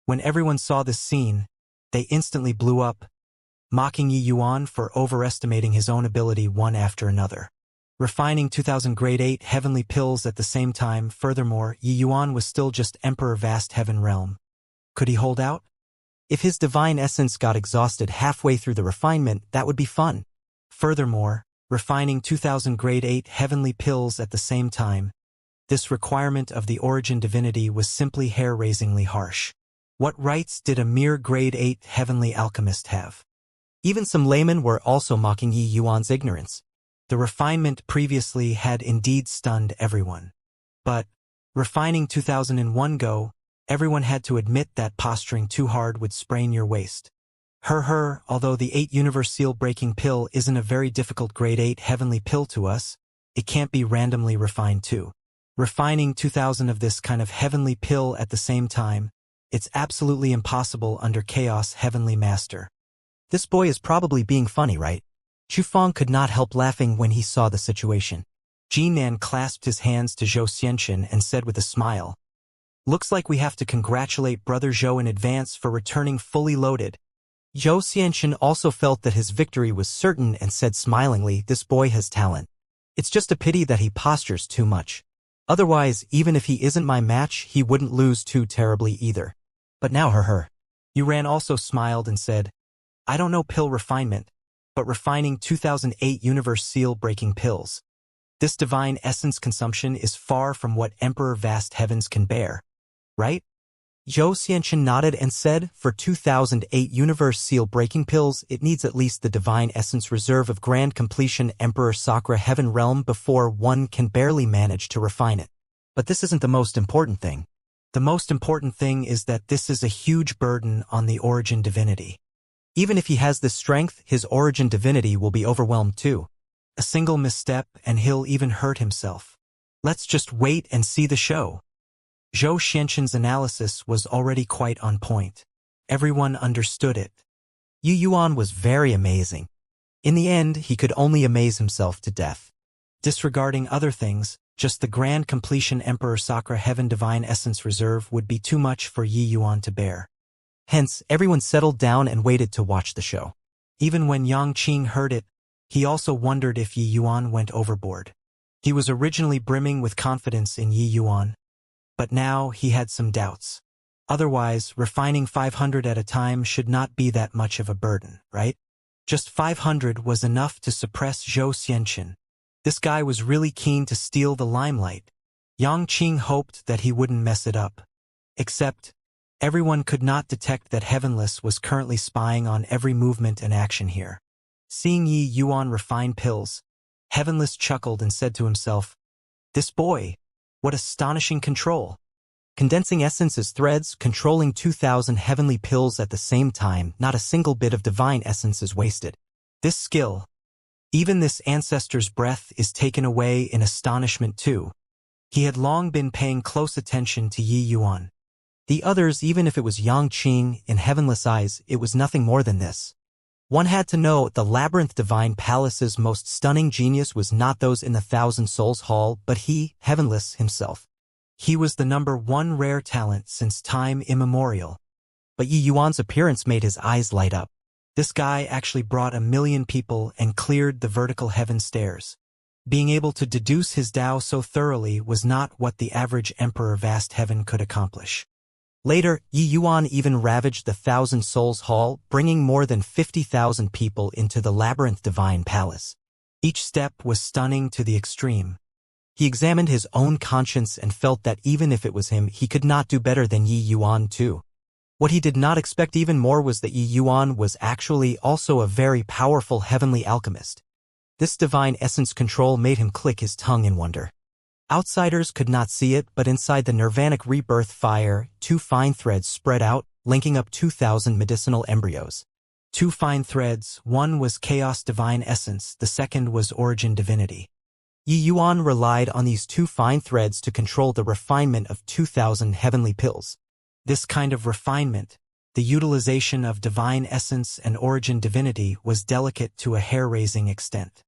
When everyone saw this scene, they instantly blew up, mocking Yi Yuan for overestimating his own ability one after another. Refining 2,000 grade 8 heavenly pills at the same time, furthermore, Yi Yuan was still just Emperor Vast Heaven Realm. Could he hold out? If his divine essence got exhausted halfway through the refinement, that would be fun. Furthermore, refining 2,000 grade 8 heavenly pills at the same time, this requirement of the origin divinity was simply hair-raisingly harsh. What rights did a mere grade 8 heavenly alchemist have? Even some laymen were also mocking Yi Yuan's ignorance. The refinement previously had indeed stunned everyone. But, refining 2,000 in one go, everyone had to admit that posturing too hard would sprain your waist. Although the 8 universe seal-breaking pill isn't a very difficult grade 8 heavenly pill to us, it can't be randomly refined too. Refining 2,000 of this kind of heavenly pill at the same time, it's absolutely impossible under Chaos Heavenly Master. This boy is probably being funny, right? Chufang could not help laughing when he saw the situation. Jinnan clasped his hands to Zhou Xianxia and said with a smile, Looks like we have to congratulate Brother Zhou in advance for returning fully loaded. Zhou Xianxia also felt that his victory was certain and said smilingly, This boy has talent. It's just a pity that he postures too much. Otherwise, even if he isn't my match, he wouldn't lose too terribly either. But now Yuran also smiled and said, I don't know pill refinement, but refining 2008 universe seal-breaking pills. This divine essence consumption is far from what Emperor Vast Heavens can bear, right? Zhou Xianxia nodded and said, For 2008 universe seal-breaking pills, it needs at least the divine essence reserve of grand completion Emperor Sakura Heaven Realm before one can barely manage to refine it. But this isn't the most important thing. The most important thing is that this is a huge burden on the origin divinity. Even if he has this strength, his origin divinity will be overwhelmed too. A single misstep and he'll even hurt himself. Let's just wait and see the show. Zhou Xianxia's analysis was already quite on point. Everyone understood it. Yi Yuan was very amazing. In the end, he could only amaze himself to death. Disregarding other things, just the grand completion Emperor Sakura Heaven Divine Essence Reserve would be too much for Yi Yuan to bear. Hence, everyone settled down and waited to watch the show. Even when Yangqing heard it, he also wondered if Yi Yuan went overboard. He was originally brimming with confidence in Yi Yuan. but now he had some doubts. Otherwise, refining 500 at a time should not be that much of a burden, right? Just 500 was enough to suppress Zhou Xianxin. This guy was really keen to steal the limelight. Yang Qing hoped that he wouldn't mess it up. Except, everyone could not detect that Heavenless was currently spying on every movement and action here. Seeing Yi Yuan refine pills, Heavenless chuckled and said to himself, "This boy, what astonishing control. Condensing essence's threads, controlling 2,000 heavenly pills at the same time, not a single bit of divine essence is wasted. This skill, even this ancestor's breath is taken away in astonishment too." He had long been paying close attention to Yi Yuan. The others, even if it was Yang Qing, in Heavenless eyes, it was nothing more than this. One had to know the Labyrinth Divine Palace's most stunning genius was not those in the Thousand Souls Hall, but he, Heavenless, himself. He was the #1 rare talent since time immemorial. But Yi Yuan's appearance made his eyes light up. This guy actually brought 1,000,000 people and cleared the vertical heaven stairs. Being able to deduce his Tao so thoroughly was not what the average Emperor Vast Heaven could accomplish. Later, Yi Yuan even ravaged the Thousand Souls Hall, bringing more than 50,000 people into the Labyrinth Divine Palace. Each step was stunning to the extreme. He examined his own conscience and felt that even if it was him, he could not do better than Yi Yuan too. What he did not expect even more was that Yi Yuan was actually also a very powerful heavenly alchemist. This divine essence control made him click his tongue in wonder. Outsiders could not see it, but inside the nirvanic rebirth fire, 2 fine threads spread out, linking up 2,000 medicinal embryos. 2 fine threads, one was chaos divine essence, the second was origin divinity. Yi Yuan relied on these 2 fine threads to control the refinement of 2,000 heavenly pills. This kind of refinement, the utilization of divine essence and origin divinity, was delicate to a hair-raising extent.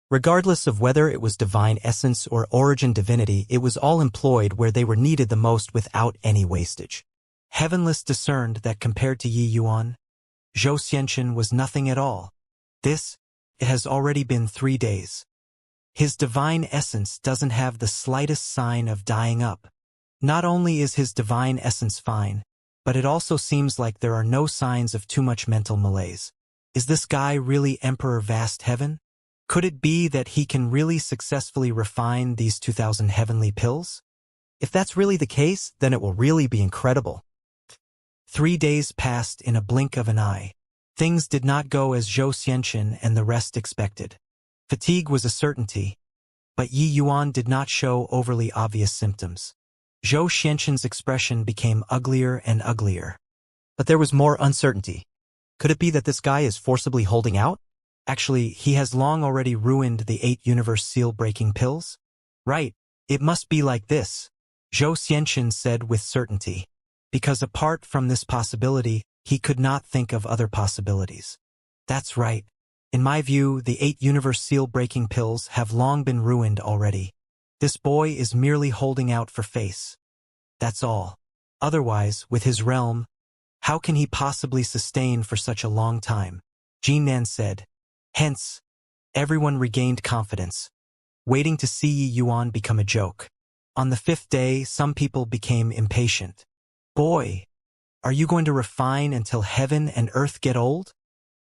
Regardless of whether it was divine essence or origin divinity, it was all employed where they were needed the most without any wastage. Heavenless discerned that compared to Yi Yuan, Zhou Xianxin was nothing at all. It has already been 3 days. His divine essence doesn't have the slightest sign of dying up. Not only is his divine essence fine, but it also seems like there are no signs of too much mental malaise. Is this guy really Emperor Vast Heaven? Could it be that he can really successfully refine these 2,000 heavenly pills? If that's really the case, then it will really be incredible. 3 days passed in a blink of an eye. Things did not go as Zhou Xianxin and the rest expected. Fatigue was a certainty, but Yi Yuan did not show overly obvious symptoms. Zhou Xianxin's expression became uglier and uglier. But there was more uncertainty. Could it be that this guy is forcibly holding out? Actually, he has long already ruined the 8 universe seal-breaking pills? Right, it must be like this, Zhou Xianxin said with certainty. Because apart from this possibility, he could not think of other possibilities. That's right. In my view, the 8 universe seal-breaking pills have long been ruined already. This boy is merely holding out for face. That's all. Otherwise, with his realm, how can he possibly sustain for such a long time? Jinan said. Hence, everyone regained confidence, waiting to see Yi Yuan become a joke. On the 5th day, some people became impatient. Boy, are you going to refine until heaven and earth get old?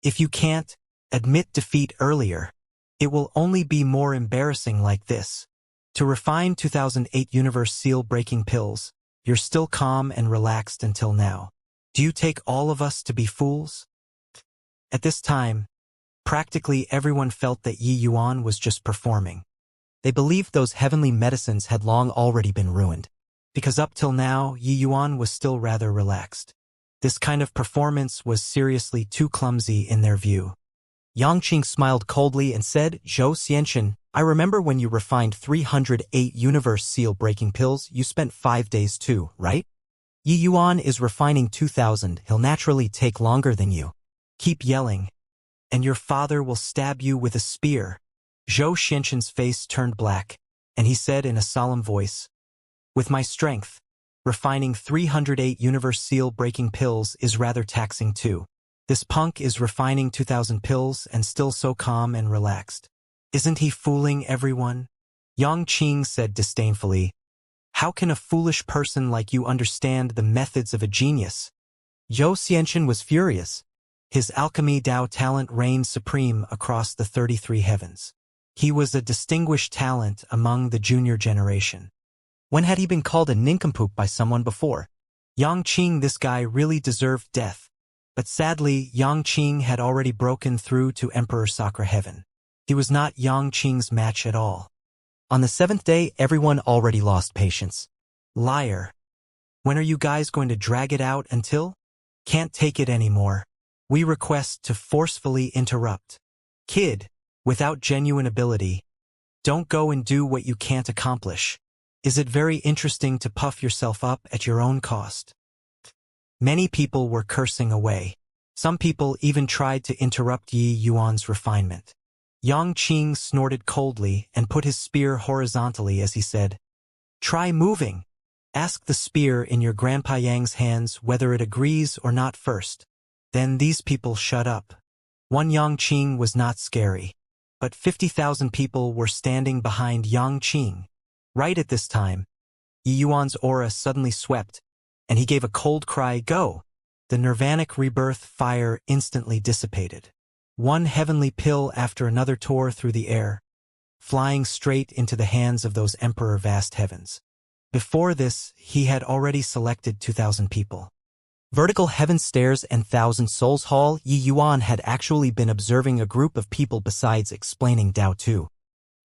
If you can't, admit defeat earlier. It will only be more embarrassing like this. To refine 2008 universe seal-breaking pills, you're still calm and relaxed until now. Do you take all of us to be fools? At this time, practically everyone felt that Yi Yuan was just performing. They believed those heavenly medicines had long already been ruined, because up till now, Yi Yuan was still rather relaxed. This kind of performance was seriously too clumsy in their view. Yang Qing smiled coldly and said, Zhou Xianxin, I remember when you refined 308 universe seal-breaking pills, you spent 5 days too, right? Yi Yuan is refining 2,000, he'll naturally take longer than you. Keep yelling, and your father will stab you with a spear. Zhou Xianxin's face turned black, and he said in a solemn voice, with my strength, refining 308 universe seal-breaking pills is rather taxing too. This punk is refining 2,000 pills and still so calm and relaxed. Isn't he fooling everyone? Yang Qing said disdainfully. How can a foolish person like you understand the methods of a genius? Xianxia was furious. His alchemy Dao talent reigned supreme across the 33 heavens. He was a distinguished talent among the junior generation. When had he been called a nincompoop by someone before? Yangqing, this guy really deserved death. But sadly, Yangqing had already broken through to Emperor Sakura Heaven. He was not Yangqing's match at all. On the 7th day, everyone already lost patience. Liar. When are you guys going to drag it out until? Can't take it anymore. We request to forcefully interrupt. Kid, without genuine ability, don't go and do what you can't accomplish. Is it very interesting to puff yourself up at your own cost? Many people were cursing away. Some people even tried to interrupt Yi Yuan's refinement. Yangqing snorted coldly and put his spear horizontally as he said, "Try moving. Ask the spear in your Grandpa Yang's hands whether it agrees or not first. Then these people shut up." One Yangqing was not scary, but 50,000 people were standing behind Yangqing. Right at this time, Yi Yuan's aura suddenly swept, and he gave a cold cry, "Go!" The nirvanic rebirth fire instantly dissipated. One heavenly pill after another tore through the air, flying straight into the hands of those Emperor Vast Heavens. Before this, he had already selected 2,000 people. Vertical Heaven Stairs and Thousand Souls Hall, Yi Yuan had actually been observing a group of people besides explaining Dao too.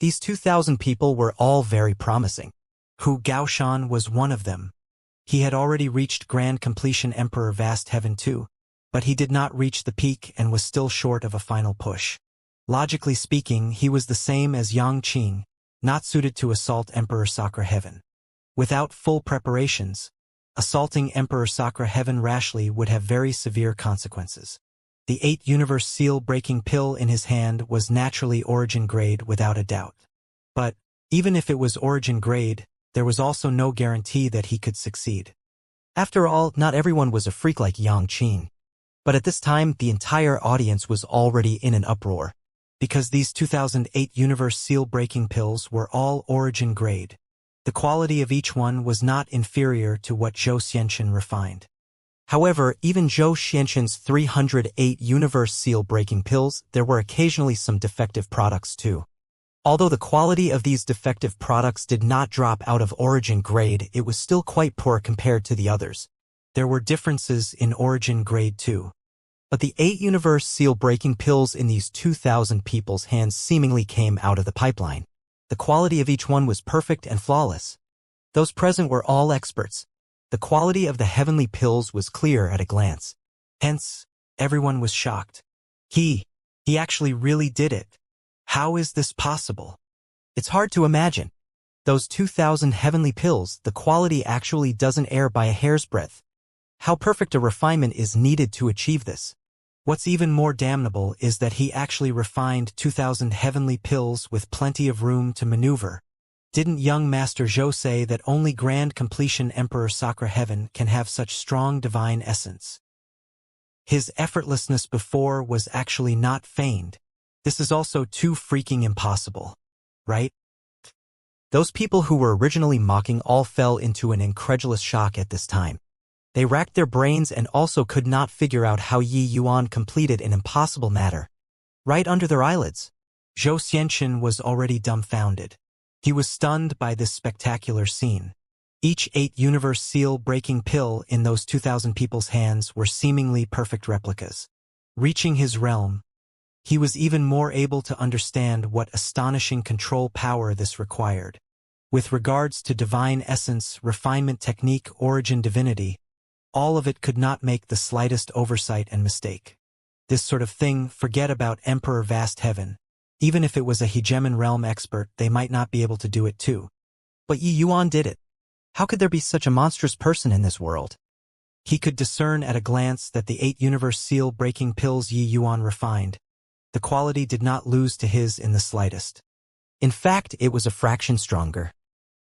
These 2,000 people were all very promising. Hu Gaoshan was one of them. He had already reached grand completion Emperor Vast Heaven too, but he did not reach the peak and was still short of a final push. Logically speaking, he was the same as Yangqing, not suited to assault Emperor Sakura Heaven. Without full preparations, assaulting Emperor Sakura Heaven rashly would have very severe consequences. The 8th universe seal-breaking pill in his hand was naturally origin grade without a doubt. But, even if it was origin grade, there was also no guarantee that he could succeed. After all, not everyone was a freak like Yangqing. But at this time, the entire audience was already in an uproar. Because these 2008 universe seal-breaking pills were all origin grade. The quality of each one was not inferior to what Zhou Xianxin refined. However, even Zhou Xianxin's 308 universe seal-breaking pills, there were occasionally some defective products too. Although the quality of these defective products did not drop out of origin grade, it was still quite poor compared to the others. There were differences in origin grade too. But the 8 universe seal-breaking pills in these 2,000 people's hands seemingly came out of the pipeline. The quality of each one was perfect and flawless. Those present were all experts. The quality of the heavenly pills was clear at a glance. Hence, everyone was shocked. He actually really did it. How is this possible? It's hard to imagine. Those 2,000 heavenly pills, the quality actually doesn't err by a hair's breadth. How perfect a refinement is needed to achieve this? What's even more damnable is that he actually refined 2,000 heavenly pills with plenty of room to maneuver. Didn't young Master Zhou say that only grand completion Emperor Sakura Heaven can have such strong divine essence? His effortlessness before was actually not feigned. This is also too freaking impossible, right? Those people who were originally mocking all fell into an incredulous shock at this time. They racked their brains and also could not figure out how Yi Yuan completed an impossible matter. Right under their eyelids. Zhou Xianxin was already dumbfounded. He was stunned by this spectacular scene. Each 8 universe seal-breaking pill in those 2,000 people's hands were seemingly perfect replicas. Reaching his realm, he was even more able to understand what astonishing control power this required. With regards to divine essence, refinement technique, origin divinity, all of it could not make the slightest oversight and mistake. This sort of thing, forget about Emperor Vast Heaven. Even if it was a hegemon realm expert, they might not be able to do it too. But Yi Yuan did it. How could there be such a monstrous person in this world? He could discern at a glance that the 8 universe seal-breaking pills Yi Yuan refined, the quality did not lose to his in the slightest. In fact, it was a fraction stronger.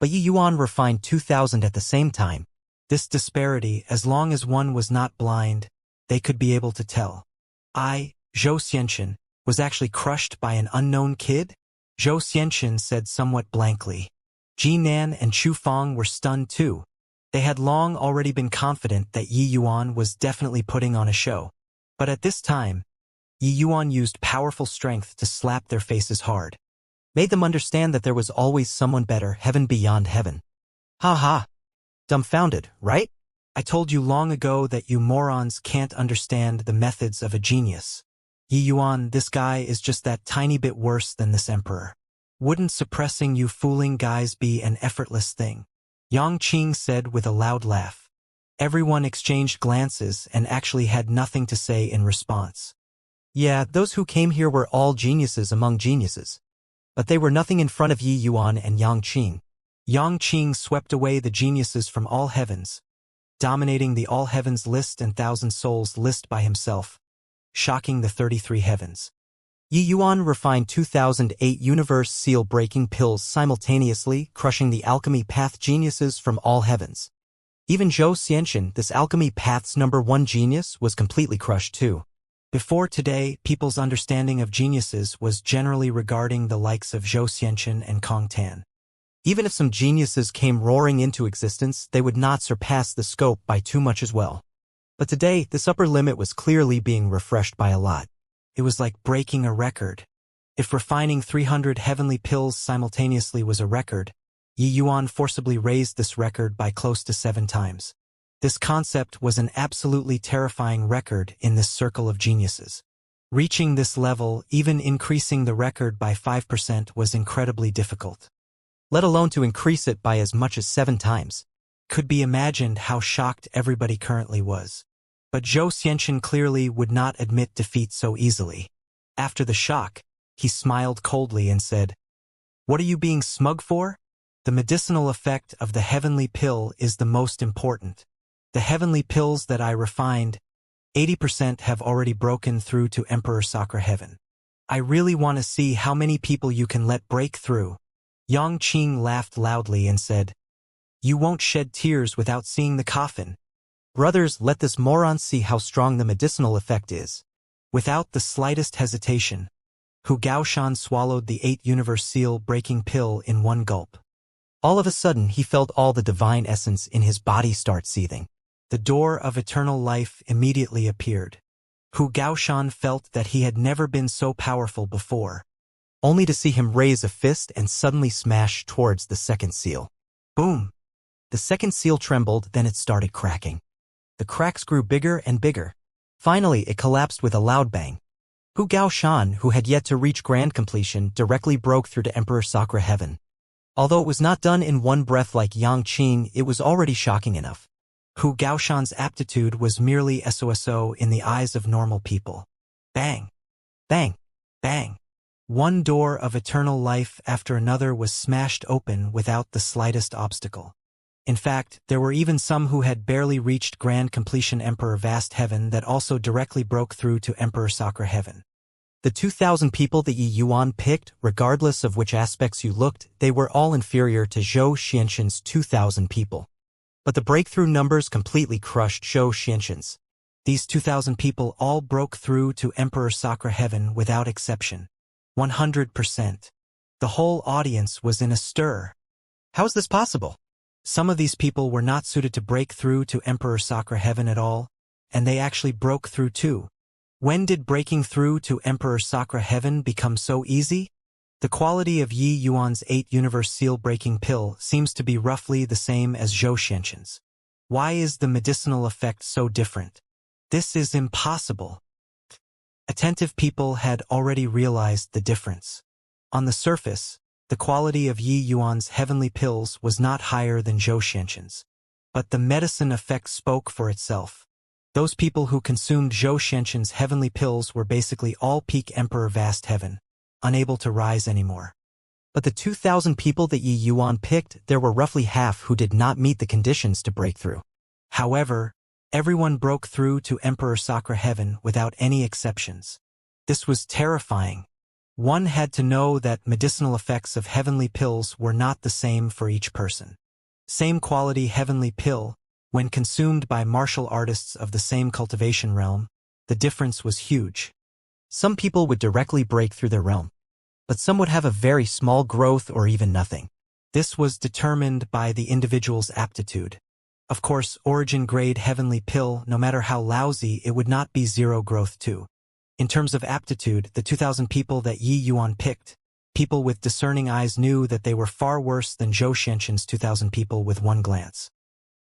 But Yi Yuan refined 2,000 at the same time. This disparity, as long as one was not blind, they could be able to tell. Zhou Xianxin, was actually crushed by an unknown kid? Zhou Xianxin said somewhat blankly. Jinan and Chu Fong were stunned too. They had long already been confident that Yi Yuan was definitely putting on a show. But at this time, Yi Yuan used powerful strength to slap their faces hard. Made them understand that there was always someone better, heaven beyond heaven. Ha ha. Dumbfounded, right? I told you long ago that you morons can't understand the methods of a genius. Yi Yuan, this guy is just that tiny bit worse than this emperor. Wouldn't suppressing you fooling guys be an effortless thing? Yang Qing said with a loud laugh. Everyone exchanged glances and actually had nothing to say in response. Yeah, those who came here were all geniuses among geniuses. But they were nothing in front of Yi Yuan and Yang Qing. Yang Qing swept away the geniuses from all heavens, dominating the all heavens list and thousand souls list by himself, shocking the 33 heavens. Yi Yuan refined 2008 universe seal-breaking pills simultaneously, crushing the alchemy path geniuses from all heavens. Even Zhou Xianxian, this alchemy path's #1 genius, was completely crushed too. Before today, people's understanding of geniuses was generally regarding the likes of Zhou Xianxian and Kong Tan. Even if some geniuses came roaring into existence, they would not surpass the scope by too much as well. But today, this upper limit was clearly being refreshed by a lot. It was like breaking a record. If refining 300 heavenly pills simultaneously was a record, Yi Yuan forcibly raised this record by close to 7 times. This concept was an absolutely terrifying record in this circle of geniuses. Reaching this level, even increasing the record by 5%, was incredibly difficult. Let alone to increase it by as much as 7 times. Could be imagined how shocked everybody currently was. But Zhou Xianxian clearly would not admit defeat so easily. After the shock, he smiled coldly and said, "What are you being smug for? The medicinal effect of the heavenly pill is the most important. The heavenly pills that I refined, 80% have already broken through to Emperor Sakura Heaven. I really want to see how many people you can let break through." Yang Qing laughed loudly and said, "You won't shed tears without seeing the coffin. Brothers, let this moron see how strong the medicinal effect is." Without the slightest hesitation, Hu Gaoshan swallowed the 8 universe seal-breaking pill in one gulp. All of a sudden, he felt all the divine essence in his body start seething. The door of eternal life immediately appeared. Hu Gaoshan felt that he had never been so powerful before, only to see him raise a fist and suddenly smash towards the second seal. Boom! The second seal trembled, then it started cracking. The cracks grew bigger and bigger. Finally, it collapsed with a loud bang. Hu Gaoshan, who had yet to reach grand completion, directly broke through to Emperor Sakura Heaven. Although it was not done in one breath like Yang Qing, it was already shocking enough. Hu Gaoshan's aptitude was merely SOSO in the eyes of normal people. Bang! Bang! Bang! One door of eternal life after another was smashed open without the slightest obstacle. In fact, there were even some who had barely reached grand completion Emperor Vast Heaven that also directly broke through to Emperor Sakura Heaven. The 2,000 people that Yi Yuan picked, regardless of which aspects you looked, they were all inferior to Zhou Xianxian's 2,000 people. But the breakthrough numbers completely crushed Zhou Xianxian's. These 2,000 people all broke through to Emperor Sakura Heaven without exception. 100%. The whole audience was in a stir. How is this possible? Some of these people were not suited to break through to Emperor Sakura Heaven at all, and they actually broke through too. When did breaking through to Emperor Sakura Heaven become so easy? The quality of Yi Yuan's 8 universe seal-breaking pill seems to be roughly the same as Zhou Xianxian's. Why is the medicinal effect so different? This is impossible. Attentive people had already realized the difference. On the surface, the quality of Yi Yuan's heavenly pills was not higher than Zhou Xianxian's. But the medicine effect spoke for itself. Those people who consumed Zhou Xianxian's heavenly pills were basically all peak Emperor Vast Heaven, unable to rise anymore. But the 2,000 people that Yi Yuan picked, there were roughly half who did not meet the conditions to break through. However, everyone broke through to Emperor Sakura Heaven without any exceptions. This was terrifying. One had to know that medicinal effects of heavenly pills were not the same for each person. Same quality heavenly pill, when consumed by martial artists of the same cultivation realm, the difference was huge. Some people would directly break through their realm, but some would have a very small growth or even nothing. This was determined by the individual's aptitude. Of course, origin-grade heavenly pill, no matter how lousy, it would not be zero growth too. In terms of aptitude, the 2,000 people that Yi Yuan picked, people with discerning eyes knew that they were far worse than Zhou Xianxin's 2,000 people with one glance.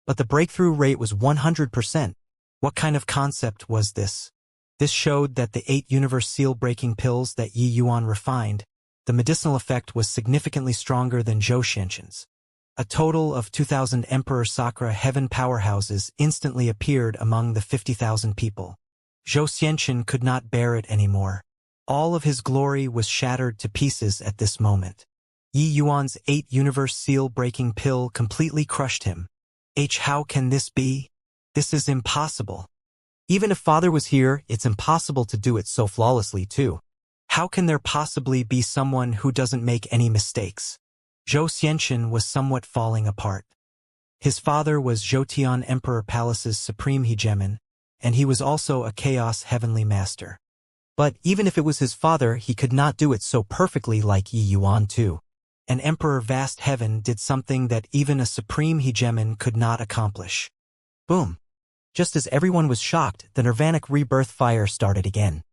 But the breakthrough rate was 100%. What kind of concept was this? This showed that the 8 universe seal-breaking pills that Yi Yuan refined, the medicinal effect was significantly stronger than Zhou Xianxin's. A total of 2,000 Emperor Sakura heaven powerhouses instantly appeared among the 50,000 people. Zhou Xianxin could not bear it anymore. All of his glory was shattered to pieces at this moment. Yi Yuan's 8 universe seal-breaking pill completely crushed him. How can this be? This is impossible. Even if Father was here, it's impossible to do it so flawlessly too. How can there possibly be someone who doesn't make any mistakes? Zhou Xianxin was somewhat falling apart. His father was Zhoutian Emperor Palace's supreme hegemon, and he was also a chaos heavenly master. But even if it was his father, he could not do it so perfectly like Yi Yuan too. An Emperor Vast Heaven did something that even a supreme hegemon could not accomplish. Boom. Just as everyone was shocked, the Nirvanic Rebirth fire started again.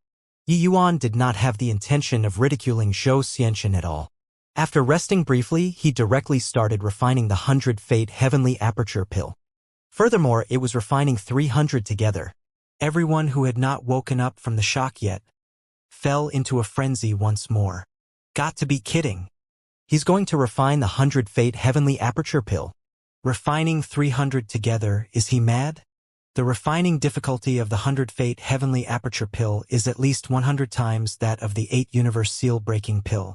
Yi Yuan did not have the intention of ridiculing Zhou Xianxin at all. After resting briefly, he directly started refining the 100 Fate Heavenly Aperture pill. Furthermore, it was refining 300 together. Everyone who had not woken up from the shock yet fell into a frenzy once more. Got to be kidding. He's going to refine the 100 Fate Heavenly Aperture pill. Refining 300 together, is he mad? The refining difficulty of the 100 Fate Heavenly Aperture pill is at least 100 times that of the 8 Universe Seal-breaking pill.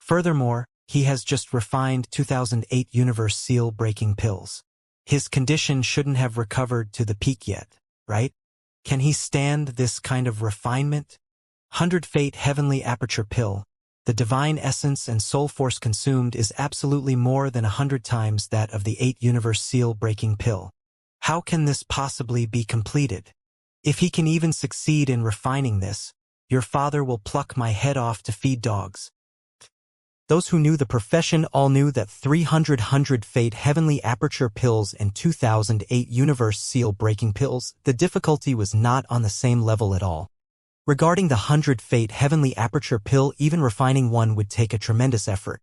Furthermore, he has just refined 2008 Universe Seal-breaking pills. His condition shouldn't have recovered to the peak yet, right? Can he stand this kind of refinement? 100 Fate Heavenly Aperture pill. The divine essence and soul force consumed is absolutely more than 100 times that of the 8 Universe Seal-breaking pill. How can this possibly be completed? If he can even succeed in refining this, your father will pluck my head off to feed dogs. Those who knew the profession all knew that 300 100 Fate Heavenly Aperture pills and 2008 Universe Seal-breaking pills, the difficulty was not on the same level at all. Regarding the 100 Fate Heavenly Aperture pill, even refining one would take a tremendous effort.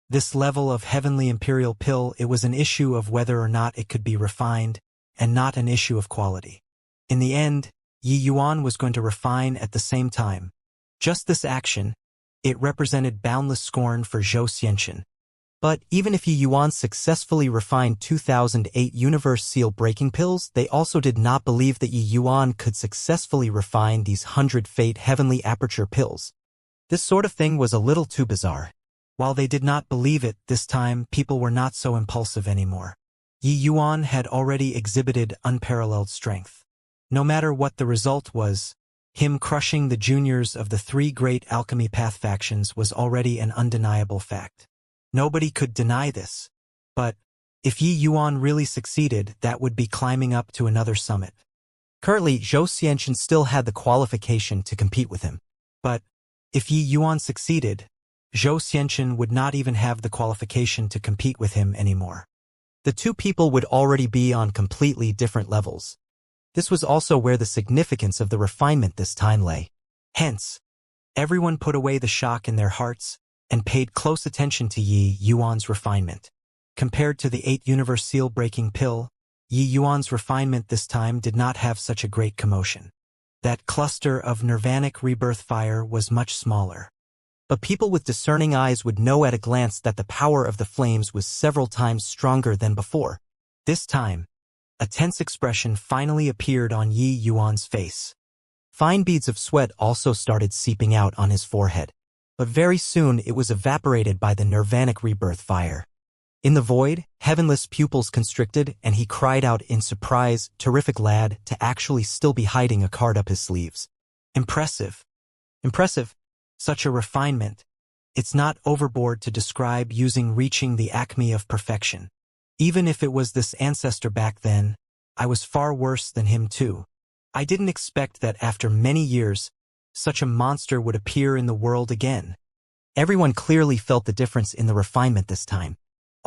This level of Heavenly Imperial pill, it was an issue of whether or not it could be refined, and not an issue of quality. In the end, Yi Yuan was going to refine at the same time. Just this action, it represented boundless scorn for Zhou Xianxin. But even if Yi Yuan successfully refined 2008 Universe Seal-breaking pills, they also did not believe that Yi Yuan could successfully refine these 100 Fate Heavenly Aperture pills. This sort of thing was a little too bizarre. While they did not believe it, this time people were not so impulsive anymore. Yi Yuan had already exhibited unparalleled strength. No matter what the result was, him crushing the juniors of the 3 great alchemy path factions was already an undeniable fact. Nobody could deny this. But if Yi Yuan really succeeded, that would be climbing up to another summit. Currently, Zhou Xianxin still had the qualification to compete with him. But if Yi Yuan succeeded, Zhou Xianxin would not even have the qualification to compete with him anymore. The two people would already be on completely different levels. This was also where the significance of the refinement this time lay. Hence, everyone put away the shock in their hearts and paid close attention to Yi Yuan's refinement. Compared to the 8 Universe Seal-breaking pill, Yi Yuan's refinement this time did not have such a great commotion. That cluster of Nirvanic Rebirth fire was much smaller. But people with discerning eyes would know at a glance that the power of the flames was several times stronger than before. This time, a tense expression finally appeared on Yi Yuan's face. Fine beads of sweat also started seeping out on his forehead. But very soon it was evaporated by the Nirvanic Rebirth fire. In the void, heavenless pupils constricted, and he cried out in surprise, "Terrific lad," to actually still be hiding a card up his sleeves. Impressive. Impressive. Such a refinement. It's not overboard to describe using reaching the acme of perfection. Even if it was this ancestor back then, I was far worse than him too. I didn't expect that after many years, such a monster would appear in the world again. Everyone clearly felt the difference in the refinement this time.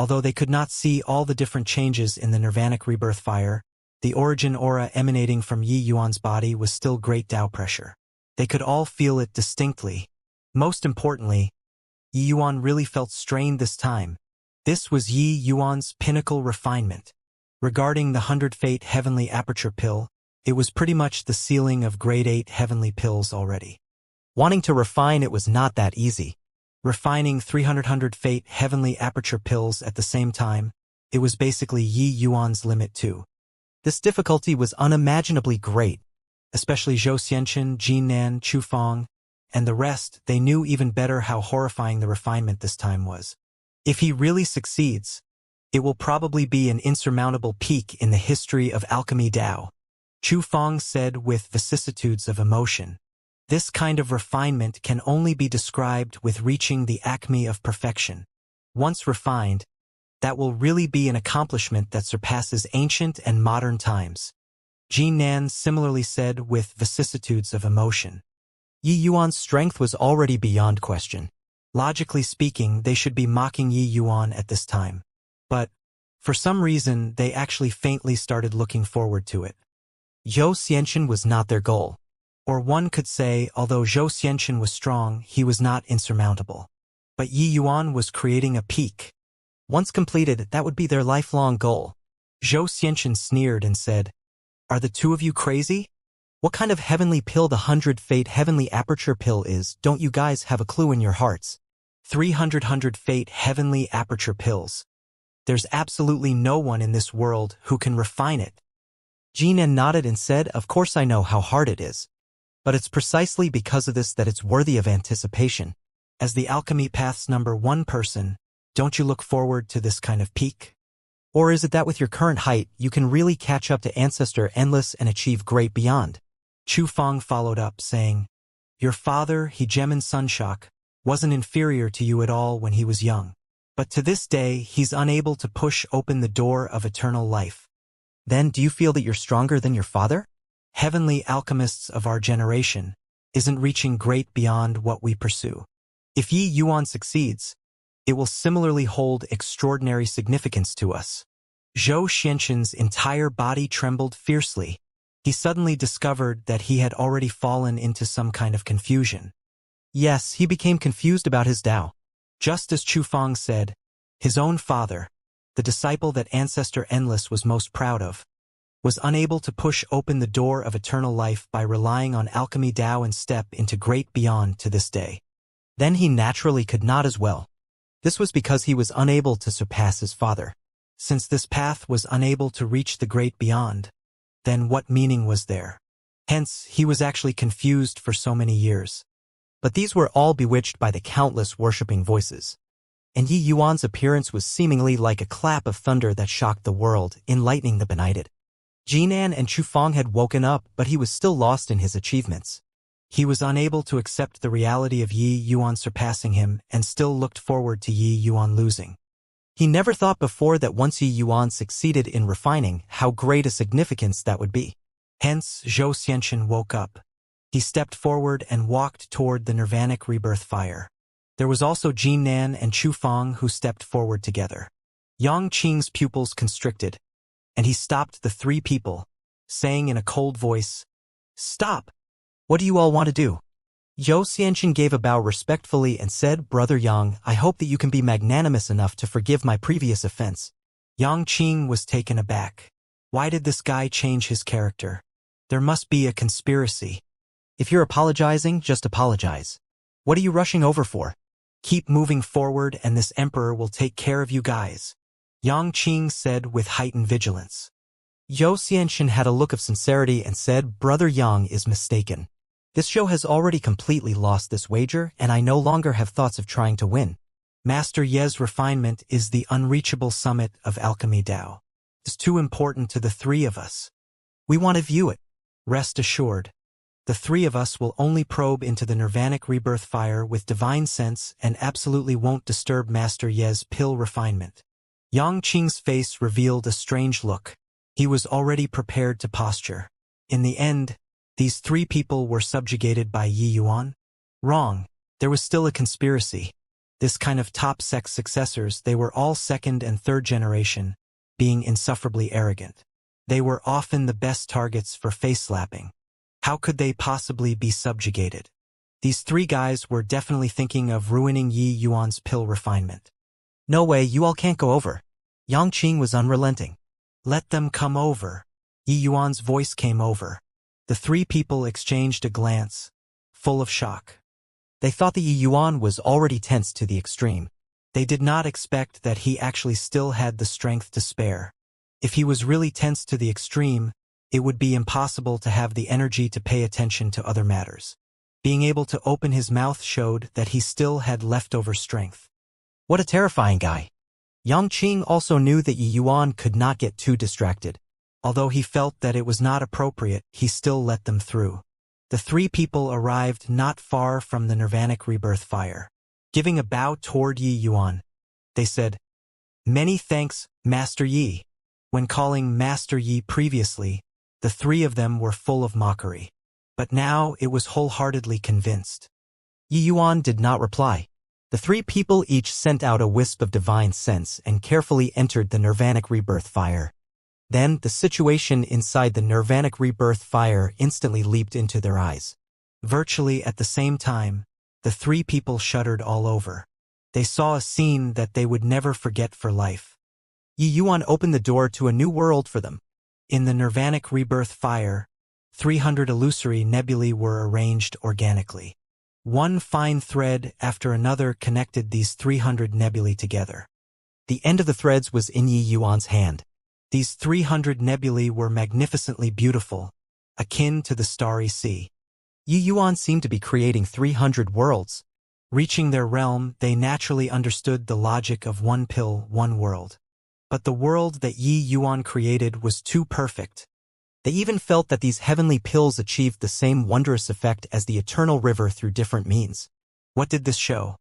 Although they could not see all the different changes in the nirvanic rebirth fire, the origin aura emanating from Yi Yuan's body was still great Tao pressure. They could all feel it distinctly. Most importantly, Yi Yuan really felt strained this time. This was Yi Yuan's pinnacle refinement. Regarding the 100 Fate Heavenly Aperture Pill, it was pretty much the ceiling of grade 8 heavenly pills already. Wanting to refine it was not that easy. Refining 300 Fate Heavenly Aperture Pills at the same time, it was basically Yi Yuan's limit too. This difficulty was unimaginably great. Especially Zhou Xianxia, Jinnan, Chu Feng, and the rest, they knew even better how horrifying the refinement this time was. If he really succeeds, it will probably be an insurmountable peak in the history of alchemy Dao. Chu Feng said with vicissitudes of emotion. This kind of refinement can only be described with reaching the acme of perfection. Once refined, that will really be an accomplishment that surpasses ancient and modern times. Jinnan similarly said with vicissitudes of emotion. Yi Yuan's strength was already beyond question. Logically speaking, they should be mocking Yi Yuan at this time. But, for some reason, they actually faintly started looking forward to it. Zhou Xianxia was not their goal. Or one could say, although Zhou Xianxia was strong, he was not insurmountable. But Yi Yuan was creating a peak. Once completed, that would be their lifelong goal. Zhou Xianxia sneered and said, "Are the two of you crazy? What kind of heavenly pill the 100 Fate Heavenly Aperture Pill is? Don't you guys have a clue in your hearts?" 300 Fate Heavenly Aperture Pills. There's absolutely no one in this world who can refine it. Jinnan nodded and said, "Of course I know how hard it is. But it's precisely because of this that it's worthy of anticipation. As the alchemy path's #1 person, don't you look forward to this kind of peak? Or is it that with your current height, you can really catch up to Ancestor Endless and achieve great beyond?" Chu Feng followed up, saying, "Your father, Hegemen Sunshock, wasn't inferior to you at all when he was young. But to this day, he's unable to push open the door of eternal life." "Then do you feel that you're stronger than your father?" "Heavenly alchemists of our generation isn't reaching great beyond what we pursue. If Yi Yuan succeeds, it will similarly hold extraordinary significance to us." Zhou Xianxin's entire body trembled fiercely. He suddenly discovered that he had already fallen into some kind of confusion. Yes, he became confused about his Tao. Just as Chu Feng said, his own father, the disciple that Ancestor Endless was most proud of, was unable to push open the door of eternal life by relying on alchemy Tao and step into great beyond to this day. Then he naturally could not as well. This was because he was unable to surpass his father. Since this path was unable to reach the great beyond, then what meaning was there? Hence, he was actually confused for so many years. But these were all bewitched by the countless worshipping voices. And Yi Yuan's appearance was seemingly like a clap of thunder that shocked the world, enlightening the benighted. Jinnan and Chu Feng had woken up, but he was still lost in his achievements. He was unable to accept the reality of Yi Yuan surpassing him and still looked forward to Yi Yuan losing. He never thought before that once Yi Yuan succeeded in refining, how great a significance that would be. Hence, Zhou Xianxia woke up. He stepped forward and walked toward the nirvanic rebirth fire. There was also Jinnan and Chu Feng who stepped forward together. Yang Qing's pupils constricted, and he stopped the three people, saying in a cold voice, "Stop! What do you all want to do?" Zhou Xianxia gave a bow respectfully and said, "Brother Yang, I hope that you can be magnanimous enough to forgive my previous offense." Yang Qing was taken aback. Why did this guy change his character? There must be a conspiracy. "If you're apologizing, just apologize. What are you rushing over for? Keep moving forward and this emperor will take care of you guys," Yang Qing said with heightened vigilance. Zhou Xianxia had a look of sincerity and said, "Brother Yang is mistaken. This show has already completely lost this wager, and I no longer have thoughts of trying to win. Master Ye's refinement is the unreachable summit of alchemy Dao. It's too important to the three of us. We want to view it. Rest assured, the three of us will only probe into the nirvanic rebirth fire with divine sense and absolutely won't disturb Master Ye's pill refinement." Yang Qing's face revealed a strange look. He was already prepared to posture. In the end, these three people were subjugated by Yi Yuan? Wrong. There was still a conspiracy. This kind of top-sec successors, they were all second and third generation, being insufferably arrogant. They were often the best targets for face-slapping. How could they possibly be subjugated? These three guys were definitely thinking of ruining Yi Yuan's pill refinement. No way, you all can't go over. Yang Qing was unrelenting. Let them come over. Yi Yuan's voice came over. The three people exchanged a glance, full of shock. They thought that Yi Yuan was already tense to the extreme. They did not expect that he actually still had the strength to spare. If he was really tense to the extreme, it would be impossible to have the energy to pay attention to other matters. Being able to open his mouth showed that he still had leftover strength. What a terrifying guy. Yang Qing also knew that Yi Yuan could not get too distracted. Although he felt that it was not appropriate, he still let them through. The three people arrived not far from the Nirvanic Rebirth fire. Giving a bow toward Yi Yuan, they said, "Many thanks, Master Yi." When calling Master Yi previously, the three of them were full of mockery. But now it was wholeheartedly convinced. Yi Yuan did not reply. The three people each sent out a wisp of divine sense and carefully entered the Nirvanic Rebirth fire. Then the situation inside the Nirvanic Rebirth fire instantly leaped into their eyes. Virtually at the same time, the three people shuddered all over. They saw a scene that they would never forget for life. Yi Yuan opened the door to a new world for them. In the Nirvanic Rebirth fire, 300 illusory nebulae were arranged organically. One fine thread after another connected these 300 nebulae together. The end of the threads was in Yi Yuan's hand. These 300 nebulae were magnificently beautiful, akin to the starry sea. Yi Yuan seemed to be creating 300 worlds. Reaching their realm, they naturally understood the logic of one pill, one world. But the world that Yi Yuan created was too perfect. They even felt that these heavenly pills achieved the same wondrous effect as the eternal river through different means. What did this show?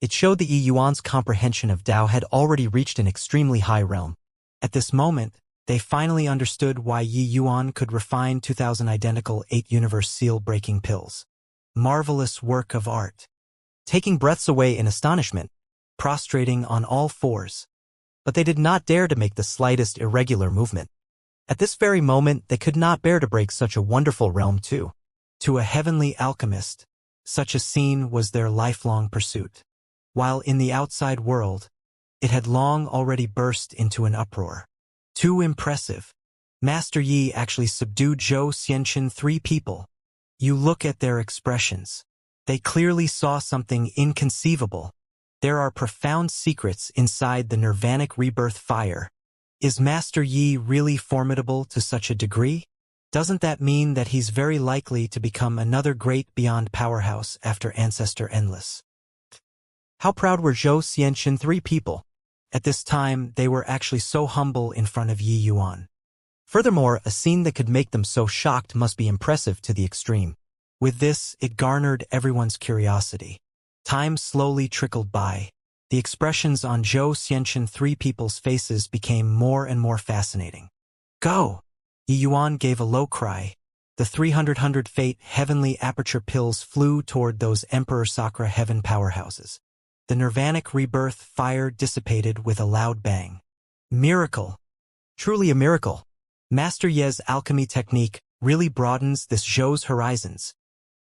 It showed that Yi Yuan's comprehension of Tao had already reached an extremely high realm. At this moment, they finally understood why Yi Yuan could refine 2,000 identical 8-universe seal-breaking pills. Marvelous work of art. Taking breaths away in astonishment, prostrating on all fours. But they did not dare to make the slightest irregular movement. At this very moment, they could not bear to break such a wonderful realm too. To a heavenly alchemist, such a scene was their lifelong pursuit. While in the outside world, it had long already burst into an uproar. Too impressive. Master Yi actually subdued Zhou Xianxin 3 people. You look at their expressions. They clearly saw something inconceivable. There are profound secrets inside the Nirvanic Rebirth fire. Is Master Yi really formidable to such a degree? Doesn't that mean that he's very likely to become another great beyond powerhouse after Ancestor Endless? How proud were Zhou Xianxin 3 people? At this time, they were actually so humble in front of Yi Yuan. Furthermore, a scene that could make them so shocked must be impressive to the extreme. With this, it garnered everyone's curiosity. Time slowly trickled by. The expressions on Zhou Xianxin 3 people's faces became more and more fascinating. Go! Yi Yuan gave a low cry. The 300 fate heavenly aperture pills flew toward those Emperor Sakura heaven powerhouses. The Nirvanic Rebirth fire dissipated with a loud bang. Miracle! Truly a miracle. Master Ye's alchemy technique really broadens this Zhou's horizons.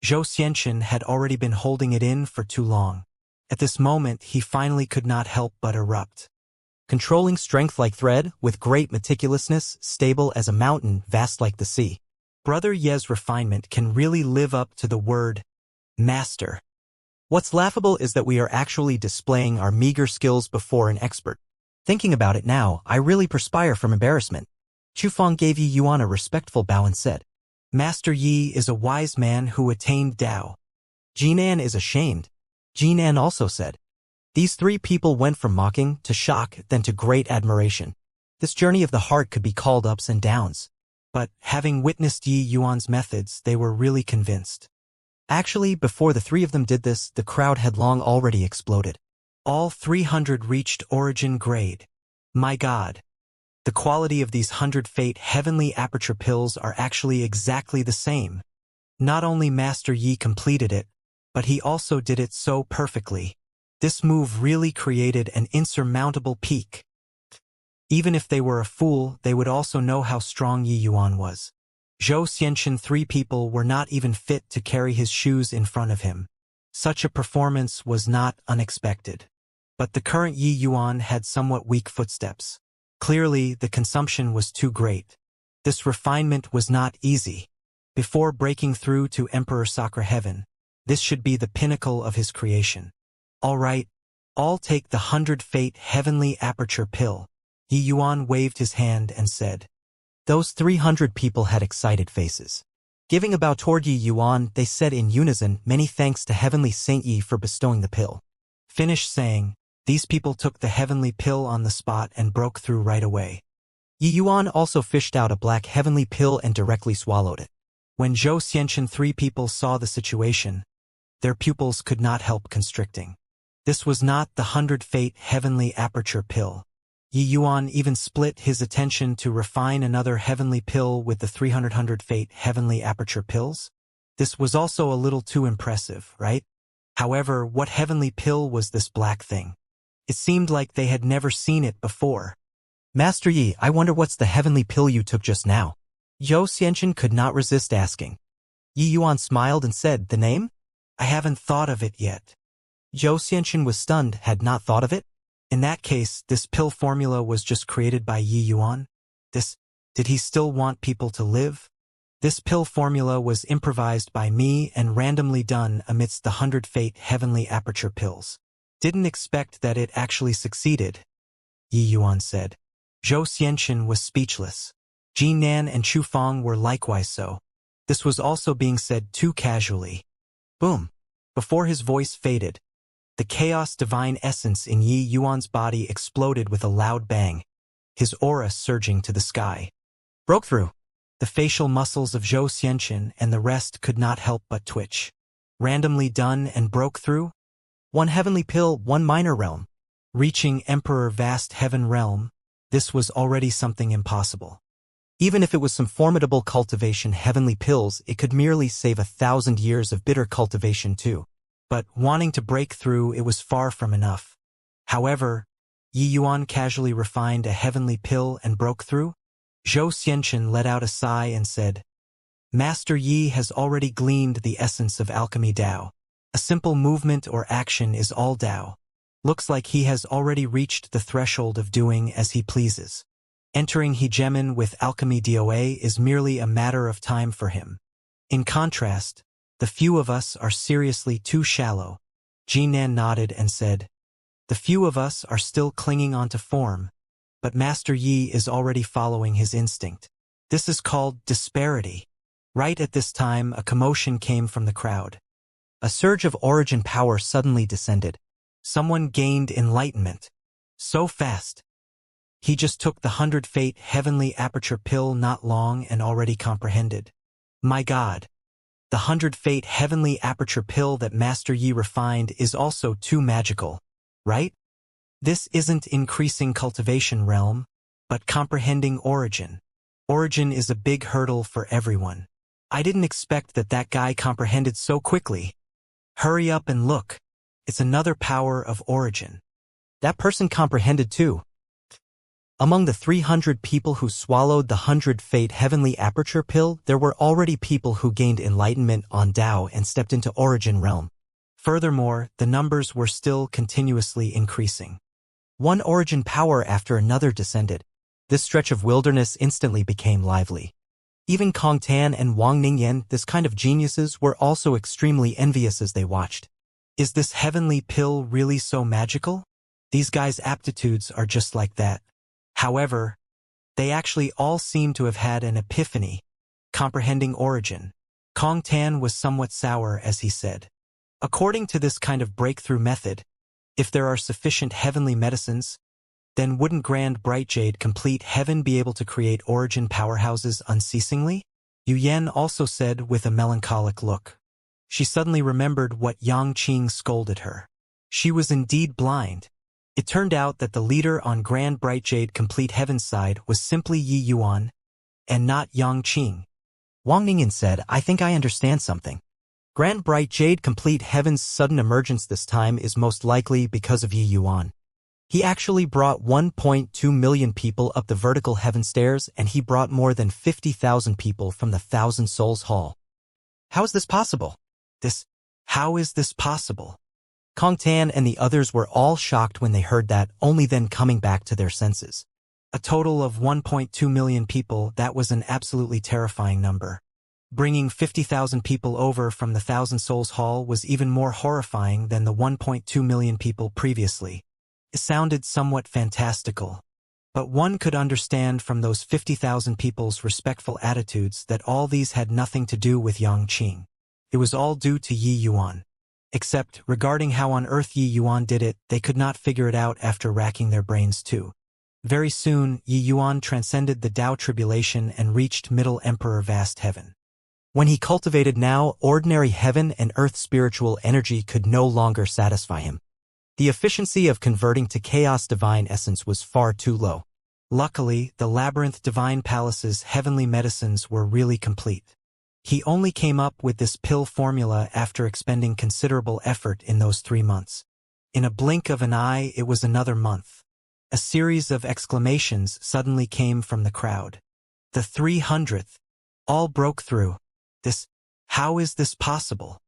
Zhou Xianxin had already been holding it in for too long. At this moment, he finally could not help but erupt. Controlling strength like thread, with great meticulousness, stable as a mountain, vast like the sea. Brother Ye's refinement can really live up to the word master. What's laughable is that we are actually displaying our meager skills before an expert. Thinking about it now, I really perspire from embarrassment. Chufang gave Yi Yuan a respectful bow and said, Master Yi is a wise man who attained Tao. Jinan is ashamed. Jinan also said. These 3 people went from mocking to shock, then to great admiration. This journey of the heart could be called ups and downs. But, having witnessed Yi Yuan's methods, they were really convinced. Actually, before the 3 of them did this, the crowd had long already exploded. All 300 reached origin grade. My God. The quality of these 100 fate heavenly aperture pills are actually exactly the same. Not only Master Yi completed it, but he also did it so perfectly. This move really created an insurmountable peak. Even if they were a fool, they would also know how strong Yi Yuan was. Zhou Xianxian 3 people were not even fit to carry his shoes in front of him. Such a performance was not unexpected. But the current Yi Yuan had somewhat weak footsteps. Clearly, the consumption was too great. This refinement was not easy. Before breaking through to Emperor Sacra Heaven, this should be the pinnacle of his creation. All right, I'll take the 100 Fate Heavenly Aperture Pill. Yi Yuan waved his hand and said. Those 300 people had excited faces. Giving a bow toward Yi Yuan, they said in unison, "Many thanks to Heavenly Saint Yi for bestowing the pill." Finished saying, these people took the heavenly pill on the spot and broke through right away. Yi Yuan also fished out a black heavenly pill and directly swallowed it. When Zhou Xianxian 3 people saw the situation, their pupils could not help constricting. This was not the 100 Fate Heavenly Aperture Pill. Yi Yuan even split his attention to refine another heavenly pill with the 300 Fate Heavenly Aperture Pills. This was also a little too impressive, right? However, what heavenly pill was this black thing? It seemed like they had never seen it before. Master Yi, I wonder what's the heavenly pill you took just now? Zhou Xianxian could not resist asking. Yi Yuan smiled and said, "The name?" I haven't thought of it yet. Zhou Xianxian was stunned, had not thought of it? In that case, this pill formula was just created by Yi Yuan? Did he still want people to live? This pill formula was improvised by me and randomly done amidst the 100 Fate Heavenly Aperture Pills. Didn't expect that it actually succeeded, Yi Yuan said. Zhou Xianxian was speechless. Jin Nan and Chu Feng were likewise so. This was also being said too casually. Boom! Before his voice faded, the chaos divine essence in Yi Yuan's body exploded with a loud bang, his aura surging to the sky. Broke through. The facial muscles of Zhou Xianxian and the rest could not help but twitch. Randomly done and broke through? One heavenly pill, one minor realm. Reaching Emperor Vast Heaven Realm, this was already something impossible. Even if it was some formidable cultivation heavenly pills, it could merely save 1,000 years of bitter cultivation too. But wanting to break through, it was far from enough. However, Yi Yuan casually refined a heavenly pill and broke through. Zhou Xianxian let out a sigh and said, Master Yi has already gleaned the essence of alchemy Dao. A simple movement or action is all Dao. Looks like he has already reached the threshold of doing as he pleases. Entering hegemon with alchemy DOA is merely a matter of time for him. In contrast, the few of us are seriously too shallow. Jinan nodded and said, The few of us are still clinging onto form, but Master Yi is already following his instinct. This is called disparity. Right at this time, a commotion came from the crowd. A surge of origin power suddenly descended. Someone gained enlightenment. So fast. He just took the 100 Fate Heavenly Aperture Pill not long and already comprehended. My God. The 100 Fate Heavenly Aperture Pill that Master Yi refined is also too magical, right? This isn't increasing cultivation realm, but comprehending origin. Origin is a big hurdle for everyone. I didn't expect that guy comprehended so quickly. Hurry up and look. It's another power of origin. That person comprehended too. Among the 300 people who swallowed the 100 Fate Heavenly Aperture Pill, there were already people who gained enlightenment on Dao and stepped into Origin Realm. Furthermore, the numbers were still continuously increasing. One origin power after another descended. This stretch of wilderness instantly became lively. Even Kong Tan and Wang Ningyan, this kind of geniuses, were also extremely envious as they watched. Is this heavenly pill really so magical? These guys' aptitudes are just like that. However, they actually all seem to have had an epiphany, comprehending origin. Kong Tan was somewhat sour as he said, according to this kind of breakthrough method, if there are sufficient heavenly medicines, then wouldn't Grand Bright Jade Complete Heaven be able to create origin powerhouses unceasingly? Yu Yan also said with a melancholic look. She suddenly remembered what Yang Qing scolded her. She was indeed blind. It turned out that the leader on Grand Bright Jade Complete Heaven's side was simply Yi Yuan, and not Yang Qing. Wang Ningyan said, I think I understand something. Grand Bright Jade Complete Heaven's sudden emergence this time is most likely because of Yi Yuan. He actually brought 1.2 million people up the vertical heaven stairs, and he brought more than 50,000 people from the Thousand Souls Hall. How is this possible? How is this possible? Kong Tan and the others were all shocked when they heard that, only then coming back to their senses. A total of 1.2 million people, that was an absolutely terrifying number. Bringing 50,000 people over from the Thousand Souls Hall was even more horrifying than the 1.2 million people previously. It sounded somewhat fantastical. But one could understand from those 50,000 people's respectful attitudes that all these had nothing to do with Yangqing. It was all due to Yi Yuan. Except, regarding how on earth Yi Yuan did it, they could not figure it out after racking their brains too. Very soon, Yi Yuan transcended the Tao tribulation and reached Middle Emperor Vast Heaven. When he cultivated now, ordinary heaven and earth spiritual energy could no longer satisfy him. The efficiency of converting to chaos divine essence was far too low. Luckily, the Labyrinth Divine Palace's heavenly medicines were really complete. He only came up with this pill formula after expending considerable effort in those 3 months. In a blink of an eye, it was another month. A series of exclamations suddenly came from the crowd. The 300th. All broke through. How is this possible?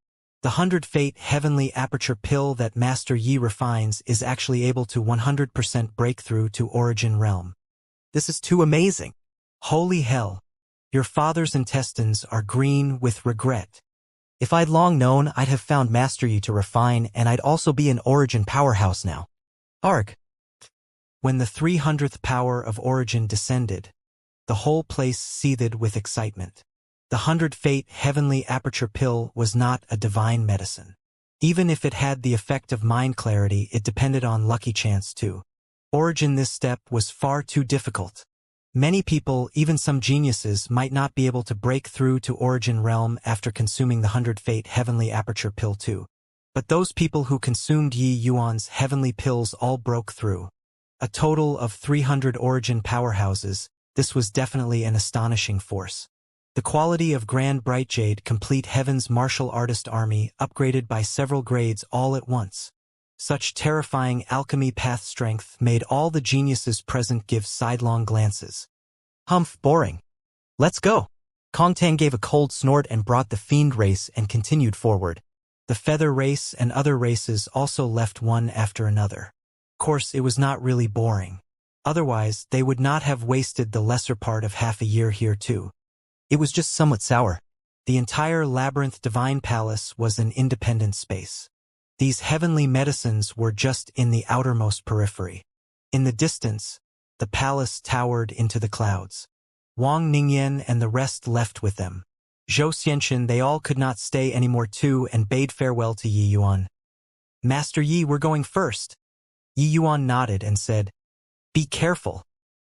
The 100 Fate Heavenly Aperture pill that Master Yi refines is actually able to 100% break through to Origin Realm. This is too amazing. Holy hell. Your father's intestines are green with regret. If I'd long known, I'd have found Master Yi to refine, and I'd also be an Origin powerhouse now. Arg. When the 300th power of Origin descended, the whole place seethed with excitement. The 100 Fate Heavenly Aperture pill was not a divine medicine. Even if it had the effect of mind clarity, it depended on lucky chance too. Origin this step was far too difficult. Many people, even some geniuses, might not be able to break through to Origin Realm after consuming the 100 Fate Heavenly Aperture pill too. But those people who consumed Yi Yuan's heavenly pills all broke through. A total of 300 Origin powerhouses. This was definitely an astonishing force. The quality of Grand Bright Jade Complete Heaven's martial artist army upgraded by several grades all at once. Such terrifying alchemy path strength made all the geniuses present give sidelong glances. Humph, boring. Let's go. Kong Tan gave a cold snort and brought the fiend race and continued forward. The feather race and other races also left one after another. Of course, it was not really boring. Otherwise, they would not have wasted the lesser part of half a year here too. It was just somewhat sour. The entire Labyrinth Divine Palace was an independent space. These heavenly medicines were just in the outermost periphery. In the distance, the palace towered into the clouds. Wang Ningyan and the rest left with them. Zhou Xianxia, they all could not stay anymore too and bade farewell to Yi Yuan. Master Yi, we're going first. Yi Yuan nodded and said, "Be careful."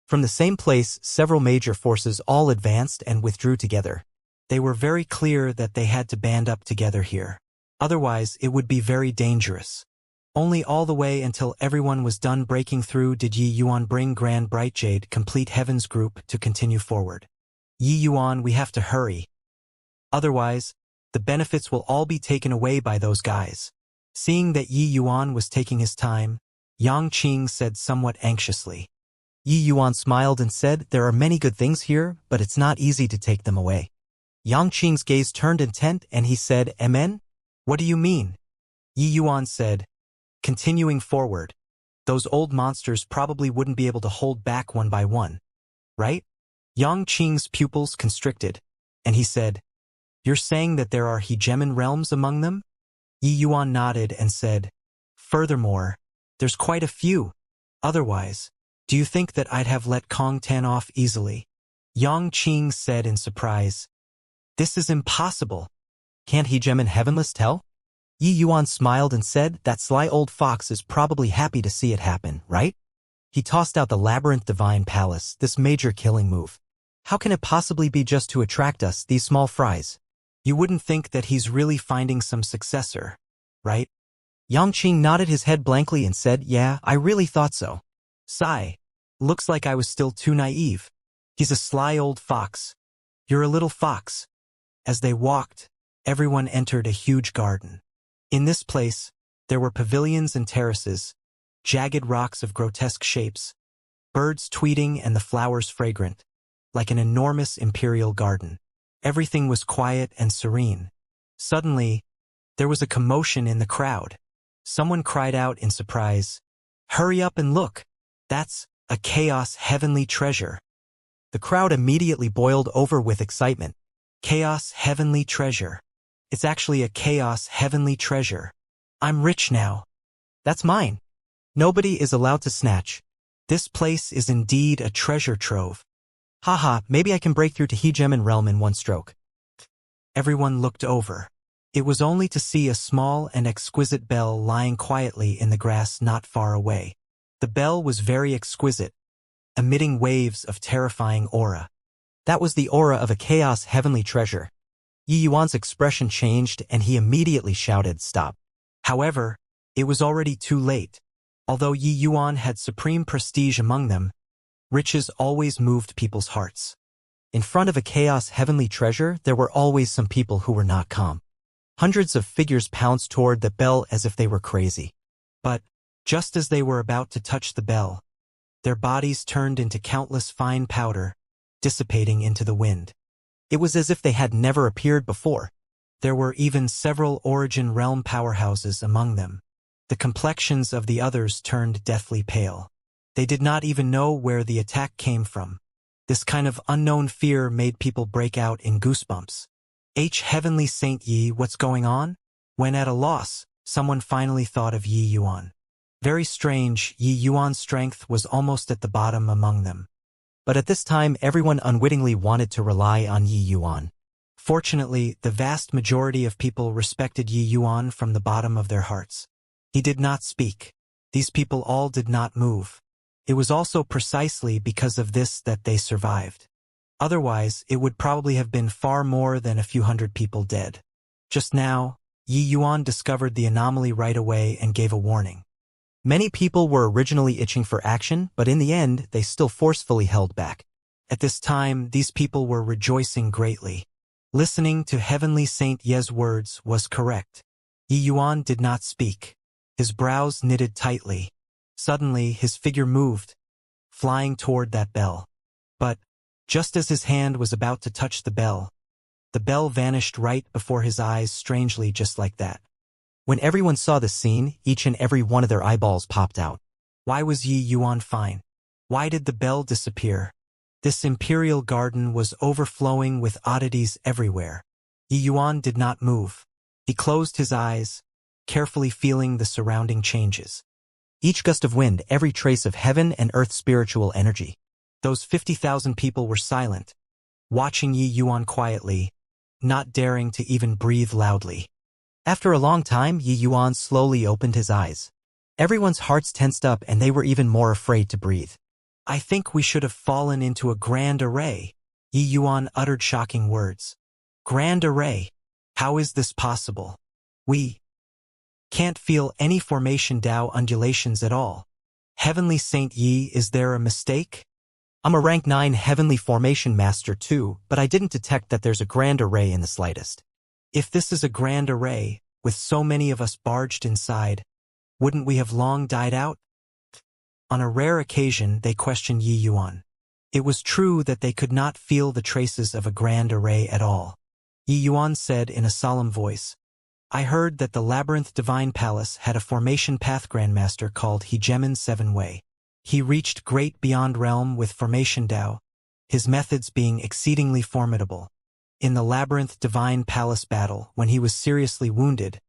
From the same place, several major forces all advanced and withdrew together. They were very clear that they had to band up together here. Otherwise, it would be very dangerous. Only all the way until everyone was done breaking through did Yi Yuan bring Grand Bright Jade Complete Heaven's group to continue forward. Yi Yuan, we have to hurry. Otherwise, the benefits will all be taken away by those guys. Seeing that Yi Yuan was taking his time, Yangqing said somewhat anxiously. Yi Yuan smiled and said, "There are many good things here, but it's not easy to take them away." Yangqing's gaze turned intent and he said, "Amen?" What do you mean? Yi Yuan said, continuing forward. Those old monsters probably wouldn't be able to hold back one by one, right? Yangqing's pupils constricted, and he said, "You're saying that there are hegemon realms among them?" Yi Yuan nodded and said, "Furthermore, there's quite a few. Otherwise, do you think that I'd have let Kong Tan off easily?" Yangqing said in surprise, "This is impossible." Can't hegemon heavenless tell? Yi Yuan smiled and said, "That sly old fox is probably happy to see it happen, right?" He tossed out the Labyrinth Divine Palace, this major killing move. How can it possibly be just to attract us, these small fries? You wouldn't think that he's really finding some successor, right? Yangqing nodded his head blankly and said, "Yeah, I really thought so." Sigh. Looks like I was still too naive. He's a sly old fox. You're a little fox. As they walked, everyone entered a huge garden. In this place, there were pavilions and terraces, jagged rocks of grotesque shapes, birds tweeting and the flowers fragrant, like an enormous imperial garden. Everything was quiet and serene. Suddenly, there was a commotion in the crowd. Someone cried out in surprise, "Hurry up and look! That's a chaos heavenly treasure." The crowd immediately boiled over with excitement. Chaos heavenly treasure. It's actually a chaos heavenly treasure. I'm rich now. That's mine. Nobody is allowed to snatch. This place is indeed a treasure trove. Haha, maybe I can break through to Hegemon realm in one stroke. Everyone looked over. It was only to see a small and exquisite bell lying quietly in the grass not far away. The bell was very exquisite, emitting waves of terrifying aura. That was the aura of a chaos heavenly treasure. Yi Yuan's expression changed and he immediately shouted, "Stop." However, it was already too late. Although Yi Yuan had supreme prestige among them, riches always moved people's hearts. In front of a chaos heavenly treasure, there were always some people who were not calm. Hundreds of figures pounced toward the bell as if they were crazy. But, just as they were about to touch the bell, their bodies turned into countless fine powder, dissipating into the wind. It was as if they had never appeared before. There were even several Origin Realm powerhouses among them. The complexions of the others turned deathly pale. They did not even know where the attack came from. This kind of unknown fear made people break out in goosebumps. Heavenly Saint Yi, what's going on? When at a loss, someone finally thought of Yi Yuan. Very strange, Yi Yuan's strength was almost at the bottom among them. But at this time, everyone unwittingly wanted to rely on Yi Yuan. Fortunately, the vast majority of people respected Yi Yuan from the bottom of their hearts. He did not speak. These people all did not move. It was also precisely because of this that they survived. Otherwise, it would probably have been far more than a few hundred people dead. Just now, Yi Yuan discovered the anomaly right away and gave a warning. Many people were originally itching for action, but in the end, they still forcefully held back. At this time, these people were rejoicing greatly. Listening to Heavenly Saint Ye's words was correct. Yi Yuan did not speak. His brows knitted tightly. Suddenly, his figure moved, flying toward that bell. But, just as his hand was about to touch the bell vanished right before his eyes, strangely just like that. When everyone saw the scene, each and every one of their eyeballs popped out. Why was Yi Yuan fine? Why did the bell disappear? This imperial garden was overflowing with oddities everywhere. Yi Yuan did not move. He closed his eyes, carefully feeling the surrounding changes. Each gust of wind, every trace of heaven and earth spiritual energy. Those 50,000 people were silent, watching Yi Yuan quietly, not daring to even breathe loudly. After a long time, Yi Yuan slowly opened his eyes. Everyone's hearts tensed up and they were even more afraid to breathe. I think we should have fallen into a grand array. Yi Yuan uttered shocking words. Grand array? How is this possible? We can't feel any formation Tao undulations at all. Heavenly Saint Yi, is there a mistake? I'm a rank 9 heavenly formation master too, but I didn't detect that there's a grand array in the slightest. If this is a grand array, with so many of us barged inside, wouldn't we have long died out? On a rare occasion, they questioned Yi Yuan. It was true that they could not feel the traces of a grand array at all. Yi Yuan said in a solemn voice, I heard that the Labyrinth Divine Palace had a formation path grandmaster called Hegemon 7-Way. He reached great beyond realm with formation Tao, his methods being exceedingly formidable. In the Labyrinth Divine Palace battle, when he was seriously wounded,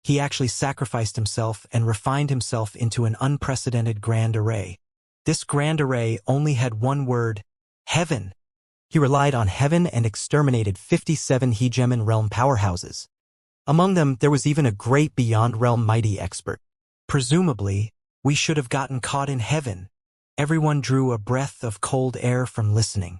he actually sacrificed himself and refined himself into an unprecedented grand array. This grand array only had one word, heaven. He relied on heaven and exterminated 57 Hegemon realm powerhouses. Among them, there was even a great beyond realm mighty expert. Presumably, we should have gotten caught in heaven. Everyone drew a breath of cold air from listening.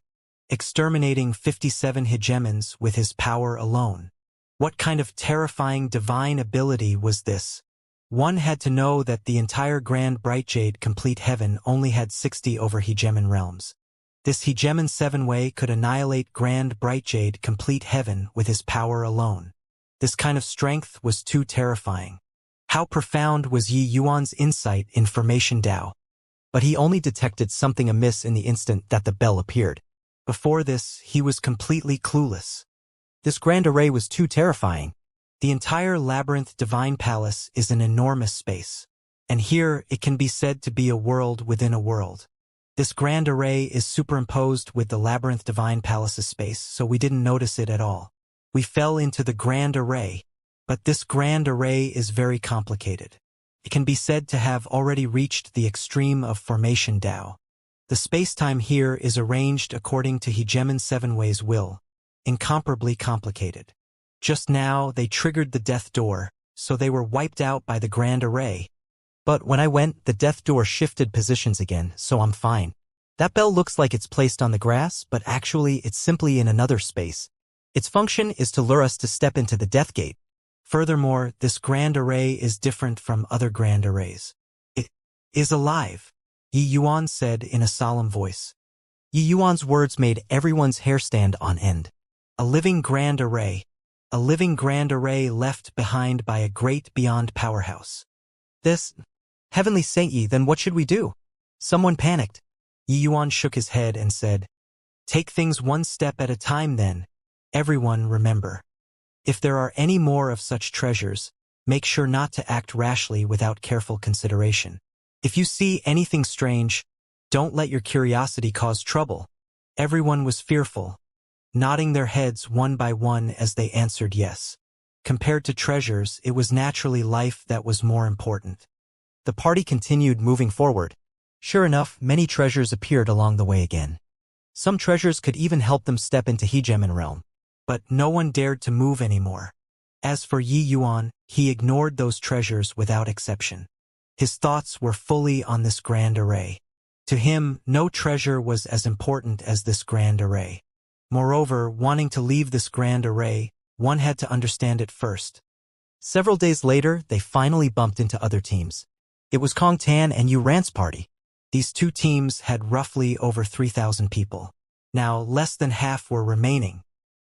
Exterminating 57 hegemons with his power alone. What kind of terrifying divine ability was this? One had to know that the entire Grand Brightjade Complete Heaven only had 60 over hegemon realms. This Hegemon 7-Way could annihilate Grand Brightjade Complete Heaven with his power alone. This kind of strength was too terrifying. How profound was Yi Yuan's insight in Formation Dao? But he only detected something amiss in the instant that the bell appeared. Before this, he was completely clueless. This grand array was too terrifying. The entire Labyrinth Divine Palace is an enormous space. And here, it can be said to be a world within a world. This grand array is superimposed with the Labyrinth Divine Palace's space, so we didn't notice it at all. We fell into the grand array, but this grand array is very complicated. It can be said to have already reached the extreme of Formation Dao. The space-time here is arranged according to Hegemon Seven Way's will, incomparably complicated. Just now, they triggered the death door, so they were wiped out by the grand array. But when I went, the death door shifted positions again, so I'm fine. That bell looks like it's placed on the grass, but actually it's simply in another space. Its function is to lure us to step into the death gate. Furthermore, this grand array is different from other grand arrays. It is alive, Yi Yuan said in a solemn voice. Yi Yuan's words made everyone's hair stand on end. A living grand array. A living grand array left behind by a great beyond powerhouse. This, Heavenly Saint Yi, then what should we do? Someone panicked. Yi Yuan shook his head and said, "Take things one step at a time then. Everyone remember. If there are any more of such treasures, make sure not to act rashly without careful consideration. If you see anything strange, don't let your curiosity cause trouble." Everyone was fearful, nodding their heads one by one as they answered yes. Compared to treasures, it was naturally life that was more important. The party continued moving forward. Sure enough, many treasures appeared along the way again. Some treasures could even help them step into Hegemon realm. But no one dared to move anymore. As for Yi Yuan, he ignored those treasures without exception. His thoughts were fully on this grand array. To him, no treasure was as important as this grand array. Moreover, wanting to leave this grand array, one had to understand it first. Several days later, they finally bumped into other teams. It was Kong Tan and Yu Ran's party. These two teams had roughly over 3,000 people. Now, less than half were remaining.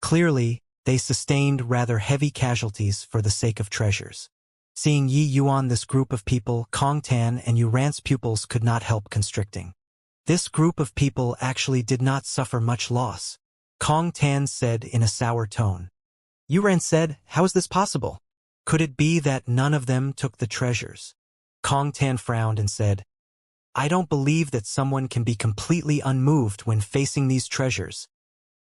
Clearly, they sustained rather heavy casualties for the sake of treasures. Seeing Yi Yuan, this group of people, Kong Tan and Yu Ran's pupils could not help constricting. This group of people actually did not suffer much loss. Kong Tan said in a sour tone. Yu Ran said, "How is this possible? Could it be that none of them took the treasures?" Kong Tan frowned and said, "I don't believe that someone can be completely unmoved when facing these treasures."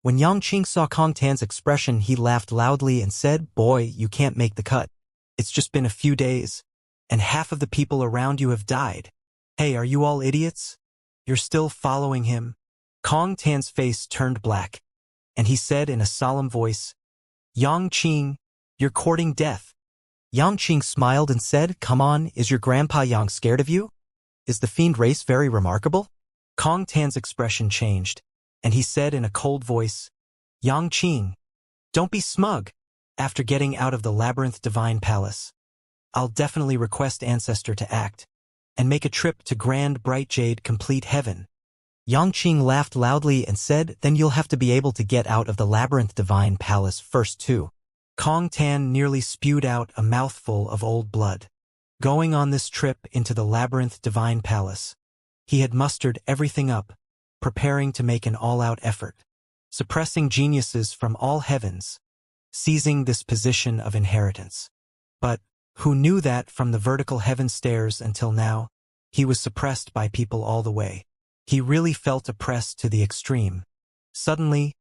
When Yang Qing saw Kong Tan's expression, he laughed loudly and said, "Boy, you can't make the cut. It's just been a few days, and half of the people around you have died. Hey, are you all idiots? You're still following him?" Kong Tan's face turned black, and he said in a solemn voice, "Yang Qing, you're courting death." Yang Qing smiled and said, "Come on, is your grandpa Yang scared of you? Is the fiend race very remarkable?" Kong Tan's expression changed, and he said in a cold voice, "Yang Qing, don't be smug. After getting out of the Labyrinth Divine Palace, I'll definitely request Ancestor to act, and make a trip to Grand Bright Jade Complete Heaven." Yang Qing laughed loudly and said, "Then you'll have to be able to get out of the Labyrinth Divine Palace first too." Kong Tan nearly spewed out a mouthful of old blood. Going on this trip into the Labyrinth Divine Palace, he had mustered everything up, preparing to make an all-out effort, suppressing geniuses from all heavens, seizing this position of inheritance. But who knew that from the vertical heaven stairs until now, he was suppressed by people all the way. He really felt oppressed to the extreme. Suddenly,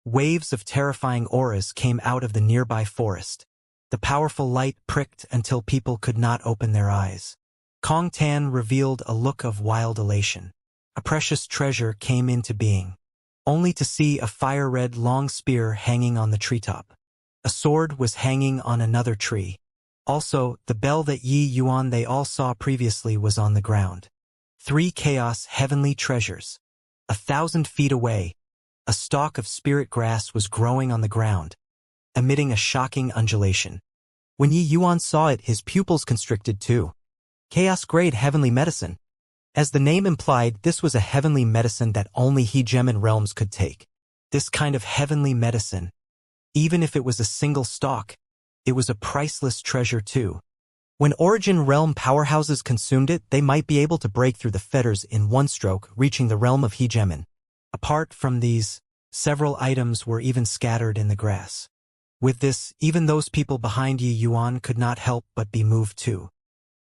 waves of terrifying auras came out of the nearby forest. The powerful light pricked until people could not open their eyes. Kong Tan revealed a look of wild elation. A precious treasure came into being, only to see a fire-red long spear hanging on the treetop. A sword was hanging on another tree. Also, the bell that Yi Yuan they all saw previously was on the ground. 3 chaos heavenly treasures. 1,000 feet away, a stalk of spirit grass was growing on the ground, emitting a shocking undulation. When Yi Yuan saw it, his pupils constricted too. Chaos-grade heavenly medicine. As the name implied, this was a heavenly medicine that only Hegemon realms could take. This kind of heavenly medicine, even if it was a single stalk, It was a priceless treasure too. When Origin Realm powerhouses consumed it, they might be able to break through the fetters in one stroke, reaching the realm of Hegemon. Apart from these, several items were even scattered in the grass. With this, even those people behind Yi Yuan could not help but be moved too.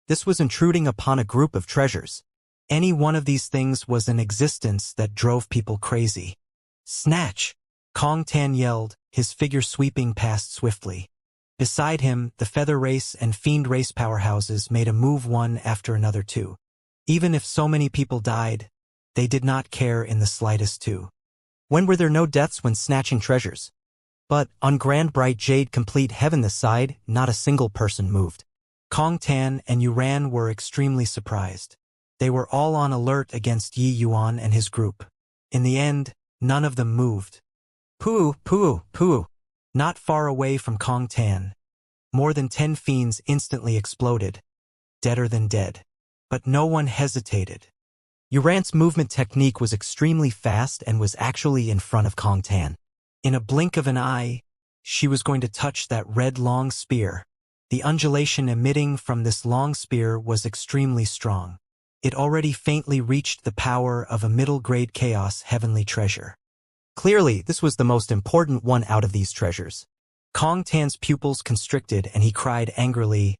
This was intruding upon a group of treasures. Any one of these things was an existence that drove people crazy. Snatch! Kong Tan yelled, his figure sweeping past swiftly. Beside him, the Feather Race and Fiend Race powerhouses made a move one after another too. Even if so many people died, they did not care in the slightest too. When were there no deaths when snatching treasures? But, on Grand Bright Jade Complete Heaven this side, not a single person moved. Kong Tan and Yuran were extremely surprised. They were all on alert against Yi Yuan and his group. In the end, none of them moved. Poo. Not far away from Kong Tan, more than 10 fiends instantly exploded, deader than dead. But no one hesitated. Yuran's movement technique was extremely fast and was actually in front of Kong Tan. In a blink of an eye, she was going to touch that red long spear. The undulation emitting from this long spear was extremely strong. It already faintly reached the power of a middle-grade chaos heavenly treasure. Clearly, this was the most important one out of these treasures. Kong Tan's pupils constricted and he cried angrily,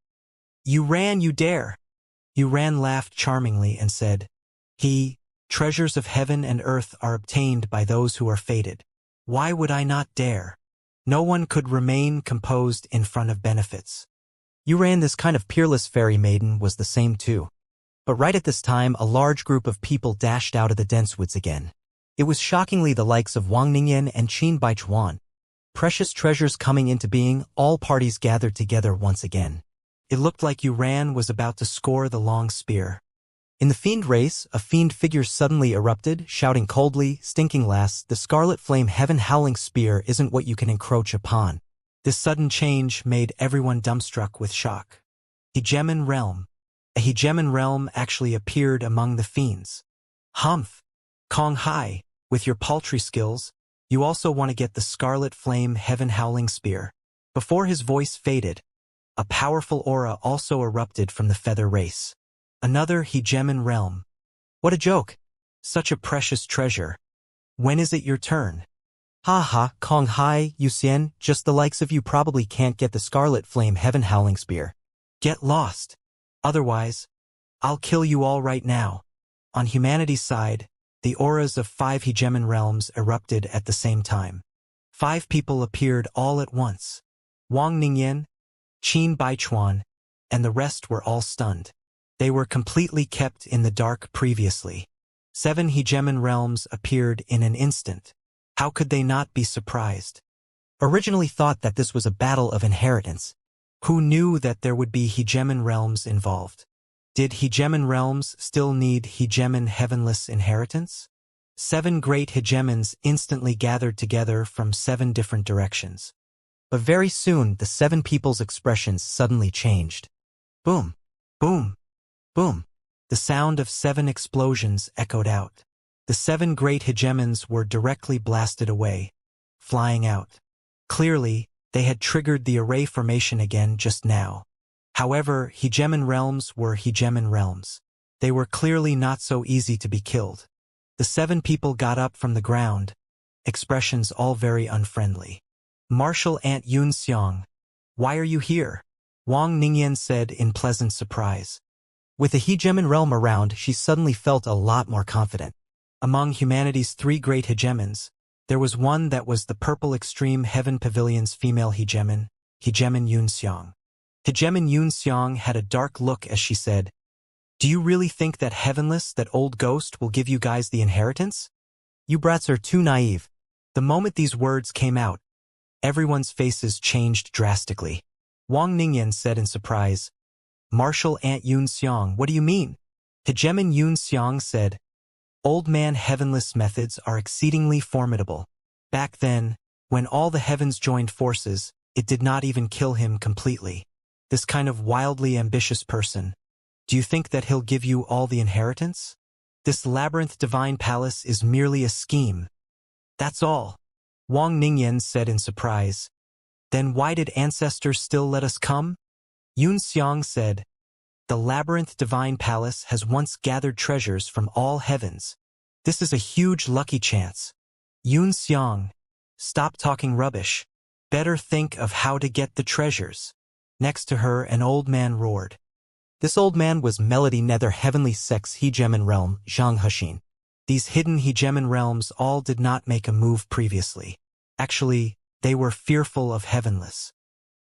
"Yuran, you dare!" Yuran laughed charmingly and said, Treasures of heaven and earth are obtained by those who are fated. Why would I not dare?" No one could remain composed in front of benefits. Yuran, this kind of peerless fairy maiden, was the same too. But right at this time, a large group of people dashed out of the dense woods again. It was shockingly the likes of Wang Ningyan and Qin Baichuan. Precious treasures coming into being, all parties gathered together once again. It looked like Yuran was about to score the long spear. In the fiend race, a fiend figure suddenly erupted, shouting coldly, "Stinking lass, the scarlet flame heaven-howling spear isn't what you can encroach upon." This sudden change made everyone dumbstruck with shock. Hegemon realm. A hegemon realm actually appeared among the fiends. Humph! Kong Hai, with your paltry skills, you also want to get the scarlet flame heaven-howling spear. Before his voice faded, a powerful aura also erupted from the Feather Race. Another hegemon realm. What a joke! Such a precious treasure. When is it your turn? Ha, Kong Hai, Yuxian, just the likes of you probably can't get the scarlet flame heaven-howling spear. Get lost. Otherwise, I'll kill you all right now. On humanity's side, the auras of 5 hegemon realms erupted at the same time. 5 people appeared all at once. Wang Ningyan, Qin Baichuan, and the rest were all stunned. They were completely kept in the dark previously. 7 hegemon realms appeared in an instant. How could they not be surprised? Originally thought that this was a battle of inheritance. Who knew that there would be hegemon realms involved? Did hegemon realms still need hegemon heavenless inheritance? 7 great hegemons instantly gathered together from 7 different directions. But very soon, the 7 people's expressions suddenly changed. Boom, boom, boom. The sound of 7 explosions echoed out. The 7 great hegemons were directly blasted away, flying out. Clearly, they had triggered the array formation again just now. However, hegemon realms were hegemon realms. They were clearly not so easy to be killed. The 7 people got up from the ground, expressions all very unfriendly. "Martial Ant Yunxiang, why are you here?" Wang Ningyan said in pleasant surprise. With the hegemon realm around, she suddenly felt a lot more confident. Among humanity's 3 great hegemons, there was one that was the Purple Extreme Heaven Pavilion's female hegemon, Hegemon Yunxiang. Hegemon Yunxiang had a dark look as she said, "Do you really think that Heavenless, that old ghost, will give you guys the inheritance? You brats are too naive." The moment these words came out, everyone's faces changed drastically. Wang Ningyan said in surprise, "Martial Ant Yunxiang, what do you mean?" Hegemon Yunxiang said, "Old man Heavenless methods are exceedingly formidable. Back then, when all the heavens joined forces, it did not even kill him completely. This kind of wildly ambitious person. Do you think that he'll give you all the inheritance? This labyrinth divine palace is merely a scheme. That's all." Wang Ningyan said in surprise, Then why did ancestors still let us come? Xiang said, the labyrinth divine palace has once gathered treasures from all heavens. This is a huge lucky chance. Xiang, stop talking rubbish. Better think of how to get the treasures. Next to her, an old man roared. This old man was Melody Nether Heavenly Sex Hegemon Realm, Xianxia. These hidden hegemon realms all did not make a move previously. Actually, they were fearful of heavenless.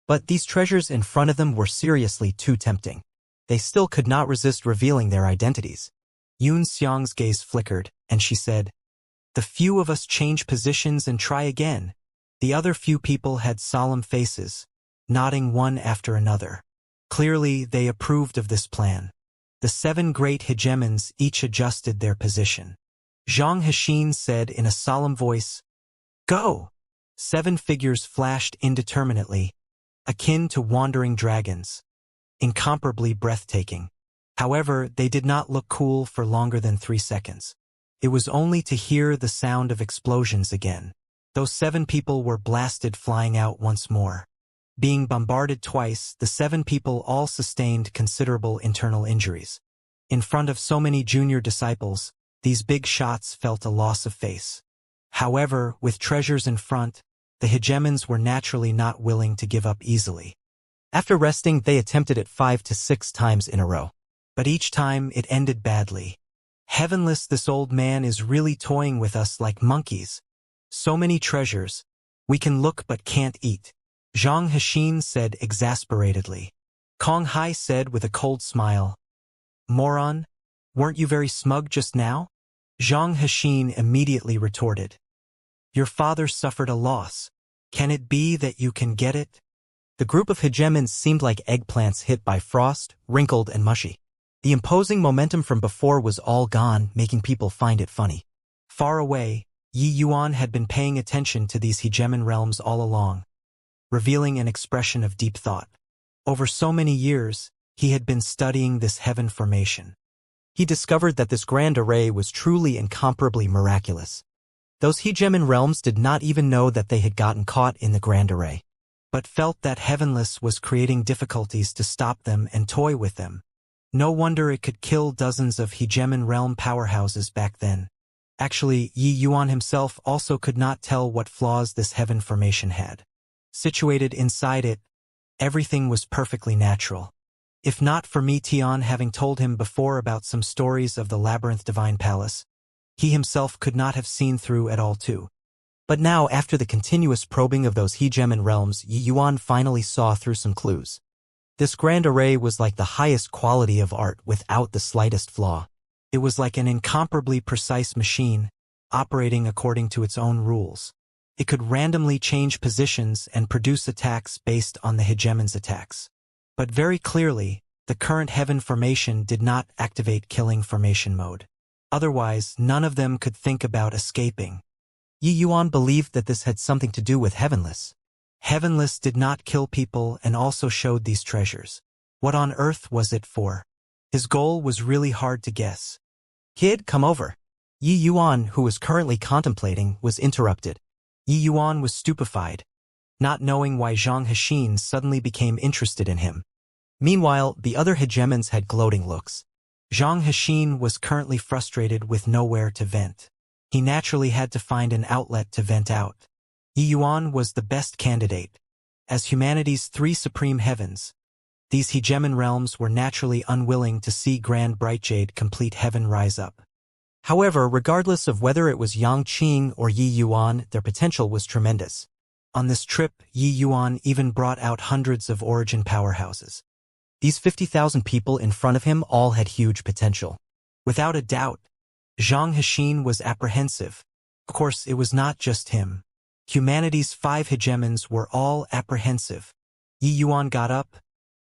But these treasures in front of them were seriously too tempting. They still could not resist revealing their identities. Xiang's gaze flickered, and she said, the few of us change positions and try again. The other few people had solemn faces, nodding one after another. Clearly, they approved of this plan. The 7 great hegemons each adjusted their position. Xianxia said in a solemn voice, go! 7 figures flashed indeterminately, akin to wandering dragons. Incomparably breathtaking. However, they did not look cool for longer than 3 seconds. It was only to hear the sound of explosions again. Those 7 people were blasted flying out once more. Being bombarded twice, the 7 people all sustained considerable internal injuries. In front of so many junior disciples, these big shots felt a loss of face. However, with treasures in front, the hegemons were naturally not willing to give up easily. After resting, they attempted it 5 to 6 times in a row. But each time it ended badly. Heavenless, this old man is really toying with us like monkeys. So many treasures. We can look but can't eat. Xianxia said exasperatedly. Kong Hai said with a cold smile. Moron, weren't you very smug just now? Xianxia immediately retorted. Your father suffered a loss. Can it be that you can get it? The group of hegemons seemed like eggplants hit by frost, wrinkled and mushy. The imposing momentum from before was all gone, making people find it funny. Far away, Yuan had been paying attention to these hegemon realms all along, revealing an expression of deep thought. Over so many years, he had been studying this heaven formation. He discovered that this grand array was truly incomparably miraculous. Those hegemon realms did not even know that they had gotten caught in the grand array, but felt that Heavenless was creating difficulties to stop them and toy with them. No wonder it could kill dozens of hegemon realm powerhouses back then. Actually, Yuan himself also could not tell what flaws this heaven formation had. Situated inside it, everything was perfectly natural. If not for Tian having told him before about some stories of the Labyrinth Divine Palace, he himself could not have seen through at all too. But now, after the continuous probing of those hegemon realms, Yuan finally saw through some clues. This grand array was like the highest quality of art without the slightest flaw. It was like an incomparably precise machine, operating according to its own rules. It could randomly change positions and produce attacks based on the hegemon's attacks. But very clearly, the current heaven formation did not activate killing formation mode. Otherwise, none of them could think about escaping. Yuan believed that this had something to do with Heavenless. Heavenless did not kill people and also showed these treasures. What on earth was it for? His goal was really hard to guess. Kid, come over. Yuan, who was currently contemplating, was interrupted. Yuan was stupefied, not knowing why Xianxia suddenly became interested in him. Meanwhile, the other hegemons had gloating looks. Xianxia was currently frustrated with nowhere to vent. He naturally had to find an outlet to vent out. Yuan was the best candidate. As humanity's 3 supreme heavens, these hegemon realms were naturally unwilling to see Grand Brightjade complete heaven rise up. However, regardless of whether it was Yangqing or Yuan, their potential was tremendous. On this trip, Yuan even brought out hundreds of origin powerhouses. These 50,000 people in front of him all had huge potential. Without a doubt, Xianxia was apprehensive. Of course, it was not just him. Humanity's 5 hegemons were all apprehensive. Yuan got up,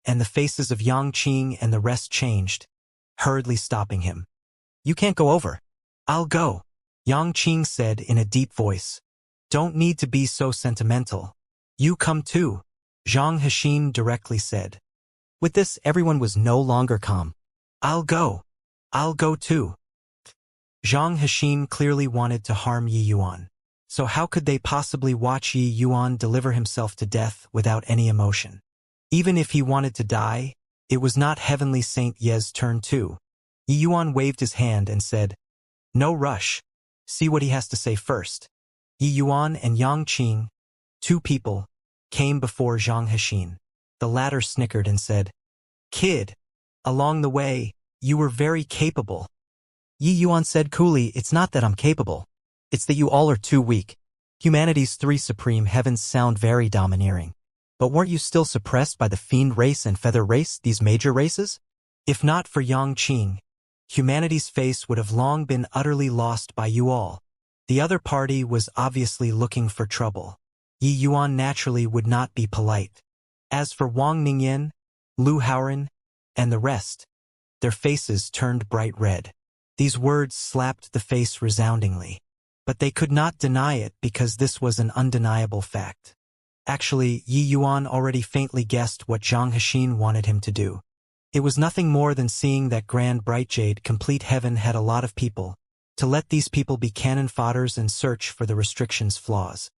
and the faces of Yangqing and the rest changed, hurriedly stopping him. You can't go over. I'll go, Yangqing said in a deep voice. Don't need to be so sentimental. You come too, Xianxia directly said. With this, everyone was no longer calm. I'll go too. Xianxia clearly wanted to harm Yuan. So how could they possibly watch Yi Yuan deliver himself to death without any emotion? Even if he wanted to die, it was not Heavenly Saint Ye's turn too. Yi Yuan waved his hand and said, "No rush. See what he has to say first." Yi Yuan and Yang Qing, two people, came before Zhang Hexin. The latter snickered and said, "Kid, along the way, you were very capable." Yi Yuan said coolly, "It's not that I'm capable. It's that you all are too weak. Humanity's three supreme heavens sound very domineering. But weren't you still suppressed by the fiend race and feather race, these major races?" If not for Yang Qing, humanity's face would have long been utterly lost by you all. The other party was obviously looking for trouble. Yi Yuan naturally would not be polite. As for Wang Ningyan, Lu Haoran, and the rest, their faces turned bright red. These words slapped the face resoundingly. But they could not deny it because this was an undeniable fact. Actually, Yi Yuan already faintly guessed what Zhang Hexin wanted him to do. It was nothing more than seeing that Grand Bright Jade Complete Heaven had a lot of people, to let these people be cannon fodders and search for the restriction's flaws.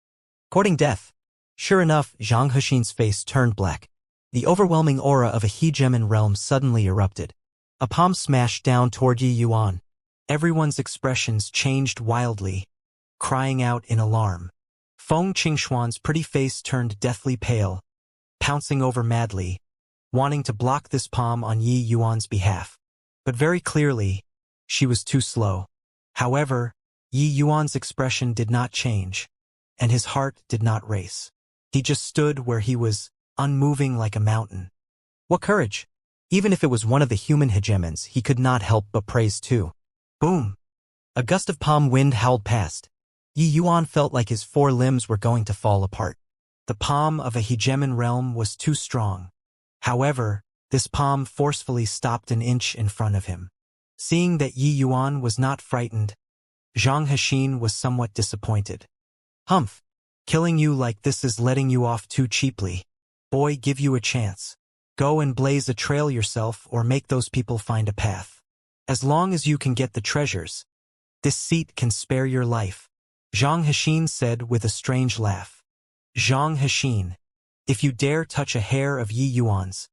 Courting death. Sure enough, Zhang Hexin's face turned black. The overwhelming aura of a hegemon realm suddenly erupted. A palm smashed down toward Yi Yuan. Everyone's expressions changed wildly, crying out in alarm. Feng Qingshuan's pretty face turned deathly pale, pouncing over madly, wanting to block this palm on Yi Yuan's behalf. But very clearly, she was too slow. However, Yi Yuan's expression did not change, and his heart did not race. He just stood where he was, unmoving like a mountain. What courage! Even if it was one of the human hegemons, he could not help but praise too. Boom! A gust of palm wind howled past. Yi Yuan felt like his four limbs were going to fall apart. The palm of a hegemon realm was too strong. However, this palm forcefully stopped an inch in front of him. Seeing that Yi Yuan was not frightened, Zhang Hexin was somewhat disappointed. Humph! Killing you like this is letting you off too cheaply. Boy, give you a chance. Go and blaze a trail yourself or make those people find a path. As long as you can get the treasures, this seat can spare your life. Zhang Hexin said with a strange laugh. Zhang Hexin, if you dare touch a hair of Yi Yuan's,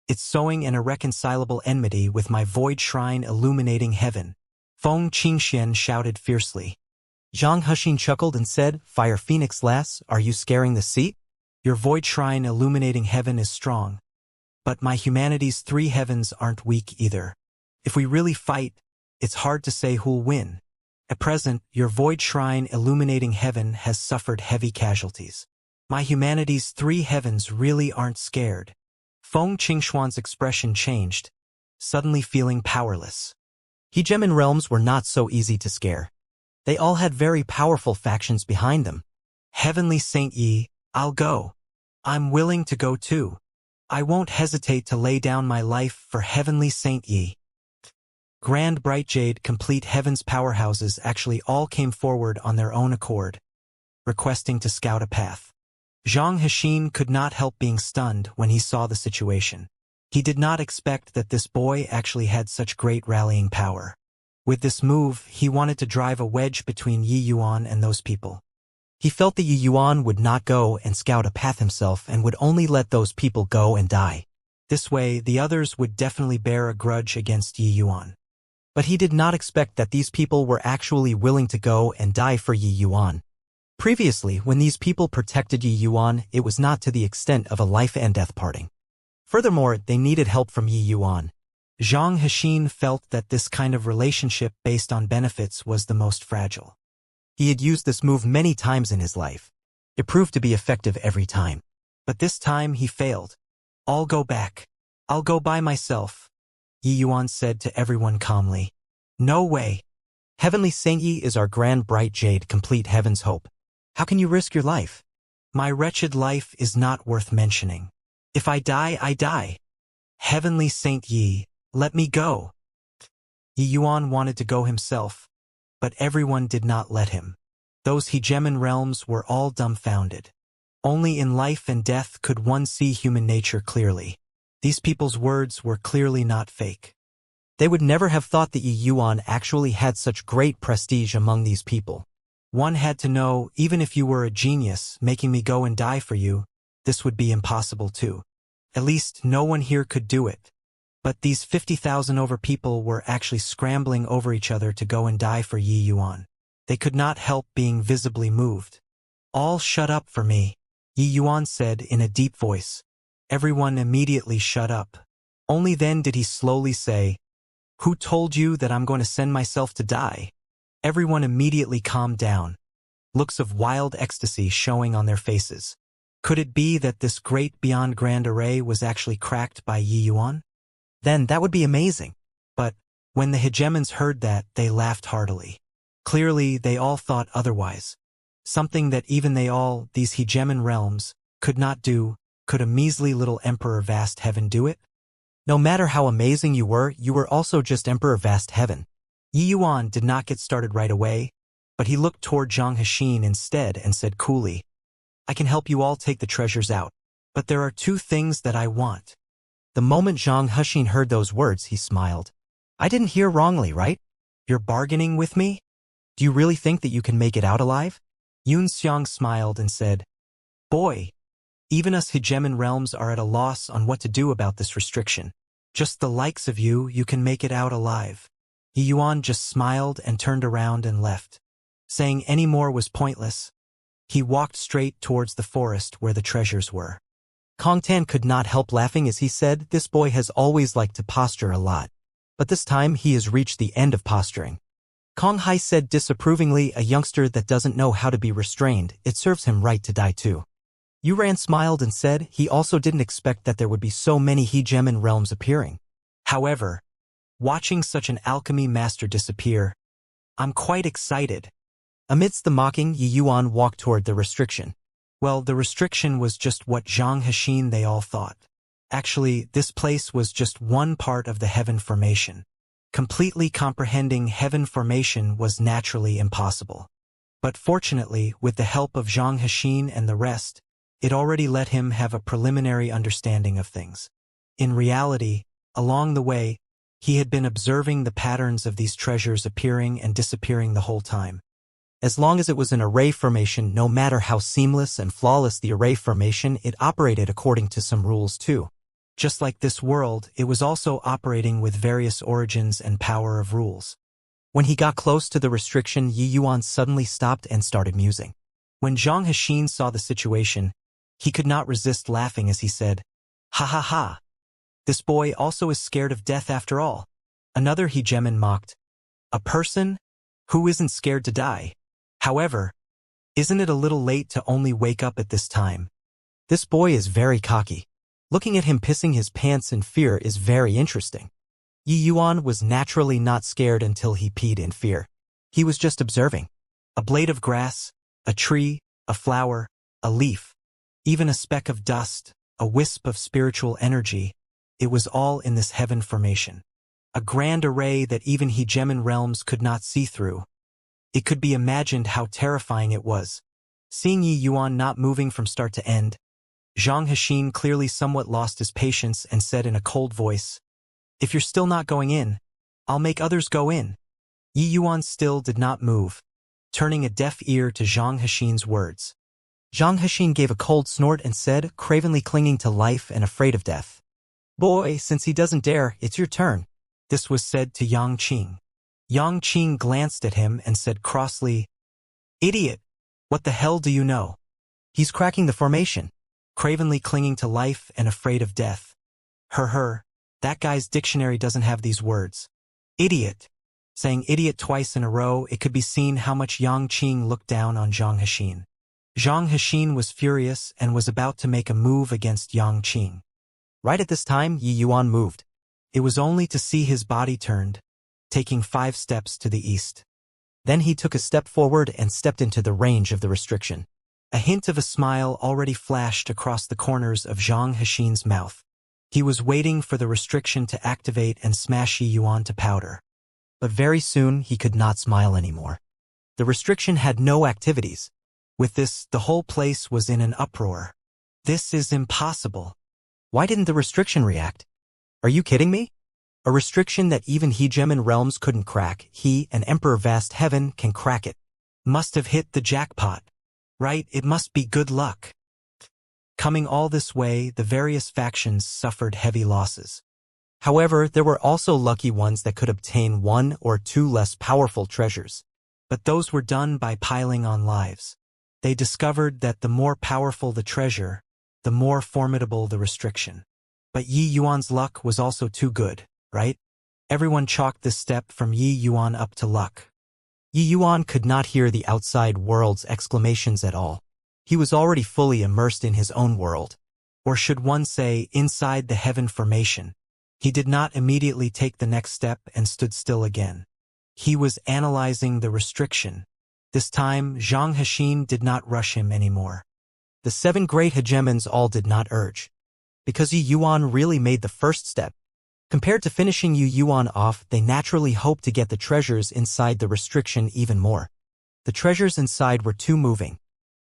it's sowing an irreconcilable enmity with my void shrine illuminating heaven. Feng Qingxian shouted fiercely. Zhang Hexin chuckled and said, "Fire Phoenix lass, are you scaring the seat?" Your void shrine illuminating heaven is strong. But my humanity's three heavens aren't weak either. If we really fight, it's hard to say who'll win. At present, your void shrine illuminating heaven has suffered heavy casualties. My humanity's three heavens really aren't scared. Feng Qingshuan's expression changed, suddenly feeling powerless. Hegemon realms were not so easy to scare. They all had very powerful factions behind them. Heavenly Saint Yi, I'll go. I'm willing to go too. I won't hesitate to lay down my life for Heavenly Saint Yi. Grand Bright Jade Complete Heaven's powerhouses actually all came forward on their own accord, requesting to scout a path. Zhang Hexin could not help being stunned when he saw the situation. He did not expect that this boy actually had such great rallying power. With this move, he wanted to drive a wedge between Yi Yuan and those people. He felt that Yi Yuan would not go and scout a path himself and would only let those people go and die. This way, the others would definitely bear a grudge against Yi Yuan. But he did not expect that these people were actually willing to go and die for Yi Yuan. Previously, when these people protected Yi Yuan, it was not to the extent of a life and death parting. Furthermore, they needed help from Yi Yuan. Zhang Hexin felt that this kind of relationship based on benefits was the most fragile. He had used this move many times in his life. It proved to be effective every time. But this time he failed. I'll go back. I'll go by myself, Yi Yuan said to everyone calmly. No way. Heavenly Saint Yi is our grand bright jade complete heaven's hope. How can you risk your life? My wretched life is not worth mentioning. If I die, I die. Heavenly Saint Yi, let me go. Yi Yuan wanted to go himself, but everyone did not let him. Those hegemon realms were all dumbfounded. Only in life and death could one see human nature clearly. These people's words were clearly not fake. They would never have thought that Yi Yuan actually had such great prestige among these people. One had to know, even if you were a genius, making me go and die for you, this would be impossible too. At least no one here could do it. But these 50,000 over people were actually scrambling over each other to go and die for Yi Yuan. They could not help being visibly moved. All shut up for me, Yi Yuan said in a deep voice. Everyone immediately shut up. Only then did he slowly say, "Who told you that I'm going to send myself to die?" Everyone immediately calmed down, looks of wild ecstasy showing on their faces. Could it be that this great beyond grand array was actually cracked by Yi Yuan? Then that would be amazing. But when the hegemons heard that, they laughed heartily. Clearly, they all thought otherwise. Something that even these hegemon realms, could not do. Could a measly little Emperor Vast Heaven do it? No matter how amazing you were also just Emperor Vast Heaven. Yi Yuan did not get started right away, but he looked toward Zhang Hexin instead and said coolly, "I can help you all take the treasures out, but there are two things that I want." The moment Zhang Hexin heard those words, he smiled. "I didn't hear wrongly, right? You're bargaining with me? Do you really think that you can make it out alive?" Yun Xiang smiled and said, "Boy, even us hegemon realms are at a loss on what to do about this restriction. Just the likes of you can make it out alive." Yi Yuan just smiled and turned around and left. Saying any more was pointless. He walked straight towards the forest where the treasures were. Kong Tan could not help laughing as he said, "This boy has always liked to posture a lot. But this time he has reached the end of posturing." Kong Hai said disapprovingly, "A youngster that doesn't know how to be restrained, it serves him right to die too." Yu Ran smiled and said he also didn't expect that there would be so many hegemon realms appearing. However, watching such an alchemy master disappear, I'm quite excited. Amidst the mocking, Yi Yuan walked toward the restriction. Well, the restriction was just what Zhang Hexin they all thought. Actually, this place was just one part of the heaven formation. Completely comprehending heaven formation was naturally impossible. But fortunately, with the help of Zhang Hexin and the rest, it already let him have a preliminary understanding of things. In reality, along the way, he had been observing the patterns of these treasures appearing and disappearing the whole time. As long as it was an array formation, no matter how seamless and flawless the array formation, it operated according to some rules too. Just like this world, it was also operating with various origins and power of rules. When he got close to the restriction, Yi Yuan suddenly stopped and started musing. When Zhang Hexin saw the situation, he could not resist laughing as he said, "Ha ha ha! This boy also is scared of death after all." Another hegemon mocked, "A person? Who isn't scared to die? However, isn't it a little late to only wake up at this time? This boy is very cocky. Looking at him pissing his pants in fear is very interesting." Yi Yuan was naturally not scared until he peed in fear. He was just observing. A blade of grass, a tree, a flower, a leaf, even a speck of dust, a wisp of spiritual energy, it was all in this heaven formation. A grand array that even hegemon realms could not see through. It could be imagined how terrifying it was. Seeing Yi Yuan not moving from start to end, Zhang Hexin clearly somewhat lost his patience and said in a cold voice, "If you're still not going in, I'll make others go in." Yi Yuan still did not move, turning a deaf ear to Zhang Hexin's words. Zhang Hexin gave a cold snort and said, cravenly clinging to life and afraid of death, "Boy, since he doesn't dare, it's your turn." This was said to Yang Qing. Yang Qing glanced at him and said crossly, "Idiot, what the hell do you know? He's cracking the formation. Cravenly clinging to life and afraid of death. That guy's dictionary doesn't have these words. Idiot." Saying idiot twice in a row, it could be seen how much Yang Qing looked down on Zhang Hexin. Zhang Hexin was furious and was about to make a move against Yang Qing. Right at this time, Yi Yuan moved. It was only to see his body turned, taking 5 steps to the east. Then he took a step forward and stepped into the range of the restriction. A hint of a smile already flashed across the corners of Zhang Hexin's mouth. He was waiting for the restriction to activate and smash Yi Yuan to powder. But very soon, he could not smile anymore. The restriction had no activities. With this, the whole place was in an uproar. This is impossible. Why didn't the restriction react? Are you kidding me? A restriction that even hegemon realms couldn't crack, he, an Emperor Vast Heaven, can crack it. Must have hit the jackpot. Right, it must be good luck. Coming all this way, the various factions suffered heavy losses. However, there were also lucky ones that could obtain 1 or 2 less powerful treasures. But those were done by piling on lives. They discovered that the more powerful the treasure, the more formidable the restriction. But Yi Yuan's luck was also too good, right? Everyone chalked this step from Yi Yuan up to luck. Yi Yuan could not hear the outside world's exclamations at all. He was already fully immersed in his own world. Or should one say, inside the heaven formation. He did not immediately take the next step and stood still again. He was analyzing the restriction. This time, Xianxia did not rush him anymore. The 7 great hegemons all did not urge. Because Yi Yuan really made the first step. Compared to finishing Yi Yuan off, they naturally hoped to get the treasures inside the restriction even more. The treasures inside were too moving.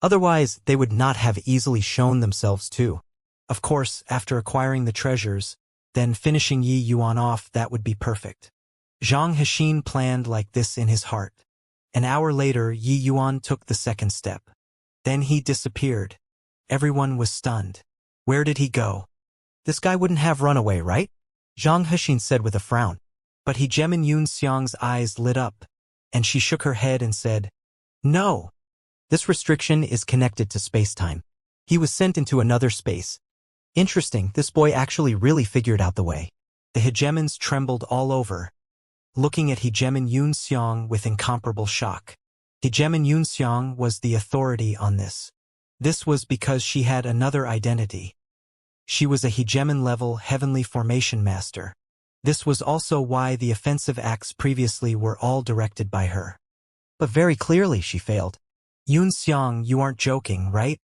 Otherwise, they would not have easily shown themselves too. Of course, after acquiring the treasures, then finishing Yi Yuan off, that would be perfect. Xianxia planned like this in his heart. An hour later, Yi Yuan took the second step. Then he disappeared. Everyone was stunned. Where did he go? This guy wouldn't have run away, right? Xianxia said with a frown. But Hegemon Yunxiang's eyes lit up, and she shook her head and said, "No." This restriction is connected to space-time. He was sent into another space. Interesting, this boy actually really figured out the way. The hegemons trembled all over, looking at Hegemon Yunxiang with incomparable shock. Hegemon Yunxiang was the authority on this. This was because she had another identity. She was a hegemon-level heavenly formation master. This was also why the offensive acts previously were all directed by her. But very clearly she failed. Yunxiang, you aren't joking, right?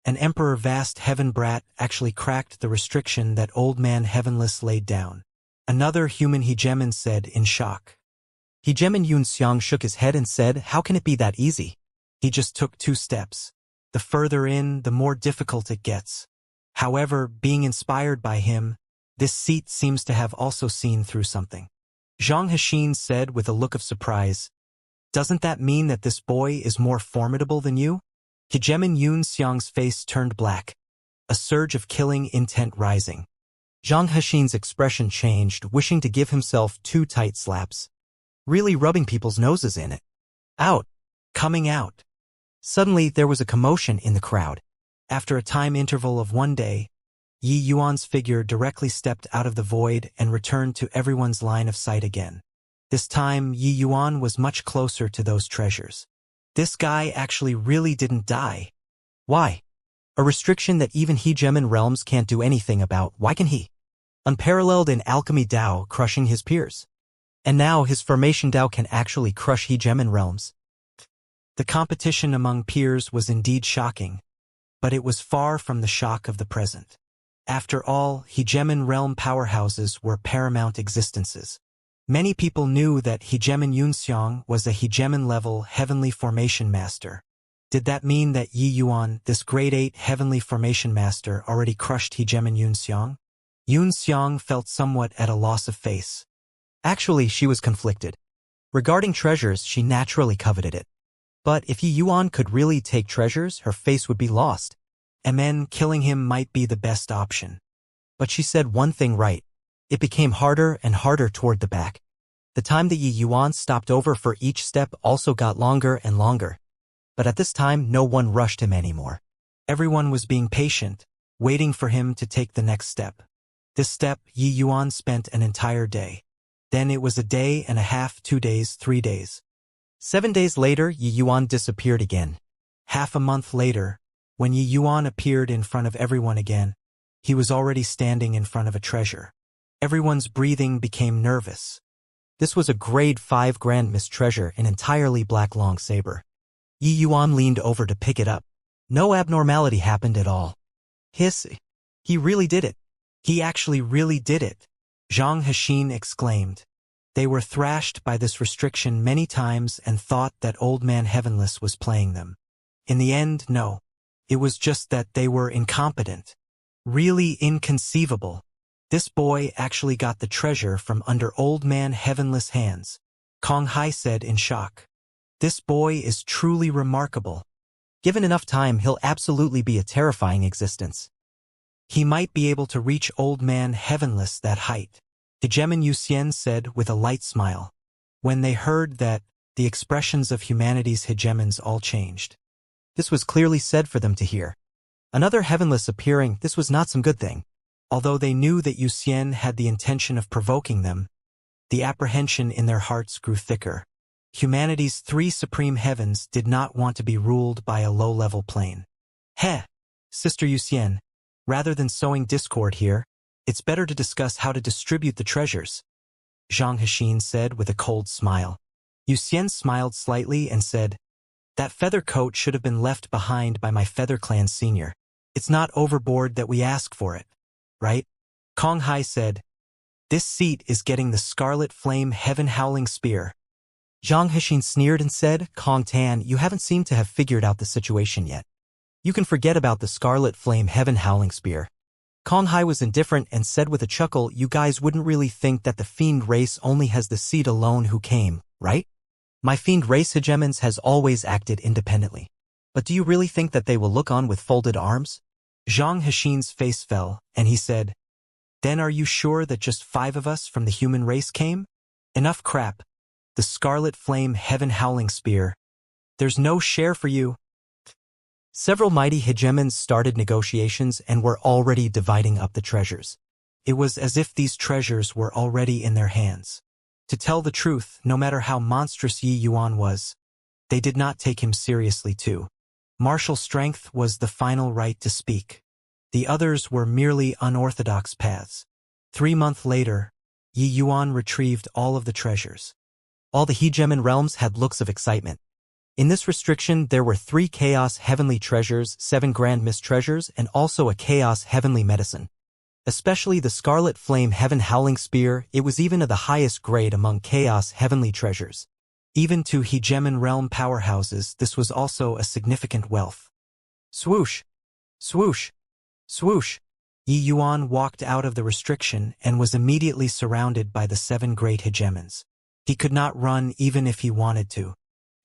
An Emperor Vast Heaven brat actually cracked the restriction that Old Man Heavenless laid down. Another human hegemon said in shock. Hegemon Yunxiang shook his head and said, "How can it be that easy?" He just took 2 steps. The further in, the more difficult it gets. However, being inspired by him, this seat seems to have also seen through something. Xianxia said with a look of surprise, "Doesn't that mean that this boy is more formidable than you?" Hegemon Yunxiang's face turned black, a surge of killing intent rising. Xianxia's expression changed, wishing to give himself 2 tight slaps. Really rubbing people's noses in it. Out. Coming out. Suddenly there was a commotion in the crowd. After a time interval of 1 day, Yi Yuan's figure directly stepped out of the void and returned to everyone's line of sight again. This time, Yi Yuan was much closer to those treasures. This guy actually really didn't die. Why? A restriction that even hegemon realms can't do anything about. Why can he? Unparalleled in alchemy Dao, crushing his peers. And now his formation Dao can actually crush hegemon realms. The competition among peers was indeed shocking, but it was far from the shock of the present. After all, hegemon realm powerhouses were paramount existences. Many people knew that Hegemon Yunxiang was a hegemon-level heavenly formation master. Did that mean that Yi Yuan, this grade 8 heavenly formation master, already crushed Hegemon Yunxiang? Yunxiang felt somewhat at a loss of face. Actually, she was conflicted. Regarding treasures, she naturally coveted it. But if Yi Yuan could really take treasures, her face would be lost. And then killing him might be the best option. But she said one thing right. It became harder and harder toward the back. The time that Yi Yuan stopped over for each step also got longer and longer. But at this time, no one rushed him anymore. Everyone was being patient, waiting for him to take the next step. This step, Yi Yuan spent an entire day. Then it was a day and a half, 2 days, 3 days. 7 days later, Yi Yuan disappeared again. Half a month later, when Yi Yuan appeared in front of everyone again, he was already standing in front of a treasure. Everyone's breathing became nervous. This was a grade 5 Grand Miss treasure, an entirely black long saber. Yi Yuan leaned over to pick it up. No abnormality happened at all. Hiss. He really did it. He actually really did it, Xianxia exclaimed. They were thrashed by this restriction many times and thought that Old Man Heavenless was playing them. In the end, no. It was just that they were incompetent. Really inconceivable. This boy actually got the treasure from under Old Man Heavenless hands, Kong Hai said in shock. This boy is truly remarkable. Given enough time, he'll absolutely be a terrifying existence. He might be able to reach old man heavenless that height, Hegemon Yuxian said with a light smile. When they heard that, the expressions of humanity's hegemons all changed. This was clearly said for them to hear. Another heavenless appearing, this was not some good thing. Although they knew that Yuxian had the intention of provoking them, the apprehension in their hearts grew thicker. Humanity's three supreme heavens did not want to be ruled by a low-level plane. Heh, Sister Yuxian, rather than sowing discord here, it's better to discuss how to distribute the treasures, Zhang Hexin said with a cold smile. Yuxian smiled slightly and said, that feather coat should have been left behind by my feather clan senior. It's not overboard that we ask for it, right? Kong Hai said, this seat is getting the Scarlet Flame Heaven Howling Spear. Zhang Hexin sneered and said, Kong Tan, you haven't seemed to have figured out the situation yet. You can forget about the Scarlet Flame Heaven Howling Spear. Kong Hai was indifferent and said with a chuckle, you guys wouldn't really think that the fiend race only has the seed alone who came, right? My fiend race hegemons has always acted independently. But do you really think that they will look on with folded arms? Zhang Hexin's face fell, and he said, then are you sure that just 5 of us from the human race came? Enough crap. The Scarlet Flame Heaven Howling Spear. There's no share for you. Several mighty hegemons started negotiations and were already dividing up the treasures. It was as if these treasures were already in their hands. To tell the truth, no matter how monstrous Yi Yuan was, they did not take him seriously too. Martial strength was the final right to speak. The others were merely unorthodox paths. 3 months later, Yi Yuan retrieved all of the treasures. All the hegemon realms had looks of excitement. In this restriction, there were 3 Chaos Heavenly Treasures, 7 Grand Mist Treasures, and also a Chaos Heavenly Medicine. Especially the Scarlet Flame Heaven Howling Spear, it was even of the highest grade among Chaos Heavenly Treasures. Even to hegemon realm powerhouses, this was also a significant wealth. Swoosh! Swoosh! Swoosh! Yi Yuan walked out of the restriction and was immediately surrounded by the 7 great hegemons. He could not run even if he wanted to.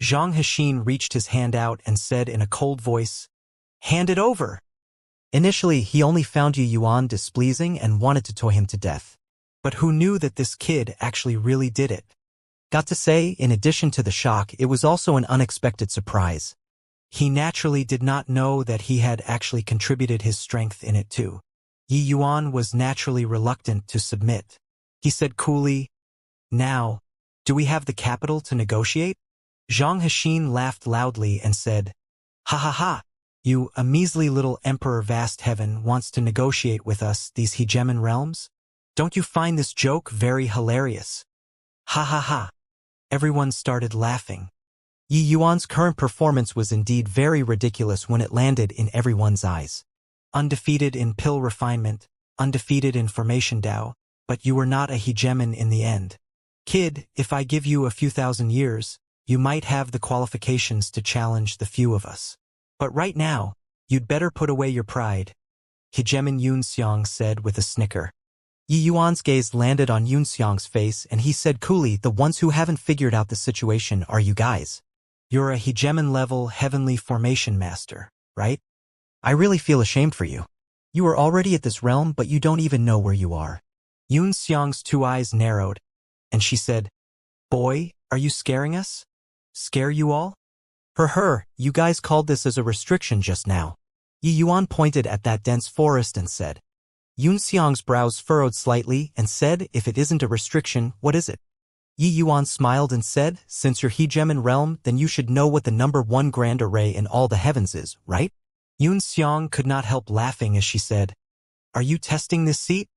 Zhang Hexin reached his hand out and said in a cold voice, hand it over! Initially, he only found Yi Yuan displeasing and wanted to toy him to death. But who knew that this kid actually really did it? Got to say, in addition to the shock, it was also an unexpected surprise. He naturally did not know that he had actually contributed his strength in it too. Yi Yuan was naturally reluctant to submit. He said coolly, now, do we have the capital to negotiate? Zhang Hexin laughed loudly and said, ha ha ha, you, a measly little emperor vast heaven, wants to negotiate with us these hegemon realms? Don't you find this joke very hilarious? Ha ha ha. Everyone started laughing. Yi Yuan's current performance was indeed very ridiculous when it landed in everyone's eyes. Undefeated in pill refinement, undefeated in formation Dao, but you were not a hegemon in the end. Kid, if I give you a few thousand years, you might have the qualifications to challenge the few of us. But right now, you'd better put away your pride, Hegemon Yunxiang said with a snicker. Yi Yuan's gaze landed on Yunxiang's face and he said coolly, the ones who haven't figured out the situation are you guys. You're a hegemon-level heavenly formation master, right? I really feel ashamed for you. You are already at this realm, but you don't even know where you are. Yunxiang's 2 eyes narrowed, and she said, boy, are you scaring us? Scare you all? You guys called this as a restriction just now. Yi Yuan pointed at that dense forest and said. Yunxiang's brows furrowed slightly and said, if it isn't a restriction, what is it? Yi Yuan smiled and said, since you're hegemon realm, then you should know what the number 1 grand array in all the heavens is, right? Yunxiang could not help laughing as she said, are you testing this seat?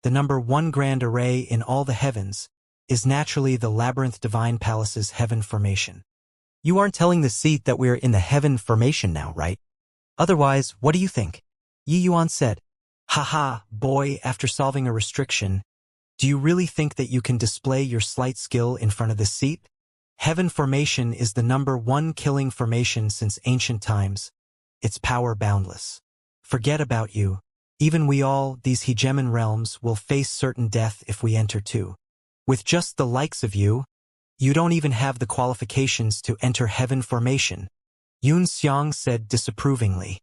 The number 1 grand array in all the heavens is naturally the Labyrinth Divine Palace's heaven formation. You aren't telling the seat that we're in the heaven formation now, right? Otherwise, what do you think? Yi Yuan said. Haha, boy, after solving a restriction, do you really think that you can display your slight skill in front of this seat? Heaven formation is the number 1 killing formation since ancient times. Its power boundless. Forget about you. Even we all, these hegemon realms, will face certain death if we enter too. With just the likes of you, You don't even have the qualifications to enter heaven formation, Xiang said disapprovingly.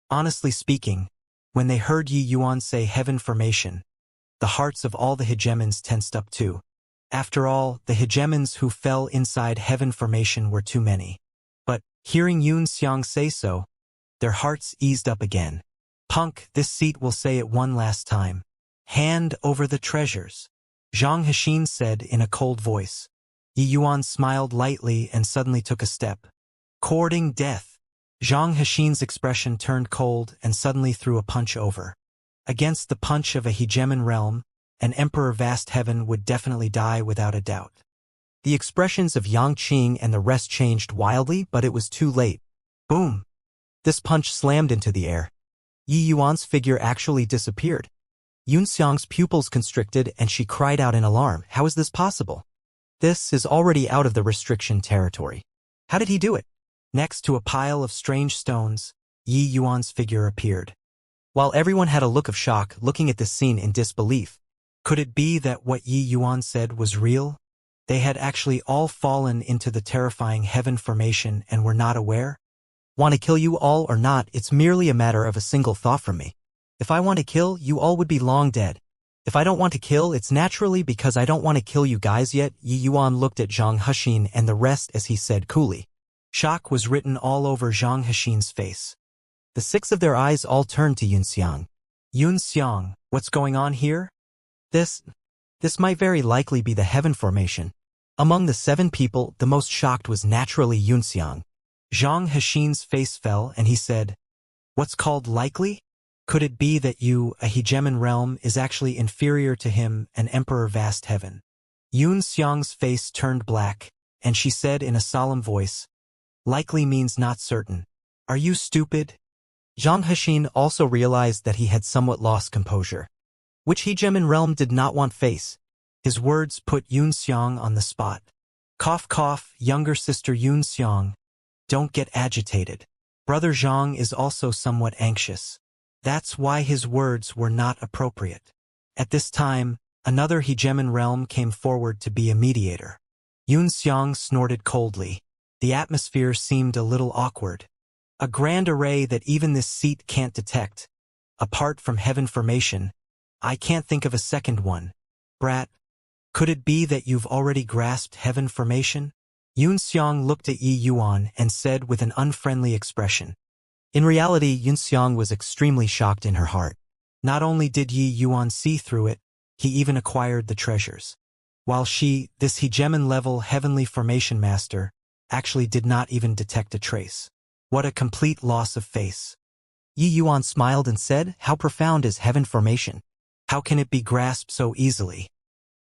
Honestly speaking, when they heard Yi Yuan say heaven formation, the hearts of all the hegemons tensed up too. After all, the hegemons who fell inside heaven formation were too many. But, hearing Xiang say so, their hearts eased up again. Punk, this seat will say it one last time. Hand over the treasures, Zhang Hexin said in a cold voice. Yi Yuan smiled lightly and suddenly took a step. Courting death. Zhang Hexin's expression turned cold and suddenly threw a punch over. Against the punch of a hegemon realm, an emperor vast heaven would definitely die without a doubt. The expressions of Yang Qing and the rest changed wildly, but it was too late. Boom! This punch slammed into the air. Yi Yuan's figure actually disappeared. Xiang's pupils constricted and she cried out in alarm. How is this possible? This is already out of the restriction territory. How did he do it? Next to a pile of strange stones, Yi Yuan's figure appeared. While everyone had a look of shock looking at this scene in disbelief, could it be that what Yi Yuan said was real? They had actually all fallen into the terrifying heaven formation and were not aware? Want to kill you all or not, it's merely a matter of a single thought from me. If I want to kill, you all would be long dead. If I don't want to kill, it's naturally because I don't want to kill you guys yet. Yi Yuan looked at Zhang Hexin and the rest as he said coolly. Shock was written all over Zhang Hexin's face. The six of their eyes all turned to Xiang. Xiang, what's going on here? This might very likely be the heaven formation. Among the 7 people, the most shocked was naturally Xiang. Zhang Hexin's face fell and he said, "What's called likely? Could it be that you, a hegemon realm, is actually inferior to him, an emperor vast heaven?" Xiang's face turned black, and she said in a solemn voice, "Likely means not certain. Are you stupid?" Zhang Hexin also realized that he had somewhat lost composure. Which hegemon realm did not want face? His words put Xiang on the spot. Cough cough, younger sister Xiang. Don't get agitated. Brother Zhang is also somewhat anxious. That's why his words were not appropriate. At this time, another hegemon realm came forward to be a mediator. Xiang snorted coldly. The atmosphere seemed a little awkward. A grand array that even this seat can't detect. Apart from heaven formation, I can't think of a second one. Brat, could it be that you've already grasped heaven formation? Xiang looked at Yi Yuan and said with an unfriendly expression. In reality, Xiang was extremely shocked in her heart. Not only did Yi Yuan see through it, he even acquired the treasures. While she, this hegemon-level heavenly formation master, actually did not even detect a trace. What a complete loss of face. Yi Yuan smiled and said, "How profound is heaven formation? How can it be grasped so easily?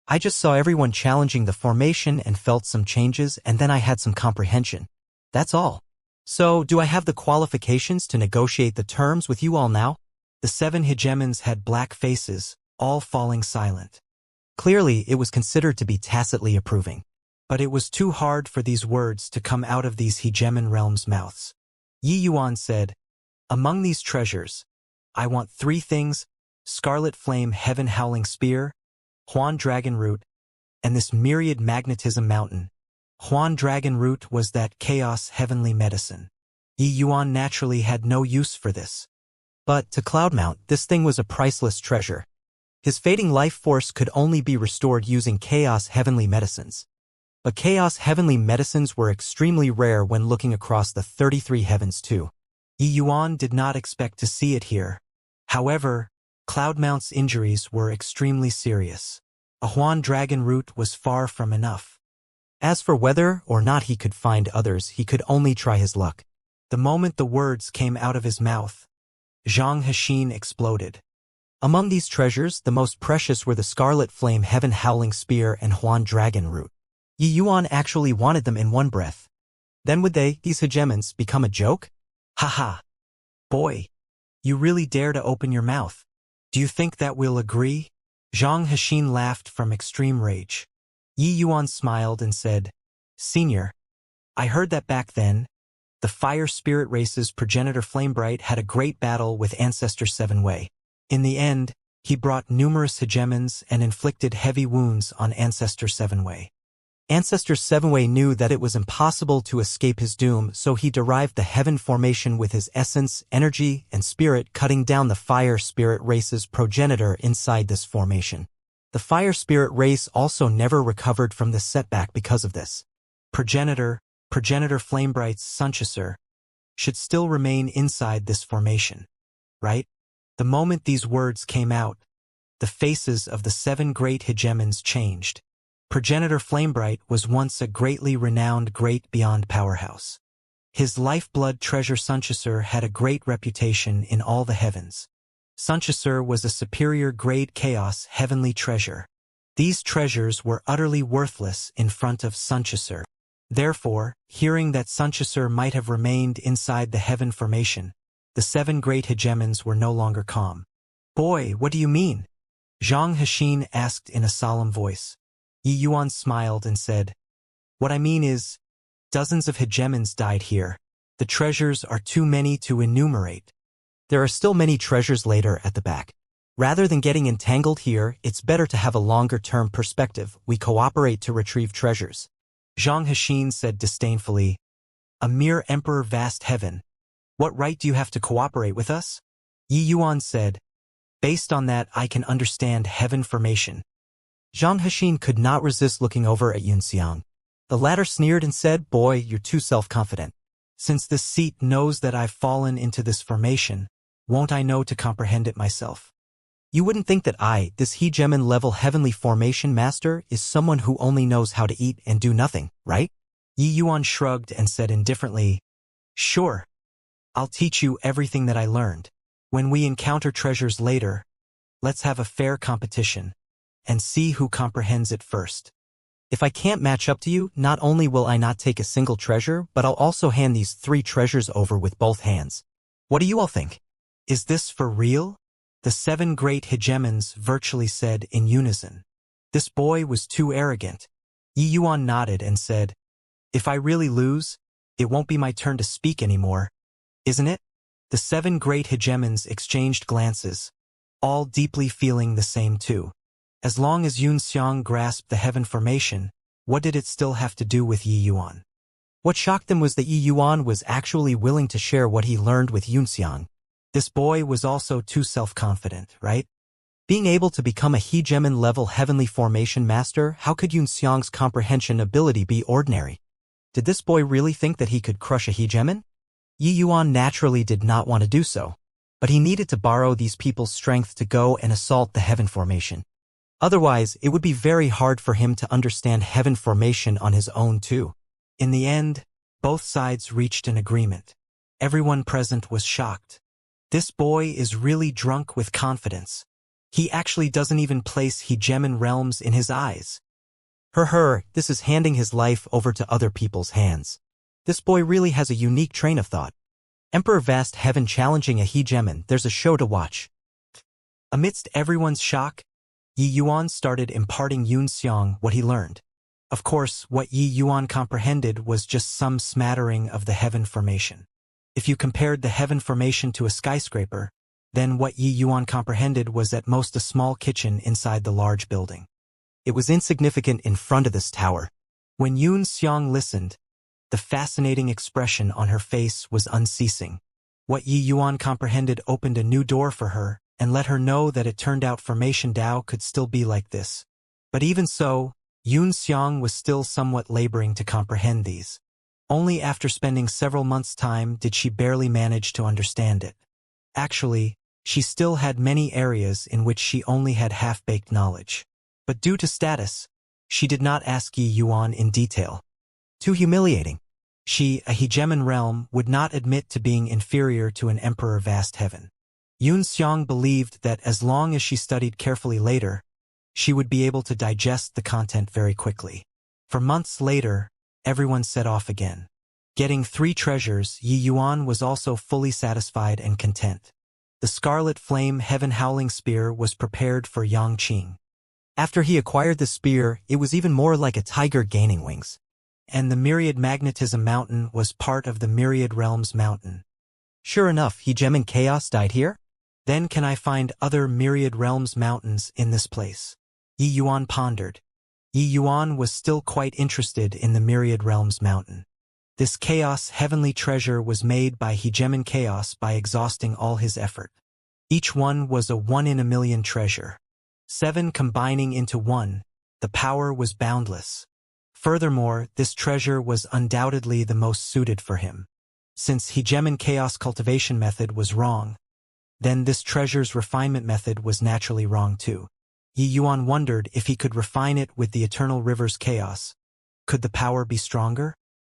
I just saw everyone challenging the formation and felt some changes, and then I had some comprehension. That's all. So, do I have the qualifications to negotiate the terms with you all now?" The 7 hegemons had black faces, all falling silent. Clearly, it was considered to be tacitly approving. But it was too hard for these words to come out of these hegemon realms' mouths. Yi Yuan said, "Among these treasures, I want 3 things: Scarlet Flame Heaven Howling Spear, Huan Dragon Root, and this myriad magnetism mountain." Huan Dragon Root was that chaos heavenly medicine. Yi Yuan naturally had no use for this. But to Cloudmount, this thing was a priceless treasure. His fading life force could only be restored using chaos heavenly medicines. But chaos heavenly medicines were extremely rare when looking across the 33 heavens too. Yi Yuan did not expect to see it here. However, Cloudmount's injuries were extremely serious. A Huan Dragon Root was far from enough. As for whether or not he could find others, he could only try his luck. The moment the words came out of his mouth, Zhang Hexin exploded. Among these treasures, the most precious were the Scarlet Flame Heaven Howling Spear and Huan Dragon Root. Yi Yuan actually wanted them in one breath. Then would they, these hegemons, become a joke? Haha. Boy, you really dare to open your mouth. Do you think that we'll agree? Zhang Hexin laughed from extreme rage. Yi Yuan smiled and said, "Senior, I heard that back then, the Fire Spirit Race's progenitor Flamebright had a great battle with Ancestor 7 Wei. In the end, he brought numerous hegemons and inflicted heavy wounds on Ancestor 7 Wei. Ancestor Sevenway knew that it was impossible to escape his doom, so he derived the heaven formation with his essence, energy, and spirit, cutting down the fire spirit race's progenitor inside this formation. The fire spirit race also never recovered from this setback because of this. Progenitor Flamebright's successor, should still remain inside this formation, right? The moment these words came out, the faces of the 7 great hegemons changed. Progenitor Flamebright was once a greatly renowned great beyond powerhouse. His lifeblood treasure successor had a great reputation in all the heavens. Successor was a superior grade chaos heavenly treasure. These treasures were utterly worthless in front of successor. Therefore, hearing that successor might have remained inside the heaven formation, the 7 great hegemons were no longer calm. Boy, what do you mean? Zhang Hexin asked in a solemn voice. Yi Yuan smiled and said, What I mean is, dozens of hegemons died here. The treasures are too many to enumerate. There are still many treasures later at the back. Rather than getting entangled here, it's better to have a longer-term perspective. We cooperate to retrieve treasures. Zhang Hexin said disdainfully, A mere emperor vast heaven. What right do you have to cooperate with us? Yi Yuan said, Based on that I can understand heaven formation. Zhang Hexin could not resist looking over at Xianxia. The latter sneered and said, Boy, you're too self-confident. Since this seat knows that I've fallen into this formation, won't I know to comprehend it myself? You wouldn't think that I, this hegemon-level heavenly formation master, is someone who only knows how to eat and do nothing, right? Yi Yuan shrugged and said indifferently, Sure. I'll teach you everything that I learned. When we encounter treasures later, let's have a fair competition and see who comprehends it first. If I can't match up to you, not only will I not take a single treasure, but I'll also hand these 3 treasures over with both hands. What do you all think? Is this for real? The 7 great hegemons virtually said in unison. This boy was too arrogant. Yi Yuan nodded and said, If I really lose, it won't be my turn to speak anymore, isn't it? The 7 great hegemons exchanged glances, all deeply feeling the same too. As long as Xianxia grasped the heaven formation, what did it still have to do with Yi Yuan? What shocked them was that Yi Yuan was actually willing to share what he learned with Xianxia. This boy was also too self-confident, right? Being able to become a hegemon-level heavenly formation master, how could Xianxia's comprehension ability be ordinary? Did this boy really think that he could crush a hegemon? Yi Yuan naturally did not want to do so, but he needed to borrow these people's strength to go and assault the heaven formation. Otherwise, it would be very hard for him to understand heaven formation on his own too. In the end, both sides reached an agreement. Everyone present was shocked. This boy is really drunk with confidence. He actually doesn't even place hegemon realms in his eyes. This is handing his life over to other people's hands. This boy really has a unique train of thought. Emperor Vast Heaven challenging a hegemon, there's a show to watch. Amidst everyone's shock, Yi Yuan started imparting Xianxia what he learned. Of course, what Yi Yuan comprehended was just some smattering of the heaven formation. If you compared the heaven formation to a skyscraper, then what Yi Yuan comprehended was at most a small kitchen inside the large building. It was insignificant in front of this tower. When Xianxia listened, the fascinating expression on her face was unceasing. What Yi Yuan comprehended opened a new door for her and let her know that it turned out formation Dao could still be like this. But even so, Xianxia was still somewhat laboring to comprehend these. Only after spending several months' time did she barely manage to understand it. Actually, she still had many areas in which she only had half-baked knowledge. But due to status, she did not ask Yi Yuan in detail. Too humiliating. She, a hegemon realm, would not admit to being inferior to an emperor vast heaven. Xianxia believed that as long as she studied carefully later, she would be able to digest the content very quickly. For months later, everyone set off again. Getting 3 treasures, Yi Yuan was also fully satisfied and content. The Scarlet Flame Heaven Howling Spear was prepared for Yang Qing. After he acquired the spear, it was even more like a tiger gaining wings. And the Myriad Magnetism Mountain was part of the Myriad Realms Mountain. Sure enough, hegemon chaos died here? Then can I find other Myriad Realms mountains in this place? Yi Yuan pondered. Yi Yuan was still quite interested in the Myriad Realms mountain. This chaos heavenly treasure was made by Hegemon Chaos by exhausting all his effort. Each one was a 1-in-a-million treasure. 7 combining into one, the power was boundless. Furthermore, this treasure was undoubtedly the most suited for him. Since Hegemon Chaos cultivation method was wrong, then this treasure's refinement method was naturally wrong too. Yi Yuan wondered if he could refine it with the Eternal River's chaos. Could the power be stronger?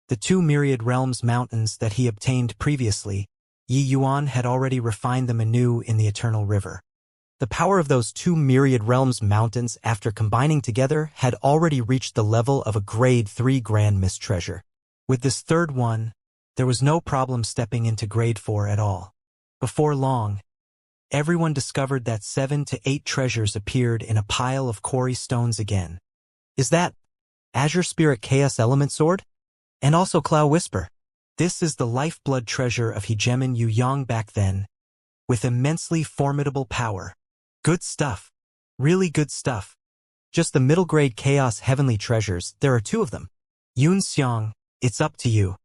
The 2 Myriad Realms mountains that he obtained previously, Yi Yuan had already refined them anew in the Eternal River. The power of those 2 Myriad Realms mountains after combining together had already reached the level of a grade 3 Grand Mist treasure. With this third one, there was no problem stepping into grade 4 at all. Before long, everyone discovered that 7 to 8 treasures appeared in a pile of quarry stones again. Is that Azure Spirit Chaos Element Sword? And also Cloud Whisper? This is the lifeblood treasure of Hegemon Yu Yang back then, with immensely formidable power. Good stuff. Really good stuff. Just the middle-grade Chaos Heavenly Treasures, there are 2 of them. Xianxia, it's up to you.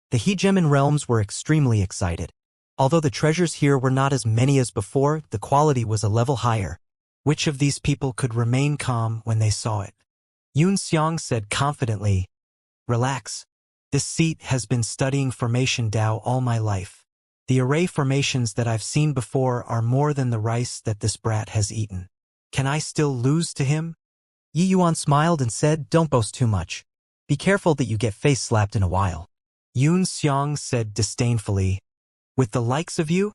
The Hegemon realms were extremely excited. Although the treasures here were not as many as before, the quality was a level higher. Which of these people could remain calm when they saw it? Xiang said confidently, "Relax. This seat has been studying formation Dao all my life. The array formations that I've seen before are more than the rice that this brat has eaten. Can I still lose to him?" Yi Yuan smiled and said, "Don't boast too much. Be careful that you get face slapped in a while." Xiang said disdainfully, "With the likes of you?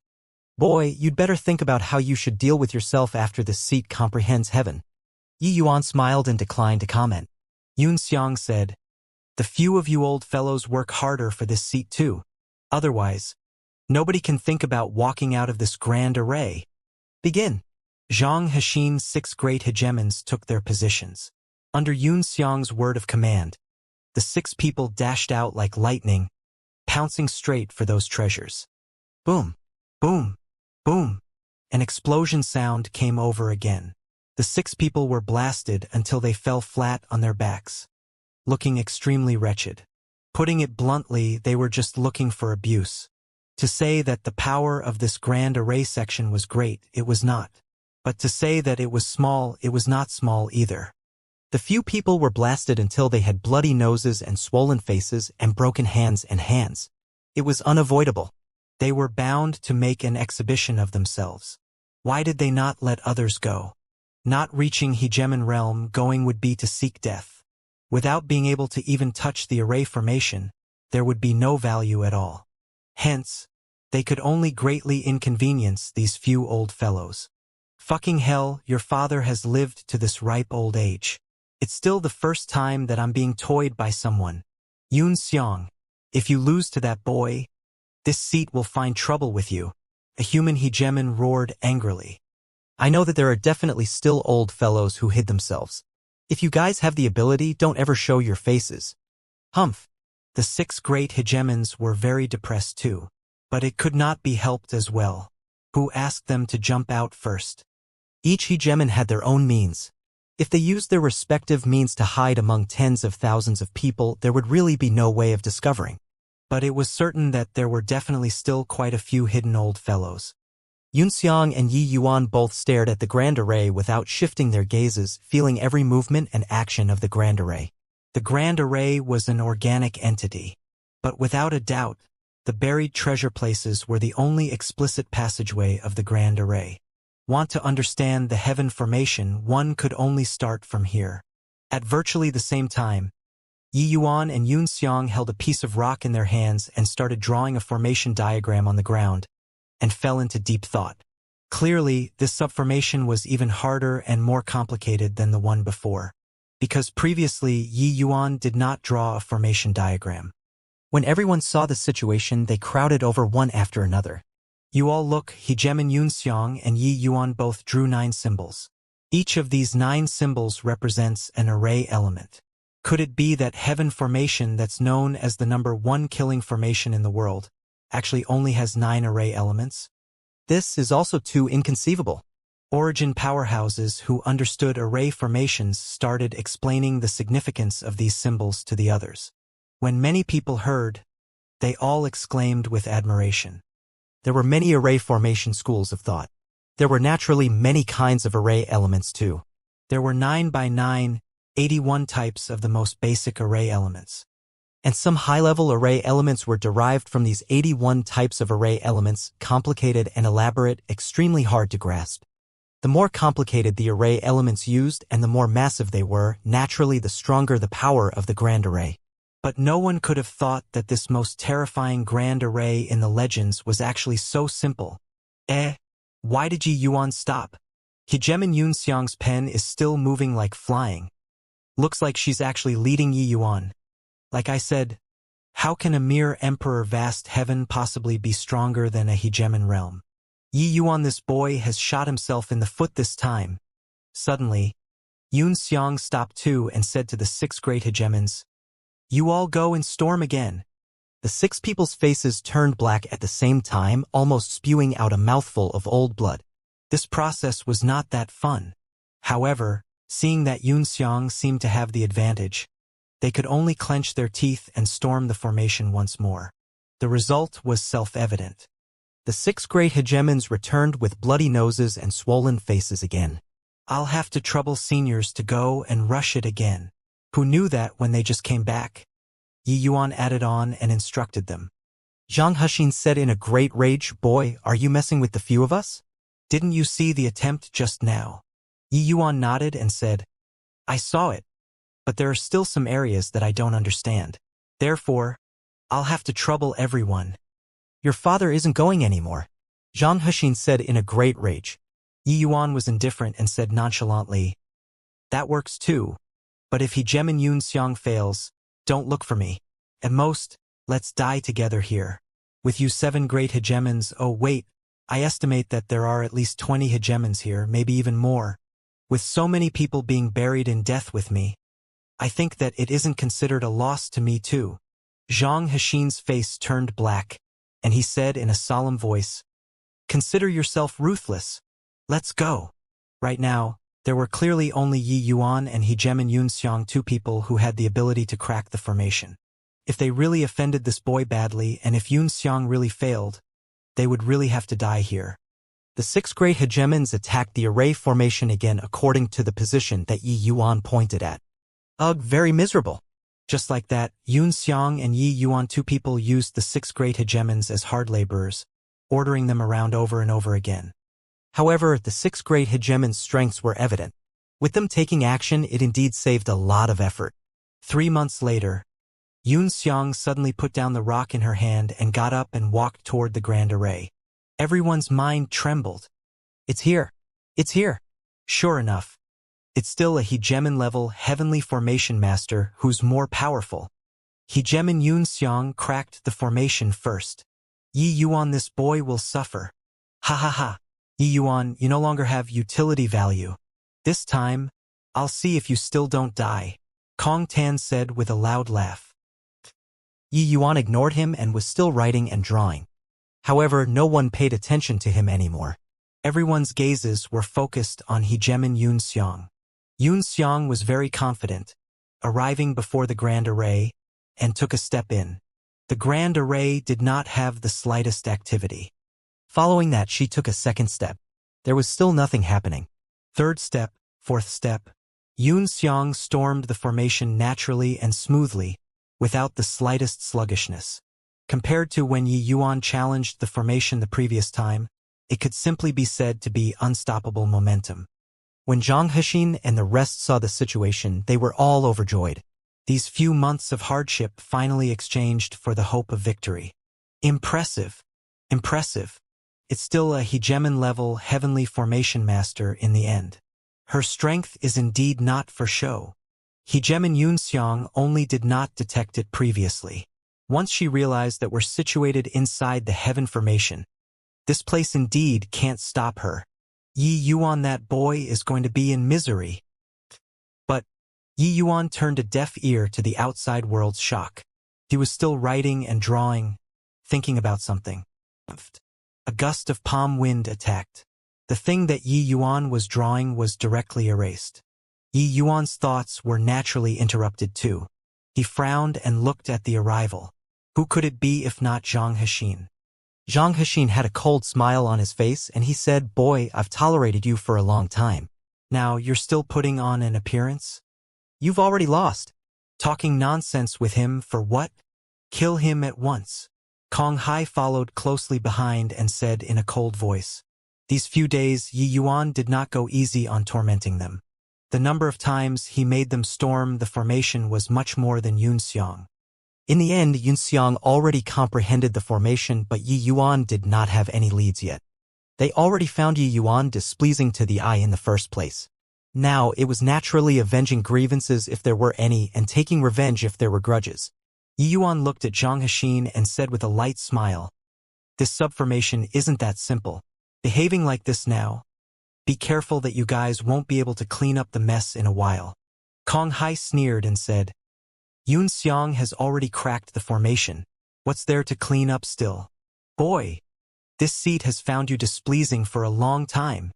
Boy, you'd better think about how you should deal with yourself after this seat comprehends heaven." Yi Yuan smiled and declined to comment. Xiang said, "The few of you old fellows work harder for this seat too. Otherwise, nobody can think about walking out of this grand array. Begin." Zhang Hexin's 6 great hegemons took their positions. Under Xiang's word of command, the 6 people dashed out like lightning, pouncing straight for those treasures. Boom, boom, boom. An explosion sound came over again. The 6 people were blasted until they fell flat on their backs, looking extremely wretched. Putting it bluntly, they were just looking for abuse. To say that the power of this grand array section was great, it was not. But to say that it was small, it was not small either. The few people were blasted until they had bloody noses and swollen faces and broken hands and hands. It was unavoidable. They were bound to make an exhibition of themselves. Why did they not let others go? Not reaching Hegemon realm going would be to seek death. Without being able to even touch the array formation, there would be no value at all. Hence, they could only greatly inconvenience these few old fellows. Fucking hell, your father has lived to this ripe old age. It's still the first time that I'm being toyed by someone. Xiang, if you lose to that boy, this seat will find trouble with you. A human hegemon roared angrily. I know that there are definitely still old fellows who hid themselves. If you guys have the ability, don't ever show your faces. Humph. The 6 great hegemons were very depressed too. But it could not be helped as well. Who asked them to jump out first? Each hegemon had their own means. If they used their respective means to hide among tens of thousands of people, there would really be no way of discovering. But it was certain that there were definitely still quite a few hidden old fellows. Xiang and Yi Yuan both stared at the grand array without shifting their gazes, feeling every movement and action of the grand array. The grand array was an organic entity. But without a doubt, the buried treasure places were the only explicit passageway of the grand array. Want to understand the heaven formation, one could only start from here. At virtually the same time, Yi Yuan and Xiang held a piece of rock in their hands and started drawing a formation diagram on the ground, and fell into deep thought. Clearly, this subformation was even harder and more complicated than the one before, because previously Yi Yuan did not draw a formation diagram. When everyone saw the situation, they crowded over one after another. You all look, Hegemon Xiang and Yi Yuan both drew 9 symbols. Each of these 9 symbols represents an array element. Could it be that heaven formation that's known as the number 1 killing formation in the world actually only has 9 array elements? This is also too inconceivable. Origin powerhouses who understood array formations started explaining the significance of these symbols to the others. When many people heard, they all exclaimed with admiration. There were many array formation schools of thought. There were naturally many kinds of array elements too. There were 9 by 9, 81 types of the most basic array elements. And some high-level array elements were derived from these 81 types of array elements, complicated and elaborate, extremely hard to grasp. The more complicated the array elements used and the more massive they were, naturally the stronger the power of the grand array. But no one could have thought that this most terrifying grand array in the legends was actually so simple. Why did Yi Yuan stop? Hegemon Yunxiang's pen is still moving like flying. Looks like she's actually leading Yi Yuan. Like I said, how can a mere emperor vast heaven possibly be stronger than a hegemon realm? Yi Yuan, this boy has shot himself in the foot this time. Suddenly, Yunxiang stopped too and said to the 6 great hegemons, "You all go and storm again." The 6 people's faces turned black at the same time, almost spewing out a mouthful of old blood. This process was not that fun. However, seeing that Yunxiang seemed to have the advantage, they could only clench their teeth and storm the formation once more. The result was self-evident. The 6 great hegemons returned with bloody noses and swollen faces again. I'll have to trouble seniors to go and rush it again. Who knew that when they just came back? Yi Yuan added on and instructed them. Xianxia said in a great rage, "Boy, are you messing with the few of us? Didn't you see the attempt just now?" Yi Yuan nodded and said, "I saw it, but there are still some areas that I don't understand. Therefore, I'll have to trouble everyone." "Your father isn't going anymore," Xianxia said in a great rage. Yi Yuan was indifferent and said nonchalantly, "That works too, but if Hegemon Yunxiang fails, don't look for me. At most, let's die together here. With you 7 great hegemons, oh wait, I estimate that there are at least 20 hegemons here, maybe even more. With so many people being buried in death with me, I think that it isn't considered a loss to me too." Zhang Hexin's face turned black, and he said in a solemn voice, "Consider yourself ruthless. Let's go." Right now, there were clearly only Yi Yuan and Hegemon Yunxiang, 2 people who had the ability to crack the formation. If they really offended this boy badly and if Yunxiang really failed, they would really have to die here. The 6 great hegemons attacked the array formation again according to the position that Yi Yuan pointed at. Ugh, very miserable. Just like that, Yunxiang and Yi Yuan, 2 people, used the 6 great hegemons as hard laborers, ordering them around over and over again. However, the 6 great hegemons' strengths were evident. With them taking action, it indeed saved a lot of effort. 3 months later, Yunxiang suddenly put down the rock in her hand and got up and walked toward the grand array. Everyone's mind trembled. "It's here! It's here!" Sure enough, it's still a hegemon-level heavenly formation master who's more powerful. Hegemon Yunxiang cracked the formation first. "Yi Yuan, this boy will suffer. Ha ha ha. Yi Yuan, you no longer have utility value. This time, I'll see if you still don't die," Kong Tan said with a loud laugh. Yi Yuan ignored him and was still writing and drawing. However, no one paid attention to him anymore. Everyone's gazes were focused on Hegemon Yunxiang. Yunxiang was very confident, arriving before the grand array, and took a step in. The grand array did not have the slightest activity. Following that, she took a second step. There was still nothing happening. Third step, fourth step. Yunxiang stormed the formation naturally and smoothly, without the slightest sluggishness. Compared to when Yi Yuan challenged the formation the previous time, it could simply be said to be unstoppable momentum. When Zhang Hexin and the rest saw the situation, they were all overjoyed. These few months of hardship finally exchanged for the hope of victory. Impressive. Impressive. It's still a hegemon-level heavenly formation master in the end. Her strength is indeed not for show. Hegemon Yunxiang only did not detect it previously. Once she realized that we're situated inside the heaven formation, this place indeed can't stop her. Yi Yuan, that boy, is going to be in misery. But Yi Yuan turned a deaf ear to the outside world's shock. He was still writing and drawing, thinking about something. A gust of palm wind attacked. The thing that Yi Yuan was drawing was directly erased. Yi Yuan's thoughts were naturally interrupted too. He frowned and looked at the arrival. Who could it be if not Zhang Hexin? Zhang Hexin had a cold smile on his face and he said, "Boy, I've tolerated you for a long time. Now you're still putting on an appearance? You've already lost." Talking nonsense with him for what? Kill him at once. Kong Hai followed closely behind and said in a cold voice. These few days Yi Yuan did not go easy on tormenting them. The number of times he made them storm the formation was much more than Yunxiang. In the end, Yunxiang already comprehended the formation, but Yi Yuan did not have any leads yet. They already found Yi Yuan displeasing to the eye in the first place. Now, it was naturally avenging grievances if there were any and taking revenge if there were grudges. Yi Yuan looked at Zhang Hexin and said with a light smile, "This subformation isn't that simple. Behaving like this now. Be careful that you guys won't be able to clean up the mess in a while." Kong Hai sneered and said, "Yunxiang has already cracked the formation. What's there to clean up still? Boy, this seat has found you displeasing for a long time."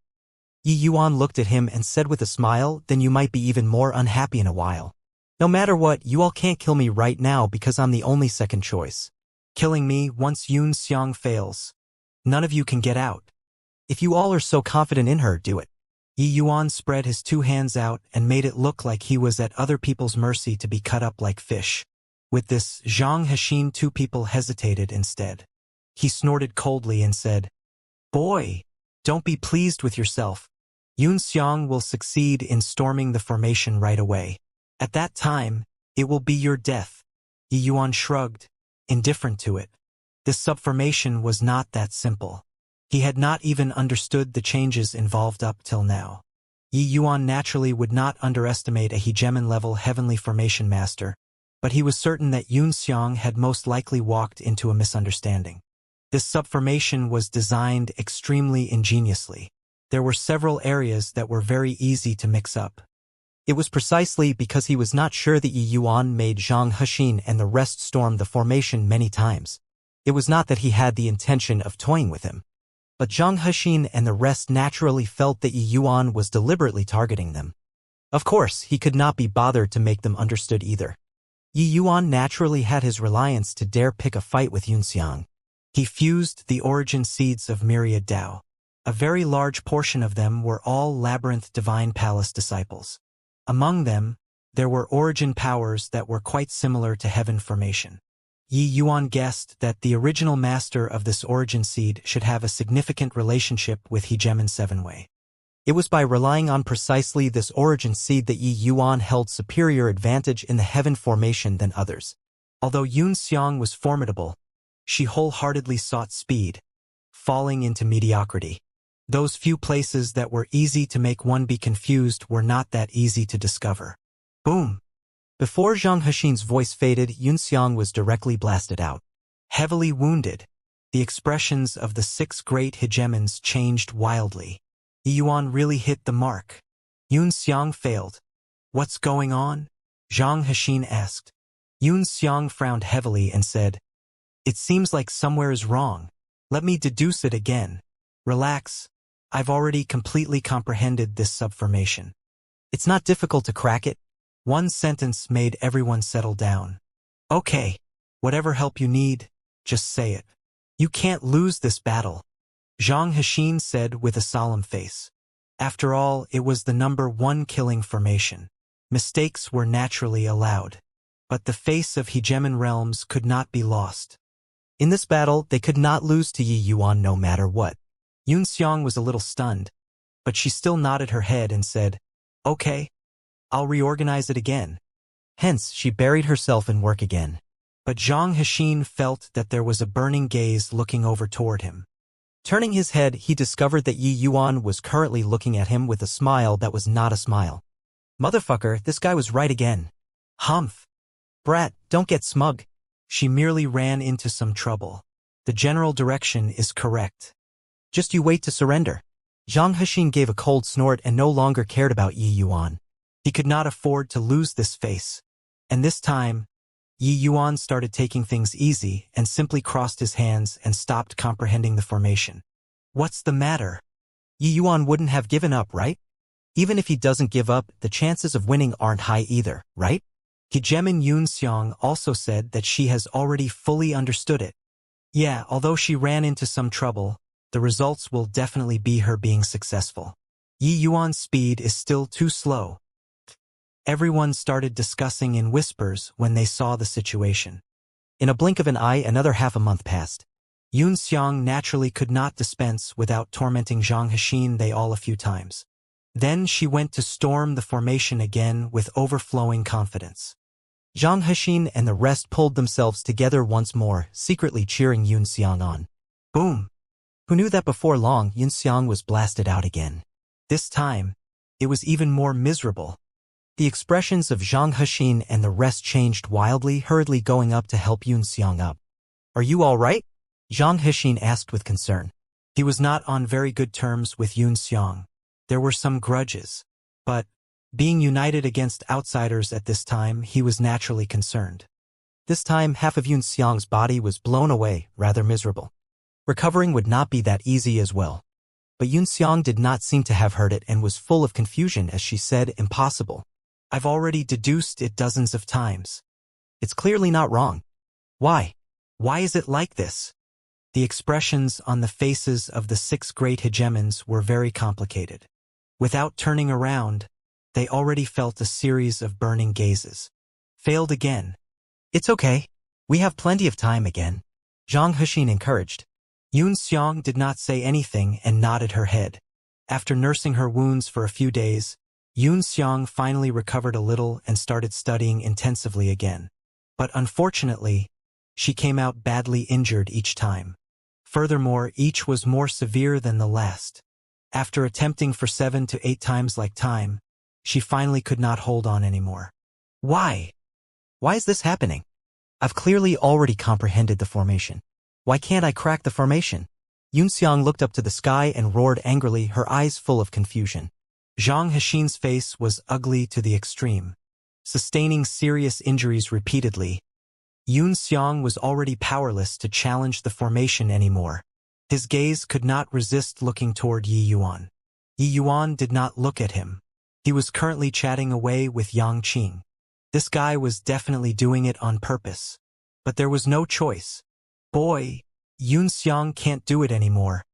Yi Yuan looked at him and said with a smile, "Then you might be even more unhappy in a while. No matter what, you all can't kill me right now because I'm the only second choice. Killing me once Yunxiang fails. None of you can get out. If you all are so confident in her, do it." Yi Yuan spread his two hands out and made it look like he was at other people's mercy to be cut up like fish. With this, Zhang Hexin two people hesitated instead. He snorted coldly and said, "Boy, don't be pleased with yourself. Yunxiang will succeed in storming the formation right away. At that time, it will be your death." Yi Yuan shrugged, indifferent to it. This subformation was not that simple. He had not even understood the changes involved up till now. Yi Yuan naturally would not underestimate a hegemon-level heavenly formation master, but he was certain that Yunxiang had most likely walked into a misunderstanding. This subformation was designed extremely ingeniously. There were several areas that were very easy to mix up. It was precisely because he was not sure that Yi Yuan made Zhang Hexin and the rest storm the formation many times. It was not that he had the intention of toying with him. But Zhang Hexin and the rest naturally felt that Yi Yuan was deliberately targeting them. Of course, he could not be bothered to make them understood either. Yi Yuan naturally had his reliance to dare pick a fight with Yunxiang. He fused the origin seeds of myriad Tao. A very large portion of them were all Labyrinth Divine Palace disciples. Among them, there were origin powers that were quite similar to heaven formation. Yi Yuan guessed that the original master of this origin seed should have a significant relationship with Hegemon Sevenway. It was by relying on precisely this origin seed that Yi Yuan held superior advantage in the heaven formation than others. Although Yunxiang was formidable, she wholeheartedly sought speed, falling into mediocrity. Those few places that were easy to make one be confused were not that easy to discover. Boom! Before Zhang Hexin's voice faded, Yunxiang was directly blasted out. Heavily wounded, the expressions of the 6 great hegemons changed wildly. Yi Yuan really hit the mark. Yunxiang failed. "What's going on?" Zhang Hexin asked. Yunxiang frowned heavily and said, "It seems like somewhere is wrong. Let me deduce it again. Relax. I've already completely comprehended this subformation. It's not difficult to crack it." One sentence made everyone settle down. "Okay. Whatever help you need, just say it. You can't lose this battle," Zhang Hexin said with a solemn face. After all, it was the #1 killing formation. Mistakes were naturally allowed. But the face of hegemon realms could not be lost. In this battle, they could not lose to Yi Yuan no matter what. Yunxiang was a little stunned, but she still nodded her head and said, "Okay. I'll reorganize it again." Hence, she buried herself in work again. But Zhang Hexin felt that there was a burning gaze looking over toward him. Turning his head, he discovered that Yi Yuan was currently looking at him with a smile that was not a smile. Motherfucker, this guy was right again. Humph. Brat, don't get smug. She merely ran into some trouble. The general direction is correct. Just you wait to surrender. Zhang Hexin gave a cold snort and no longer cared about Yi Yuan. He could not afford to lose this face. And this time, Yi Yuan started taking things easy and simply crossed his hands and stopped comprehending the formation. "What's the matter?" Yi Yuan wouldn't have given up, right? Even if he doesn't give up, the chances of winning aren't high either, right? Hegemin Yunxiang also said that she has already fully understood it. Yeah, although she ran into some trouble, the results will definitely be her being successful. Yi Yuan's speed is still too slow. Everyone started discussing in whispers when they saw the situation. In a blink of an eye, another half a month passed. Yunxiang naturally could not dispense without tormenting Zhang Hexin they all a few times. Then she went to storm the formation again with overflowing confidence. Zhang Hexin and the rest pulled themselves together once more, secretly cheering Yunxiang on. Boom! Who knew that before long, Yunxiang was blasted out again. This time, it was even more miserable. The expressions of Zhang Hexin and the rest changed wildly, hurriedly going up to help Yunxiang up. Are you all right? Zhang Hexin asked with concern. He was not on very good terms with Yunxiang. There were some grudges. But, being united against outsiders at this time, he was naturally concerned. This time, half of Yunxiang's body was blown away, rather miserable. Recovering would not be that easy as well. But Yunxiang did not seem to have heard it and was full of confusion as she said, impossible. I've already deduced it dozens of times. It's clearly not wrong. Why? Why is it like this? The expressions on the faces of the 6 great hegemons were very complicated. Without turning around, they already felt a series of burning gazes. Failed again. It's okay. We have plenty of time again. Zhang Hexin encouraged. Yunxiang did not say anything and nodded her head. After nursing her wounds for a few days, Yunxiang finally recovered a little and started studying intensively again. But unfortunately, she came out badly injured each time. Furthermore, each was more severe than the last. After attempting for 7 to 8 times like time, she finally could not hold on anymore. Why? Why is this happening? I've clearly already comprehended the formation. Why can't I crack the formation? Yunxiang looked up to the sky and roared angrily, her eyes full of confusion. Zhang Hexin's face was ugly to the extreme. Sustaining serious injuries repeatedly, Yunxiang was already powerless to challenge the formation anymore. His gaze could not resist looking toward Yi Yuan. Yi Yuan did not look at him. He was currently chatting away with Yang Qing. This guy was definitely doing it on purpose. But there was no choice. Boy, Yunxiang can't do it anymore.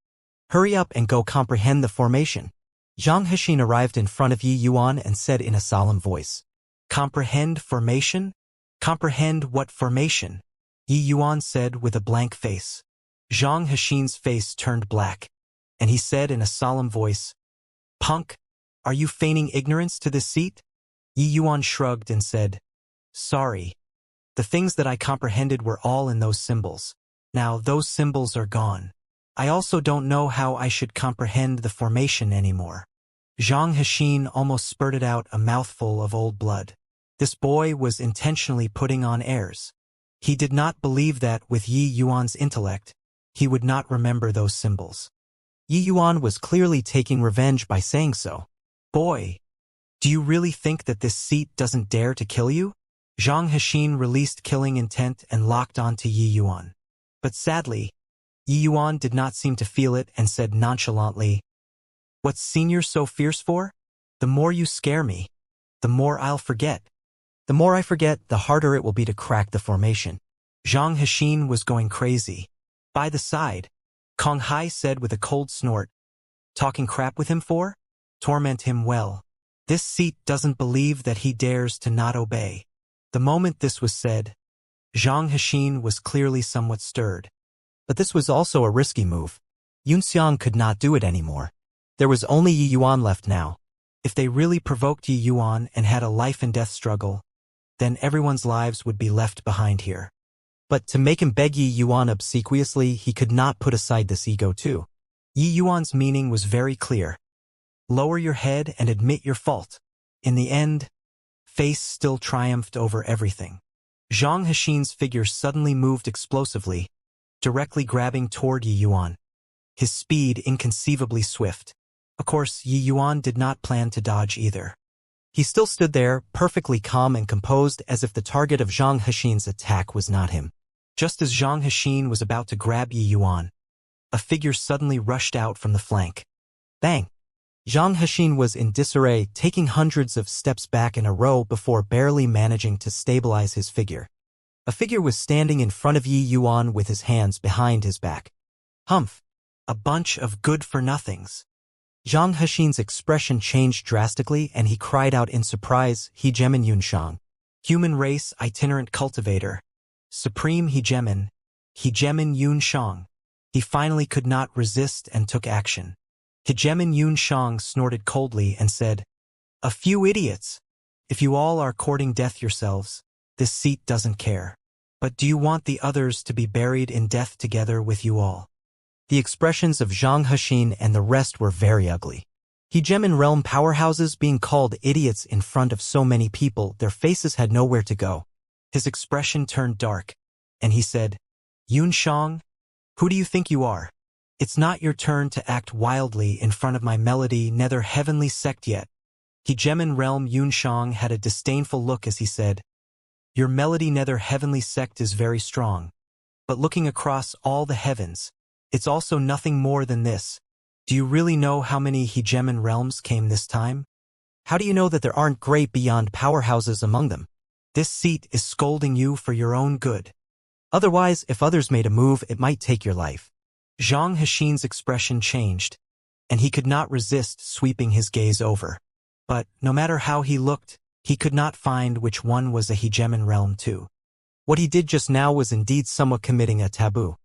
Hurry up and go comprehend the formation. Zhang Hexin arrived in front of Yi Yuan and said in a solemn voice. Comprehend formation? Comprehend what formation? Yi Yuan said with a blank face. Zhang Hexin's face turned black, and he said in a solemn voice, Punk, are you feigning ignorance to this seat? Yi Yuan shrugged and said, Sorry. The things that I comprehended were all in those symbols. Now those symbols are gone. I also don't know how I should comprehend the formation anymore. Zhang Hexin almost spurted out a mouthful of old blood. This boy was intentionally putting on airs. He did not believe that with Yi Yuan's intellect, he would not remember those symbols. Yi Yuan was clearly taking revenge by saying so. Boy, do you really think that this seat doesn't dare to kill you? Zhang Hexin released killing intent and locked onto Yi Yuan. But sadly, Yi Yuan did not seem to feel it and said nonchalantly, What's Senior so fierce for? The more you scare me, the more I'll forget. The more I forget, the harder it will be to crack the formation. Zhang Hexin was going crazy. By the side, Kong Hai said with a cold snort, Talking crap with him for? Torment him well. This seat doesn't believe that he dares to not obey. The moment this was said, Zhang Hexin was clearly somewhat stirred. But this was also a risky move. Yunxiang could not do it anymore. There was only Yi Yuan left now. If they really provoked Yi Yuan and had a life-and-death struggle, then everyone's lives would be left behind here. But to make him beg Yi Yuan obsequiously, he could not put aside this ego too. Yi Yuan's meaning was very clear. Lower your head and admit your fault. In the end, face still triumphed over everything. Zhang Hexin's figure suddenly moved explosively, directly grabbing toward Yi Yuan. His speed inconceivably swift. Of course, Yi Yuan did not plan to dodge either. He still stood there, perfectly calm and composed, as if the target of Zhang Hexin's attack was not him. Just as Zhang Hexin was about to grab Yi Yuan, a figure suddenly rushed out from the flank. Bang! Zhang Hexin was in disarray, taking hundreds of steps back in a row before barely managing to stabilize his figure. A figure was standing in front of Yi Yuan with his hands behind his back. Humph! A bunch of good-for-nothings. Zhang Hexin's expression changed drastically and he cried out in surprise, Hegemon Yunshang. Human race itinerant cultivator. Supreme Hegemon. Hegemon Yunshang. He finally could not resist and took action. Hegemon Yunshang snorted coldly and said, "A few idiots. If you all are courting death yourselves, this seat doesn't care. But do you want the others to be buried in death together with you all?" The expressions of Zhang Hexin and the rest were very ugly. Hegemon realm powerhouses being called idiots in front of so many people, their faces had nowhere to go. His expression turned dark, and he said, "Yunshang, who do you think you are? It's not your turn to act wildly in front of my melody nether heavenly sect yet." Hegemon realm Yunshang had a disdainful look as he said, "Your melody nether heavenly sect is very strong. But looking across all the heavens, it's also nothing more than this. Do you really know how many Hegemon realms came this time? How do you know that there aren't great beyond powerhouses among them? This seat is scolding you for your own good. Otherwise, if others made a move, it might take your life." Zhang Hexin's expression changed, and he could not resist sweeping his gaze over. But, no matter how he looked, he could not find which one was a Hegemon realm too. What he did just now was indeed somewhat committing a taboo.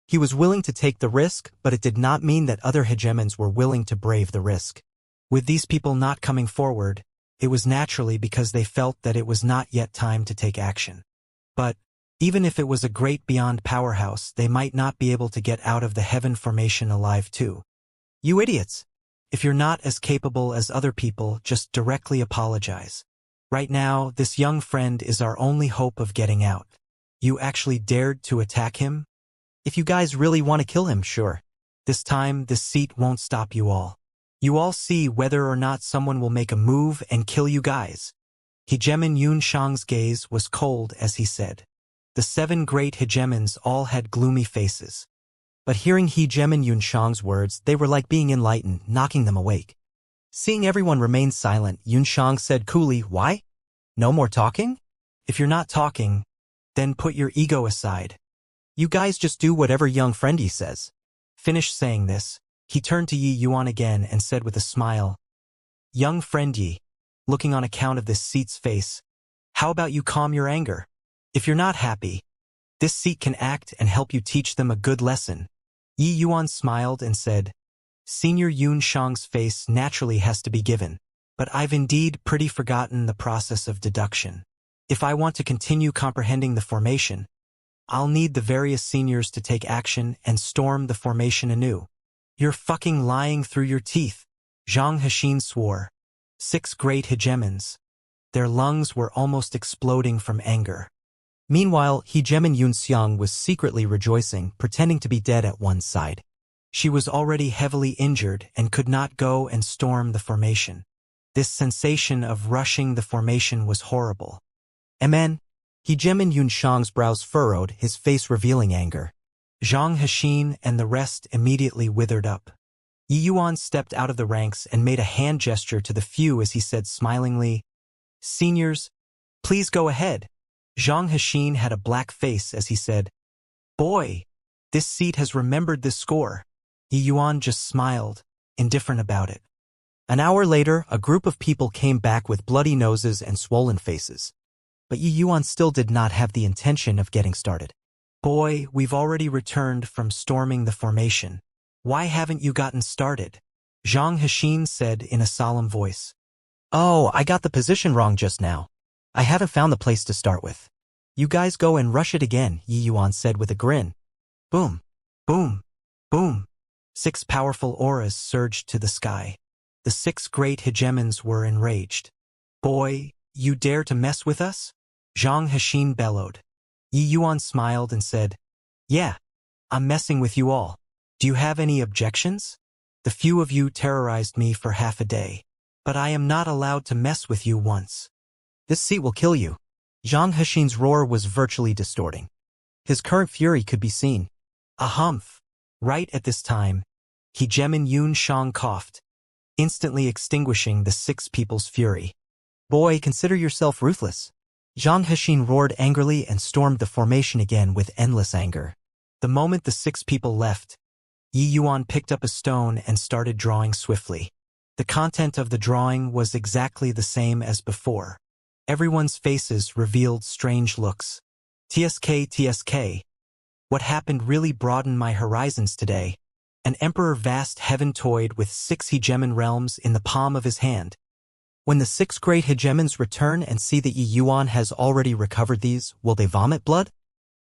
He was willing to take the risk, but it did not mean that other hegemons were willing to brave the risk. With these people not coming forward, it was naturally because they felt that it was not yet time to take action. But, even if it was a great beyond powerhouse, they might not be able to get out of the heaven formation alive too. You idiots! If you're not as capable as other people, just directly apologize. Right now, this young friend is our only hope of getting out. You actually dared to attack him? If you guys really want to kill him, sure. This time, this seat won't stop you all. You all see whether or not someone will make a move and kill you guys." Hegemon Yunshang's gaze was cold as he said. The 7 great hegemons all had gloomy faces. But hearing Hegemon Yunshang's words, they were like being enlightened, knocking them awake. Seeing everyone remain silent, Yunshang said coolly, "Why? No more talking? If you're not talking, then put your ego aside. You guys just do whatever young friendy says." Finished saying this, he turned to Yi Yuan again and said with a smile, "Young friend Yi, looking on account of this seat's face, how about you calm your anger? If you're not happy, this seat can act and help you teach them a good lesson." Yi Yuan smiled and said, "Senior Yunshang's face naturally has to be given, but I've indeed pretty forgotten the process of deduction. If I want to continue comprehending the formation, I'll need the various seniors to take action and storm the formation anew." "You're fucking lying through your teeth," Zhang Hexin swore. 6 great hegemons. Their lungs were almost exploding from anger. Meanwhile, Hegemon Yunxiang was secretly rejoicing, pretending to be dead at one side. She was already heavily injured and could not go and storm the formation. This sensation of rushing the formation was horrible. Amen. Hegemon Yunshang's brows furrowed, his face revealing anger. Zhang Hexin and the rest immediately withered up. Yi Yuan stepped out of the ranks and made a hand gesture to the few as he said smilingly, "Seniors, please go ahead." Zhang Hexin had a black face as he said, "Boy, this seat has remembered this score." Yi Yuan just smiled, indifferent about it. An hour later, a group of people came back with bloody noses and swollen faces. But Yi Yuan still did not have the intention of getting started. "Boy, we've already returned from storming the formation. Why haven't you gotten started?" Zhang Hexin said in a solemn voice. "Oh, I got the position wrong just now. I haven't found the place to start with. You guys go and rush it again," Yi Yuan said with a grin. Boom, boom, boom. 6 powerful auras surged to the sky. The 6 great hegemons were enraged. "Boy, you dare to mess with us?" Zhang Hexin bellowed. Yi Yuan smiled and said, "Yeah, I'm messing with you all. Do you have any objections? The few of you terrorized me for half a day, but I am not allowed to mess with you once." "This seat will kill you." Zhang Hexin's roar was virtually distorting. His current fury could be seen. A humph. Right at this time, Hegemin Yun Shang coughed, instantly extinguishing the 6 people's fury. Boy, consider yourself ruthless. Zhang Hexin roared angrily and stormed the formation again with endless anger. The moment the 6 people left, Yi Yuan picked up a stone and started drawing swiftly. The content of the drawing was exactly the same as before. Everyone's faces revealed strange looks. TSK. What happened really broadened my horizons today. An emperor vast heaven toyed with 6 hegemon realms in the palm of his hand. When the 6 great hegemons return and see that Yi Yuan has already recovered these, will they vomit blood?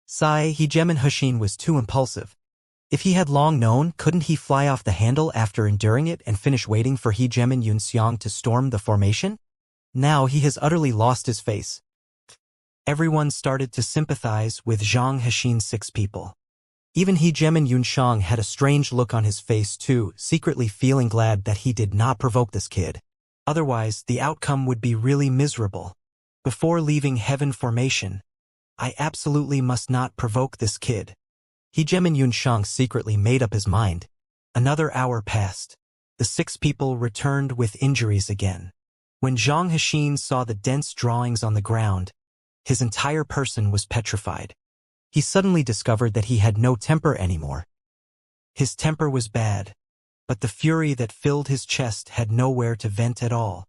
Hegemon Hexin was too impulsive. If he had long known, couldn't he fly off the handle after enduring it and finish waiting for Hegemon Yunxiang to storm the formation? Now he has utterly lost his face. Everyone started to sympathize with Zhang Hexin's 6 people. Even Hegemon Yunxiang had a strange look on his face too, secretly feeling glad that he did not provoke this kid. Otherwise, the outcome would be really miserable. Before leaving Heaven Formation, I absolutely must not provoke this kid. Hegemon Yunxiang secretly made up his mind. Another hour passed. The 6 people returned with injuries again. When Zhang Hexin saw the dense drawings on the ground, his entire person was petrified. He suddenly discovered that he had no temper anymore. His temper was bad, but the fury that filled his chest had nowhere to vent at all.